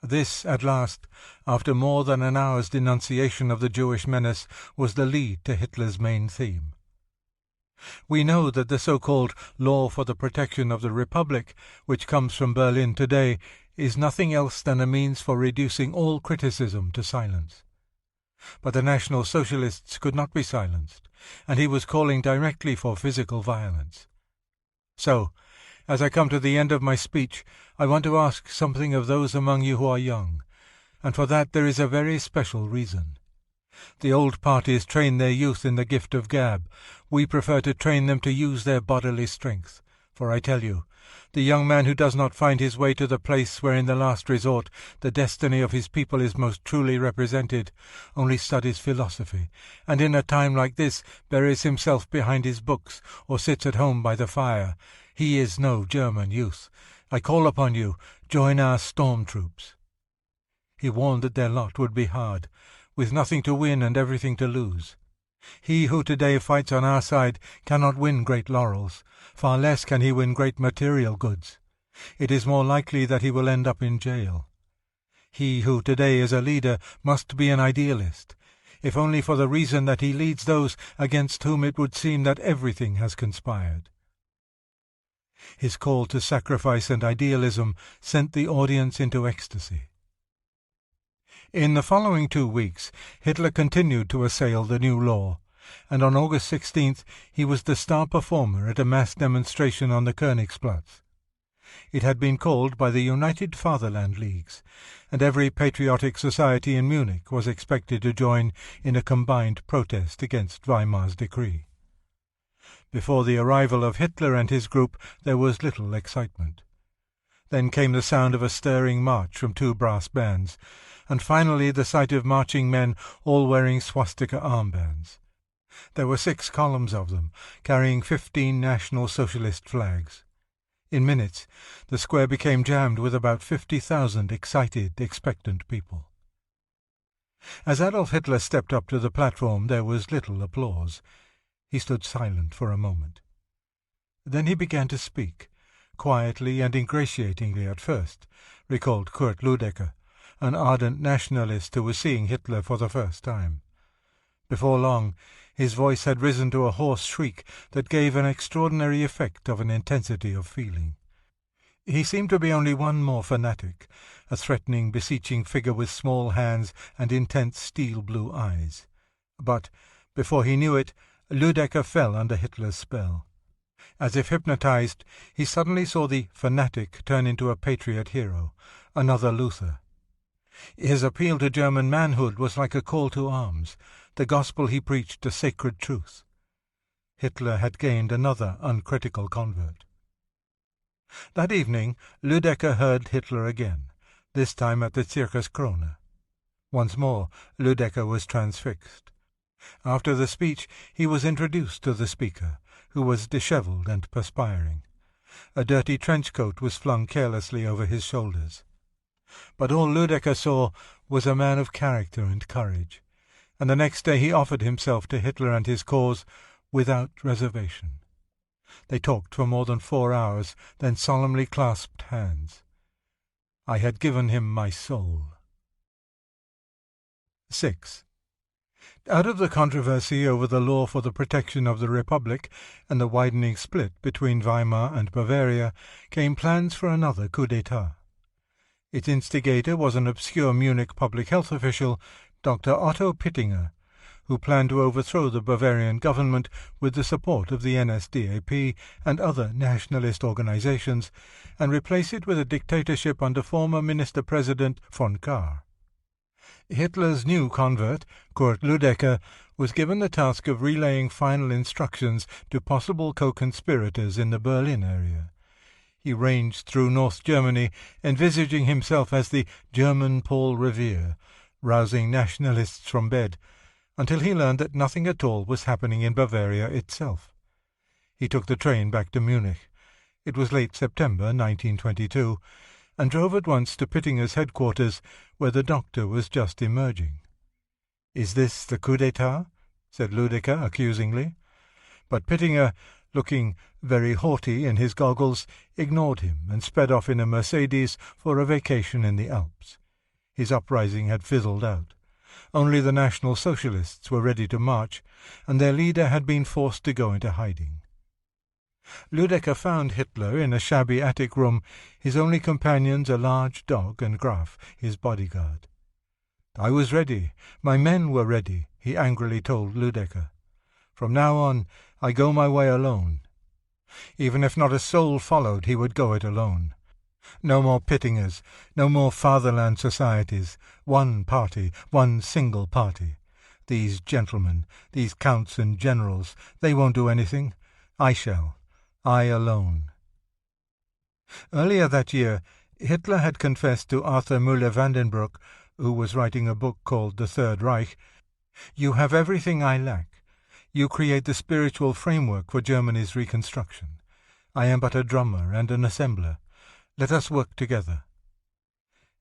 This, at last, after more than an hour's denunciation of the Jewish menace, was the lead to Hitler's main theme. We know that the so-called Law for the Protection of the Republic, which comes from Berlin today, is nothing else than a means for reducing all criticism to silence. But the National Socialists could not be silenced, and he was calling directly for physical violence. So, as I come to the end of my speech, I want to ask something of those among you who are young, and for that there is a very special reason. The old parties train their youth in the gift of gab. We prefer to train them to use their bodily strength, for I tell you, the young man who does not find his way to the place where in the last resort the destiny of his people is most truly represented, only studies philosophy, and in a time like this buries himself behind his books or sits at home by the fire. He is no German youth. I call upon you, join our storm troops. He warned that their lot would be hard, with nothing to win and everything to lose. He who today fights on our side cannot win great laurels, far less can he win great material goods. It is more likely that he will end up in jail. He who today is a leader must be an idealist, if only for the reason that he leads those against whom it would seem that everything has conspired. His call to sacrifice and idealism sent the audience into ecstasy. In the following 2 weeks, Hitler continued to assail the new law, and on August 16th he was the star performer at a mass demonstration on the Königsplatz. It had been called by the United Fatherland Leagues, and every patriotic society in Munich was expected to join in a combined protest against Weimar's decree. Before the arrival of Hitler and his group there was little excitement. Then came the sound of a stirring march from 2 brass bands, and finally the sight of marching men all wearing swastika armbands. There were 6 columns of them, carrying 15 National Socialist flags. In minutes, the square became jammed with about 50,000 excited, expectant people. As Adolf Hitler stepped up to the platform, there was little applause. He stood silent for a moment. Then he began to speak, quietly and ingratiatingly at first, recalled Kurt Lüdecker, an ardent nationalist who was seeing Hitler for the first time. Before long, his voice had risen to a hoarse shriek that gave an extraordinary effect of an intensity of feeling. He seemed to be only one more fanatic, a threatening, beseeching figure with small hands and intense steel-blue eyes. But, before he knew it, Lüdecker fell under Hitler's spell. As if hypnotized, he suddenly saw the fanatic turn into a patriot hero, another Luther. His appeal to German manhood was like a call to arms, the gospel he preached a sacred truth. Hitler had gained another uncritical convert. That evening Lüdecker heard Hitler again, this time at the Circus Krone. Once more Lüdecker was transfixed. After the speech he was introduced to the speaker, who was dishevelled and perspiring. A dirty trench coat was flung carelessly over his shoulders. But all Lüdecker saw was a man of character and courage, and the next day he offered himself to Hitler and his cause without reservation. They talked for more than 4 hours, then solemnly clasped hands. I had given him my soul. 6. Out of the controversy over the law for the protection of the Republic and the widening split between Weimar and Bavaria came plans for another coup d'etat. Its instigator was an obscure Munich public health official, Dr. Otto Pittinger, who planned to overthrow the Bavarian government with the support of the NSDAP and other nationalist organizations and replace it with a dictatorship under former Minister-President von Kahr. Hitler's new convert, Kurt Lüdecker, was given the task of relaying final instructions to possible co-conspirators in the Berlin area. He ranged through North Germany, envisaging himself as the German Paul Revere, rousing nationalists from bed, until he learned that nothing at all was happening in Bavaria itself. He took the train back to Munich. It was late September 1922, and drove at once to Pittinger's headquarters, where the doctor was just emerging. "Is this the coup d'etat?" said Lüdecker accusingly. But Pittinger, looking very haughty in his goggles, ignored him and sped off in a Mercedes for a vacation in the Alps. His uprising had fizzled out. Only the National Socialists were ready to march, and their leader had been forced to go into hiding. Lüdecker found Hitler in a shabby attic room, his only companions a large dog and Graf, his bodyguard. "I was ready. My men were ready," he angrily told Lüdecker. "From now on, I go my way alone." Even if not a soul followed, he would go it alone. No more Pittingers, no more fatherland societies, one party, one single party. These gentlemen, these counts and generals, they won't do anything. I shall. I alone. Earlier that year, Hitler had confessed to Arthur Müller-Vandenbroek, who was writing a book called The Third Reich, "You have everything I lack. You create the spiritual framework for Germany's reconstruction. I am but a drummer and an assembler. Let us work together."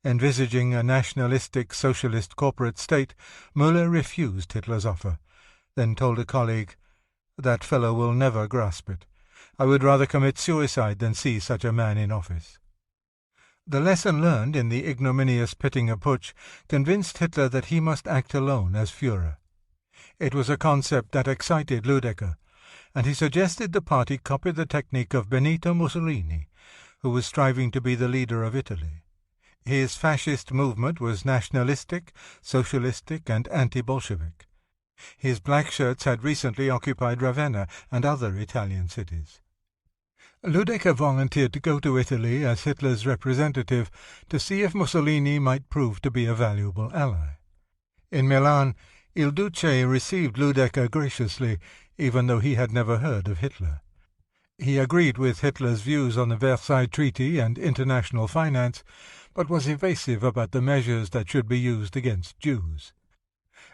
Envisaging a nationalistic socialist corporate state, Müller refused Hitler's offer, then told a colleague, "That fellow will never grasp it. I would rather commit suicide than see such a man in office." The lesson learned in the ignominious Pittinger putsch convinced Hitler that he must act alone as Führer. It was a concept that excited Lüdecker, and he suggested the party copy the technique of Benito Mussolini, who was striving to be the leader of Italy. His fascist movement was nationalistic, socialistic, and anti-Bolshevik. His black shirts had recently occupied Ravenna and other Italian cities. Lüdecker volunteered to go to Italy as Hitler's representative to see if Mussolini might prove to be a valuable ally. In Milan, Il Duce received Lüdecker graciously, even though he had never heard of Hitler. He agreed with Hitler's views on the Versailles Treaty and international finance, but was evasive about the measures that should be used against Jews.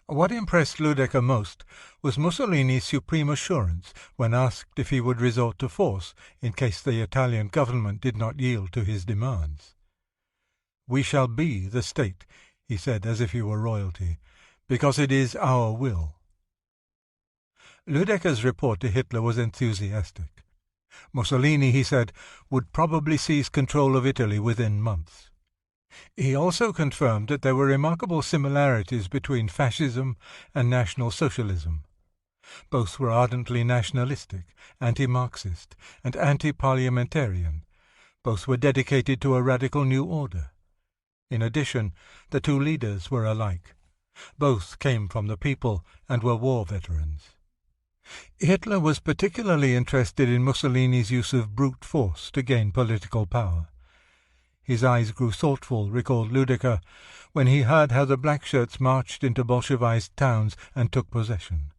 What impressed Lüdecker most was Mussolini's supreme assurance when asked if he would resort to force in case the Italian government did not yield to his demands. "We shall be the state," he said as if he were royalty, "because it is our will." Lüdecker's report to Hitler was enthusiastic. Mussolini, he said, would probably seize control of Italy within months. He also confirmed that there were remarkable similarities between fascism and National Socialism. Both were ardently nationalistic, anti-Marxist, and anti-parliamentarian. Both were dedicated to a radical new order. In addition, the two leaders were alike. Both came from the people and were war veterans. Hitler was particularly interested in Mussolini's use of brute force to gain political power. His eyes grew thoughtful, recalled Lüdecker, when he heard how the blackshirts marched into Bolshevized towns and took possession,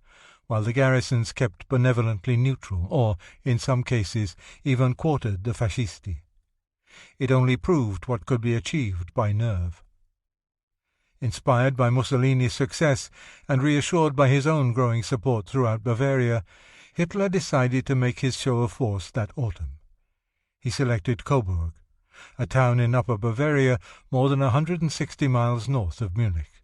while the garrisons kept benevolently neutral or, in some cases, even quartered the fascisti. It only proved what could be achieved by nerve. Inspired by Mussolini's success and reassured by his own growing support throughout Bavaria, Hitler decided to make his show of force that autumn. He selected Coburg, a town in Upper Bavaria more than 160 miles north of Munich.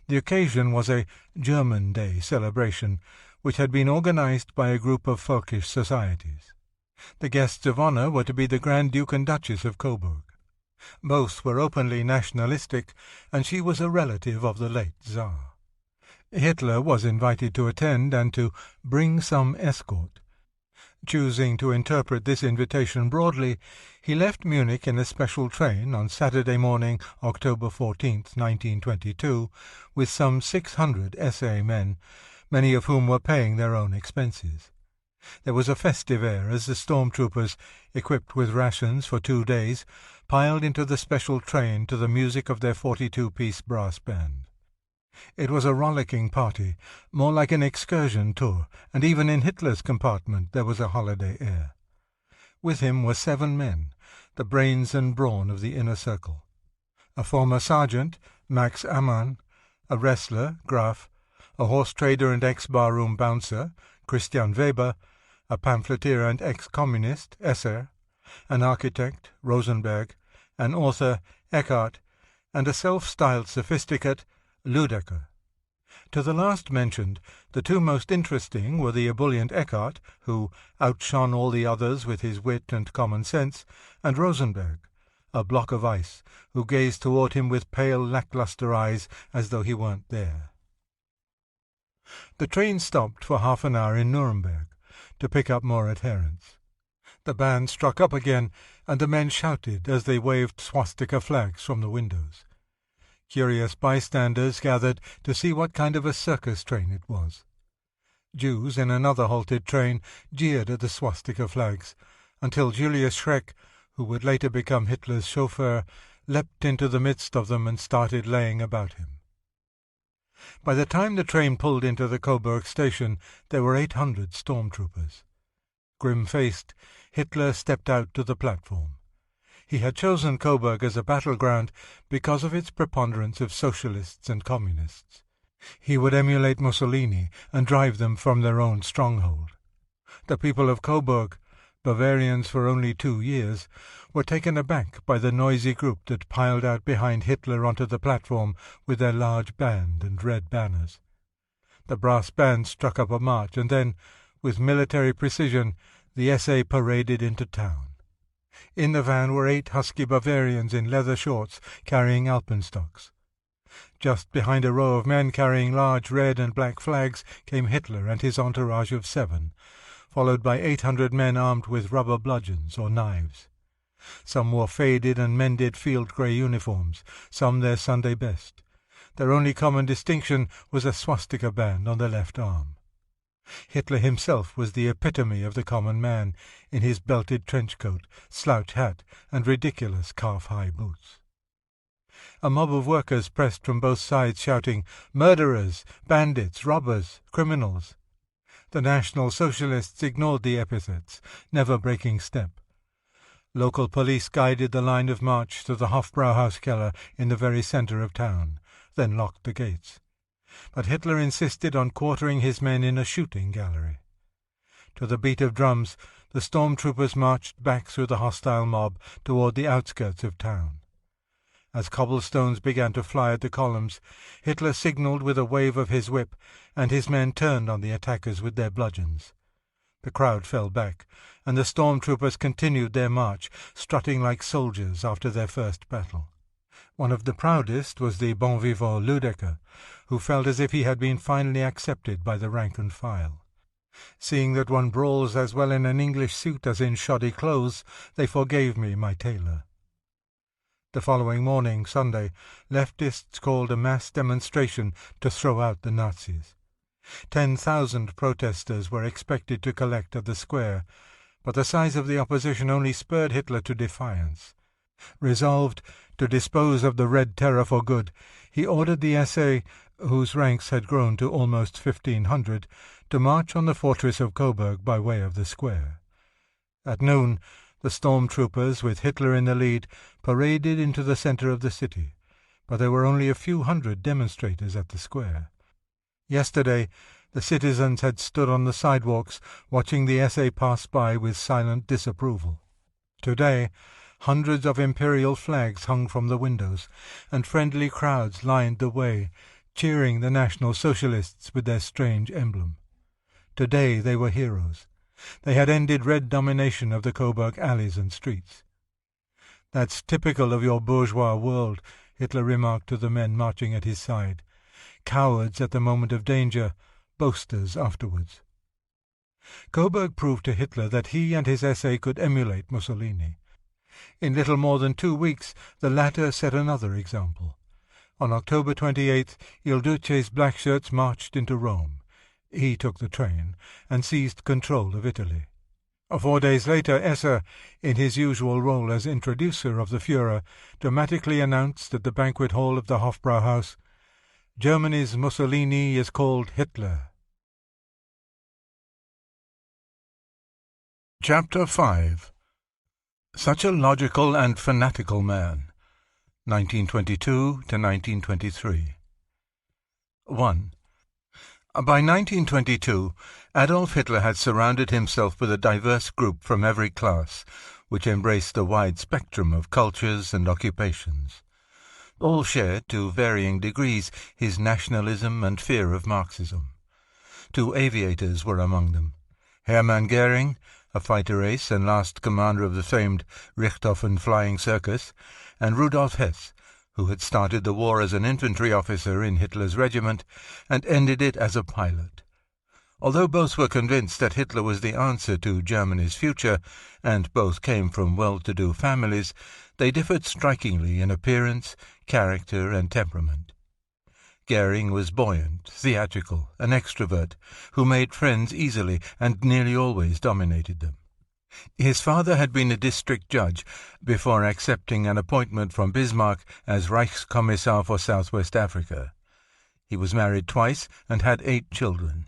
The occasion was a German Day celebration, which had been organized by a group of folkish societies. The guests of honor were to be the Grand Duke and Duchess of Coburg. Both were openly nationalistic, and she was a relative of the late Tsar. Hitler was invited to attend and to bring some escort. Choosing to interpret this invitation broadly, he left Munich in a special train on Saturday morning, October 14, 1922, with some 600 SA men, many of whom were paying their own expenses. There was a festive air as the storm-troopers, equipped with rations for 2 days, piled into the special train to the music of their 42-piece brass band. It was a rollicking party, more like an excursion tour, and even in Hitler's compartment there was a holiday air. With him were 7 men, the brains and brawn of the inner circle. A former sergeant, Max Amann, a wrestler, Graf, a horse trader and ex-barroom bouncer, Christian Weber, a pamphleteer and ex-communist, Esser, an architect, Rosenberg, an author, Eckart, and a self-styled sophisticate, Ludecker. To the last mentioned, the 2 most interesting were the ebullient Eckart, who outshone all the others with his wit and common sense, and Rosenberg, a block of ice, who gazed toward him with pale, lacklustre eyes as though he weren't there. The train stopped for half an hour in Nuremberg to pick up more adherents. The band struck up again, and the men shouted as they waved swastika flags from the windows. Curious bystanders gathered to see what kind of a circus train it was. Jews in another halted train jeered at the swastika flags, until Julius Schreck, who would later become Hitler's chauffeur, leapt into the midst of them and started laying about him. By the time the train pulled into the Coburg station, there were 800 storm-troopers. Grim-faced, Hitler stepped out to the platform. He had chosen Coburg as a battleground because of its preponderance of socialists and communists. He would emulate Mussolini and drive them from their own stronghold. The people of Coburg, Bavarians for only 2 years, were taken aback by the noisy group that piled out behind Hitler onto the platform with their large band and red banners. The brass band struck up a march, and then, with military precision, the SA paraded into town. In the van were 8 husky Bavarians in leather shorts carrying alpenstocks. Just behind a row of men carrying large red and black flags came Hitler and his entourage of 7, followed by 800 men armed with rubber bludgeons or knives. Some wore faded and mended field-grey uniforms, some their Sunday best. Their only common distinction was a swastika band on the left arm. Hitler himself was the epitome of the common man, in his belted trench-coat, slouch hat, and ridiculous calf-high boots. A mob of workers pressed from both sides, shouting, "Murderers! Bandits! Robbers! Criminals!" The National Socialists ignored the epithets, never breaking step. Local police guided the line of march to the Hofbrauhauskeller in the very centre of town, then locked the gates. But Hitler insisted on quartering his men in a shooting gallery. To the beat of drums, the storm-troopers marched back through the hostile mob toward the outskirts of town. As cobblestones began to fly at the columns, Hitler signalled with a wave of his whip, and his men turned on the attackers with their bludgeons. The crowd fell back, and the storm-troopers continued their march, strutting like soldiers after their first battle. One of the proudest was the bon vivant Ludecker, who felt as if he had been finally accepted by the rank and file. Seeing that one brawls as well in an English suit as in shoddy clothes, they forgave me my tailor. The following morning, Sunday, leftists called a mass demonstration to throw out the Nazis. 10,000 protesters were expected to collect at the square, but the size of the opposition only spurred Hitler to defiance. Resolved to dispose of the Red Terror for good, he ordered the SA, whose ranks had grown to almost 1,500, to march on the fortress of Coburg by way of the square. At noon, the storm-troopers, with Hitler in the lead, paraded into the centre of the city, but there were only a few hundred demonstrators at the square. Yesterday, the citizens had stood on the sidewalks, watching the SA pass by with silent disapproval. Today, hundreds of imperial flags hung from the windows, and friendly crowds lined the way, cheering the National Socialists with their strange emblem. Today they were heroes. They had ended red domination of the Coburg alleys and streets. "That's typical of your bourgeois world," Hitler remarked to the men marching at his side. "Cowards at the moment of danger, boasters afterwards." Coburg proved to Hitler that he and his SA could emulate Mussolini. In little more than 2 weeks, the latter set another example. On October 28th, Il Duce's black shirts marched into Rome. He took the train and seized control of Italy. 4 days later, Esser, in his usual role as introducer of the Führer, dramatically announced at the banquet hall of the Hofbrauhaus, "Germany's Mussolini is called Hitler." Chapter 5. Such a logical and fanatical man. 1922 to 1923. 1. By 1922, Adolf Hitler had surrounded himself with a diverse group from every class, which embraced a wide spectrum of cultures and occupations. All shared, to varying degrees, his nationalism and fear of Marxism. 2 aviators were among them: Hermann Goering, a fighter ace and last commander of the famed Richthofen Flying Circus, and Rudolf Hess, who had started the war as an infantry officer in Hitler's regiment and ended it as a pilot. Although both were convinced that Hitler was the answer to Germany's future, and both came from well-to-do families, they differed strikingly in appearance, character, and temperament. Goering was buoyant, theatrical, an extrovert, who made friends easily and nearly always dominated them. His father had been a district judge before accepting an appointment from Bismarck as Reichskommissar for Southwest Africa. He was married twice and had 8 children.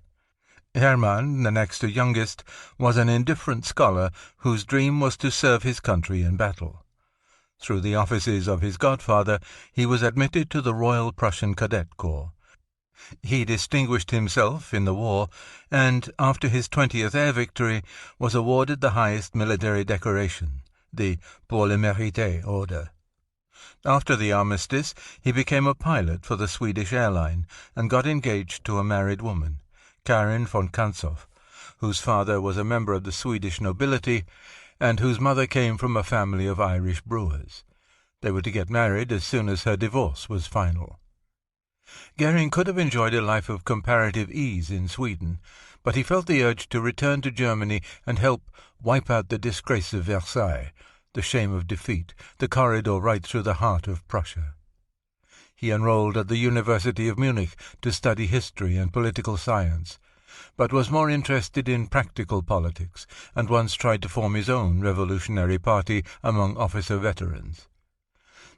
Hermann, the next to youngest, was an indifferent scholar whose dream was to serve his country in battle. Through the offices of his godfather, he was admitted to the Royal Prussian Cadet Corps. He distinguished himself in the war, and, after his 20th air victory, was awarded the highest military decoration, the Pour le Mérite Order. After the armistice, he became a pilot for the Swedish airline and got engaged to a married woman, Karin von Kantzow, whose father was a member of the Swedish nobility and whose mother came from a family of Irish brewers. They were to get married as soon as her divorce was final. Goering could have enjoyed a life of comparative ease in Sweden, but he felt the urge to return to Germany and help wipe out the disgrace of Versailles, the shame of defeat, the corridor right through the heart of Prussia. He enrolled at the University of Munich to study history and political science, but was more interested in practical politics, and once tried to form his own revolutionary party among officer veterans.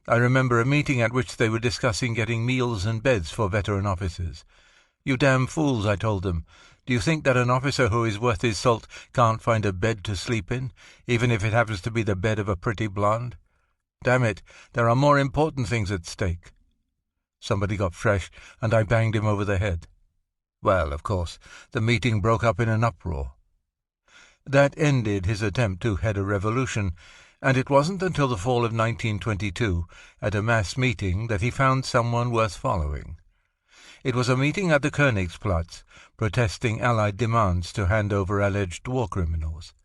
I remember a meeting at which they were discussing getting meals and beds for veteran officers. "You damn fools," I told them. "Do you think that an officer who is worth his salt can't find a bed to sleep in, even if it happens to be the bed of a pretty blonde? Damn it, there are more important things at stake." Somebody got fresh, and I banged him over the head. Well, of course, the meeting broke up in an uproar. That ended his attempt to head a revolution, and it wasn't until the fall of 1922, at a mass meeting, that he found someone worth following. It was a meeting at the Königsplatz, protesting Allied demands to hand over alleged war criminals.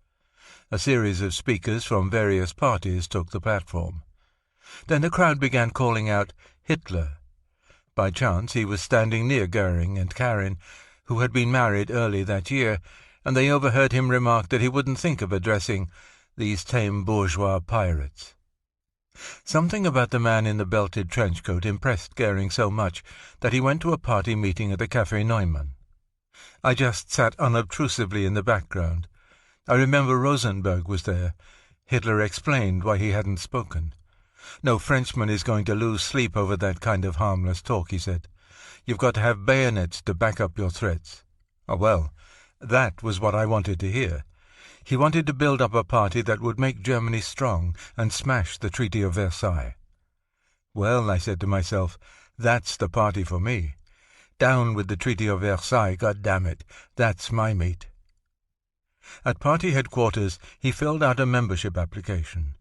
A series of speakers from various parties took the platform. Then the crowd began calling out, "Hitler." By chance he was standing near Goering and Karin, who had been married early that year, and they overheard him remark that he wouldn't think of addressing these tame bourgeois pirates. Something about the man in the belted trench coat impressed Goering so much that he went to a party meeting at the Café Neumann. I just sat unobtrusively in the background. I remember Rosenberg was there. Hitler explained why he hadn't spoken. "No Frenchman is going to lose sleep over that kind of harmless talk," he said. "You've got to have bayonets to back up your threats." Oh, well, that was what I wanted to hear. He wanted to build up a party that would make Germany strong and smash the Treaty of Versailles. Well, I said to myself, that's the party for me. Down with the Treaty of Versailles, goddammit, that's my meat. At party headquarters, he filled out a membership application.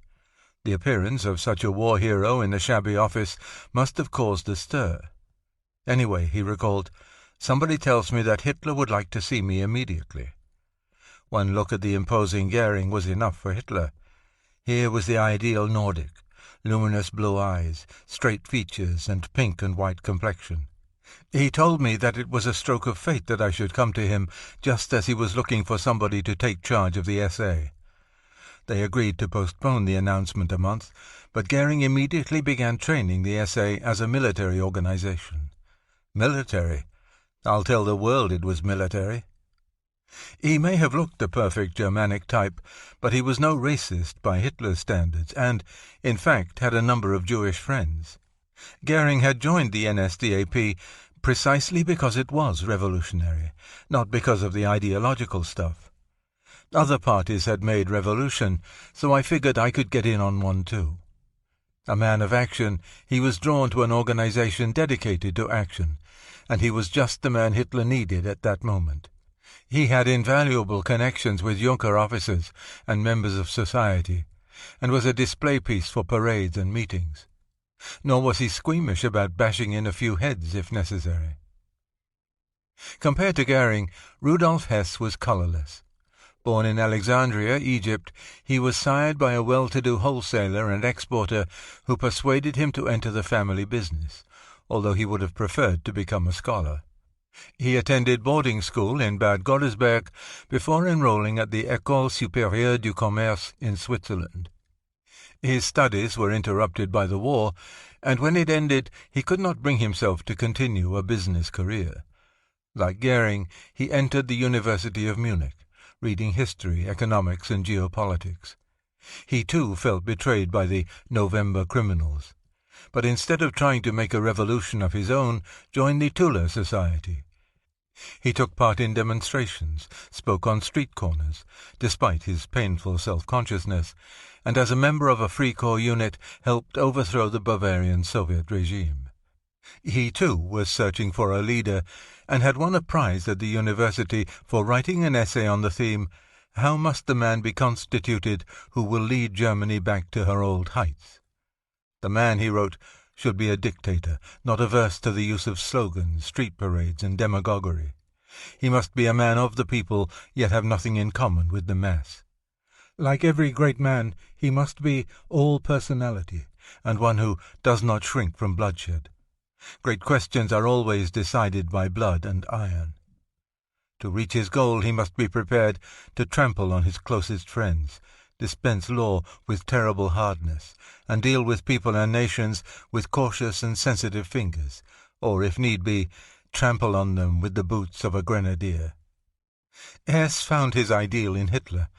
The appearance of such a war hero in the shabby office must have caused a stir. Anyway, he recalled, somebody tells me that Hitler would like to see me immediately. One look at the imposing Goering was enough for Hitler. Here was the ideal Nordic, luminous blue eyes, straight features, and pink and white complexion. He told me that it was a stroke of fate that I should come to him just as he was looking for somebody to take charge of the SA. They agreed to postpone the announcement a month, but Goering immediately began training the SA as a military organization. Military? I'll tell the world it was military. He may have looked the perfect Germanic type, but he was no racist by Hitler's standards, and, in fact, had a number of Jewish friends. Goering had joined the NSDAP precisely because it was revolutionary, not because of the ideological stuff. Other parties had made revolution, so I figured I could get in on one too. A man of action, he was drawn to an organization dedicated to action, and he was just the man Hitler needed at that moment. He had invaluable connections with Junker officers and members of society, and was a display piece for parades and meetings. Nor was he squeamish about bashing in a few heads if necessary. Compared to Goering, Rudolf Hess was colorless. Born in Alexandria, Egypt, he was sired by a well-to-do wholesaler and exporter who persuaded him to enter the family business, although he would have preferred to become a scholar. He attended boarding school in Bad Godesberg before enrolling at the École Supérieure du Commerce in Switzerland. His studies were interrupted by the war, and when it ended he could not bring himself to continue a business career. Like Goering, he entered the University of Munich, reading history, economics, and geopolitics. He too felt betrayed by the November criminals, but instead of trying to make a revolution of his own, joined the Tula Society. He took part in demonstrations, spoke on street corners, despite his painful self-consciousness, and as a member of a Free Corps unit helped overthrow the Bavarian Soviet regime. He too was searching for a leader, and had won a prize at the university for writing an essay on the theme, "How must the man be constituted who will lead Germany back to her old heights?" The man, he wrote, should be a dictator, not averse to the use of slogans, street parades, and demagoguery. He must be a man of the people, yet have nothing in common with the mass. Like every great man, he must be all personality, and one who does not shrink from bloodshed. Great questions are always decided by blood and iron. To reach his goal he must be prepared to trample on his closest friends, dispense law with terrible hardness, and deal with people and nations with cautious and sensitive fingers, or, if need be, trample on them with the boots of a grenadier. Hess found his ideal in Hitler,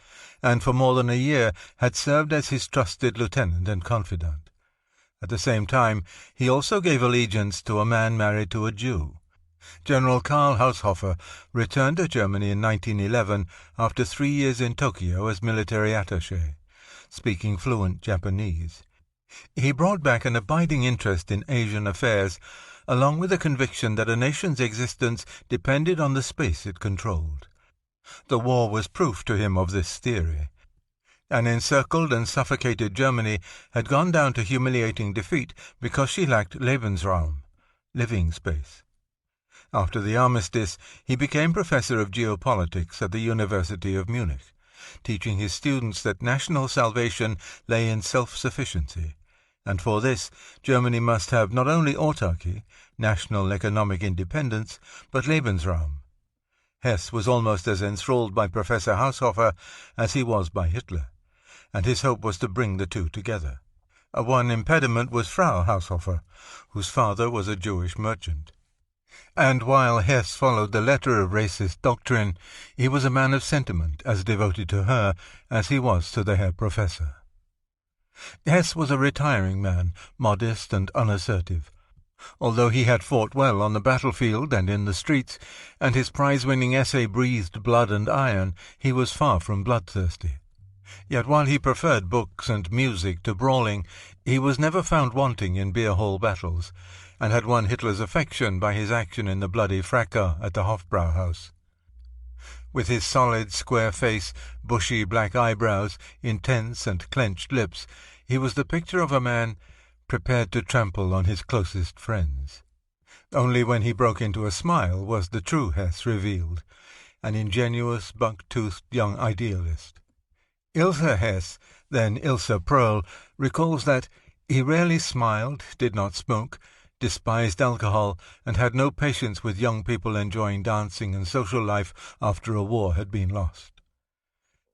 and for more than a year had served as his trusted lieutenant and confidant. At the same time, he also gave allegiance to a man married to a Jew. General Karl Haushofer returned to Germany in 1911 after 3 years in Tokyo as military attaché, speaking fluent Japanese. He brought back an abiding interest in Asian affairs, along with a conviction that a nation's existence depended on the space it controlled. The war was proof to him of this theory. An encircled and suffocated Germany had gone down to humiliating defeat because she lacked Lebensraum, living space. After the armistice, he became professor of geopolitics at the University of Munich, teaching his students that national salvation lay in self-sufficiency, and for this Germany must have not only autarky, national economic independence, but Lebensraum. Hess was almost as enthralled by Professor Haushofer as he was by Hitler, and his hope was to bring the two together. One impediment was Frau Haushofer, whose father was a Jewish merchant. And while Hess followed the letter of racist doctrine, he was a man of sentiment, as devoted to her as he was to the Herr Professor. Hess was a retiring man, modest and unassertive. Although he had fought well on the battlefield and in the streets, and his prize-winning essay breathed blood and iron, he was far from bloodthirsty. Yet while he preferred books and music to brawling, he was never found wanting in beer-hall battles, and had won Hitler's affection by his action in the bloody fracas at the Hofbrauhaus. With his solid, square face, bushy black eyebrows, intense and clenched lips, he was the picture of a man prepared to trample on his closest friends. Only when he broke into a smile was the true Hess revealed, an ingenuous, buck-toothed young idealist. Ilse Hess, then Ilse Pröll, recalls that he rarely smiled, did not smoke, despised alcohol, and had no patience with young people enjoying dancing and social life after a war had been lost.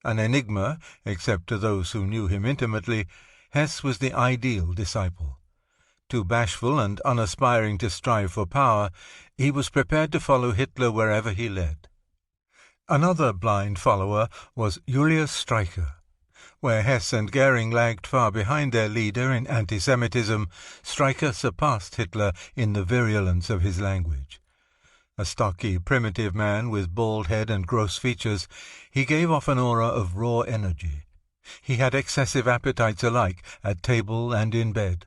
An enigma, except to those who knew him intimately, Hess was the ideal disciple. Too bashful and unaspiring to strive for power, he was prepared to follow Hitler wherever he led. Another blind follower was Julius Streicher. Where Hess and Goering lagged far behind their leader in anti-Semitism, Streicher surpassed Hitler in the virulence of his language. A stocky, primitive man with bald head and gross features, he gave off an aura of raw energy. He had excessive appetites alike at table and in bed.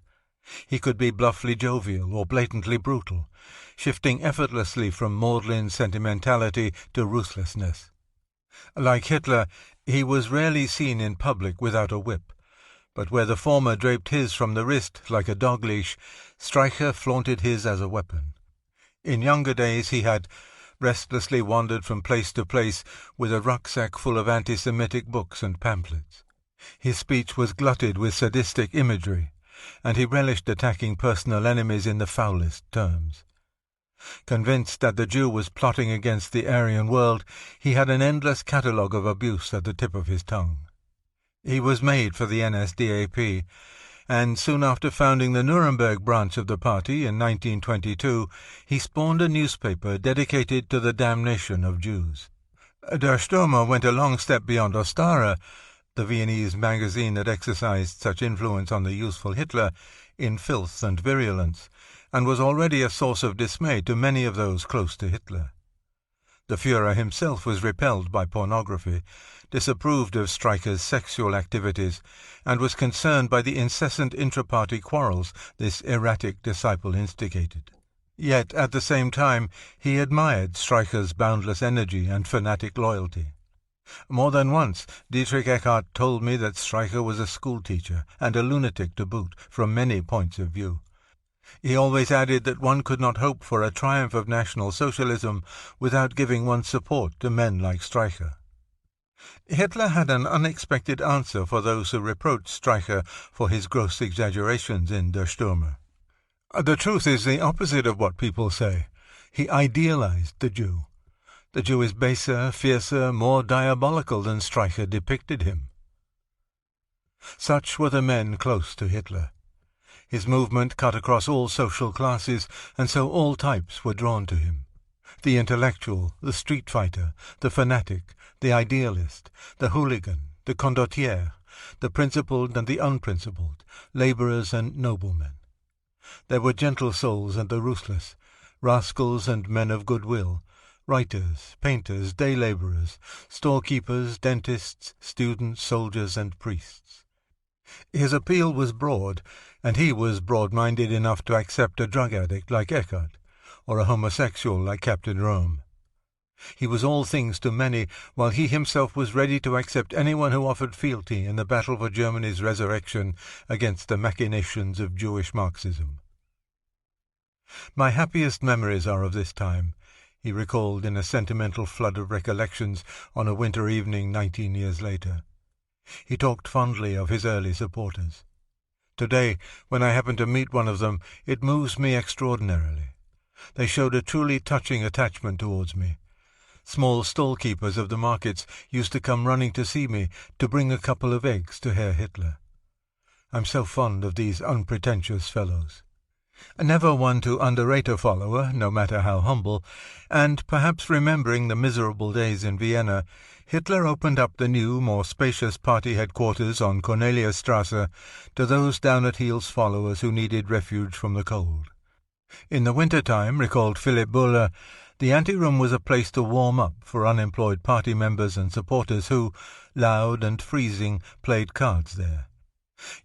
He could be bluffly jovial or blatantly brutal, shifting effortlessly from maudlin sentimentality to ruthlessness. Like Hitler, he was rarely seen in public without a whip, but where the former draped his from the wrist like a dog-leash, Streicher flaunted his as a weapon. In younger days he had restlessly wandered from place to place with a rucksack full of anti-Semitic books and pamphlets. His speech was glutted with sadistic imagery, and he relished attacking personal enemies in the foulest terms. Convinced that the Jew was plotting against the Aryan world, he had an endless catalogue of abuse at the tip of his tongue. He was made for the NSDAP, and soon after founding the Nuremberg branch of the party in 1922, he spawned a newspaper dedicated to the damnation of Jews. Der Stürmer went a long step beyond Ostara, the Viennese magazine that exercised such influence on the youthful Hitler, in filth and virulence, and was already a source of dismay to many of those close to Hitler. The Führer himself was repelled by pornography, disapproved of Streicher's sexual activities, and was concerned by the incessant intra-party quarrels this erratic disciple instigated. Yet, at the same time, he admired Streicher's boundless energy and fanatic loyalty. More than once, Dietrich Eckart told me that Streicher was a schoolteacher, and a lunatic to boot, from many points of view. He always added that one could not hope for a triumph of National Socialism without giving one's support to men like Streicher. Hitler had an unexpected answer for those who reproached Streicher for his gross exaggerations in Der Stürmer. The truth is the opposite of what people say. He idealized the Jew. The Jew is baser, fiercer, more diabolical than Streicher depicted him. Such were the men close to Hitler. His movement cut across all social classes, and so all types were drawn to him. The intellectual, the street fighter, the fanatic, the idealist, the hooligan, the condottiere, the principled and the unprincipled, labourers and noblemen. There were gentle souls and the ruthless, rascals and men of goodwill, writers, painters, day labourers, storekeepers, dentists, students, soldiers and priests. His appeal was broad, and he was broad-minded enough to accept a drug addict like Eckart, or a homosexual like Captain Rome. He was all things to many, while he himself was ready to accept anyone who offered fealty in the battle for Germany's resurrection against the machinations of Jewish Marxism. My happiest memories are of this time, he recalled in a sentimental flood of recollections on a winter evening 19 years later. He talked fondly of his early supporters. Today, when I happen to meet one of them, it moves me extraordinarily. They showed a truly touching attachment towards me. Small stall-keepers of the markets used to come running to see me, to bring a couple of eggs to Herr Hitler. I'm so fond of these unpretentious fellows. Never one to underrate a follower, no matter how humble, and, perhaps remembering the miserable days in Vienna, Hitler opened up the new, more spacious party headquarters on Corneliusstrasse to those down-at-heels followers who needed refuge from the cold. In the winter-time, recalled Philipp Buller, the anteroom was a place to warm up for unemployed party members and supporters who, loud and freezing, played cards there.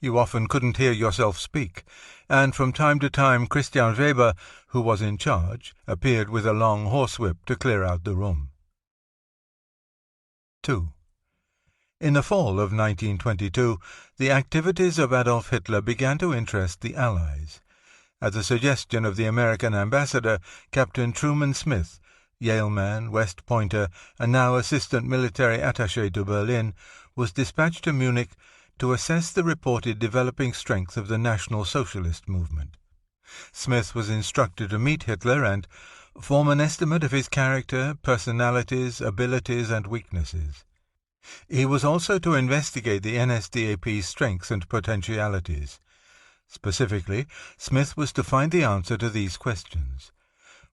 You often couldn't hear yourself speak, and from time to time Christian Weber, who was in charge, appeared with a long horsewhip to clear out the room. 2. In the fall of 1922, the activities of Adolf Hitler began to interest the Allies. At the suggestion of the American ambassador, Captain Truman Smith, Yale man, West Pointer, and now assistant military attaché to Berlin, was dispatched to Munich to assess the reported developing strength of the National Socialist movement. Smith was instructed to meet Hitler and form an estimate of his character, personalities, abilities, and weaknesses. He was also to investigate the NSDAP's strengths and potentialities. Specifically, Smith was to find the answer to these questions.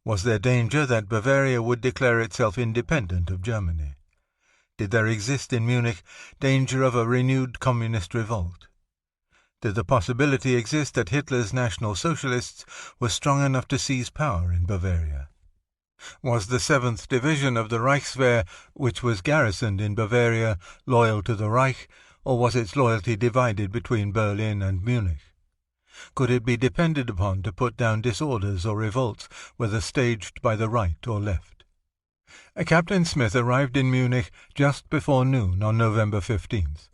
Was there danger that Bavaria would declare itself independent of Germany? Did there exist in Munich danger of a renewed communist revolt? Did the possibility exist that Hitler's National Socialists were strong enough to seize power in Bavaria? Was the 7th Division of the Reichswehr, which was garrisoned in Bavaria, loyal to the Reich, or was its loyalty divided between Berlin and Munich? Could it be depended upon to put down disorders or revolts, whether staged by the right or left? Captain Smith arrived in Munich just before noon on November 15th.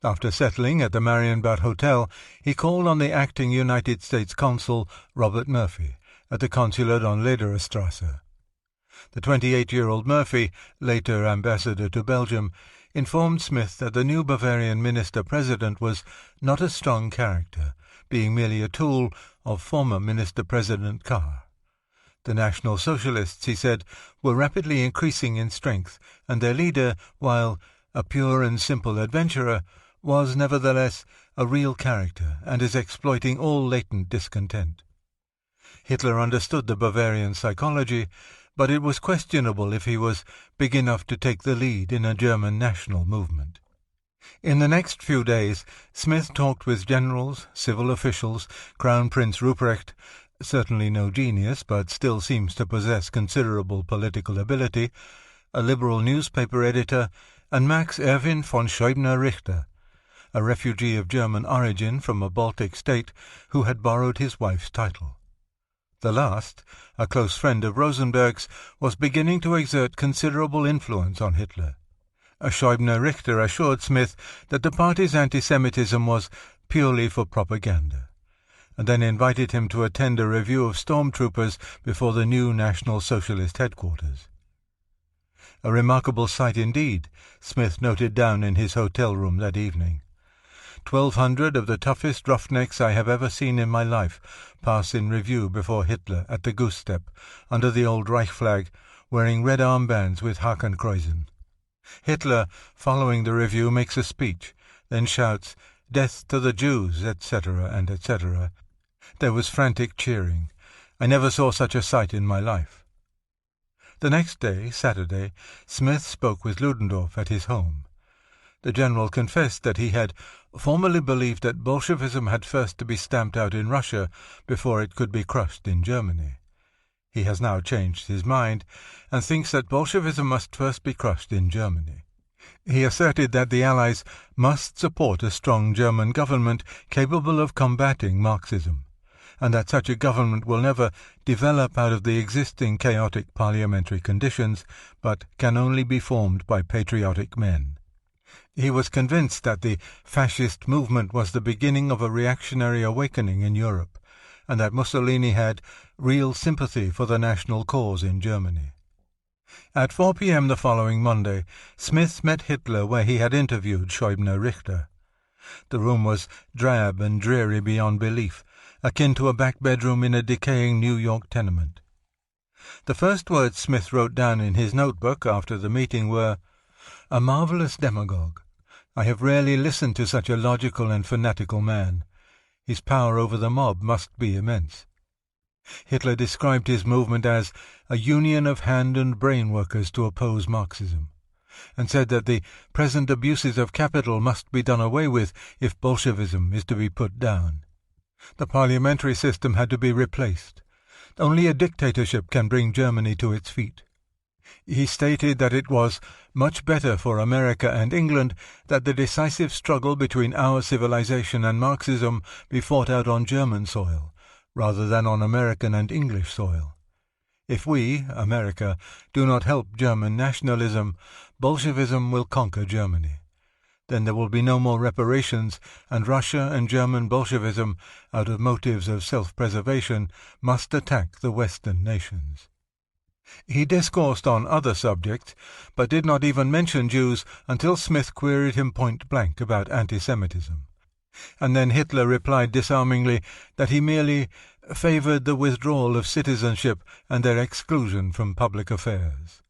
After settling at the Marienbad Hotel, he called on the acting United States Consul, Robert Murphy, at the consulate on Ledererstrasse. The 28-year-old Murphy, later ambassador to Belgium, informed Smith that the new Bavarian minister-president was not a strong character, being merely a tool of former Minister-President Kahr. The National Socialists, he said, were rapidly increasing in strength, and their leader, while a pure and simple adventurer, was nevertheless a real character and is exploiting all latent discontent. Hitler understood the Bavarian psychology, but it was questionable if he was big enough to take the lead in a German national movement. In the next few days, Smith talked with generals, civil officials, Crown Prince Ruprecht, certainly no genius, but still seems to possess considerable political ability, a liberal newspaper editor, and Max Erwin von Scheubner-Richter, a refugee of German origin from a Baltic state who had borrowed his wife's title. The last, a close friend of Rosenberg's, was beginning to exert considerable influence on Hitler. Scheubner-Richter assured Smith that the party's anti-Semitism was purely for propaganda, and then invited him to attend a review of stormtroopers before the new National Socialist headquarters. A remarkable sight indeed, Smith noted down in his hotel room that evening. 1,200 of the toughest roughnecks I have ever seen in my life pass in review before Hitler at the goose step, under the old Reich flag, wearing red armbands with Hakenkreuzen. Hitler, following the review, makes a speech, then shouts, "Death to the Jews," etc., and etc. There was frantic cheering. I never saw such a sight in my life. The next day, Saturday, Smith spoke with Ludendorff at his home. The general confessed that he had formerly believed that Bolshevism had first to be stamped out in Russia before it could be crushed in Germany. He has now changed his mind and thinks that Bolshevism must first be crushed in Germany. He asserted that the Allies must support a strong German government capable of combating Marxism, and that such a government will never develop out of the existing chaotic parliamentary conditions, but can only be formed by patriotic men. He was convinced that the fascist movement was the beginning of a reactionary awakening in Europe, and that Mussolini had real sympathy for the national cause in Germany. At 4 p.m. the following Monday, Smith met Hitler where he had interviewed Scheubner-Richter. The room was drab and dreary beyond belief, akin to a back bedroom in a decaying New York tenement. The first words Smith wrote down in his notebook after the meeting were, "A marvelous demagogue. I have rarely listened to such a logical and fanatical man. His power over the mob must be immense." Hitler described his movement as a union of hand and brain workers to oppose Marxism, and said that the present abuses of capital must be done away with if Bolshevism is to be put down. The parliamentary system had to be replaced. Only a dictatorship can bring Germany to its feet. He stated that it was much better for America and England that the decisive struggle between our civilization and Marxism be fought out on German soil, rather than on American and English soil. If we, America, do not help German nationalism, Bolshevism will conquer Germany. Then there will be no more reparations, and Russia and German Bolshevism, out of motives of self-preservation, must attack the Western nations. He discoursed on other subjects, but did not even mention Jews until Smith queried him point-blank about anti-Semitism. And then Hitler replied disarmingly that he merely favoured the withdrawal of citizenship and their exclusion from public affairs.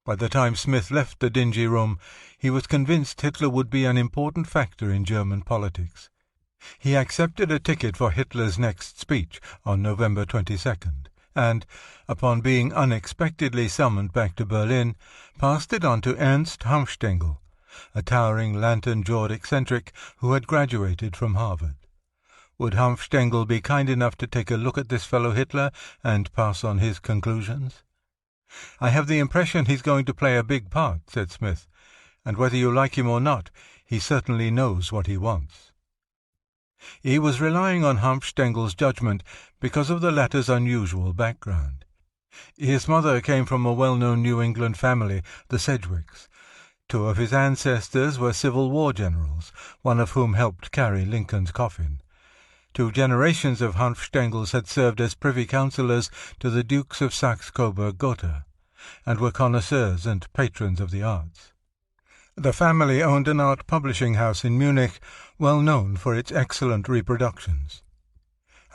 By the time Smith left the dingy room, he was convinced Hitler would be an important factor in German politics. He accepted a ticket for Hitler's next speech on November 22nd, and, upon being unexpectedly summoned back to Berlin, passed it on to Ernst Hanfstaengl, a towering lantern-jawed eccentric who had graduated from Harvard. Would Hanfstaengl be kind enough to take a look at this fellow Hitler and pass on his conclusions? "I have the impression he's going to play a big part," said Smith, "and whether you like him or not, he certainly knows what he wants." He was relying on Hanfstaengl's judgment because of the latter's unusual background. His mother came from a well-known New England family, the Sedgwicks. Two of his ancestors were Civil War generals, one of whom helped carry Lincoln's coffin. 2 generations of Hanfstaengls had served as privy councillors to the Dukes of Saxe-Coburg-Gotha, and were connoisseurs and patrons of the arts. The family owned an art publishing house in Munich, well known for its excellent reproductions.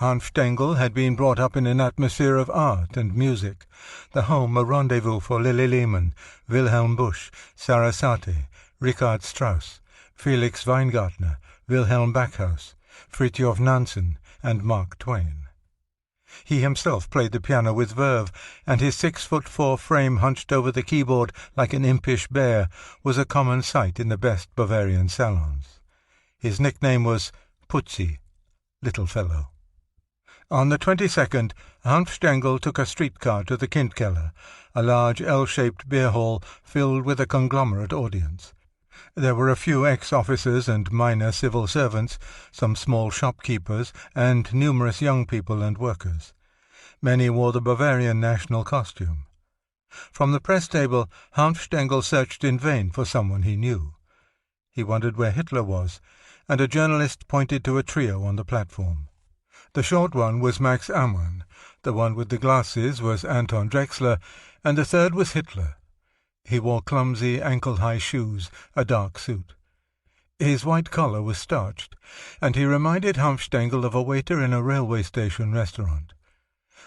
Hanfstaengl had been brought up in an atmosphere of art and music, the home a rendezvous for Lilli Lehmann, Wilhelm Busch, Sarasate, Richard Strauss, Felix Weingartner, Wilhelm Backhaus, Fridtjof Nansen, and Mark Twain. He himself played the piano with verve, and his 6'4" frame hunched over the keyboard like an impish bear was a common sight in the best Bavarian salons. His nickname was Putzi, little fellow. On the 22nd, Hanfstaengl took a streetcar to the Kindkeller, a large L-shaped beer hall filled with a conglomerate audience. There were a few ex-officers and minor civil servants, some small shopkeepers, and numerous young people and workers. Many wore the Bavarian national costume. From the press table, Hanfstaengl searched in vain for someone he knew. He wondered where Hitler was, and a journalist pointed to a trio on the platform. The short one was Max Amann, the one with the glasses was Anton Drexler, and the third was Hitler. He wore clumsy, ankle-high shoes, a dark suit. His white collar was starched, and he reminded Hanfstaengl of a waiter in a railway station restaurant.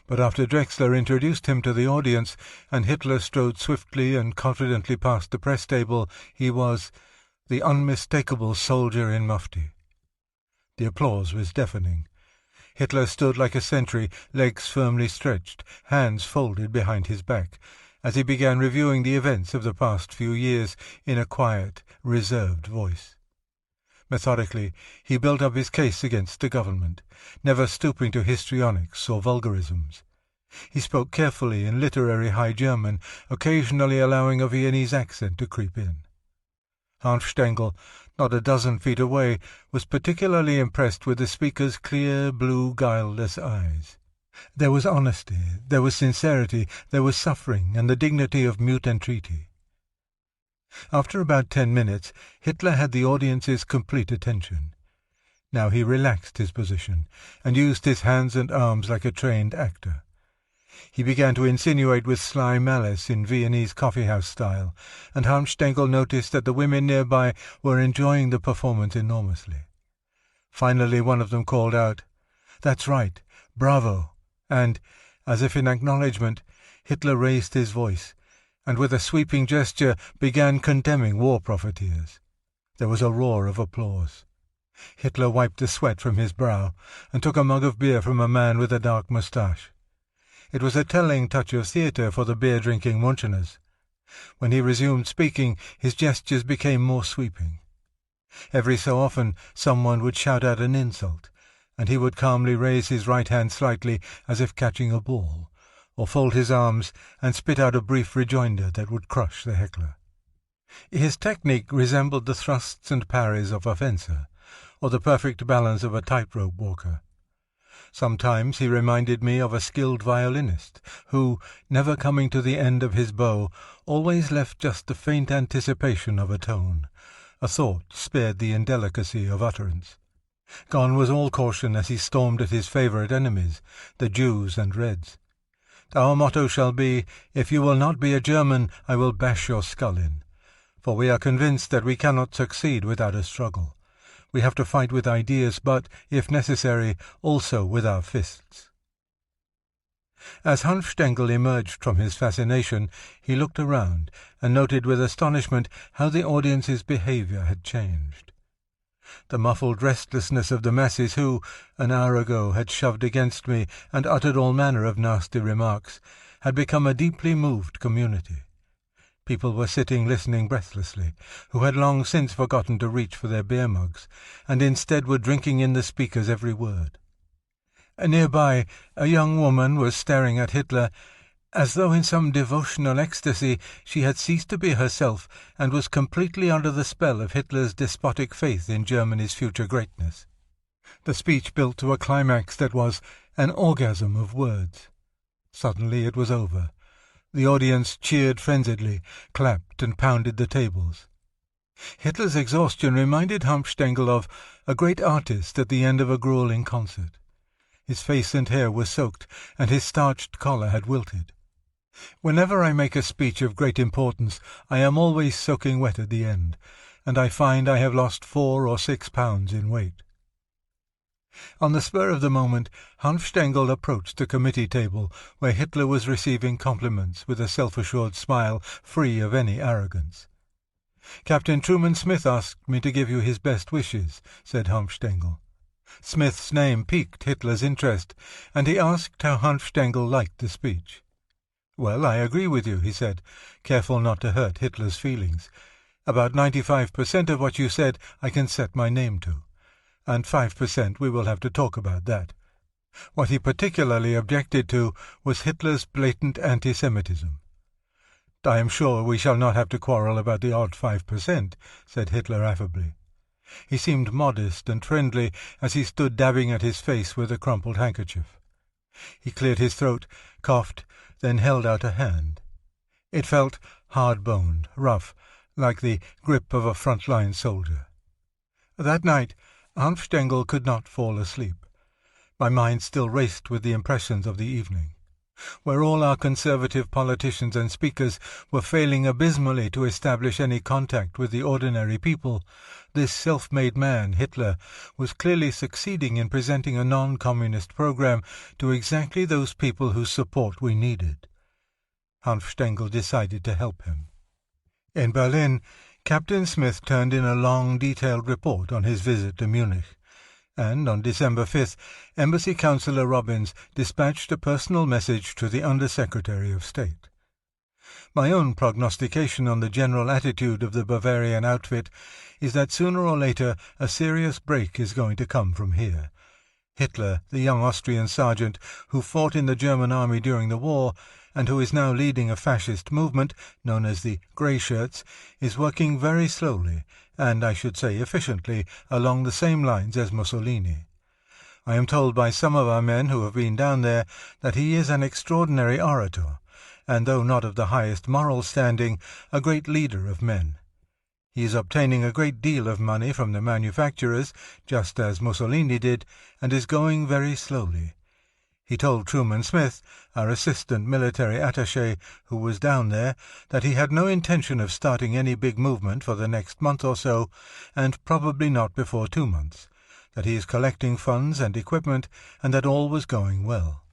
But after Drexler introduced him to the audience, and Hitler strode swiftly and confidently past the press table, he was the unmistakable soldier in mufti. The applause was deafening. Hitler stood like a sentry, legs firmly stretched, hands folded behind his back, as he began reviewing the events of the past few years in a quiet, reserved voice. Methodically, he built up his case against the government, never stooping to histrionics or vulgarisms. He spoke carefully in literary High German, occasionally allowing a Viennese accent to creep in. Hanfstaengl, not a dozen feet away, was particularly impressed with the speaker's clear, blue, guileless eyes. There was honesty, there was sincerity, there was suffering, and the dignity of mute entreaty. After about 10 minutes, Hitler had the audience's complete attention. Now he relaxed his position, and used his hands and arms like a trained actor. He began to insinuate with sly malice in Viennese coffee-house style, and Hanfstaengl noticed that the women nearby were enjoying the performance enormously. Finally one of them called out, "That's right, bravo!" and, as if in acknowledgment, Hitler raised his voice, and with a sweeping gesture began condemning war profiteers. There was a roar of applause. Hitler wiped the sweat from his brow, and took a mug of beer from a man with a dark moustache. It was a telling touch of theatre for the beer-drinking Muncheners. When he resumed speaking, his gestures became more sweeping. Every so often someone would shout out an insult, and he would calmly raise his right hand slightly as if catching a ball, or fold his arms and spit out a brief rejoinder that would crush the heckler. His technique resembled the thrusts and parries of a fencer, or the perfect balance of a tightrope walker. Sometimes he reminded me of a skilled violinist, who, never coming to the end of his bow, always left just the faint anticipation of a tone. A thought spared the indelicacy of utterance. Gone was all caution as he stormed at his favourite enemies, the Jews and Reds. Our motto shall be, "If you will not be a German, I will bash your skull in," for we are convinced that we cannot succeed without a struggle. We have to fight with ideas, but, if necessary, also with our fists. As Hanfstaengl emerged from his fascination, he looked around and noted with astonishment how the audience's behaviour had changed. The muffled restlessness of the masses who, an hour ago, had shoved against me and uttered all manner of nasty remarks, had become a deeply moved community. People were sitting listening breathlessly, who had long since forgotten to reach for their beer mugs, and instead were drinking in the speaker's every word. Nearby, a young woman was staring at Hitler, as though in some devotional ecstasy she had ceased to be herself and was completely under the spell of Hitler's despotic faith in Germany's future greatness. The speech built to a climax that was an orgasm of words. Suddenly it was over. The audience cheered frenziedly, clapped and pounded the tables. Hitler's exhaustion reminded Hanfstaengl of a great artist at the end of a grueling concert. His face and hair were soaked, and his starched collar had wilted. Whenever I make a speech of great importance, I am always soaking wet at the end, and I find I have lost 4 or 6 pounds in weight. On the spur of the moment, Hanfstaengl approached the committee table, where Hitler was receiving compliments with a self-assured smile free of any arrogance. "Captain Truman Smith asked me to give you his best wishes," said Hanfstaengl. Smith's name piqued Hitler's interest, and he asked how Hanfstaengl liked the speech. "Well, I agree with you," he said, careful not to hurt Hitler's feelings. "About 95% of what you said I can set my name to, and 5% we will have to talk about that." What he particularly objected to was Hitler's blatant anti-Semitism. "I am sure we shall not have to quarrel about the odd 5%, said Hitler affably. He seemed modest and friendly as he stood dabbing at his face with a crumpled handkerchief. He cleared his throat, coughed, then held out a hand. It felt hard-boned, rough, like the grip of a front-line soldier. That night, Hanfstaengl could not fall asleep. My mind still raced with the impressions of the evening. Where all our conservative politicians and speakers were failing abysmally to establish any contact with the ordinary people, this self-made man, Hitler, was clearly succeeding in presenting a non-communist program to exactly those people whose support we needed. Hanfstaengl decided to help him. In Berlin, Captain Smith turned in a long, detailed report on his visit to Munich, and on December 5th, Embassy Councillor Robbins dispatched a personal message to the Under-Secretary of State. My own prognostication on the general attitude of the Bavarian outfit is that sooner or later a serious break is going to come from here. Hitler, the young Austrian sergeant who fought in the German army during the war, and who is now leading a fascist movement known as the Grey Shirts, is working very slowly, and I should say efficiently, along the same lines as Mussolini. I am told by some of our men who have been down there that he is an extraordinary orator, and though not of the highest moral standing, a great leader of men. He is obtaining a great deal of money from the manufacturers, just as Mussolini did, and is going very slowly. He told Truman Smith, our assistant military attaché, who was down there, that he had no intention of starting any big movement for the next month or so, and probably not before 2 months, that he is collecting funds and equipment, and that all was going well.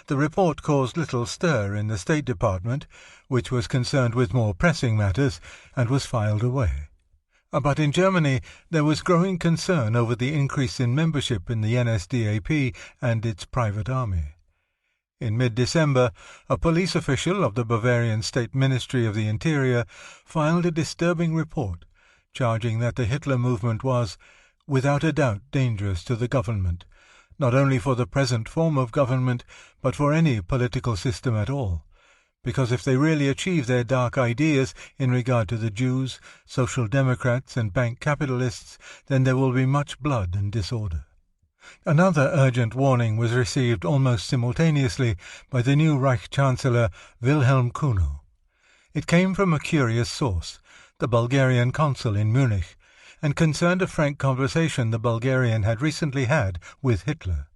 The report caused little stir in the State Department, which was concerned with more pressing matters, and was filed away. But in Germany there was growing concern over the increase in membership in the NSDAP and its private army. In mid-December, a police official of the Bavarian State Ministry of the Interior filed a disturbing report, charging that the Hitler movement was, without a doubt, dangerous to the government, not only for the present form of government, but for any political system at all, because if they really achieve their dark ideas in regard to the Jews, Social Democrats and bank capitalists, then there will be much blood and disorder. Another urgent warning was received almost simultaneously by the new Reich Chancellor Wilhelm Kuno. It came from a curious source, the Bulgarian consul in Munich, and concerned a frank conversation the Bulgarian had recently had with Hitler.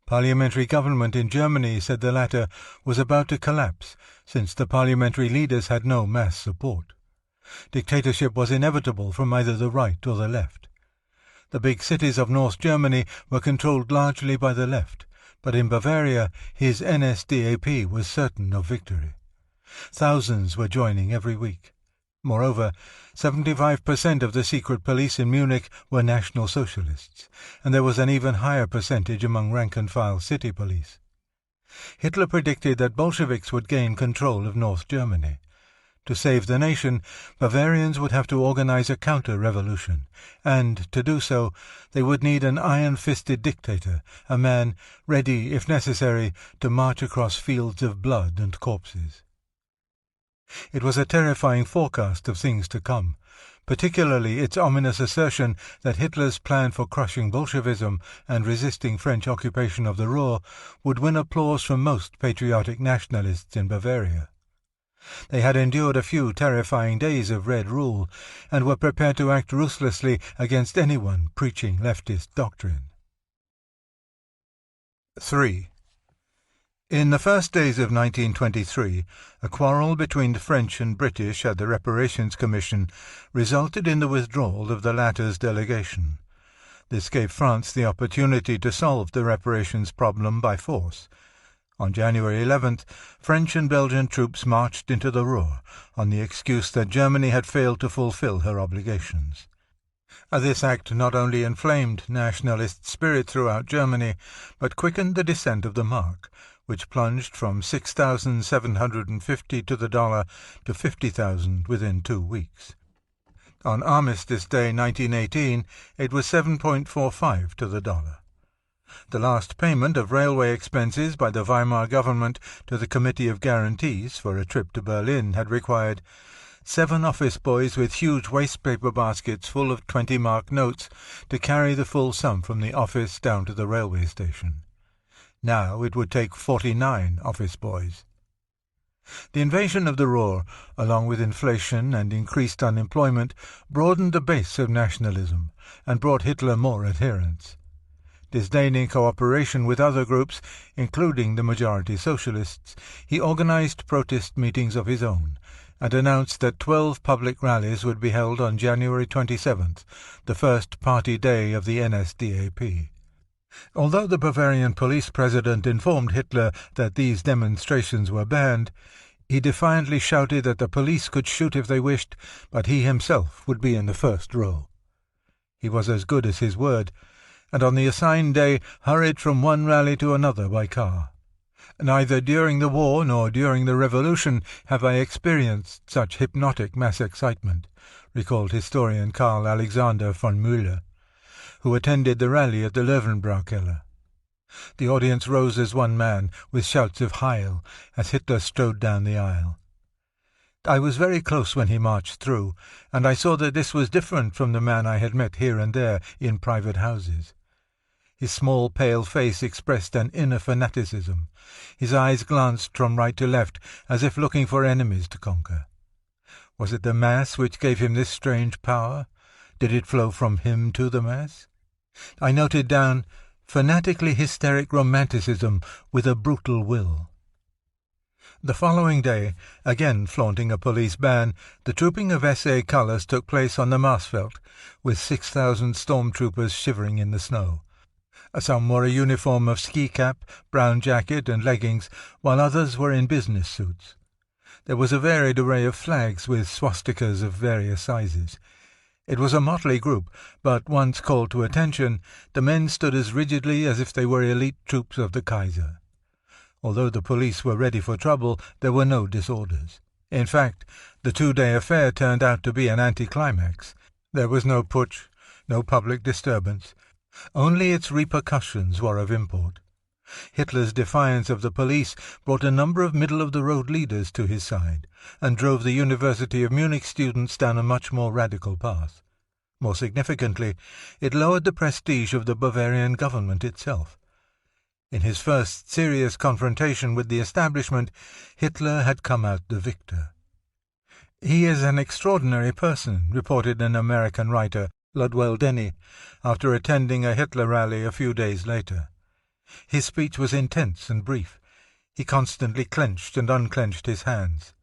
Parliamentary government in Germany, said the latter, was about to collapse, since the parliamentary leaders had no mass support. Dictatorship was inevitable from either the right or the left. The big cities of North Germany were controlled largely by the left, but in Bavaria his NSDAP was certain of victory. Thousands were joining every week. Moreover, 75% of the secret police in Munich were National Socialists, and there was an even higher percentage among rank-and-file city police. Hitler predicted that Bolsheviks would gain control of North Germany. To save the nation, Bavarians would have to organize a counter-revolution, and, to do so, they would need an iron-fisted dictator, a man ready, if necessary, to march across fields of blood and corpses. It was a terrifying forecast of things to come, particularly its ominous assertion that Hitler's plan for crushing Bolshevism and resisting French occupation of the Ruhr would win applause from most patriotic nationalists in Bavaria. They had endured a few terrifying days of Red rule, and were prepared to act ruthlessly against anyone preaching leftist doctrine. 3. In the first days of 1923, a quarrel between the French and British at the Reparations Commission resulted in the withdrawal of the latter's delegation. This gave France the opportunity to solve the reparations problem by force. On January 11th, French and Belgian troops marched into the Ruhr on the excuse that Germany had failed to fulfill her obligations. This act not only inflamed nationalist spirit throughout Germany, but quickened the descent of the mark, which plunged from 6,750 to the dollar to 50,000 within 2 weeks. On Armistice Day 1918, it was 7.45 to the dollar. The last payment of railway expenses by the Weimar government to the Committee of Guarantees for a trip to Berlin had required 7 office boys with huge wastepaper baskets full of 20-mark notes to carry the full sum from the office down to the railway station. Now it would take 49 office boys. The invasion of the Ruhr, along with inflation and increased unemployment, broadened the base of nationalism and brought Hitler more adherents. Disdaining cooperation with other groups, including the majority socialists, he organized protest meetings of his own and announced that 12 public rallies would be held on January 27th, the first party day of the NSDAP. Although the Bavarian police president informed Hitler that these demonstrations were banned, he defiantly shouted that the police could shoot if they wished, but he himself would be in the first row. He was as good as his word, and on the assigned day hurried from one rally to another by car. Neither during the war nor during the Revolution have I experienced such hypnotic mass excitement, recalled historian Karl Alexander von Müller, who attended the rally at the Löwenbräu-Keller. The audience rose as one man, with shouts of Heil, as Hitler strode down the aisle. I was very close when he marched through, and I saw that this was different from the man I had met here and there in private houses. His small, pale face expressed an inner fanaticism. His eyes glanced from right to left, as if looking for enemies to conquer. Was it the mass which gave him this strange power? Did it flow from him to the mass? I noted down, fanatically hysteric romanticism with a brutal will. The following day, again flaunting a police ban, the trooping of SA colours took place on the Marsfeld, with 6,000 stormtroopers shivering in the snow. Some wore a uniform of ski cap, brown jacket and leggings, while others were in business suits. There was a varied array of flags with swastikas of various sizes. It was a motley group, but once called to attention, the men stood as rigidly as if they were elite troops of the Kaiser. Although the police were ready for trouble, there were no disorders. In fact, the 2-day affair turned out to be an anticlimax. There was no putsch, no public disturbance. Only its repercussions were of import. Hitler's defiance of the police brought a number of middle-of-the-road leaders to his side, and drove the University of Munich students down a much more radical path. More significantly, it lowered the prestige of the Bavarian government itself. In his first serious confrontation with the establishment, Hitler had come out the victor. "He is an extraordinary person," reported an American writer, Ludwell Denny, after attending a Hitler rally a few days later. His speech was intense and brief. He constantly clenched and unclenched his hands.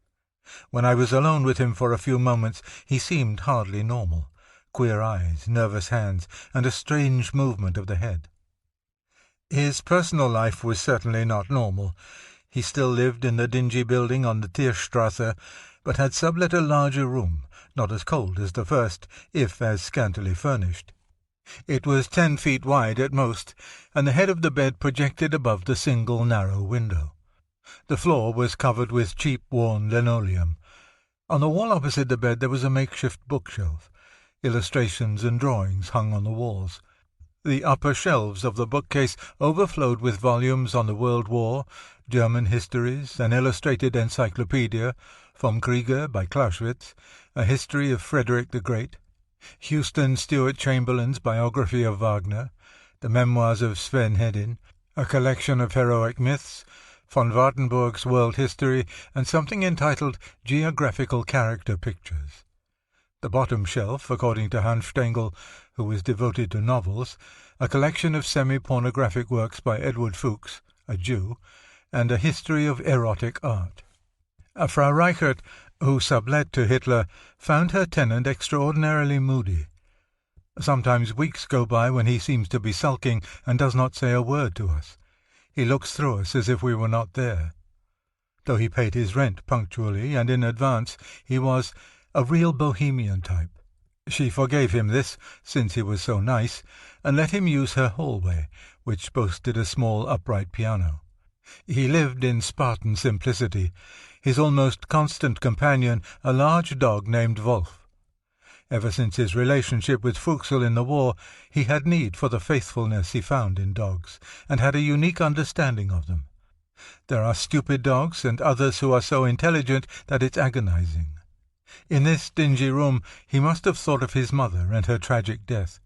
When I was alone with him for a few moments, he seemed hardly normal. Queer eyes, nervous hands, and a strange movement of the head. His personal life was certainly not normal. He still lived in the dingy building on the Tierstrasse, but had sublet a larger room, not as cold as the first, if as scantily furnished. It was 10 feet wide at most, and the head of the bed projected above the single narrow window. The floor was covered with cheap worn linoleum. On the wall opposite the bed there was a makeshift bookshelf. Illustrations and drawings hung on the walls. The upper shelves of the bookcase overflowed with volumes on the World War, German histories, an illustrated encyclopedia, Vom Kriege by Clausewitz, a history of Frederick the Great, Houston Stewart Chamberlain's biography of Wagner, the memoirs of Sven Hedin, a collection of heroic myths, von Wartenburg's world history, and something entitled Geographical Character Pictures. The bottom shelf, according to Hans Stengel, who was devoted to novels, a collection of semi-pornographic works by Edward Fuchs, a Jew, and a history of erotic art. Frau Reichert, who sublet to Hitler, found her tenant extraordinarily moody. Sometimes weeks go by when he seems to be sulking and does not say a word to us. He looks through us as if we were not there. Though he paid his rent punctually and in advance, he was a real bohemian type. She forgave him this, since he was so nice, and let him use her hallway, which boasted a small upright piano. He lived in Spartan simplicity, his almost constant companion a large dog named Wolf. Ever since his relationship with Fuchsel in the war, he had need for the faithfulness he found in dogs, and had a unique understanding of them. There are stupid dogs, and others who are so intelligent that it's agonizing. In this dingy room he must have thought of his mother and her tragic death,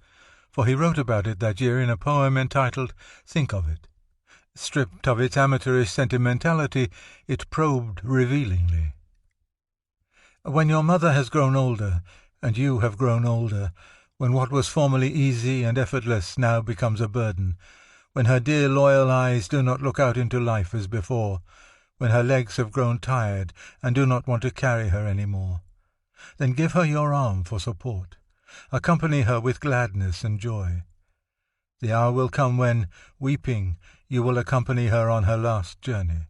for he wrote about it that year in a poem entitled Think of It. Stripped of its amateurish sentimentality, it probed revealingly. When your mother has grown older, and you have grown older, when what was formerly easy and effortless now becomes a burden, when her dear loyal eyes do not look out into life as before, when her legs have grown tired and do not want to carry her any more, then give her your arm for support. Accompany her with gladness and joy. The hour will come when, weeping, you will accompany her on her last journey.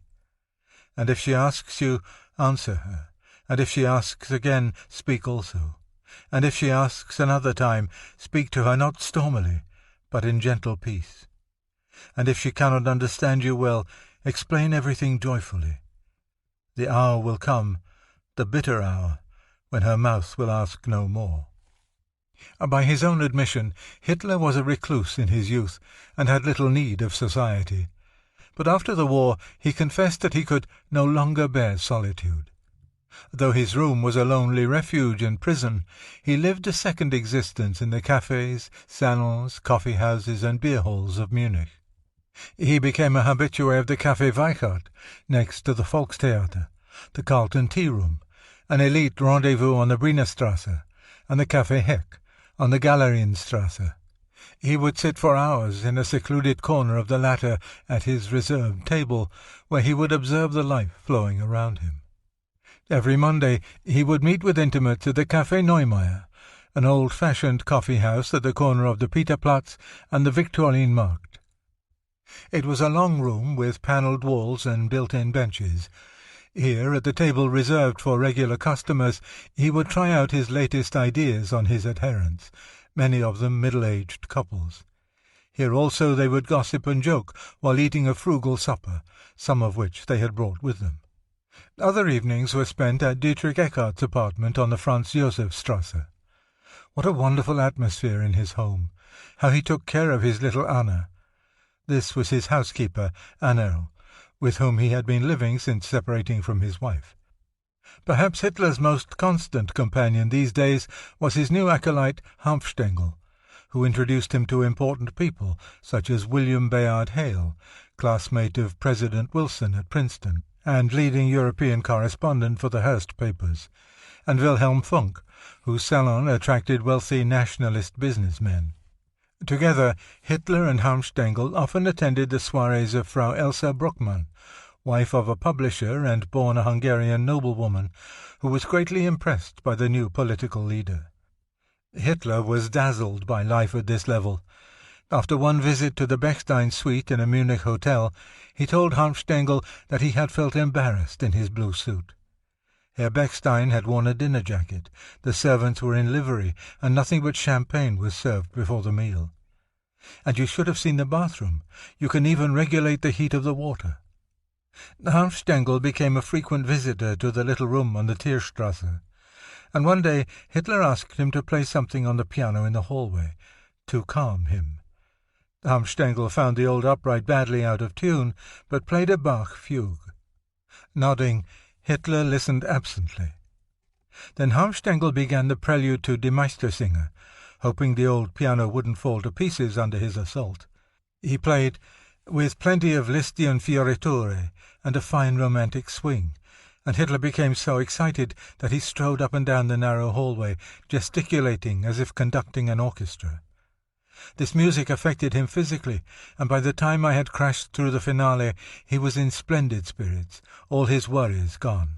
And if she asks you, answer her. And if she asks again, speak also. And if she asks another time, speak to her not stormily, but in gentle peace. And if she cannot understand you well, explain everything joyfully. The hour will come, the bitter hour, when her mouth will ask no more. By his own admission, Hitler was a recluse in his youth, and had little need of society. But after the war he confessed that he could no longer bear solitude. Though his room was a lonely refuge and prison, he lived a second existence in the cafes, salons, coffee-houses, and beer-halls of Munich. He became a habitué of the Café Weichert, next to the Volkstheater, the Carlton Tea Room, an elite rendezvous on the Brienerstrasse, and the Café Heck, on the Galerienstrasse. He would sit for hours in a secluded corner of the latter at his reserved table, where he would observe the life flowing around him. Every Monday he would meet with intimates at the Café Neumeier, an old-fashioned coffee-house at the corner of the Peterplatz and the Viktualienmarkt. It was a long room with panelled walls and built-in benches. Here, at the table reserved for regular customers, he would try out his latest ideas on his adherents, many of them middle-aged couples. Here also they would gossip and joke while eating a frugal supper, some of which they had brought with them. Other evenings were spent at Dietrich Eckart's apartment on the Franz-Josef-Strasse. What a wonderful atmosphere in his home! How he took care of his little Anna! This was his housekeeper, Annerl, with whom he had been living since separating from his wife. Perhaps Hitler's most constant companion these days was his new acolyte Hanfstengel, who introduced him to important people such as William Bayard Hale, classmate of President Wilson at Princeton, and leading European correspondent for the Hearst papers, and Wilhelm Funk, whose salon attracted wealthy nationalist businessmen. Together, Hitler and Hanfstengel often attended the soirees of Frau Elsa Bruckmann, wife of a publisher and born a Hungarian noblewoman, who was greatly impressed by the new political leader. Hitler was dazzled by life at this level. After one visit to the Bechstein suite in a Munich hotel, he told Hanfstengel that he had felt embarrassed in his blue suit. Herr Bechstein had worn a dinner jacket, the servants were in livery, and nothing but champagne was served before the meal. And you should have seen the bathroom. You can even regulate the heat of the water. Hanfstengel became a frequent visitor to the little room on the Tierstrasse, and one day Hitler asked him to play something on the piano in the hallway, to calm him. Hanfstengel found the old upright badly out of tune, but played a Bach fugue. Nodding, Hitler listened absently. Then Hanfstengel began the prelude to Die Meistersinger, hoping the old piano wouldn't fall to pieces under his assault. He played, with plenty of Lisztian fioriture and a fine romantic swing, and Hitler became so excited that he strode up and down the narrow hallway, gesticulating as if conducting an orchestra. This music affected him physically, and by the time I had crashed through the finale, he was in splendid spirits, all his worries gone.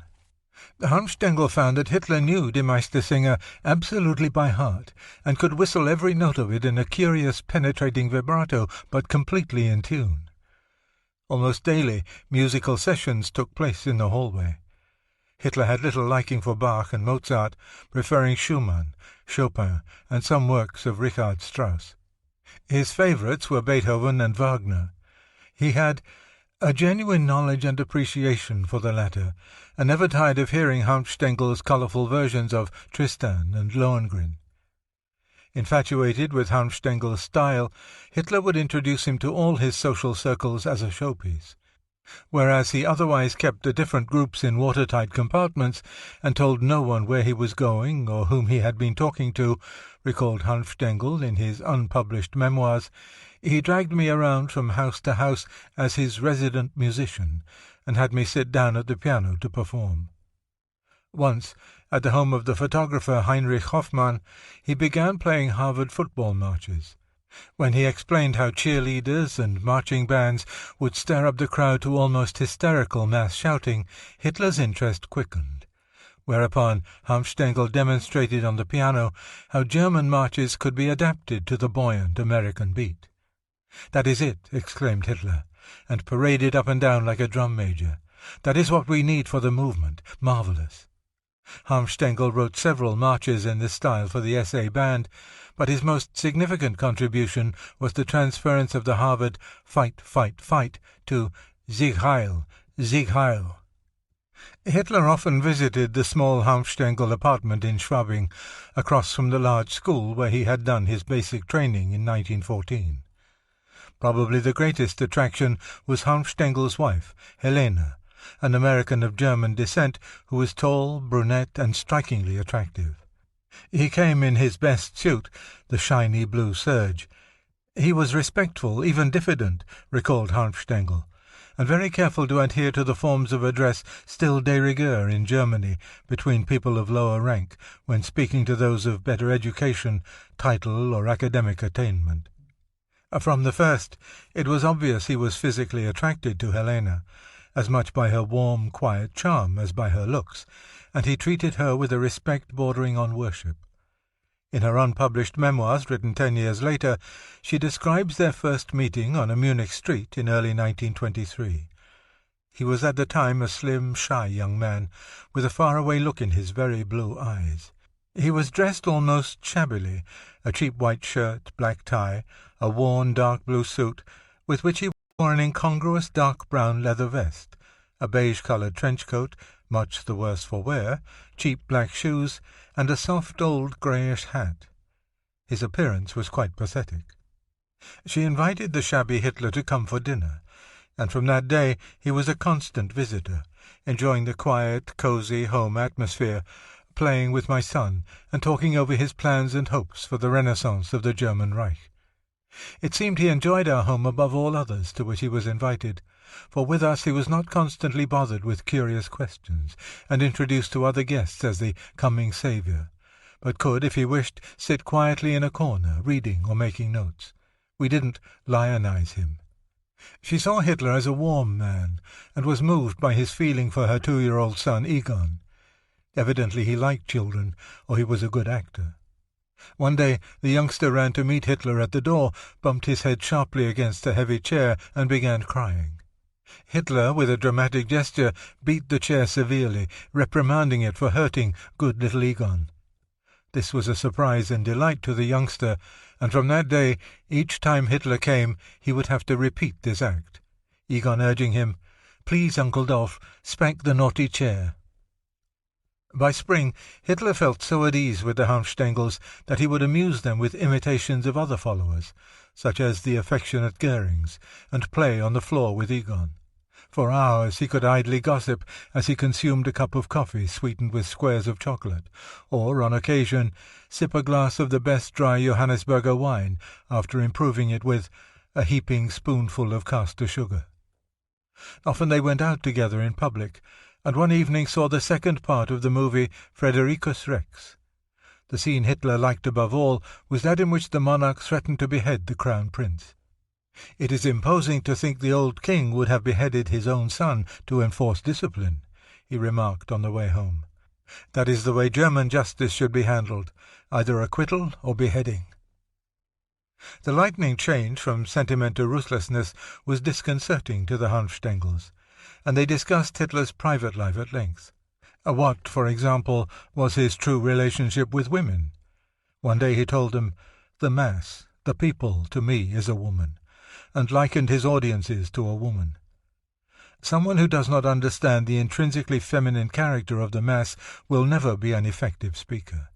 Hanfstengel found that Hitler knew Die Meistersinger absolutely by heart, and could whistle every note of it in a curious, penetrating vibrato, but completely in tune. Almost daily, musical sessions took place in the hallway. Hitler had little liking for Bach and Mozart, preferring Schumann, Chopin, and some works of Richard Strauss. His favourites were Beethoven and Wagner. He had a genuine knowledge and appreciation for the latter, and never tired of hearing Hanfstengel's colourful versions of Tristan and Lohengrin. Infatuated with Hanfstengel's style, Hitler would introduce him to all his social circles as a showpiece. Whereas he otherwise kept the different groups in watertight compartments and told no one where he was going or whom he had been talking to, recalled Hanfstengel in his unpublished memoirs, he dragged me around from house to house as his resident musician and had me sit down at the piano to perform. Once, at the home of the photographer Heinrich Hoffmann, he began playing Harvard football marches. When he explained how cheerleaders and marching bands would stir up the crowd to almost hysterical mass shouting, Hitler's interest quickened, whereupon Hanfstengel demonstrated on the piano how German marches could be adapted to the buoyant American beat. "That is it," exclaimed Hitler, and paraded up and down like a drum major. "That is what we need for the movement. Marvellous." Hanfstengel wrote several marches in this style for the SA band, but his most significant contribution was the transference of the Harvard "Fight, Fight, Fight" to "Sieg Heil, Sieg Heil." Hitler often visited the small Hanfstengel apartment in Schwabing, across from the large school where he had done his basic training in 1914. Probably the greatest attraction was Hanfstengel's wife, Helena, an American of German descent who was tall, brunette, and strikingly attractive. He came in his best suit, the shiny blue serge. He was respectful, even diffident, recalled Hanfstengel, and very careful to adhere to the forms of address still de rigueur in Germany between people of lower rank when speaking to those of better education, title, or academic attainment. From the first, it was obvious he was physically attracted to Helena, as much by her warm, quiet charm as by her looks, and he treated her with a respect bordering on worship. In her unpublished memoirs, written 10 years later, she describes their first meeting on a Munich street in early 1923. He was at the time a slim, shy young man, with a faraway look in his very blue eyes. He was dressed almost shabbily, a cheap white shirt, black tie, a worn dark blue suit, with which he wore an incongruous dark brown leather vest, a beige-coloured trench coat, much the worse for wear, cheap black shoes, and a soft old greyish hat. His appearance was quite pathetic. She invited the shabby Hitler to come for dinner, and from that day he was a constant visitor, enjoying the quiet, cosy home atmosphere, playing with my son, and talking over his plans and hopes for the renaissance of the German Reich. It seemed he enjoyed our home above all others to which he was invited, for with us he was not constantly bothered with curious questions, and introduced to other guests as the coming saviour, but could, if he wished, sit quietly in a corner, reading or making notes. We didn't lionize him. She saw Hitler as a warm man, and was moved by his feeling for her 2-year-old son Egon. Evidently he liked children, or he was a good actor. One day the youngster ran to meet Hitler at the door, bumped his head sharply against a heavy chair, and began crying. Hitler, with a dramatic gesture, beat the chair severely, reprimanding it for hurting good little Egon. This was a surprise and delight to the youngster, and from that day, each time Hitler came, he would have to repeat this act, Egon urging him, "Please, Uncle Dolf, spank the naughty chair." By spring, Hitler felt so at ease with the Hanfstengels that he would amuse them with imitations of other followers, such as the affectionate Goerings, and play on the floor with Egon. For hours he could idly gossip as he consumed a cup of coffee sweetened with squares of chocolate, or, on occasion, sip a glass of the best dry Johannisberger wine after improving it with a heaping spoonful of caster sugar. Often they went out together in public, and one evening saw the second part of the movie Fredericus Rex. The scene Hitler liked above all was that in which the monarch threatened to behead the crown prince. "It is imposing to think the old king would have beheaded his own son to enforce discipline," he remarked on the way home. "That is the way German justice should be handled, either acquittal or beheading." The lightning change from sentiment to ruthlessness was disconcerting to the Hanfstengels, and they discussed Hitler's private life at length. What, for example, was his true relationship with women? One day he told them, "The mass, the people, to me, is a woman," and likened his audiences to a woman. Someone who does not understand the intrinsically feminine character of the mass will never be an effective speaker.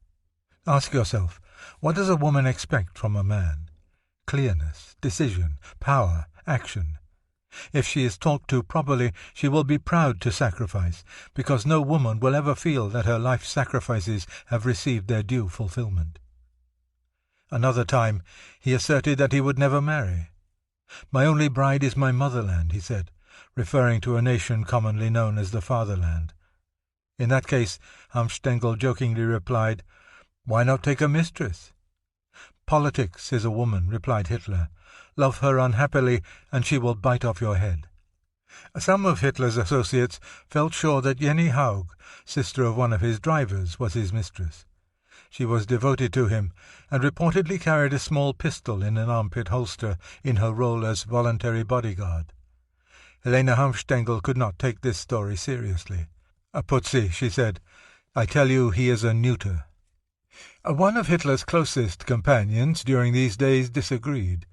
Ask yourself, what does a woman expect from a man? Clearness, decision, power, action. If she is talked to properly, she will be proud to sacrifice, because no woman will ever feel that her life sacrifices have received their due fulfillment. Another time, he asserted that he would never marry. "My only bride is my motherland," he said, referring to a nation commonly known as the fatherland. In that case, Hanfstengel jokingly replied, "Why not take a mistress?" "Politics is a woman," replied Hitler. "Love her unhappily, and she will bite off your head." Some of Hitler's associates felt sure that Jenny Haug, sister of one of his drivers, was his mistress. She was devoted to him, and reportedly carried a small pistol in an armpit holster in her role as voluntary bodyguard. Helena Hanfstengel could not take this story seriously. "A Putzi," she said. "I tell you he is a neuter." One of Hitler's closest companions during these days disagreed.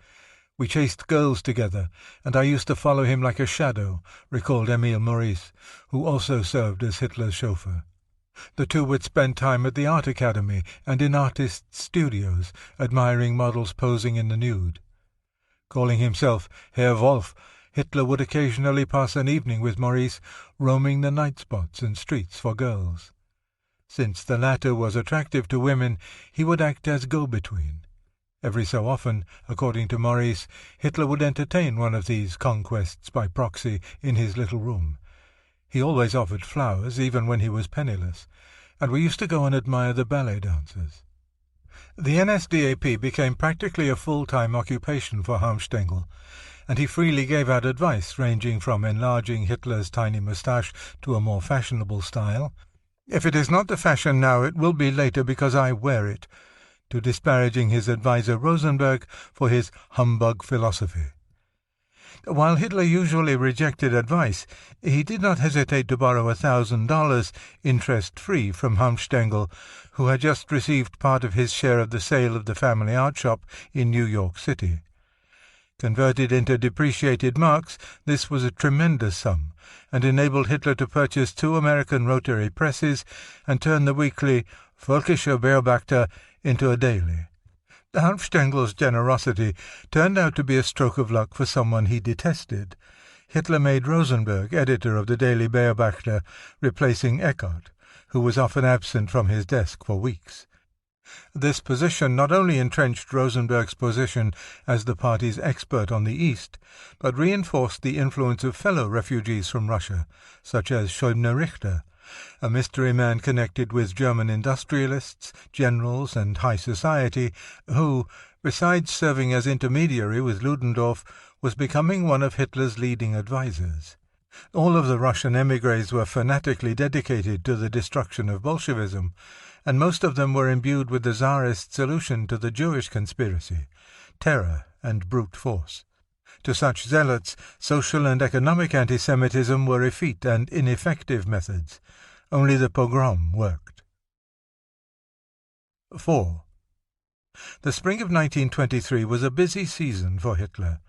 "We chased girls together, and I used to follow him like a shadow," recalled Emil Maurice, who also served as Hitler's chauffeur. The two would spend time at the art academy and in artists' studios, admiring models posing in the nude. Calling himself Herr Wolf, Hitler would occasionally pass an evening with Maurice, roaming the night spots and streets for girls. Since the latter was attractive to women, he would act as go-between. Every so often, according to Maurice, Hitler would entertain one of these conquests by proxy in his little room. He always offered flowers, even when he was penniless, and we used to go and admire the ballet dancers. The NSDAP became practically a full-time occupation for Hanfstengel, and he freely gave out advice ranging from enlarging Hitler's tiny moustache to a more fashionable style. "If it is not the fashion now, it will be later because I wear it," to disparaging his adviser Rosenberg for his humbug philosophy. While Hitler usually rejected advice, he did not hesitate to borrow $1,000 interest-free from Hanfstengel, who had just received part of his share of the sale of the family art shop in New York City. Converted into depreciated marks, this was a tremendous sum, and enabled Hitler to purchase 2 American rotary presses and turn the weekly Völkischer Beobachter into a daily. Hanfstengel's generosity turned out to be a stroke of luck for someone he detested. Hitler made Rosenberg editor of the daily Beobachter, replacing Eckart, who was often absent from his desk for weeks. This position not only entrenched Rosenberg's position as the party's expert on the East, but reinforced the influence of fellow refugees from Russia, such as Schöbner Richter, a mystery man connected with German industrialists, generals, and high society, who, besides serving as intermediary with Ludendorff, was becoming one of Hitler's leading advisers. All of the Russian émigrés were fanatically dedicated to the destruction of Bolshevism, and most of them were imbued with the Tsarist solution to the Jewish conspiracy, terror and brute force. To such zealots, social and economic anti-Semitism were effete and ineffective methods. Only the pogrom worked. 4. The spring of 1923 was a busy season for Hitler.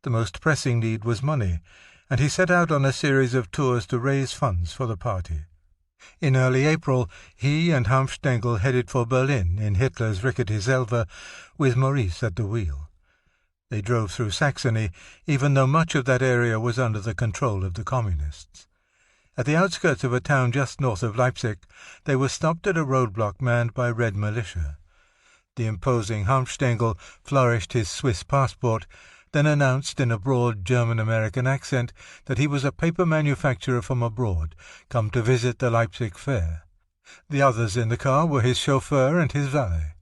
The most pressing need was money, and he set out on a series of tours to raise funds for the party. In early April, he and Hanfstaengl headed for Berlin in Hitler's rickety Selva, with Maurice at the wheel. They drove through Saxony, even though much of that area was under the control of the Communists. At the outskirts of a town just north of Leipzig, they were stopped at a roadblock manned by Red militia. The imposing Hanfstaengl flourished his Swiss passport, then announced in a broad German-American accent that he was a paper manufacturer from abroad, come to visit the Leipzig fair. The others in the car were his chauffeur and his valet.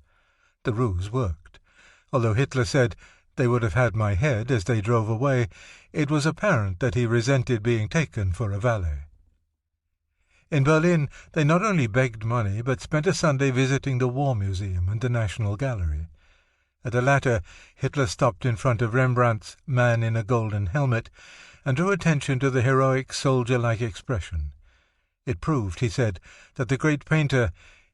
The ruse worked. Although Hitler said, "They would have had my head," as they drove away, it was apparent that he resented being taken for a valet. In Berlin, they not only begged money, but spent a Sunday visiting the War Museum and the National Gallery. At the latter, Hitler stopped in front of Rembrandt's Man in a Golden Helmet and drew attention to the heroic soldier-like expression. It proved, he said, that the great painter,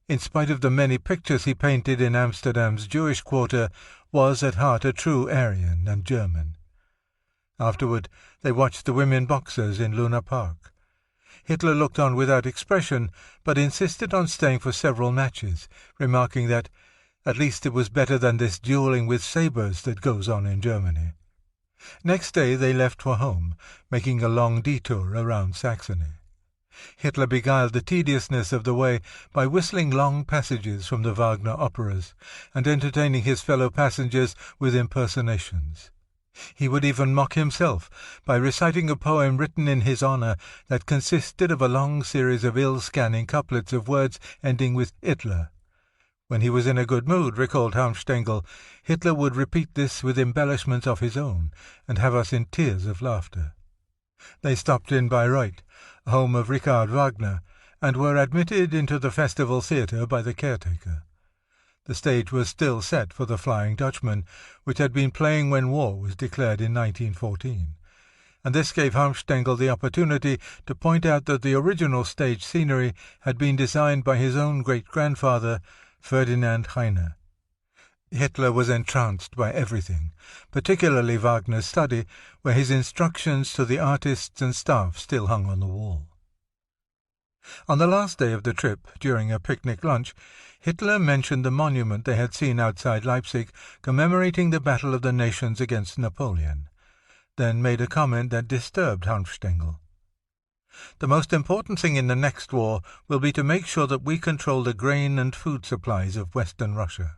in spite of the many pictures he painted in Amsterdam's Jewish quarter, was at heart a true Aryan and German. Afterward, they watched the women boxers in Luna Park. Hitler looked on without expression, but insisted on staying for several matches, remarking that, at least it was better than this duelling with sabres that goes on in Germany. Next day they left for home, making a long detour around Saxony. Hitler beguiled the tediousness of the way by whistling long passages from the Wagner operas and entertaining his fellow passengers with impersonations. He would even mock himself by reciting a poem written in his honor that consisted of a long series of ill-scanning couplets of words ending with Hitler. When he was in a good mood, recalled Hanfstaengl, Hitler would repeat this with embellishments of his own and have us in tears of laughter. They stopped in Bayreuth, home of Richard Wagner, and were admitted into the festival theatre by the caretaker. The stage was still set for the Flying Dutchman, which had been playing when war was declared in 1914, and this gave Hanfstaengl the opportunity to point out that the original stage scenery had been designed by his own great-grandfather, Ferdinand Heine. Hitler was entranced by everything, particularly Wagner's study, where his instructions to the artists and staff still hung on the wall. On the last day of the trip, during a picnic lunch, Hitler mentioned the monument they had seen outside Leipzig commemorating the Battle of the Nations against Napoleon, then made a comment that disturbed Hanfstaengl. "The most important thing in the next war will be to make sure that we control the grain and food supplies of Western Russia."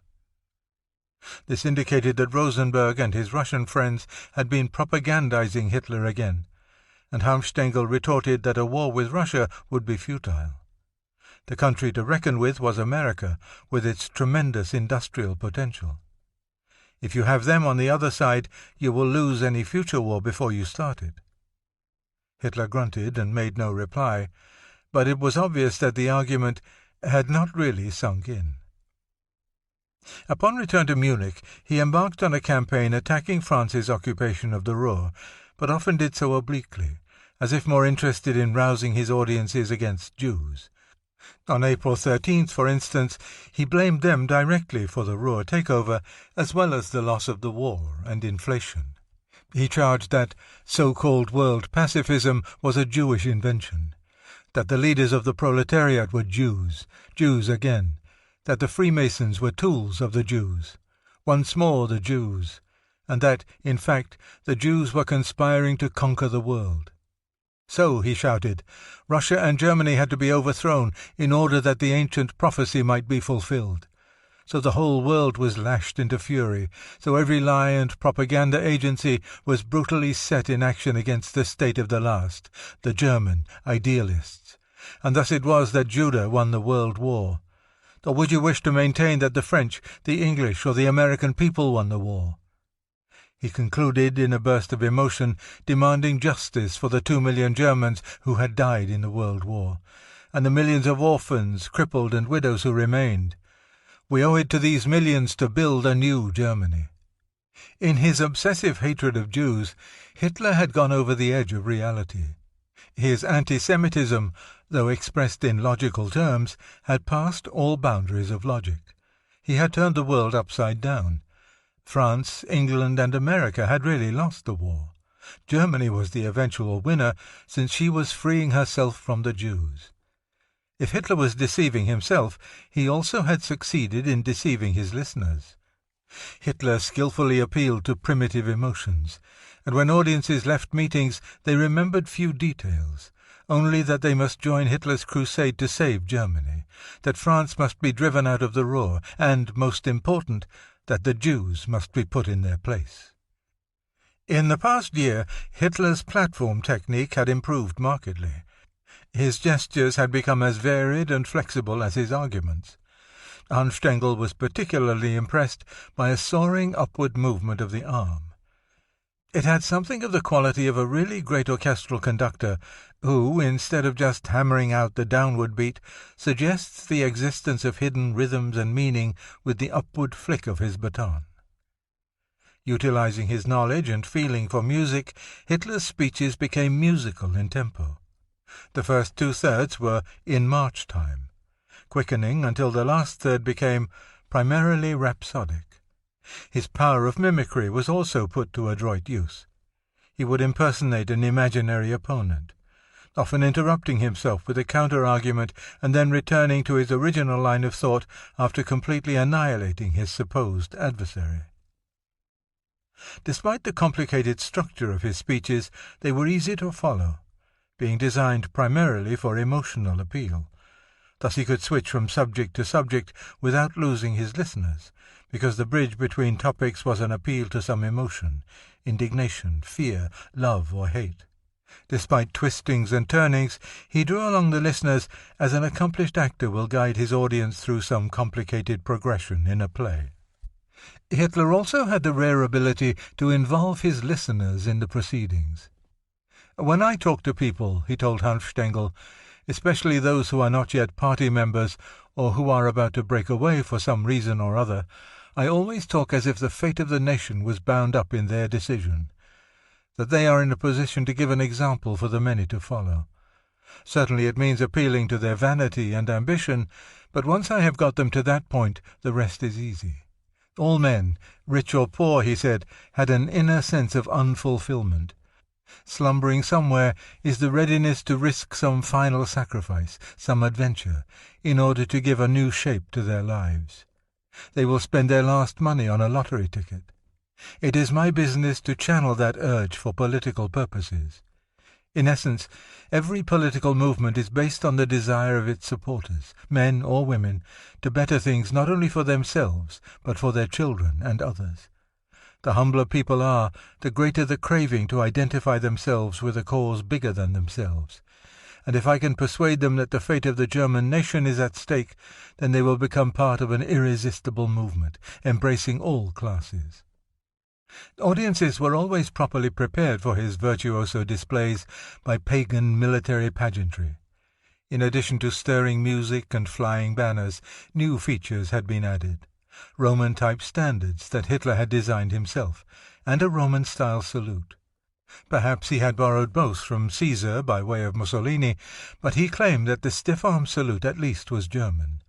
This indicated that Rosenberg and his Russian friends had been propagandizing Hitler again, and Hanfstaengl retorted that a war with Russia would be futile. The country to reckon with was America, with its tremendous industrial potential. If you have them on the other side, you will lose any future war before you start it. Hitler grunted and made no reply, but it was obvious that the argument had not really sunk in. Upon return to Munich, he embarked on a campaign attacking France's occupation of the Ruhr, but often did so obliquely, as if more interested in rousing his audiences against Jews. On April 13th, for instance, he blamed them directly for the Ruhr takeover, as well as the loss of the war and inflation. He charged that so-called world pacifism was a Jewish invention, that the leaders of the proletariat were Jews, Jews again, that the Freemasons were tools of the Jews, once more the Jews, and that, in fact, the Jews were conspiring to conquer the world. So, he shouted, Russia and Germany had to be overthrown in order that the ancient prophecy might be fulfilled. So the whole world was lashed into fury, so every lie and propaganda agency was brutally set in action against the state of the last, the German idealists. And thus it was that Judah won the World War. Or would you wish to maintain that the French, the English, or the American people won the war? He concluded in a burst of emotion, demanding justice for the 2 million Germans who had died in the World War, and the millions of orphans, crippled, and widows who remained. We owe it to these millions to build a new Germany. In his obsessive hatred of Jews, Hitler had gone over the edge of reality. His anti-Semitism, though expressed in logical terms, had passed all boundaries of logic. He had turned the world upside down. France, England, and America had really lost the war. Germany was the eventual winner, since she was freeing herself from the Jews. If Hitler was deceiving himself, he also had succeeded in deceiving his listeners. Hitler skillfully appealed to primitive emotions, and when audiences left meetings they remembered few details, only that they must join Hitler's crusade to save Germany, that France must be driven out of the Ruhr, and, most important, that the Jews must be put in their place. In the past year, Hitler's platform technique had improved markedly. His gestures had become as varied and flexible as his arguments. Stengel was particularly impressed by a soaring upward movement of the arm. It had something of the quality of a really great orchestral conductor who, instead of just hammering out the downward beat, suggests the existence of hidden rhythms and meaning with the upward flick of his baton. Utilizing his knowledge and feeling for music, Hitler's speeches became musical in tempo. The first two-thirds were in march time, quickening until the last third became primarily rhapsodic. His power of mimicry was also put to adroit use. He would impersonate an imaginary opponent, often interrupting himself with a counter-argument and then returning to his original line of thought after completely annihilating his supposed adversary. Despite the complicated structure of his speeches, they were easy to follow, being designed primarily for emotional appeal. Thus he could switch from subject to subject without losing his listeners, because the bridge between topics was an appeal to some emotion, indignation, fear, love, or hate. Despite twistings and turnings, he drew along the listeners as an accomplished actor will guide his audience through some complicated progression in a play. Hitler also had the rare ability to involve his listeners in the proceedings. "When I talk to people," he told Stengel, "especially those who are not yet party members or who are about to break away for some reason or other, I always talk as if the fate of the nation was bound up in their decision, that they are in a position to give an example for the many to follow. Certainly it means appealing to their vanity and ambition, but once I have got them to that point, the rest is easy. All men, rich or poor," he said, "had an inner sense of unfulfillment. Slumbering somewhere is the readiness to risk some final sacrifice, some adventure, in order to give a new shape to their lives. They will spend their last money on a lottery ticket. It is my business to channel that urge for political purposes. In essence, every political movement is based on the desire of its supporters, men or women, to better things not only for themselves, but for their children and others. The humbler people are, the greater the craving to identify themselves with a cause bigger than themselves. And if I can persuade them that the fate of the German nation is at stake, then they will become part of an irresistible movement, embracing all classes." Audiences were always properly prepared for his virtuoso displays by pagan military pageantry. In addition to stirring music and flying banners, new features had been added. Roman-type standards that Hitler had designed himself, and a Roman-style salute. Perhaps he had borrowed both from Caesar by way of Mussolini, but he claimed that the stiff-arm salute at least was German.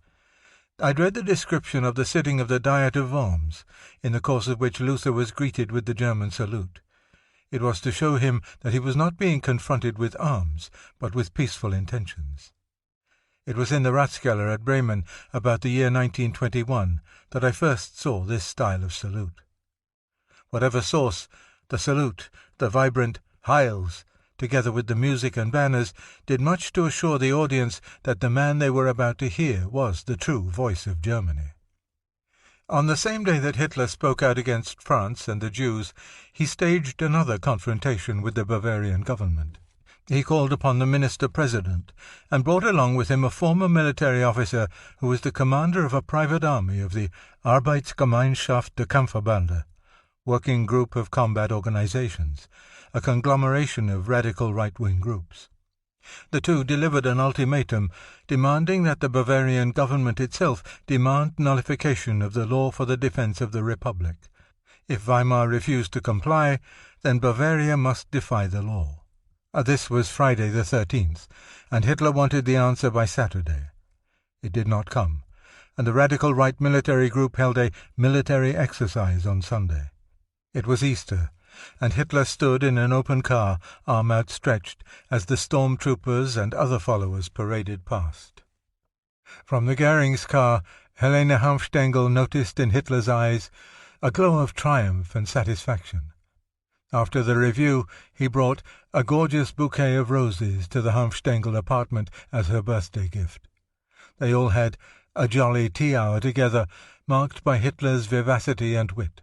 I'd read the description of the sitting of the Diet of Worms, in the course of which Luther was greeted with the German salute. It was to show him that he was not being confronted with arms, but with peaceful intentions. It was in the Ratskeller at Bremen, about the year 1921, that I first saw this style of salute. Whatever source, the salute, the vibrant Heils, together with the music and banners, did much to assure the audience that the man they were about to hear was the true voice of Germany. On the same day that Hitler spoke out against France and the Jews, he staged another confrontation with the Bavarian government. He called upon the minister-president, and brought along with him a former military officer who was the commander of a private army of the Arbeitsgemeinschaft der Kampfverbände, working group of combat organizations, a conglomeration of radical right-wing groups. The two delivered an ultimatum demanding that the Bavarian government itself demand nullification of the law for the defense of the Republic. If Weimar refused to comply, then Bavaria must defy the law. This was Friday the 13th, and Hitler wanted the answer by Saturday. It did not come, and the radical right military group held a military exercise on Sunday. It was Easter, and Hitler stood in an open car, arm outstretched, as the stormtroopers and other followers paraded past. From the Goering's car, Helene Hanfstaengl noticed in Hitler's eyes a glow of triumph and satisfaction. After the review, he brought a gorgeous bouquet of roses to the Hanfstaengl apartment as her birthday gift. They all had a jolly tea hour together, marked by Hitler's vivacity and wit.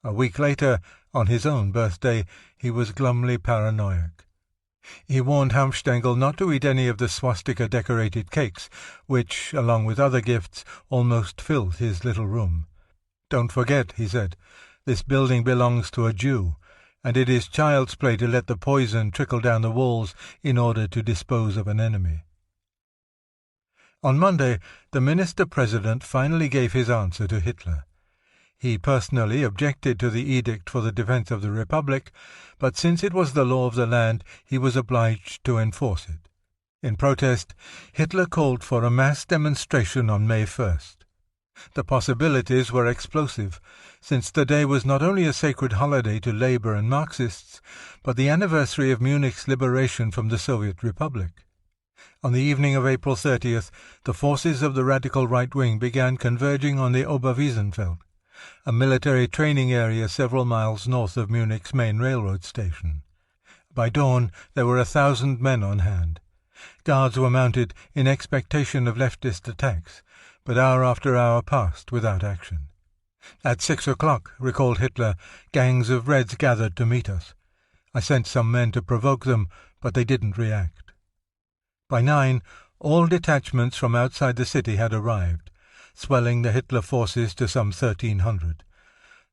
A week later, on his own birthday, he was glumly paranoiac. He warned Hanfstaengl not to eat any of the swastika-decorated cakes, which, along with other gifts, almost filled his little room. "Don't forget," he said, "this building belongs to a Jew, and it is child's play to let the poison trickle down the walls in order to dispose of an enemy." On Monday, the Minister-President finally gave his answer to Hitler. He personally objected to the edict for the defense of the Republic, but since it was the law of the land, he was obliged to enforce it. In protest, Hitler called for a mass demonstration on May 1st. The possibilities were explosive, since the day was not only a sacred holiday to Labour and Marxists, but the anniversary of Munich's liberation from the Soviet Republic. On the evening of April 30th, the forces of the radical right wing began converging on the Oberwiesenfeld, a military training area several miles north of Munich's main railroad station. By dawn there were 1,000 men on hand. Guards were mounted in expectation of leftist attacks, but hour after hour passed without action. "At 6 o'clock," recalled Hitler, "gangs of Reds gathered to meet us. I sent some men to provoke them, but they didn't react." By 9, all detachments from outside the city had arrived, swelling the Hitler forces to some 1,300.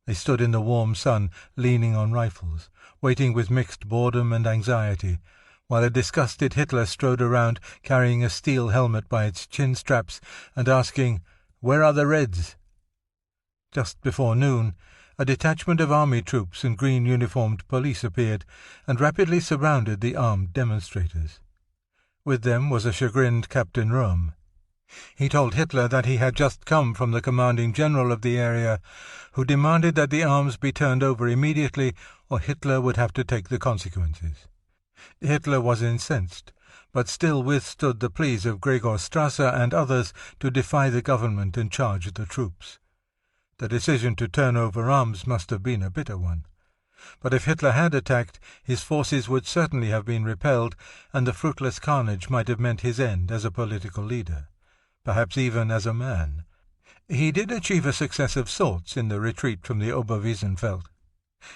They stood in the warm sun, leaning on rifles, waiting with mixed boredom and anxiety, while a disgusted Hitler strode around carrying a steel helmet by its chin straps and asking, "Where are the Reds?" Just before noon, a detachment of army troops and green-uniformed police appeared and rapidly surrounded the armed demonstrators. With them was a chagrined Captain Röhm. He told Hitler that he had just come from the commanding general of the area, who demanded that the arms be turned over immediately, or Hitler would have to take the consequences. Hitler was incensed, but still withstood the pleas of Gregor Strasser and others to defy the government and charge the troops. The decision to turn over arms must have been a bitter one. But if Hitler had attacked, his forces would certainly have been repelled, and the fruitless carnage might have meant his end as a political leader, perhaps even as a man. He did achieve a success of sorts in the retreat from the Oberwiesenfeld.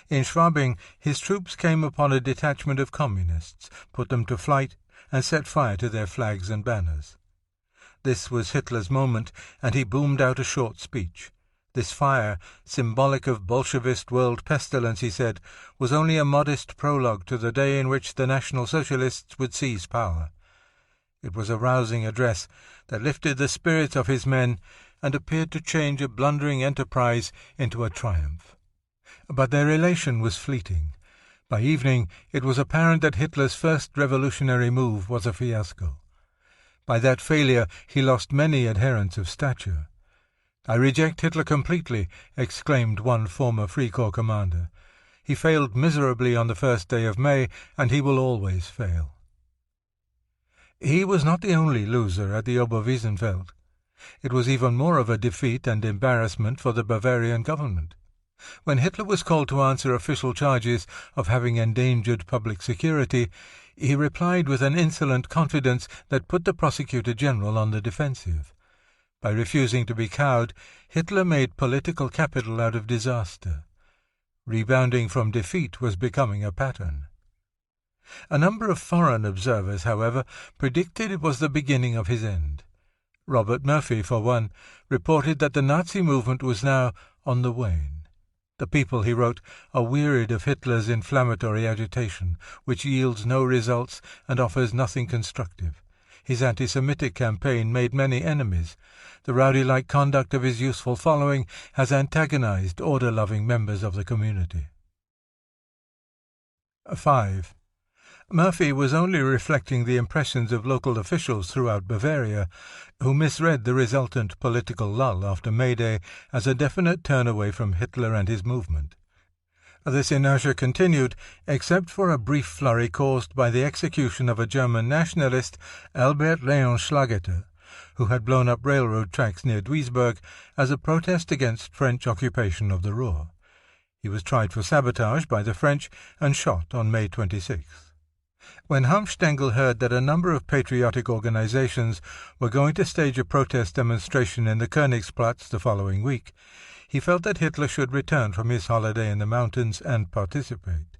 In Schwabing, his troops came upon a detachment of communists, put them to flight, and set fire to their flags and banners. This was Hitler's moment, and he boomed out a short speech. This fire, symbolic of Bolshevist world pestilence, he said, was only a modest prologue to the day in which the National Socialists would seize power. It was a rousing address that lifted the spirits of his men and appeared to change a blundering enterprise into a triumph. But their elation was fleeting. By evening it was apparent that Hitler's first revolutionary move was a fiasco. By that failure he lost many adherents of stature. "I reject Hitler completely," exclaimed one former Free Corps commander. "He failed miserably on the first day of May, and he will always fail." He was not the only loser at the Oberwiesenfeld. It was even more of a defeat and embarrassment for the Bavarian government. When Hitler was called to answer official charges of having endangered public security, he replied with an insolent confidence that put the prosecutor general on the defensive. By refusing to be cowed, Hitler made political capital out of disaster. Rebounding from defeat was becoming a pattern. A number of foreign observers, however, predicted it was the beginning of his end. Robert Murphy, for one, reported that the Nazi movement was now on the wane. The people, he wrote, are wearied of Hitler's inflammatory agitation, which yields no results and offers nothing constructive. His anti-Semitic campaign made many enemies. The rowdy-like conduct of his youthful following has antagonized order-loving members of the community. 5. Murphy was only reflecting the impressions of local officials throughout Bavaria, who misread the resultant political lull after May Day as a definite turn away from Hitler and his movement. This inertia continued, except for a brief flurry caused by the execution of a German nationalist, Albert Leon Schlageter, who had blown up railroad tracks near Duisburg as a protest against French occupation of the Ruhr. He was tried for sabotage by the French and shot on May 26th. When Hanfstaengl heard that a number of patriotic organizations were going to stage a protest demonstration in the Königsplatz the following week, he felt that Hitler should return from his holiday in the mountains and participate.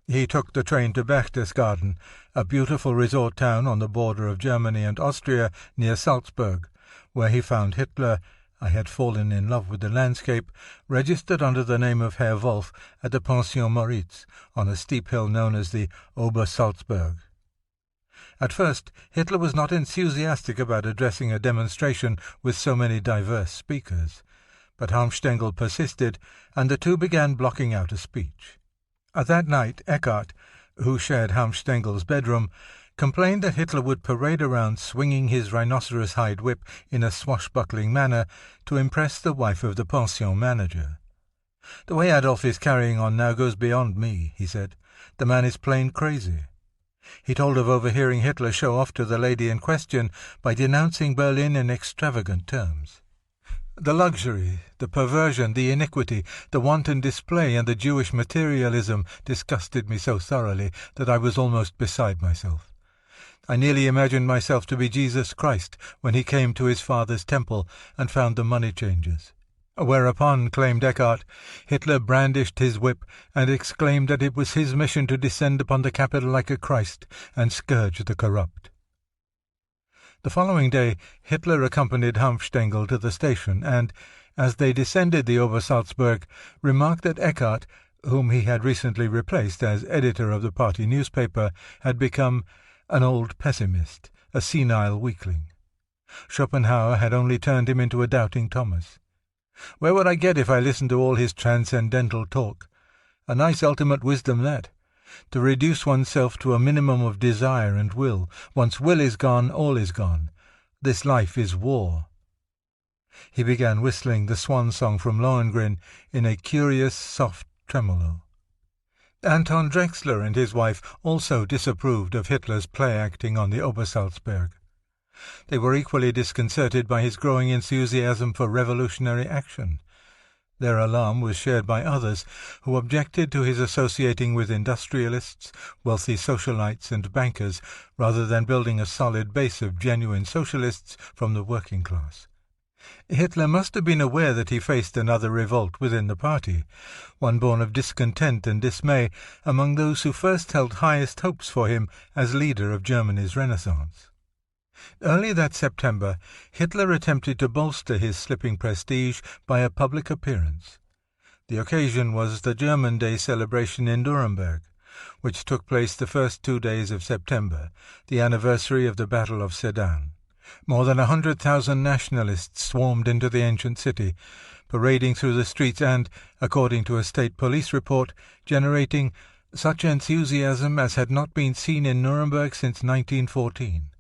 He took the train to Berchtesgaden, a beautiful resort town on the border of Germany and Austria near Salzburg, where he found Hitler. I had fallen in love with the landscape, registered under the name of Herr Wolf at the Pension Moritz, on a steep hill known as the Obersalzberg. At first, Hitler was not enthusiastic about addressing a demonstration with so many diverse speakers, but Hanfstaengl persisted, and the two began blocking out a speech. That night, Eckart, who shared Hanfstaengl's bedroom, complained that Hitler would parade around swinging his rhinoceros hide whip in a swashbuckling manner to impress the wife of the pension manager. "The way Adolf is carrying on now goes beyond me," he said. "The man is plain crazy." He told of overhearing Hitler show off to the lady in question by denouncing Berlin in extravagant terms. The luxury, the perversion, the iniquity, the wanton display, and the Jewish materialism disgusted me so thoroughly that I was almost beside myself. I nearly imagined myself to be Jesus Christ when he came to his Father's temple and found the money changers. Whereupon, claimed Eckart, Hitler brandished his whip and exclaimed that it was his mission to descend upon the capital like a Christ and scourge the corrupt. The following day Hitler accompanied Hanfstaengl to the station and, as they descended the Obersalzberg, remarked that Eckart, whom he had recently replaced as editor of the party newspaper, had become an old pessimist, a senile weakling. Schopenhauer had only turned him into a doubting Thomas. Where would I get if I listened to all his transcendental talk? A nice ultimate wisdom that. To reduce oneself to a minimum of desire and will. Once will is gone, all is gone. This life is war. He began whistling the swan song from Lohengrin in a curious, soft tremolo. Anton Drexler and his wife also disapproved of Hitler's play-acting on the Obersalzberg. They were equally disconcerted by his growing enthusiasm for revolutionary action. Their alarm was shared by others who objected to his associating with industrialists, wealthy socialites and bankers, rather than building a solid base of genuine socialists from the working class. Hitler must have been aware that he faced another revolt within the party, one born of discontent and dismay among those who first held highest hopes for him as leader of Germany's Renaissance. Early that September, Hitler attempted to bolster his slipping prestige by a public appearance. The occasion was the German Day celebration in Nuremberg, which took place the first 2 days of September, the anniversary of the Battle of Sedan. More than 100,000 nationalists swarmed into the ancient city, parading through the streets and, according to a state police report, generating such enthusiasm as had not been seen in Nuremberg since 1914.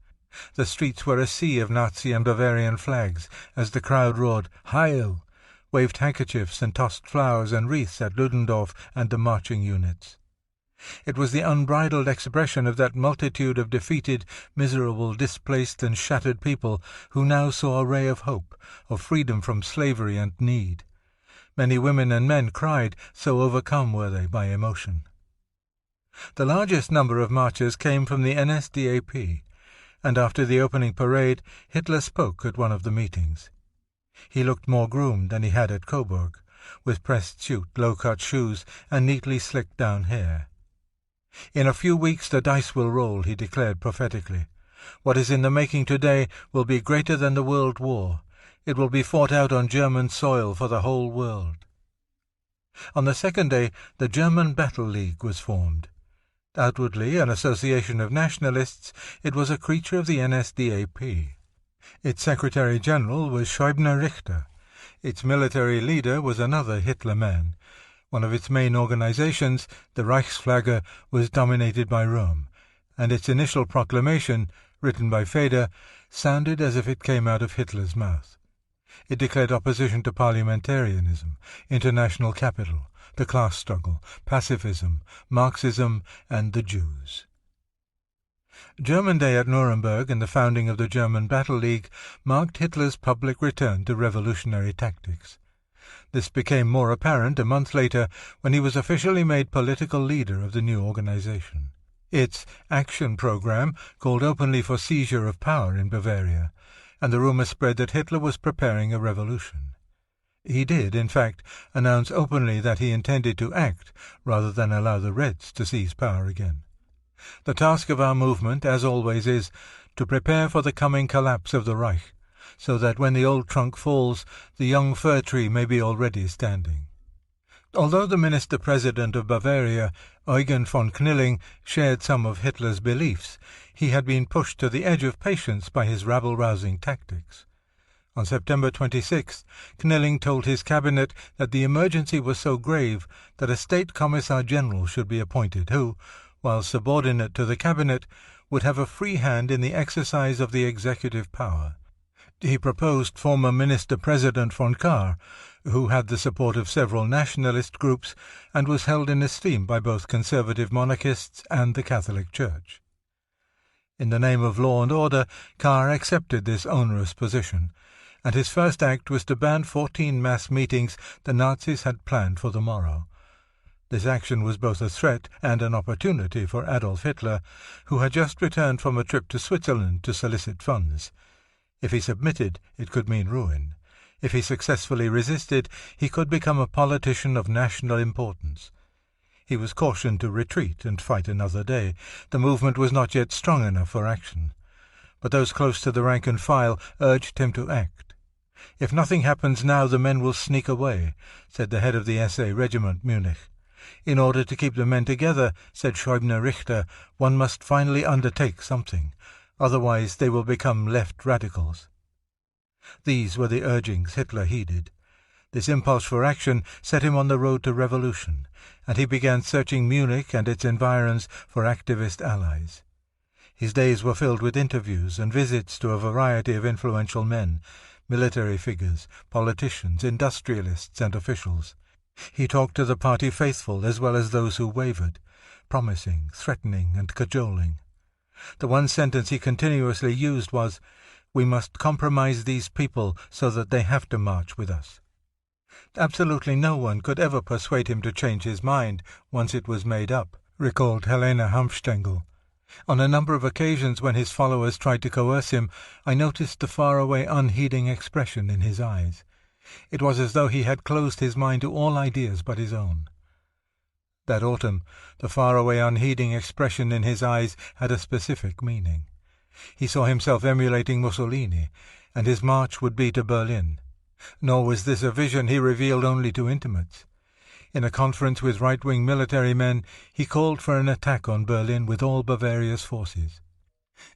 The streets were a sea of Nazi and Bavarian flags, as the crowd roared "Heil!", waved handkerchiefs and tossed flowers and wreaths at Ludendorff and the marching units. It was the unbridled expression of that multitude of defeated, miserable, displaced and shattered people who now saw a ray of hope, of freedom from slavery and need. Many women and men cried, so overcome were they by emotion. The largest number of marchers came from the NSDAP, and after the opening parade Hitler spoke at one of the meetings. He looked more groomed than he had at Coburg, with pressed suit, low-cut shoes, and neatly slicked-down hair. "In a few weeks the dice will roll," he declared prophetically. "What is in the making today will be greater than the World War. It will be fought out on German soil for the whole world." On the second day the German Battle League was formed. Outwardly an association of nationalists, it was a creature of the NSDAP. Its Secretary-General was Schäuble Richter. Its military leader was another Hitler man. One of its main organizations, the Reichsflagge, was dominated by Rome, and its initial proclamation, written by Feder, sounded as if it came out of Hitler's mouth. It declared opposition to parliamentarianism, international capital, the class struggle, pacifism, Marxism, and the Jews. German Day at Nuremberg and the founding of the German Battle League marked Hitler's public return to revolutionary tactics. This became more apparent a month later when he was officially made political leader of the new organization. Its action program called openly for seizure of power in Bavaria, and the rumor spread that Hitler was preparing a revolution. He did, in fact, announce openly that he intended to act rather than allow the Reds to seize power again. The task of our movement, as always, is to prepare for the coming collapse of the Reich, so that when the old trunk falls, the young fir tree may be already standing. Although the Minister-President of Bavaria, Eugen von Knilling, shared some of Hitler's beliefs, he had been pushed to the edge of patience by his rabble-rousing tactics. On September 26th, Knilling told his cabinet that the emergency was so grave that a State Commissar General should be appointed who, while subordinate to the cabinet, would have a free hand in the exercise of the executive power. He proposed former Minister-President von Kahr, who had the support of several nationalist groups and was held in esteem by both conservative monarchists and the Catholic Church. In the name of law and order, Kahr accepted this onerous position, and his first act was to ban 14 mass meetings the Nazis had planned for the morrow. This action was both a threat and an opportunity for Adolf Hitler, who had just returned from a trip to Switzerland to solicit funds. If he submitted, it could mean ruin. If he successfully resisted, he could become a politician of national importance. He was cautioned to retreat and fight another day. The movement was not yet strong enough for action. But those close to the rank and file urged him to act. "If nothing happens now, the men will sneak away," said the head of the SA Regiment, Munich. "In order to keep the men together," said Schäuble Richter, "one must finally undertake something. Otherwise they will become left radicals." These were the urgings Hitler heeded. This impulse for action set him on the road to revolution, and he began searching Munich and its environs for activist allies. His days were filled with interviews and visits to a variety of influential men, military figures, politicians, industrialists, and officials. He talked to the party faithful as well as those who wavered, promising, threatening, and cajoling. The one sentence he continuously used was, "We must compromise these people so that they have to march with us." Absolutely no one could ever persuade him to change his mind once it was made up, recalled Helena Hanfstengel. On a number of occasions when his followers tried to coerce him, I noticed the faraway, unheeding expression in his eyes. It was as though he had closed his mind to all ideas but his own. That autumn, the faraway, unheeding expression in his eyes had a specific meaning. He saw himself emulating Mussolini, and his march would be to Berlin. Nor was this a vision he revealed only to intimates. In a conference with right-wing military men, he called for an attack on Berlin with all Bavaria's forces.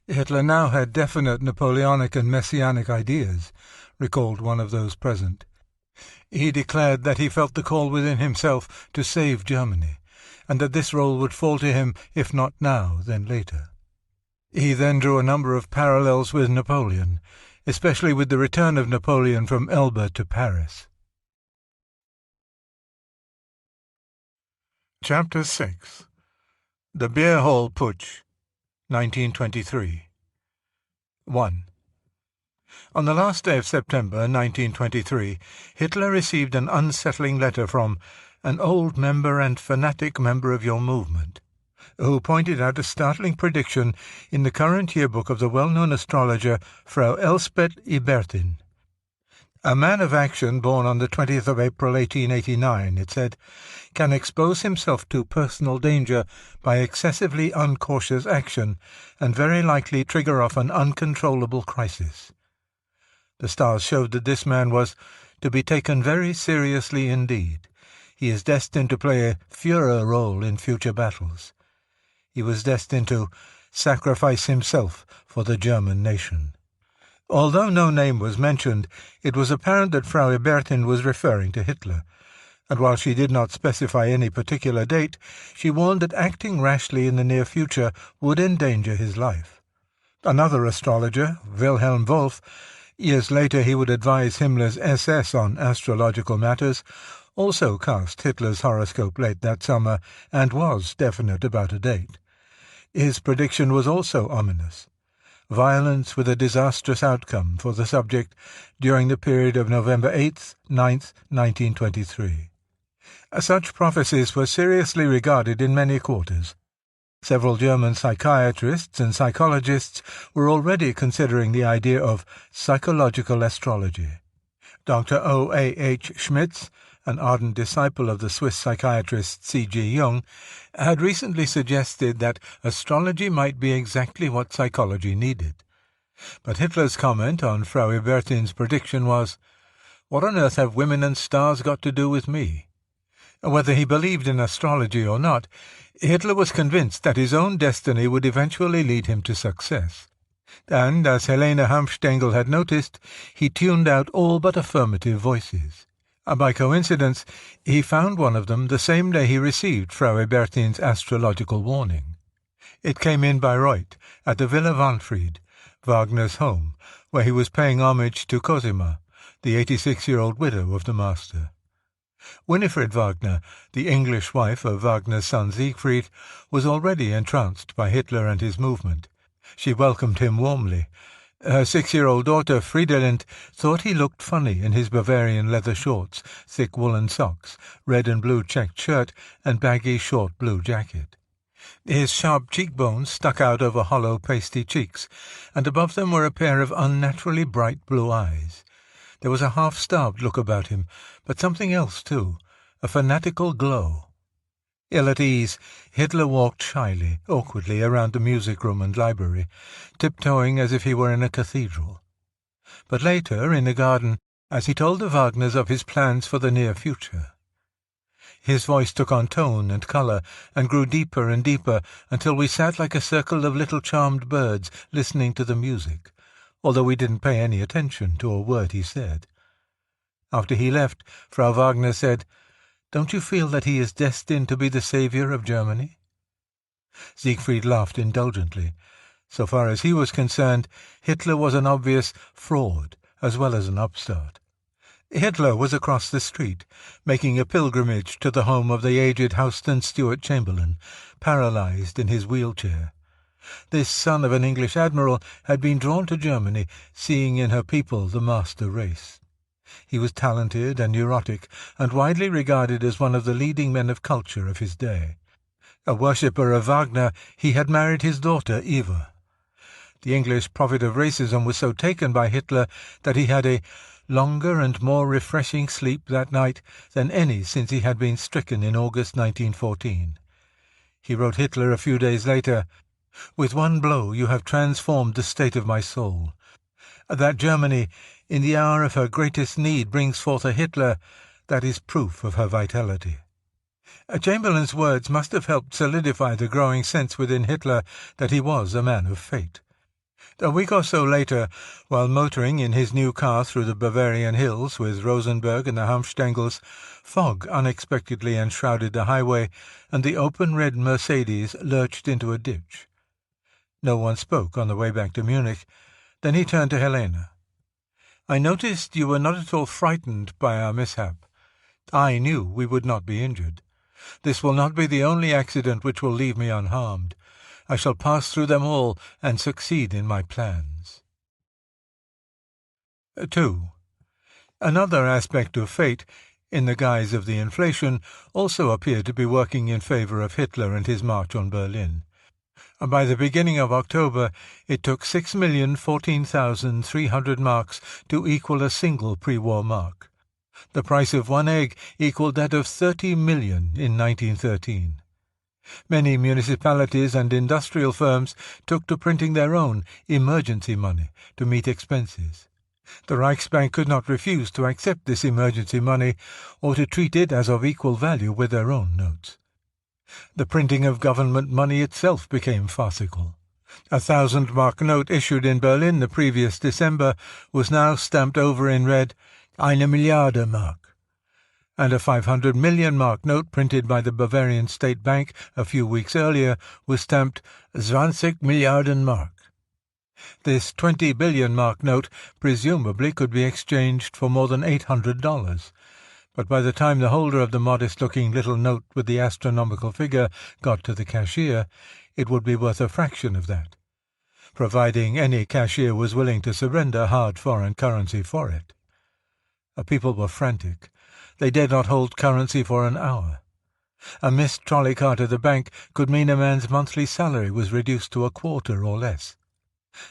Hitler now had definite Napoleonic and messianic ideas, recalled one of those present. He declared that he felt the call within himself to save Germany, and that this role would fall to him, if not now, then later. He then drew a number of parallels with Napoleon, especially with the return of Napoleon from Elba to Paris. Chapter 6. The Beer Hall Putsch, 1923. 1. On the last day of September 1923, Hitler received an unsettling letter from an old member and fanatic member of your movement, who pointed out a startling prediction in the current yearbook of the well-known astrologer Frau Elsbeth Ibertin. A man of action born on the 20th of April 1889, it said, can expose himself to personal danger by excessively uncautious action and very likely trigger off an uncontrollable crisis. The stars showed that this man was to be taken very seriously indeed. He is destined to play a Führer role in future battles. He was destined to sacrifice himself for the German nation. Although no name was mentioned, it was apparent that Frau Ebertin was referring to Hitler, and while she did not specify any particular date, she warned that acting rashly in the near future would endanger his life. Another astrologer, Wilhelm Wolff, years later he would advise Himmler's SS on astrological matters, also cast Hitler's horoscope late that summer and was definite about a date. His prediction was also ominous: violence with a disastrous outcome for the subject during the period of November 8th, 9th, 1923. Such prophecies were seriously regarded in many quarters. Several German psychiatrists and psychologists were already considering the idea of psychological astrology. Dr. O. A. H. Schmitz, an ardent disciple of the Swiss psychiatrist C. G. Jung, had recently suggested that astrology might be exactly what psychology needed. But Hitler's comment on Frau Ebertin's prediction was, "What on earth have women and stars got to do with me?" Whether he believed in astrology or not, Hitler was convinced that his own destiny would eventually lead him to success. And, as Helene Hanfstengel had noticed, he tuned out all but affirmative voices. By coincidence, he found one of them the same day he received Frau Ebertin's astrological warning. It came in Bayreuth, at the Villa Wanfried, Wagner's home, where he was paying homage to Cosima, the 86-year-old widow of the master. Winifred Wagner, the English wife of Wagner's son Siegfried, was already entranced by Hitler and his movement. She welcomed him warmly. Her 6-year-old daughter Friedelind thought he looked funny in his Bavarian leather shorts, thick woolen socks, red and blue checked shirt, and baggy short blue jacket. His sharp cheekbones stuck out over hollow pasty cheeks, and above them were a pair of unnaturally bright blue eyes. There was a half-starved look about him, but something else too, a fanatical glow. Ill at ease, Hitler walked shyly, awkwardly around the music room and library, tiptoeing as if he were in a cathedral. But later, in the garden, as he told the Wagners of his plans for the near future, his voice took on tone and colour, and grew deeper and deeper, until we sat like a circle of little charmed birds listening to the music, although we didn't pay any attention to a word he said. After he left, Frau Wagner said, "Don't you feel that he is destined to be the saviour of Germany?" Siegfried laughed indulgently. So far as he was concerned, Hitler was an obvious fraud as well as an upstart. Hitler was across the street, making a pilgrimage to the home of the aged Houston Stewart Chamberlain, paralysed in his wheelchair. This son of an English admiral had been drawn to Germany, seeing in her people the master race. He was talented and neurotic, and widely regarded as one of the leading men of culture of his day. A worshipper of Wagner, he had married his daughter Eva. The English prophet of racism was so taken by Hitler that he had a longer and more refreshing sleep that night than any since he had been stricken in August 1914. He wrote Hitler a few days later, "With one blow you have transformed the state of my soul. That Germany, in the hour of her greatest need, brings forth a Hitler, that is proof of her vitality." Chamberlain's words must have helped solidify the growing sense within Hitler that he was a man of fate. A week or so later, while motoring in his new car through the Bavarian hills with Rosenberg and the Hanfstengels, fog unexpectedly enshrouded the highway, and the open red Mercedes lurched into a ditch. No one spoke on the way back to Munich. Then he turned to Helena. "I noticed you were not at all frightened by our mishap. I knew we would not be injured. This will not be the only accident which will leave me unharmed. I shall pass through them all and succeed in my plans." 2. Another aspect of fate, in the guise of the inflation, also appeared to be working in favour of Hitler and his march on Berlin. By the beginning of October, it took 6,014,300 marks to equal a single pre-war mark. The price of one egg equaled that of 30 million in 1913. Many municipalities and industrial firms took to printing their own emergency money to meet expenses. The Reichsbank could not refuse to accept this emergency money or to treat it as of equal value with their own notes. The printing of government money itself became farcical. A 1,000-mark note issued in Berlin the previous December was now stamped over in red, "eine Milliarde Mark," and a 500 million mark note printed by the Bavarian State Bank a few weeks earlier was stamped 20 Milliarden Mark. This 20 billion mark note presumably could be exchanged for more than $800, but by the time the holder of the modest-looking little note with the astronomical figure got to the cashier, it would be worth a fraction of that, providing any cashier was willing to surrender hard foreign currency for it. People were frantic. They dared not hold currency for an hour. A missed trolley car to the bank could mean a man's monthly salary was reduced to a quarter or less.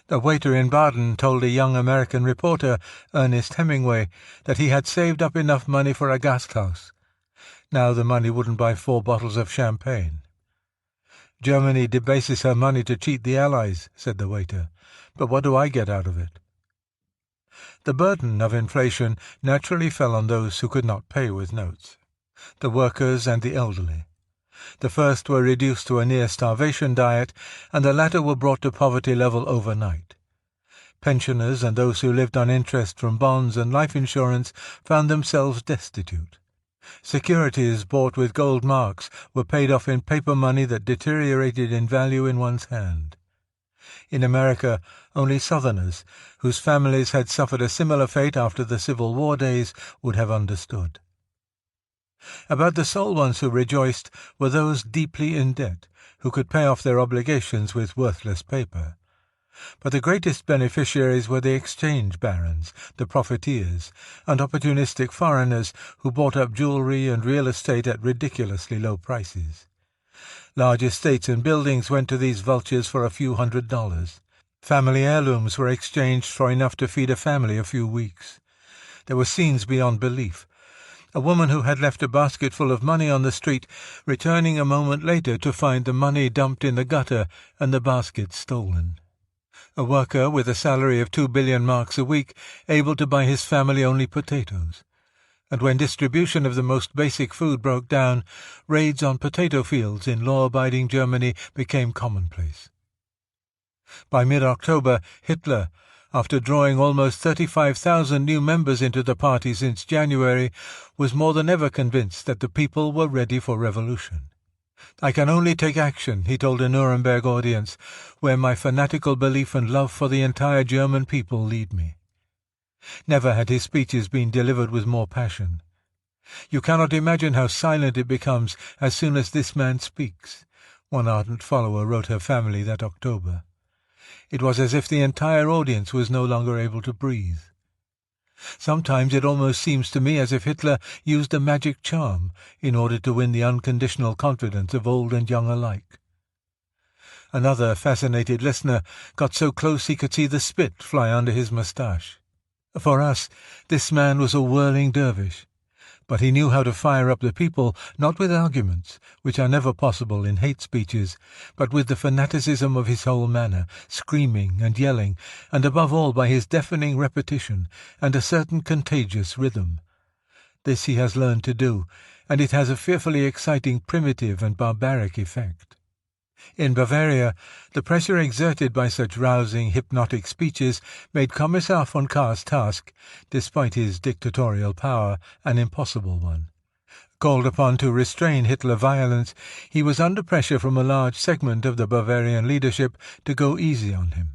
The waiter in Baden told a young American reporter, Ernest Hemingway, that he had saved up enough money for a Gasthaus. Now the money wouldn't buy 4 bottles of champagne. "Germany debases her money to cheat the Allies," said the waiter. "But what do I get out of it?" The burden of inflation naturally fell on those who could not pay with notes, the workers and the elderly. The first were reduced to a near-starvation diet, and the latter were brought to poverty level overnight. Pensioners and those who lived on interest from bonds and life insurance found themselves destitute. Securities bought with gold marks were paid off in paper money that deteriorated in value in one's hand. In America, only Southerners, whose families had suffered a similar fate after the Civil War days, would have understood. About the sole ones who rejoiced were those deeply in debt, who could pay off their obligations with worthless paper. But the greatest beneficiaries were the exchange barons, the profiteers, and opportunistic foreigners who bought up jewelry and real estate at ridiculously low prices. Large estates and buildings went to these vultures for a few $100s. Family heirlooms were exchanged for enough to feed a family a few weeks. There were scenes beyond belief. A woman who had left a basket full of money on the street, returning a moment later to find the money dumped in the gutter and the basket stolen. A worker with a salary of 2 billion marks a week, able to buy his family only potatoes. And when distribution of the most basic food broke down, raids on potato fields in law-abiding Germany became commonplace. By mid-October, Hitler, after drawing almost 35,000 new members into the party since January, was more than ever convinced that the people were ready for revolution. "I can only take action," he told a Nuremberg audience, "where my fanatical belief and love for the entire German people lead me." Never had his speeches been delivered with more passion. "You cannot imagine how silent it becomes as soon as this man speaks," one ardent follower wrote her family that October. It was as if the entire audience was no longer able to breathe. Sometimes it almost seems to me as if Hitler used a magic charm in order to win the unconditional confidence of old and young alike. Another fascinated listener got so close he could see the spit fly under his moustache. For us, this man was a whirling dervish, but he knew how to fire up the people, not with arguments, which are never possible in hate speeches, but with the fanaticism of his whole manner, screaming and yelling, and above all by his deafening repetition and a certain contagious rhythm. This he has learned to do, and it has a fearfully exciting primitive and barbaric effect. In Bavaria, the pressure exerted by such rousing, hypnotic speeches made Kommissar von Kahr's task, despite his dictatorial power, an impossible one. Called upon to restrain Hitler violence, he was under pressure from a large segment of the Bavarian leadership to go easy on him.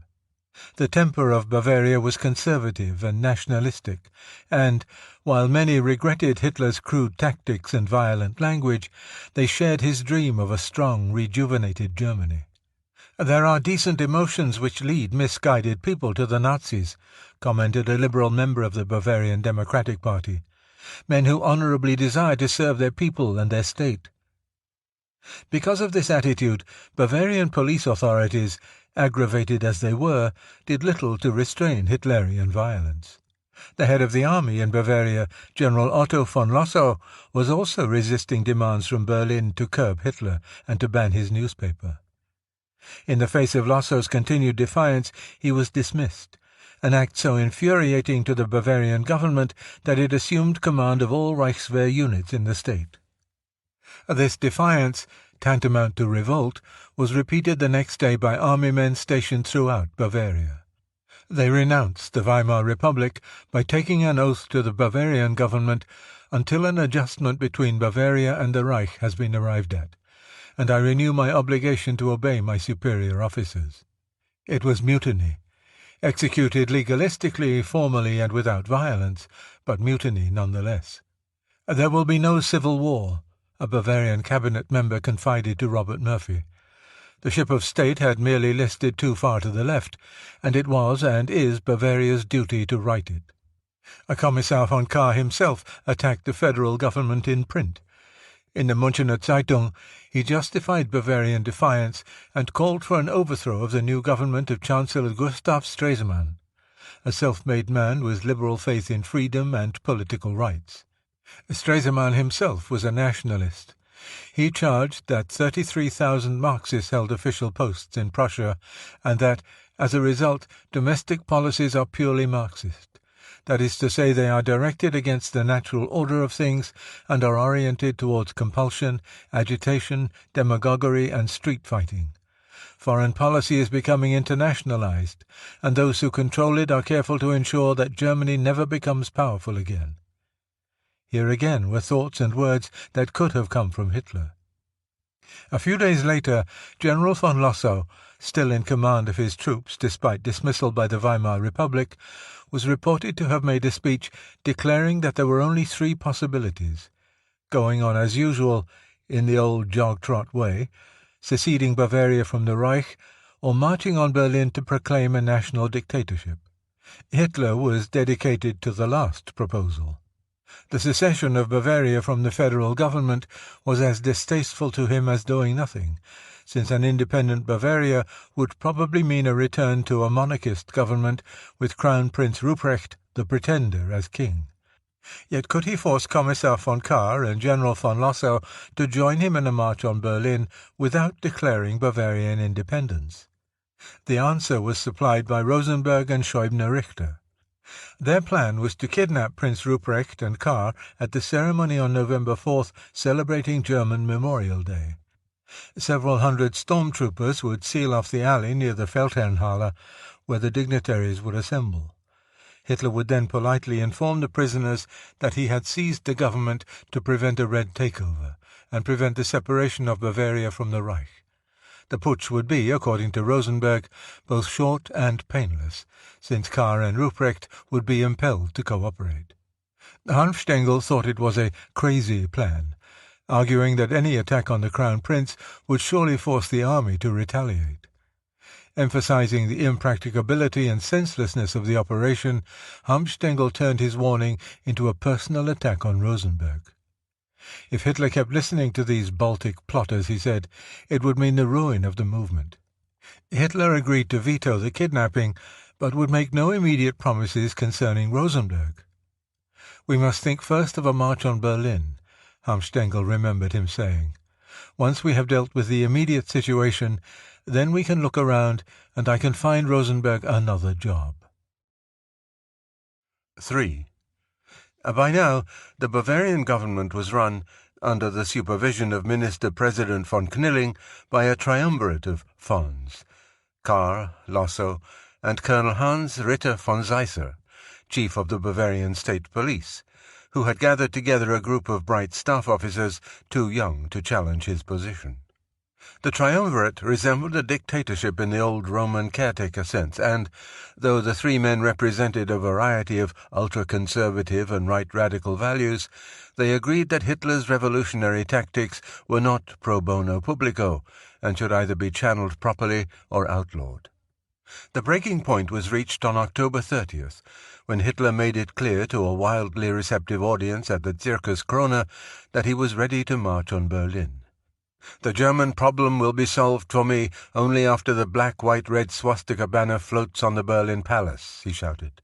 The temper of Bavaria was conservative and nationalistic, and, while many regretted Hitler's crude tactics and violent language, they shared his dream of a strong, rejuvenated Germany. "There are decent emotions which lead misguided people to the Nazis," commented a liberal member of the Bavarian Democratic Party. "Men who honorably desire to serve their people and their state." Because of this attitude, Bavarian police authorities, aggravated as they were, did little to restrain Hitlerian violence. The head of the army in Bavaria, General Otto von Lossow, was also resisting demands from Berlin to curb Hitler and to ban his newspaper. In the face of Lossow's continued defiance, he was dismissed, an act so infuriating to the Bavarian government that it assumed command of all Reichswehr units in the state. This defiance, tantamount to revolt, was repeated the next day by army men stationed throughout Bavaria. They renounced the Weimar Republic by taking an oath to the Bavarian government until an adjustment between Bavaria and the Reich has been arrived at, and I renew my obligation to obey my superior officers. It was mutiny, executed legalistically, formally, and without violence, but mutiny nonetheless. There will be no civil war, a Bavarian cabinet member confided to Robert Murphy. The ship of state had merely listed too far to the left, and it was and is Bavaria's duty to right it. A Kommissar von Kahr himself attacked the federal government in print. In the Münchener Zeitung he justified Bavarian defiance and called for an overthrow of the new government of Chancellor Gustav Stresemann, a self-made man with liberal faith in freedom and political rights. Stresemann himself was a nationalist. He charged that 33,000 Marxists held official posts in Prussia, and that, as a result, domestic policies are purely Marxist. That is to say, they are directed against the natural order of things and are oriented towards compulsion, agitation, demagoguery, and street fighting. Foreign policy is becoming internationalized, and those who control it are careful to ensure that Germany never becomes powerful again. Here again were thoughts and words that could have come from Hitler. A few days later, General von Lossow, still in command of his troops despite dismissal by the Weimar Republic, was reported to have made a speech declaring that there were only three possibilities: going on as usual, in the old jog-trot way, seceding Bavaria from the Reich, or marching on Berlin to proclaim a national dictatorship. Hitler was dedicated to the last proposal. The secession of Bavaria from the federal government was as distasteful to him as doing nothing, since an independent Bavaria would probably mean a return to a monarchist government with Crown Prince Ruprecht, the Pretender, as king. Yet could he force Kommissar von Kahr and General von Lossow to join him in a march on Berlin without declaring Bavarian independence? The answer was supplied by Rosenberg and Scheubner-Richter. Their plan was to kidnap Prince Ruprecht and Kahr at the ceremony on November 4th celebrating German Memorial Day. Several hundred stormtroopers would seal off the alley near the Feldherrnhalle, where the dignitaries would assemble. Hitler would then politely inform the prisoners that he had seized the government to prevent a red takeover and prevent the separation of Bavaria from the Reich. The putsch would be, according to Rosenberg, both short and painless, since Kahr and Ruprecht would be impelled to cooperate. Hanfstengel thought it was a crazy plan, arguing that any attack on the Crown Prince would surely force the army to retaliate. Emphasizing the impracticability and senselessness of the operation, Hanfstengel turned his warning into a personal attack on Rosenberg. If Hitler kept listening to these Baltic plotters, he said, it would mean the ruin of the movement. Hitler agreed to veto the kidnapping, but would make no immediate promises concerning Rosenberg. We must think first of a march on Berlin, Hanfstengel remembered him saying. Once we have dealt with the immediate situation, then we can look around and I can find Rosenberg another job. 3. By now, the Bavarian government was run, under the supervision of Minister-President von Knilling, by a triumvirate of Vons: Kahr, Lossow, and Colonel Hans Ritter von Seisser, chief of the Bavarian State Police, who had gathered together a group of bright staff officers too young to challenge his position. The triumvirate resembled a dictatorship in the old Roman caretaker sense, and, though the three men represented a variety of ultra-conservative and right-radical values, they agreed that Hitler's revolutionary tactics were not pro bono publico, and should either be channeled properly or outlawed. The breaking point was reached on October 30th, when Hitler made it clear to a wildly receptive audience at the Circus Krone that he was ready to march on Berlin. "The German problem will be solved for me only after the black-white-red swastika banner floats on the Berlin Palace," he shouted.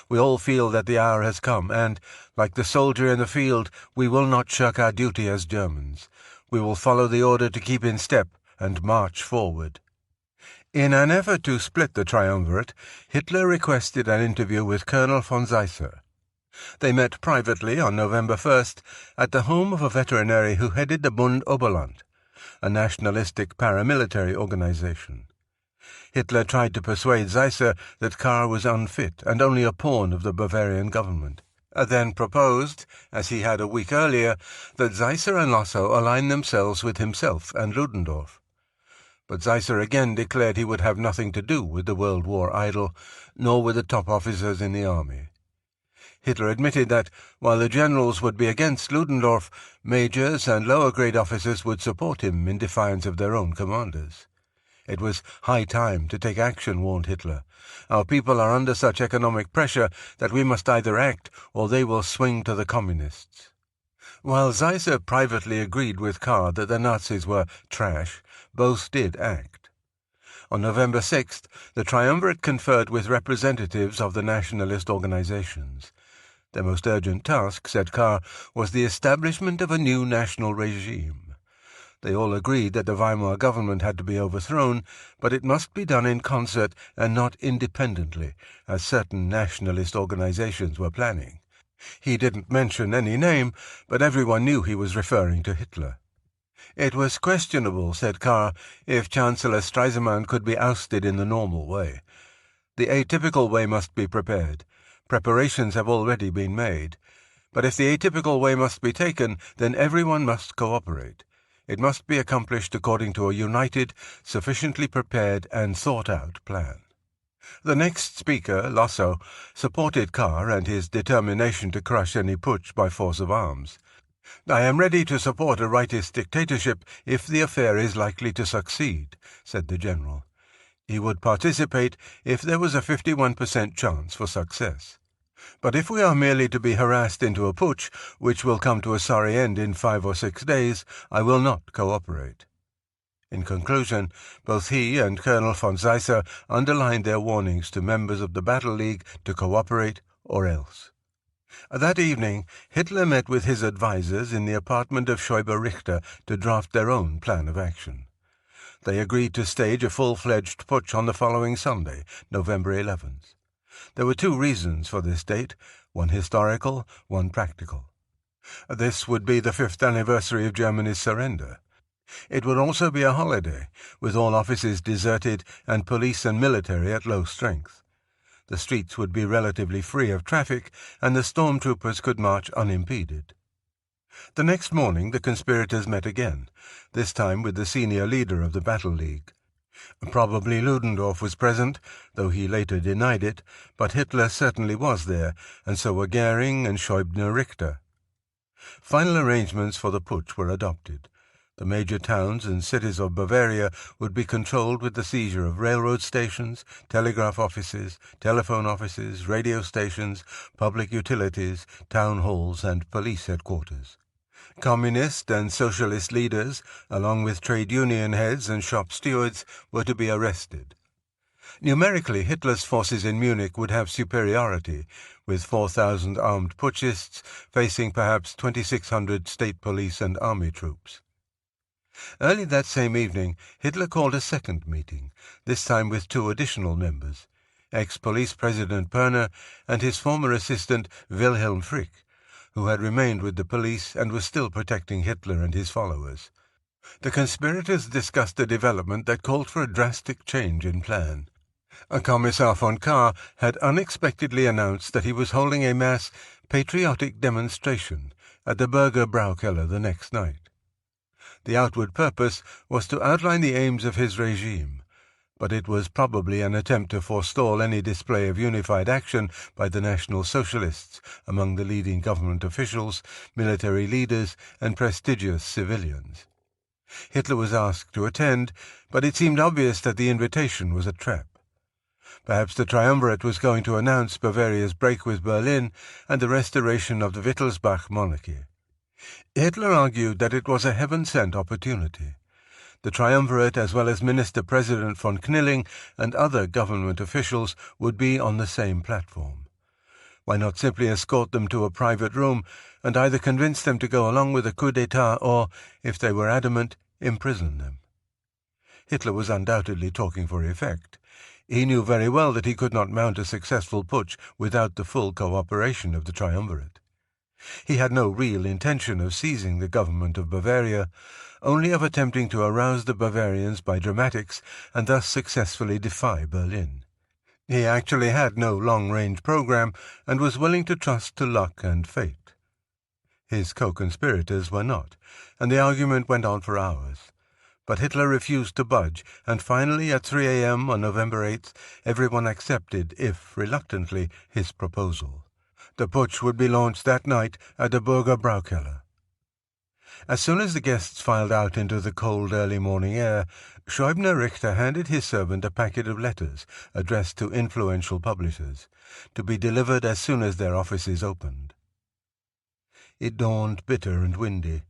"We all feel that the hour has come, and, like the soldier in the field, we will not shirk our duty as Germans. We will follow the order to keep in step and march forward." In an effort to split the triumvirate, Hitler requested an interview with Colonel von Seisser. They met privately on November 1st at the home of a veterinary who headed the Bund Oberland, a nationalistic paramilitary organization. Hitler tried to persuade Seisser that Kahr was unfit and only a pawn of the Bavarian government, then proposed, as he had a week earlier, that Seisser and Lossow align themselves with himself and Ludendorff. But Seisser again declared he would have nothing to do with the World War idol, nor with the top officers in the army. Hitler admitted that, while the generals would be against Ludendorff, majors and lower-grade officers would support him in defiance of their own commanders. It was high time to take action, warned Hitler. Our people are under such economic pressure that we must either act or they will swing to the communists. While Seisser privately agreed with Kahr that the Nazis were trash, both did act. On November 6th, the triumvirate conferred with representatives of the nationalist organizations. Their most urgent task, said Kahr, was the establishment of a new national regime. They all agreed that the Weimar government had to be overthrown, but it must be done in concert and not independently, as certain nationalist organizations were planning. He didn't mention any name, but everyone knew he was referring to Hitler. It was questionable, said Kahr, if Chancellor Stresemann could be ousted in the normal way. The atypical way must be prepared. Preparations have already been made. But if the atypical way must be taken, then everyone must cooperate. It must be accomplished according to a united, sufficiently prepared and thought-out plan. The next speaker, Lossow, supported Kahr and his determination to crush any putsch by force of arms. "I am ready to support a rightist dictatorship if the affair is likely to succeed," said the general. He would participate if there was a 51% chance for success. But if we are merely to be harassed into a putsch, which will come to a sorry end in 5 or 6 days, I will not cooperate. In conclusion, both he and Colonel von Seisser underlined their warnings to members of the Battle League to cooperate or else. That evening, Hitler met with his advisers in the apartment of Schäuber Richter to draft their own plan of action. They agreed to stage a full-fledged putsch on the following Sunday, November 11th. There were 2 reasons for this date, one historical, one practical. This would be the 5th anniversary of Germany's surrender. It would also be a holiday, with all offices deserted and police and military at low strength. The streets would be relatively free of traffic, and the stormtroopers could march unimpeded. The next morning the conspirators met again, this time with the senior leader of the Battle League. Probably Ludendorff was present, though he later denied it, but Hitler certainly was there, and so were Goering and Schäuber Richter. Final arrangements for the putsch were adopted. The major towns and cities of Bavaria would be controlled with the seizure of railroad stations, telegraph offices, telephone offices, radio stations, public utilities, town halls, and police headquarters. Communist and socialist leaders, along with trade union heads and shop stewards, were to be arrested. Numerically, Hitler's forces in Munich would have superiority, with 4,000 armed putschists facing perhaps 2,600 state police and army troops. Early that same evening, Hitler called a second meeting, this time with 2 additional members, ex-police President Pörner and his former assistant Wilhelm Frick, who had remained with the police and was still protecting Hitler and his followers. The conspirators discussed a development that called for a drastic change in plan. Kommissar von Kahr had unexpectedly announced that he was holding a mass patriotic demonstration at the Burger Braukeller the next night. The outward purpose was to outline the aims of his regime, but it was probably an attempt to forestall any display of unified action by the National Socialists among the leading government officials, military leaders, and prestigious civilians. Hitler was asked to attend, but it seemed obvious that the invitation was a trap. Perhaps the triumvirate was going to announce Bavaria's break with Berlin and the restoration of the Wittelsbach monarchy. Hitler argued that it was a heaven-sent opportunity. The triumvirate, as well as Minister-President von Knilling and other government officials, would be on the same platform. Why not simply escort them to a private room and either convince them to go along with a coup d'etat or, if they were adamant, imprison them? Hitler was undoubtedly talking for effect. He knew very well that he could not mount a successful putsch without the full cooperation of the triumvirate. He had no real intention of seizing the government of Bavaria, only of attempting to arouse the Bavarians by dramatics and thus successfully defy Berlin. He actually had no long-range program and was willing to trust to luck and fate. His co-conspirators were not, and the argument went on for hours. But Hitler refused to budge, and finally at 3 a.m. on November 8th, everyone accepted, if reluctantly, his proposal. The putsch would be launched that night at the Burger Braukeller. As soon as the guests filed out into the cold early morning air, Schäubner Richter handed his servant a packet of letters addressed to influential publishers, to be delivered as soon as their offices opened. It dawned bitter and windy.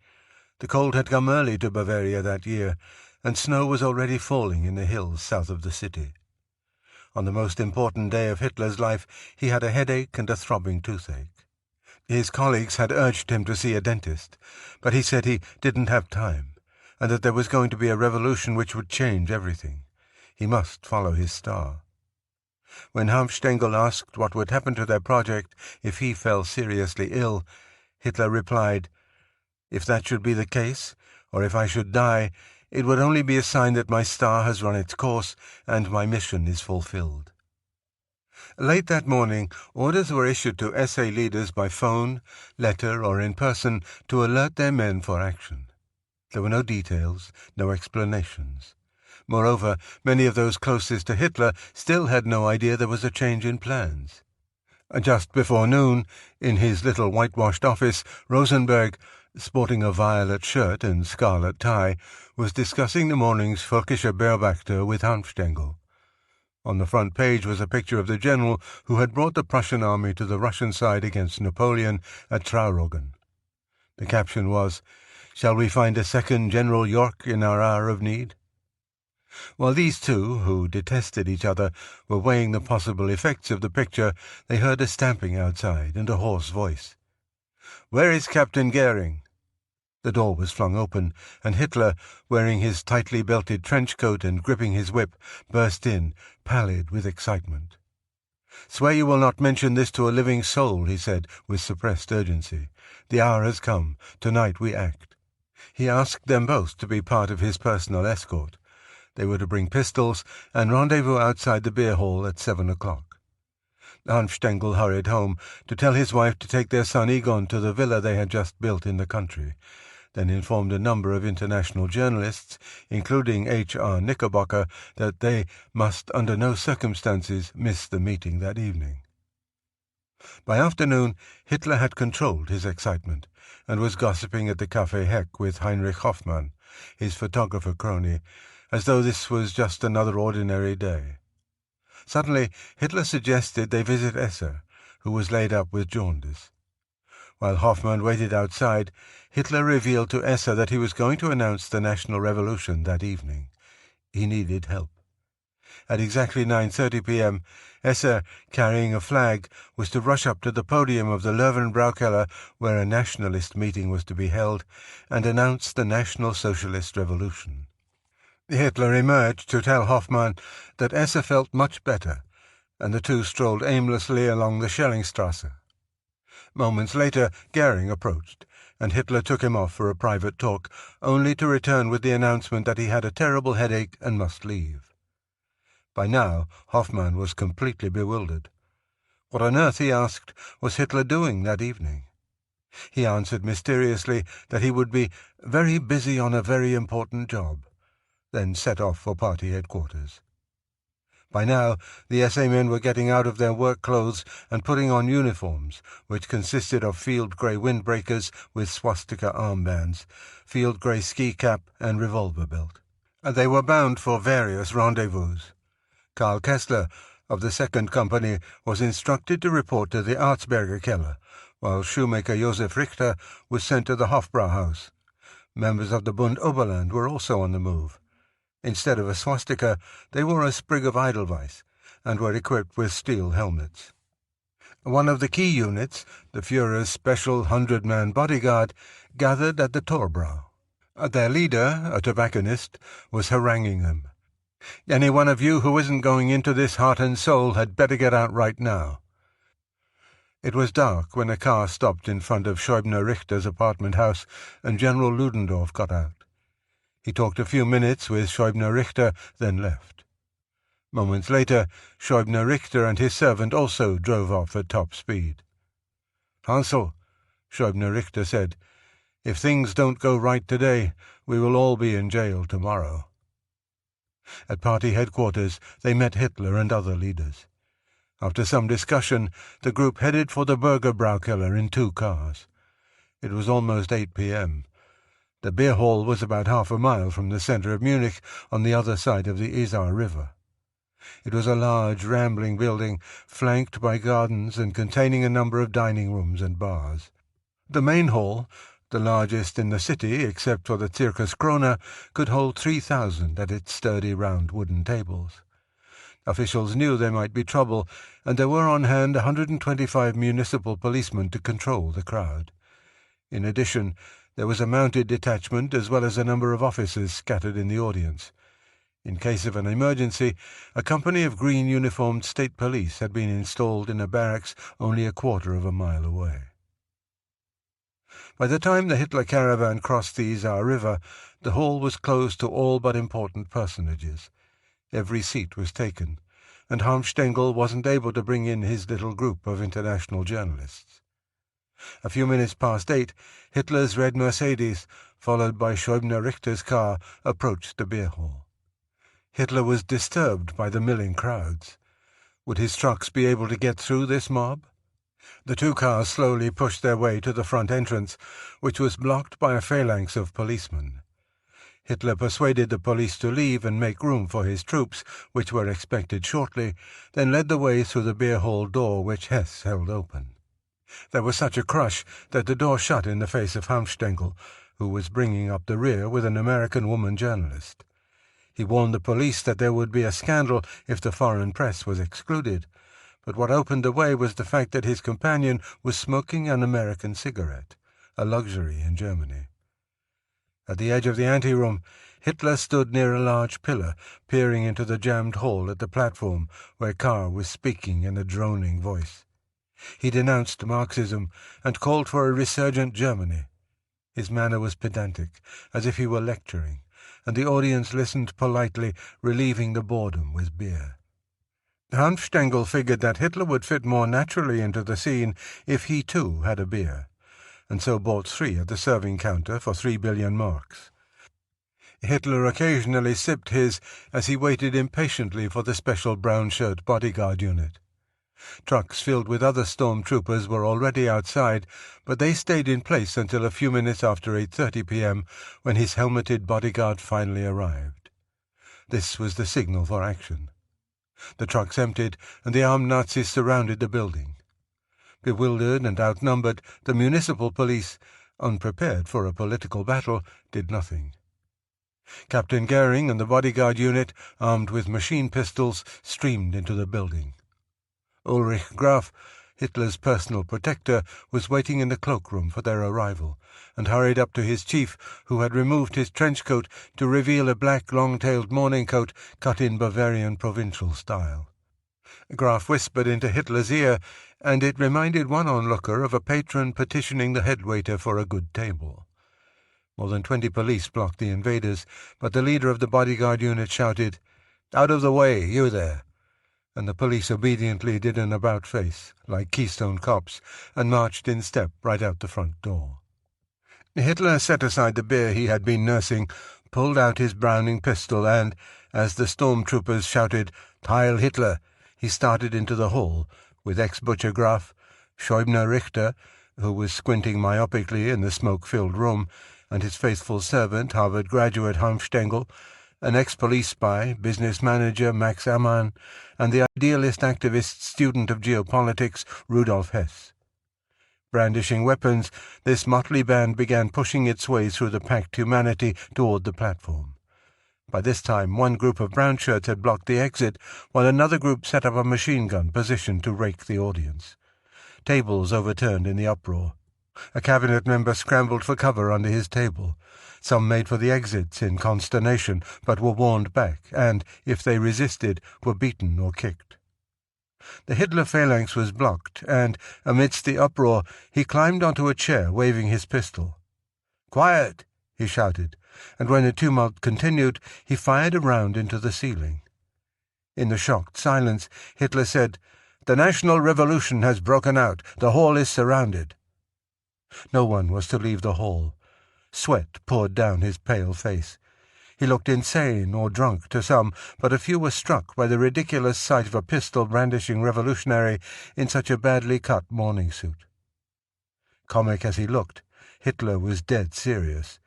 The cold had come early to Bavaria that year, and snow was already falling in the hills south of the city. On the most important day of Hitler's life, he had a headache and a throbbing toothache. His colleagues had urged him to see a dentist, but he said he didn't have time, and that there was going to be a revolution which would change everything. He must follow his star. When Hanfstaengl asked what would happen to their project if he fell seriously ill, Hitler replied, "If that should be the case, or if I should die, it would only be a sign that my star has run its course and my mission is fulfilled." Late that morning, orders were issued to SA leaders by phone, letter, or in person to alert their men for action. There were no details, no explanations. Moreover, many of those closest to Hitler still had no idea there was a change in plans. Just before noon, in his little whitewashed office, Rosenberg, sporting a violet shirt and scarlet tie, was discussing the morning's Völkische Beobachter with Hanfstaengl. On the front page was a picture of the general who had brought the Prussian army to the Russian side against Napoleon at Traurogen. The caption was, "Shall we find a second General Yorck in our hour of need?" While these two, who detested each other, were weighing the possible effects of the picture, they heard a stamping outside and a hoarse voice. "Where is Captain Goering?" The door was flung open, and Hitler, wearing his tightly belted trench coat and gripping his whip, burst in, pallid with excitement. "Swear you will not mention this to a living soul," he said, with suppressed urgency. "The hour has come. Tonight we act." He asked them both to be part of his personal escort. They were to bring pistols and rendezvous outside the beer hall at 7 o'clock. Hanfstaengl hurried home to tell his wife to take their son Egon to the villa they had just built in the country, then informed a number of international journalists, including H.R. Knickerbocker, that they must under no circumstances miss the meeting that evening. By afternoon, Hitler had controlled his excitement, and was gossiping at the Café Heck with Heinrich Hoffmann, his photographer crony, as though this was just another ordinary day. Suddenly, Hitler suggested they visit Esser, who was laid up with jaundice. While Hoffmann waited outside, Hitler revealed to Esser that he was going to announce the National Revolution that evening. He needed help. At exactly 9:30 p.m., Esser, carrying a flag, was to rush up to the podium of the Löwenbraukeller, where a nationalist meeting was to be held, and announce the National Socialist Revolution. Hitler emerged to tell Hoffmann that Esser felt much better, and the two strolled aimlessly along the Schellingstrasse. Moments later, Goering approached, and Hitler took him off for a private talk, only to return with the announcement that he had a terrible headache and must leave. By now, Hoffmann was completely bewildered. What on earth, he asked, was Hitler doing that evening? He answered mysteriously that he would be very busy on a very important job, then set off for party headquarters. By now, the SA men were getting out of their work clothes and putting on uniforms, which consisted of field-grey windbreakers with swastika armbands, field-grey ski cap and revolver belt. They were bound for various rendezvous. Karl Kessler, of the 2nd Company, was instructed to report to the Arzberger Keller, while shoemaker Josef Richter was sent to the Hofbrauhaus. Members of the Bund Oberland were also on the move. Instead of a swastika, they wore a sprig of Edelweiss, and were equipped with steel helmets. One of the key units, the Führer's special 100-man bodyguard, gathered at the Torbräu. Their leader, a tobacconist, was haranguing them. "Any one of you who isn't going into this heart and soul had better get out right now." It was dark when a car stopped in front of Schäubner Richter's apartment house, and General Ludendorff got out. He talked a few minutes with Schäubner Richter, then left. Moments later, Schäubner Richter and his servant also drove off at top speed. "Hansel," Schäubner Richter said, "if things don't go right today, we will all be in jail tomorrow." At party headquarters, they met Hitler and other leaders. After some discussion, the group headed for the Bürgerbraukeller in 2 cars. It was almost 8 p.m. The beer hall was about half a mile from the centre of Munich, on the other side of the Isar River. It was a large, rambling building, flanked by gardens and containing a number of dining rooms and bars. The main hall, the largest in the city except for the Circus Krone, could hold 3,000 at its sturdy round wooden tables. Officials knew there might be trouble, and there were on hand 125 municipal policemen to control the crowd. In addition, there was a mounted detachment as well as a number of officers scattered in the audience. In case of an emergency, a company of green-uniformed state police had been installed in a barracks only a quarter of a mile away. By the time the Hitler caravan crossed the Isar River, the hall was closed to all but important personages. Every seat was taken, and Hanfstengel wasn't able to bring in his little group of international journalists. A few minutes past 8, Hitler's red Mercedes, followed by Schäubner Richter's car, approached the beer hall. Hitler was disturbed by the milling crowds. Would his trucks be able to get through this mob? The 2 cars slowly pushed their way to the front entrance, which was blocked by a phalanx of policemen. Hitler persuaded the police to leave and make room for his troops, which were expected shortly, then led the way through the beer hall door which Hess held open. There was such a crush that the door shut in the face of Hanfstengel, who was bringing up the rear with an American woman journalist. He warned the police that there would be a scandal if the foreign press was excluded, but what opened the way was the fact that his companion was smoking an American cigarette, a luxury in Germany. At the edge of the anteroom, Hitler stood near a large pillar, peering into the jammed hall at the platform where Kahr was speaking in a droning voice. He denounced Marxism and called for a resurgent Germany. His manner was pedantic, as if he were lecturing, and the audience listened politely, relieving the boredom with beer. Hanfstengel figured that Hitler would fit more naturally into the scene if he too had a beer, and so bought 3 at the serving counter for 3 billion marks. Hitler occasionally sipped his as he waited impatiently for the special brown-shirt bodyguard unit. Trucks filled with other stormtroopers were already outside, but they stayed in place until a few minutes after 8:30 p.m., when his helmeted bodyguard finally arrived. This was the signal for action. The trucks emptied, and the armed Nazis surrounded the building. Bewildered and outnumbered, the municipal police, unprepared for a political battle, did nothing. Captain Goering and the bodyguard unit, armed with machine pistols, streamed into the building. Ulrich Graf, Hitler's personal protector, was waiting in the cloakroom for their arrival, and hurried up to his chief, who had removed his trench coat to reveal a black long-tailed morning coat cut in Bavarian provincial style. Graf whispered into Hitler's ear, and it reminded one onlooker of a patron petitioning the head waiter for a good table. More than 20 police blocked the invaders, but the leader of the bodyguard unit shouted, "Out of the way, you there!" and the police obediently did an about-face, like Keystone Cops, and marched in step right out the front door. Hitler set aside the beer he had been nursing, pulled out his Browning pistol, and, as the stormtroopers shouted, "Heil Hitler!" he started into the hall, with ex-butcher Graf, Schäubner Richter, who was squinting myopically in the smoke-filled room, and his faithful servant, Harvard graduate Hanfstengel, an ex-police spy, business manager Max Ammann, and the idealist activist student of geopolitics Rudolf Hess. Brandishing weapons, this motley band began pushing its way through the packed humanity toward the platform. By this time, one group of brown-shirts had blocked the exit, while another group set up a machine gun positioned to rake the audience. Tables overturned in the uproar. A cabinet member scrambled for cover under his table. Some made for the exits in consternation, but were warned back, and, if they resisted, were beaten or kicked. The Hitler phalanx was blocked, and, amidst the uproar, he climbed onto a chair, waving his pistol. "Quiet!" he shouted, and when the tumult continued, he fired a round into the ceiling. In the shocked silence, Hitler said, "The National Revolution has broken out. The hall is surrounded." No one was to leave the hall. Sweat poured down his pale face. He looked insane or drunk to some, but a few were struck by the ridiculous sight of a pistol-brandishing revolutionary in such a badly cut morning suit. Comic as he looked, Hitler was dead serious.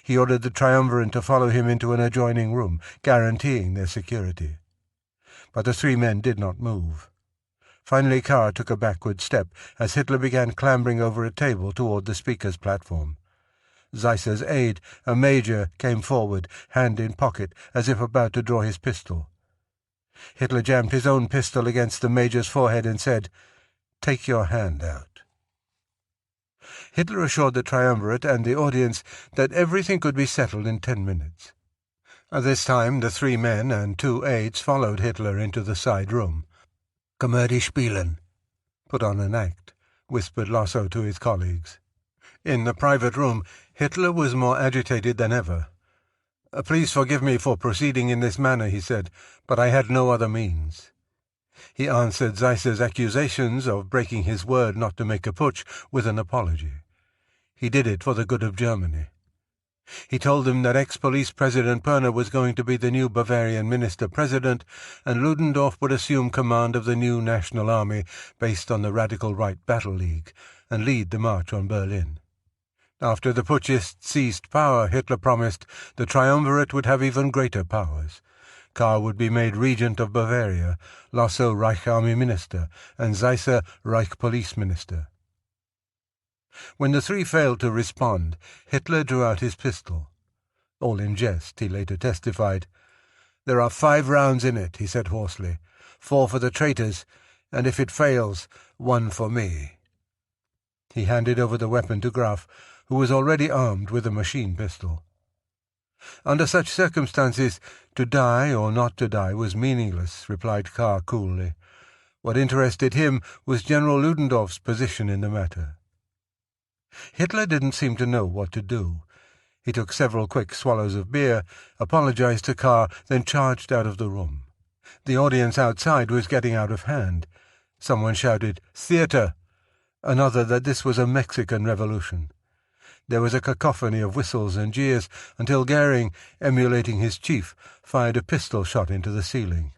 He ordered the triumvirate to follow him into an adjoining room, guaranteeing their security. But the three men did not move. Finally Carr took a backward step as Hitler began clambering over a table toward the speaker's platform. Zeisser's aide, a major, came forward, hand in pocket, as if about to draw his pistol. Hitler jammed his own pistol against the major's forehead and said, "Take your hand out." Hitler assured the triumvirate and the audience that everything could be settled in 10 minutes. At this time the 3 men and 2 aides followed Hitler into the side room. "Komödie spielen," put on an act, whispered Lasso to his colleagues. In the private room, Hitler was more agitated than ever. "Please forgive me for proceeding in this manner," he said, "but I had no other means." He answered Zeisser's accusations of breaking his word not to make a putsch with an apology. He did it for the good of Germany. He told them that ex-police President Perner was going to be the new Bavarian minister-president, and Ludendorff would assume command of the new National Army based on the Radical Right Battle League, and lead the march on Berlin. After the putschists seized power, Hitler promised the triumvirate would have even greater powers. Kahr would be made regent of Bavaria, Lasso Reich Army Minister, and Zeisser Reich Police Minister. When the 3 failed to respond, Hitler drew out his pistol. All in jest, he later testified. "There are 5 rounds in it," he said hoarsely. 4 for the traitors, and if it fails, 1 for me." He handed over the weapon to Graf, who was already armed with a machine pistol. "Under such circumstances, to die or not to die was meaningless," replied Kahr coolly. What interested him was General Ludendorff's position in the matter. Hitler didn't seem to know what to do. He took several quick swallows of beer, apologized to Kahr, then charged out of the room. The audience outside was getting out of hand. Someone shouted, "Theater!" Another that this was a Mexican revolution. There was a cacophony of whistles and jeers until Goering, emulating his chief, fired a pistol shot into the ceiling.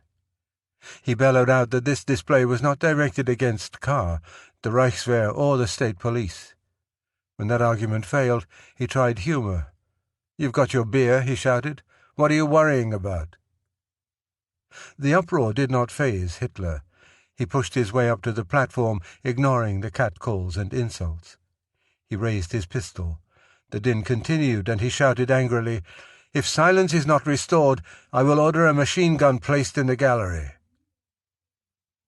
He bellowed out that this display was not directed against Kahr, the Reichswehr, or the state police. When that argument failed, he tried humor. "You've got your beer," he shouted. "What are you worrying about?" The uproar did not faze Hitler. He pushed his way up to the platform, ignoring the catcalls and insults. He raised his pistol. The din continued, and he shouted angrily, "If silence is not restored, I will order a machine gun placed in the gallery."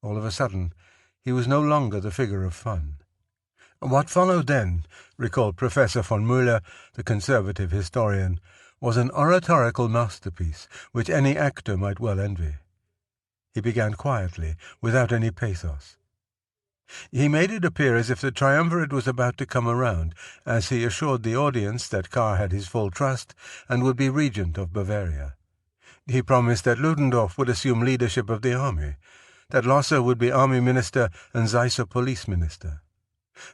All of a sudden, he was no longer the figure of fun. What followed then, recalled Professor von Müller, the conservative historian, was an oratorical masterpiece which any actor might well envy. He began quietly, without any pathos. He made it appear as if the triumvirate was about to come around, as he assured the audience that Kahr had his full trust and would be regent of Bavaria. He promised that Ludendorff would assume leadership of the army, that Lasso would be army minister and Zeisser police minister.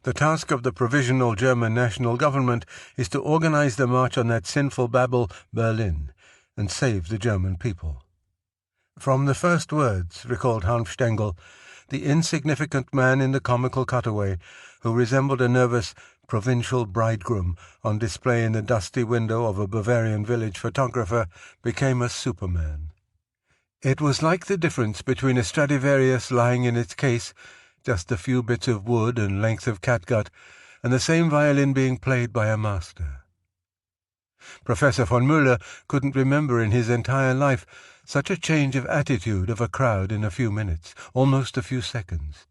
The task of the provisional German national government is to organize the march on that sinful Babel, Berlin, and save the German people. From the first words, recalled Hanf Stengel, the insignificant man in the comical cutaway, who resembled a nervous provincial bridegroom on display in the dusty window of a Bavarian village photographer, became a superman. It was like the difference between a Stradivarius lying in its case, just a few bits of wood and length of catgut, and the same violin being played by a master. Professor von Müller couldn't remember in his entire life such a change of attitude of a crowd in a few minutes, almost a few seconds.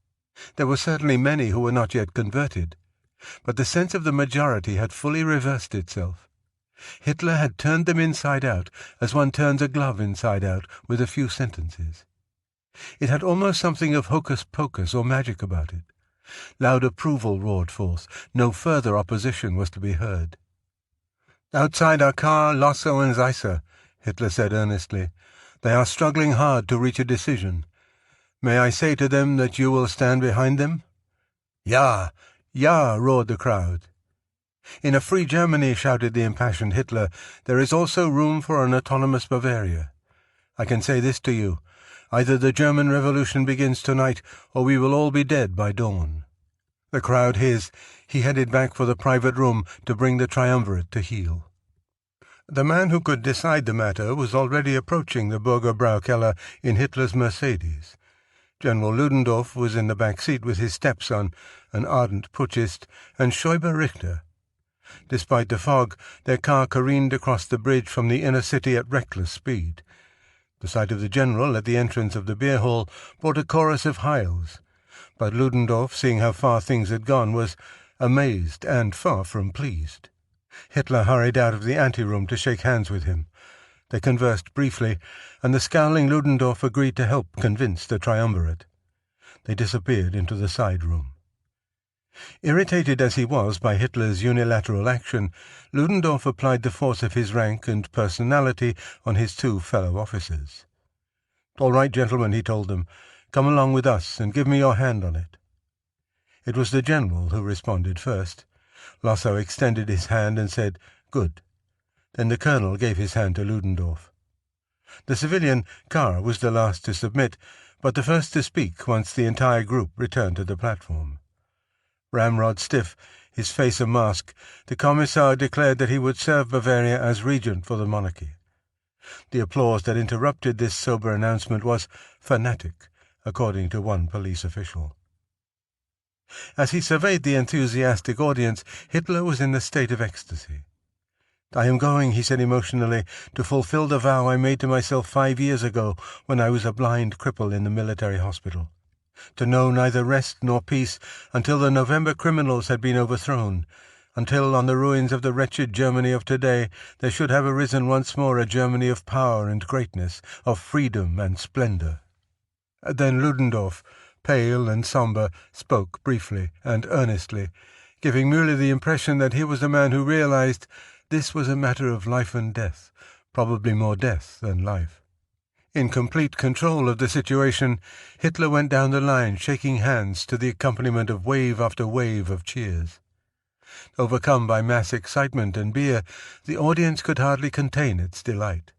There were certainly many who were not yet converted, but the sense of the majority had fully reversed itself. Hitler had turned them inside out, as one turns a glove inside out with a few sentences. It had almost something of hocus-pocus or magic about it. Loud approval roared forth. No further opposition was to be heard. "Outside are Kahr, Lossow, and Zeisser," Hitler said earnestly. "They are struggling hard to reach a decision. May I say to them that you will stand behind them?" "Ja! Ja!" roared the crowd. "In a free Germany," shouted the impassioned Hitler, "there is also room for an autonomous Bavaria. I can say this to you. Either the German Revolution begins tonight, or we will all be dead by dawn." The crowd hissed. He headed back for the private room to bring the triumvirate to heel. The man who could decide the matter was already approaching the Bürgerbraukeller in Hitler's Mercedes. General Ludendorff was in the back seat with his stepson, an ardent putschist, and Schäuber Richter. Despite the fog, their car careened across the bridge from the inner city at reckless speed. The sight of the general at the entrance of the beer hall brought a chorus of howls, but Ludendorff, seeing how far things had gone, was amazed and far from pleased. Hitler hurried out of the anteroom to shake hands with him. They conversed briefly, and the scowling Ludendorff agreed to help convince the triumvirate. They disappeared into the side room. Irritated as he was by Hitler's unilateral action, Ludendorff applied the force of his rank and personality on his two fellow officers. "All right, gentlemen," he told them. "Come along with us and give me your hand on it." It was the general who responded first. Lossow extended his hand and said, "Good." Then the colonel gave his hand to Ludendorff. The civilian, Kahr, was the last to submit, but the first to speak once the entire group returned to the platform. Ramrod stiff, his face a mask, the Commissar declared that he would serve Bavaria as regent for the monarchy. The applause that interrupted this sober announcement was fanatic, according to one police official. As he surveyed the enthusiastic audience, Hitler was in a state of ecstasy. "I am going," he said emotionally, "to fulfill the vow I made to myself 5 years ago when I was a blind cripple in the military hospital. To know neither rest nor peace until the November criminals had been overthrown, until on the ruins of the wretched Germany of today there should have arisen once more a Germany of power and greatness, of freedom and splendor." Then Ludendorff, pale and sombre, spoke briefly and earnestly, giving merely the impression that he was a man who realized this was a matter of life and death, probably more death than life. In complete control of the situation, Hitler went down the line, shaking hands to the accompaniment of wave after wave of cheers. Overcome by mass excitement and beer, the audience could hardly contain its delight.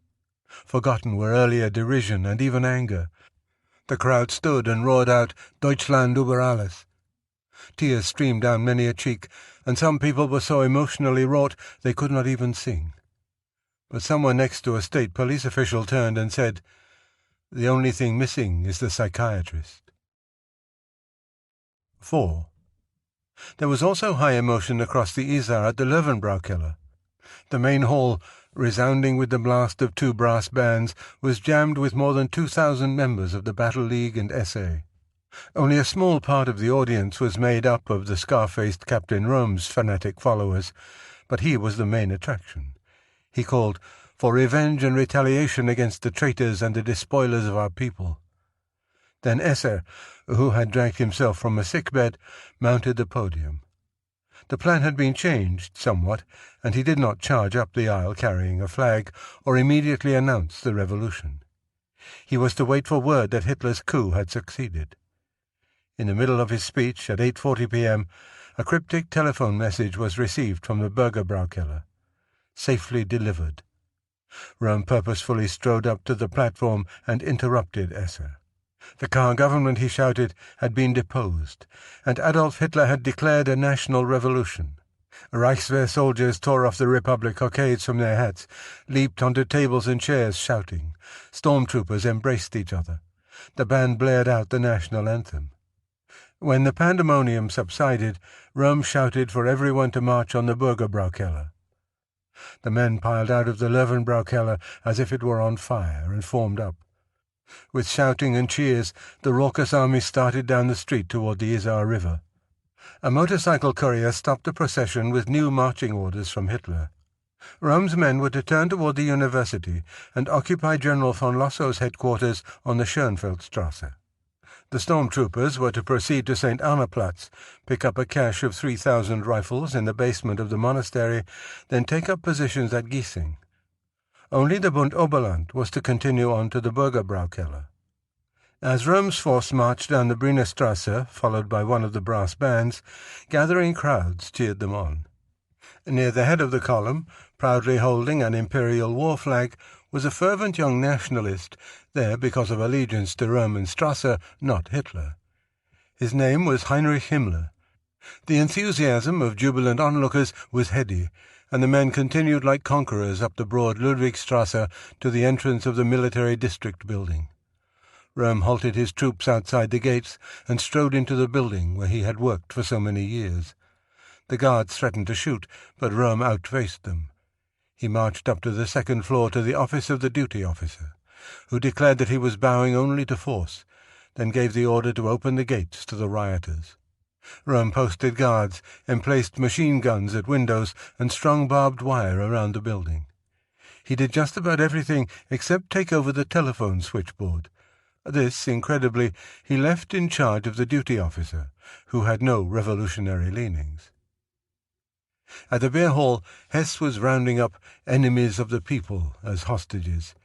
Forgotten were earlier derision and even anger. The crowd stood and roared out, "Deutschland über alles." Tears streamed down many a cheek, and some people were so emotionally wrought they could not even sing. But someone next to a state police official turned and said, "The only thing missing is the psychiatrist." 4. There was also high emotion across the Isar at the Löwenbraukeller. The main hall, resounding with the blast of 2 brass bands, was jammed with more than 2,000 members of the Battle League and SA. Only a small part of the audience was made up of the scar-faced Captain Rome's fanatic followers, but he was the main attraction. He called for revenge and retaliation against the traitors and the despoilers of our people. Then Esser, who had dragged himself from a sickbed, mounted the podium. The plan had been changed somewhat, and he did not charge up the aisle carrying a flag, or immediately announce the revolution. He was to wait for word that Hitler's coup had succeeded. In the middle of his speech, at 8:40 p.m., a cryptic telephone message was received from the Bürgerbraukeller. Safely delivered. Röhm purposefully strode up to the platform and interrupted Esser. The Kahr government, he shouted, had been deposed, and Adolf Hitler had declared a national revolution. Reichswehr soldiers tore off the Republic cockades from their hats, leaped onto tables and chairs shouting. Stormtroopers embraced each other. The band blared out the national anthem. When the pandemonium subsided, Röhm shouted for everyone to march on the Bürgerbraukeller. The men piled out of the Löwenbraukeller as if it were on fire and formed up. With shouting and cheers, the raucous army started down the street toward the Isar River. A motorcycle courier stopped the procession with new marching orders from Hitler. Röhm's men were to turn toward the university and occupy General von Lossow's headquarters on the Schönfeldstrasse. The stormtroopers were to proceed to St. Annaplatz, pick up a cache of 3,000 rifles in the basement of the monastery, then take up positions at Giesing. Only the Bund Oberland was to continue on to the Bürgerbraukeller. As Röhm's force marched down the Brienerstrasse, followed by one of the brass bands, gathering crowds cheered them on. Near the head of the column, proudly holding an imperial war flag, was a fervent young nationalist, there because of allegiance to Röhm and Strasser, not Hitler. His name was Heinrich Himmler. The enthusiasm of jubilant onlookers was heady, and the men continued like conquerors up the broad Ludwigstrasse to the entrance of the military district building. Röhm halted his troops outside the gates and strode into the building where he had worked for so many years. The guards threatened to shoot, but Röhm outfaced them. He marched up to the second floor to the office of the duty officer, who declared that he was bowing only to force, then gave the order to open the gates to the rioters. Röhm posted guards, emplaced machine guns at windows, and strung barbed wire around the building. He did just about everything except take over the telephone switchboard. This, incredibly, he left in charge of the duty officer, who had no revolutionary leanings. At the beer hall, Hess was rounding up enemies of the people as hostages.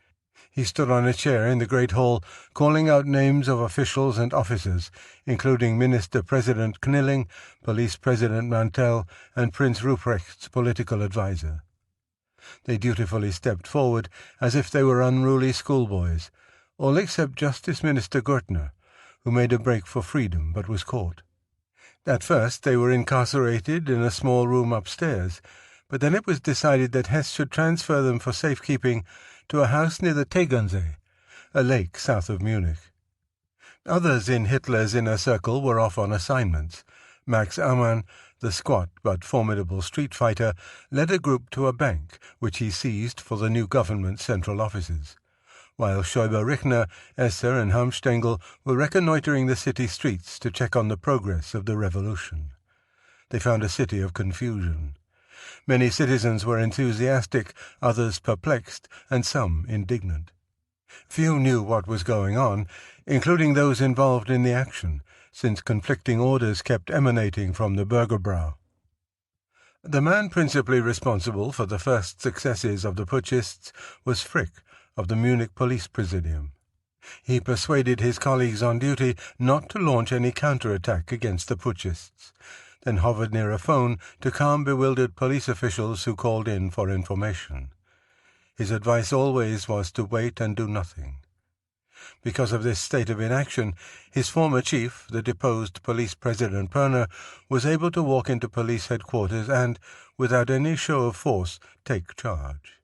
He stood on a chair in the great hall, calling out names of officials and officers, including Minister-President Knilling, Police President Mantell, and Prince Ruprecht's political adviser. They dutifully stepped forward as if they were unruly schoolboys, all except Justice Minister Gürtner, who made a break for freedom but was caught. At first they were incarcerated in a small room upstairs, but then it was decided that Hess should transfer them for safekeeping to a house near the Tegernsee, a lake south of Munich. Others in Hitler's inner circle were off on assignments. Max Aumann, the squat but formidable street fighter, led a group to a bank, which he seized for the new government's central offices, while Schäuber-Richner, Esser, and Hamstengel were reconnoitering the city streets to check on the progress of the revolution. They found a city of confusion. Many citizens were enthusiastic, others perplexed, and some indignant. Few knew what was going on, including those involved in the action, since conflicting orders kept emanating from the Bürgerbrau. The man principally responsible for the first successes of the putschists was Frick, of the Munich Police Presidium. He persuaded his colleagues on duty not to launch any counterattack against the putschists, then hovered near a phone to calm bewildered police officials who called in for information. His advice always was to wait and do nothing. Because of this state of inaction, his former chief, the deposed police president Perner, was able to walk into police headquarters and, without any show of force, take charge.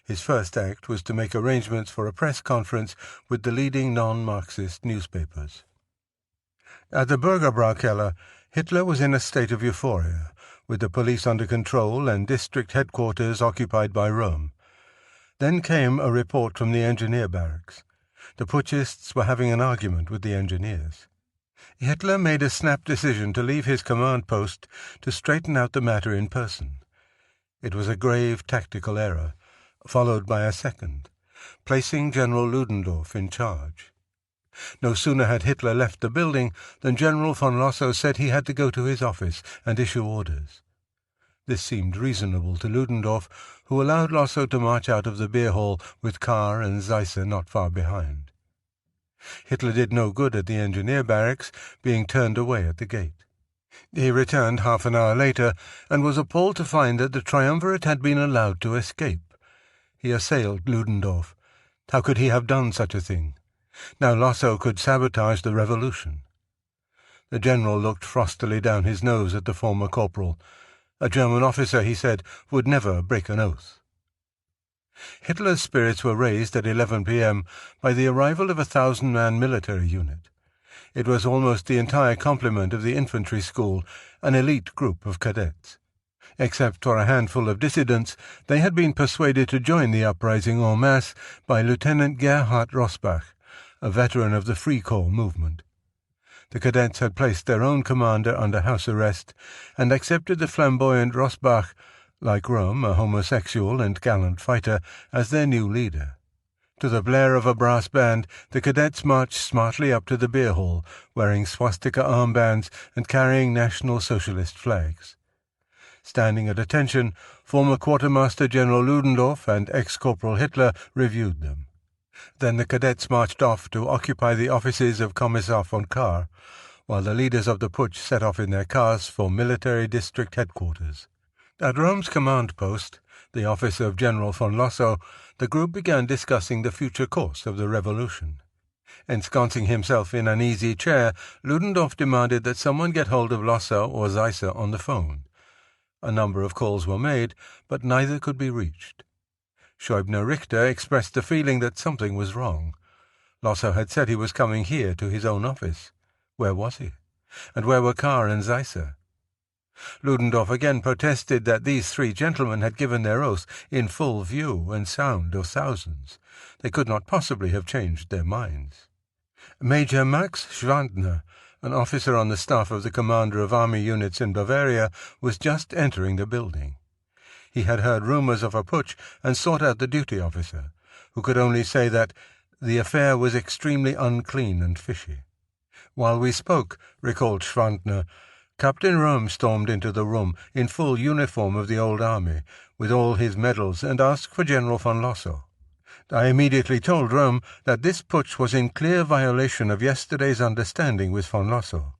His first act was to make arrangements for a press conference with the leading non-Marxist newspapers. At the Bürgerbraukeller, Hitler was in a state of euphoria, with the police under control and district headquarters occupied by Röhm. Then came a report from the engineer barracks. The putschists were having an argument with the engineers. Hitler made a snap decision to leave his command post to straighten out the matter in person. It was a grave tactical error, followed by a second, placing General Ludendorff in charge. No sooner had Hitler left the building than General von Lossow said he had to go to his office and issue orders. This seemed reasonable to Ludendorff, who allowed Lossow to march out of the beer hall with Kahr and Zeisser not far behind. Hitler did no good at the engineer barracks, being turned away at the gate. He returned half an hour later and was appalled to find that the triumvirate had been allowed to escape. He assailed Ludendorff. How could he have done such a thing? Now Lossow could sabotage the revolution. The general looked frostily down his nose at the former corporal. A German officer, he said, would never break an oath. Hitler's spirits were raised at 11 p.m. by the arrival of a 1,000-man military unit. It was almost the entire complement of the infantry school, an elite group of cadets. Except for a handful of dissidents, they had been persuaded to join the uprising en masse by Lieutenant Gerhard Rosbach, a veteran of the Free Corps movement. The cadets had placed their own commander under house arrest and accepted the flamboyant Rosbach, like Röhm, a homosexual and gallant fighter, as their new leader. To the blare of a brass band, the cadets marched smartly up to the beer hall, wearing swastika armbands and carrying National Socialist flags. Standing at attention, former Quartermaster General Ludendorff and ex-Corporal Hitler reviewed them. Then the cadets marched off to occupy the offices of Kommissar von Kahr, while the leaders of the putsch set off in their cars for military district headquarters. At Röhm's command post, the office of General von Lossow, the group began discussing the future course of the revolution. Ensconcing himself in an easy chair, Ludendorff demanded that someone get hold of Lossow or Seisser on the phone. A number of calls were made, but neither could be reached. Scheubner-Richter expressed the feeling that something was wrong. Lossow had said he was coming here to his own office. Where was he? And where were Kahr and Seisser? Ludendorff again protested that these three gentlemen had given their oath in full view and sound of thousands. They could not possibly have changed their minds. Major Max Schwandner, an officer on the staff of the commander of army units in Bavaria, was just entering the building. He had heard rumors of a putsch and sought out the duty officer, who could only say that the affair was extremely unclean and fishy. While we spoke, recalled Schwandner, Captain Röhm stormed into the room in full uniform of the old army, with all his medals, and asked for General von Lossow. I immediately told Röhm that this putsch was in clear violation of yesterday's understanding with von Lossow.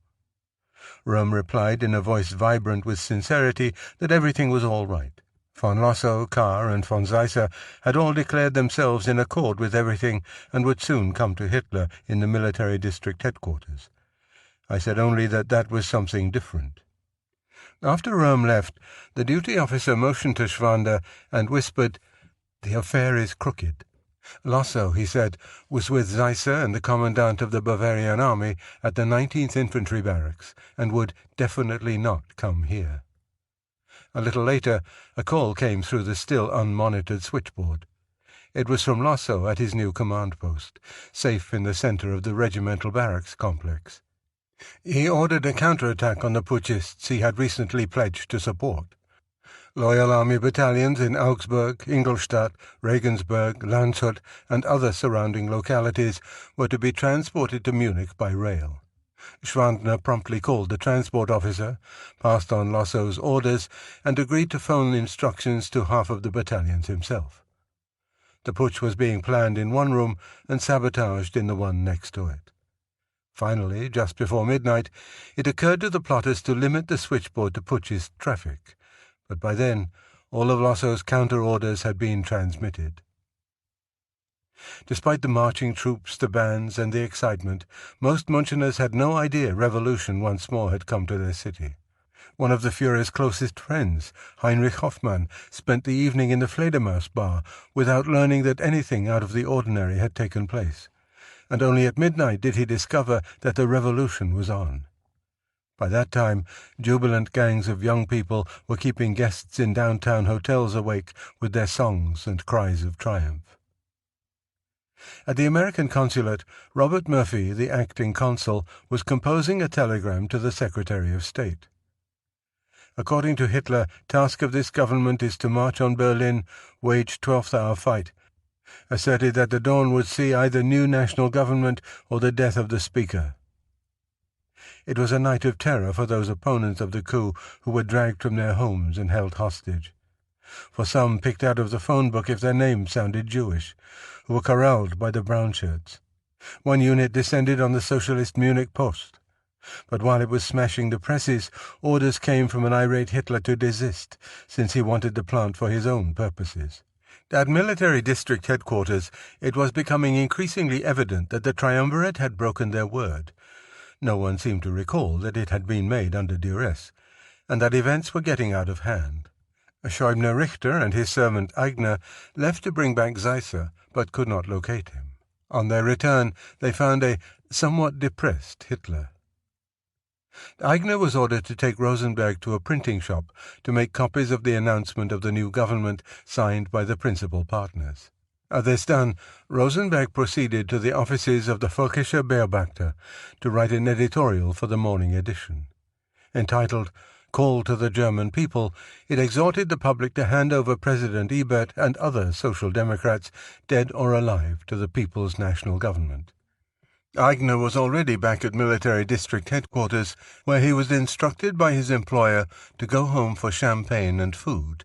Röhm replied in a voice vibrant with sincerity that everything was all right. Von Lossow, Kahr, and von Seisser had all declared themselves in accord with everything and would soon come to Hitler in the military district headquarters. I said only that that was something different. After Röhm left, the duty officer motioned to Schwander and whispered, "The affair is crooked." Lossow, he said, was with Seisser and the commandant of the Bavarian army at the 19th Infantry Barracks, and would definitely not come here. A little later, a call came through the still unmonitored switchboard. It was from Lossow at his new command post, safe in the centre of the regimental barracks complex. He ordered a counterattack on the putschists he had recently pledged to support. Loyal Army battalions in Augsburg, Ingolstadt, Regensburg, Landshut, and other surrounding localities were to be transported to Munich by rail. Schwandner promptly called the transport officer, passed on Lossow's orders, and agreed to phone instructions to half of the battalions himself. The putsch was being planned in one room and sabotaged in the one next to it. Finally, just before midnight, it occurred to the plotters to limit the switchboard to putschist traffic, but by then all of Lossow's counter-orders had been transmitted. Despite the marching troops, the bands, and the excitement, most Müncheners had no idea revolution once more had come to their city. One of the Führer's closest friends, Heinrich Hoffmann, spent the evening in the Fledermaus bar without learning that anything out of the ordinary had taken place, and only at midnight did he discover that the revolution was on. By that time, jubilant gangs of young people were keeping guests in downtown hotels awake with their songs and cries of triumph. At the American consulate, Robert Murphy, the acting consul, was composing a telegram to the Secretary of State. According to Hitler, task of this government is to march on Berlin, wage 12th-hour fight, asserted that the dawn would see either new national government or the death of the Speaker. It was a night of terror for those opponents of the coup who were dragged from their homes and held hostage. For some picked out of the phone book if their names sounded Jewish, who were corralled by the brown-shirts. One unit descended on the Socialist Munich post. But while it was smashing the presses, orders came from an irate Hitler to desist, since he wanted the plant for his own purposes. At military district headquarters, it was becoming increasingly evident that the triumvirate had broken their word. No one seemed to recall that it had been made under duress, and that events were getting out of hand. Scheubner-Richter and his servant Aigner left to bring back Seisser, but could not locate him. On their return, they found a somewhat depressed Hitler. Aigner was ordered to take Rosenberg to a printing shop to make copies of the announcement of the new government signed by the principal partners. This done, Rosenberg proceeded to the offices of the Völkischer Beobachter to write an editorial for the morning edition. Entitled, call to the German people, it exhorted the public to hand over President Ebert and other Social Democrats, dead or alive, to the People's National Government. Aigner was already back at military district headquarters, where he was instructed by his employer to go home for champagne and food,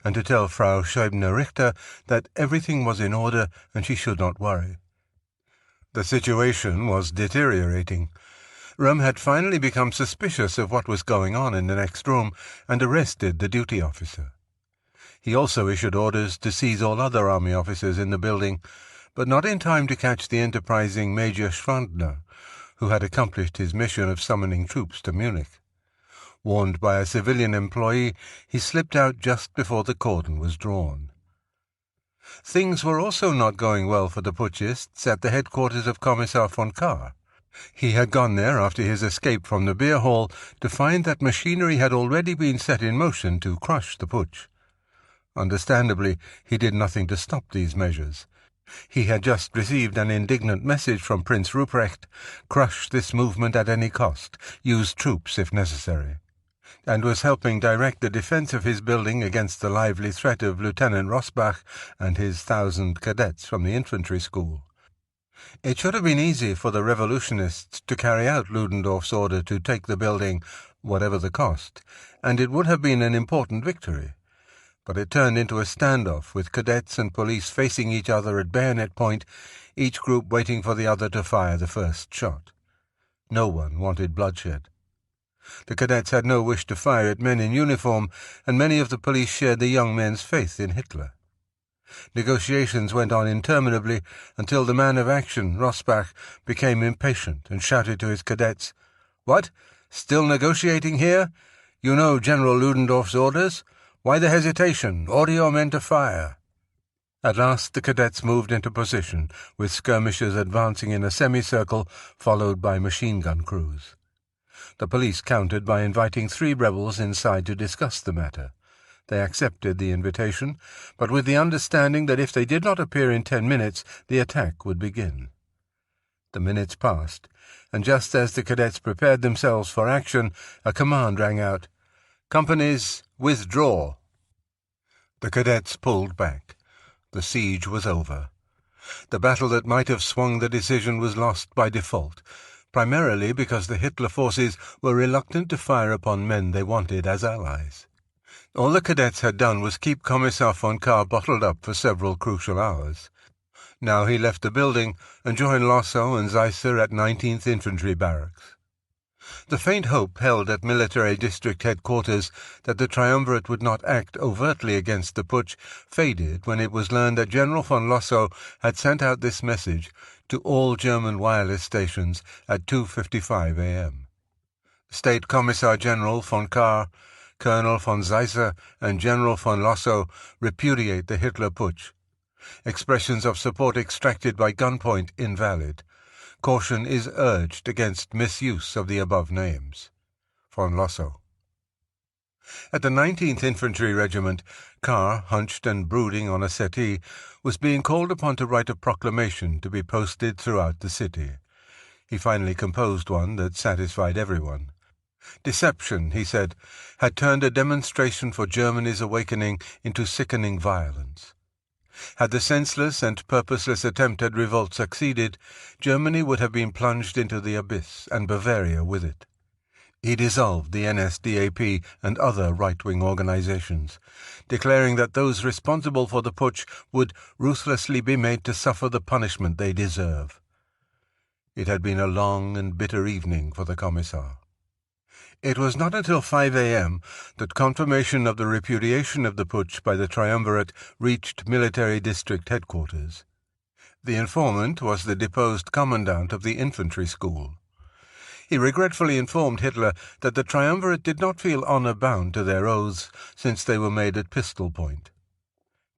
and to tell Frau Scheibner-Richter that everything was in order and she should not worry. The situation was deteriorating. Röhm had finally become suspicious of what was going on in the next room and arrested the duty officer. He also issued orders to seize all other army officers in the building, but not in time to catch the enterprising Major Schwandner, who had accomplished his mission of summoning troops to Munich. Warned by a civilian employee, he slipped out just before the cordon was drawn. Things were also not going well for the putschists at the headquarters of Commissar von Kahr. He had gone there after his escape from the beer hall to find that machinery had already been set in motion to crush the putsch. Understandably, he did nothing to stop these measures. He had just received an indignant message from Prince Ruprecht: crush this movement at any cost, use troops if necessary, and was helping direct the defense of his building against the lively threat of Lieutenant Rosbach and his 1,000 cadets from the infantry school. It should have been easy for the revolutionists to carry out Ludendorff's order to take the building, whatever the cost, and it would have been an important victory. But it turned into a standoff, with cadets and police facing each other at bayonet point, each group waiting for the other to fire the first shot. No one wanted bloodshed. The cadets had no wish to fire at men in uniform, and many of the police shared the young men's faith in Hitler. Negotiations went on interminably until the man of action, Rosbach, became impatient and shouted to his cadets, "What? Still negotiating here? You know General Ludendorff's orders? Why the hesitation? Order your men to fire." At last the cadets moved into position, with skirmishers advancing in a semicircle, followed by machine-gun crews. The police countered by inviting 3 rebels inside to discuss the matter. They accepted the invitation, but with the understanding that if they did not appear in 10 minutes, the attack would begin. The minutes passed, and just as the cadets prepared themselves for action, a command rang out: "Companies, withdraw." The cadets pulled back. The siege was over. The battle that might have swung the decision was lost by default, primarily because the Hitler forces were reluctant to fire upon men they wanted as allies. All the cadets had done was keep Commissar von Kahr bottled up for several crucial hours. Now he left the building and joined Lossow and Zeisser at 19th Infantry Barracks. The faint hope held at military district headquarters that the triumvirate would not act overtly against the putsch faded when it was learned that General von Lossow had sent out this message to all German wireless stations at 2:55 a.m. State Commissar General von Kahr, Colonel von Zeisser, and General von Lossow repudiate the Hitler putsch. Expressions of support extracted by gunpoint invalid. Caution is urged against misuse of the above names. Von Lossow. At the 19th Infantry Regiment, Kahr, hunched and brooding on a settee, was being called upon to write a proclamation to be posted throughout the city. He finally composed one that satisfied everyone. Deception, he said, had turned a demonstration for Germany's awakening into sickening violence. Had the senseless and purposeless attempt at revolt succeeded, Germany would have been plunged into the abyss, and Bavaria with it. He dissolved the NSDAP and other right-wing organizations, declaring that those responsible for the putsch would ruthlessly be made to suffer the punishment they deserve. It had been a long and bitter evening for the Commissar. It was not until 5 a.m. that confirmation of the repudiation of the putsch by the triumvirate reached military district headquarters. The informant was the deposed commandant of the infantry school. He regretfully informed Hitler that the triumvirate did not feel honor-bound to their oaths since they were made at pistol point.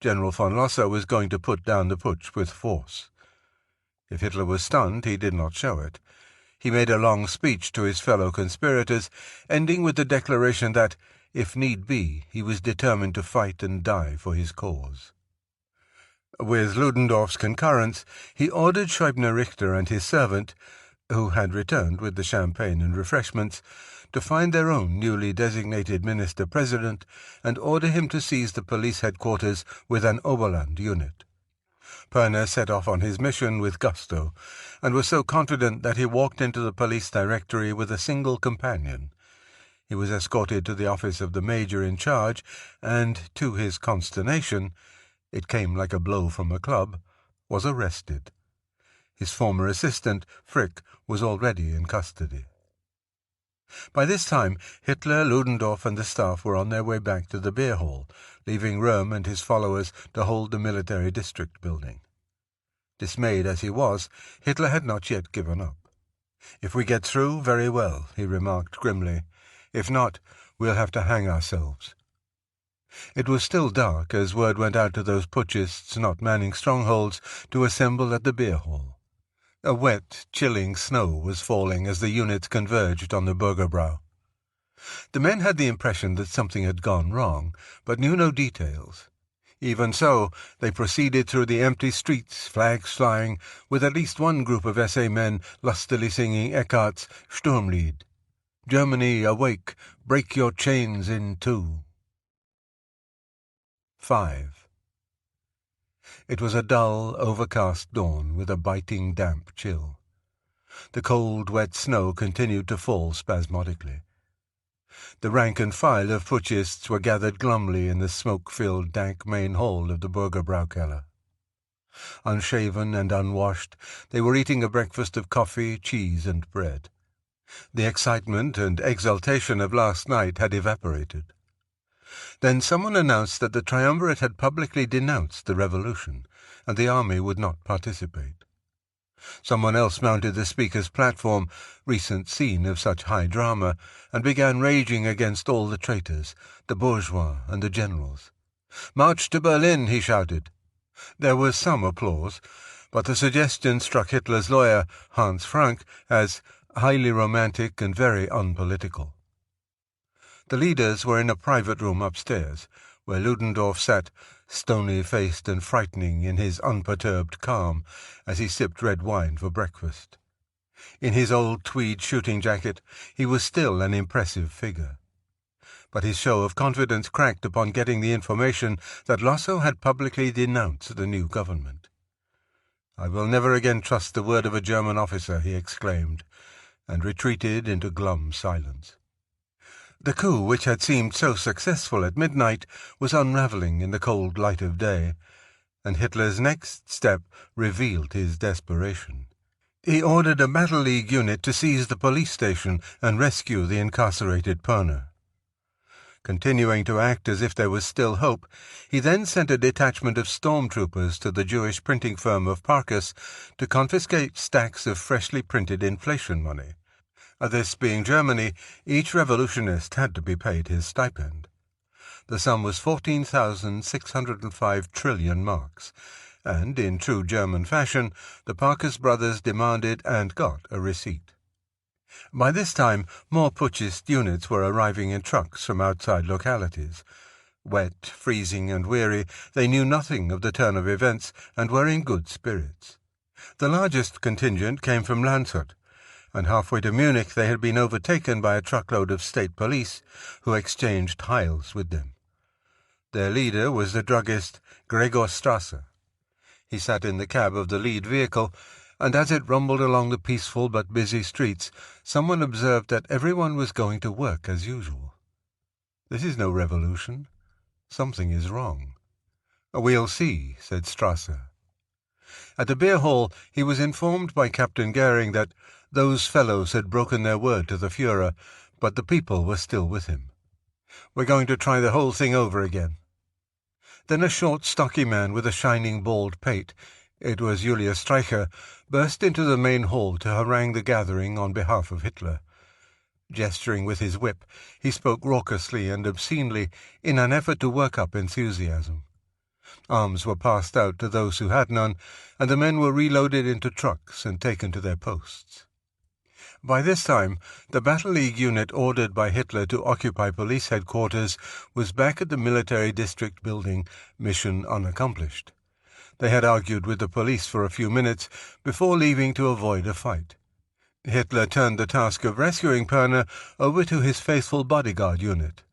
General von Lossow was going to put down the putsch with force. If Hitler was stunned, he did not show it. He made a long speech to his fellow conspirators, ending with the declaration that, if need be, he was determined to fight and die for his cause. With Ludendorff's concurrence, he ordered Scheibner-Richter and his servant, who had returned with the champagne and refreshments, to find their own newly designated minister-president and order him to seize the police headquarters with an Oberland unit. Perner set off on his mission with gusto, and was so confident that he walked into the police directory with a single companion. He was escorted to the office of the major in charge, and, to his consternation, it came like a blow from a club, was arrested. His former assistant, Frick, was already in custody. By this time, Hitler, Ludendorff, and the staff were on their way back to the beer hall, leaving Röhm and his followers to hold the military district building. Dismayed as he was, Hitler had not yet given up. "If we get through, very well," he remarked grimly. "If not, we'll have to hang ourselves." It was still dark as word went out to those putschists not manning strongholds to assemble at the beer hall. A wet, chilling snow was falling as the units converged on the Bürgerbrau. The men had the impression that something had gone wrong, but knew no details. Even so, they proceeded through the empty streets, flags flying, with at least one group of SA men lustily singing Eckart's Sturmlied. "Germany, awake, break your chains in two." 5. It was a dull, overcast dawn with a biting, damp chill. The cold, wet snow continued to fall spasmodically. The rank and file of putschists were gathered glumly in the smoke-filled, dank main hall of the Bürgerbraukeller. Unshaven and unwashed, they were eating a breakfast of coffee, cheese, and bread. The excitement and exultation of last night had evaporated. Then someone announced that the triumvirate had publicly denounced the revolution, and the army would not participate. Someone else mounted the speaker's platform, recent scene of such high drama, and began raging against all the traitors, the bourgeois and the generals. "March to Berlin," he shouted. There was some applause, but the suggestion struck Hitler's lawyer, Hans Frank, as highly romantic and very unpolitical. The leaders were in a private room upstairs, where Ludendorff sat, stony-faced and frightening in his unperturbed calm, as he sipped red wine for breakfast. In his old tweed shooting jacket, he was still an impressive figure. But his show of confidence cracked upon getting the information that Lossow had publicly denounced the new government. "I will never again trust the word of a German officer," he exclaimed, and retreated into glum silence. The coup, which had seemed so successful at midnight, was unravelling in the cold light of day, and Hitler's next step revealed his desperation. He ordered a Battle League unit to seize the police station and rescue the incarcerated Perner. Continuing to act as if there was still hope, he then sent a detachment of stormtroopers to the Jewish printing firm of Parkus to confiscate stacks of freshly printed inflation money. This being Germany, each revolutionist had to be paid his stipend. The sum was 14,605 trillion marks, and, in true German fashion, the Parkus brothers demanded and got a receipt. By this time, more putschist units were arriving in trucks from outside localities. Wet, freezing, and weary, they knew nothing of the turn of events and were in good spirits. The largest contingent came from Landshut, and halfway to Munich they had been overtaken by a truckload of state police, who exchanged heils with them. Their leader was the druggist Gregor Strasser. He sat in the cab of the lead vehicle, and as it rumbled along the peaceful but busy streets, someone observed that everyone was going to work as usual. "This is no revolution. Something is wrong." "We'll see," said Strasser. At the beer hall he was informed by Captain Goering that those fellows had broken their word to the Führer, but the people were still with him. "We're going to try the whole thing over again." Then a short, stocky man with a shining, bald pate, it was Julius Streicher, burst into the main hall to harangue the gathering on behalf of Hitler. Gesturing with his whip, he spoke raucously and obscenely in an effort to work up enthusiasm. Arms were passed out to those who had none, and the men were reloaded into trucks and taken to their posts. By this time, the Battle League unit ordered by Hitler to occupy police headquarters was back at the military district building, mission unaccomplished. They had argued with the police for a few minutes before leaving to avoid a fight. Hitler turned the task of rescuing Pirna over to his faithful bodyguard unit.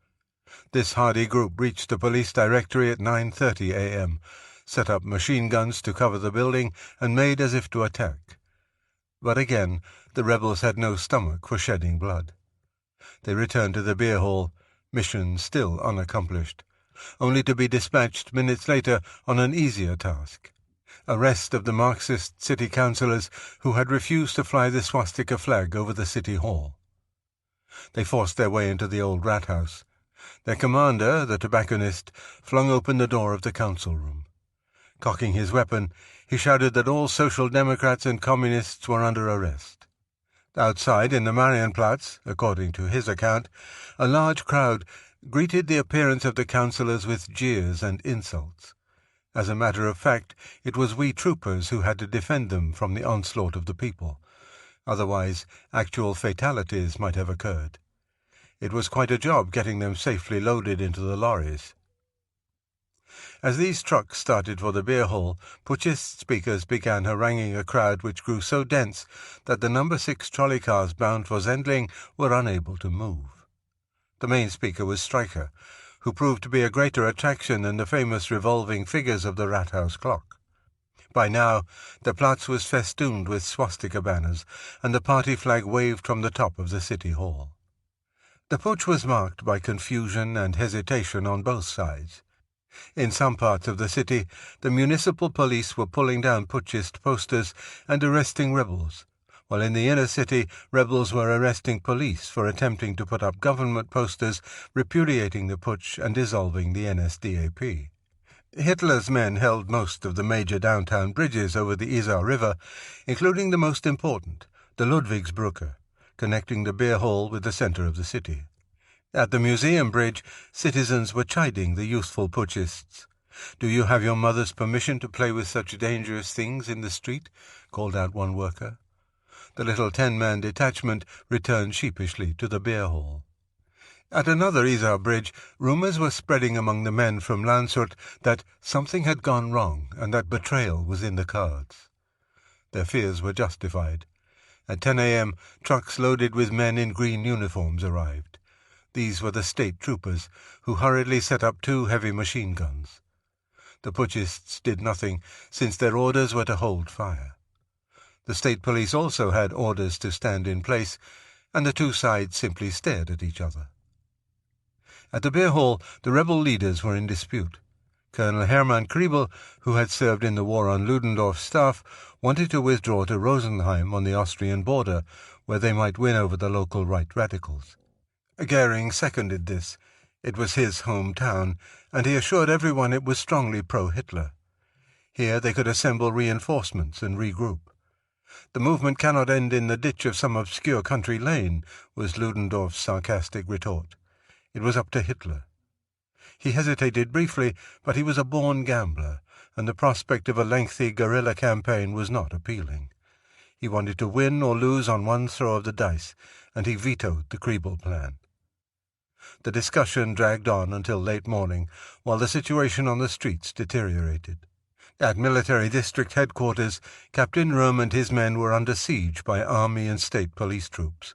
This hardy group reached the police directory at 9:30 a.m., set up machine guns to cover the building, and made as if to attack. But again, the rebels had no stomach for shedding blood. They returned to the beer hall, mission still unaccomplished, only to be dispatched minutes later on an easier task: arrest of the Marxist city councillors who had refused to fly the swastika flag over the city hall. They forced their way into the old rat house. Their commander, the tobacconist, flung open the door of the council room. Cocking his weapon, he shouted that all Social Democrats and Communists were under arrest. Outside, in the Marienplatz, according to his account, a large crowd greeted the appearance of the councillors with jeers and insults. As a matter of fact, it was we troopers who had to defend them from the onslaught of the people. Otherwise, actual fatalities might have occurred. It was quite a job getting them safely loaded into the lorries. As these trucks started for the beer hall, putschist speakers began haranguing a crowd which grew so dense that the number 6 trolley cars bound for Sendling were unable to move. The main speaker was Streicher, who proved to be a greater attraction than the famous revolving figures of the Rathaus clock. By now, the Platz was festooned with swastika banners, and the party flag waved from the top of the city hall. The putsch was marked by confusion and hesitation on both sides. In some parts of the city, the municipal police were pulling down putschist posters and arresting rebels, while in the inner city, rebels were arresting police for attempting to put up government posters repudiating the putsch and dissolving the NSDAP. Hitler's men held most of the major downtown bridges over the Isar River, including the most important, the Ludwigsbrücke, connecting the beer hall with the center of the city. At the museum bridge, citizens were chiding the youthful putschists. "Do you have your mother's permission to play with such dangerous things in the street?" called out one worker. The little 10-man detachment returned sheepishly to the beer hall. At another Isar bridge, rumors were spreading among the men from Landshut that something had gone wrong and that betrayal was in the cards. Their fears were justified. At 10 a.m., trucks loaded with men in green uniforms arrived. These were the state troopers, who hurriedly set up 2 heavy machine guns. The putschists did nothing, since their orders were to hold fire. The state police also had orders to stand in place, and the two sides simply stared at each other. At the beer hall, the rebel leaders were in dispute. Colonel Hermann Kriebel, who had served in the war on Ludendorff's staff, wanted to withdraw to Rosenheim on the Austrian border, where they might win over the local right radicals. Goering seconded this. It was his hometown, and he assured everyone it was strongly pro-Hitler. Here they could assemble reinforcements and regroup. "The movement cannot end in the ditch of some obscure country lane," was Ludendorff's sarcastic retort. It was up to Hitler. He hesitated briefly, but he was a born gambler, and the prospect of a lengthy guerrilla campaign was not appealing. He wanted to win or lose on one throw of the dice, and he vetoed the Kriebel plan. The discussion dragged on until late morning, while the situation on the streets deteriorated. At military district headquarters, Captain Röhm and his men were under siege by army and state police troops.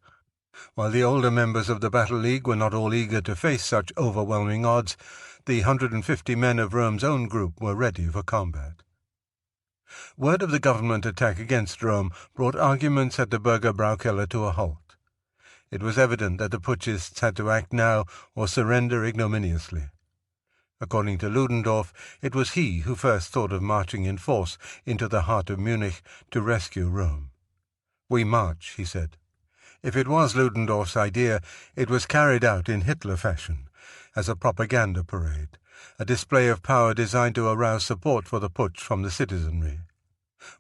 While the older members of the Battle League were not all eager to face such overwhelming odds, the 150 men of Röhm's own group were ready for combat. Word of the government attack against Röhm brought arguments at the Bürger Braukeller to a halt. It was evident that the putschists had to act now or surrender ignominiously. According to Ludendorff, it was he who first thought of marching in force into the heart of Munich to rescue Röhm. "We march," he said. If it was Ludendorff's idea, it was carried out in Hitler fashion, as a propaganda parade, a display of power designed to arouse support for the putsch from the citizenry.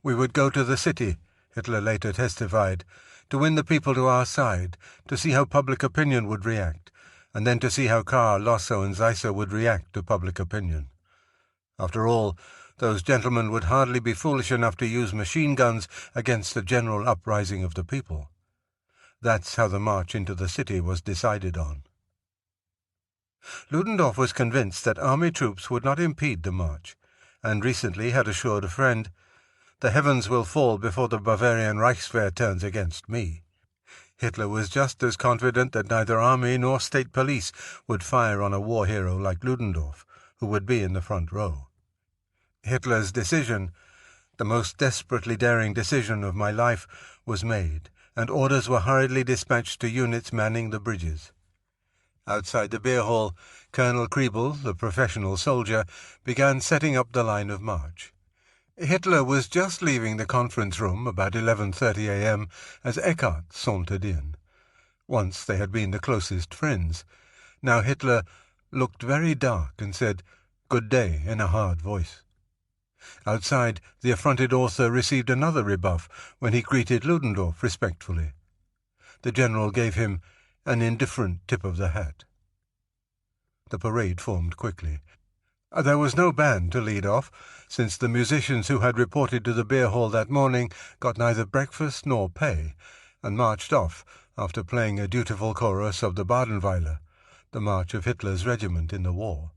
"We would go to the city," Hitler later testified, "to win the people to our side, to see how public opinion would react, and then to see how Kahr, Lossow, and Seisser would react to public opinion. After all, those gentlemen would hardly be foolish enough to use machine guns against a general uprising of the people." That's how the march into the city was decided on. Ludendorff was convinced that army troops would not impede the march, and recently had assured a friend, The heavens will fall before the Bavarian Reichswehr turns against me. Hitler was just as confident that neither army nor state police would fire on a war hero like Ludendorff, who would be in the front row. Hitler's decision, the most desperately daring decision of my life, was made, and orders were hurriedly dispatched to units manning the bridges. Outside the beer hall, Colonel Kriebel, the professional soldier, began setting up the line of march. Hitler was just leaving the conference room about 11:30 a.m. as Eckart sauntered in. Once they had been the closest friends. Now Hitler looked very dark and said, "Good day," in a hard voice. Outside, the affronted author received another rebuff when he greeted Ludendorff respectfully. The general gave him an indifferent tip of the hat. The parade formed quickly. There was no band to lead off, since the musicians who had reported to the beer hall that morning got neither breakfast nor pay, and marched off after playing a dutiful chorus of the Badenweiler, the march of Hitler's regiment in the war.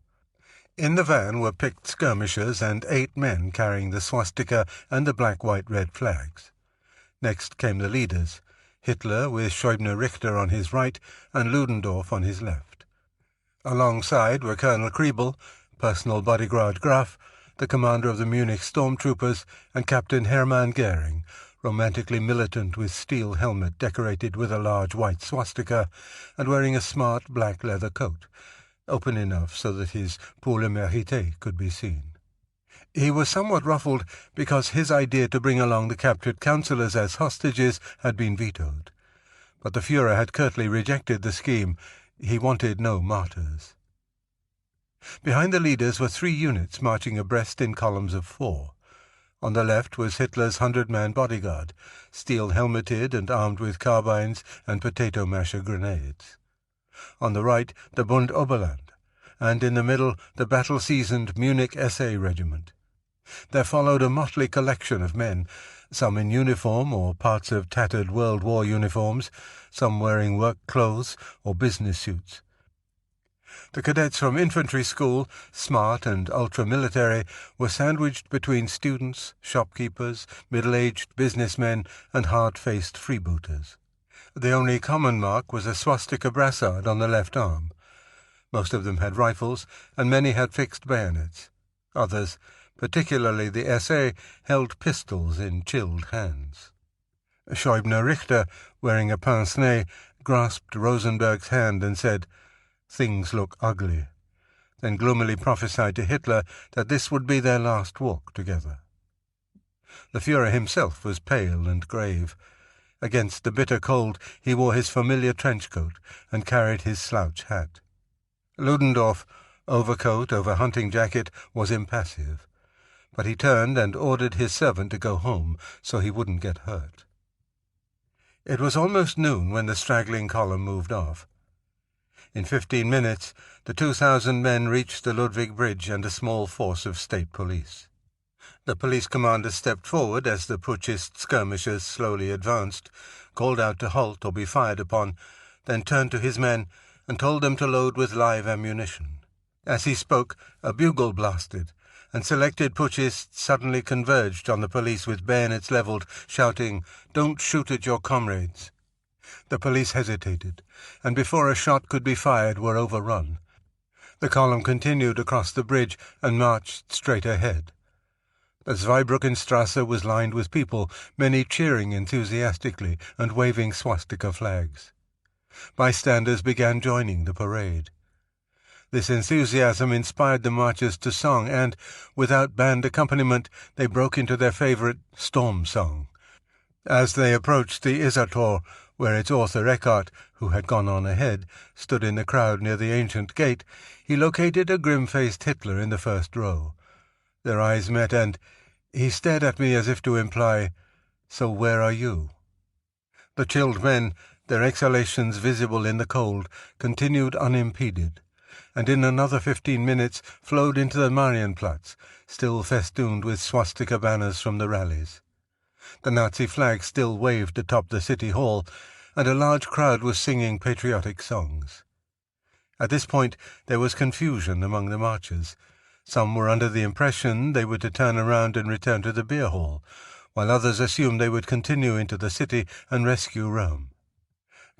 In the van were picked skirmishers and 8 men carrying the swastika and the black-white-red flags. Next came the leaders, Hitler with Scheubner-Richter on his right and Ludendorff on his left. Alongside were Colonel Kriebel, personal bodyguard Graf, the commander of the Munich stormtroopers, and Captain Hermann Goering, romantically militant with steel helmet decorated with a large white swastika, and wearing a smart black leather coat, open enough so that his pour le mérite could be seen. He was somewhat ruffled because his idea to bring along the captured councillors as hostages had been vetoed. But the Führer had curtly rejected the scheme. He wanted no martyrs. Behind the leaders were 3 units marching abreast in columns of 4. On the left was Hitler's 100-man bodyguard, steel-helmeted and armed with carbines and potato-masher grenades. On the right, the Bund Oberland, and in the middle, the battle-seasoned Munich SA regiment. There followed a motley collection of men, some in uniform or parts of tattered World War uniforms, some wearing work clothes or business suits. The cadets from infantry school, smart and ultra-military, were sandwiched between students, shopkeepers, middle-aged businessmen, and hard-faced freebooters. The only common mark was a swastika brassard on the left arm. Most of them had rifles, and many had fixed bayonets. Others, particularly the SA, held pistols in chilled hands. Scheubner-Richter, wearing a pince-nez, grasped Rosenberg's hand and said, "Things look ugly," then gloomily prophesied to Hitler that this would be their last walk together. The Führer himself was pale and grave. Against the bitter cold he wore his familiar trench coat and carried his slouch hat. Ludendorff, overcoat over hunting jacket, was impassive, but he turned and ordered his servant to go home so he wouldn't get hurt. It was almost noon when the straggling column moved off. In 15 minutes, the 2,000 men reached the Ludwig Bridge and a small force of state police. The police commander stepped forward as the putschist skirmishers slowly advanced, called out to halt or be fired upon, then turned to his men and told them to load with live ammunition. As he spoke, a bugle blasted, and selected putschists suddenly converged on the police with bayonets levelled, shouting, "Don't shoot at your comrades." The police hesitated, and before a shot could be fired were overrun. The column continued across the bridge and marched straight ahead. The Zweibrückenstrasse was lined with people, many cheering enthusiastically and waving swastika flags. Bystanders began joining the parade. This enthusiasm inspired the marchers to song, and, without band accompaniment, they broke into their favourite storm song. As they approached the Isartor, where its author Eckart, who had gone on ahead, stood in the crowd near the ancient gate, he located a grim-faced Hitler in the first row. Their eyes met, and he stared at me as if to imply, "So where are you?" The chilled men, their exhalations visible in the cold, continued unimpeded, and in another 15 minutes flowed into the Marienplatz, still festooned with swastika banners from the rallies. The Nazi flag still waved atop the city hall, and a large crowd was singing patriotic songs. At this point there was confusion among the marchers. Some were under the impression they were to turn around and return to the beer hall, while others assumed they would continue into the city and rescue Rome.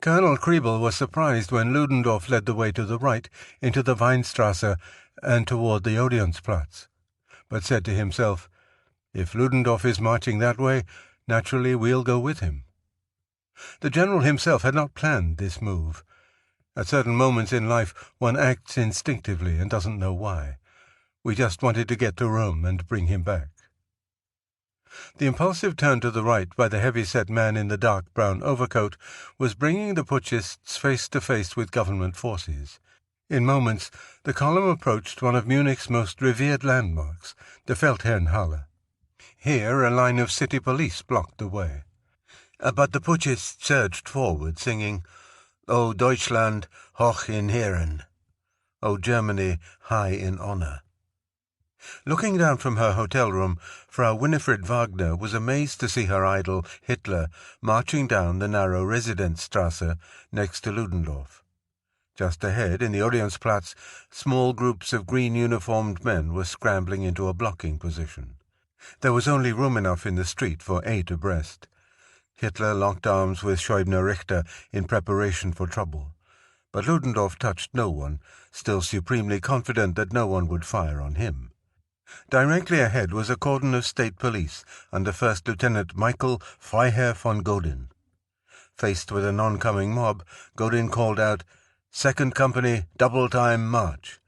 Colonel Kriebel was surprised when Ludendorff led the way to the right into the Weinstrasse and toward the Odeonsplatz, but said to himself, "If Ludendorff is marching that way, naturally we'll go with him." The general himself had not planned this move. At certain moments in life one acts instinctively and doesn't know why. We just wanted to get to Rome and bring him back. The impulsive turn to the right by the heavy-set man in the dark brown overcoat was bringing the putschists face to face with government forces. In moments, the column approached one of Munich's most revered landmarks, the Feldherrnhalle. Here a line of city police blocked the way. But the putschists surged forward, singing, "O Deutschland, hoch in Ehren," "O Germany, high in honor." Looking down from her hotel room, Frau Winifred Wagner was amazed to see her idol, Hitler, marching down the narrow Residenzstrasse next to Ludendorff. Just ahead, in the Odeonsplatz, small groups of green-uniformed men were scrambling into a blocking position. There was only room enough in the street for 8 abreast. Hitler locked arms with Scheubner-Richter in preparation for trouble, but Ludendorff touched no one, still supremely confident that no one would fire on him. Directly ahead was a cordon of state police under First Lieutenant Michael Freiherr von Godin. Faced with an oncoming mob, Godin called out, "Second company, double-time march."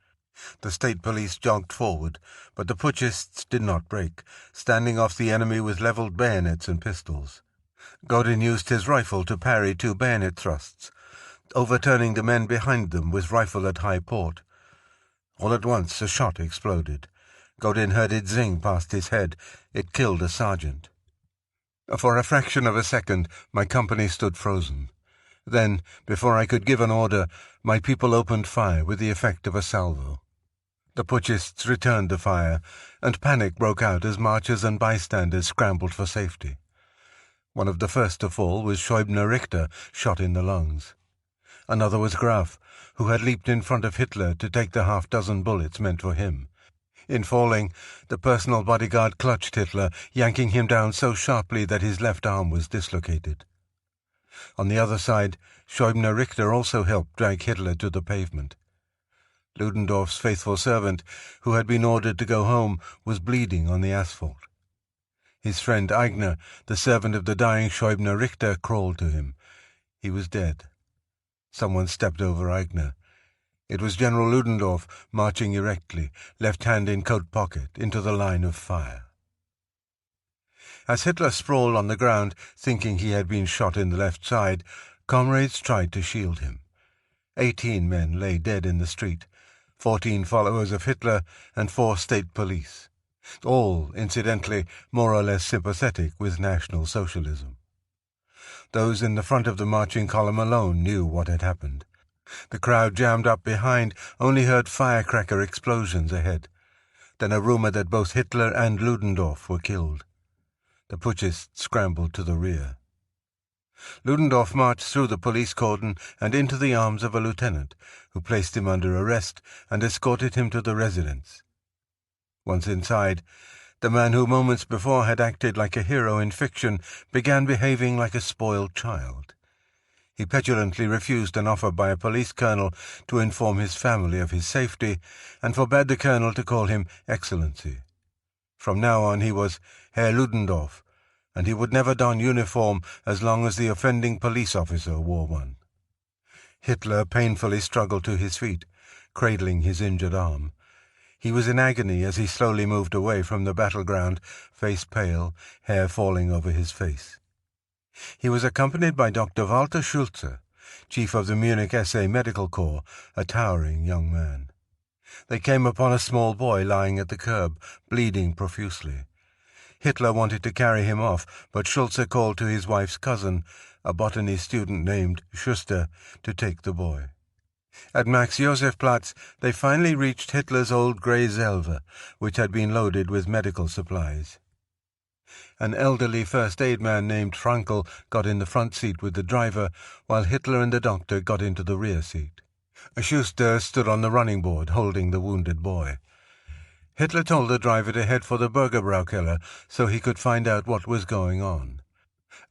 The state police jogged forward, but the putschists did not break, standing off the enemy with levelled bayonets and pistols. Godin used his rifle to parry 2 bayonet thrusts, overturning the men behind them with rifle at high port. All at once a shot exploded. Godin heard it zing past his head. It killed a sergeant. For a fraction of a second, my company stood frozen. Then, before I could give an order, my people opened fire with the effect of a salvo. The putschists returned the fire, and panic broke out as marchers and bystanders scrambled for safety. One of the first to fall was Scheubner-Richter, shot in the lungs. Another was Graf, who had leaped in front of Hitler to take the half-dozen bullets meant for him. In falling, the personal bodyguard clutched Hitler, yanking him down so sharply that his left arm was dislocated. On the other side, Scheubner-Richter also helped drag Hitler to the pavement. Ludendorff's faithful servant, who had been ordered to go home, was bleeding on the asphalt. His friend Aigner, the servant of the dying Scheubner-Richter, crawled to him. He was dead. Someone stepped over Aigner. It was General Ludendorff, marching erectly, left hand in coat pocket, into the line of fire. As Hitler sprawled on the ground, thinking he had been shot in the left side, comrades tried to shield him. 18 men lay dead in the street, 14 followers of Hitler and 4 state police, all, incidentally, more or less sympathetic with National Socialism. Those in the front of the marching column alone knew what had happened. The crowd jammed up behind only heard firecracker explosions ahead, then a rumor that both Hitler and Ludendorff were killed. The putschists scrambled to the rear. Ludendorff marched through the police cordon and into the arms of a lieutenant, who placed him under arrest and escorted him to the residence. Once inside, the man who moments before had acted like a hero in fiction began behaving like a spoiled child. He petulantly refused an offer by a police colonel to inform his family of his safety, and forbade the colonel to call him Excellency. From now on he was Herr Ludendorff, and he would never don uniform as long as the offending police officer wore one. Hitler painfully struggled to his feet, cradling his injured arm. He was in agony as he slowly moved away from the battleground, face pale, hair falling over his face. He was accompanied by Dr. Walter Schulze, chief of the Munich SA Medical Corps, a towering young man. They came upon a small boy lying at the curb, bleeding profusely. Hitler wanted to carry him off, but Schulze called to his wife's cousin, a botany student named Schuster, to take the boy. At Max-Joseph-Platz they finally reached Hitler's old grey Zelve, which had been loaded with medical supplies. An elderly first-aid man named Frankel got in the front seat with the driver, while Hitler and the doctor got into the rear seat. Schuster stood on the running board, holding the wounded boy. Hitler told the driver to head for the Bürgerbräukeller so he could find out what was going on.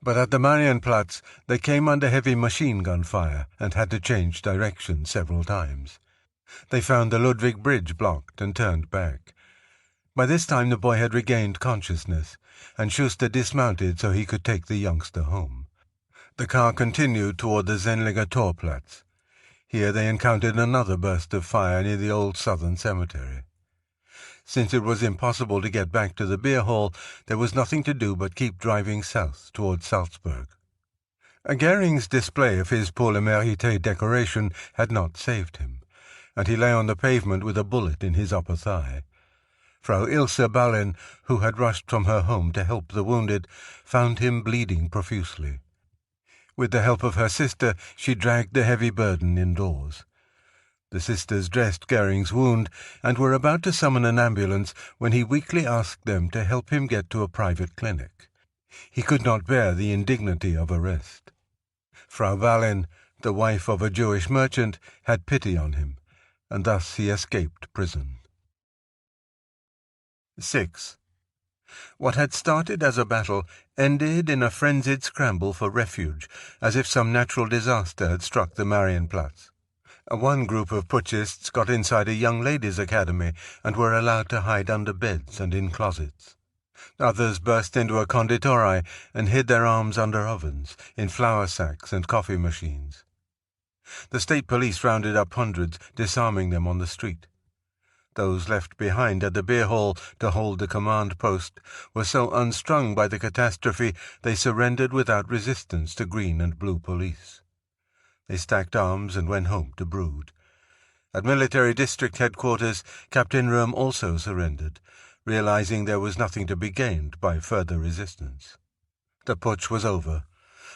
But at the Marienplatz they came under heavy machine gun fire and had to change direction several times. They found the Ludwig Bridge blocked and turned back. By this time the boy had regained consciousness, and Schuster dismounted so he could take the youngster home. The car continued toward the Sendlinger Torplatz. Here they encountered another burst of fire near the old southern cemetery. Since it was impossible to get back to the beer hall, there was nothing to do but keep driving south towards Salzburg. Goering's display of his pour le mérite decoration had not saved him, and he lay on the pavement with a bullet in his upper thigh. Frau Ilse Ballin, who had rushed from her home to help the wounded, found him bleeding profusely. With the help of her sister, she dragged the heavy burden indoors. The sisters dressed Goering's wound and were about to summon an ambulance when he weakly asked them to help him get to a private clinic. He could not bear the indignity of arrest. Frau Ballin, the wife of a Jewish merchant, had pity on him, and thus he escaped prison. 6. What had started as a battle ended in a frenzied scramble for refuge, as if some natural disaster had struck the Marienplatz. One group of putschists got inside a young ladies' academy and were allowed to hide under beds and in closets. Others burst into a konditorei and hid their arms under ovens, in flour sacks and coffee machines. The state police rounded up hundreds, disarming them on the street. Those left behind at the beer hall to hold the command post were so unstrung by the catastrophe they surrendered without resistance to green and blue police. They stacked arms and went home to brood. At military district headquarters, Captain Röhm also surrendered, realizing there was nothing to be gained by further resistance. The putsch was over,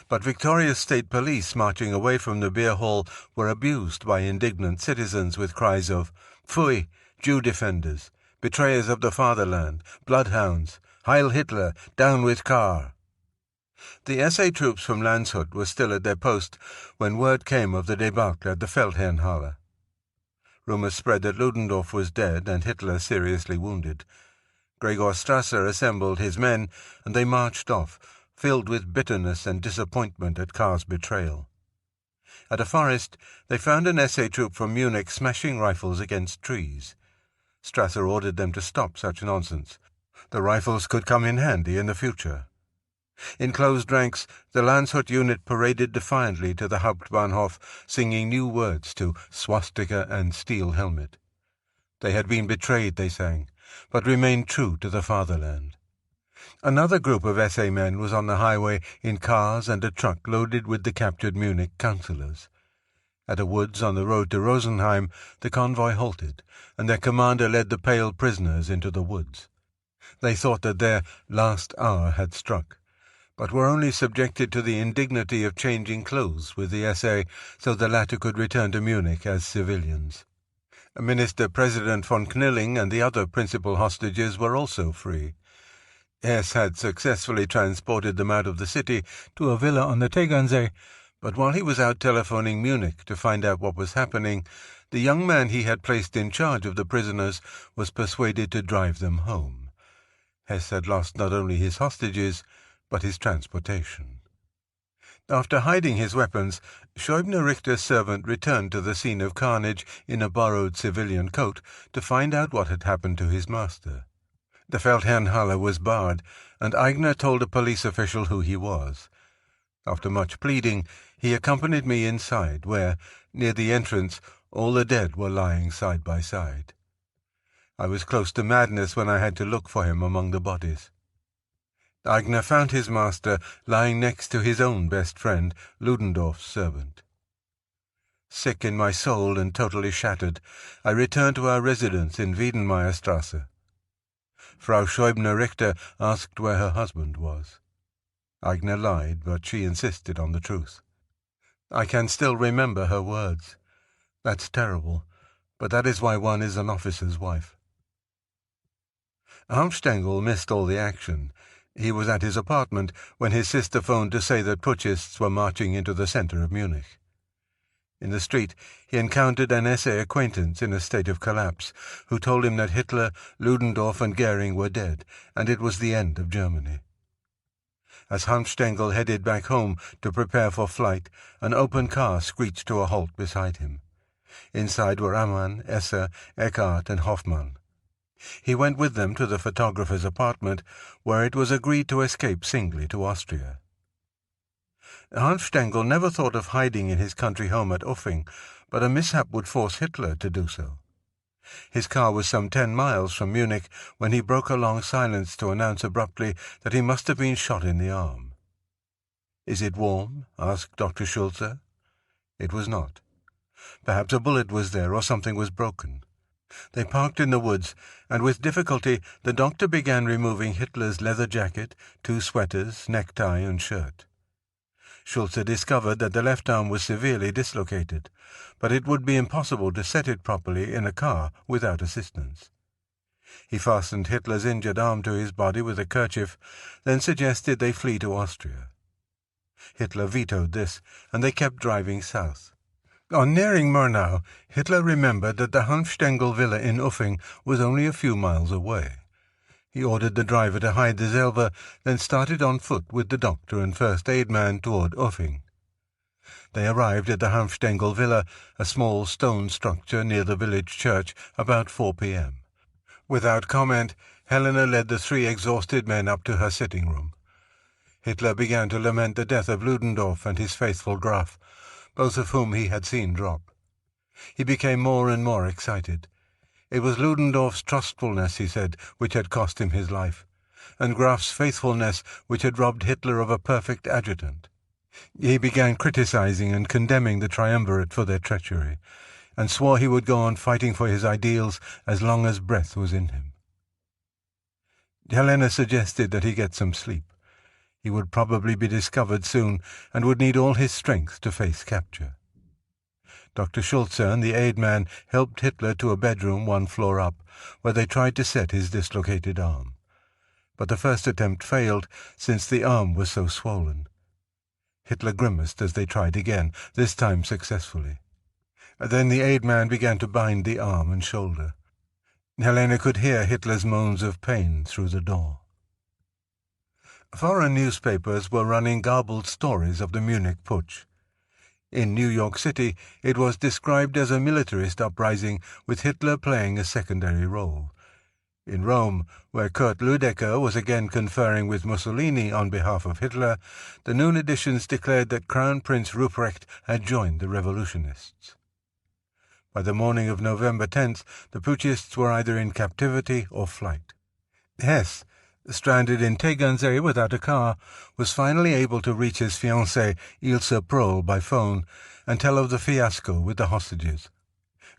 but victorious state police marching away from the beer hall were abused by indignant citizens with cries of "Pfui, Jew defenders, betrayers of the fatherland, bloodhounds, Heil Hitler, down with Kahr." The SA troops from Landshut were still at their post when word came of the debacle at the Feldherrnhalle. Rumors spread that Ludendorff was dead and Hitler seriously wounded. Gregor Strasser assembled his men, and they marched off, filled with bitterness and disappointment at Kahr's betrayal. At a forest, they found an SA troop from Munich smashing rifles against trees. Strasser ordered them to stop such nonsense. The rifles could come in handy in the future. In closed ranks, the Landshut unit paraded defiantly to the Hauptbahnhof, singing new words to swastika and steel helmet. They had been betrayed, they sang, but remained true to the fatherland. Another group of SA men was on the highway in cars and a truck loaded with the captured Munich councillors. At a woods on the road to Rosenheim, the convoy halted, and their commander led the pale prisoners into the woods. They thought that their last hour had struck, but were only subjected to the indignity of changing clothes with the SA so the latter could return to Munich as civilians. Minister-President von Knilling and the other principal hostages were also free. Hess had successfully transported them out of the city to a villa on the Tegernsee, but while he was out telephoning Munich to find out what was happening, the young man he had placed in charge of the prisoners was persuaded to drive them home. Hess had lost not only his hostages, but his transportation. After hiding his weapons, Scheubner-Richter's servant returned to the scene of carnage in a borrowed civilian coat to find out what had happened to his master. The Feldherrnhalle was barred, and Aigner told a police official who he was. After much pleading, he accompanied me inside, where, near the entrance, all the dead were lying side by side. I was close to madness when I had to look for him among the bodies. Aigner found his master lying next to his own best friend, Ludendorff's servant. Sick in my soul and totally shattered, I returned to our residence in Wiedenmeyerstrasse. Frau Scheubner-Richter asked where her husband was. Aigner lied, but she insisted on the truth. I can still remember her words. That's terrible, but that is why one is an officer's wife. Hauptstengel missed all the action. He was at his apartment when his sister phoned to say that putschists were marching into the center of Munich. In the street, he encountered an essay acquaintance in a state of collapse, who told him that Hitler, Ludendorff and Goering were dead, and it was the end of Germany. As Hanfstengel headed back home to prepare for flight, an open car screeched to a halt beside him. Inside were Amann, Esser, Eckart and Hoffmann. He went with them to the photographer's apartment, where it was agreed to escape singly to Austria. Hanfstengel never thought of hiding in his country home at Uffing, but a mishap would force Hitler to do so. His car was some 10 miles from Munich when he broke a long silence to announce abruptly that he must have been shot in the arm. "Is it warm?" asked Dr. Schulze. It was not. Perhaps a bullet was there or something was broken. They parked in the woods, and with difficulty the doctor began removing Hitler's leather jacket, 2 sweaters, necktie and shirt. Schulze discovered that the left arm was severely dislocated, but it would be impossible to set it properly in a car without assistance. He fastened Hitler's injured arm to his body with a kerchief, then suggested they flee to Austria. Hitler vetoed this, and they kept driving south. On nearing Murnau, Hitler remembered that the Hanfstengel villa in Uffing was only a few miles away. He ordered the driver to hide the Zelver, then started on foot with the doctor and first aid man toward Uffing. They arrived at the Hanfstengel villa, a small stone structure near the village church, about 4 p.m. Without comment, Helena led the 3 exhausted men up to her sitting room. Hitler began to lament the death of Ludendorff and his faithful Graf, both of whom he had seen drop. He became more and more excited. It was Ludendorff's trustfulness, he said, which had cost him his life, and Graf's faithfulness which had robbed Hitler of a perfect adjutant. He began criticizing and condemning the triumvirate for their treachery, and swore he would go on fighting for his ideals as long as breath was in him. Helena suggested that he get some sleep. He would probably be discovered soon, and would need all his strength to face capture. Dr. Schulze and the aide-man helped Hitler to a bedroom 1 floor up, where they tried to set his dislocated arm. But the first attempt failed, since the arm was so swollen. Hitler grimaced as they tried again, this time successfully. Then the aide-man began to bind the arm and shoulder. Helena could hear Hitler's moans of pain through the door. Foreign newspapers were running garbled stories of the Munich putsch. In New York City, it was described as a militarist uprising, with Hitler playing a secondary role. In Rome, where Kurt Lüdecker was again conferring with Mussolini on behalf of Hitler, the noon editions declared that Crown Prince Ruprecht had joined the revolutionists. By the morning of November 10th, the putschists were either in captivity or flight. Hess, stranded in Tegernsee without a car, was finally able to reach his fiancée Ilse Prohl by phone and tell of the fiasco with the hostages.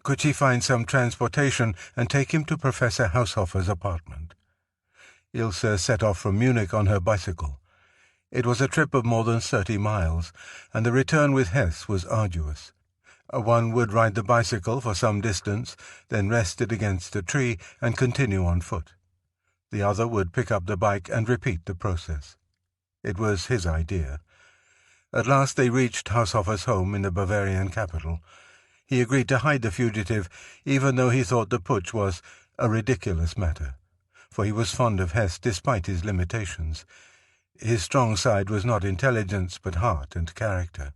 Could she find some transportation and take him to Professor Haushofer's apartment? Ilse set off from Munich on her bicycle. It was a trip of more than 30 miles, and the return with Hess was arduous. One would ride the bicycle for some distance, then rest it against a tree and continue on foot. The other would pick up the bike and repeat the process. It was his idea. At last they reached Haushofer's home in the Bavarian capital. He agreed to hide the fugitive, even though he thought the putsch was a ridiculous matter, for he was fond of Hess despite his limitations. His strong side was not intelligence, but heart and character.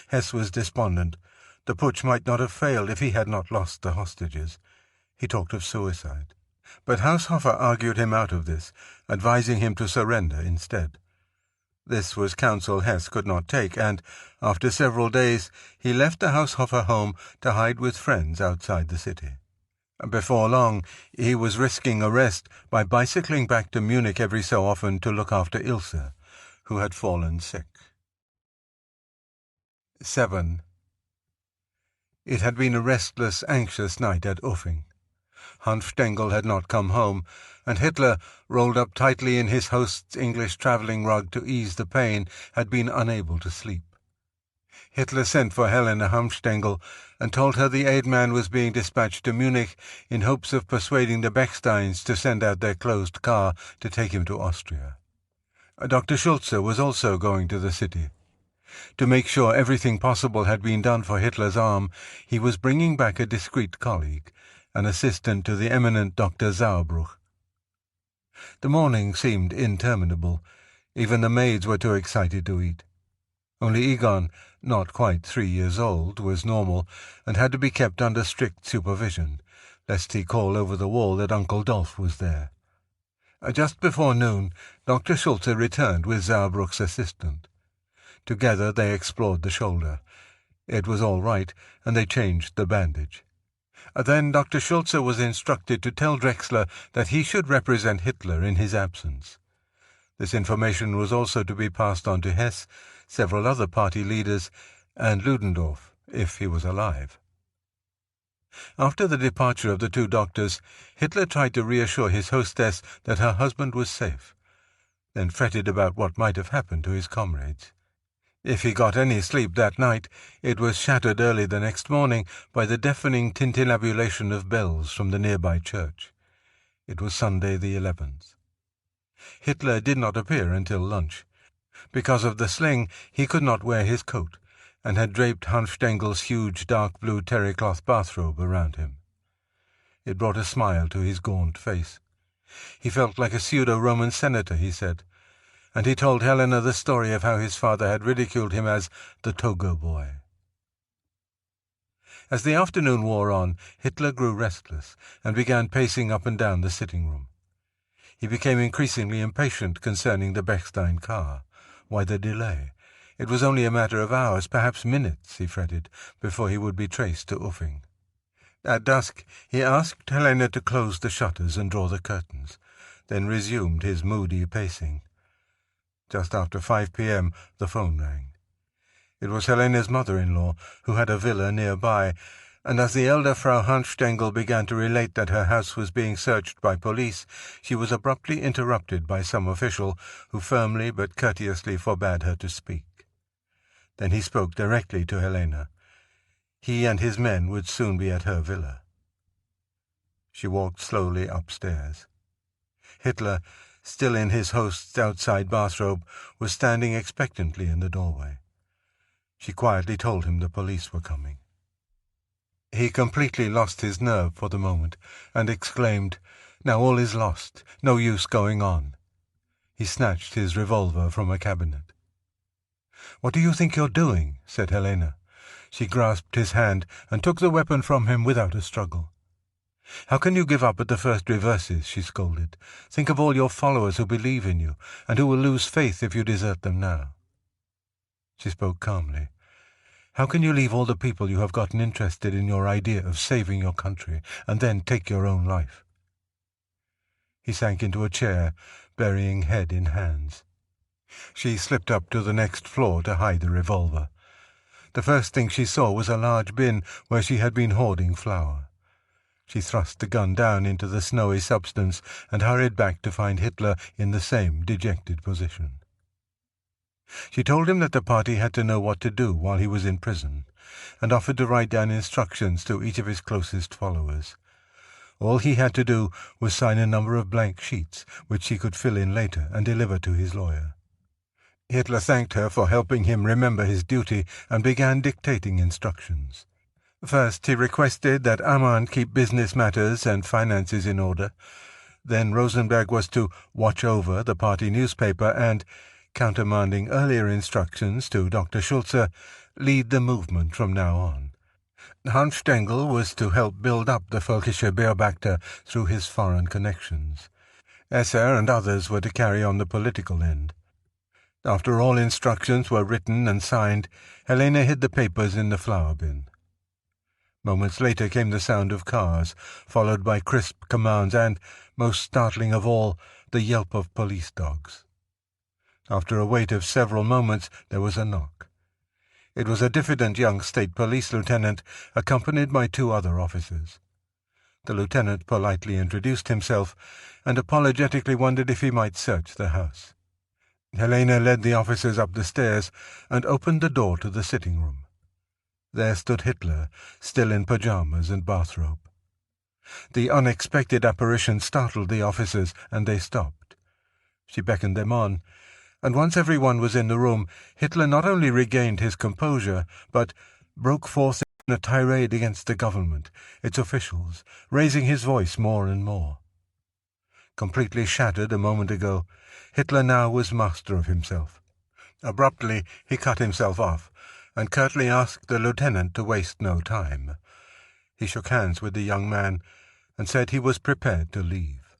Hess was despondent. The putsch might not have failed if he had not lost the hostages. He talked of suicide. But Haushofer argued him out of this, advising him to surrender instead. This was counsel Hess could not take, and, after several days, he left the Haushofer home to hide with friends outside the city. Before long, he was risking arrest by bicycling back to Munich every so often to look after Ilse, who had fallen sick. 7. It had been a restless, anxious night at Uffing. Hanfstengel had not come home, and Hitler, rolled up tightly in his host's English travelling rug to ease the pain, had been unable to sleep. Hitler sent for Helena Hanfstengel and told her the aide-man was being dispatched to Munich in hopes of persuading the Bechsteins to send out their closed car to take him to Austria. Dr. Schulze was also going to the city. To make sure everything possible had been done for Hitler's arm, he was bringing back a discreet colleague, an assistant to the eminent Dr. Sauerbruch. The morning seemed interminable. Even the maids were too excited to eat. Only Egon, not quite 3 years old, was normal and had to be kept under strict supervision, lest he call over the wall that Uncle Dolf was there. Just before noon, Dr. Schulze returned with Sauerbruch's assistant. Together they explored the shoulder. It was all right, and they changed the bandage. Then Dr. Schulze was instructed to tell Drexler that he should represent Hitler in his absence. This information was also to be passed on to Hess, several other party leaders, and Ludendorff, if he was alive. After the departure of the two doctors, Hitler tried to reassure his hostess that her husband was safe, then fretted about what might have happened to his comrades. If he got any sleep that night, it was shattered early the next morning by the deafening tintinnabulation of bells from the nearby church. It was Sunday the 11th. Hitler did not appear until lunch. Because of the sling, he could not wear his coat, and had draped Hans Stengel's huge dark blue terrycloth bathrobe around him. It brought a smile to his gaunt face. He felt like a pseudo-Roman senator, he said, and he told Helena the story of how his father had ridiculed him as the Togo boy. As the afternoon wore on, Hitler grew restless and began pacing up and down the sitting room. He became increasingly impatient concerning the Bechstein car. Why the delay? It was only a matter of hours, perhaps minutes, he fretted, before he would be traced to Uffing. At dusk, he asked Helena to close the shutters and draw the curtains, then resumed his moody pacing. Just after 5 p.m., the phone rang. It was Helena's mother-in-law, who had a villa nearby, and as the elder Frau Hans Stengel began to relate that her house was being searched by police, she was abruptly interrupted by some official who firmly but courteously forbade her to speak. Then he spoke directly to Helena. He and his men would soon be at her villa. She walked slowly upstairs. Hitler, still in his host's outside bathrobe, was standing expectantly in the doorway. She quietly told him the police were coming. He completely lost his nerve for the moment, and exclaimed, "Now all is lost. No use going on." He snatched his revolver from a cabinet. "What do you think you're doing?" said Helena. She grasped his hand and took the weapon from him without a struggle. "How can you give up at the first reverses?" she scolded. "Think of all your followers who believe in you, and who will lose faith if you desert them now." She spoke calmly. "How can you leave all the people you have gotten interested in your idea of saving your country, and then take your own life?" He sank into a chair, burying head in hands. She slipped up to the next floor to hide the revolver. The first thing she saw was a large bin where she had been hoarding flour. She thrust the gun down into the snowy substance and hurried back to find Hitler in the same dejected position. She told him that the party had to know what to do while he was in prison, and offered to write down instructions to each of his closest followers. All he had to do was sign a number of blank sheets, which he could fill in later and deliver to his lawyer. Hitler thanked her for helping him remember his duty and began dictating instructions. First, he requested that Amann keep business matters and finances in order. Then Rosenberg was to watch over the party newspaper and, countermanding earlier instructions to Dr. Schulze, lead the movement from now on. Hans Stengel was to help build up the Völkische Beobachter through his foreign connections. Esser and others were to carry on the political end. After all instructions were written and signed, Helena hid the papers in the flour bin. Moments later came the sound of cars, followed by crisp commands and, most startling of all, the yelp of police dogs. After a wait of several moments, there was a knock. It was a diffident young state police lieutenant, accompanied by 2 other officers. The lieutenant politely introduced himself, and apologetically wondered if he might search the house. Helena led the officers up the stairs and opened the door to the sitting room. There stood Hitler, still in pyjamas and bathrobe. The unexpected apparition startled the officers, and they stopped. She beckoned them on. And once everyone was in the room, Hitler not only regained his composure, but broke forth in a tirade against the government, its officials, raising his voice more and more. Completely shattered a moment ago, Hitler now was master of himself. Abruptly he cut himself off, and curtly asked the lieutenant to waste no time. He shook hands with the young man, and said he was prepared to leave.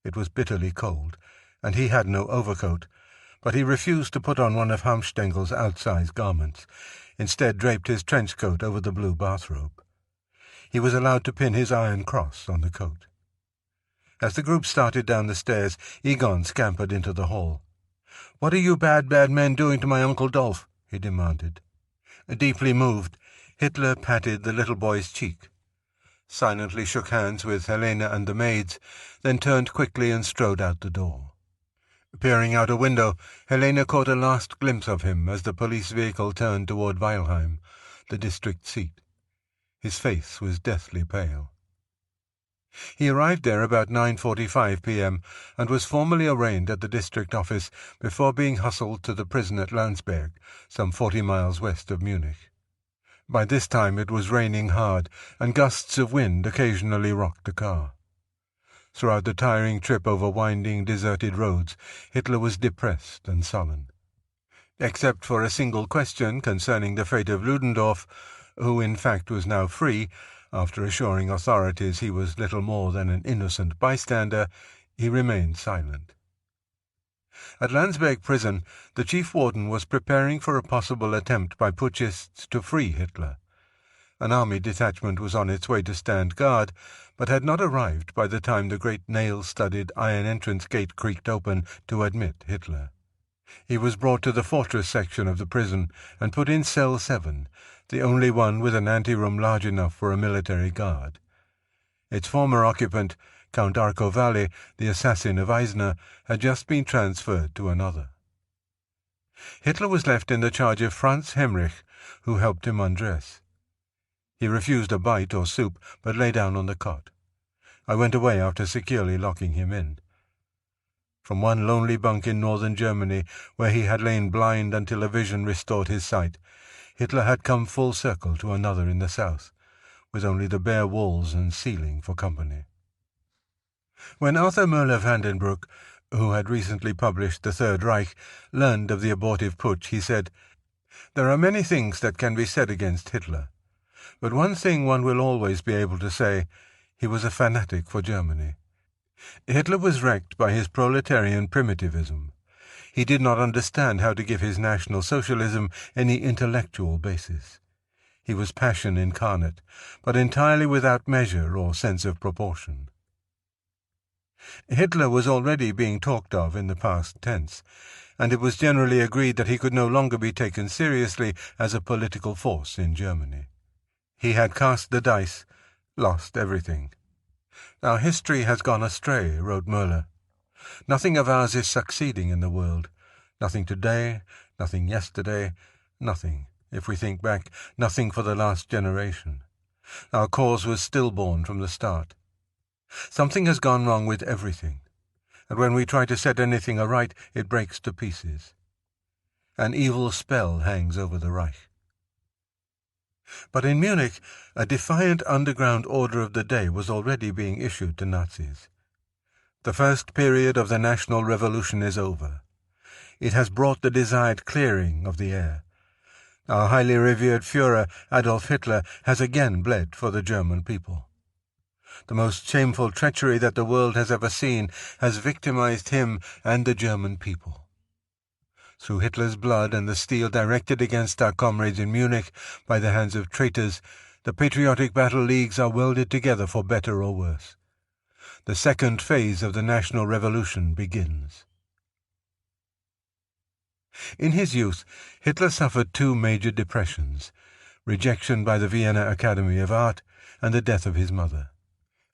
It was bitterly cold, and he had no overcoat, but he refused to put on one of Hamstengel's outsize garments, instead draped his trench coat over the blue bathrobe. He was allowed to pin his iron cross on the coat. As the group started down the stairs, Egon scampered into the hall. "What are you bad men doing to my Uncle Dolph?" he demanded. Deeply moved, Hitler patted the little boy's cheek, silently shook hands with Helena and the maids, then turned quickly and strode out the door. Peering out a window, Helena caught a last glimpse of him as the police vehicle turned toward Weilheim, the district seat. His face was deathly pale. He arrived there about 9:45 p.m. and was formally arraigned at the district office before being hustled to the prison at Landsberg, some 40 miles west of Munich. By this time it was raining hard, and gusts of wind occasionally rocked the car. Throughout the tiring trip over winding, deserted roads, Hitler was depressed and sullen. Except for a single question concerning the fate of Ludendorff, who in fact was now free, after assuring authorities he was little more than an innocent bystander, he remained silent. At Landsberg prison, the chief warden was preparing for a possible attempt by putschists to free Hitler. An army detachment was on its way to stand guard, but had not arrived by the time the great nail-studded iron entrance gate creaked open to admit Hitler. He was brought to the fortress section of the prison and put in cell 7, the only one with an anteroom large enough for a military guard. Its former occupant, Count Arco Valli, the assassin of Eisner, had just been transferred to another. Hitler was left in the charge of Franz Hemrich, who helped him undress. He refused a bite or soup, but lay down on the cot. I went away after securely locking him in. From one lonely bunk in northern Germany, where he had lain blind until a vision restored his sight, Hitler had come full circle to another in the south, with only the bare walls and ceiling for company. When Arthur Müller-Vandenbroek, who had recently published The Third Reich, learned of the abortive putsch, he said, "There are many things that can be said against Hitler, but one thing one will always be able to say: he was a fanatic for Germany. Hitler was wrecked by his proletarian primitivism. He did not understand how to give his National Socialism any intellectual basis. He was passion incarnate, but entirely without measure or sense of proportion." Hitler was already being talked of in the past tense, and it was generally agreed that he could no longer be taken seriously as a political force in Germany. He had cast the dice, lost everything. "Our history has gone astray," wrote Müller. "Nothing of ours is succeeding in the world. Nothing today, nothing yesterday, nothing, if we think back, nothing for the last generation. Our cause was stillborn from the start. Something has gone wrong with everything, and when we try to set anything aright, it breaks to pieces. An evil spell hangs over the Reich." But in Munich, a defiant underground order of the day was already being issued to Nazis. The first period of the National Revolution is over. It has brought the desired clearing of the air. Our highly revered Führer, Adolf Hitler, has again bled for the German people. The most shameful treachery that the world has ever seen has victimized him and the German people. Through Hitler's blood and the steel directed against our comrades in Munich by the hands of traitors, the patriotic battle leagues are welded together for better or worse. The second phase of the National Revolution begins. In his youth, Hitler suffered 2 major depressions: rejection by the Vienna Academy of Art and the death of his mother.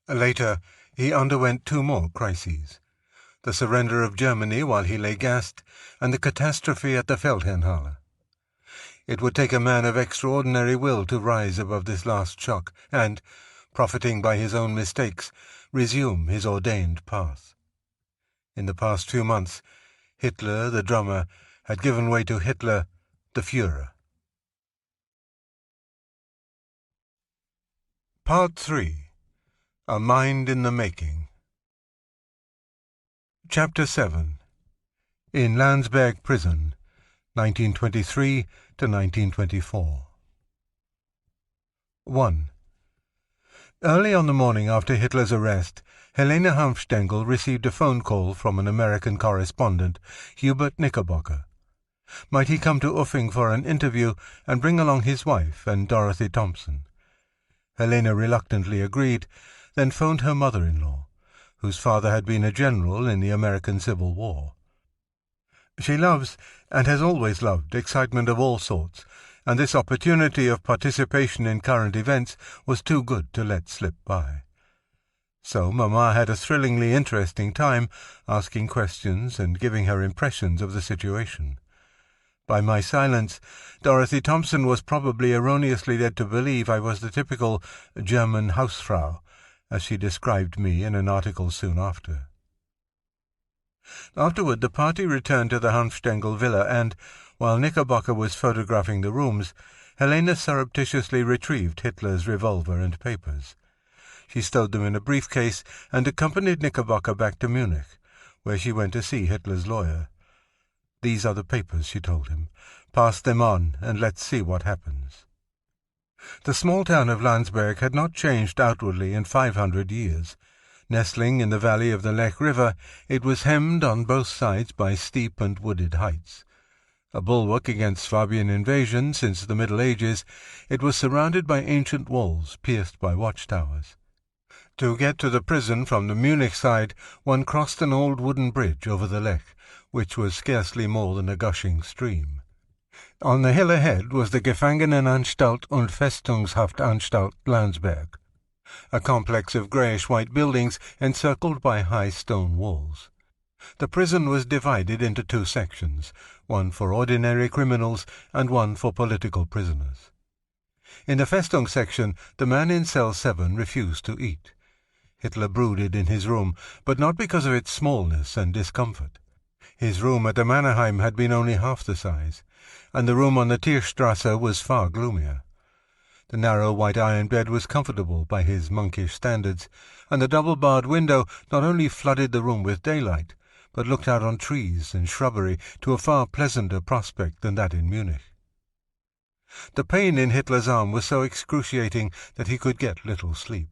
Later, he underwent 2 more crises: the surrender of Germany while he lay gassed, and the catastrophe at the Feldherrnhalle. It would take a man of extraordinary will to rise above this last shock and, profiting by his own mistakes, resume his ordained path. In the past few months, Hitler, the drummer, had given way to Hitler, the Führer. Part 3. A Mind in the Making. Chapter 7. In Landsberg Prison, 1923 to 1924. 1. Early on the morning after Hitler's arrest, Helene Hanfstengel received a phone call from an American correspondent, Hubert Knickerbocker. Might he come to Uffing for an interview and bring along his wife and Dorothy Thompson? Helene reluctantly agreed, then phoned her mother-in-law, whose father had been a general in the American Civil War. She loves, and has always loved, excitement of all sorts, and this opportunity of participation in current events was too good to let slip by. So Mamma had a thrillingly interesting time, asking questions and giving her impressions of the situation. By my silence, Dorothy Thompson was probably erroneously led to believe I was the typical German Hausfrau, as she described me in an article soon after. Afterward the party returned to the Hanfstengel villa, and, while Knickerbocker was photographing the rooms, Helene surreptitiously retrieved Hitler's revolver and papers. She stowed them in a briefcase and accompanied Knickerbocker back to Munich, where she went to see Hitler's lawyer. "These are the papers," she told him. "Pass them on, and let's see what happens." The small town of Landsberg had not changed outwardly in 500 years. Nestling in the valley of the Lech River, it was hemmed on both sides by steep and wooded heights. A bulwark against Swabian invasion since the Middle Ages, it was surrounded by ancient walls pierced by watchtowers. To get to the prison from the Munich side, one crossed an old wooden bridge over the Lech, which was scarcely more than a gushing stream. On the hill ahead was the Gefangenenanstalt und Festungshaftanstalt Landsberg, a complex of greyish-white buildings encircled by high stone walls. The prison was divided into two sections, one for ordinary criminals and one for political prisoners. In the Festung section, the man in cell 7 refused to eat. Hitler brooded in his room, but not because of its smallness and discomfort. His room at the Mannerheim had been only half the size, and the room on the Tierstrasse was far gloomier. The narrow white iron bed was comfortable by his monkish standards, and the double-barred window not only flooded the room with daylight, but looked out on trees and shrubbery to a far pleasanter prospect than that in Munich. The pain in Hitler's arm was so excruciating that he could get little sleep.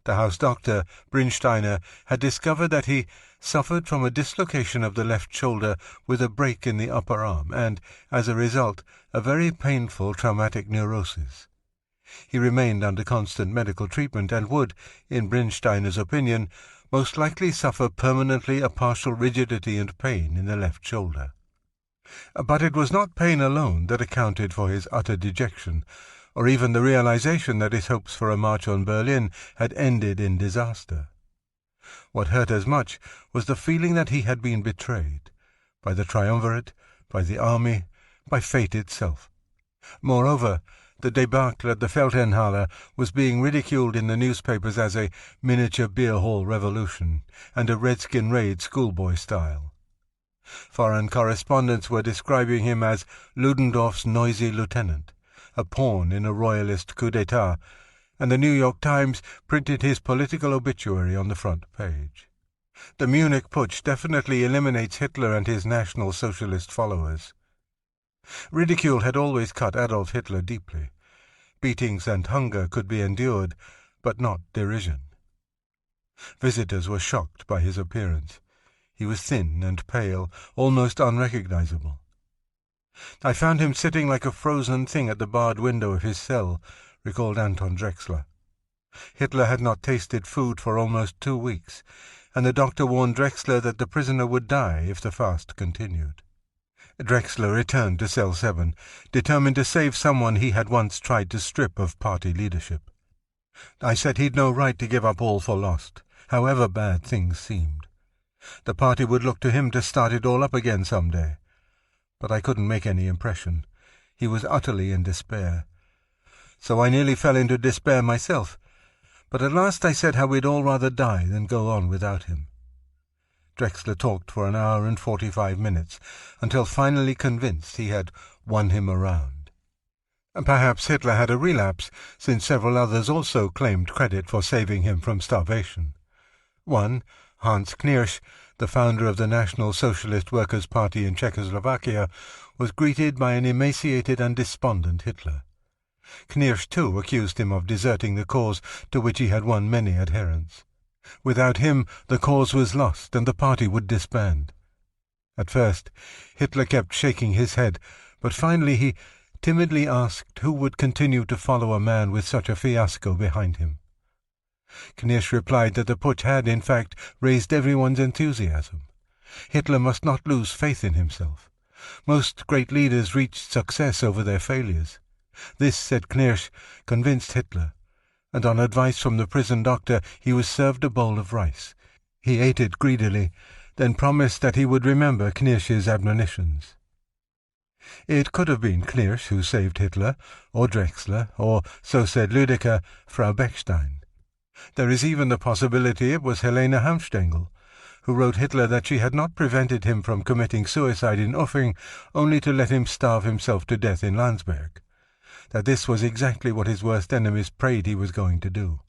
The house doctor, Brinsteiner, had discovered that he suffered from a dislocation of the left shoulder with a break in the upper arm and, as a result, a very painful traumatic neurosis. He remained under constant medical treatment and would, in Brinsteiner's opinion, most likely suffer permanently a partial rigidity and pain in the left shoulder. But it was not pain alone that accounted for his utter dejection, or even the realization that his hopes for a march on Berlin had ended in disaster. What hurt as much was the feeling that he had been betrayed, by the triumvirate, by the army, by fate itself. Moreover, the debacle at the Feldherrnhalle was being ridiculed in the newspapers as a miniature beer hall revolution and a redskin raid schoolboy style. Foreign correspondents were describing him as Ludendorff's noisy lieutenant, a pawn in a royalist coup d'etat, and the New York Times printed his political obituary on the front page. The Munich putsch definitely eliminates Hitler and his National Socialist followers. Ridicule had always cut Adolf Hitler deeply. Beatings and hunger could be endured, but not derision. Visitors were shocked by his appearance. He was thin and pale, almost unrecognizable. "I found him sitting like a frozen thing at the barred window of his cell," recalled Anton Drexler. Hitler had not tasted food for almost 2 weeks, and the doctor warned Drexler that the prisoner would die if the fast continued. Drexler returned to cell 7, determined to save someone he had once tried to strip of party leadership. "I said he'd no right to give up all for lost, however bad things seemed. The party would look to him to start it all up again some day. But I couldn't make any impression. He was utterly in despair. So I nearly fell into despair myself, but at last I said how we'd all rather die than go on without him. Drexler talked for an hour and 45 minutes, until finally convinced he had won him around. And perhaps Hitler had a relapse, since several others also claimed credit for saving him from starvation. One, Hans Knirsch, the founder of the National Socialist Workers' Party in Czechoslovakia, was greeted by an emaciated and despondent Hitler. Knirsch, too, accused him of deserting the cause to which he had won many adherents. Without him, the cause was lost, and the party would disband. At first, Hitler kept shaking his head, but finally he timidly asked who would continue to follow a man with such a fiasco behind him. Knirsch replied that the putsch had, in fact, raised everyone's enthusiasm. Hitler must not lose faith in himself. Most great leaders reached success over their failures. This, said Knirsch, convinced Hitler, and on advice from the prison doctor he was served a bowl of rice. He ate it greedily, then promised that he would remember Knirsch's admonitions. It could have been Knirsch who saved Hitler, or Drexler, or, so said Lüdecker, Frau Bechstein. There is even the possibility it was Helene Hanfstengel, who wrote Hitler that she had not prevented him from committing suicide in Uffing only to let him starve himself to death in Landsberg, that this was exactly what his worst enemies prayed he was going to do.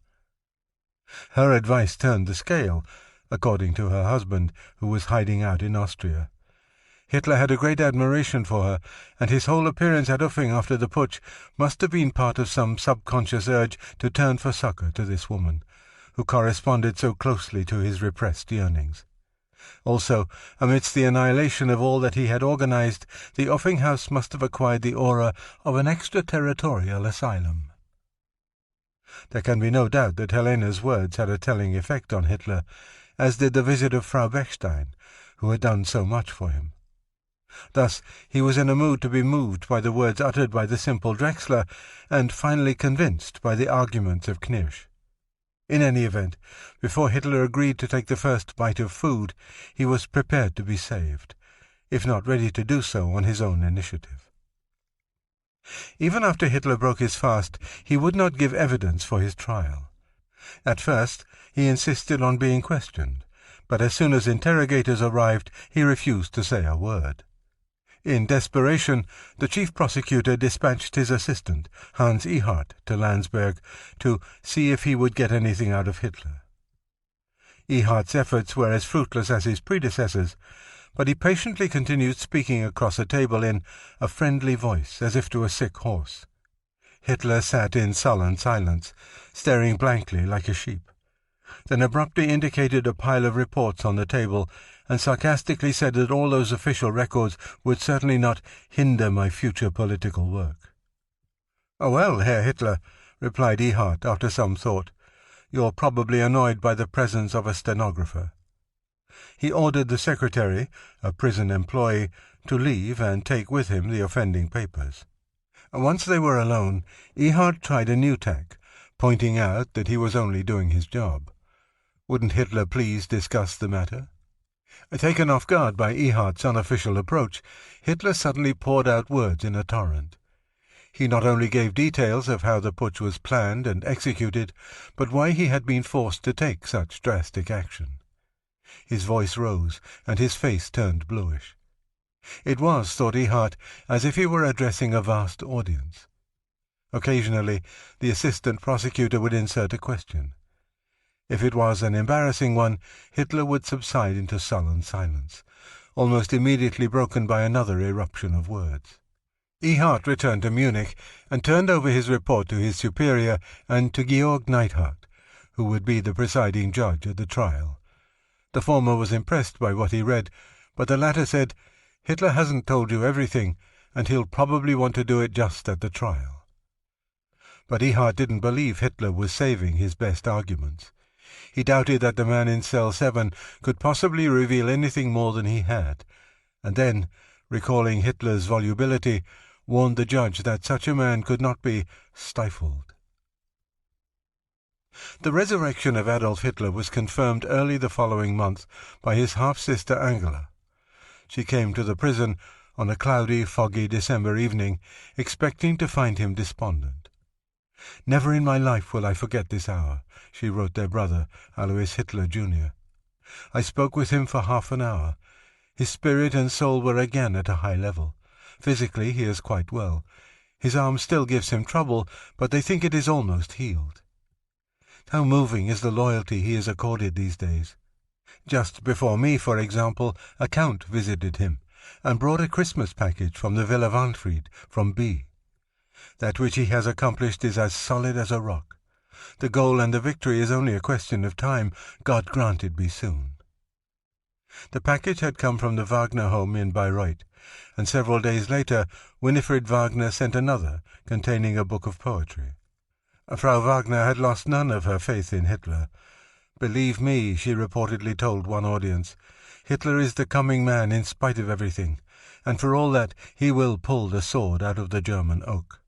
Her advice turned the scale, according to her husband, who was hiding out in Austria. Hitler had a great admiration for her, and his whole appearance at Uffing after the putsch must have been part of some subconscious urge to turn for succor to this woman, who corresponded so closely to his repressed yearnings. Also, amidst the annihilation of all that he had organized, the Uffing house must have acquired the aura of an extraterritorial asylum. There can be no doubt that Helene's words had a telling effect on Hitler, as did the visit of Frau Bechstein, who had done so much for him. Thus he was in a mood to be moved by the words uttered by the simple Drexler, and finally convinced by the arguments of Knirsch. In any event, before Hitler agreed to take the first bite of food, he was prepared to be saved, if not ready to do so on his own initiative. Even after Hitler broke his fast, he would not give evidence for his trial. At first, he insisted on being questioned, but as soon as interrogators arrived, he refused to say a word. In desperation, the chief prosecutor dispatched his assistant, Hans Ehart, to Landsberg to see if he would get anything out of Hitler. Ehart's efforts were as fruitless as his predecessors, but he patiently continued speaking across a table in a friendly voice, as if to a sick horse. Hitler sat in sullen silence, staring blankly like a sheep, then abruptly indicated a pile of reports on the table, and sarcastically said that all those official records would certainly not hinder my future political work. "Oh well, Herr Hitler," replied Ehart after some thought, "you're probably annoyed by the presence of a stenographer." He ordered the secretary, a prison employee, to leave and take with him the offending papers. Once they were alone, Ehart tried a new tack, pointing out that he was only doing his job. Wouldn't Hitler please discuss the matter? Taken off guard by Ehart's unofficial approach, Hitler suddenly poured out words in a torrent. He not only gave details of how the putsch was planned and executed, but why he had been forced to take such drastic action. His voice rose, and his face turned bluish. It was, thought Ehart, as if he were addressing a vast audience. Occasionally, the assistant prosecutor would insert a question. If it was an embarrassing one, Hitler would subside into sullen silence, almost immediately broken by another eruption of words. Ehart returned to Munich and turned over his report to his superior and to Georg Neidhardt, who would be the presiding judge at the trial. The former was impressed by what he read, but the latter said, "Hitler hasn't told you everything, and he'll probably want to do it just at the trial." But Ehart didn't believe Hitler was saving his best arguments. He doubted that the man in cell 7 could possibly reveal anything more than he had, and then, recalling Hitler's volubility, warned the judge that such a man could not be stifled. The resurrection of Adolf Hitler was confirmed early the following month by his half-sister Angela. She came to the prison on a cloudy, foggy December evening, expecting to find him despondent. "Never in my life will I forget this hour," she wrote their brother, Alois Hitler Jr. I spoke with him for half an hour. His spirit and soul were again at a high level. Physically he is quite well. His arm still gives him trouble, but they think it is almost healed. How moving is the loyalty he is accorded these days. Just before me, for example, a count visited him, and brought a Christmas package from the Villa Wandfried, from B. That which he has accomplished is as solid as a rock. The goal and the victory is only a question of time. God grant it be soon. The package had come from the Wagner home in Bayreuth, and several days later Winifred Wagner sent another, containing a book of poetry. Frau Wagner had lost none of her faith in Hitler. "Believe me," she reportedly told one audience, "Hitler is the coming man in spite of everything, and for all that he will pull the sword out of the German oak."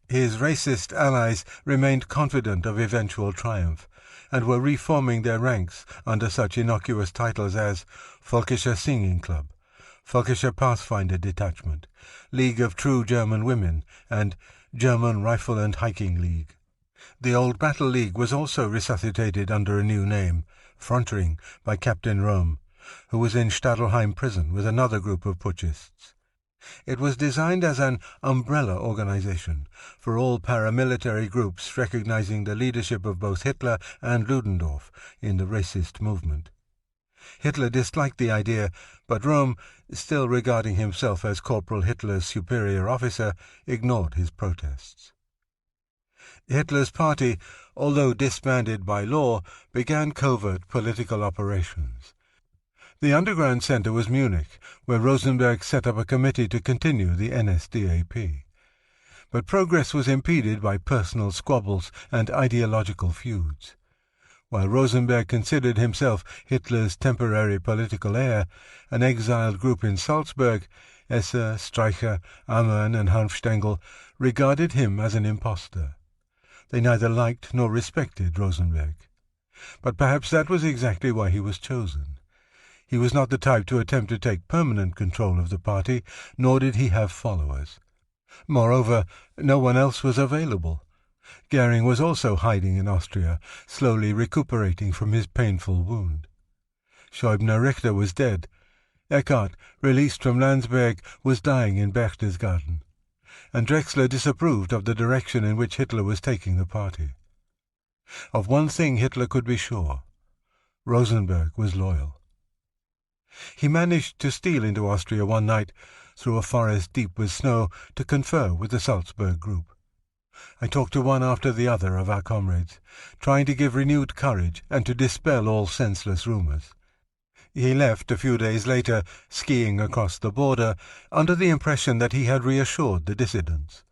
His racist allies remained confident of eventual triumph, and were reforming their ranks under such innocuous titles as Völkischer Singing Club, Völkischer Pathfinder Detachment, League of True German Women, and German Rifle and Hiking League. The old Battle League was also resuscitated under a new name, Frontring, by Captain Röhm, who was in Stadelheim prison with another group of putschists. It was designed as an umbrella organization for all paramilitary groups recognizing the leadership of both Hitler and Ludendorff in the racist movement. Hitler disliked the idea, but Röhm, still regarding himself as Corporal Hitler's superior officer, ignored his protests. Hitler's party, although disbanded by law, began covert political operations. The underground centre was Munich, where Rosenberg set up a committee to continue the NSDAP. But progress was impeded by personal squabbles and ideological feuds. While Rosenberg considered himself Hitler's temporary political heir, an exiled group in Salzburg, Esser, Streicher, Ammern and Hanfstengel, regarded him as an impostor. They neither liked nor respected Rosenberg. But perhaps that was exactly why he was chosen. He was not the type to attempt to take permanent control of the party, nor did he have followers. Moreover, no one else was available. Goering was also hiding in Austria, slowly recuperating from his painful wound. Scheubner-Richter was dead. Eckart, released from Landsberg, was dying in Berchtesgaden. And Drexler disapproved of the direction in which Hitler was taking the party. Of one thing Hitler could be sure. Rosenberg was loyal. He managed to steal into Austria one night, through a forest deep with snow, to confer with the Salzburg group. I talked to one after the other of our comrades, trying to give renewed courage and to dispel all senseless rumours. He left a few days later, skiing across the border, under the impression that he had reassured the dissidents.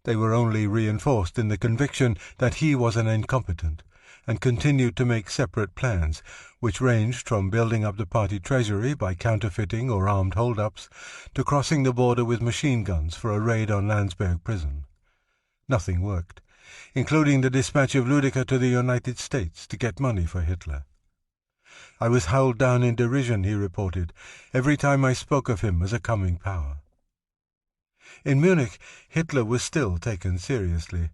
They were only reinforced in the conviction that he was an incompetent, and continued to make separate plans, which ranged from building up the party treasury by counterfeiting or armed hold-ups, to crossing the border with machine guns for a raid on Landsberg prison. Nothing worked, including the dispatch of Lüdecker to the United States to get money for Hitler. I was howled down in derision, he reported, every time I spoke of him as a coming power. In Munich, Hitler was still taken seriously.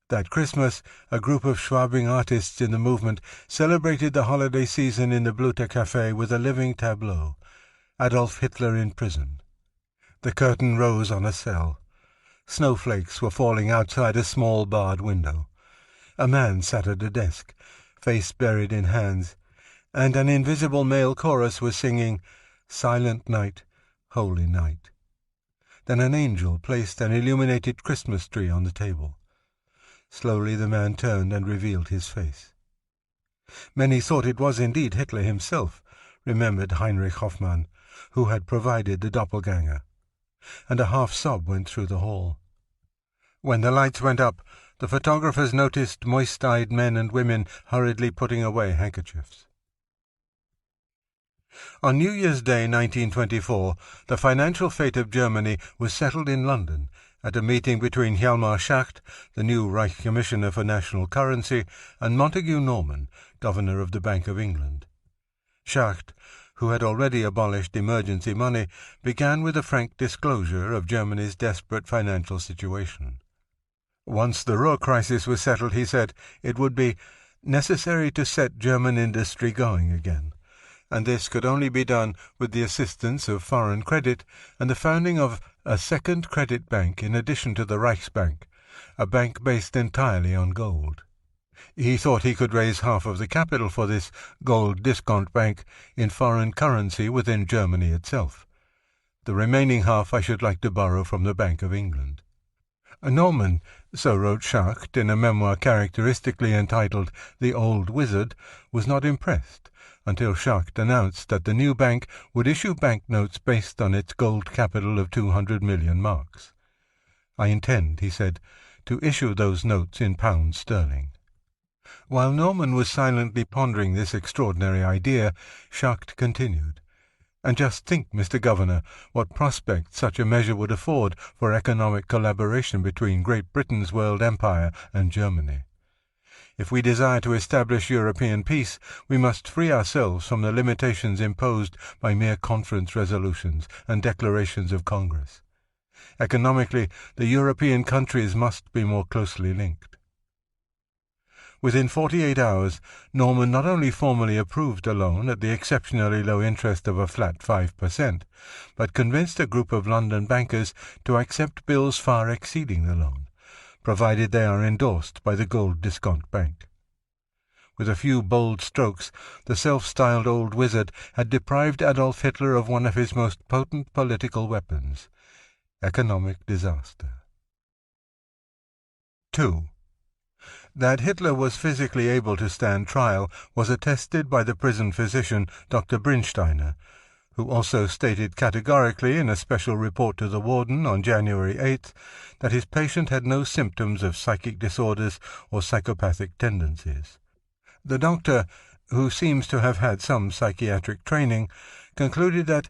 That Christmas, a group of Schwabing artists in the movement celebrated the holiday season in the Bluter Café with a living tableau, Adolf Hitler in prison. The curtain rose on a cell. Snowflakes were falling outside a small barred window. A man sat at a desk, face buried in hands, and an invisible male chorus was singing, "Silent Night, Holy Night." Then an angel placed an illuminated Christmas tree on the table. Slowly the man turned and revealed his face. Many thought it was indeed Hitler himself, remembered Heinrich Hoffmann, who had provided the doppelganger, and a half-sob went through the hall. When the lights went up, the photographers noticed moist-eyed men and women hurriedly putting away handkerchiefs. On New Year's Day 1924, the financial fate of Germany was settled in London at a meeting between Hjalmar Schacht, the new Reich Commissioner for National Currency, and Montague Norman, Governor of the Bank of England. Schacht, who had already abolished emergency money, began with a frank disclosure of Germany's desperate financial situation. Once the Ruhr crisis was settled, he said, it would be necessary to set German industry going again, and this could only be done with the assistance of foreign credit and the founding of a second credit bank in addition to the Reichsbank, a bank based entirely on gold. He thought he could raise half of the capital for this gold discount bank in foreign currency within Germany itself. The remaining half I should like to borrow from the Bank of England. Norman, so wrote Schacht in a memoir characteristically entitled The Old Wizard, was not impressed until Schacht announced that the new bank would issue banknotes based on its gold capital of 200 million marks. "I intend," he said, "to issue those notes in pounds sterling." While Norman was silently pondering this extraordinary idea, Schacht continued, "And just think, Mr. Governor, what prospect such a measure would afford for economic collaboration between Great Britain's world empire and Germany. If we desire to establish European peace, we must free ourselves from the limitations imposed by mere conference resolutions and declarations of Congress. Economically, the European countries must be more closely linked." Within 48 hours, Norman not only formally approved a loan at the exceptionally low interest of a flat 5%, but convinced a group of London bankers to accept bills far exceeding the loan, provided they are endorsed by the Gold Discount Bank. With a few bold strokes, the self-styled old wizard had deprived Adolf Hitler of one of his most potent political weapons: economic disaster. 2. That Hitler was physically able to stand trial was attested by the prison physician Dr. Brinsteiner, who also stated categorically in a special report to the warden on January 8th that his patient had no symptoms of psychic disorders or psychopathic tendencies. The doctor, who seems to have had some psychiatric training, concluded that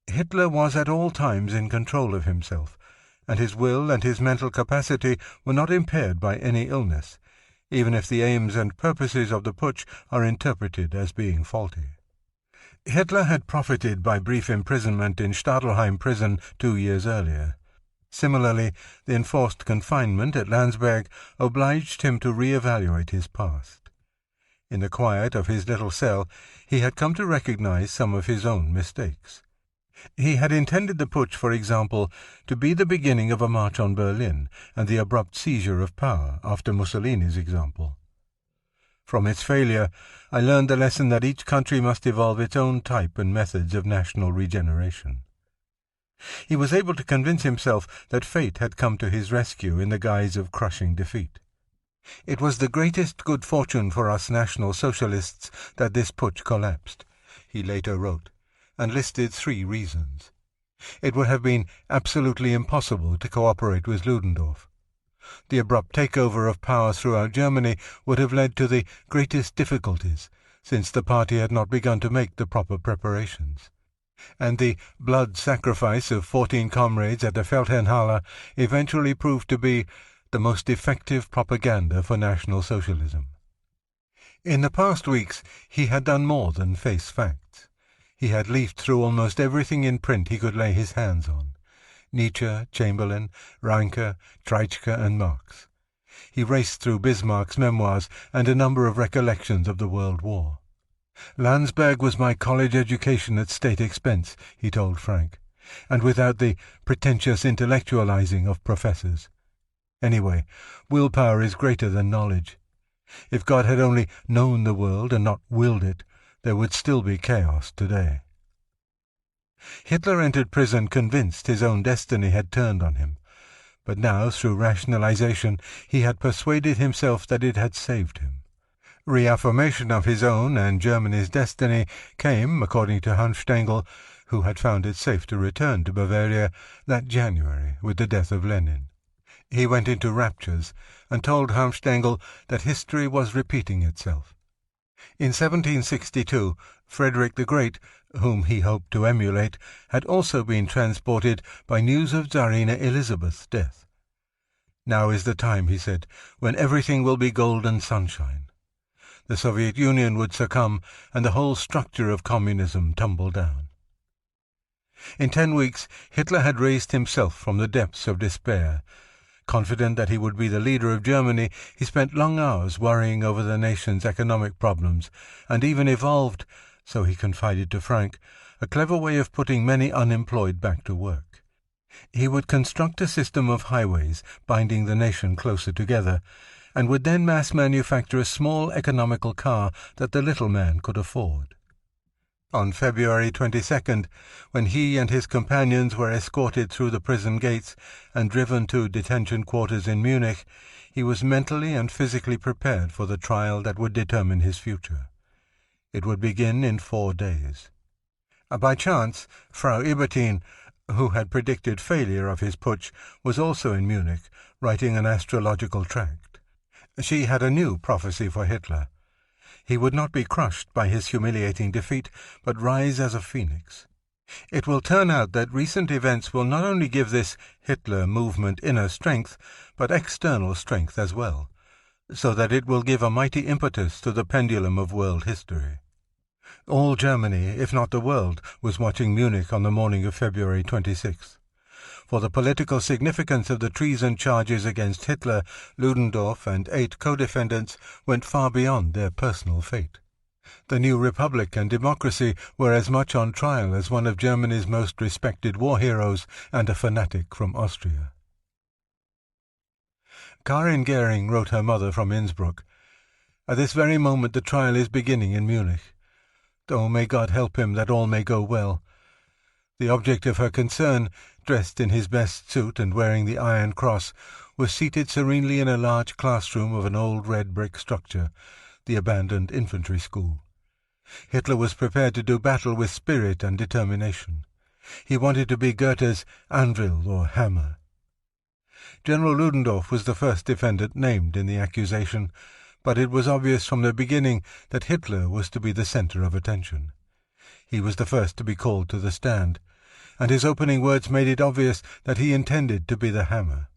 Hitler was at all times in control of himself, and his will and his mental capacity were not impaired by any illness, even if the aims and purposes of the putsch are interpreted as being faulty. Hitler had profited by brief imprisonment in Stadelheim prison 2 years earlier. Similarly, the enforced confinement at Landsberg obliged him to re-evaluate his past. In the quiet of his little cell, he had come to recognize some of his own mistakes. He had intended the putsch, for example, to be the beginning of a march on Berlin and the abrupt seizure of power after Mussolini's example. From its failure, I learned the lesson that each country must evolve its own type and methods of national regeneration. He was able to convince himself that fate had come to his rescue in the guise of crushing defeat. "It was the greatest good fortune for us National Socialists that this putsch collapsed," he later wrote, and listed 3 reasons. It would have been absolutely impossible to cooperate with Ludendorff. The abrupt takeover of power throughout Germany would have led to the greatest difficulties, since the party had not begun to make the proper preparations. And the blood sacrifice of 14 comrades at the Feldherrnhalle eventually proved to be the most effective propaganda for National Socialism. In the past weeks he had done more than face facts. He had leafed through almost everything in print he could lay his hands on: Nietzsche, Chamberlain, Reinke, Treitschke, and Marx. He raced through Bismarck's memoirs and a number of recollections of the World War. "Landsberg was my college education at state expense," he told Frank, "and without the pretentious intellectualizing of professors. Anyway, willpower is greater than knowledge. If God had only known the world and not willed it, there would still be chaos today." Hitler entered prison convinced his own destiny had turned on him, but now, through rationalization, he had persuaded himself that it had saved him. Reaffirmation of his own and Germany's destiny came, according to Hans Stengel, who had found it safe to return to Bavaria, that January with the death of Lenin. He went into raptures and told Hans Stengel that history was repeating itself. In 1762, Frederick the Great, whom he hoped to emulate, had also been transported by news of Tsarina Elizabeth's death. "Now is the time," he said, "when everything will be golden sunshine." The Soviet Union would succumb, and the whole structure of communism tumble down. In 10 weeks, Hitler had raised himself from the depths of despair, Confident that he would be the leader of Germany, he spent long hours worrying over the nation's economic problems, and even evolved, so he confided to Frank, a clever way of putting many unemployed back to work. He would construct a system of highways binding the nation closer together, and would then mass manufacture a small economical car that the little man could afford. On February 22nd, when he and his companions were escorted through the prison gates and driven to detention quarters in Munich, he was mentally and physically prepared for the trial that would determine his future. It would begin in 4 days. By chance, Frau Ebertin, who had predicted failure of his putsch, was also in Munich, writing an astrological tract. She had a new prophecy for Hitler. He would not be crushed by his humiliating defeat, but rise as a phoenix. It will turn out that recent events will not only give this Hitler movement inner strength, but external strength as well, so that it will give a mighty impetus to the pendulum of world history. All Germany, if not the world, was watching Munich on the morning of February 26th. For the political significance of the treason charges against Hitler, Ludendorff, and 8 co-defendants went far beyond their personal fate. The new republic and democracy were as much on trial as one of Germany's most respected war heroes and a fanatic from Austria. Karin Goering wrote her mother from Innsbruck, "At this very moment the trial is beginning in Munich. Oh, may God help him that all may go well." The object of her concern, dressed in his best suit and wearing the Iron Cross, was seated serenely in a large classroom of an old red brick structure, the abandoned infantry school. Hitler was prepared to do battle with spirit and determination. He wanted to be Goethe's anvil or hammer. General Ludendorff was the first defendant named in the accusation, but it was obvious from the beginning that Hitler was to be the center of attention. He was the first to be called to the stand, and his opening words made it obvious that he intended to be the hammer.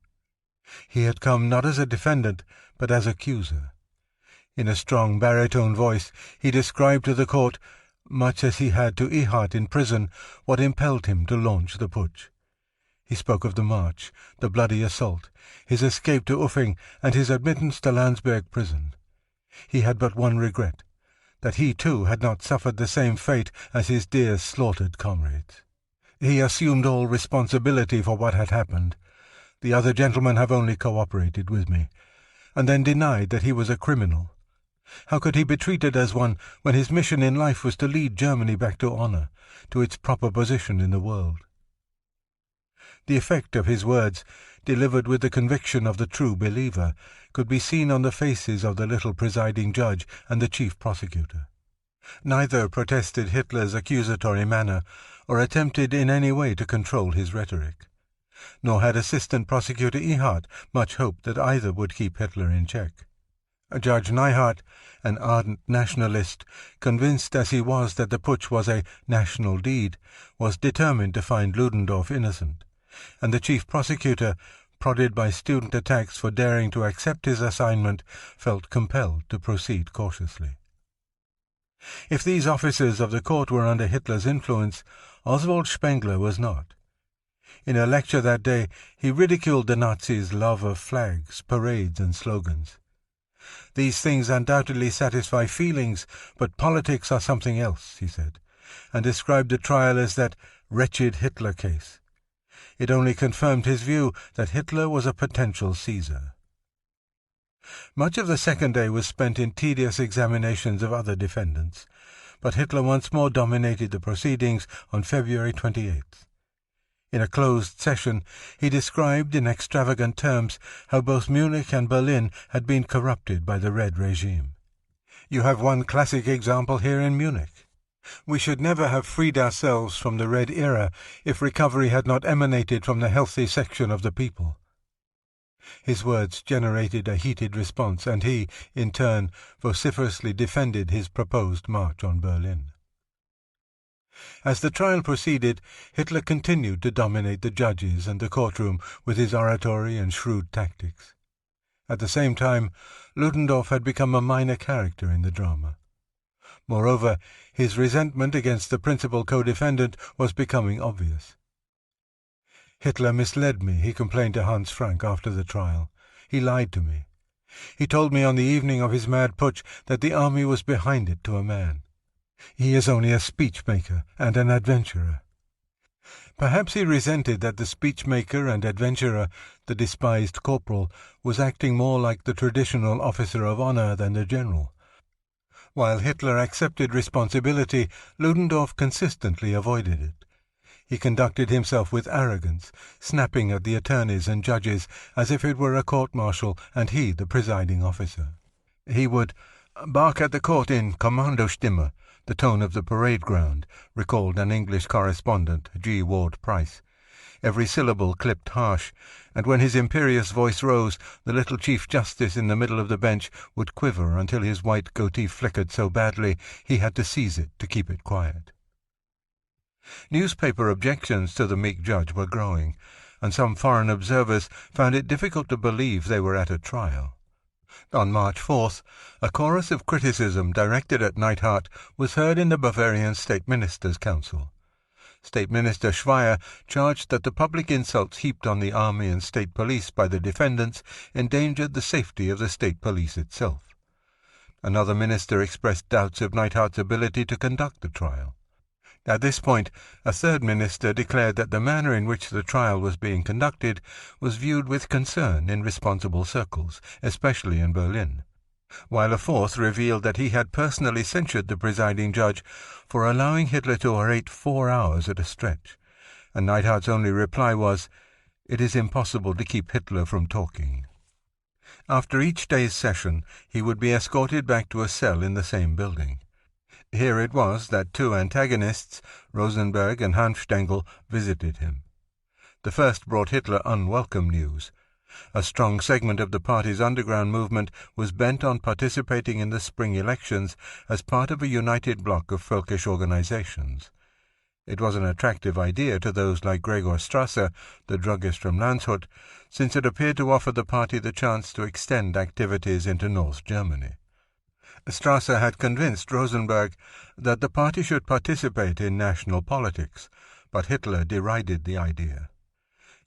He had come not as a defendant, but as accuser. In a strong baritone voice he described to the court, much as he had to Ehart in prison, what impelled him to launch the putsch. He spoke of the march, the bloody assault, his escape to Uffing, and his admittance to Landsberg prison. He had but one regret, that he too had not suffered the same fate as his dear slaughtered comrades. He assumed all responsibility for what had happened. The other gentlemen have only cooperated with me, and then denied that he was a criminal. How could he be treated as one when his mission in life was to lead Germany back to honor, to its proper position in the world? The effect of his words, delivered with the conviction of the true believer, could be seen on the faces of the little presiding judge and the chief prosecutor. Neither protested Hitler's accusatory manner, or attempted in any way to control his rhetoric. Nor had Assistant Prosecutor Ehart much hope that either would keep Hitler in check. Judge Neihart, an ardent nationalist, convinced as he was that the putsch was a national deed, was determined to find Ludendorff innocent, and the chief prosecutor, prodded by student attacks for daring to accept his assignment, felt compelled to proceed cautiously. If these officers of the court were under Hitler's influence, Oswald Spengler was not. In a lecture that day, he ridiculed the Nazis' love of flags, parades, and slogans. "These things undoubtedly satisfy feelings, but politics are something else," he said, and described the trial as that wretched Hitler case. It only confirmed his view that Hitler was a potential Caesar. Much of the second day was spent in tedious examinations of other defendants, but Hitler once more dominated the proceedings on February 28th. In a closed session, he described in extravagant terms how both Munich and Berlin had been corrupted by the Red regime. "You have one classic example here in Munich. We should never have freed ourselves from the Red era if recovery had not emanated from the healthy section of the people." His words generated a heated response, and he, in turn, vociferously defended his proposed march on Berlin. As the trial proceeded, Hitler continued to dominate the judges and the courtroom with his oratory and shrewd tactics. At the same time, Ludendorff had become a minor character in the drama. Moreover, his resentment against the principal co-defendant was becoming obvious. Hitler misled me, he complained to Hans Frank after the trial. He lied to me. He told me on the evening of his mad putsch that the army was behind it to a man. He is only a speech-maker and an adventurer. Perhaps he resented that the speech-maker and adventurer, the despised corporal, was acting more like the traditional officer of honor than the general. While Hitler accepted responsibility, Ludendorff consistently avoided it. He conducted himself with arrogance, snapping at the attorneys and judges as if it were a court-martial and he the presiding officer. He would bark at the court in Kommandostimme, the tone of the parade ground, recalled an English correspondent, G. Ward Price. Every syllable clipped harsh, and when his imperious voice rose, the little Chief Justice in the middle of the bench would quiver until his white goatee flickered so badly he had to seize it to keep it quiet. Newspaper objections to the meek judge were growing, and some foreign observers found it difficult to believe they were at a trial. On March 4th, a chorus of criticism directed at Neidhardt was heard in the Bavarian State Ministers' Council. State Minister Schweier charged that the public insults heaped on the army and state police by the defendants endangered the safety of the state police itself. Another minister expressed doubts of Neidhardt's ability to conduct the trial. At this point, a third minister declared that the manner in which the trial was being conducted was viewed with concern in responsible circles, especially in Berlin, while a fourth revealed that he had personally censured the presiding judge for allowing Hitler to orate 4 hours at a stretch, and Neidhardt's only reply was, "It is impossible to keep Hitler from talking." After each day's session, he would be escorted back to a cell in the same building. Here it was that two antagonists, Rosenberg and Hanfstaengl, visited him. The first brought Hitler unwelcome news. A strong segment of the party's underground movement was bent on participating in the spring elections as part of a united bloc of folkish organizations. It was an attractive idea to those like Gregor Strasser, the druggist from Landshut, since it appeared to offer the party the chance to extend activities into North Germany. Strasser had convinced Rosenberg that the party should participate in national politics, but Hitler derided the idea.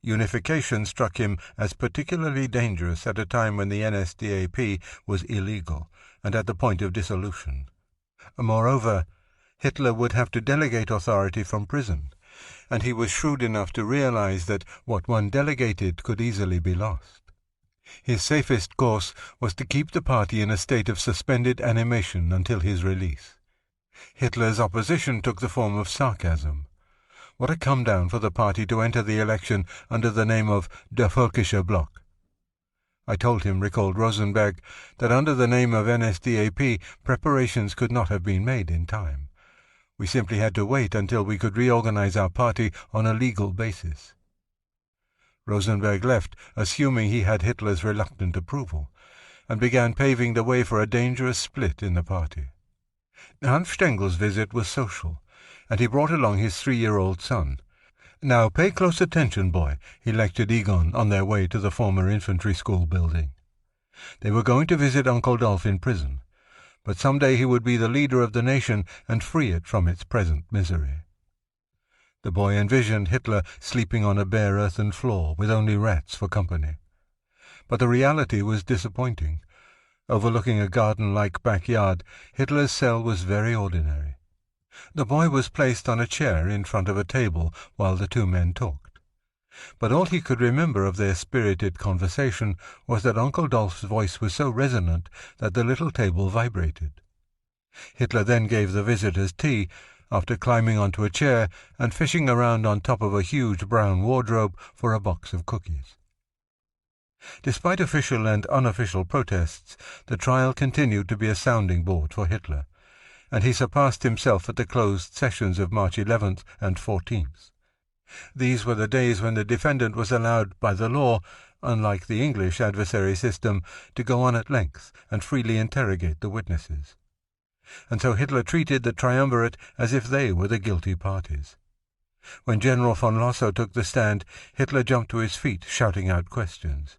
Unification struck him as particularly dangerous at a time when the NSDAP was illegal and at the point of dissolution. Moreover, Hitler would have to delegate authority from prison, and he was shrewd enough to realize that what one delegated could easily be lost. His safest course was to keep the party in a state of suspended animation until his release. Hitler's opposition took the form of sarcasm. What a come-down for the party to enter the election under the name of Der Völkische Block. I told him, recalled Rosenberg, that under the name of NSDAP preparations could not have been made in time. We simply had to wait until we could reorganize our party on a legal basis. Rosenberg left, assuming he had Hitler's reluctant approval, and began paving the way for a dangerous split in the party. Hanfstaengl's visit was social, and he brought along his 3-year-old son. "Now pay close attention, boy," he lectured Egon on their way to the former infantry school building. They were going to visit Uncle Adolf in prison, but someday he would be the leader of the nation and free it from its present misery. The boy envisioned Hitler sleeping on a bare earthen floor with only rats for company. But the reality was disappointing. Overlooking a garden-like backyard, Hitler's cell was very ordinary. The boy was placed on a chair in front of a table while the two men talked. But all he could remember of their spirited conversation was that Uncle Adolf's voice was so resonant that the little table vibrated. Hitler then gave the visitors tea, after climbing onto a chair and fishing around on top of a huge brown wardrobe for a box of cookies. Despite official and unofficial protests, the trial continued to be a sounding board for Hitler, and he surpassed himself at the closed sessions of March 11th and 14th. These were the days when the defendant was allowed by the law, unlike the English adversary system, to go on at length and freely interrogate the witnesses. And so Hitler treated the triumvirate as if they were the guilty parties. When General von Lossow took the stand, Hitler jumped to his feet, shouting out questions.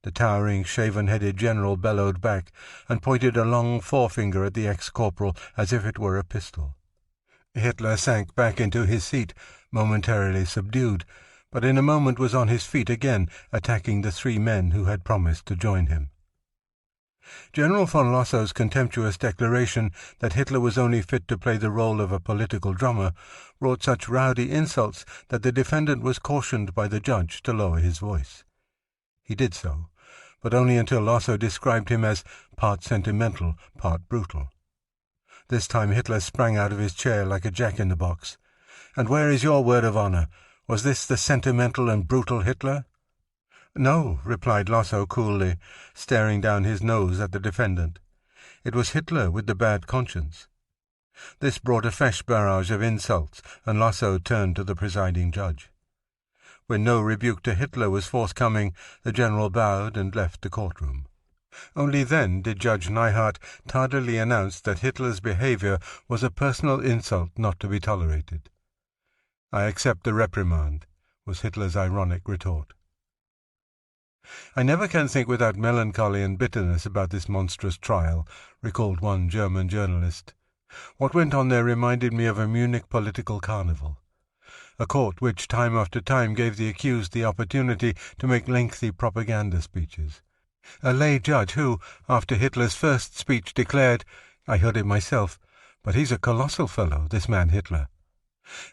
The towering, shaven-headed general bellowed back and pointed a long forefinger at the ex-corporal as if it were a pistol. Hitler sank back into his seat, momentarily subdued, but in a moment was on his feet again, attacking the 3 men who had promised to join him. General von Lossow's contemptuous declaration that Hitler was only fit to play the role of a political drummer wrought such rowdy insults that the defendant was cautioned by the judge to lower his voice. He did so, but only until Lossow described him as part sentimental, part brutal. This time Hitler sprang out of his chair like a jack-in-the-box. "And where is your word of honor? Was this the sentimental and brutal Hitler?" "No," replied Lossow coolly, staring down his nose at the defendant. "It was Hitler with the bad conscience." This brought a fresh barrage of insults, and Lossow turned to the presiding judge. When no rebuke to Hitler was forthcoming, the general bowed and left the courtroom. Only then did Judge Neihart tardily announce that Hitler's behavior was a personal insult not to be tolerated. "I accept the reprimand," was Hitler's ironic retort. "I never can think without melancholy and bitterness about this monstrous trial," recalled one German journalist. "What went on there reminded me of a Munich political carnival. A court which time after time gave the accused the opportunity to make lengthy propaganda speeches. A lay judge who, after Hitler's first speech, declared, 'I heard it myself, but he's a colossal fellow, this man Hitler.'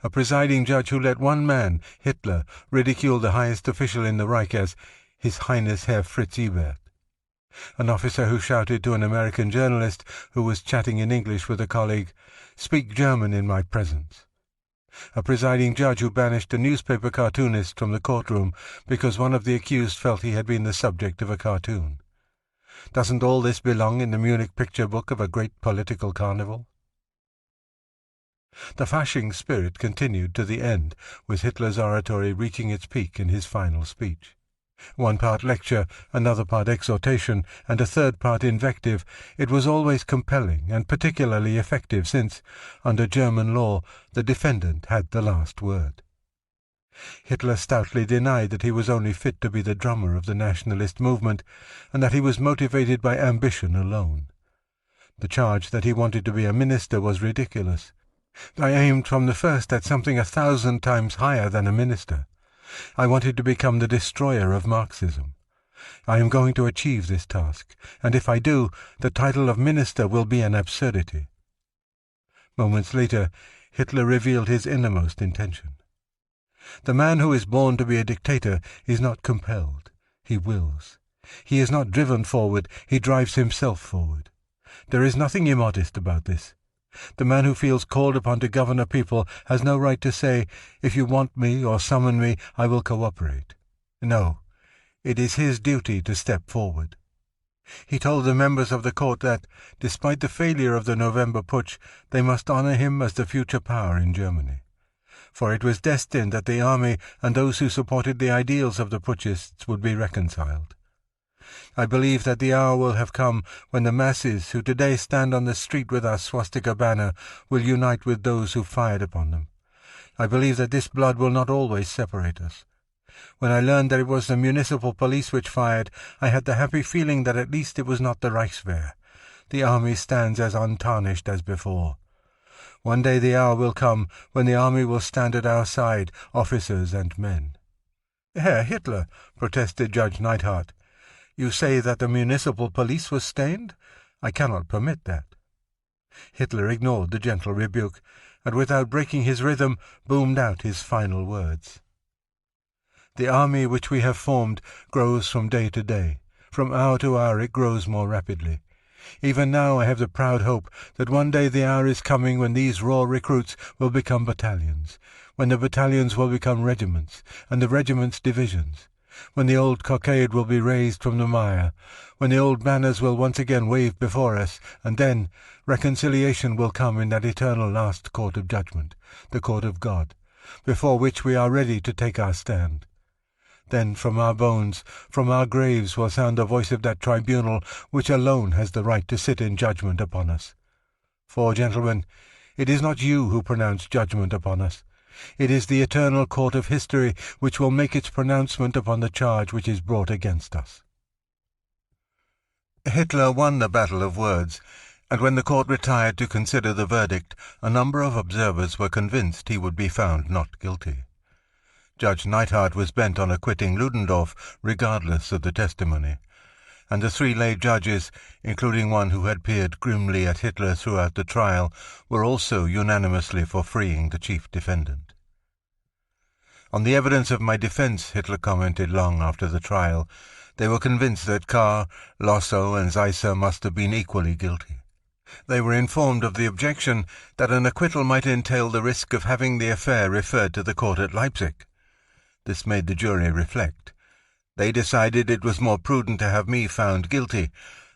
A presiding judge who let one man, Hitler, ridicule the highest official in the Reich as His Highness Herr Fritz Ebert. An officer who shouted to an American journalist who was chatting in English with a colleague, 'Speak German in my presence.' A presiding judge who banished a newspaper cartoonist from the courtroom because one of the accused felt he had been the subject of a cartoon. Doesn't all this belong in the Munich picture book of a great political carnival?" The Fasching spirit continued to the end, with Hitler's oratory reaching its peak in his final speech. One part lecture, another part exhortation, and a third part invective, it was always compelling and particularly effective since, under German law, the defendant had the last word. Hitler stoutly denied that he was only fit to be the drummer of the nationalist movement, and that he was motivated by ambition alone. The charge that he wanted to be a minister was ridiculous. I aimed from the first at something 1,000 times higher than a minister. I wanted to become the destroyer of Marxism. I am going to achieve this task, and if I do, the title of minister will be an absurdity." Moments later, Hitler revealed his innermost intention. The man who is born to be a dictator is not compelled. He wills. He is not driven forward, he drives himself forward. There is nothing immodest about this. The man who feels called upon to govern a people has no right to say, "If you want me or summon me, I will cooperate." No, it is his duty to step forward. He told the members of the court that, despite the failure of the November putsch, they must honor him as the future power in Germany. For it was destined that the army and those who supported the ideals of the putschists would be reconciled. I believe that the hour will have come when the masses who today stand on the street with our swastika banner will unite with those who fired upon them. I believe that this blood will not always separate us. When I learned that it was the municipal police which fired, I had the happy feeling that at least it was not the Reichswehr. The army stands as untarnished as before. One day the hour will come when the army will stand at our side, officers and men." "Herr Hitler," protested Judge Neidhart, "you say that the municipal police was stained? I cannot permit that." Hitler ignored the gentle rebuke, and without breaking his rhythm, boomed out his final words. "The army which we have formed grows from day to day. From hour to hour it grows more rapidly. Even now I have the proud hope that one day the hour is coming when these raw recruits will become battalions, when the battalions will become regiments, and the regiments divisions, when the old cockade will be raised from the mire, when the old banners will once again wave before us, and then reconciliation will come in that eternal last court of judgment, the court of God, before which we are ready to take our stand. Then from our bones, from our graves will sound the voice of that tribunal which alone has the right to sit in judgment upon us. For, gentlemen, it is not you who pronounce judgment upon us. It is the eternal court of history which will make its pronouncement upon the charge which is brought against us." Hitler won the battle of words, and when the court retired to consider the verdict, a number of observers were convinced he would be found not guilty. Judge Neidhart was bent on acquitting Ludendorff regardless of the testimony, and the three lay judges, including one who had peered grimly at Hitler throughout the trial, were also unanimously for freeing the chief defendant. On the evidence of my defense, Hitler commented long after the trial, they were convinced that Kahr, Lossow and Seisser must have been equally guilty. They were informed of the objection that an acquittal might entail the risk of having the affair referred to the court at Leipzig. This made the jury reflect. They decided it was more prudent to have me found guilty,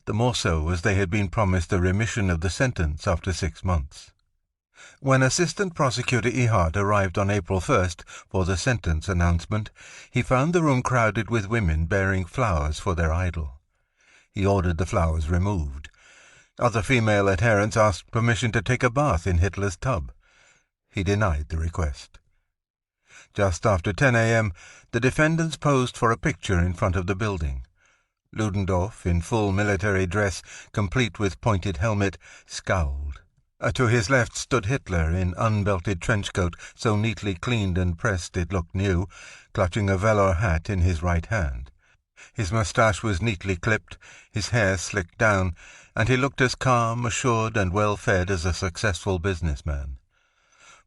the more so as they had been promised a remission of the sentence after 6 months. When Assistant Prosecutor Ehart arrived on April 1st for the sentence announcement, he found the room crowded with women bearing flowers for their idol. He ordered the flowers removed. Other female adherents asked permission to take a bath in Hitler's tub. He denied the request. Just after 10 a.m., the defendants posed for a picture in front of the building. Ludendorff, in full military dress, complete with pointed helmet, scowled. To his left stood Hitler in unbelted trenchcoat, so neatly cleaned and pressed it looked new, clutching a velour hat in his right hand. His moustache was neatly clipped, his hair slicked down, and he looked as calm, assured, and well-fed as a successful businessman.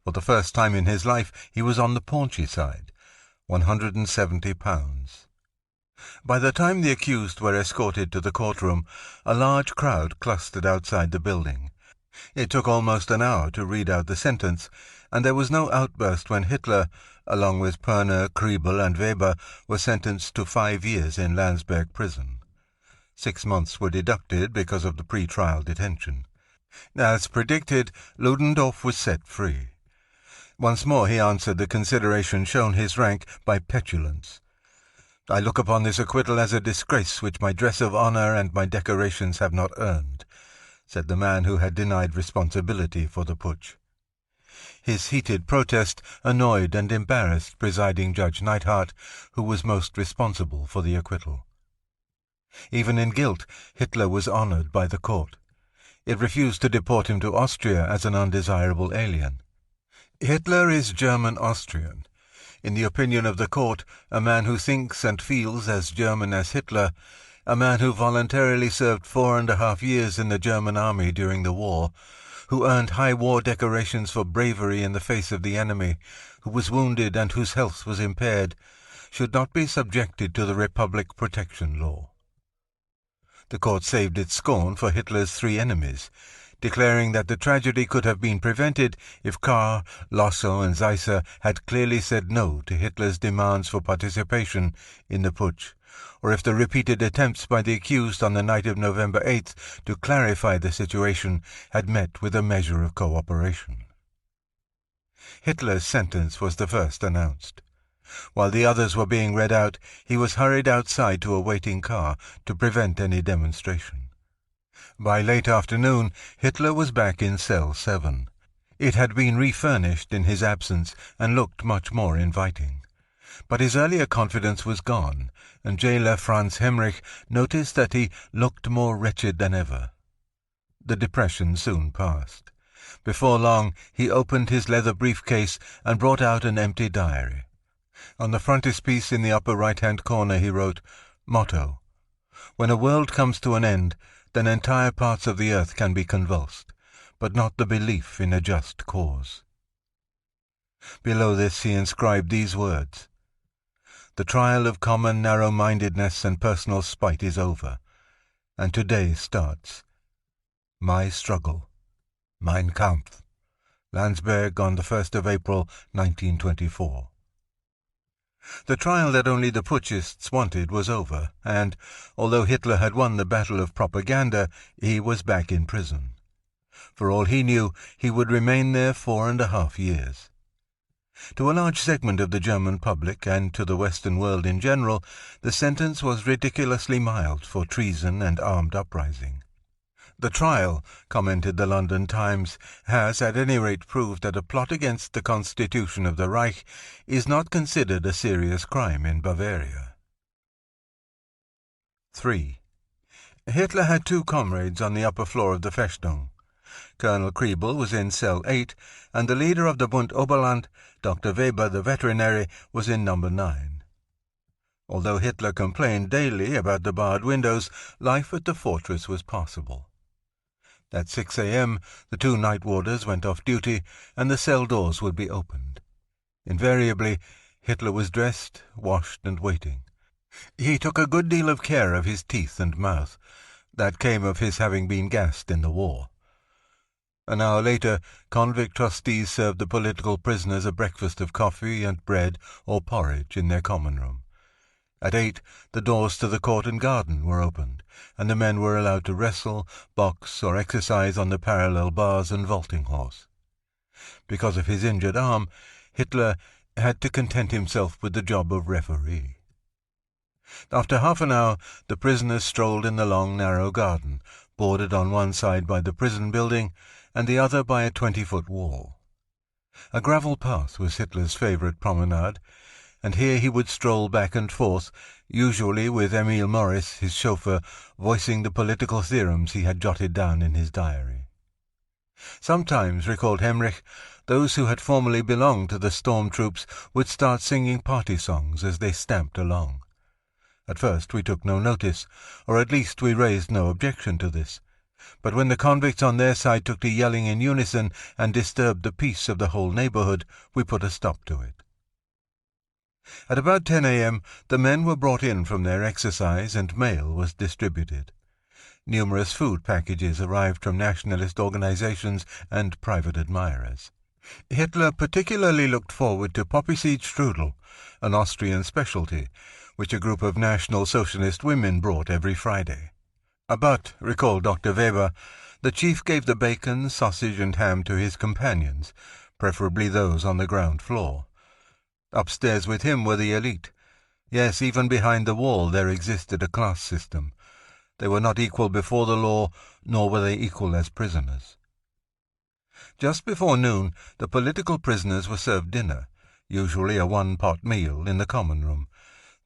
For the first time in his life he was on the paunchy side, 170 pounds. By the time the accused were escorted to the courtroom, a large crowd clustered outside the building. It took almost an hour to read out the sentence, and there was no outburst when Hitler, along with Perner, Kriebel, and Weber, were sentenced to 5 years in Landsberg prison. 6 months were deducted because of the pre-trial detention. As predicted, Ludendorff was set free. Once more he answered the consideration shown his rank by petulance. I look upon this acquittal as a disgrace which my dress of honour and my decorations have not earned, said the man who had denied responsibility for the putsch. His heated protest annoyed and embarrassed presiding Judge Neidhart, who was most responsible for the acquittal. Even in guilt, Hitler was honoured by the court. It refused to deport him to Austria as an undesirable alien. Hitler is German-Austrian. In the opinion of the court, a man who thinks and feels as German as Hitler, a man who voluntarily served 4.5 years in the German army during the war, who earned high war decorations for bravery in the face of the enemy, who was wounded and whose health was impaired, should not be subjected to the Republic Protection Law. The court saved its scorn for Hitler's 3 enemies, declaring that the tragedy could have been prevented if Kahr, Lossow and Seisser had clearly said no to Hitler's demands for participation in the putsch, or if the repeated attempts by the accused on the night of November 8th to clarify the situation had met with a measure of cooperation. Hitler's sentence was the first announced. While the others were being read out, he was hurried outside to a waiting car to prevent any demonstration. By late afternoon, Hitler was back in cell 7. It had been refurnished in his absence and looked much more inviting. But his earlier confidence was gone, and jailer Franz Hemrich noticed that he looked more wretched than ever. The depression soon passed. Before long, he opened his leather briefcase and brought out an empty diary. On the frontispiece in the upper right-hand corner he wrote, "Motto: when a world comes to an end, then entire parts of the earth can be convulsed, but not the belief in a just cause." Below this he inscribed these words: "The trial of common narrow-mindedness and personal spite is over, and today starts my struggle, mein Kampf, Landsberg on the 1st of April, 1924. The trial that only the putschists wanted was over, and, although Hitler had won the battle of propaganda, he was back in prison. For all he knew, he would remain there 4.5 years. To a large segment of the German public, and to the Western world in general, the sentence was ridiculously mild for treason and armed uprising. The trial, commented the London Times, has at any rate proved that a plot against the constitution of the Reich is not considered a serious crime in Bavaria. 3. Hitler had 2 comrades on the upper floor of the Festung. Colonel Kriebel was in cell 8, and the leader of the Bund Oberland, Dr. Weber the veterinary, was in number 9. Although Hitler complained daily about the barred windows, life at the fortress was passable. At 6 a.m. the 2 night warders went off duty, and the cell doors would be opened. Invariably, Hitler was dressed, washed, and waiting. He took a good deal of care of his teeth and mouth. That came of his having been gassed in the war. An hour later, convict trustees served the political prisoners a breakfast of coffee and bread or porridge in their common room. At 8, the doors to the court and garden were opened, and the men were allowed to wrestle, box, or exercise on the parallel bars and vaulting horse. Because of his injured arm, Hitler had to content himself with the job of referee. After half an hour, the prisoners strolled in the long, narrow garden, bordered on one side by the prison building and the other by a 20-foot wall. A gravel path was Hitler's favourite promenade, and here he would stroll back and forth, usually with Emil Morris, his chauffeur, voicing the political theorems he had jotted down in his diary. Sometimes, recalled Hemrich, those who had formerly belonged to the storm troops would start singing party songs as they stamped along. At first we took no notice, or at least we raised no objection to this. But when the convicts on their side took to yelling in unison and disturbed the peace of the whole neighbourhood, we put a stop to it. At about 10 a.m. the men were brought in from their exercise and mail was distributed. Numerous food packages arrived from nationalist organizations and private admirers. Hitler particularly looked forward to poppy seed strudel, an Austrian specialty, which a group of National Socialist women brought every Friday. But, recalled Dr. Weber, the chief gave the bacon, sausage, and ham to his companions, preferably those on the ground floor. Upstairs with him were the elite. Yes, even behind the wall there existed a class system. They were not equal before the law, nor were they equal as prisoners. Just before noon, the political prisoners were served dinner, usually a one-pot meal, in the common room.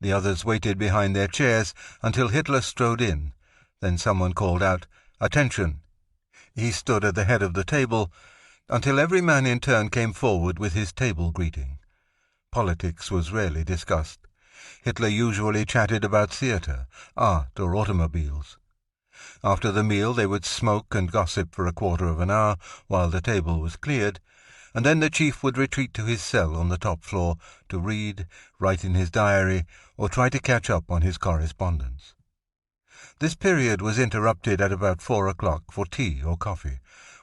The others waited behind their chairs until Hitler strode in. Then someone called out, "Attention!" He stood at the head of the table until every man in turn came forward with his table greeting. Politics was rarely discussed. Hitler usually chatted about theatre, art, or automobiles. After the meal they would smoke and gossip for a quarter of an hour while the table was cleared, and then the chief would retreat to his cell on the top floor to read, write in his diary, or try to catch up on his correspondence. This period was interrupted at about 4 o'clock for tea or coffee,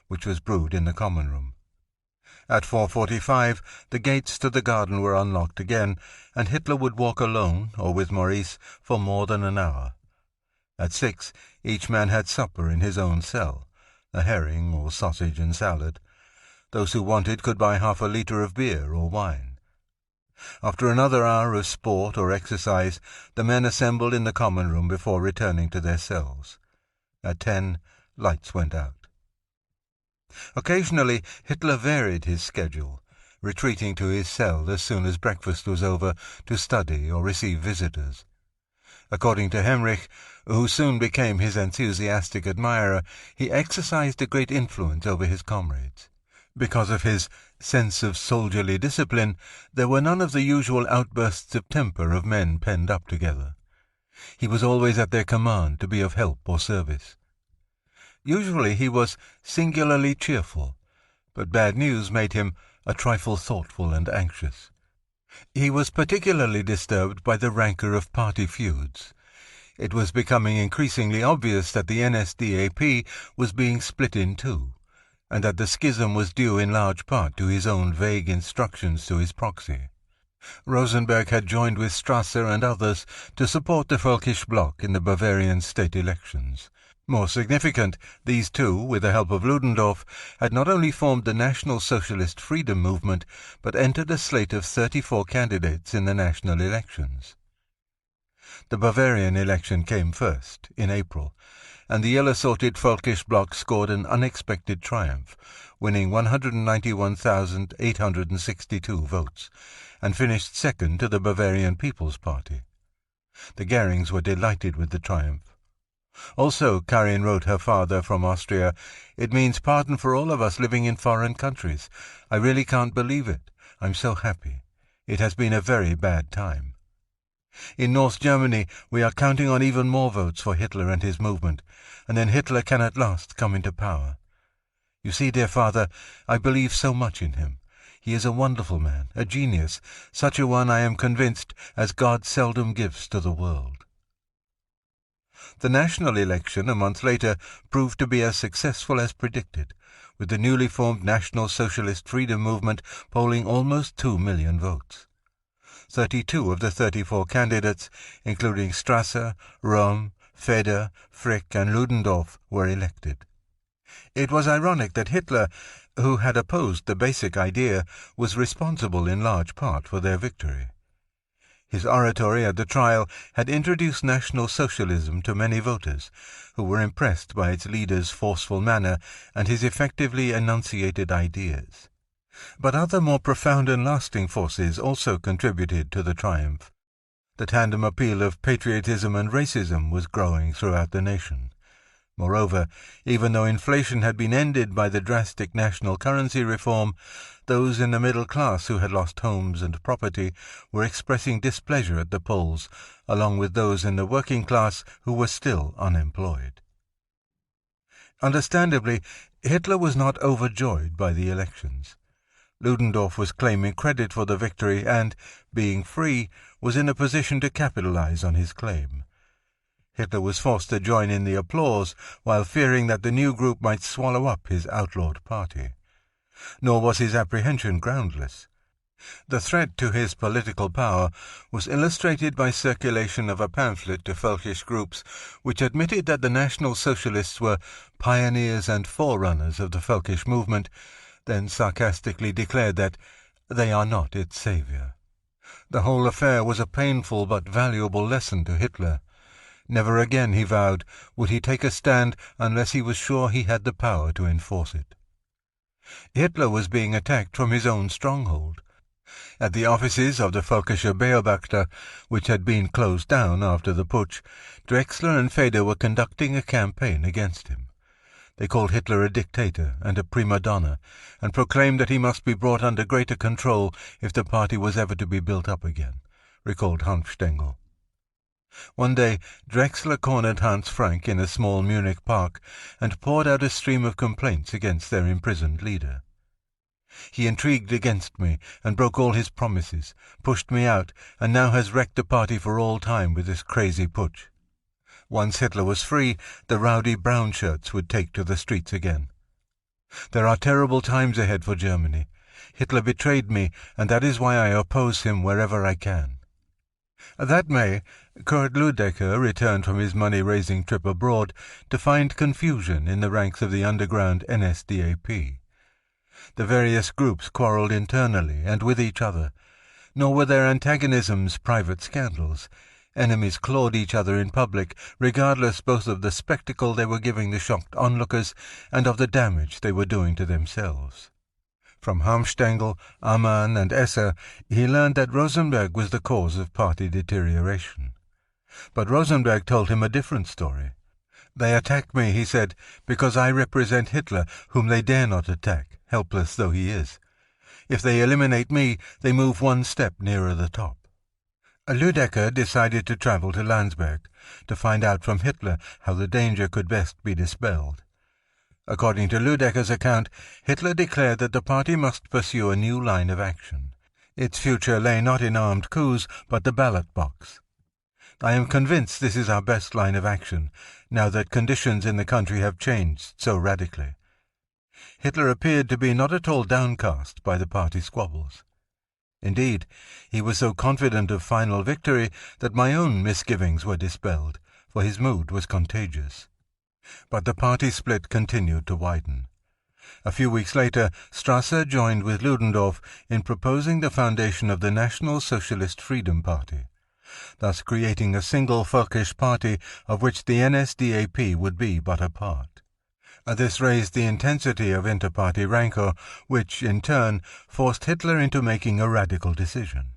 which was brewed in the common room. At 4:45 the gates to the garden were unlocked again, and Hitler would walk alone or with Maurice for more than an hour. At 6 each man had supper in his own cell, a herring or sausage and salad. Those who wanted could buy half a litre of beer or wine. After another hour of sport or exercise, the men assembled in the common room before returning to their cells. At 10, lights went out. Occasionally Hitler varied his schedule, retreating to his cell as soon as breakfast was over to study or receive visitors. According to Hemrich, who soon became his enthusiastic admirer, he exercised a great influence over his comrades. Because of his sense of soldierly discipline, there were none of the usual outbursts of temper of men penned up together. He was always at their command to be of help or service. Usually he was singularly cheerful, but bad news made him a trifle thoughtful and anxious. He was particularly disturbed by the rancour of party feuds. It was becoming increasingly obvious that the NSDAP was being split in two, and that the schism was due in large part to his own vague instructions to his proxy. Rosenberg had joined with Strasser and others to support the Völkisch Bloc in the Bavarian state elections. More significant, these two, with the help of Ludendorff, had not only formed the National Socialist Freedom Movement, but entered a slate of 34 candidates in the national elections. The Bavarian election came first, in April, and the ill-assorted Völkisch Bloc scored an unexpected triumph, winning 191,862 votes, and finished second to the Bavarian People's Party. The Goerings were delighted with the triumph. Also, Karin wrote her father from Austria, "It means pardon for all of us living in foreign countries. I really can't believe it. I'm so happy. It has been a very bad time. In North Germany, we are counting on even more votes for Hitler and his movement, and then Hitler can at last come into power. You see, dear father, I believe so much in him. He is a wonderful man, a genius, such a one, I am convinced, as God seldom gives to the world." The national election a month later proved to be as successful as predicted, with the newly formed National Socialist Freedom Movement polling almost 2 million votes. 32 of the 34 candidates, including Strasser, Röhm, Feder, Frick and Ludendorff, were elected. It was ironic that Hitler, who had opposed the basic idea, was responsible in large part for their victory. His oratory at the trial had introduced National Socialism to many voters, who were impressed by its leader's forceful manner and his effectively enunciated ideas. But other more profound and lasting forces also contributed to the triumph. The tandem appeal of patriotism and racism was growing throughout the nation. Moreover, even though inflation had been ended by the drastic national currency reform, those in the middle class who had lost homes and property were expressing displeasure at the polls, along with those in the working class who were still unemployed. Understandably, Hitler was not overjoyed by the elections. Ludendorff was claiming credit for the victory and, being free, was in a position to capitalize on his claim. Hitler was forced to join in the applause while fearing that the new group might swallow up his outlawed party. Nor was his apprehension groundless. The threat to his political power was illustrated by circulation of a pamphlet to Völkisch groups which admitted that the National Socialists were pioneers and forerunners of the Völkisch movement, then sarcastically declared that they are not its savior. The whole affair was a painful but valuable lesson to Hitler. Never again, he vowed, would he take a stand unless he was sure he had the power to enforce it. Hitler was being attacked from his own stronghold. At the offices of the Völkische Beobachter, which had been closed down after the putsch, Drexler and Feder were conducting a campaign against him. They called Hitler a dictator and a prima donna, and proclaimed that he must be brought under greater control if the party was ever to be built up again, recalled Hans Stengel. One day, Drexler cornered Hans Frank in a small Munich park and poured out a stream of complaints against their imprisoned leader. "He intrigued against me and broke all his promises, pushed me out, and now has wrecked the party for all time with this crazy putsch." Once Hitler was free, the rowdy brown shirts would take to the streets again. "There are terrible times ahead for Germany. Hitler betrayed me, and that is why I oppose him wherever I can." That May, Kurt Ludecker returned from his money-raising trip abroad to find confusion in the ranks of the underground NSDAP. The various groups quarrelled internally and with each other, nor were their antagonisms private scandals. Enemies clawed each other in public, regardless both of the spectacle they were giving the shocked onlookers and of the damage they were doing to themselves. From Harmstengel, Amann and Esser, he learned that Rosenberg was the cause of party deterioration. But Rosenberg told him a different story. "They attack me," he said, "because I represent Hitler, whom they dare not attack, helpless though he is. If they eliminate me, they move one step nearer the top." Ludecker decided to travel to Landsberg to find out from Hitler how the danger could best be dispelled. According to Ludecker's account, Hitler declared that the party must pursue a new line of action. Its future lay not in armed coups, but the ballot box. "I am convinced this is our best line of action, now that conditions in the country have changed so radically." Hitler appeared to be not at all downcast by the party squabbles. Indeed, he was so confident of final victory that my own misgivings were dispelled, for his mood was contagious. But the party split continued to widen. A few weeks later, Strasser joined with Ludendorff in proposing the foundation of the National Socialist Freedom Party, thus creating a single Völkisch party of which the NSDAP would be but a part. This raised the intensity of inter-party rancor, which, in turn, forced Hitler into making a radical decision.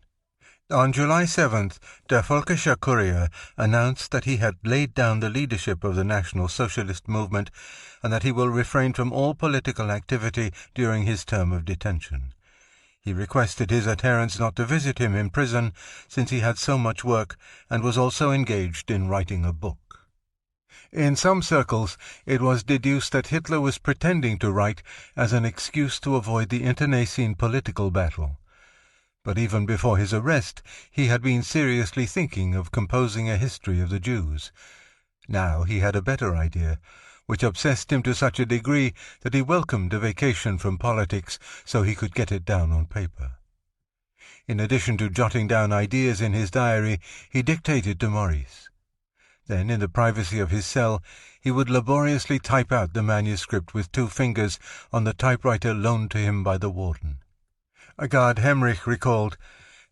On July 7th, Der Völkische Kurier announced that he had laid down the leadership of the National Socialist movement and that he will refrain from all political activity during his term of detention. He requested his adherents not to visit him in prison, since he had so much work and was also engaged in writing a book. In some circles, it was deduced that Hitler was pretending to write as an excuse to avoid the internecine political battle. But even before his arrest, he had been seriously thinking of composing a history of the Jews. Now he had a better idea, which obsessed him to such a degree that he welcomed a vacation from politics so he could get it down on paper. In addition to jotting down ideas in his diary, he dictated to Maurice. Then, in the privacy of his cell, he would laboriously type out the manuscript with 2 fingers on the typewriter loaned to him by the warden. Guard Hemrich recalled,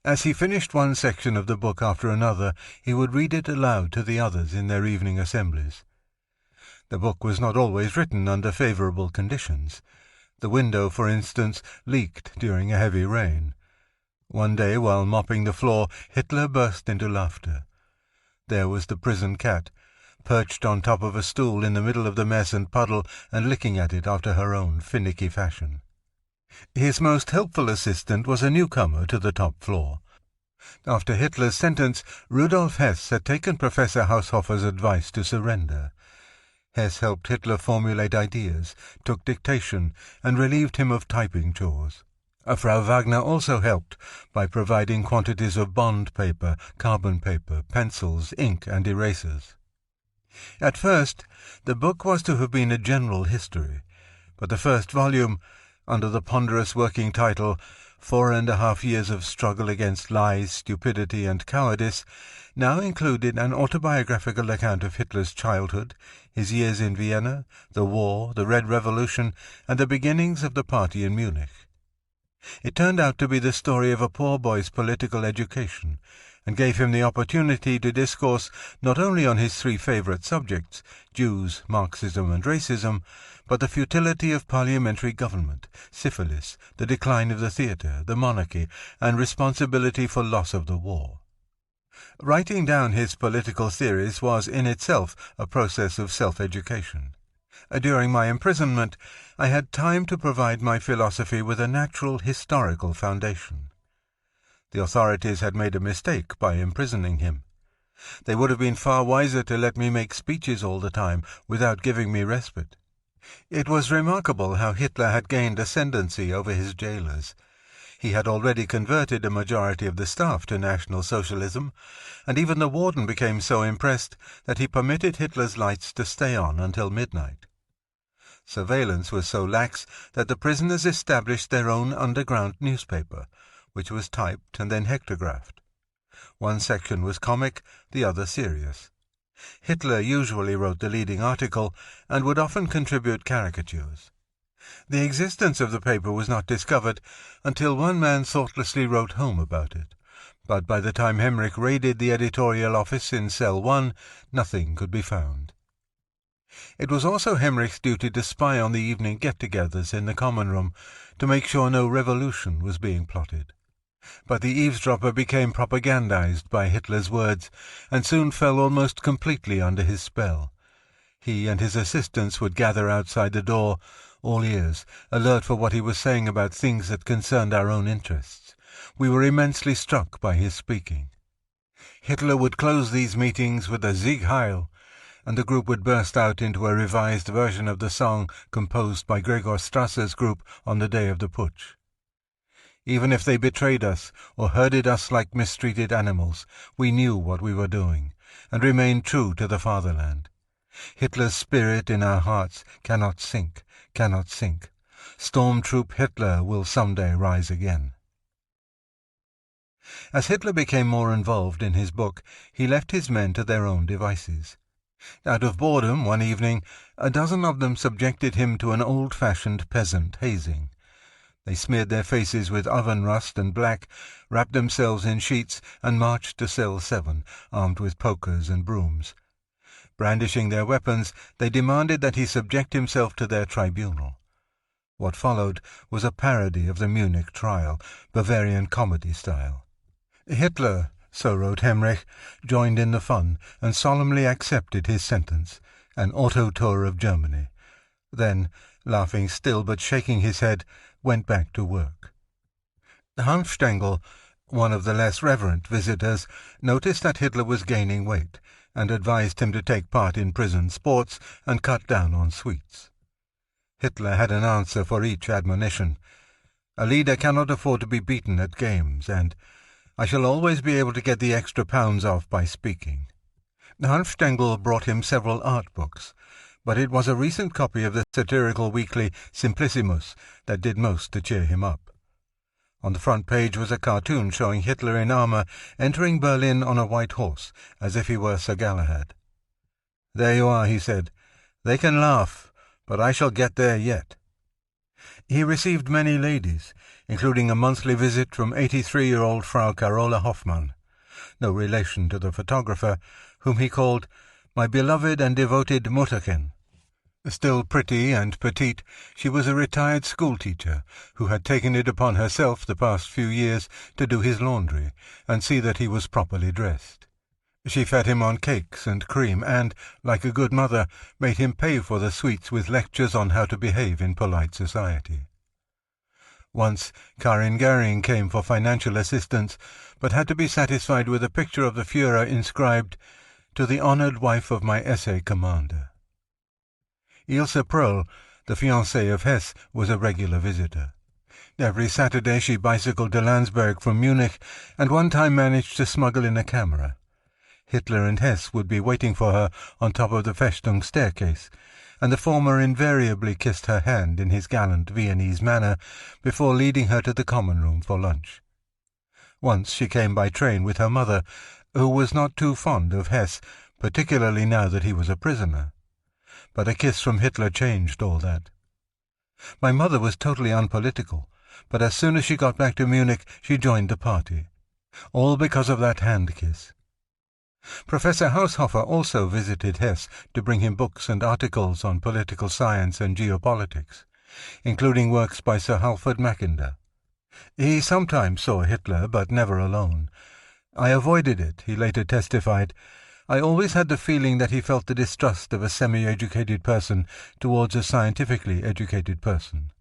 as he finished one section of the book after another, he would read it aloud to the others in their evening assemblies. The book was not always written under favorable conditions. The window, for instance, leaked during a heavy rain. One day, while mopping the floor, Hitler burst into laughter. There was the prison cat, perched on top of a stool in the middle of the mess and puddle and licking at it after her own finicky fashion. His most helpful assistant was a newcomer to the top floor. After Hitler's sentence, Rudolf Hess had taken Professor Haushofer's advice to surrender. Hess helped Hitler formulate ideas, took dictation, and relieved him of typing chores. Frau Wagner also helped by providing quantities of bond paper, carbon paper, pencils, ink, and erasers. At first, the book was to have been a general history, but the first volume, under the ponderous working title 4.5 Years of Struggle Against Lies, Stupidity, and Cowardice, now included an autobiographical account of Hitler's childhood, his years in Vienna, the war, the Red Revolution, and the beginnings of the party in Munich. It turned out to be the story of a poor boy's political education, and gave him the opportunity to discourse not only on his 3 favorite subjects, Jews, Marxism, and racism, but the futility of parliamentary government, syphilis, the decline of the theatre, the monarchy, and responsibility for loss of the war. Writing down his political theories was in itself a process of self-education. During my imprisonment, I had time to provide my philosophy with a natural historical foundation. The authorities had made a mistake by imprisoning him. They would have been far wiser to let me make speeches all the time, without giving me respite. It was remarkable how Hitler had gained ascendancy over his jailers. He had already converted a majority of the staff to National Socialism, and even the warden became so impressed that he permitted Hitler's lights to stay on until midnight. Surveillance was so lax that the prisoners established their own underground newspaper, which was typed and then hectographed. One section was comic, the other serious. Hitler usually wrote the leading article and would often contribute caricatures. The existence of the paper was not discovered until one man thoughtlessly wrote home about it, but by the time Hemrich raided the editorial office in Cell 1, nothing could be found. It was also Hemrich's duty to spy on the evening get-togethers in the common room to make sure no revolution was being plotted. But the eavesdropper became propagandized by Hitler's words and soon fell almost completely under his spell. He and his assistants would gather outside the door, all ears, alert for what he was saying about things that concerned our own interests. We were immensely struck by his speaking. Hitler would close these meetings with a Sieg Heil, and the group would burst out into a revised version of the song composed by Gregor Strasser's group on the day of the putsch. Even if they betrayed us or herded us like mistreated animals, we knew what we were doing, and remained true to the fatherland. Hitler's spirit in our hearts cannot sink, cannot sink. Stormtroop Hitler will someday rise again. As Hitler became more involved in his book, he left his men to their own devices. Out of boredom, one evening, a dozen of them subjected him to an old-fashioned peasant hazing. They smeared their faces with oven rust and black, wrapped themselves in sheets, and marched to Cell 7, armed with pokers and brooms. Brandishing their weapons, they demanded that he subject himself to their tribunal. What followed was a parody of the Munich trial, Bavarian comedy style. Hitler, so wrote Hemrich, joined in the fun and solemnly accepted his sentence, an auto tour of Germany. Then, laughing still but shaking his head, went back to work. Hanfstaengl, one of the less reverent visitors, noticed that Hitler was gaining weight and advised him to take part in prison sports and cut down on sweets. Hitler had an answer for each admonition. A leader cannot afford to be beaten at games, and I shall always be able to get the extra pounds off by speaking. Hanfstaengl brought him several art books, but it was a recent copy of the satirical weekly Simplicissimus that did most to cheer him up. On the front page was a cartoon showing Hitler in armour entering Berlin on a white horse, as if he were Sir Galahad. "There you are," he said. "They can laugh, but I shall get there yet." He received many ladies, including a monthly visit from 83-year-old Frau Carola Hoffmann, no relation to the photographer, whom he called "my beloved and devoted Mutterchen." Still pretty and petite, she was a retired schoolteacher who had taken it upon herself the past few years to do his laundry and see that he was properly dressed. She fed him on cakes and cream and, like a good mother, made him pay for the sweets with lectures on how to behave in polite society. Once Karin Goering came for financial assistance, but had to be satisfied with a picture of the Führer inscribed, "To the honoured wife of my essay commander." Ilse Pröll, the fiancée of Hess, was a regular visitor. Every Saturday she bicycled to Landsberg from Munich, and one time managed to smuggle in a camera. Hitler and Hess would be waiting for her on top of the Festung staircase, and the former invariably kissed her hand in his gallant Viennese manner before leading her to the common room for lunch. Once she came by train with her mother, who was not too fond of Hess, particularly now that he was a prisoner. But a kiss from Hitler changed all that. My mother was totally unpolitical, but as soon as she got back to Munich she joined the party. All because of that hand-kiss. Professor Haushofer also visited Hess to bring him books and articles on political science and geopolitics, including works by Sir Halford Mackinder. He sometimes saw Hitler, but never alone. "I avoided it," he later testified. "I always had the feeling that he felt the distrust of a semi-educated person towards a scientifically educated person."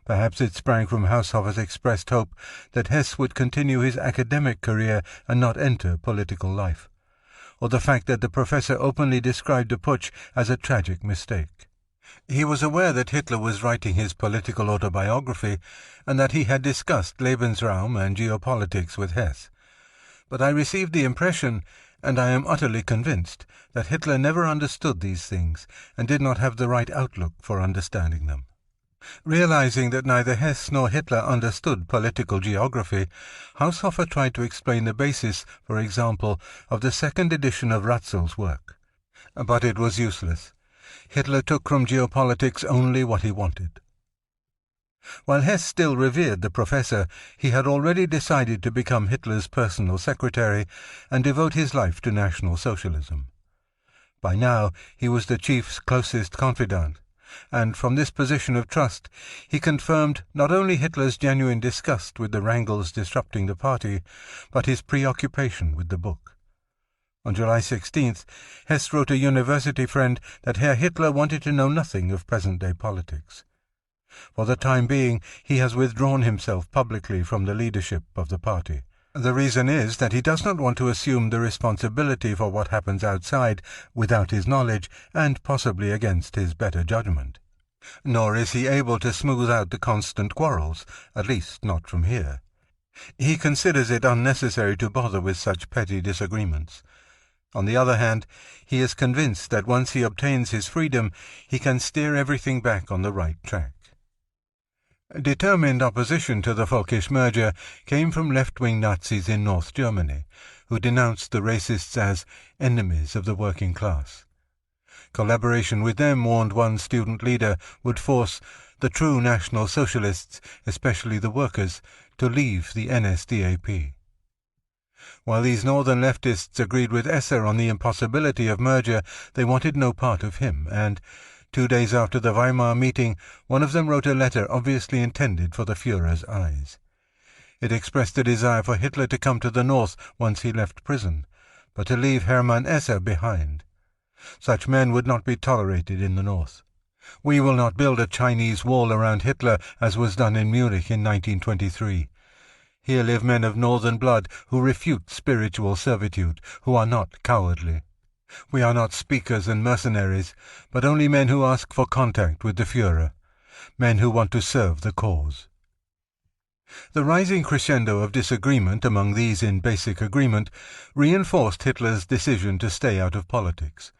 Perhaps it sprang from Haushofer's expressed hope that Hess would continue his academic career and not enter political life, or the fact that the professor openly described the putsch as a tragic mistake. He was aware that Hitler was writing his political autobiography and that he had discussed Lebensraum and geopolitics with Hess. But I received the impression, and I am utterly convinced, that Hitler never understood these things and did not have the right outlook for understanding them. Realizing that neither Hess nor Hitler understood political geography, Haushofer tried to explain the basis, for example, of the second edition of Ratzel's work. But it was useless. Hitler took from geopolitics only what he wanted. While Hess still revered the professor, he had already decided to become Hitler's personal secretary and devote his life to National Socialism. By now he was the chief's closest confidant, and from this position of trust he confirmed not only Hitler's genuine disgust with the wrangles disrupting the party, but his preoccupation with the book. On July 16th, Hess wrote a university friend that Herr Hitler wanted to know nothing of present-day politics. For the time being, he has withdrawn himself publicly from the leadership of the party. The reason is that he does not want to assume the responsibility for what happens outside without his knowledge and possibly against his better judgment. Nor is he able to smooth out the constant quarrels, at least not from here. He considers it unnecessary to bother with such petty disagreements. On the other hand, he is convinced that once he obtains his freedom, he can steer everything back on the right track. Determined opposition to the Völkisch merger came from left-wing Nazis in North Germany, who denounced the racists as enemies of the working class. Collaboration with them, warned one student leader, would force the true National Socialists, especially the workers, to leave the NSDAP. While these northern leftists agreed with Esser on the impossibility of merger, they wanted no part of him, and 2 days after the Weimar meeting, one of them wrote a letter obviously intended for the Führer's eyes. It expressed a desire for Hitler to come to the north once he left prison, but to leave Hermann Hesse behind. Such men would not be tolerated in the north. We will not build a Chinese wall around Hitler as was done in Munich in 1923. Here live men of northern blood who refute spiritual servitude, who are not cowardly. We are not speakers and mercenaries, but only men who ask for contact with the Führer, men who want to serve the cause. The rising crescendo of disagreement among these in basic agreement reinforced Hitler's decision to stay out of politics,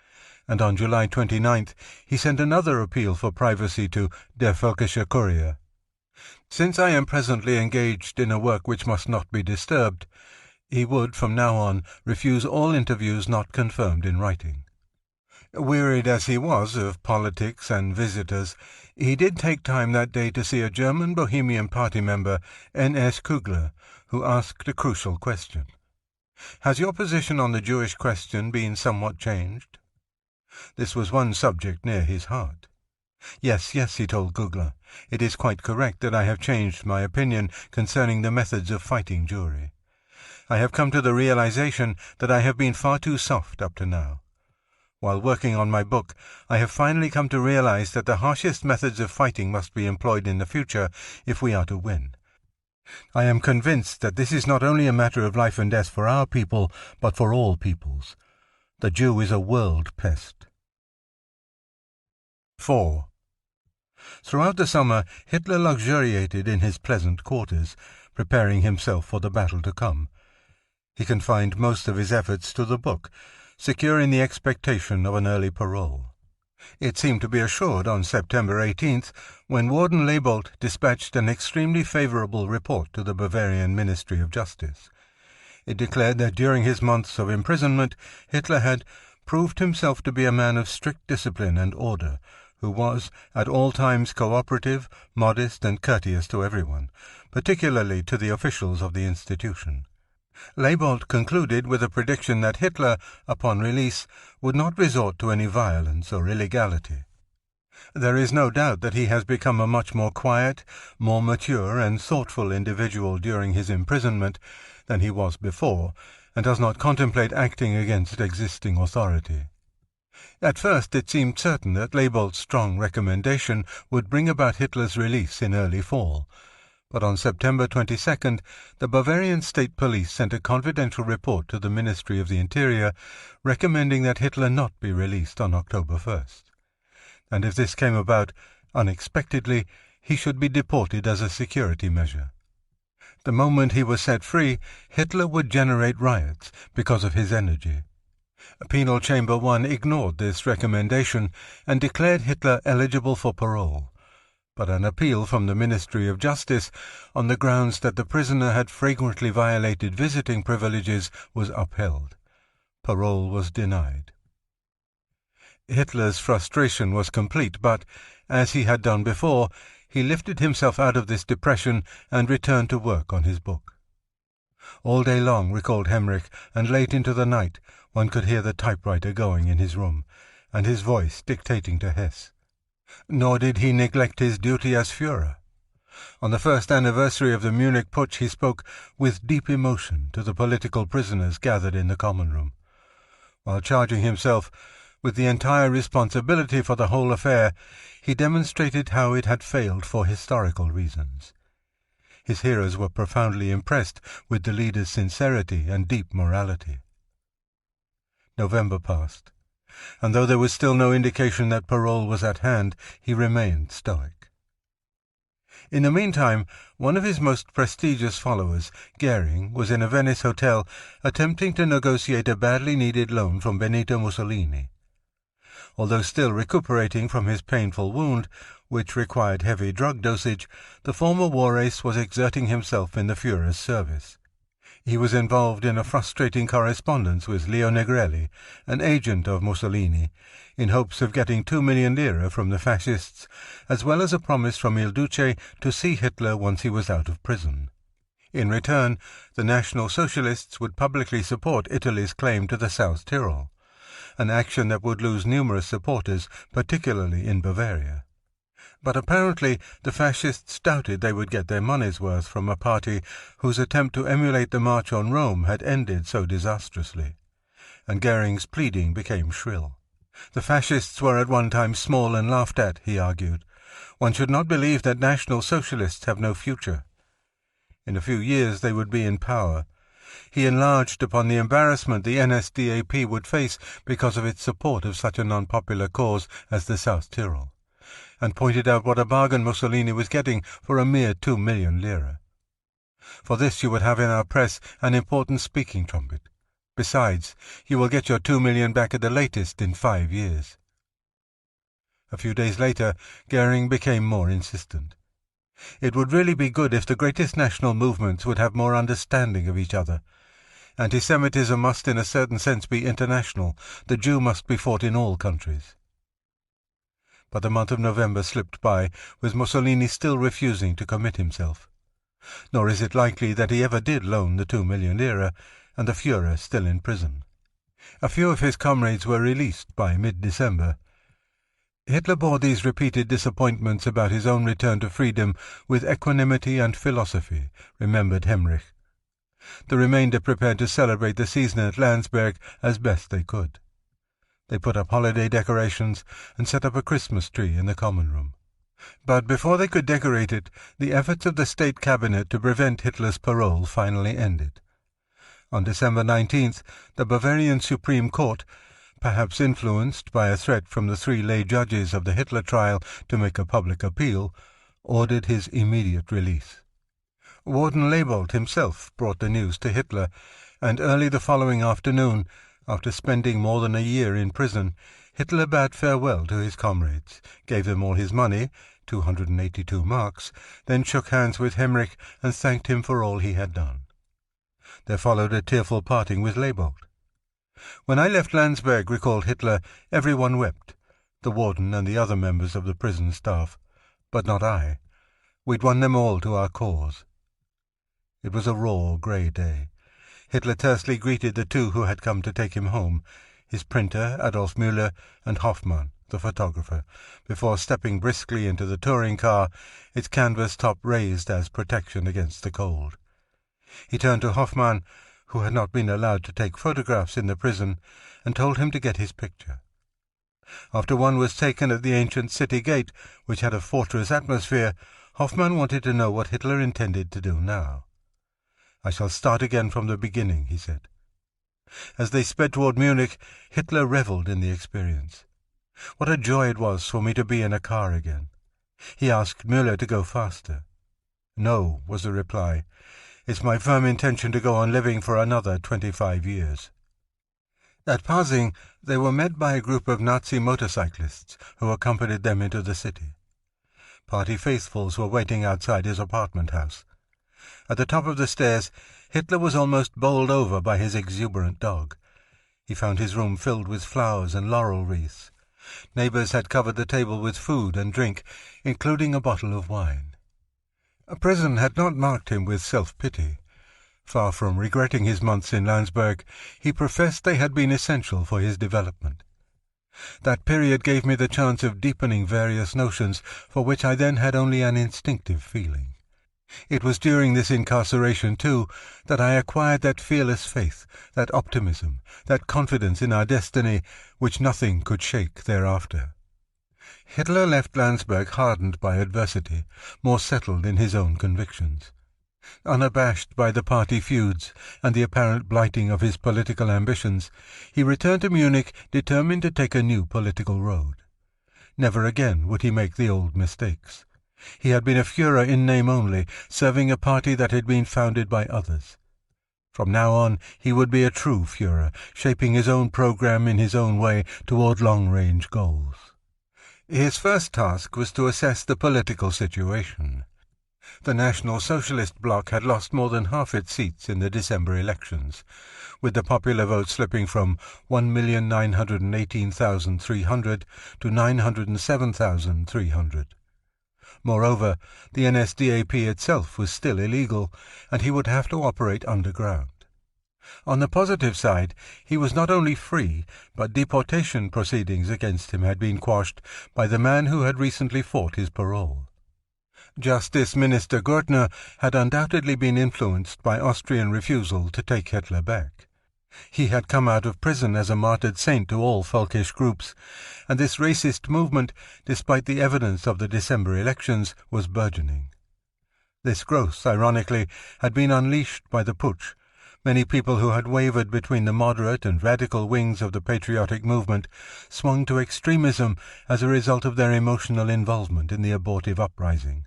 and on July 29th he sent another appeal for privacy to Der Völkische Kurier. Since I am presently engaged in a work which must not be disturbed, he would from now on refuse all interviews not confirmed in writing. Wearied as he was of politics and visitors, he did take time that day to see a German Bohemian Party member, N.S. Kugler, who asked a crucial question. "Has your position on the Jewish question been somewhat changed?" This was one subject near his heart. Yes, he told Kugler, it is quite correct that I have changed my opinion concerning the methods of fighting Jewry. I have come to the realization that I have been far too soft up to now. While working on my book, I have finally come to realize that the harshest methods of fighting must be employed in the future if we are to win. I am convinced that this is not only a matter of life and death for our people, but for all peoples. The Jew is a world pest. 4. Throughout the summer, Hitler luxuriated in his pleasant quarters, preparing himself for the battle to come. He confined most of his efforts to the book, secure in the expectation of an early parole. It seemed to be assured on September 18th, when Warden Leibold dispatched an extremely favorable report to the Bavarian Ministry of Justice. It declared that during his months of imprisonment, Hitler had proved himself to be a man of strict discipline and order, who was at all times cooperative, modest, and courteous to everyone, particularly to the officials of the institution. Leibold concluded with a prediction that Hitler, upon release, would not resort to any violence or illegality. There is no doubt that he has become a much more quiet, more mature and thoughtful individual during his imprisonment than he was before, and does not contemplate acting against existing authority. At first it seemed certain that Leibold's strong recommendation would bring about Hitler's release in early fall, but on September 22nd the Bavarian State Police sent a confidential report to the Ministry of the Interior recommending that Hitler not be released on October 1st. And if this came about unexpectedly, he should be deported as a security measure. The moment he was set free, Hitler would generate riots because of his energy. Penal Chamber 1 ignored this recommendation and declared Hitler eligible for parole, but an appeal from the Ministry of Justice on the grounds that the prisoner had frequently violated visiting privileges was upheld. Parole was denied. Hitler's frustration was complete, but, as he had done before, he lifted himself out of this depression and returned to work on his book. All day long, recalled Hemrich, and late into the night, one could hear the typewriter going in his room, and his voice dictating to Hess. Nor did he neglect his duty as Führer. On the first anniversary of the Munich putsch he spoke with deep emotion to the political prisoners gathered in the common room. While charging himself with the entire responsibility for the whole affair, he demonstrated how it had failed for historical reasons. His hearers were profoundly impressed with the leader's sincerity and deep morality. November passed, and though there was still no indication that parole was at hand, he remained stoic. In the meantime, one of his most prestigious followers, Goering, was in a Venice hotel attempting to negotiate a badly needed loan from Benito Mussolini. Although still recuperating from his painful wound, which required heavy drug dosage, the former war ace was exerting himself in the Führer's service. He was involved in a frustrating correspondence with Leo Negrelli, an agent of Mussolini, in hopes of getting 2 million lire from the fascists, as well as a promise from Il Duce to see Hitler once he was out of prison. In return, the National Socialists would publicly support Italy's claim to the South Tyrol, an action that would lose numerous supporters, particularly in Bavaria. But apparently the fascists doubted they would get their money's worth from a party whose attempt to emulate the March on Rome had ended so disastrously, and Goering's pleading became shrill. The fascists were at one time small and laughed at, he argued. One should not believe that National Socialists have no future. In a few years they would be in power. He enlarged upon the embarrassment the NSDAP would face because of its support of such an unpopular cause as the South Tyrol, and pointed out what a bargain Mussolini was getting for a mere 2 million lire. For this you would have in our press an important speaking trumpet. Besides, you will get your 2 million back at the latest in 5 years. A few days later, Goering became more insistent. It would really be good if the greatest national movements would have more understanding of each other. Anti-Semitism must in a certain sense be international. The Jew must be fought in all countries. But the month of November slipped by, with Mussolini still refusing to commit himself. Nor is it likely that he ever did loan the 2 million lire, and the Führer still in prison. A few of his comrades were released by mid-December. Hitler bore these repeated disappointments about his own return to freedom with equanimity and philosophy, remembered Hemrich. The remainder prepared to celebrate the season at Landsberg as best they could. They put up holiday decorations and set up a Christmas tree in the common room. But before they could decorate it, the efforts of the State Cabinet to prevent Hitler's parole finally ended. On December 19th, the Bavarian Supreme Court, perhaps influenced by a threat from the 3 lay judges of the Hitler trial to make a public appeal, ordered his immediate release. Warden Leibold himself brought the news to Hitler, and early the following afternoon, after spending more than a year in prison, Hitler bade farewell to his comrades, gave them all his money, 282 marks, then shook hands with Hemrich and thanked him for all he had done. There followed a tearful parting with Leibold. When I left Landsberg, recalled Hitler, everyone wept, the warden and the other members of the prison staff, but not I. We'd won them all to our cause. It was a raw, grey day. Hitler tersely greeted the 2 who had come to take him home, his printer, Adolf Müller, and Hoffmann, the photographer, before stepping briskly into the touring car, its canvas top raised as protection against the cold. He turned to Hoffmann, who had not been allowed to take photographs in the prison, and told him to get his picture. After one was taken at the ancient city gate, which had a fortress atmosphere, Hoffmann wanted to know what Hitler intended to do now. "I shall start again from the beginning," he said. As they sped toward Munich, Hitler revelled in the experience. "What a joy it was for me to be in a car again." He asked Müller to go faster. "No," was the reply. "It's my firm intention to go on living for another 25 years." At Pasing, they were met by a group of Nazi motorcyclists who accompanied them into the city. Party faithfuls were waiting outside his apartment house. At the top of the stairs, Hitler was almost bowled over by his exuberant dog. He found his room filled with flowers and laurel wreaths. Neighbours had covered the table with food and drink, including a bottle of wine. Prison had not marked him with self-pity. Far from regretting his months in Landsberg, he professed they had been essential for his development. "That period gave me the chance of deepening various notions for which I then had only an instinctive feeling. It was during this incarceration, too, that I acquired that fearless faith, that optimism, that confidence in our destiny, which nothing could shake thereafter." Hitler left Landsberg hardened by adversity, more settled in his own convictions. Unabashed by the party feuds and the apparent blighting of his political ambitions, he returned to Munich determined to take a new political road. Never again would he make the old mistakes. He had been a Führer in name only, serving a party that had been founded by others. From now on he would be a true Führer, shaping his own program in his own way toward long-range goals. His first task was to assess the political situation. The National Socialist bloc had lost more than half its seats in the December elections, with the popular vote slipping from 1,918,300 to 907,300. Moreover, the NSDAP itself was still illegal, and he would have to operate underground. On the positive side, he was not only free, but deportation proceedings against him had been quashed by the man who had recently fought his parole. Justice Minister Gürtner had undoubtedly been influenced by Austrian refusal to take Hitler back. He had come out of prison as a martyred saint to all folkish groups, and this racist movement, despite the evidence of the December elections, was burgeoning. This growth, ironically, had been unleashed by the putsch. Many people who had wavered between the moderate and radical wings of the patriotic movement swung to extremism as a result of their emotional involvement in the abortive uprising.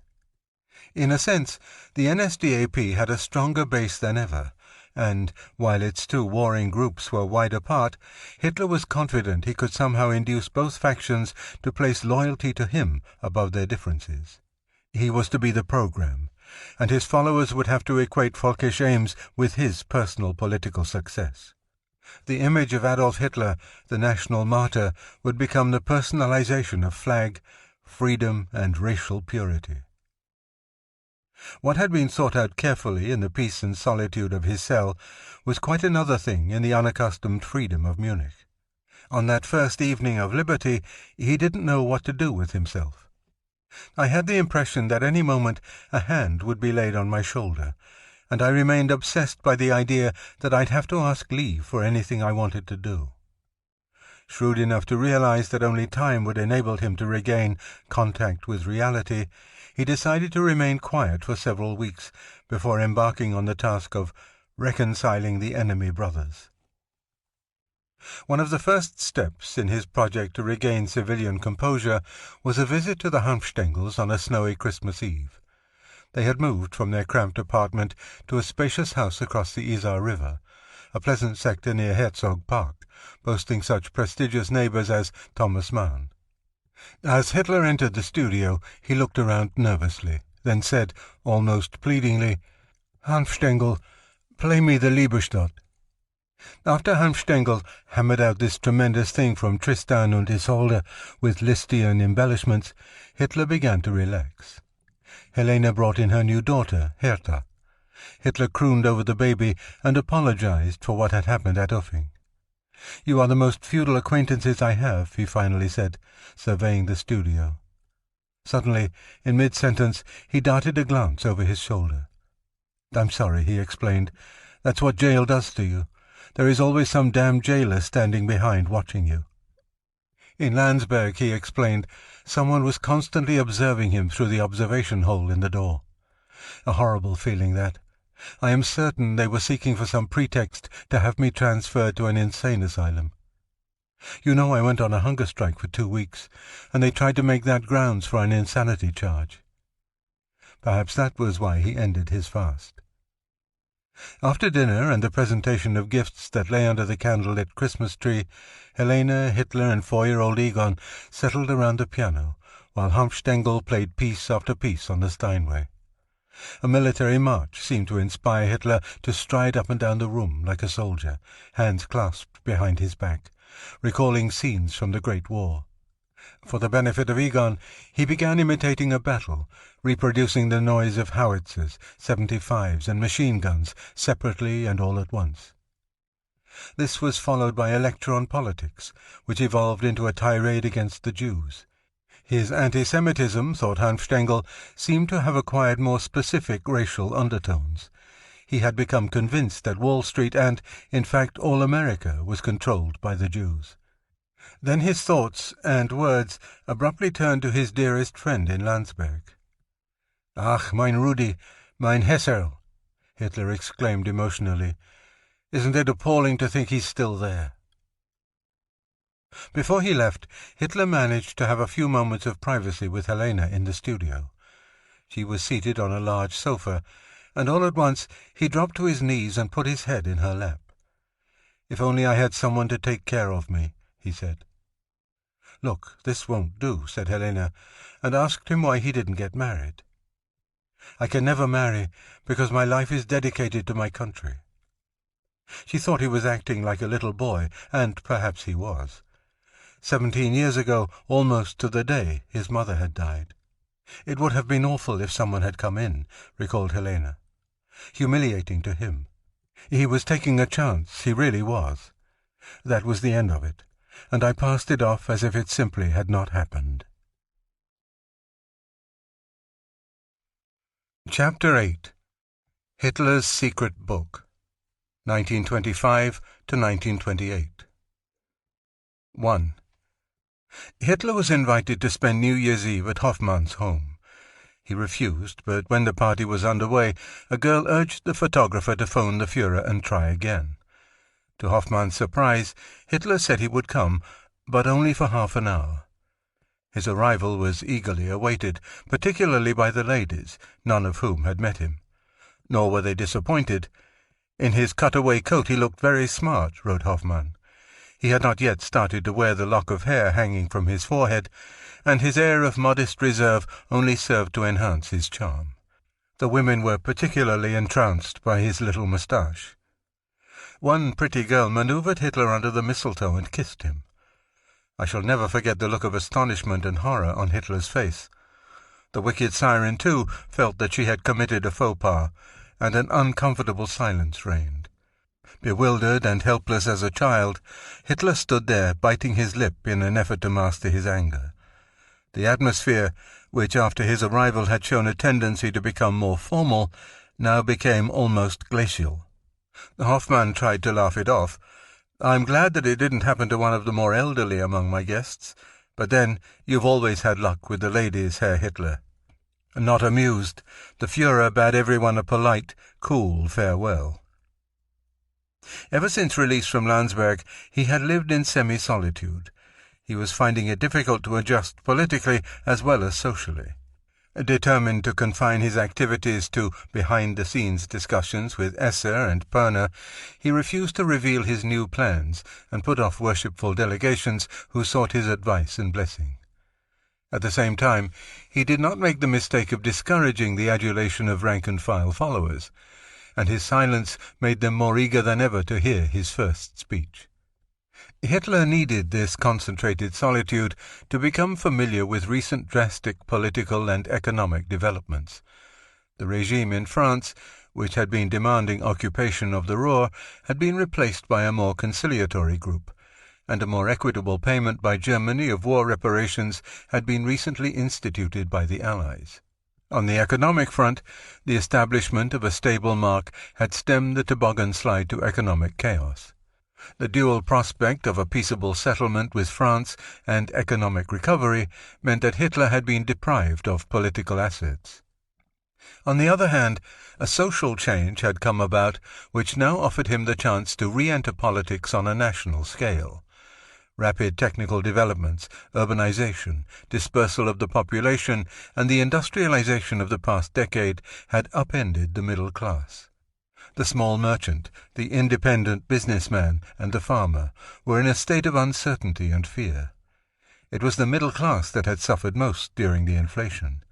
In a sense, the NSDAP had a stronger base than ever, and, while its two warring groups were wide apart, Hitler was confident he could somehow induce both factions to place loyalty to him above their differences. He was to be the program, and his followers would have to equate folkish aims with his personal political success. The image of Adolf Hitler, the national martyr, would become the personalization of flag, freedom, and racial purity. What had been thought out carefully in the peace and solitude of his cell was quite another thing in the unaccustomed freedom of Munich. On that first evening of liberty, he didn't know what to do with himself. I had the impression that any moment a hand would be laid on my shoulder, and I remained obsessed by the idea that I'd have to ask leave for anything I wanted to do. Shrewd enough to realize that only time would enable him to regain contact with reality, he decided to remain quiet for several weeks before embarking on the task of reconciling the enemy brothers. One of the first steps in his project to regain civilian composure was a visit to the Hanfstengels on a snowy Christmas Eve. They had moved from their cramped apartment to a spacious house across the Isar River, a pleasant sector near Herzog Park, boasting such prestigious neighbors as Thomas Mann. As Hitler entered the studio, he looked around nervously, then said, almost pleadingly, "Hanfstengel, play me the Liebestod." After Hanfstengel hammered out this tremendous thing from Tristan und Isolde with Lisztian embellishments, Hitler began to relax. Helene brought in her new daughter, Hertha. Hitler crooned over the baby and apologized for what had happened at Uffing. "You are the most feudal acquaintances I have," he finally said, surveying the studio. Suddenly, in mid-sentence, he darted a glance over his shoulder. "I'm sorry," he explained. "That's what jail does to you. There is always some damned jailer standing behind watching you." In Landsberg, he explained, someone was constantly observing him through the observation hole in the door. A horrible feeling, that. I am certain they were seeking for some pretext to have me transferred to an insane asylum. You know, I went on a hunger strike for 2 weeks, and they tried to make that grounds for an insanity charge. Perhaps that was why he ended his fast. After dinner and the presentation of gifts that lay under the candlelit Christmas tree, Helene, Hitler, and 4-year-old Egon settled around the piano, while Hanfstengel played piece after piece on the Steinway. A military march seemed to inspire Hitler to stride up and down the room like a soldier, hands clasped behind his back, recalling scenes from the Great War. For the benefit of Egon, he began imitating a battle, reproducing the noise of howitzers, 75s, and machine guns separately and all at once. This was followed by a lecture on politics, which evolved into a tirade against the Jews. His anti-Semitism, thought Hanfstengel, seemed to have acquired more specific racial undertones. He had become convinced that Wall Street and, in fact, all America was controlled by the Jews. Then his thoughts and words abruptly turned to his dearest friend in Landsberg. "Ach, mein Rudi, mein Hesserl," Hitler exclaimed emotionally. "Isn't it appalling to think he's still there?" Before he left, Hitler managed to have a few moments of privacy with Helene in the studio. She was seated on a large sofa, and all at once he dropped to his knees and put his head in her lap. "If only I had someone to take care of me," he said. "Look, this won't do," said Helene, and asked him why he didn't get married. "I can never marry, because my life is dedicated to my country." She thought he was acting like a little boy, and perhaps he was. 17 years ago, almost to the day, his mother had died. It would have been awful if someone had come in, recalled Helene. Humiliating to him. He was taking a chance, he really was. That was the end of it, and I passed it off as if it simply had not happened. Chapter 8. Hitler's Secret Book, 1925 to 1928. 1. Hitler was invited to spend New Year's Eve at Hoffmann's home. He refused, but when the party was underway, a girl urged the photographer to phone the Führer and try again. To Hoffmann's surprise, Hitler said he would come, but only for half an hour. His arrival was eagerly awaited, particularly by the ladies, none of whom had met him. Nor were they disappointed. In his cutaway coat he looked very smart, wrote Hoffmann. He had not yet started to wear the lock of hair hanging from his forehead, and his air of modest reserve only served to enhance his charm. The women were particularly entranced by his little moustache. One pretty girl manoeuvred Hitler under the mistletoe and kissed him. I shall never forget the look of astonishment and horror on Hitler's face. The wicked siren, too, felt that she had committed a faux pas, and an uncomfortable silence reigned. Bewildered and helpless as a child, Hitler stood there, biting his lip in an effort to master his anger. The atmosphere, which after his arrival had shown a tendency to become more formal, now became almost glacial. Hoffmann tried to laugh it off. "I'm glad that it didn't happen to one of the more elderly among my guests. But then, you've always had luck with the ladies, Herr Hitler." Not amused, the Führer bade everyone a polite, cool farewell. Ever since release from Landsberg, he had lived in semi-solitude. He was finding it difficult to adjust politically as well as socially. Determined to confine his activities to behind-the-scenes discussions with Esser and Perner, he refused to reveal his new plans and put off worshipful delegations who sought his advice and blessing. At the same time, he did not make the mistake of discouraging the adulation of rank-and-file followers, and his silence made them more eager than ever to hear his first speech. Hitler needed this concentrated solitude to become familiar with recent drastic political and economic developments. The regime in France, which had been demanding occupation of the Ruhr, had been replaced by a more conciliatory group, and a more equitable payment by Germany of war reparations had been recently instituted by the Allies. On the economic front, the establishment of a stable mark had stemmed the toboggan slide to economic chaos. The dual prospect of a peaceable settlement with France and economic recovery meant that Hitler had been deprived of political assets. On the other hand, a social change had come about which now offered him the chance to re-enter politics on a national scale. Rapid technical developments, urbanization, dispersal of the population, and the industrialization of the past decade had upended the middle class. The small merchant, the independent businessman, and the farmer were in a state of uncertainty and fear. It was the middle class that had suffered most during the inflation.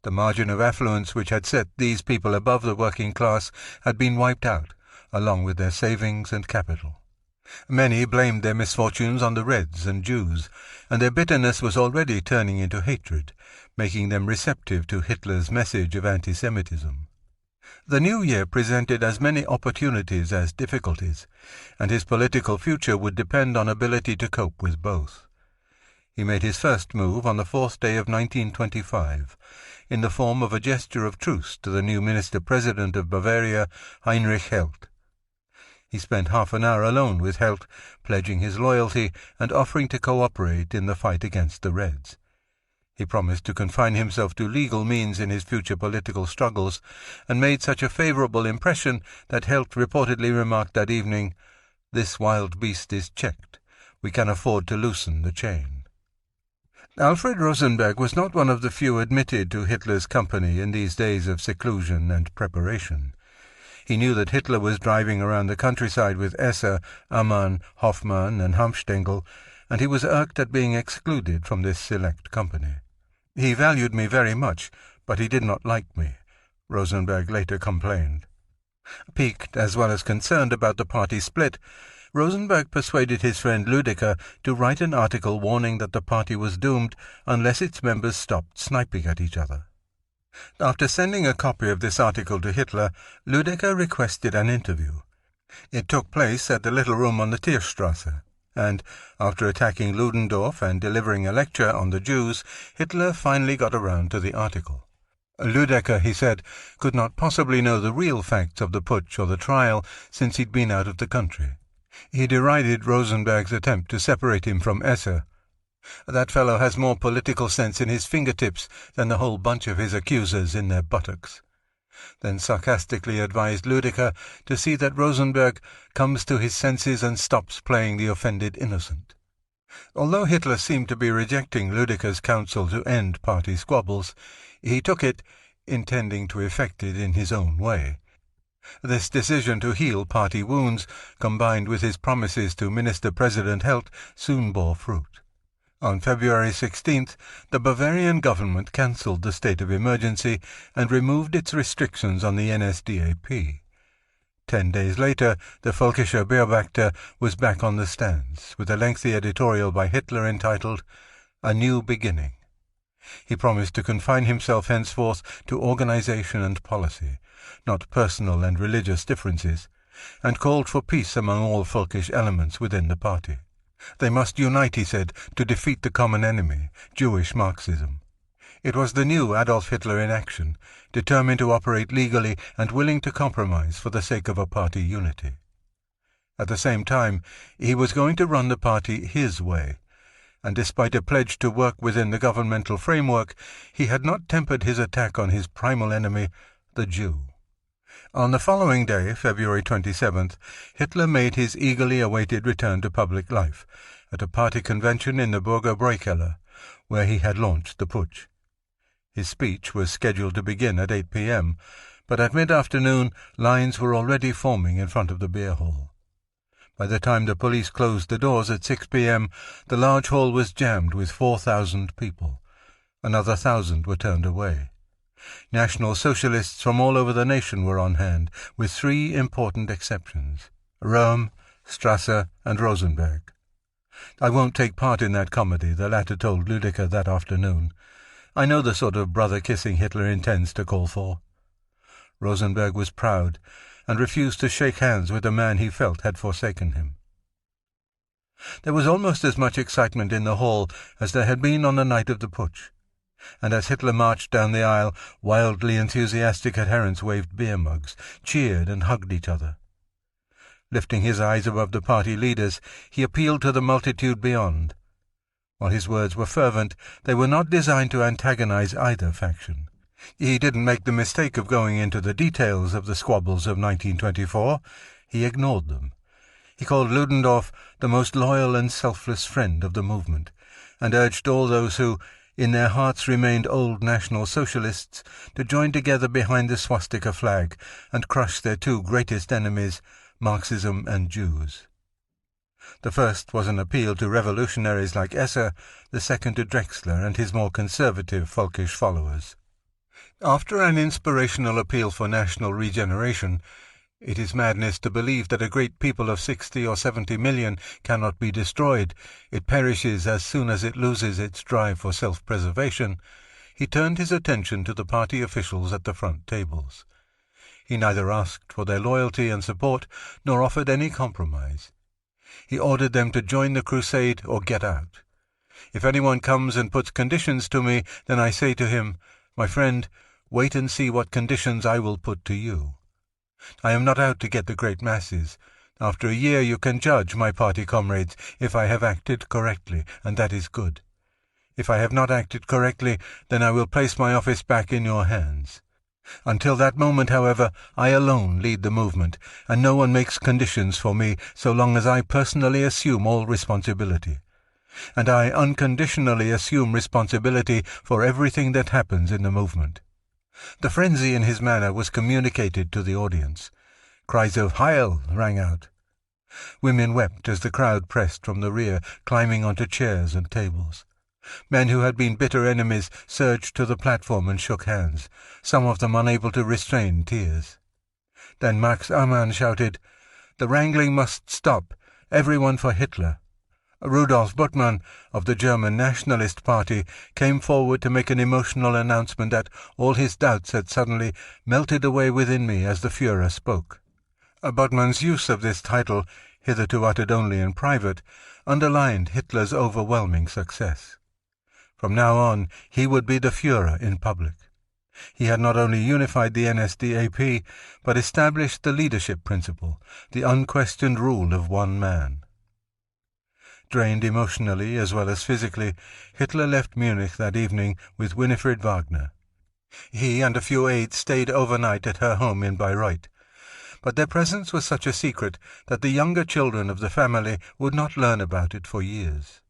The margin of affluence which had set these people above the working class had been wiped out, along with their savings and capital. Many blamed their misfortunes on the Reds and Jews, and their bitterness was already turning into hatred, making them receptive to Hitler's message of anti-Semitism. The new year presented as many opportunities as difficulties, and his political future would depend on ability to cope with both. He made his first move on the 4th day of 1925, in the form of a gesture of truce to the new Minister-President of Bavaria, Heinrich Helt. He spent half an hour alone with Helt, pledging his loyalty and offering to cooperate in the fight against the Reds. He promised to confine himself to legal means in his future political struggles, and made such a favourable impression that Helt reportedly remarked that evening, "This wild beast is checked. We can afford to loosen the chain." Alfred Rosenberg was not one of the few admitted to Hitler's company in these days of seclusion and preparation. He knew that Hitler was driving around the countryside with Esser, Ammann, Hoffmann, and Hamstengel, and he was irked at being excluded from this select company. "He valued me very much, but he did not like me," Rosenberg later complained. Piqued as well as concerned about the party split, Rosenberg persuaded his friend Lüdecker to write an article warning that the party was doomed unless its members stopped sniping at each other. After sending a copy of this article to Hitler, Lüdecker requested an interview. It took place at the little room on the Tierstrasse, and, after attacking Ludendorff and delivering a lecture on the Jews, Hitler finally got around to the article. Lüdecker, he said, could not possibly know the real facts of the putsch or the trial, since he'd been out of the country. He derided Rosenberg's attempt to separate him from Esser. "That fellow has more political sense in his fingertips than the whole bunch of his accusers in their buttocks." Then sarcastically advised Lüdecker to see that Rosenberg comes to his senses and stops playing the offended innocent. Although Hitler seemed to be rejecting Lüdecker's counsel to end party squabbles, he took it, intending to effect it in his own way. This decision to heal party wounds, combined with his promises to Minister-President Helt, soon bore fruit. On February 16th, the Bavarian government cancelled the state of emergency and removed its restrictions on the NSDAP. 10 days later, the Völkischer Beobachter was back on the stands, with a lengthy editorial by Hitler entitled "A New Beginning." He promised to confine himself henceforth to organization and policy, not personal and religious differences, and called for peace among all Völkisch elements within the party. They must unite, he said, to defeat the common enemy, Jewish Marxism. It was the new Adolf Hitler in action, determined to operate legally and willing to compromise for the sake of a party unity. At the same time, he was going to run the party his way, and despite a pledge to work within the governmental framework, he had not tempered his attack on his primal enemy, the Jew. On the following day, February 27th, Hitler made his eagerly awaited return to public life, at a party convention in the Burger Bräukeller, where he had launched the putsch. His speech was scheduled to begin at 8 p.m., but at mid-afternoon lines were already forming in front of the beer hall. By the time the police closed the doors at 6 p.m., the large hall was jammed with 4,000 people. Another 1,000 were turned away. National Socialists from all over the nation were on hand, with 3 important exceptions: Röhm, Strasser, and Rosenberg. "I won't take part in that comedy," the latter told Lüdecker that afternoon. "I know the sort of brother-kissing Hitler intends to call for." Rosenberg was proud, and refused to shake hands with a man he felt had forsaken him. There was almost as much excitement in the hall as there had been on the night of the putsch, and as Hitler marched down the aisle, wildly enthusiastic adherents waved beer mugs, cheered and hugged each other. Lifting his eyes above the party leaders, he appealed to the multitude beyond. While his words were fervent, they were not designed to antagonize either faction. He didn't make the mistake of going into the details of the squabbles of 1924. He ignored them. He called Ludendorff the most loyal and selfless friend of the movement, and urged all those who, in their hearts, remained old National Socialists to join together behind the swastika flag and crush their 2 greatest enemies, Marxism and Jews. The first was an appeal to revolutionaries like Esser, the second to Drexler and his more conservative Völkisch followers. After an inspirational appeal for national regeneration, "It is madness to believe that a great people of 60 or 70 million cannot be destroyed. It perishes as soon as it loses its drive for self-preservation," he turned his attention to the party officials at the front tables. He neither asked for their loyalty and support, nor offered any compromise. He ordered them to join the crusade or get out. "If anyone comes and puts conditions to me, then I say to him, 'My friend, wait and see what conditions I will put to you.' I am not out to get the great masses. After a year you can judge, my party comrades, if I have acted correctly, and that is good. If I have not acted correctly, then I will place my office back in your hands. Until that moment, however, I alone lead the movement, and no one makes conditions for me so long as I personally assume all responsibility. And I unconditionally assume responsibility for everything that happens in the movement." The frenzy in his manner was communicated to the audience. Cries of "Heil!" rang out. Women wept as the crowd pressed from the rear, climbing onto chairs and tables. Men who had been bitter enemies surged to the platform and shook hands, some of them unable to restrain tears. Then Max Amann shouted, "The wrangling must stop. Everyone for Hitler." Rudolf Buttmann, of the German Nationalist Party, came forward to make an emotional announcement that all his doubts had suddenly melted away within me as the Führer spoke. Budmann's use of this title, hitherto uttered only in private, underlined Hitler's overwhelming success. From now on, he would be the Führer in public. He had not only unified the NSDAP, but established the leadership principle, the unquestioned rule of one man. Drained emotionally as well as physically, Hitler left Munich that evening with Winifred Wagner. He and a few aides stayed overnight at her home in Bayreuth, but their presence was such a secret that the younger children of the family would not learn about it for years.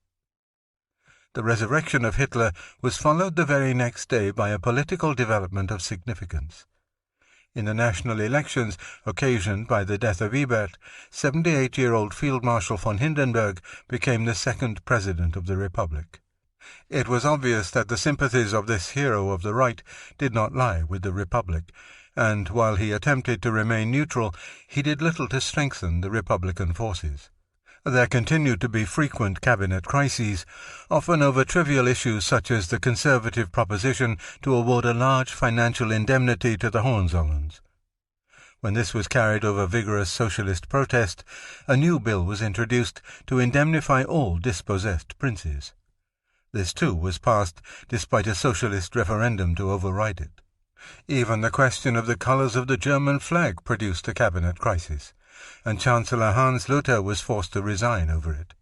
The resurrection of Hitler was followed the very next day by a political development of significance. In the national elections occasioned by the death of Ebert, 78-year-old Field Marshal von Hindenburg became the second President of the Republic. It was obvious that the sympathies of this hero of the right did not lie with the Republic, and while he attempted to remain neutral, he did little to strengthen the Republican forces. There continued to be frequent cabinet crises, often over trivial issues such as the Conservative proposition to award a large financial indemnity to the Hohenzollerns. When this was carried over vigorous socialist protest, a new bill was introduced to indemnify all dispossessed princes. This too was passed despite a socialist referendum to override it. Even the question of the colours of the German flag produced a cabinet crisis, and Chancellor Hans Luther was forced to resign over it.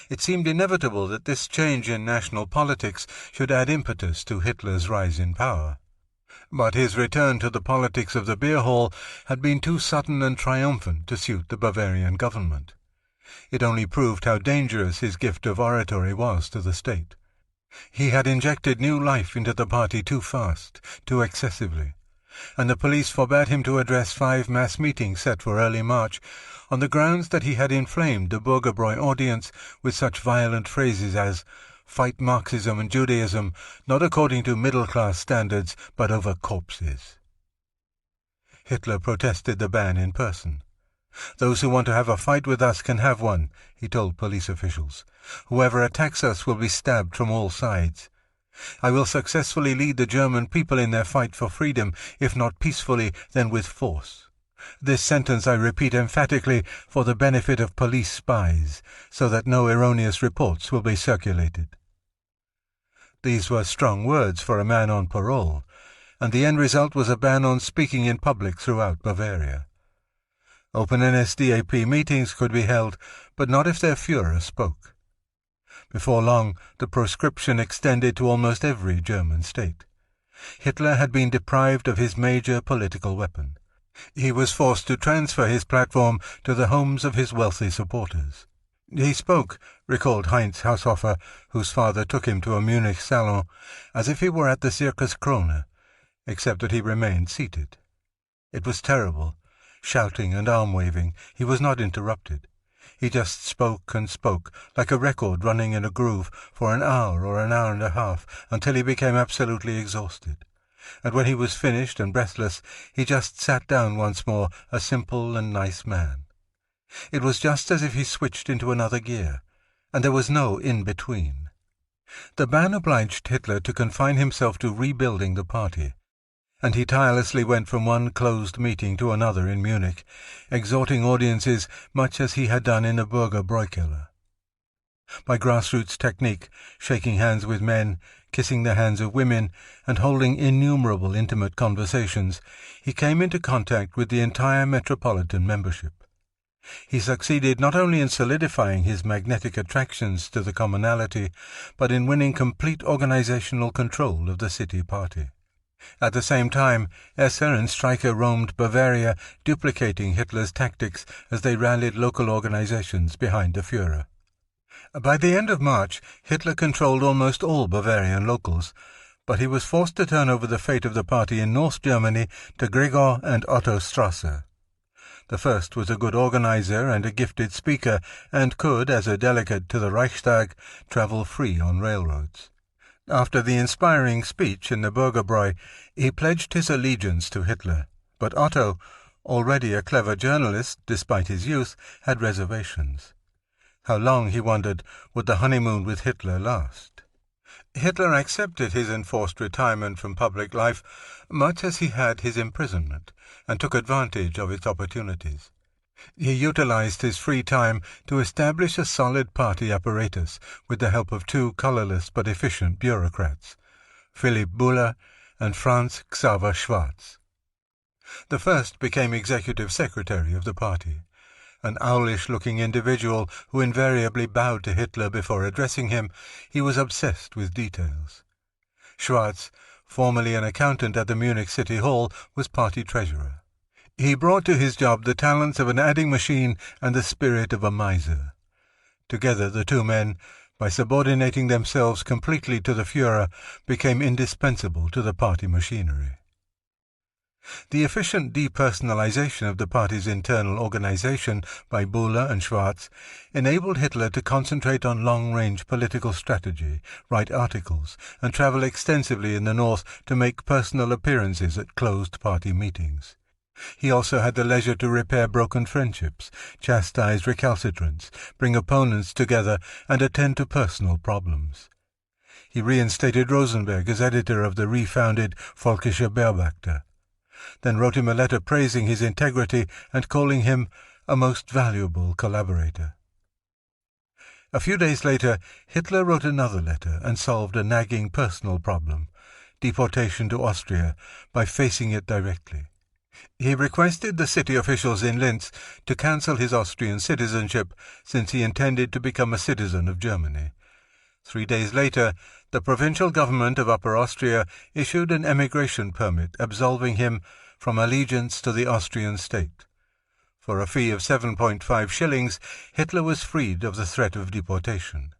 It seemed inevitable that this change in national politics should add impetus to Hitler's rise in power. But his return to the politics of the beer hall had been too sudden and triumphant to suit the Bavarian government. It only proved how dangerous his gift of oratory was to the state. He had injected new life into the party too fast, too excessively, and the police forbade him to address 5 mass meetings set for early March, on the grounds that he had inflamed the Bürgerbräu audience with such violent phrases as "fight Marxism and Judaism, not according to middle-class standards, but over corpses." Hitler protested the ban in person. "Those who want to have a fight with us can have one," he told police officials. "Whoever attacks us will be stabbed from all sides. I will successfully lead the German people in their fight for freedom, if not peacefully, then with force. This sentence I repeat emphatically for the benefit of police spies, so that no erroneous reports will be circulated." These were strong words for a man on parole, and the end result was a ban on speaking in public throughout Bavaria. Open NSDAP meetings could be held, but not if their Führer spoke. Before long, the proscription extended to almost every German state. Hitler had been deprived of his major political weapon. He was forced to transfer his platform to the homes of his wealthy supporters. He spoke, recalled Heinz Haushofer, whose father took him to a Munich salon, as if he were at the Circus Krone, except that he remained seated. It was terrible. Shouting and arm-waving, he was not interrupted. He just spoke and spoke, like a record running in a groove, for an hour or an hour and a half, until he became absolutely exhausted. And when he was finished and breathless, he just sat down once more, a simple and nice man. It was just as if he switched into another gear, and there was no in-between. The ban obliged Hitler to confine himself to rebuilding the party, and he tirelessly went from one closed meeting to another in Munich, exhorting audiences much as he had done in the Bürgerbräukeller. By grassroots technique, shaking hands with men, kissing the hands of women, and holding innumerable intimate conversations, he came into contact with the entire metropolitan membership. He succeeded not only in solidifying his magnetic attractions to the commonalty, but in winning complete organizational control of the city party. At the same time, Esser and Streicher roamed Bavaria, duplicating Hitler's tactics as they rallied local organizations behind the Führer. By the end of March, Hitler controlled almost all Bavarian locals, but he was forced to turn over the fate of the party in North Germany to Gregor and Otto Strasser. The first was a good organizer and a gifted speaker, and could, as a delegate to the Reichstag, travel free on railroads. After the inspiring speech in the Bürgerbräu, he pledged his allegiance to Hitler, but Otto, already a clever journalist despite his youth, had reservations. How long, he wondered, would the honeymoon with Hitler last? Hitler accepted his enforced retirement from public life much as he had his imprisonment, and took advantage of its opportunities. He utilized his free time to establish a solid party apparatus with the help of two colorless but efficient bureaucrats, Philipp Buller and Franz Xaver Schwarz. The first became executive secretary of the party, an owlish-looking individual who invariably bowed to Hitler before addressing him. He was obsessed with details. Schwarz, formerly an accountant at the Munich City Hall, was party treasurer. He brought to his job the talents of an adding machine and the spirit of a miser. Together the two men, by subordinating themselves completely to the Führer, became indispensable to the party machinery. The efficient depersonalization of the party's internal organization by Buller and Schwarz enabled Hitler to concentrate on long-range political strategy, write articles, and travel extensively in the north to make personal appearances at closed party meetings. He also had the leisure to repair broken friendships, chastise recalcitrants, bring opponents together, and attend to personal problems. He reinstated Rosenberg as editor of the refounded Völkischer Beobachter, then wrote him a letter praising his integrity and calling him a most valuable collaborator. A few days later, Hitler wrote another letter and solved a nagging personal problem, deportation to Austria, by facing it directly. He requested the city officials in Linz to cancel his Austrian citizenship, since he intended to become a citizen of Germany. 3 days later, the provincial government of Upper Austria issued an emigration permit absolving him from allegiance to the Austrian state. For a fee of 7.5 shillings, Hitler was freed of the threat of deportation.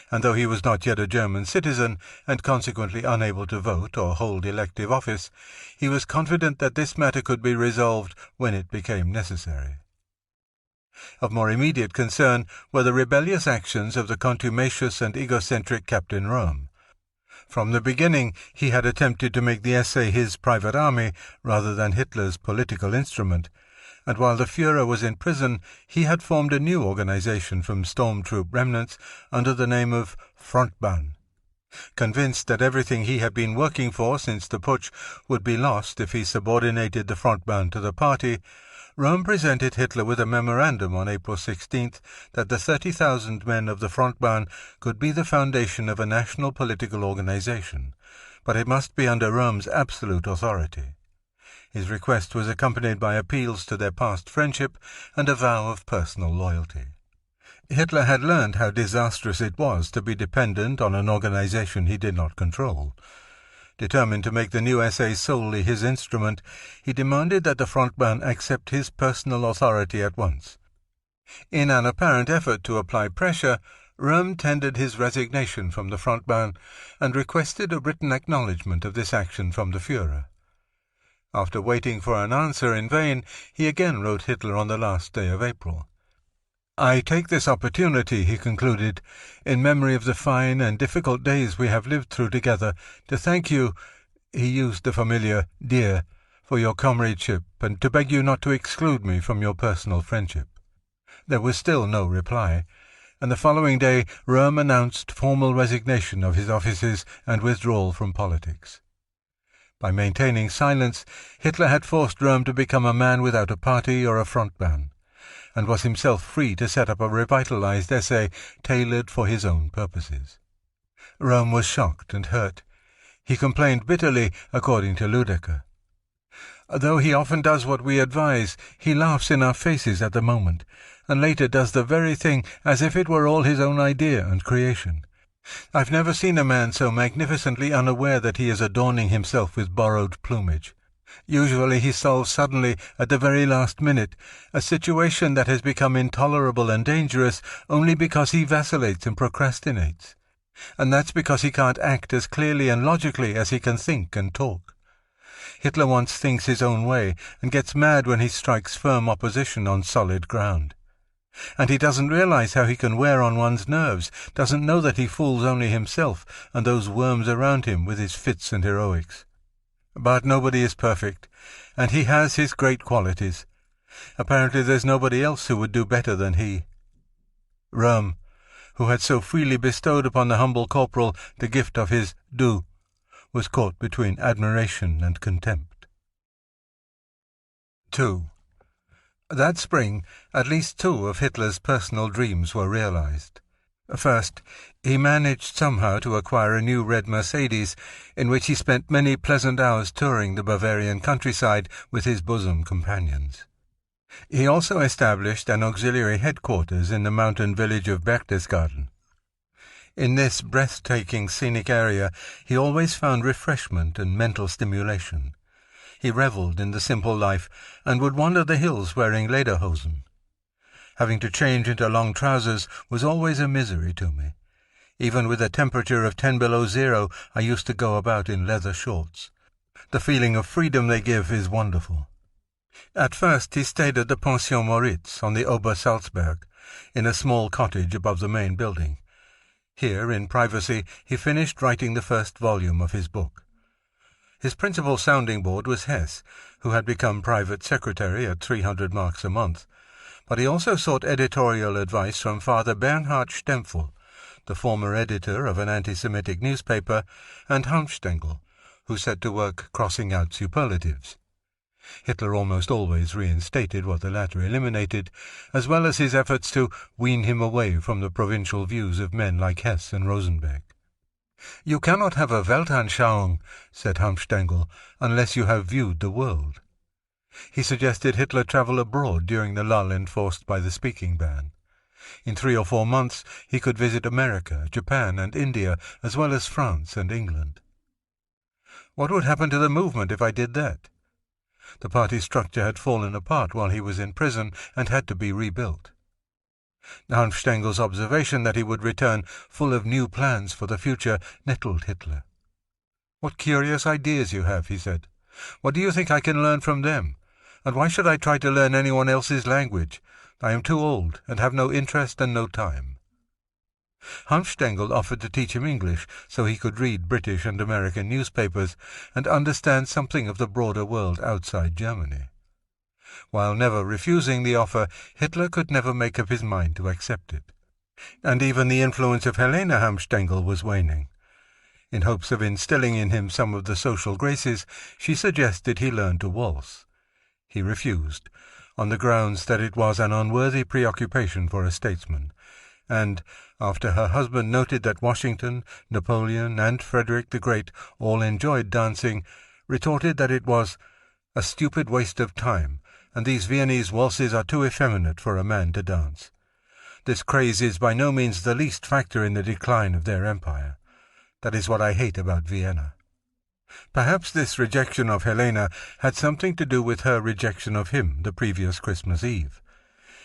And though he was not yet a German citizen, and consequently unable to vote or hold elective office, he was confident that this matter could be resolved when it became necessary. Of more immediate concern were the rebellious actions of the contumacious and egocentric Captain Röhm. From the beginning he had attempted to make the essay his private army rather than Hitler's political instrument, and while the Führer was in prison he had formed a new organization from storm-troop remnants under the name of Frontbahn. Convinced that everything he had been working for since the putsch would be lost if he subordinated the Frontbahn to the party, Röhm presented Hitler with a memorandum on April 16th that the 30,000 men of the Frontbahn could be the foundation of a national political organization, but it must be under Röhm's absolute authority. His request was accompanied by appeals to their past friendship and a vow of personal loyalty. Hitler had learned how disastrous it was to be dependent on an organization he did not control. Determined to make the new essay solely his instrument, he demanded that the Frontbahn accept his personal authority at once. In an apparent effort to apply pressure, Röhm tendered his resignation from the Frontbahn and requested a written acknowledgment of this action from the Führer. After waiting for an answer in vain, he again wrote Hitler on the last day of April. "I take this opportunity," he concluded, "in memory of the fine and difficult days we have lived through together, to thank you," he used the familiar "dear," "for your comradeship, and to beg you not to exclude me from your personal friendship." There was still no reply, and the following day Röhm announced formal resignation of his offices and withdrawal from politics. By maintaining silence, Hitler had forced Röhm to become a man without a party or a Frontbahn, and was himself free to set up a revitalized essay tailored for his own purposes. Röhm was shocked and hurt. He complained bitterly, according to Ludecker. "Though he often does what we advise, he laughs in our faces at the moment, and later does the very thing as if it were all his own idea and creation. I've never seen a man so magnificently unaware that he is adorning himself with borrowed plumage. Usually he solves suddenly, at the very last minute, a situation that has become intolerable and dangerous only because he vacillates and procrastinates. And that's because he can't act as clearly and logically as he can think and talk. Hitler once thinks his own way, and gets mad when he strikes firm opposition on solid ground. And he doesn't realize how he can wear on one's nerves, doesn't know that he fools only himself and those worms around him with his fits and heroics. But nobody is perfect, and he has his great qualities. Apparently there's nobody else who would do better than he." Röhm, who had so freely bestowed upon the humble corporal the gift of his Du, was caught between admiration and contempt. 2. That spring, at least 2 of Hitler's personal dreams were realized. First, he managed somehow to acquire a new red Mercedes, in which he spent many pleasant hours touring the Bavarian countryside with his bosom companions. He also established an auxiliary headquarters in the mountain village of Berchtesgaden. In this breathtaking scenic area he always found refreshment and mental stimulation. He revelled in the simple life, and would wander the hills wearing lederhosen. Having to change into long trousers was always a misery to me. Even with a temperature of 10 below zero, I used to go about in leather shorts. The feeling of freedom they give is wonderful. At first he stayed at the Pension Moritz on the Obersalzberg, in a small cottage above the main building. Here, in privacy, he finished writing the first volume of his book. His principal sounding board was Hess, who had become private secretary at 300 marks a month, but he also sought editorial advice from Father Bernhard Stempfel, the former editor of an anti-Semitic newspaper, and Hanfstengel, who set to work crossing out superlatives. Hitler almost always reinstated what the latter eliminated, as well as his efforts to wean him away from the provincial views of men like Hess and Rosenberg. "You cannot have a Weltanschauung," said Hanfstengel, "unless you have viewed the world." He suggested Hitler travel abroad during the lull enforced by the speaking ban. In 3 or 4 months he could visit America, Japan, and India, as well as France and England. What would happen to the movement if I did that? The party structure had fallen apart while he was in prison and had to be rebuilt. Hanfstengel's observation that he would return full of new plans for the future nettled Hitler. "What curious ideas you have," he said. "What do you think I can learn from them? And why should I try to learn anyone else's language? I am too old, and have no interest and no time." Hanfstengel offered to teach him English, so he could read British and American newspapers and understand something of the broader world outside Germany. While never refusing the offer, Hitler could never make up his mind to accept it. And even the influence of Helena Hanfstengel was waning. In hopes of instilling in him some of the social graces, she suggested he learn to waltz. He refused, on the grounds that it was an unworthy preoccupation for a statesman, and, after her husband noted that Washington, Napoleon, and Frederick the Great all enjoyed dancing, retorted that it was a stupid waste of time, and these Viennese waltzes are too effeminate for a man to dance. This craze is by no means the least factor in the decline of their empire. That is what I hate about Vienna. Perhaps this rejection of Helena had something to do with her rejection of him the previous Christmas Eve.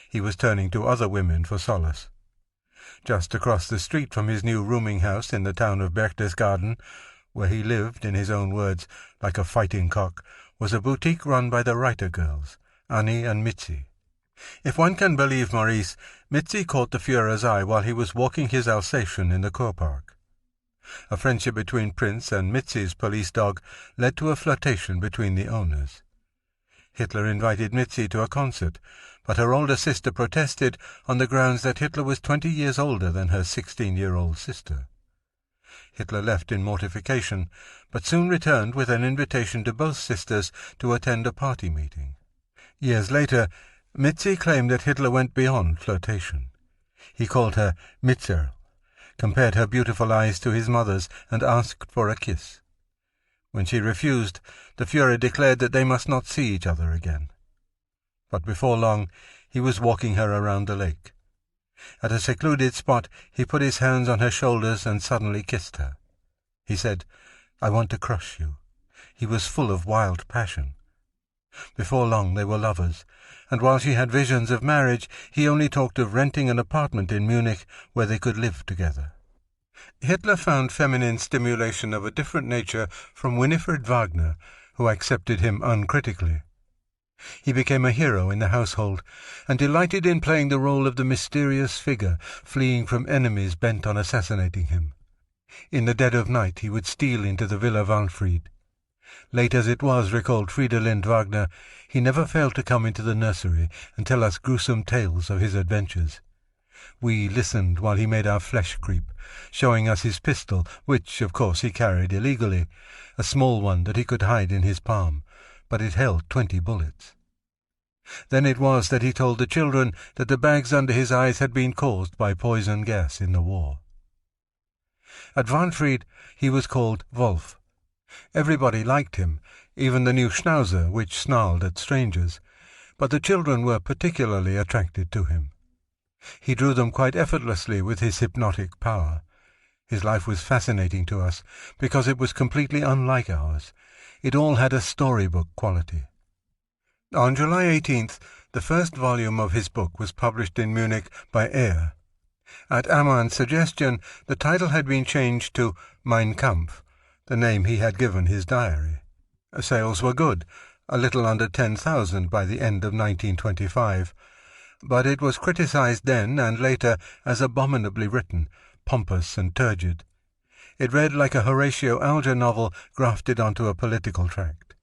He was turning to other women for solace. Just across the street from his new rooming house in the town of Berchtesgaden, where he lived, in his own words, like a fighting cock, was a boutique run by the Reiter girls, Annie and Mitzi. If one can believe Maurice, Mitzi caught the Führer's eye while he was walking his Alsatian in the Kurpark. A friendship between Prince and Mitzi's police dog led to a flirtation between the owners. Hitler invited Mitzi to a concert, but her older sister protested on the grounds that Hitler was 20 years older than her 16-year-old sister. Hitler left in mortification, but soon returned with an invitation to both sisters to attend a party meeting. Years later, Mitzi claimed that Hitler went beyond flirtation. He called her Mitzerl, compared her beautiful eyes to his mother's, and asked for a kiss. When she refused, the Führer declared that they must not see each other again. But before long, he was walking her around the lake. At a secluded spot, he put his hands on her shoulders and suddenly kissed her. He said, "I want to crush you." He was full of wild passion. Before long they were lovers, and while she had visions of marriage, he only talked of renting an apartment in Munich where they could live together. Hitler found feminine stimulation of a different nature from Winifred Wagner, who accepted him uncritically. He became a hero in the household, and delighted in playing the role of the mysterious figure fleeing from enemies bent on assassinating him. In the dead of night he would steal into the Villa Walfried. Late as it was, recalled Fridolind Wagner, he never failed to come into the nursery and tell us gruesome tales of his adventures. We listened while he made our flesh creep, showing us his pistol, which, of course, he carried illegally, a small one that he could hide in his palm, but it held 20 bullets. Then it was that he told the children that the bags under his eyes had been caused by poison gas in the war. At Wahnfried he was called Wolf. Everybody liked him, even the new Schnauzer, which snarled at strangers, but the children were particularly attracted to him. He drew them quite effortlessly with his hypnotic power. His life was fascinating to us, because it was completely unlike ours. It all had a storybook quality. On July 18th, the first volume of his book was published in Munich by Eyre. At Amann's suggestion, the title had been changed to Mein Kampf, the name he had given his diary. Sales were good, a little under 10,000 by the end of 1925, but it was criticized then and later as abominably written, pompous and turgid. It read like a Horatio Alger novel grafted onto a political tract.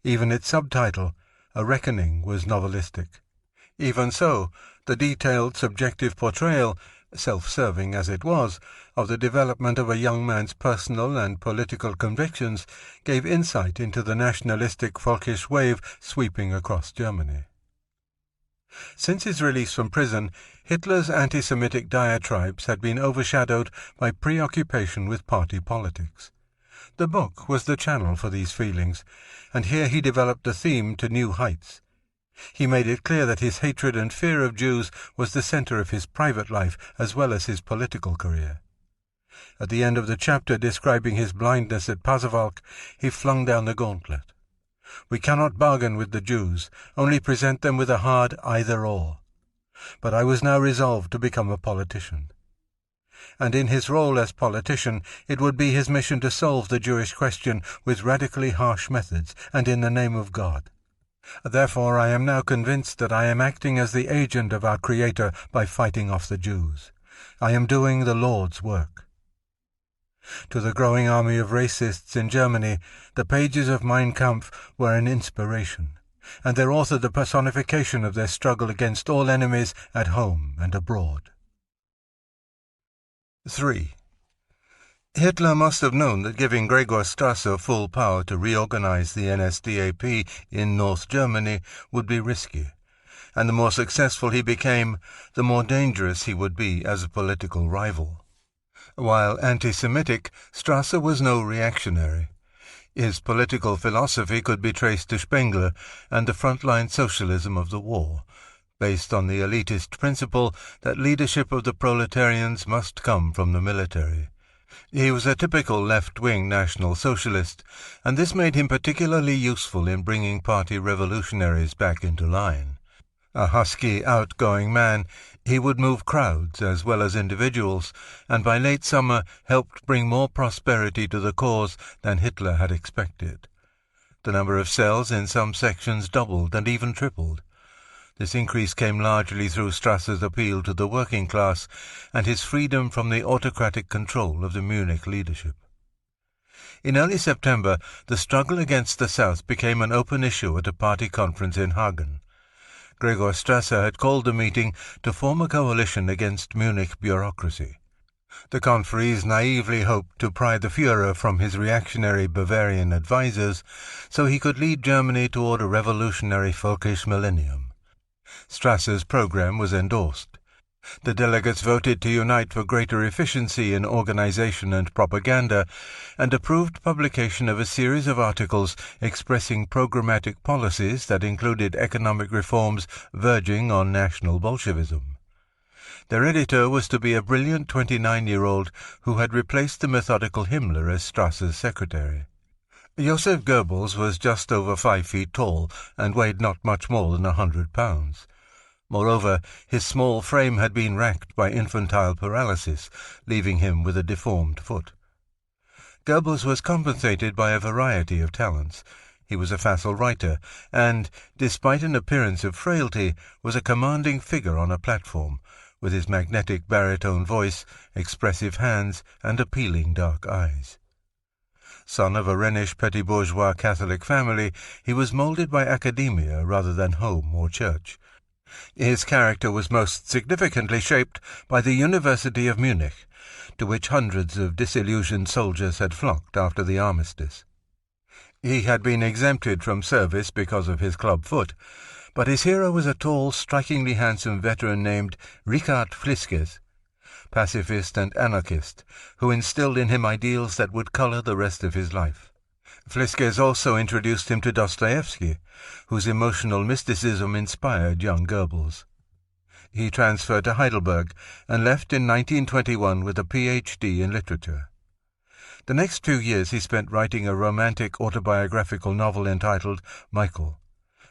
Even its subtitle, A Reckoning, was novelistic. Even so, the detailed, subjective portrayal, self-serving as it was, of the development of a young man's personal and political convictions gave insight into the nationalistic folkish wave sweeping across Germany. Since his release from prison, Hitler's anti-Semitic diatribes had been overshadowed by preoccupation with party politics. The book was the channel for these feelings, and here he developed the theme to new heights. He made it clear that his hatred and fear of Jews was the center of his private life as well as his political career. At the end of the chapter describing his blindness at Pasewalk, he flung down the gauntlet. We cannot bargain with the Jews, only present them with a hard either-or. But I was now resolved to become a politician. And in his role as politician, it would be his mission to solve the Jewish question with radically harsh methods and in the name of God. Therefore I am now convinced that I am acting as the agent of our Creator by fighting off the Jews. I am doing the Lord's work. To the growing army of racists in Germany, the pages of Mein Kampf were an inspiration, and their author the personification of their struggle against all enemies at home and abroad. 3. Hitler must have known that giving Gregor Strasser full power to reorganize the NSDAP in North Germany would be risky, and the more successful he became, the more dangerous he would be as a political rival. While anti-Semitic, Strasser was no reactionary. His political philosophy could be traced to Spengler and the frontline socialism of the war, based on the elitist principle that leadership of the proletarians must come from the military. He was a typical left-wing National Socialist, and this made him particularly useful in bringing party revolutionaries back into line. A husky, outgoing man, he would move crowds as well as individuals, and by late summer helped bring more prosperity to the cause than Hitler had expected. The number of cells in some sections doubled and even tripled. This increase came largely through Strasser's appeal to the working class and his freedom from the autocratic control of the Munich leadership. In early September, the struggle against the South became an open issue at a party conference in Hagen. Gregor Strasser had called the meeting to form a coalition against Munich bureaucracy. The conferees naively hoped to pry the Führer from his reactionary Bavarian advisers so he could lead Germany toward a revolutionary folkish millennium. Strasser's program was endorsed. The delegates voted to unite for greater efficiency in organization and propaganda, and approved publication of a series of articles expressing programmatic policies that included economic reforms verging on National Bolshevism. Their editor was to be a brilliant 29-year-old who had replaced the methodical Himmler as Strasser's secretary. Joseph Goebbels was just over 5 feet tall and weighed not much more than 100 pounds. Moreover, his small frame had been racked by infantile paralysis, leaving him with a deformed foot. Goebbels was compensated by a variety of talents. He was a facile writer, and, despite an appearance of frailty, was a commanding figure on a platform, with his magnetic baritone voice, expressive hands, and appealing dark eyes. Son of a Rhenish petty bourgeois Catholic family, he was moulded by academia rather than home or church. His character was most significantly shaped by the University of Munich, to which hundreds of disillusioned soldiers had flocked after the armistice. He had been exempted from service because of his club foot, but his hero was a tall, strikingly handsome veteran named Richard Fliskes, pacifist and anarchist, who instilled in him ideals that would color the rest of his life. Fliskes also introduced him to Dostoevsky, whose emotional mysticism inspired young Goebbels. He transferred to Heidelberg and left in 1921 with a Ph.D. in literature. The next few years he spent writing a romantic autobiographical novel entitled Michael,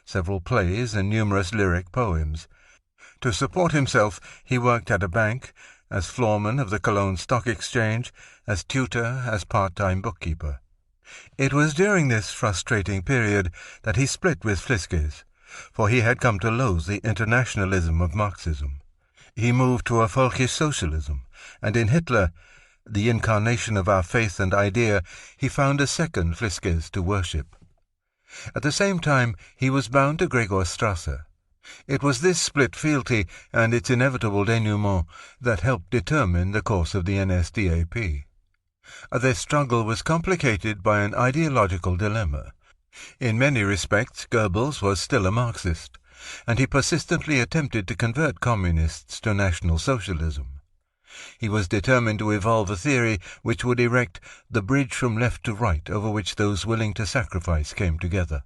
several plays and numerous lyric poems. To support himself, he worked at a bank, as floorman of the Cologne Stock Exchange, as tutor, as part-time bookkeeper. It was during this frustrating period that he split with Fliskes, for he had come to loathe the internationalism of Marxism. He moved to a folkish socialism, and in Hitler, the incarnation of our faith and idea, he found a second Fliskes to worship. At the same time, he was bound to Gregor Strasser. It was this split fealty and its inevitable denouement that helped determine the course of the NSDAP. Their struggle was complicated by an ideological dilemma. In many respects, Goebbels was still a Marxist, and he persistently attempted to convert communists to National Socialism. He was determined to evolve a theory which would erect the bridge from left to right over which those willing to sacrifice came together.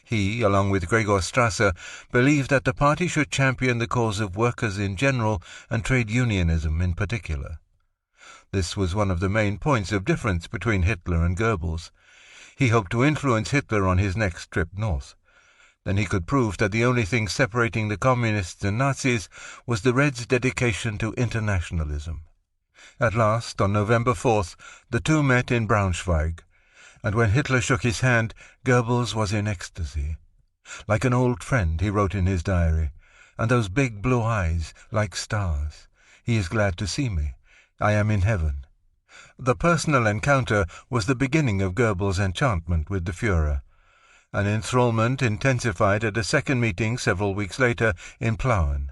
He, along with Gregor Strasser, believed that the party should champion the cause of workers in general and trade unionism in particular. This was one of the main points of difference between Hitler and Goebbels. He hoped to influence Hitler on his next trip north. Then he could prove that the only thing separating the communists and Nazis was the Reds' dedication to internationalism. At last, on November 4th, the two met in Braunschweig, and when Hitler shook his hand, Goebbels was in ecstasy. Like an old friend, he wrote in his diary, and those big blue eyes, like stars. He is glad to see me. I am in heaven. The personal encounter was the beginning of Goebbels' enchantment with the Führer. An enthrallment intensified at a second meeting several weeks later in Plauen.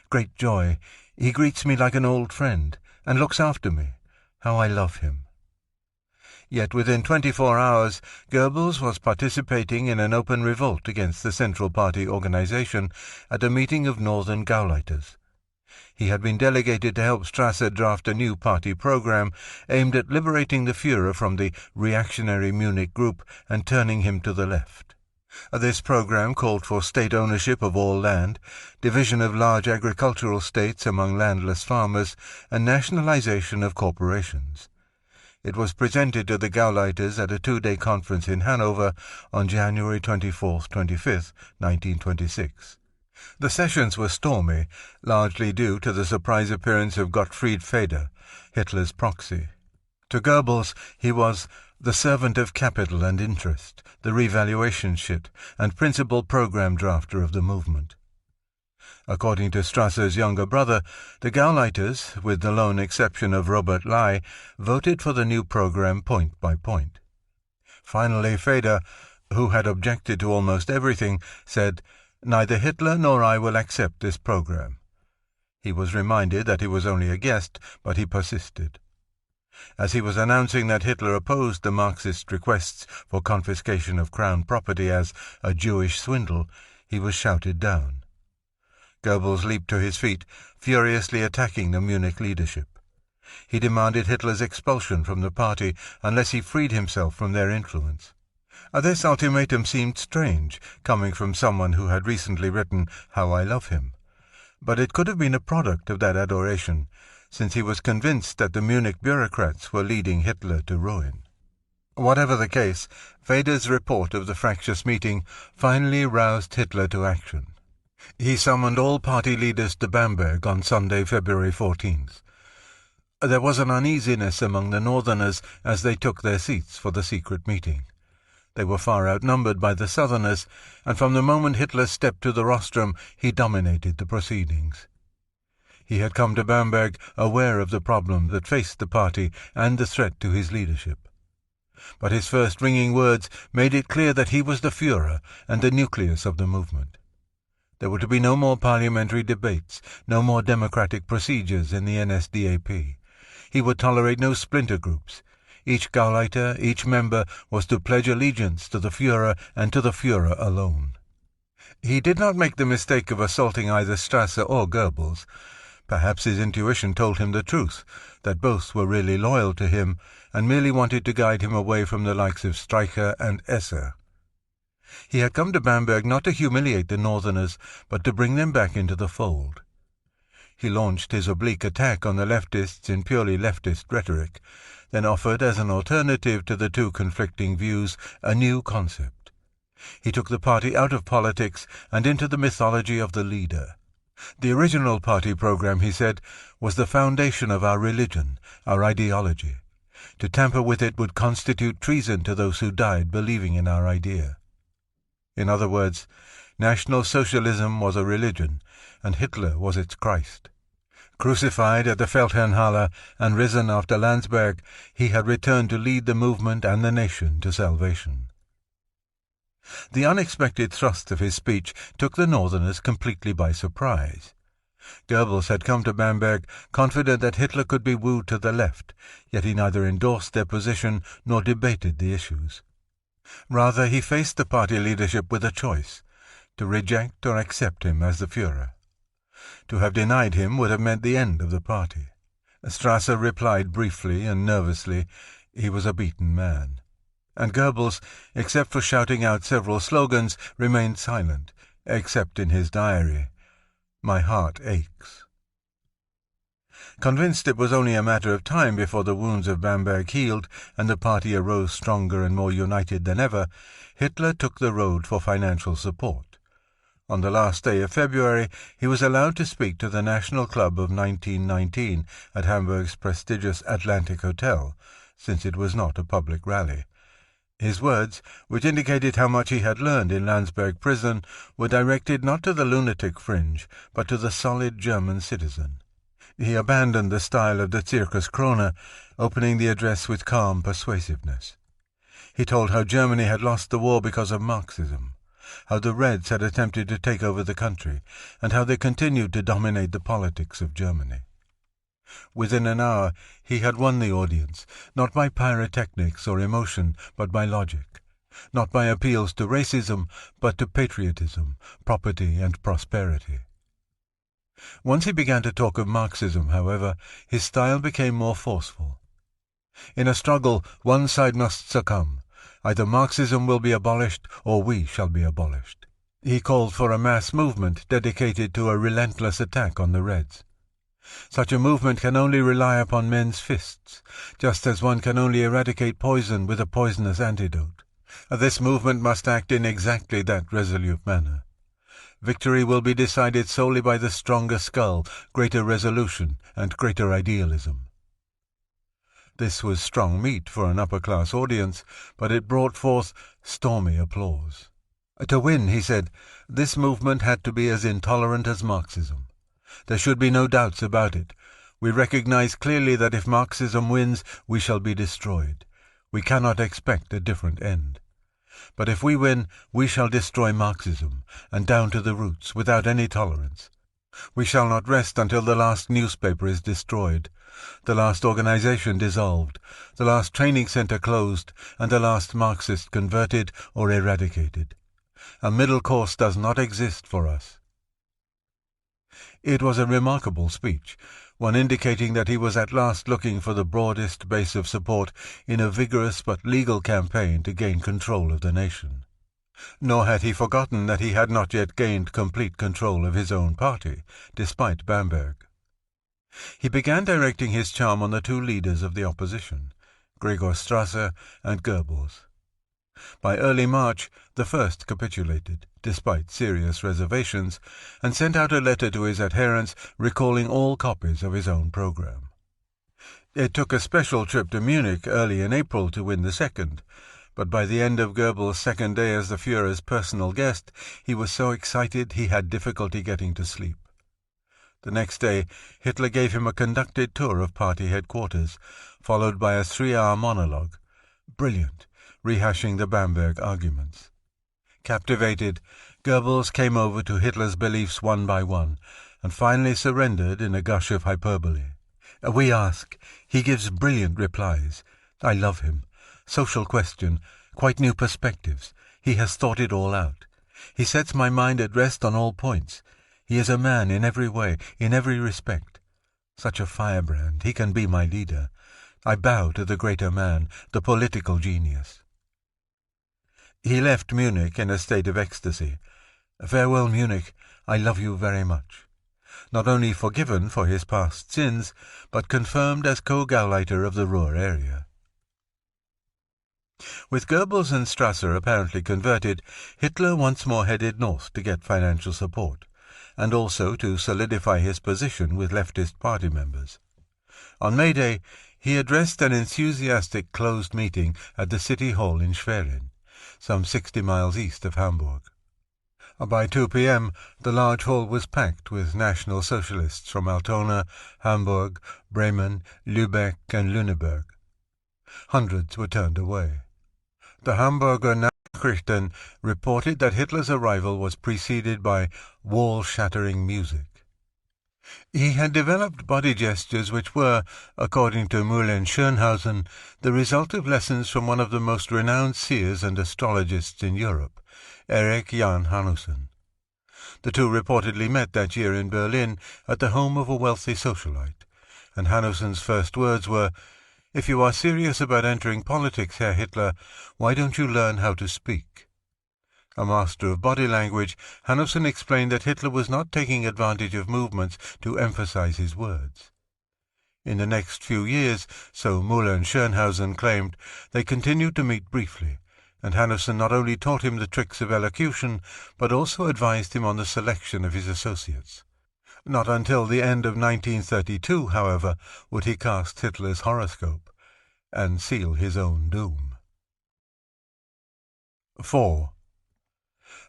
Great joy. He greets me like an old friend, and looks after me. How I love him. Yet within 24 hours, Goebbels was participating in an open revolt against the Central Party organization at a meeting of Northern Gauleiters. He had been delegated to help Strasser draft a new party program aimed at liberating the Führer from the reactionary Munich group and turning him to the left. This program called for state ownership of all land, division of large agricultural states among landless farmers, and nationalization of corporations. It was presented to the Gauleiters at a two-day conference in Hanover on January 24-25, 1926. The sessions were stormy, largely due to the surprise appearance of Gottfried Feder, Hitler's proxy. To Goebbels, he was the servant of capital and interest, the revaluation shit, and principal program drafter of the movement. According to Strasser's younger brother, the Gauleiters, with the lone exception of Robert Lai, voted for the new program point by point. Finally, Feder, who had objected to almost everything, said, "Neither Hitler nor I will accept this program." He was reminded that he was only a guest, but he persisted. As he was announcing that Hitler opposed the Marxist requests for confiscation of crown property as a Jewish swindle, he was shouted down. Goebbels leaped to his feet, furiously attacking the Munich leadership. He demanded Hitler's expulsion from the party unless he freed himself from their influence. This ultimatum seemed strange, coming from someone who had recently written How I Love Him. But it could have been a product of that adoration, since he was convinced that the Munich bureaucrats were leading Hitler to ruin. Whatever the case, Feder's report of the fractious meeting finally roused Hitler to action. He summoned all party leaders to Bamberg on Sunday, February 14th. There was an uneasiness among the Northerners as they took their seats for the secret meeting. They were far outnumbered by the Southerners, and from the moment Hitler stepped to the rostrum, he dominated the proceedings. He had come to Bamberg aware of the problem that faced the party and the threat to his leadership. But his first ringing words made it clear that he was the Führer and the nucleus of the movement. There were to be no more parliamentary debates, no more democratic procedures in the NSDAP. He would tolerate no splinter groups. Each Gauleiter, each member, was to pledge allegiance to the Führer and to the Führer alone. He did not make the mistake of assaulting either Strasser or Goebbels. Perhaps his intuition told him the truth, that both were really loyal to him and merely wanted to guide him away from the likes of Streicher and Esser. He had come to Bamberg not to humiliate the Northerners, but to bring them back into the fold. He launched his oblique attack on the leftists in purely leftist rhetoric, then offered as an alternative to the two conflicting views a new concept. He took the party out of politics and into the mythology of the leader. The original party program, he said, was the foundation of our religion, our ideology. To tamper with it would constitute treason to those who died believing in our idea. In other words, National Socialism was a religion, and Hitler was its Christ. Crucified at the Feldherrnhalle and risen after Landsberg, he had returned to lead the movement and the nation to salvation. The unexpected thrust of his speech took the Northerners completely by surprise. Goebbels had come to Bamberg confident that Hitler could be wooed to the left, yet he neither endorsed their position nor debated the issues. Rather, he faced the party leadership with a choice, to reject or accept him as the Führer. To have denied him would have meant the end of the party. Strasser replied briefly and nervously he was a beaten man. And Goebbels, except for shouting out several slogans, remained silent, except in his diary, "My heart aches." Convinced it was only a matter of time before the wounds of Bamberg healed and the party arose stronger and more united than ever, Hitler took the road for financial support. On the last day of February, he was allowed to speak to the National Club of 1919 at Hamburg's prestigious Atlantic Hotel, since it was not a public rally. His words, which indicated how much he had learned in Landsberg prison, were directed not to the lunatic fringe, but to the solid German citizen. He abandoned the style of the Circus Krone, opening the address with calm persuasiveness. He told how Germany had lost the war because of Marxism, how the Reds had attempted to take over the country, and how they continued to dominate the politics of Germany. Within an hour he had won the audience, not by pyrotechnics or emotion, but by logic, not by appeals to racism, but to patriotism, property and prosperity. Once he began to talk of Marxism, however, his style became more forceful. In a struggle, one side must succumb. Either Marxism will be abolished, or we shall be abolished. He called for a mass movement dedicated to a relentless attack on the Reds. Such a movement can only rely upon men's fists, just as one can only eradicate poison with a poisonous antidote. This movement must act in exactly that resolute manner. Victory will be decided solely by the stronger skull, greater resolution, and greater idealism. This was strong meat for an upper-class audience, but it brought forth stormy applause. To win, he said, this movement had to be as intolerant as Marxism. There should be no doubts about it. We recognize clearly that if Marxism wins, we shall be destroyed. We cannot expect a different end. But if we win, we shall destroy Marxism, and down to the roots, without any tolerance. We shall not rest until the last newspaper is destroyed, the last organization dissolved, the last training center closed, and the last Marxist converted or eradicated. A middle course does not exist for us. It was a remarkable speech, one indicating that he was at last looking for the broadest base of support in a vigorous but legal campaign to gain control of the nation. Nor had he forgotten that he had not yet gained complete control of his own party, despite Bamberg. He began directing his charm on the two leaders of the opposition, Gregor Strasser and Goebbels. By early March, the first capitulated, despite serious reservations, and sent out a letter to his adherents recalling all copies of his own program. It took a special trip to Munich early in April to win the second, but by the end of Goebbels' second day as the Führer's personal guest, he was so excited he had difficulty getting to sleep. The next day, Hitler gave him a conducted tour of party headquarters, followed by a 3-hour monologue. Brilliant, rehashing the Bamberg arguments. Captivated, Goebbels came over to Hitler's beliefs one by one, and finally surrendered in a gush of hyperbole. We ask. He gives brilliant replies. I love him. Social question, quite new perspectives. He has thought it all out. He sets my mind at rest on all points. He is a man in every way, in every respect. Such a firebrand, he can be my leader. I bow to the greater man, the political genius. He left Munich in a state of ecstasy. Farewell, Munich, I love you very much. Not only forgiven for his past sins, but confirmed as co-Gauleiter of the Ruhr area. With Goebbels and Strasser apparently converted, Hitler once more headed north to get financial support, and also to solidify his position with leftist party members. On May Day, he addressed an enthusiastic closed meeting at the City Hall in Schwerin, some 60 miles east of Hamburg. By 2 p.m., the large hall was packed with National Socialists from Altona, Hamburg, Bremen, Lübeck, and Lüneburg. Hundreds were turned away. The Hamburger Nachrichten reported that Hitler's arrival was preceded by wall-shattering music. He had developed body gestures which were, according to Müller-Schönhausen, the result of lessons from one of the most renowned seers and astrologists in Europe, Erik Jan Hanussen. The two reportedly met that year in Berlin at the home of a wealthy socialite, and Hanussen's first words were, "If you are serious about entering politics, Herr Hitler, why don't you learn how to speak?" A master of body language, Hanussen explained that Hitler was not taking advantage of movements to emphasize his words. In the next few years, so Müller and Schönhausen claimed, they continued to meet briefly, and Hanussen not only taught him the tricks of elocution, but also advised him on the selection of his associates. Not until the end of 1932, however, would he cast Hitler's horoscope and seal his own doom. 4.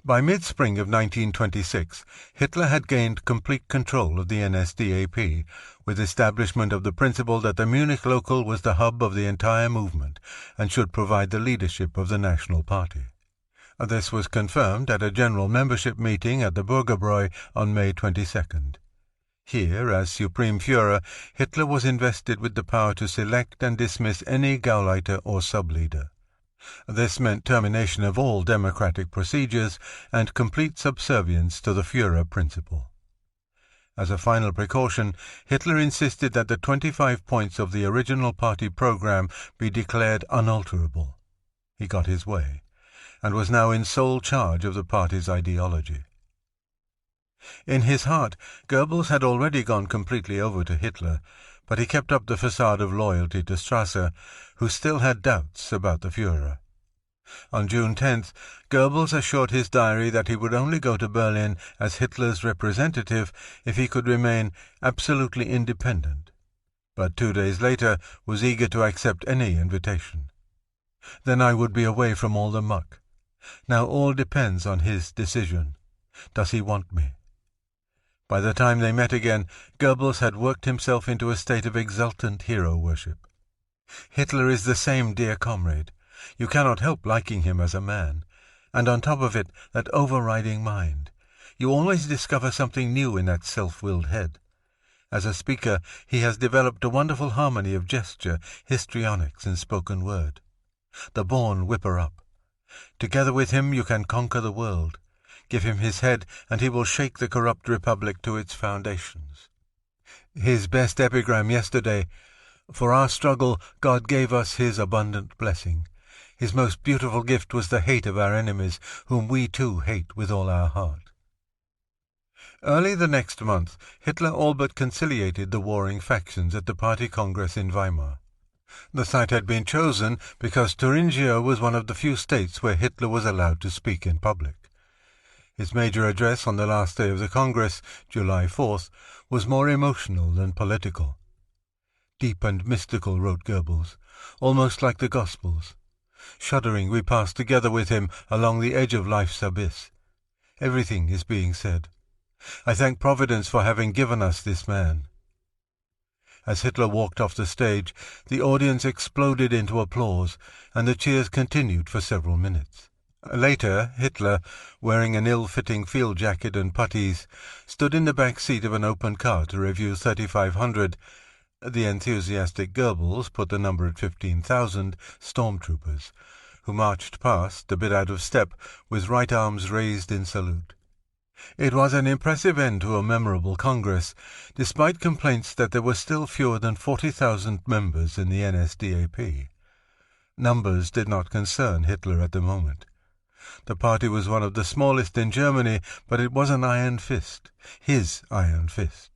By mid-spring of 1926, Hitler had gained complete control of the NSDAP, with establishment of the principle that the Munich local was the hub of the entire movement and should provide the leadership of the National Party. This was confirmed at a general membership meeting at the Bürgerbräu on May 22nd. Here, as Supreme Führer, Hitler was invested with the power to select and dismiss any Gauleiter or sub-leader. This meant termination of all democratic procedures and complete subservience to the Führer principle. As a final precaution, Hitler insisted that the 25 points of the original party program be declared unalterable. He got his way, and was now in sole charge of the party's ideology. In his heart, Goebbels had already gone completely over to Hitler, but he kept up the facade of loyalty to Strasser, who still had doubts about the Führer. On June 10th, Goebbels assured his diary that he would only go to Berlin as Hitler's representative if he could remain absolutely independent, but 2 days later was eager to accept any invitation. Then I would be away from all the muck. Now all depends on his decision. Does he want me? By the time they met again, Goebbels had worked himself into a state of exultant hero worship. Hitler is the same dear comrade. You cannot help liking him as a man. And on top of it, that overriding mind. You always discover something new in that self-willed head. As a speaker, he has developed a wonderful harmony of gesture, histrionics, and spoken word. The born whipper-up. Together with him you can conquer the world. Give him his head, and he will shake the corrupt republic to its foundations. His best epigram yesterday, "For our struggle God gave us his abundant blessing. His most beautiful gift was the hate of our enemies, whom we too hate with all our heart." Early the next month, Hitler all but conciliated the warring factions at the party congress in Weimar. The site had been chosen because Thuringia was one of the few states where Hitler was allowed to speak in public. His major address on the last day of the Congress, July 4th, was more emotional than political. "Deep and mystical," wrote Goebbels, "almost like the Gospels. Shuddering, we pass together with him along the edge of life's abyss. Everything is being said. I thank Providence for having given us this man." As Hitler walked off the stage, the audience exploded into applause, and the cheers continued for several minutes. Later, Hitler, wearing an ill-fitting field jacket and puttees, stood in the back seat of an open car to review 3,500, the enthusiastic Goebbels put the number at 15,000, stormtroopers, who marched past, a bit out of step, with right arms raised in salute. It was an impressive end to a memorable Congress, despite complaints that there were still fewer than 40,000 members in the NSDAP. Numbers did not concern Hitler at the moment. The party was one of the smallest in Germany, but it was an iron fist, his iron fist.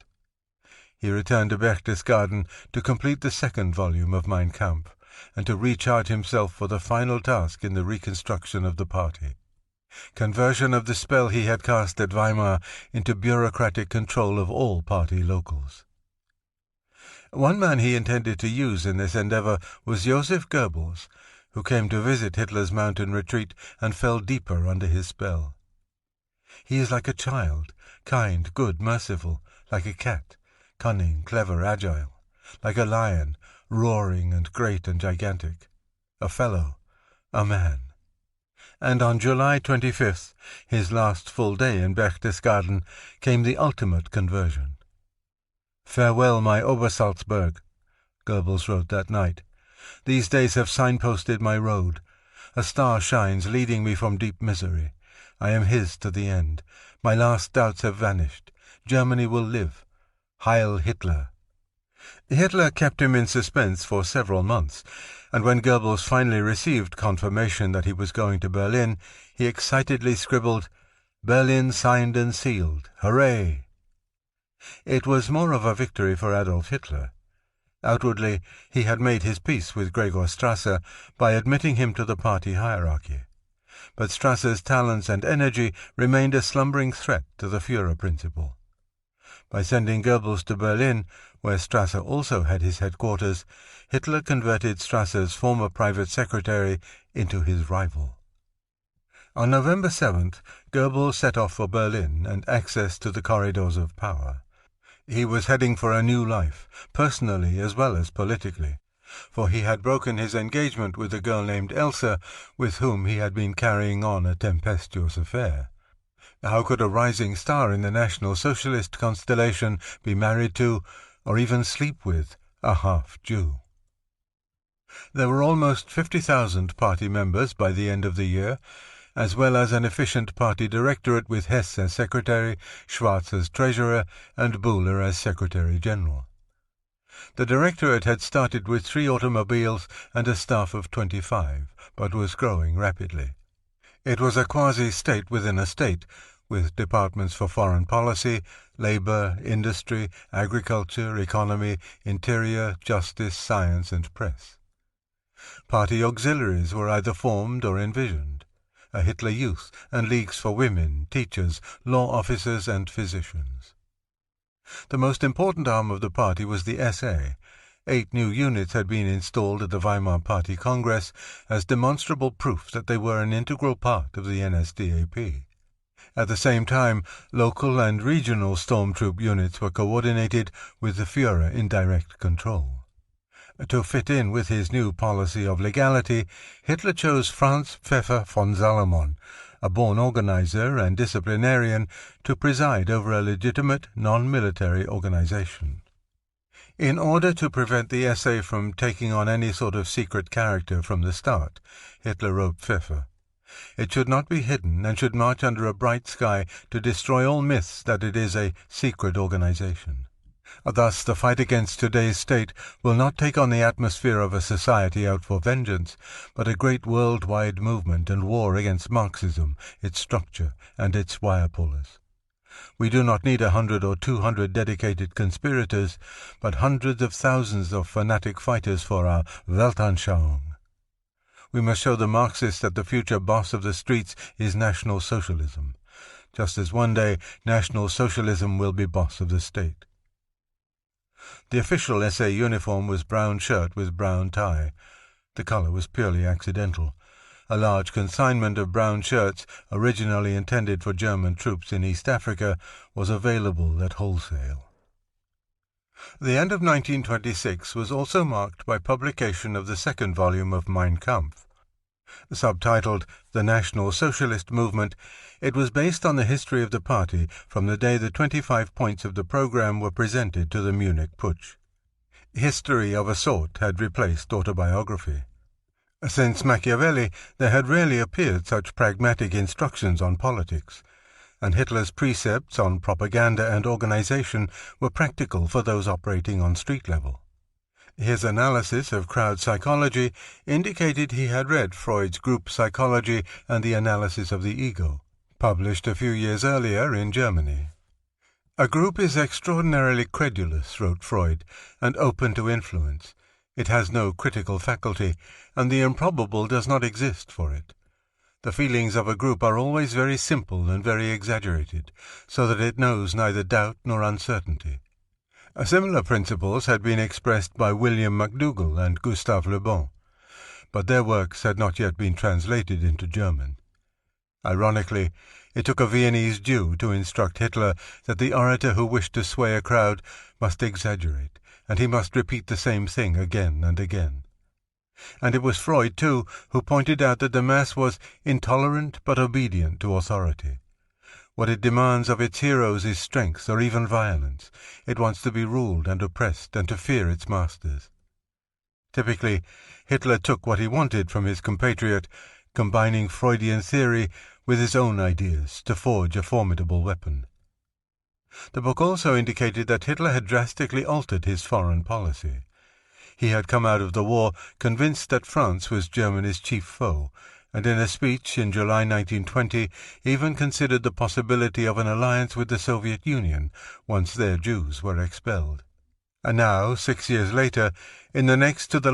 He returned to Berchtesgaden to complete the second volume of Mein Kampf, and to recharge himself for the final task in the reconstruction of the party. Conversion of the spell he had cast at Weimar into bureaucratic control of all party locals. One man he intended to use in this endeavor was Joseph Goebbels, who came to visit Hitler's mountain retreat and fell deeper under his spell. He is like a child, kind, good, merciful, like a cat, cunning, clever, agile, like a lion, roaring and great and gigantic, a fellow, a man. And on July 25th, his last full day in Berchtesgaden, came the ultimate conversion. "Farewell, my Obersalzberg," Goebbels wrote that night. "These days have signposted my road. A star shines, leading me from deep misery. I am his to the end. My last doubts have vanished. Germany will live. Heil Hitler." Hitler kept him in suspense for several months, and when Goebbels finally received confirmation that he was going to Berlin, he excitedly scribbled, "Berlin signed and sealed. Hooray!" It was more of a victory for Adolf Hitler. Outwardly, he had made his peace with Gregor Strasser by admitting him to the party hierarchy. But Strasser's talents and energy remained a slumbering threat to the Führer principle. By sending Goebbels to Berlin, where Strasser also had his headquarters, Hitler converted Strasser's former private secretary into his rival. On November 7th, Goebbels set off for Berlin and access to the corridors of power. He was heading for a new life, personally as well as politically, for he had broken his engagement with a girl named Elsa, with whom he had been carrying on a tempestuous affair. How could a rising star in the National Socialist constellation be married to, or even sleep with, a half-Jew? There were almost 50,000 party members by the end of the year, as well as an efficient party directorate with Hess as secretary, Schwarz as treasurer, and Buhler as secretary-general. The directorate had started with 3 automobiles and a staff of 25, but was growing rapidly. It was a quasi-state within a state, with departments for foreign policy, labor, industry, agriculture, economy, interior, justice, science, and press. Party auxiliaries were either formed or envisioned: a Hitler Youth and leagues for women, teachers, law officers, and physicians. The most important arm of the party was the SA. 8 new units had been installed at the Weimar Party Congress as demonstrable proof that they were an integral part of the NSDAP. At the same time, local and regional stormtroop units were coordinated with the Führer in direct control. To fit in with his new policy of legality, Hitler chose Franz Pfeffer von Salomon, a born organizer and disciplinarian, to preside over a legitimate, non-military organization. In order to prevent the SA from taking on any sort of secret character from the start, Hitler wrote Pfeffer, "It should not be hidden and should march under a bright sky to destroy all myths that it is a secret organization. Thus, the fight against today's state will not take on the atmosphere of a society out for vengeance, but a great worldwide movement and war against Marxism, its structure, and its wire-pullers. We do not need 100 or 200 dedicated conspirators, but hundreds of thousands of fanatic fighters for our Weltanschauung. We must show the Marxists that the future boss of the streets is National Socialism, just as one day National Socialism will be boss of the state." The official SA uniform was brown shirt with brown tie. The color was purely accidental. A large consignment of brown shirts, originally intended for German troops in East Africa, was available at wholesale. The end of 1926 was also marked by publication of the second volume of Mein Kampf. Subtitled The National Socialist Movement, it was based on the history of the party from the day the 25 points of the program were presented to the Munich Putsch. History of a sort had replaced autobiography. Since Machiavelli, there had rarely appeared such pragmatic instructions on politics, and Hitler's precepts on propaganda and organization were practical for those operating on street level. His analysis of crowd psychology indicated he had read Freud's group psychology and the analysis of the ego, published a few years earlier in Germany. A group is extraordinarily credulous, wrote Freud, and open to influence. It has no critical faculty, and the improbable does not exist for it. The feelings of a group are always very simple and very exaggerated, so that it knows neither doubt nor uncertainty. Similar principles had been expressed by William McDougall and Gustave Le Bon, but their works had not yet been translated into German. Ironically, it took a Viennese Jew to instruct Hitler that the orator who wished to sway a crowd must exaggerate, and he must repeat the same thing again and again. And it was Freud, too, who pointed out that the mass was intolerant but obedient to authority. What it demands of its heroes is strength or even violence. It wants to be ruled and oppressed and to fear its masters. Typically, Hitler took what he wanted from his compatriot, combining Freudian theory with his own ideas to forge a formidable weapon. The book also indicated that Hitler had drastically altered his foreign policy. He had come out of the war convinced that France was Germany's chief foe, and in a speech in July 1920 even considered the possibility of an alliance with the Soviet Union once their Jews were expelled. And now, 6 years later, in the next to the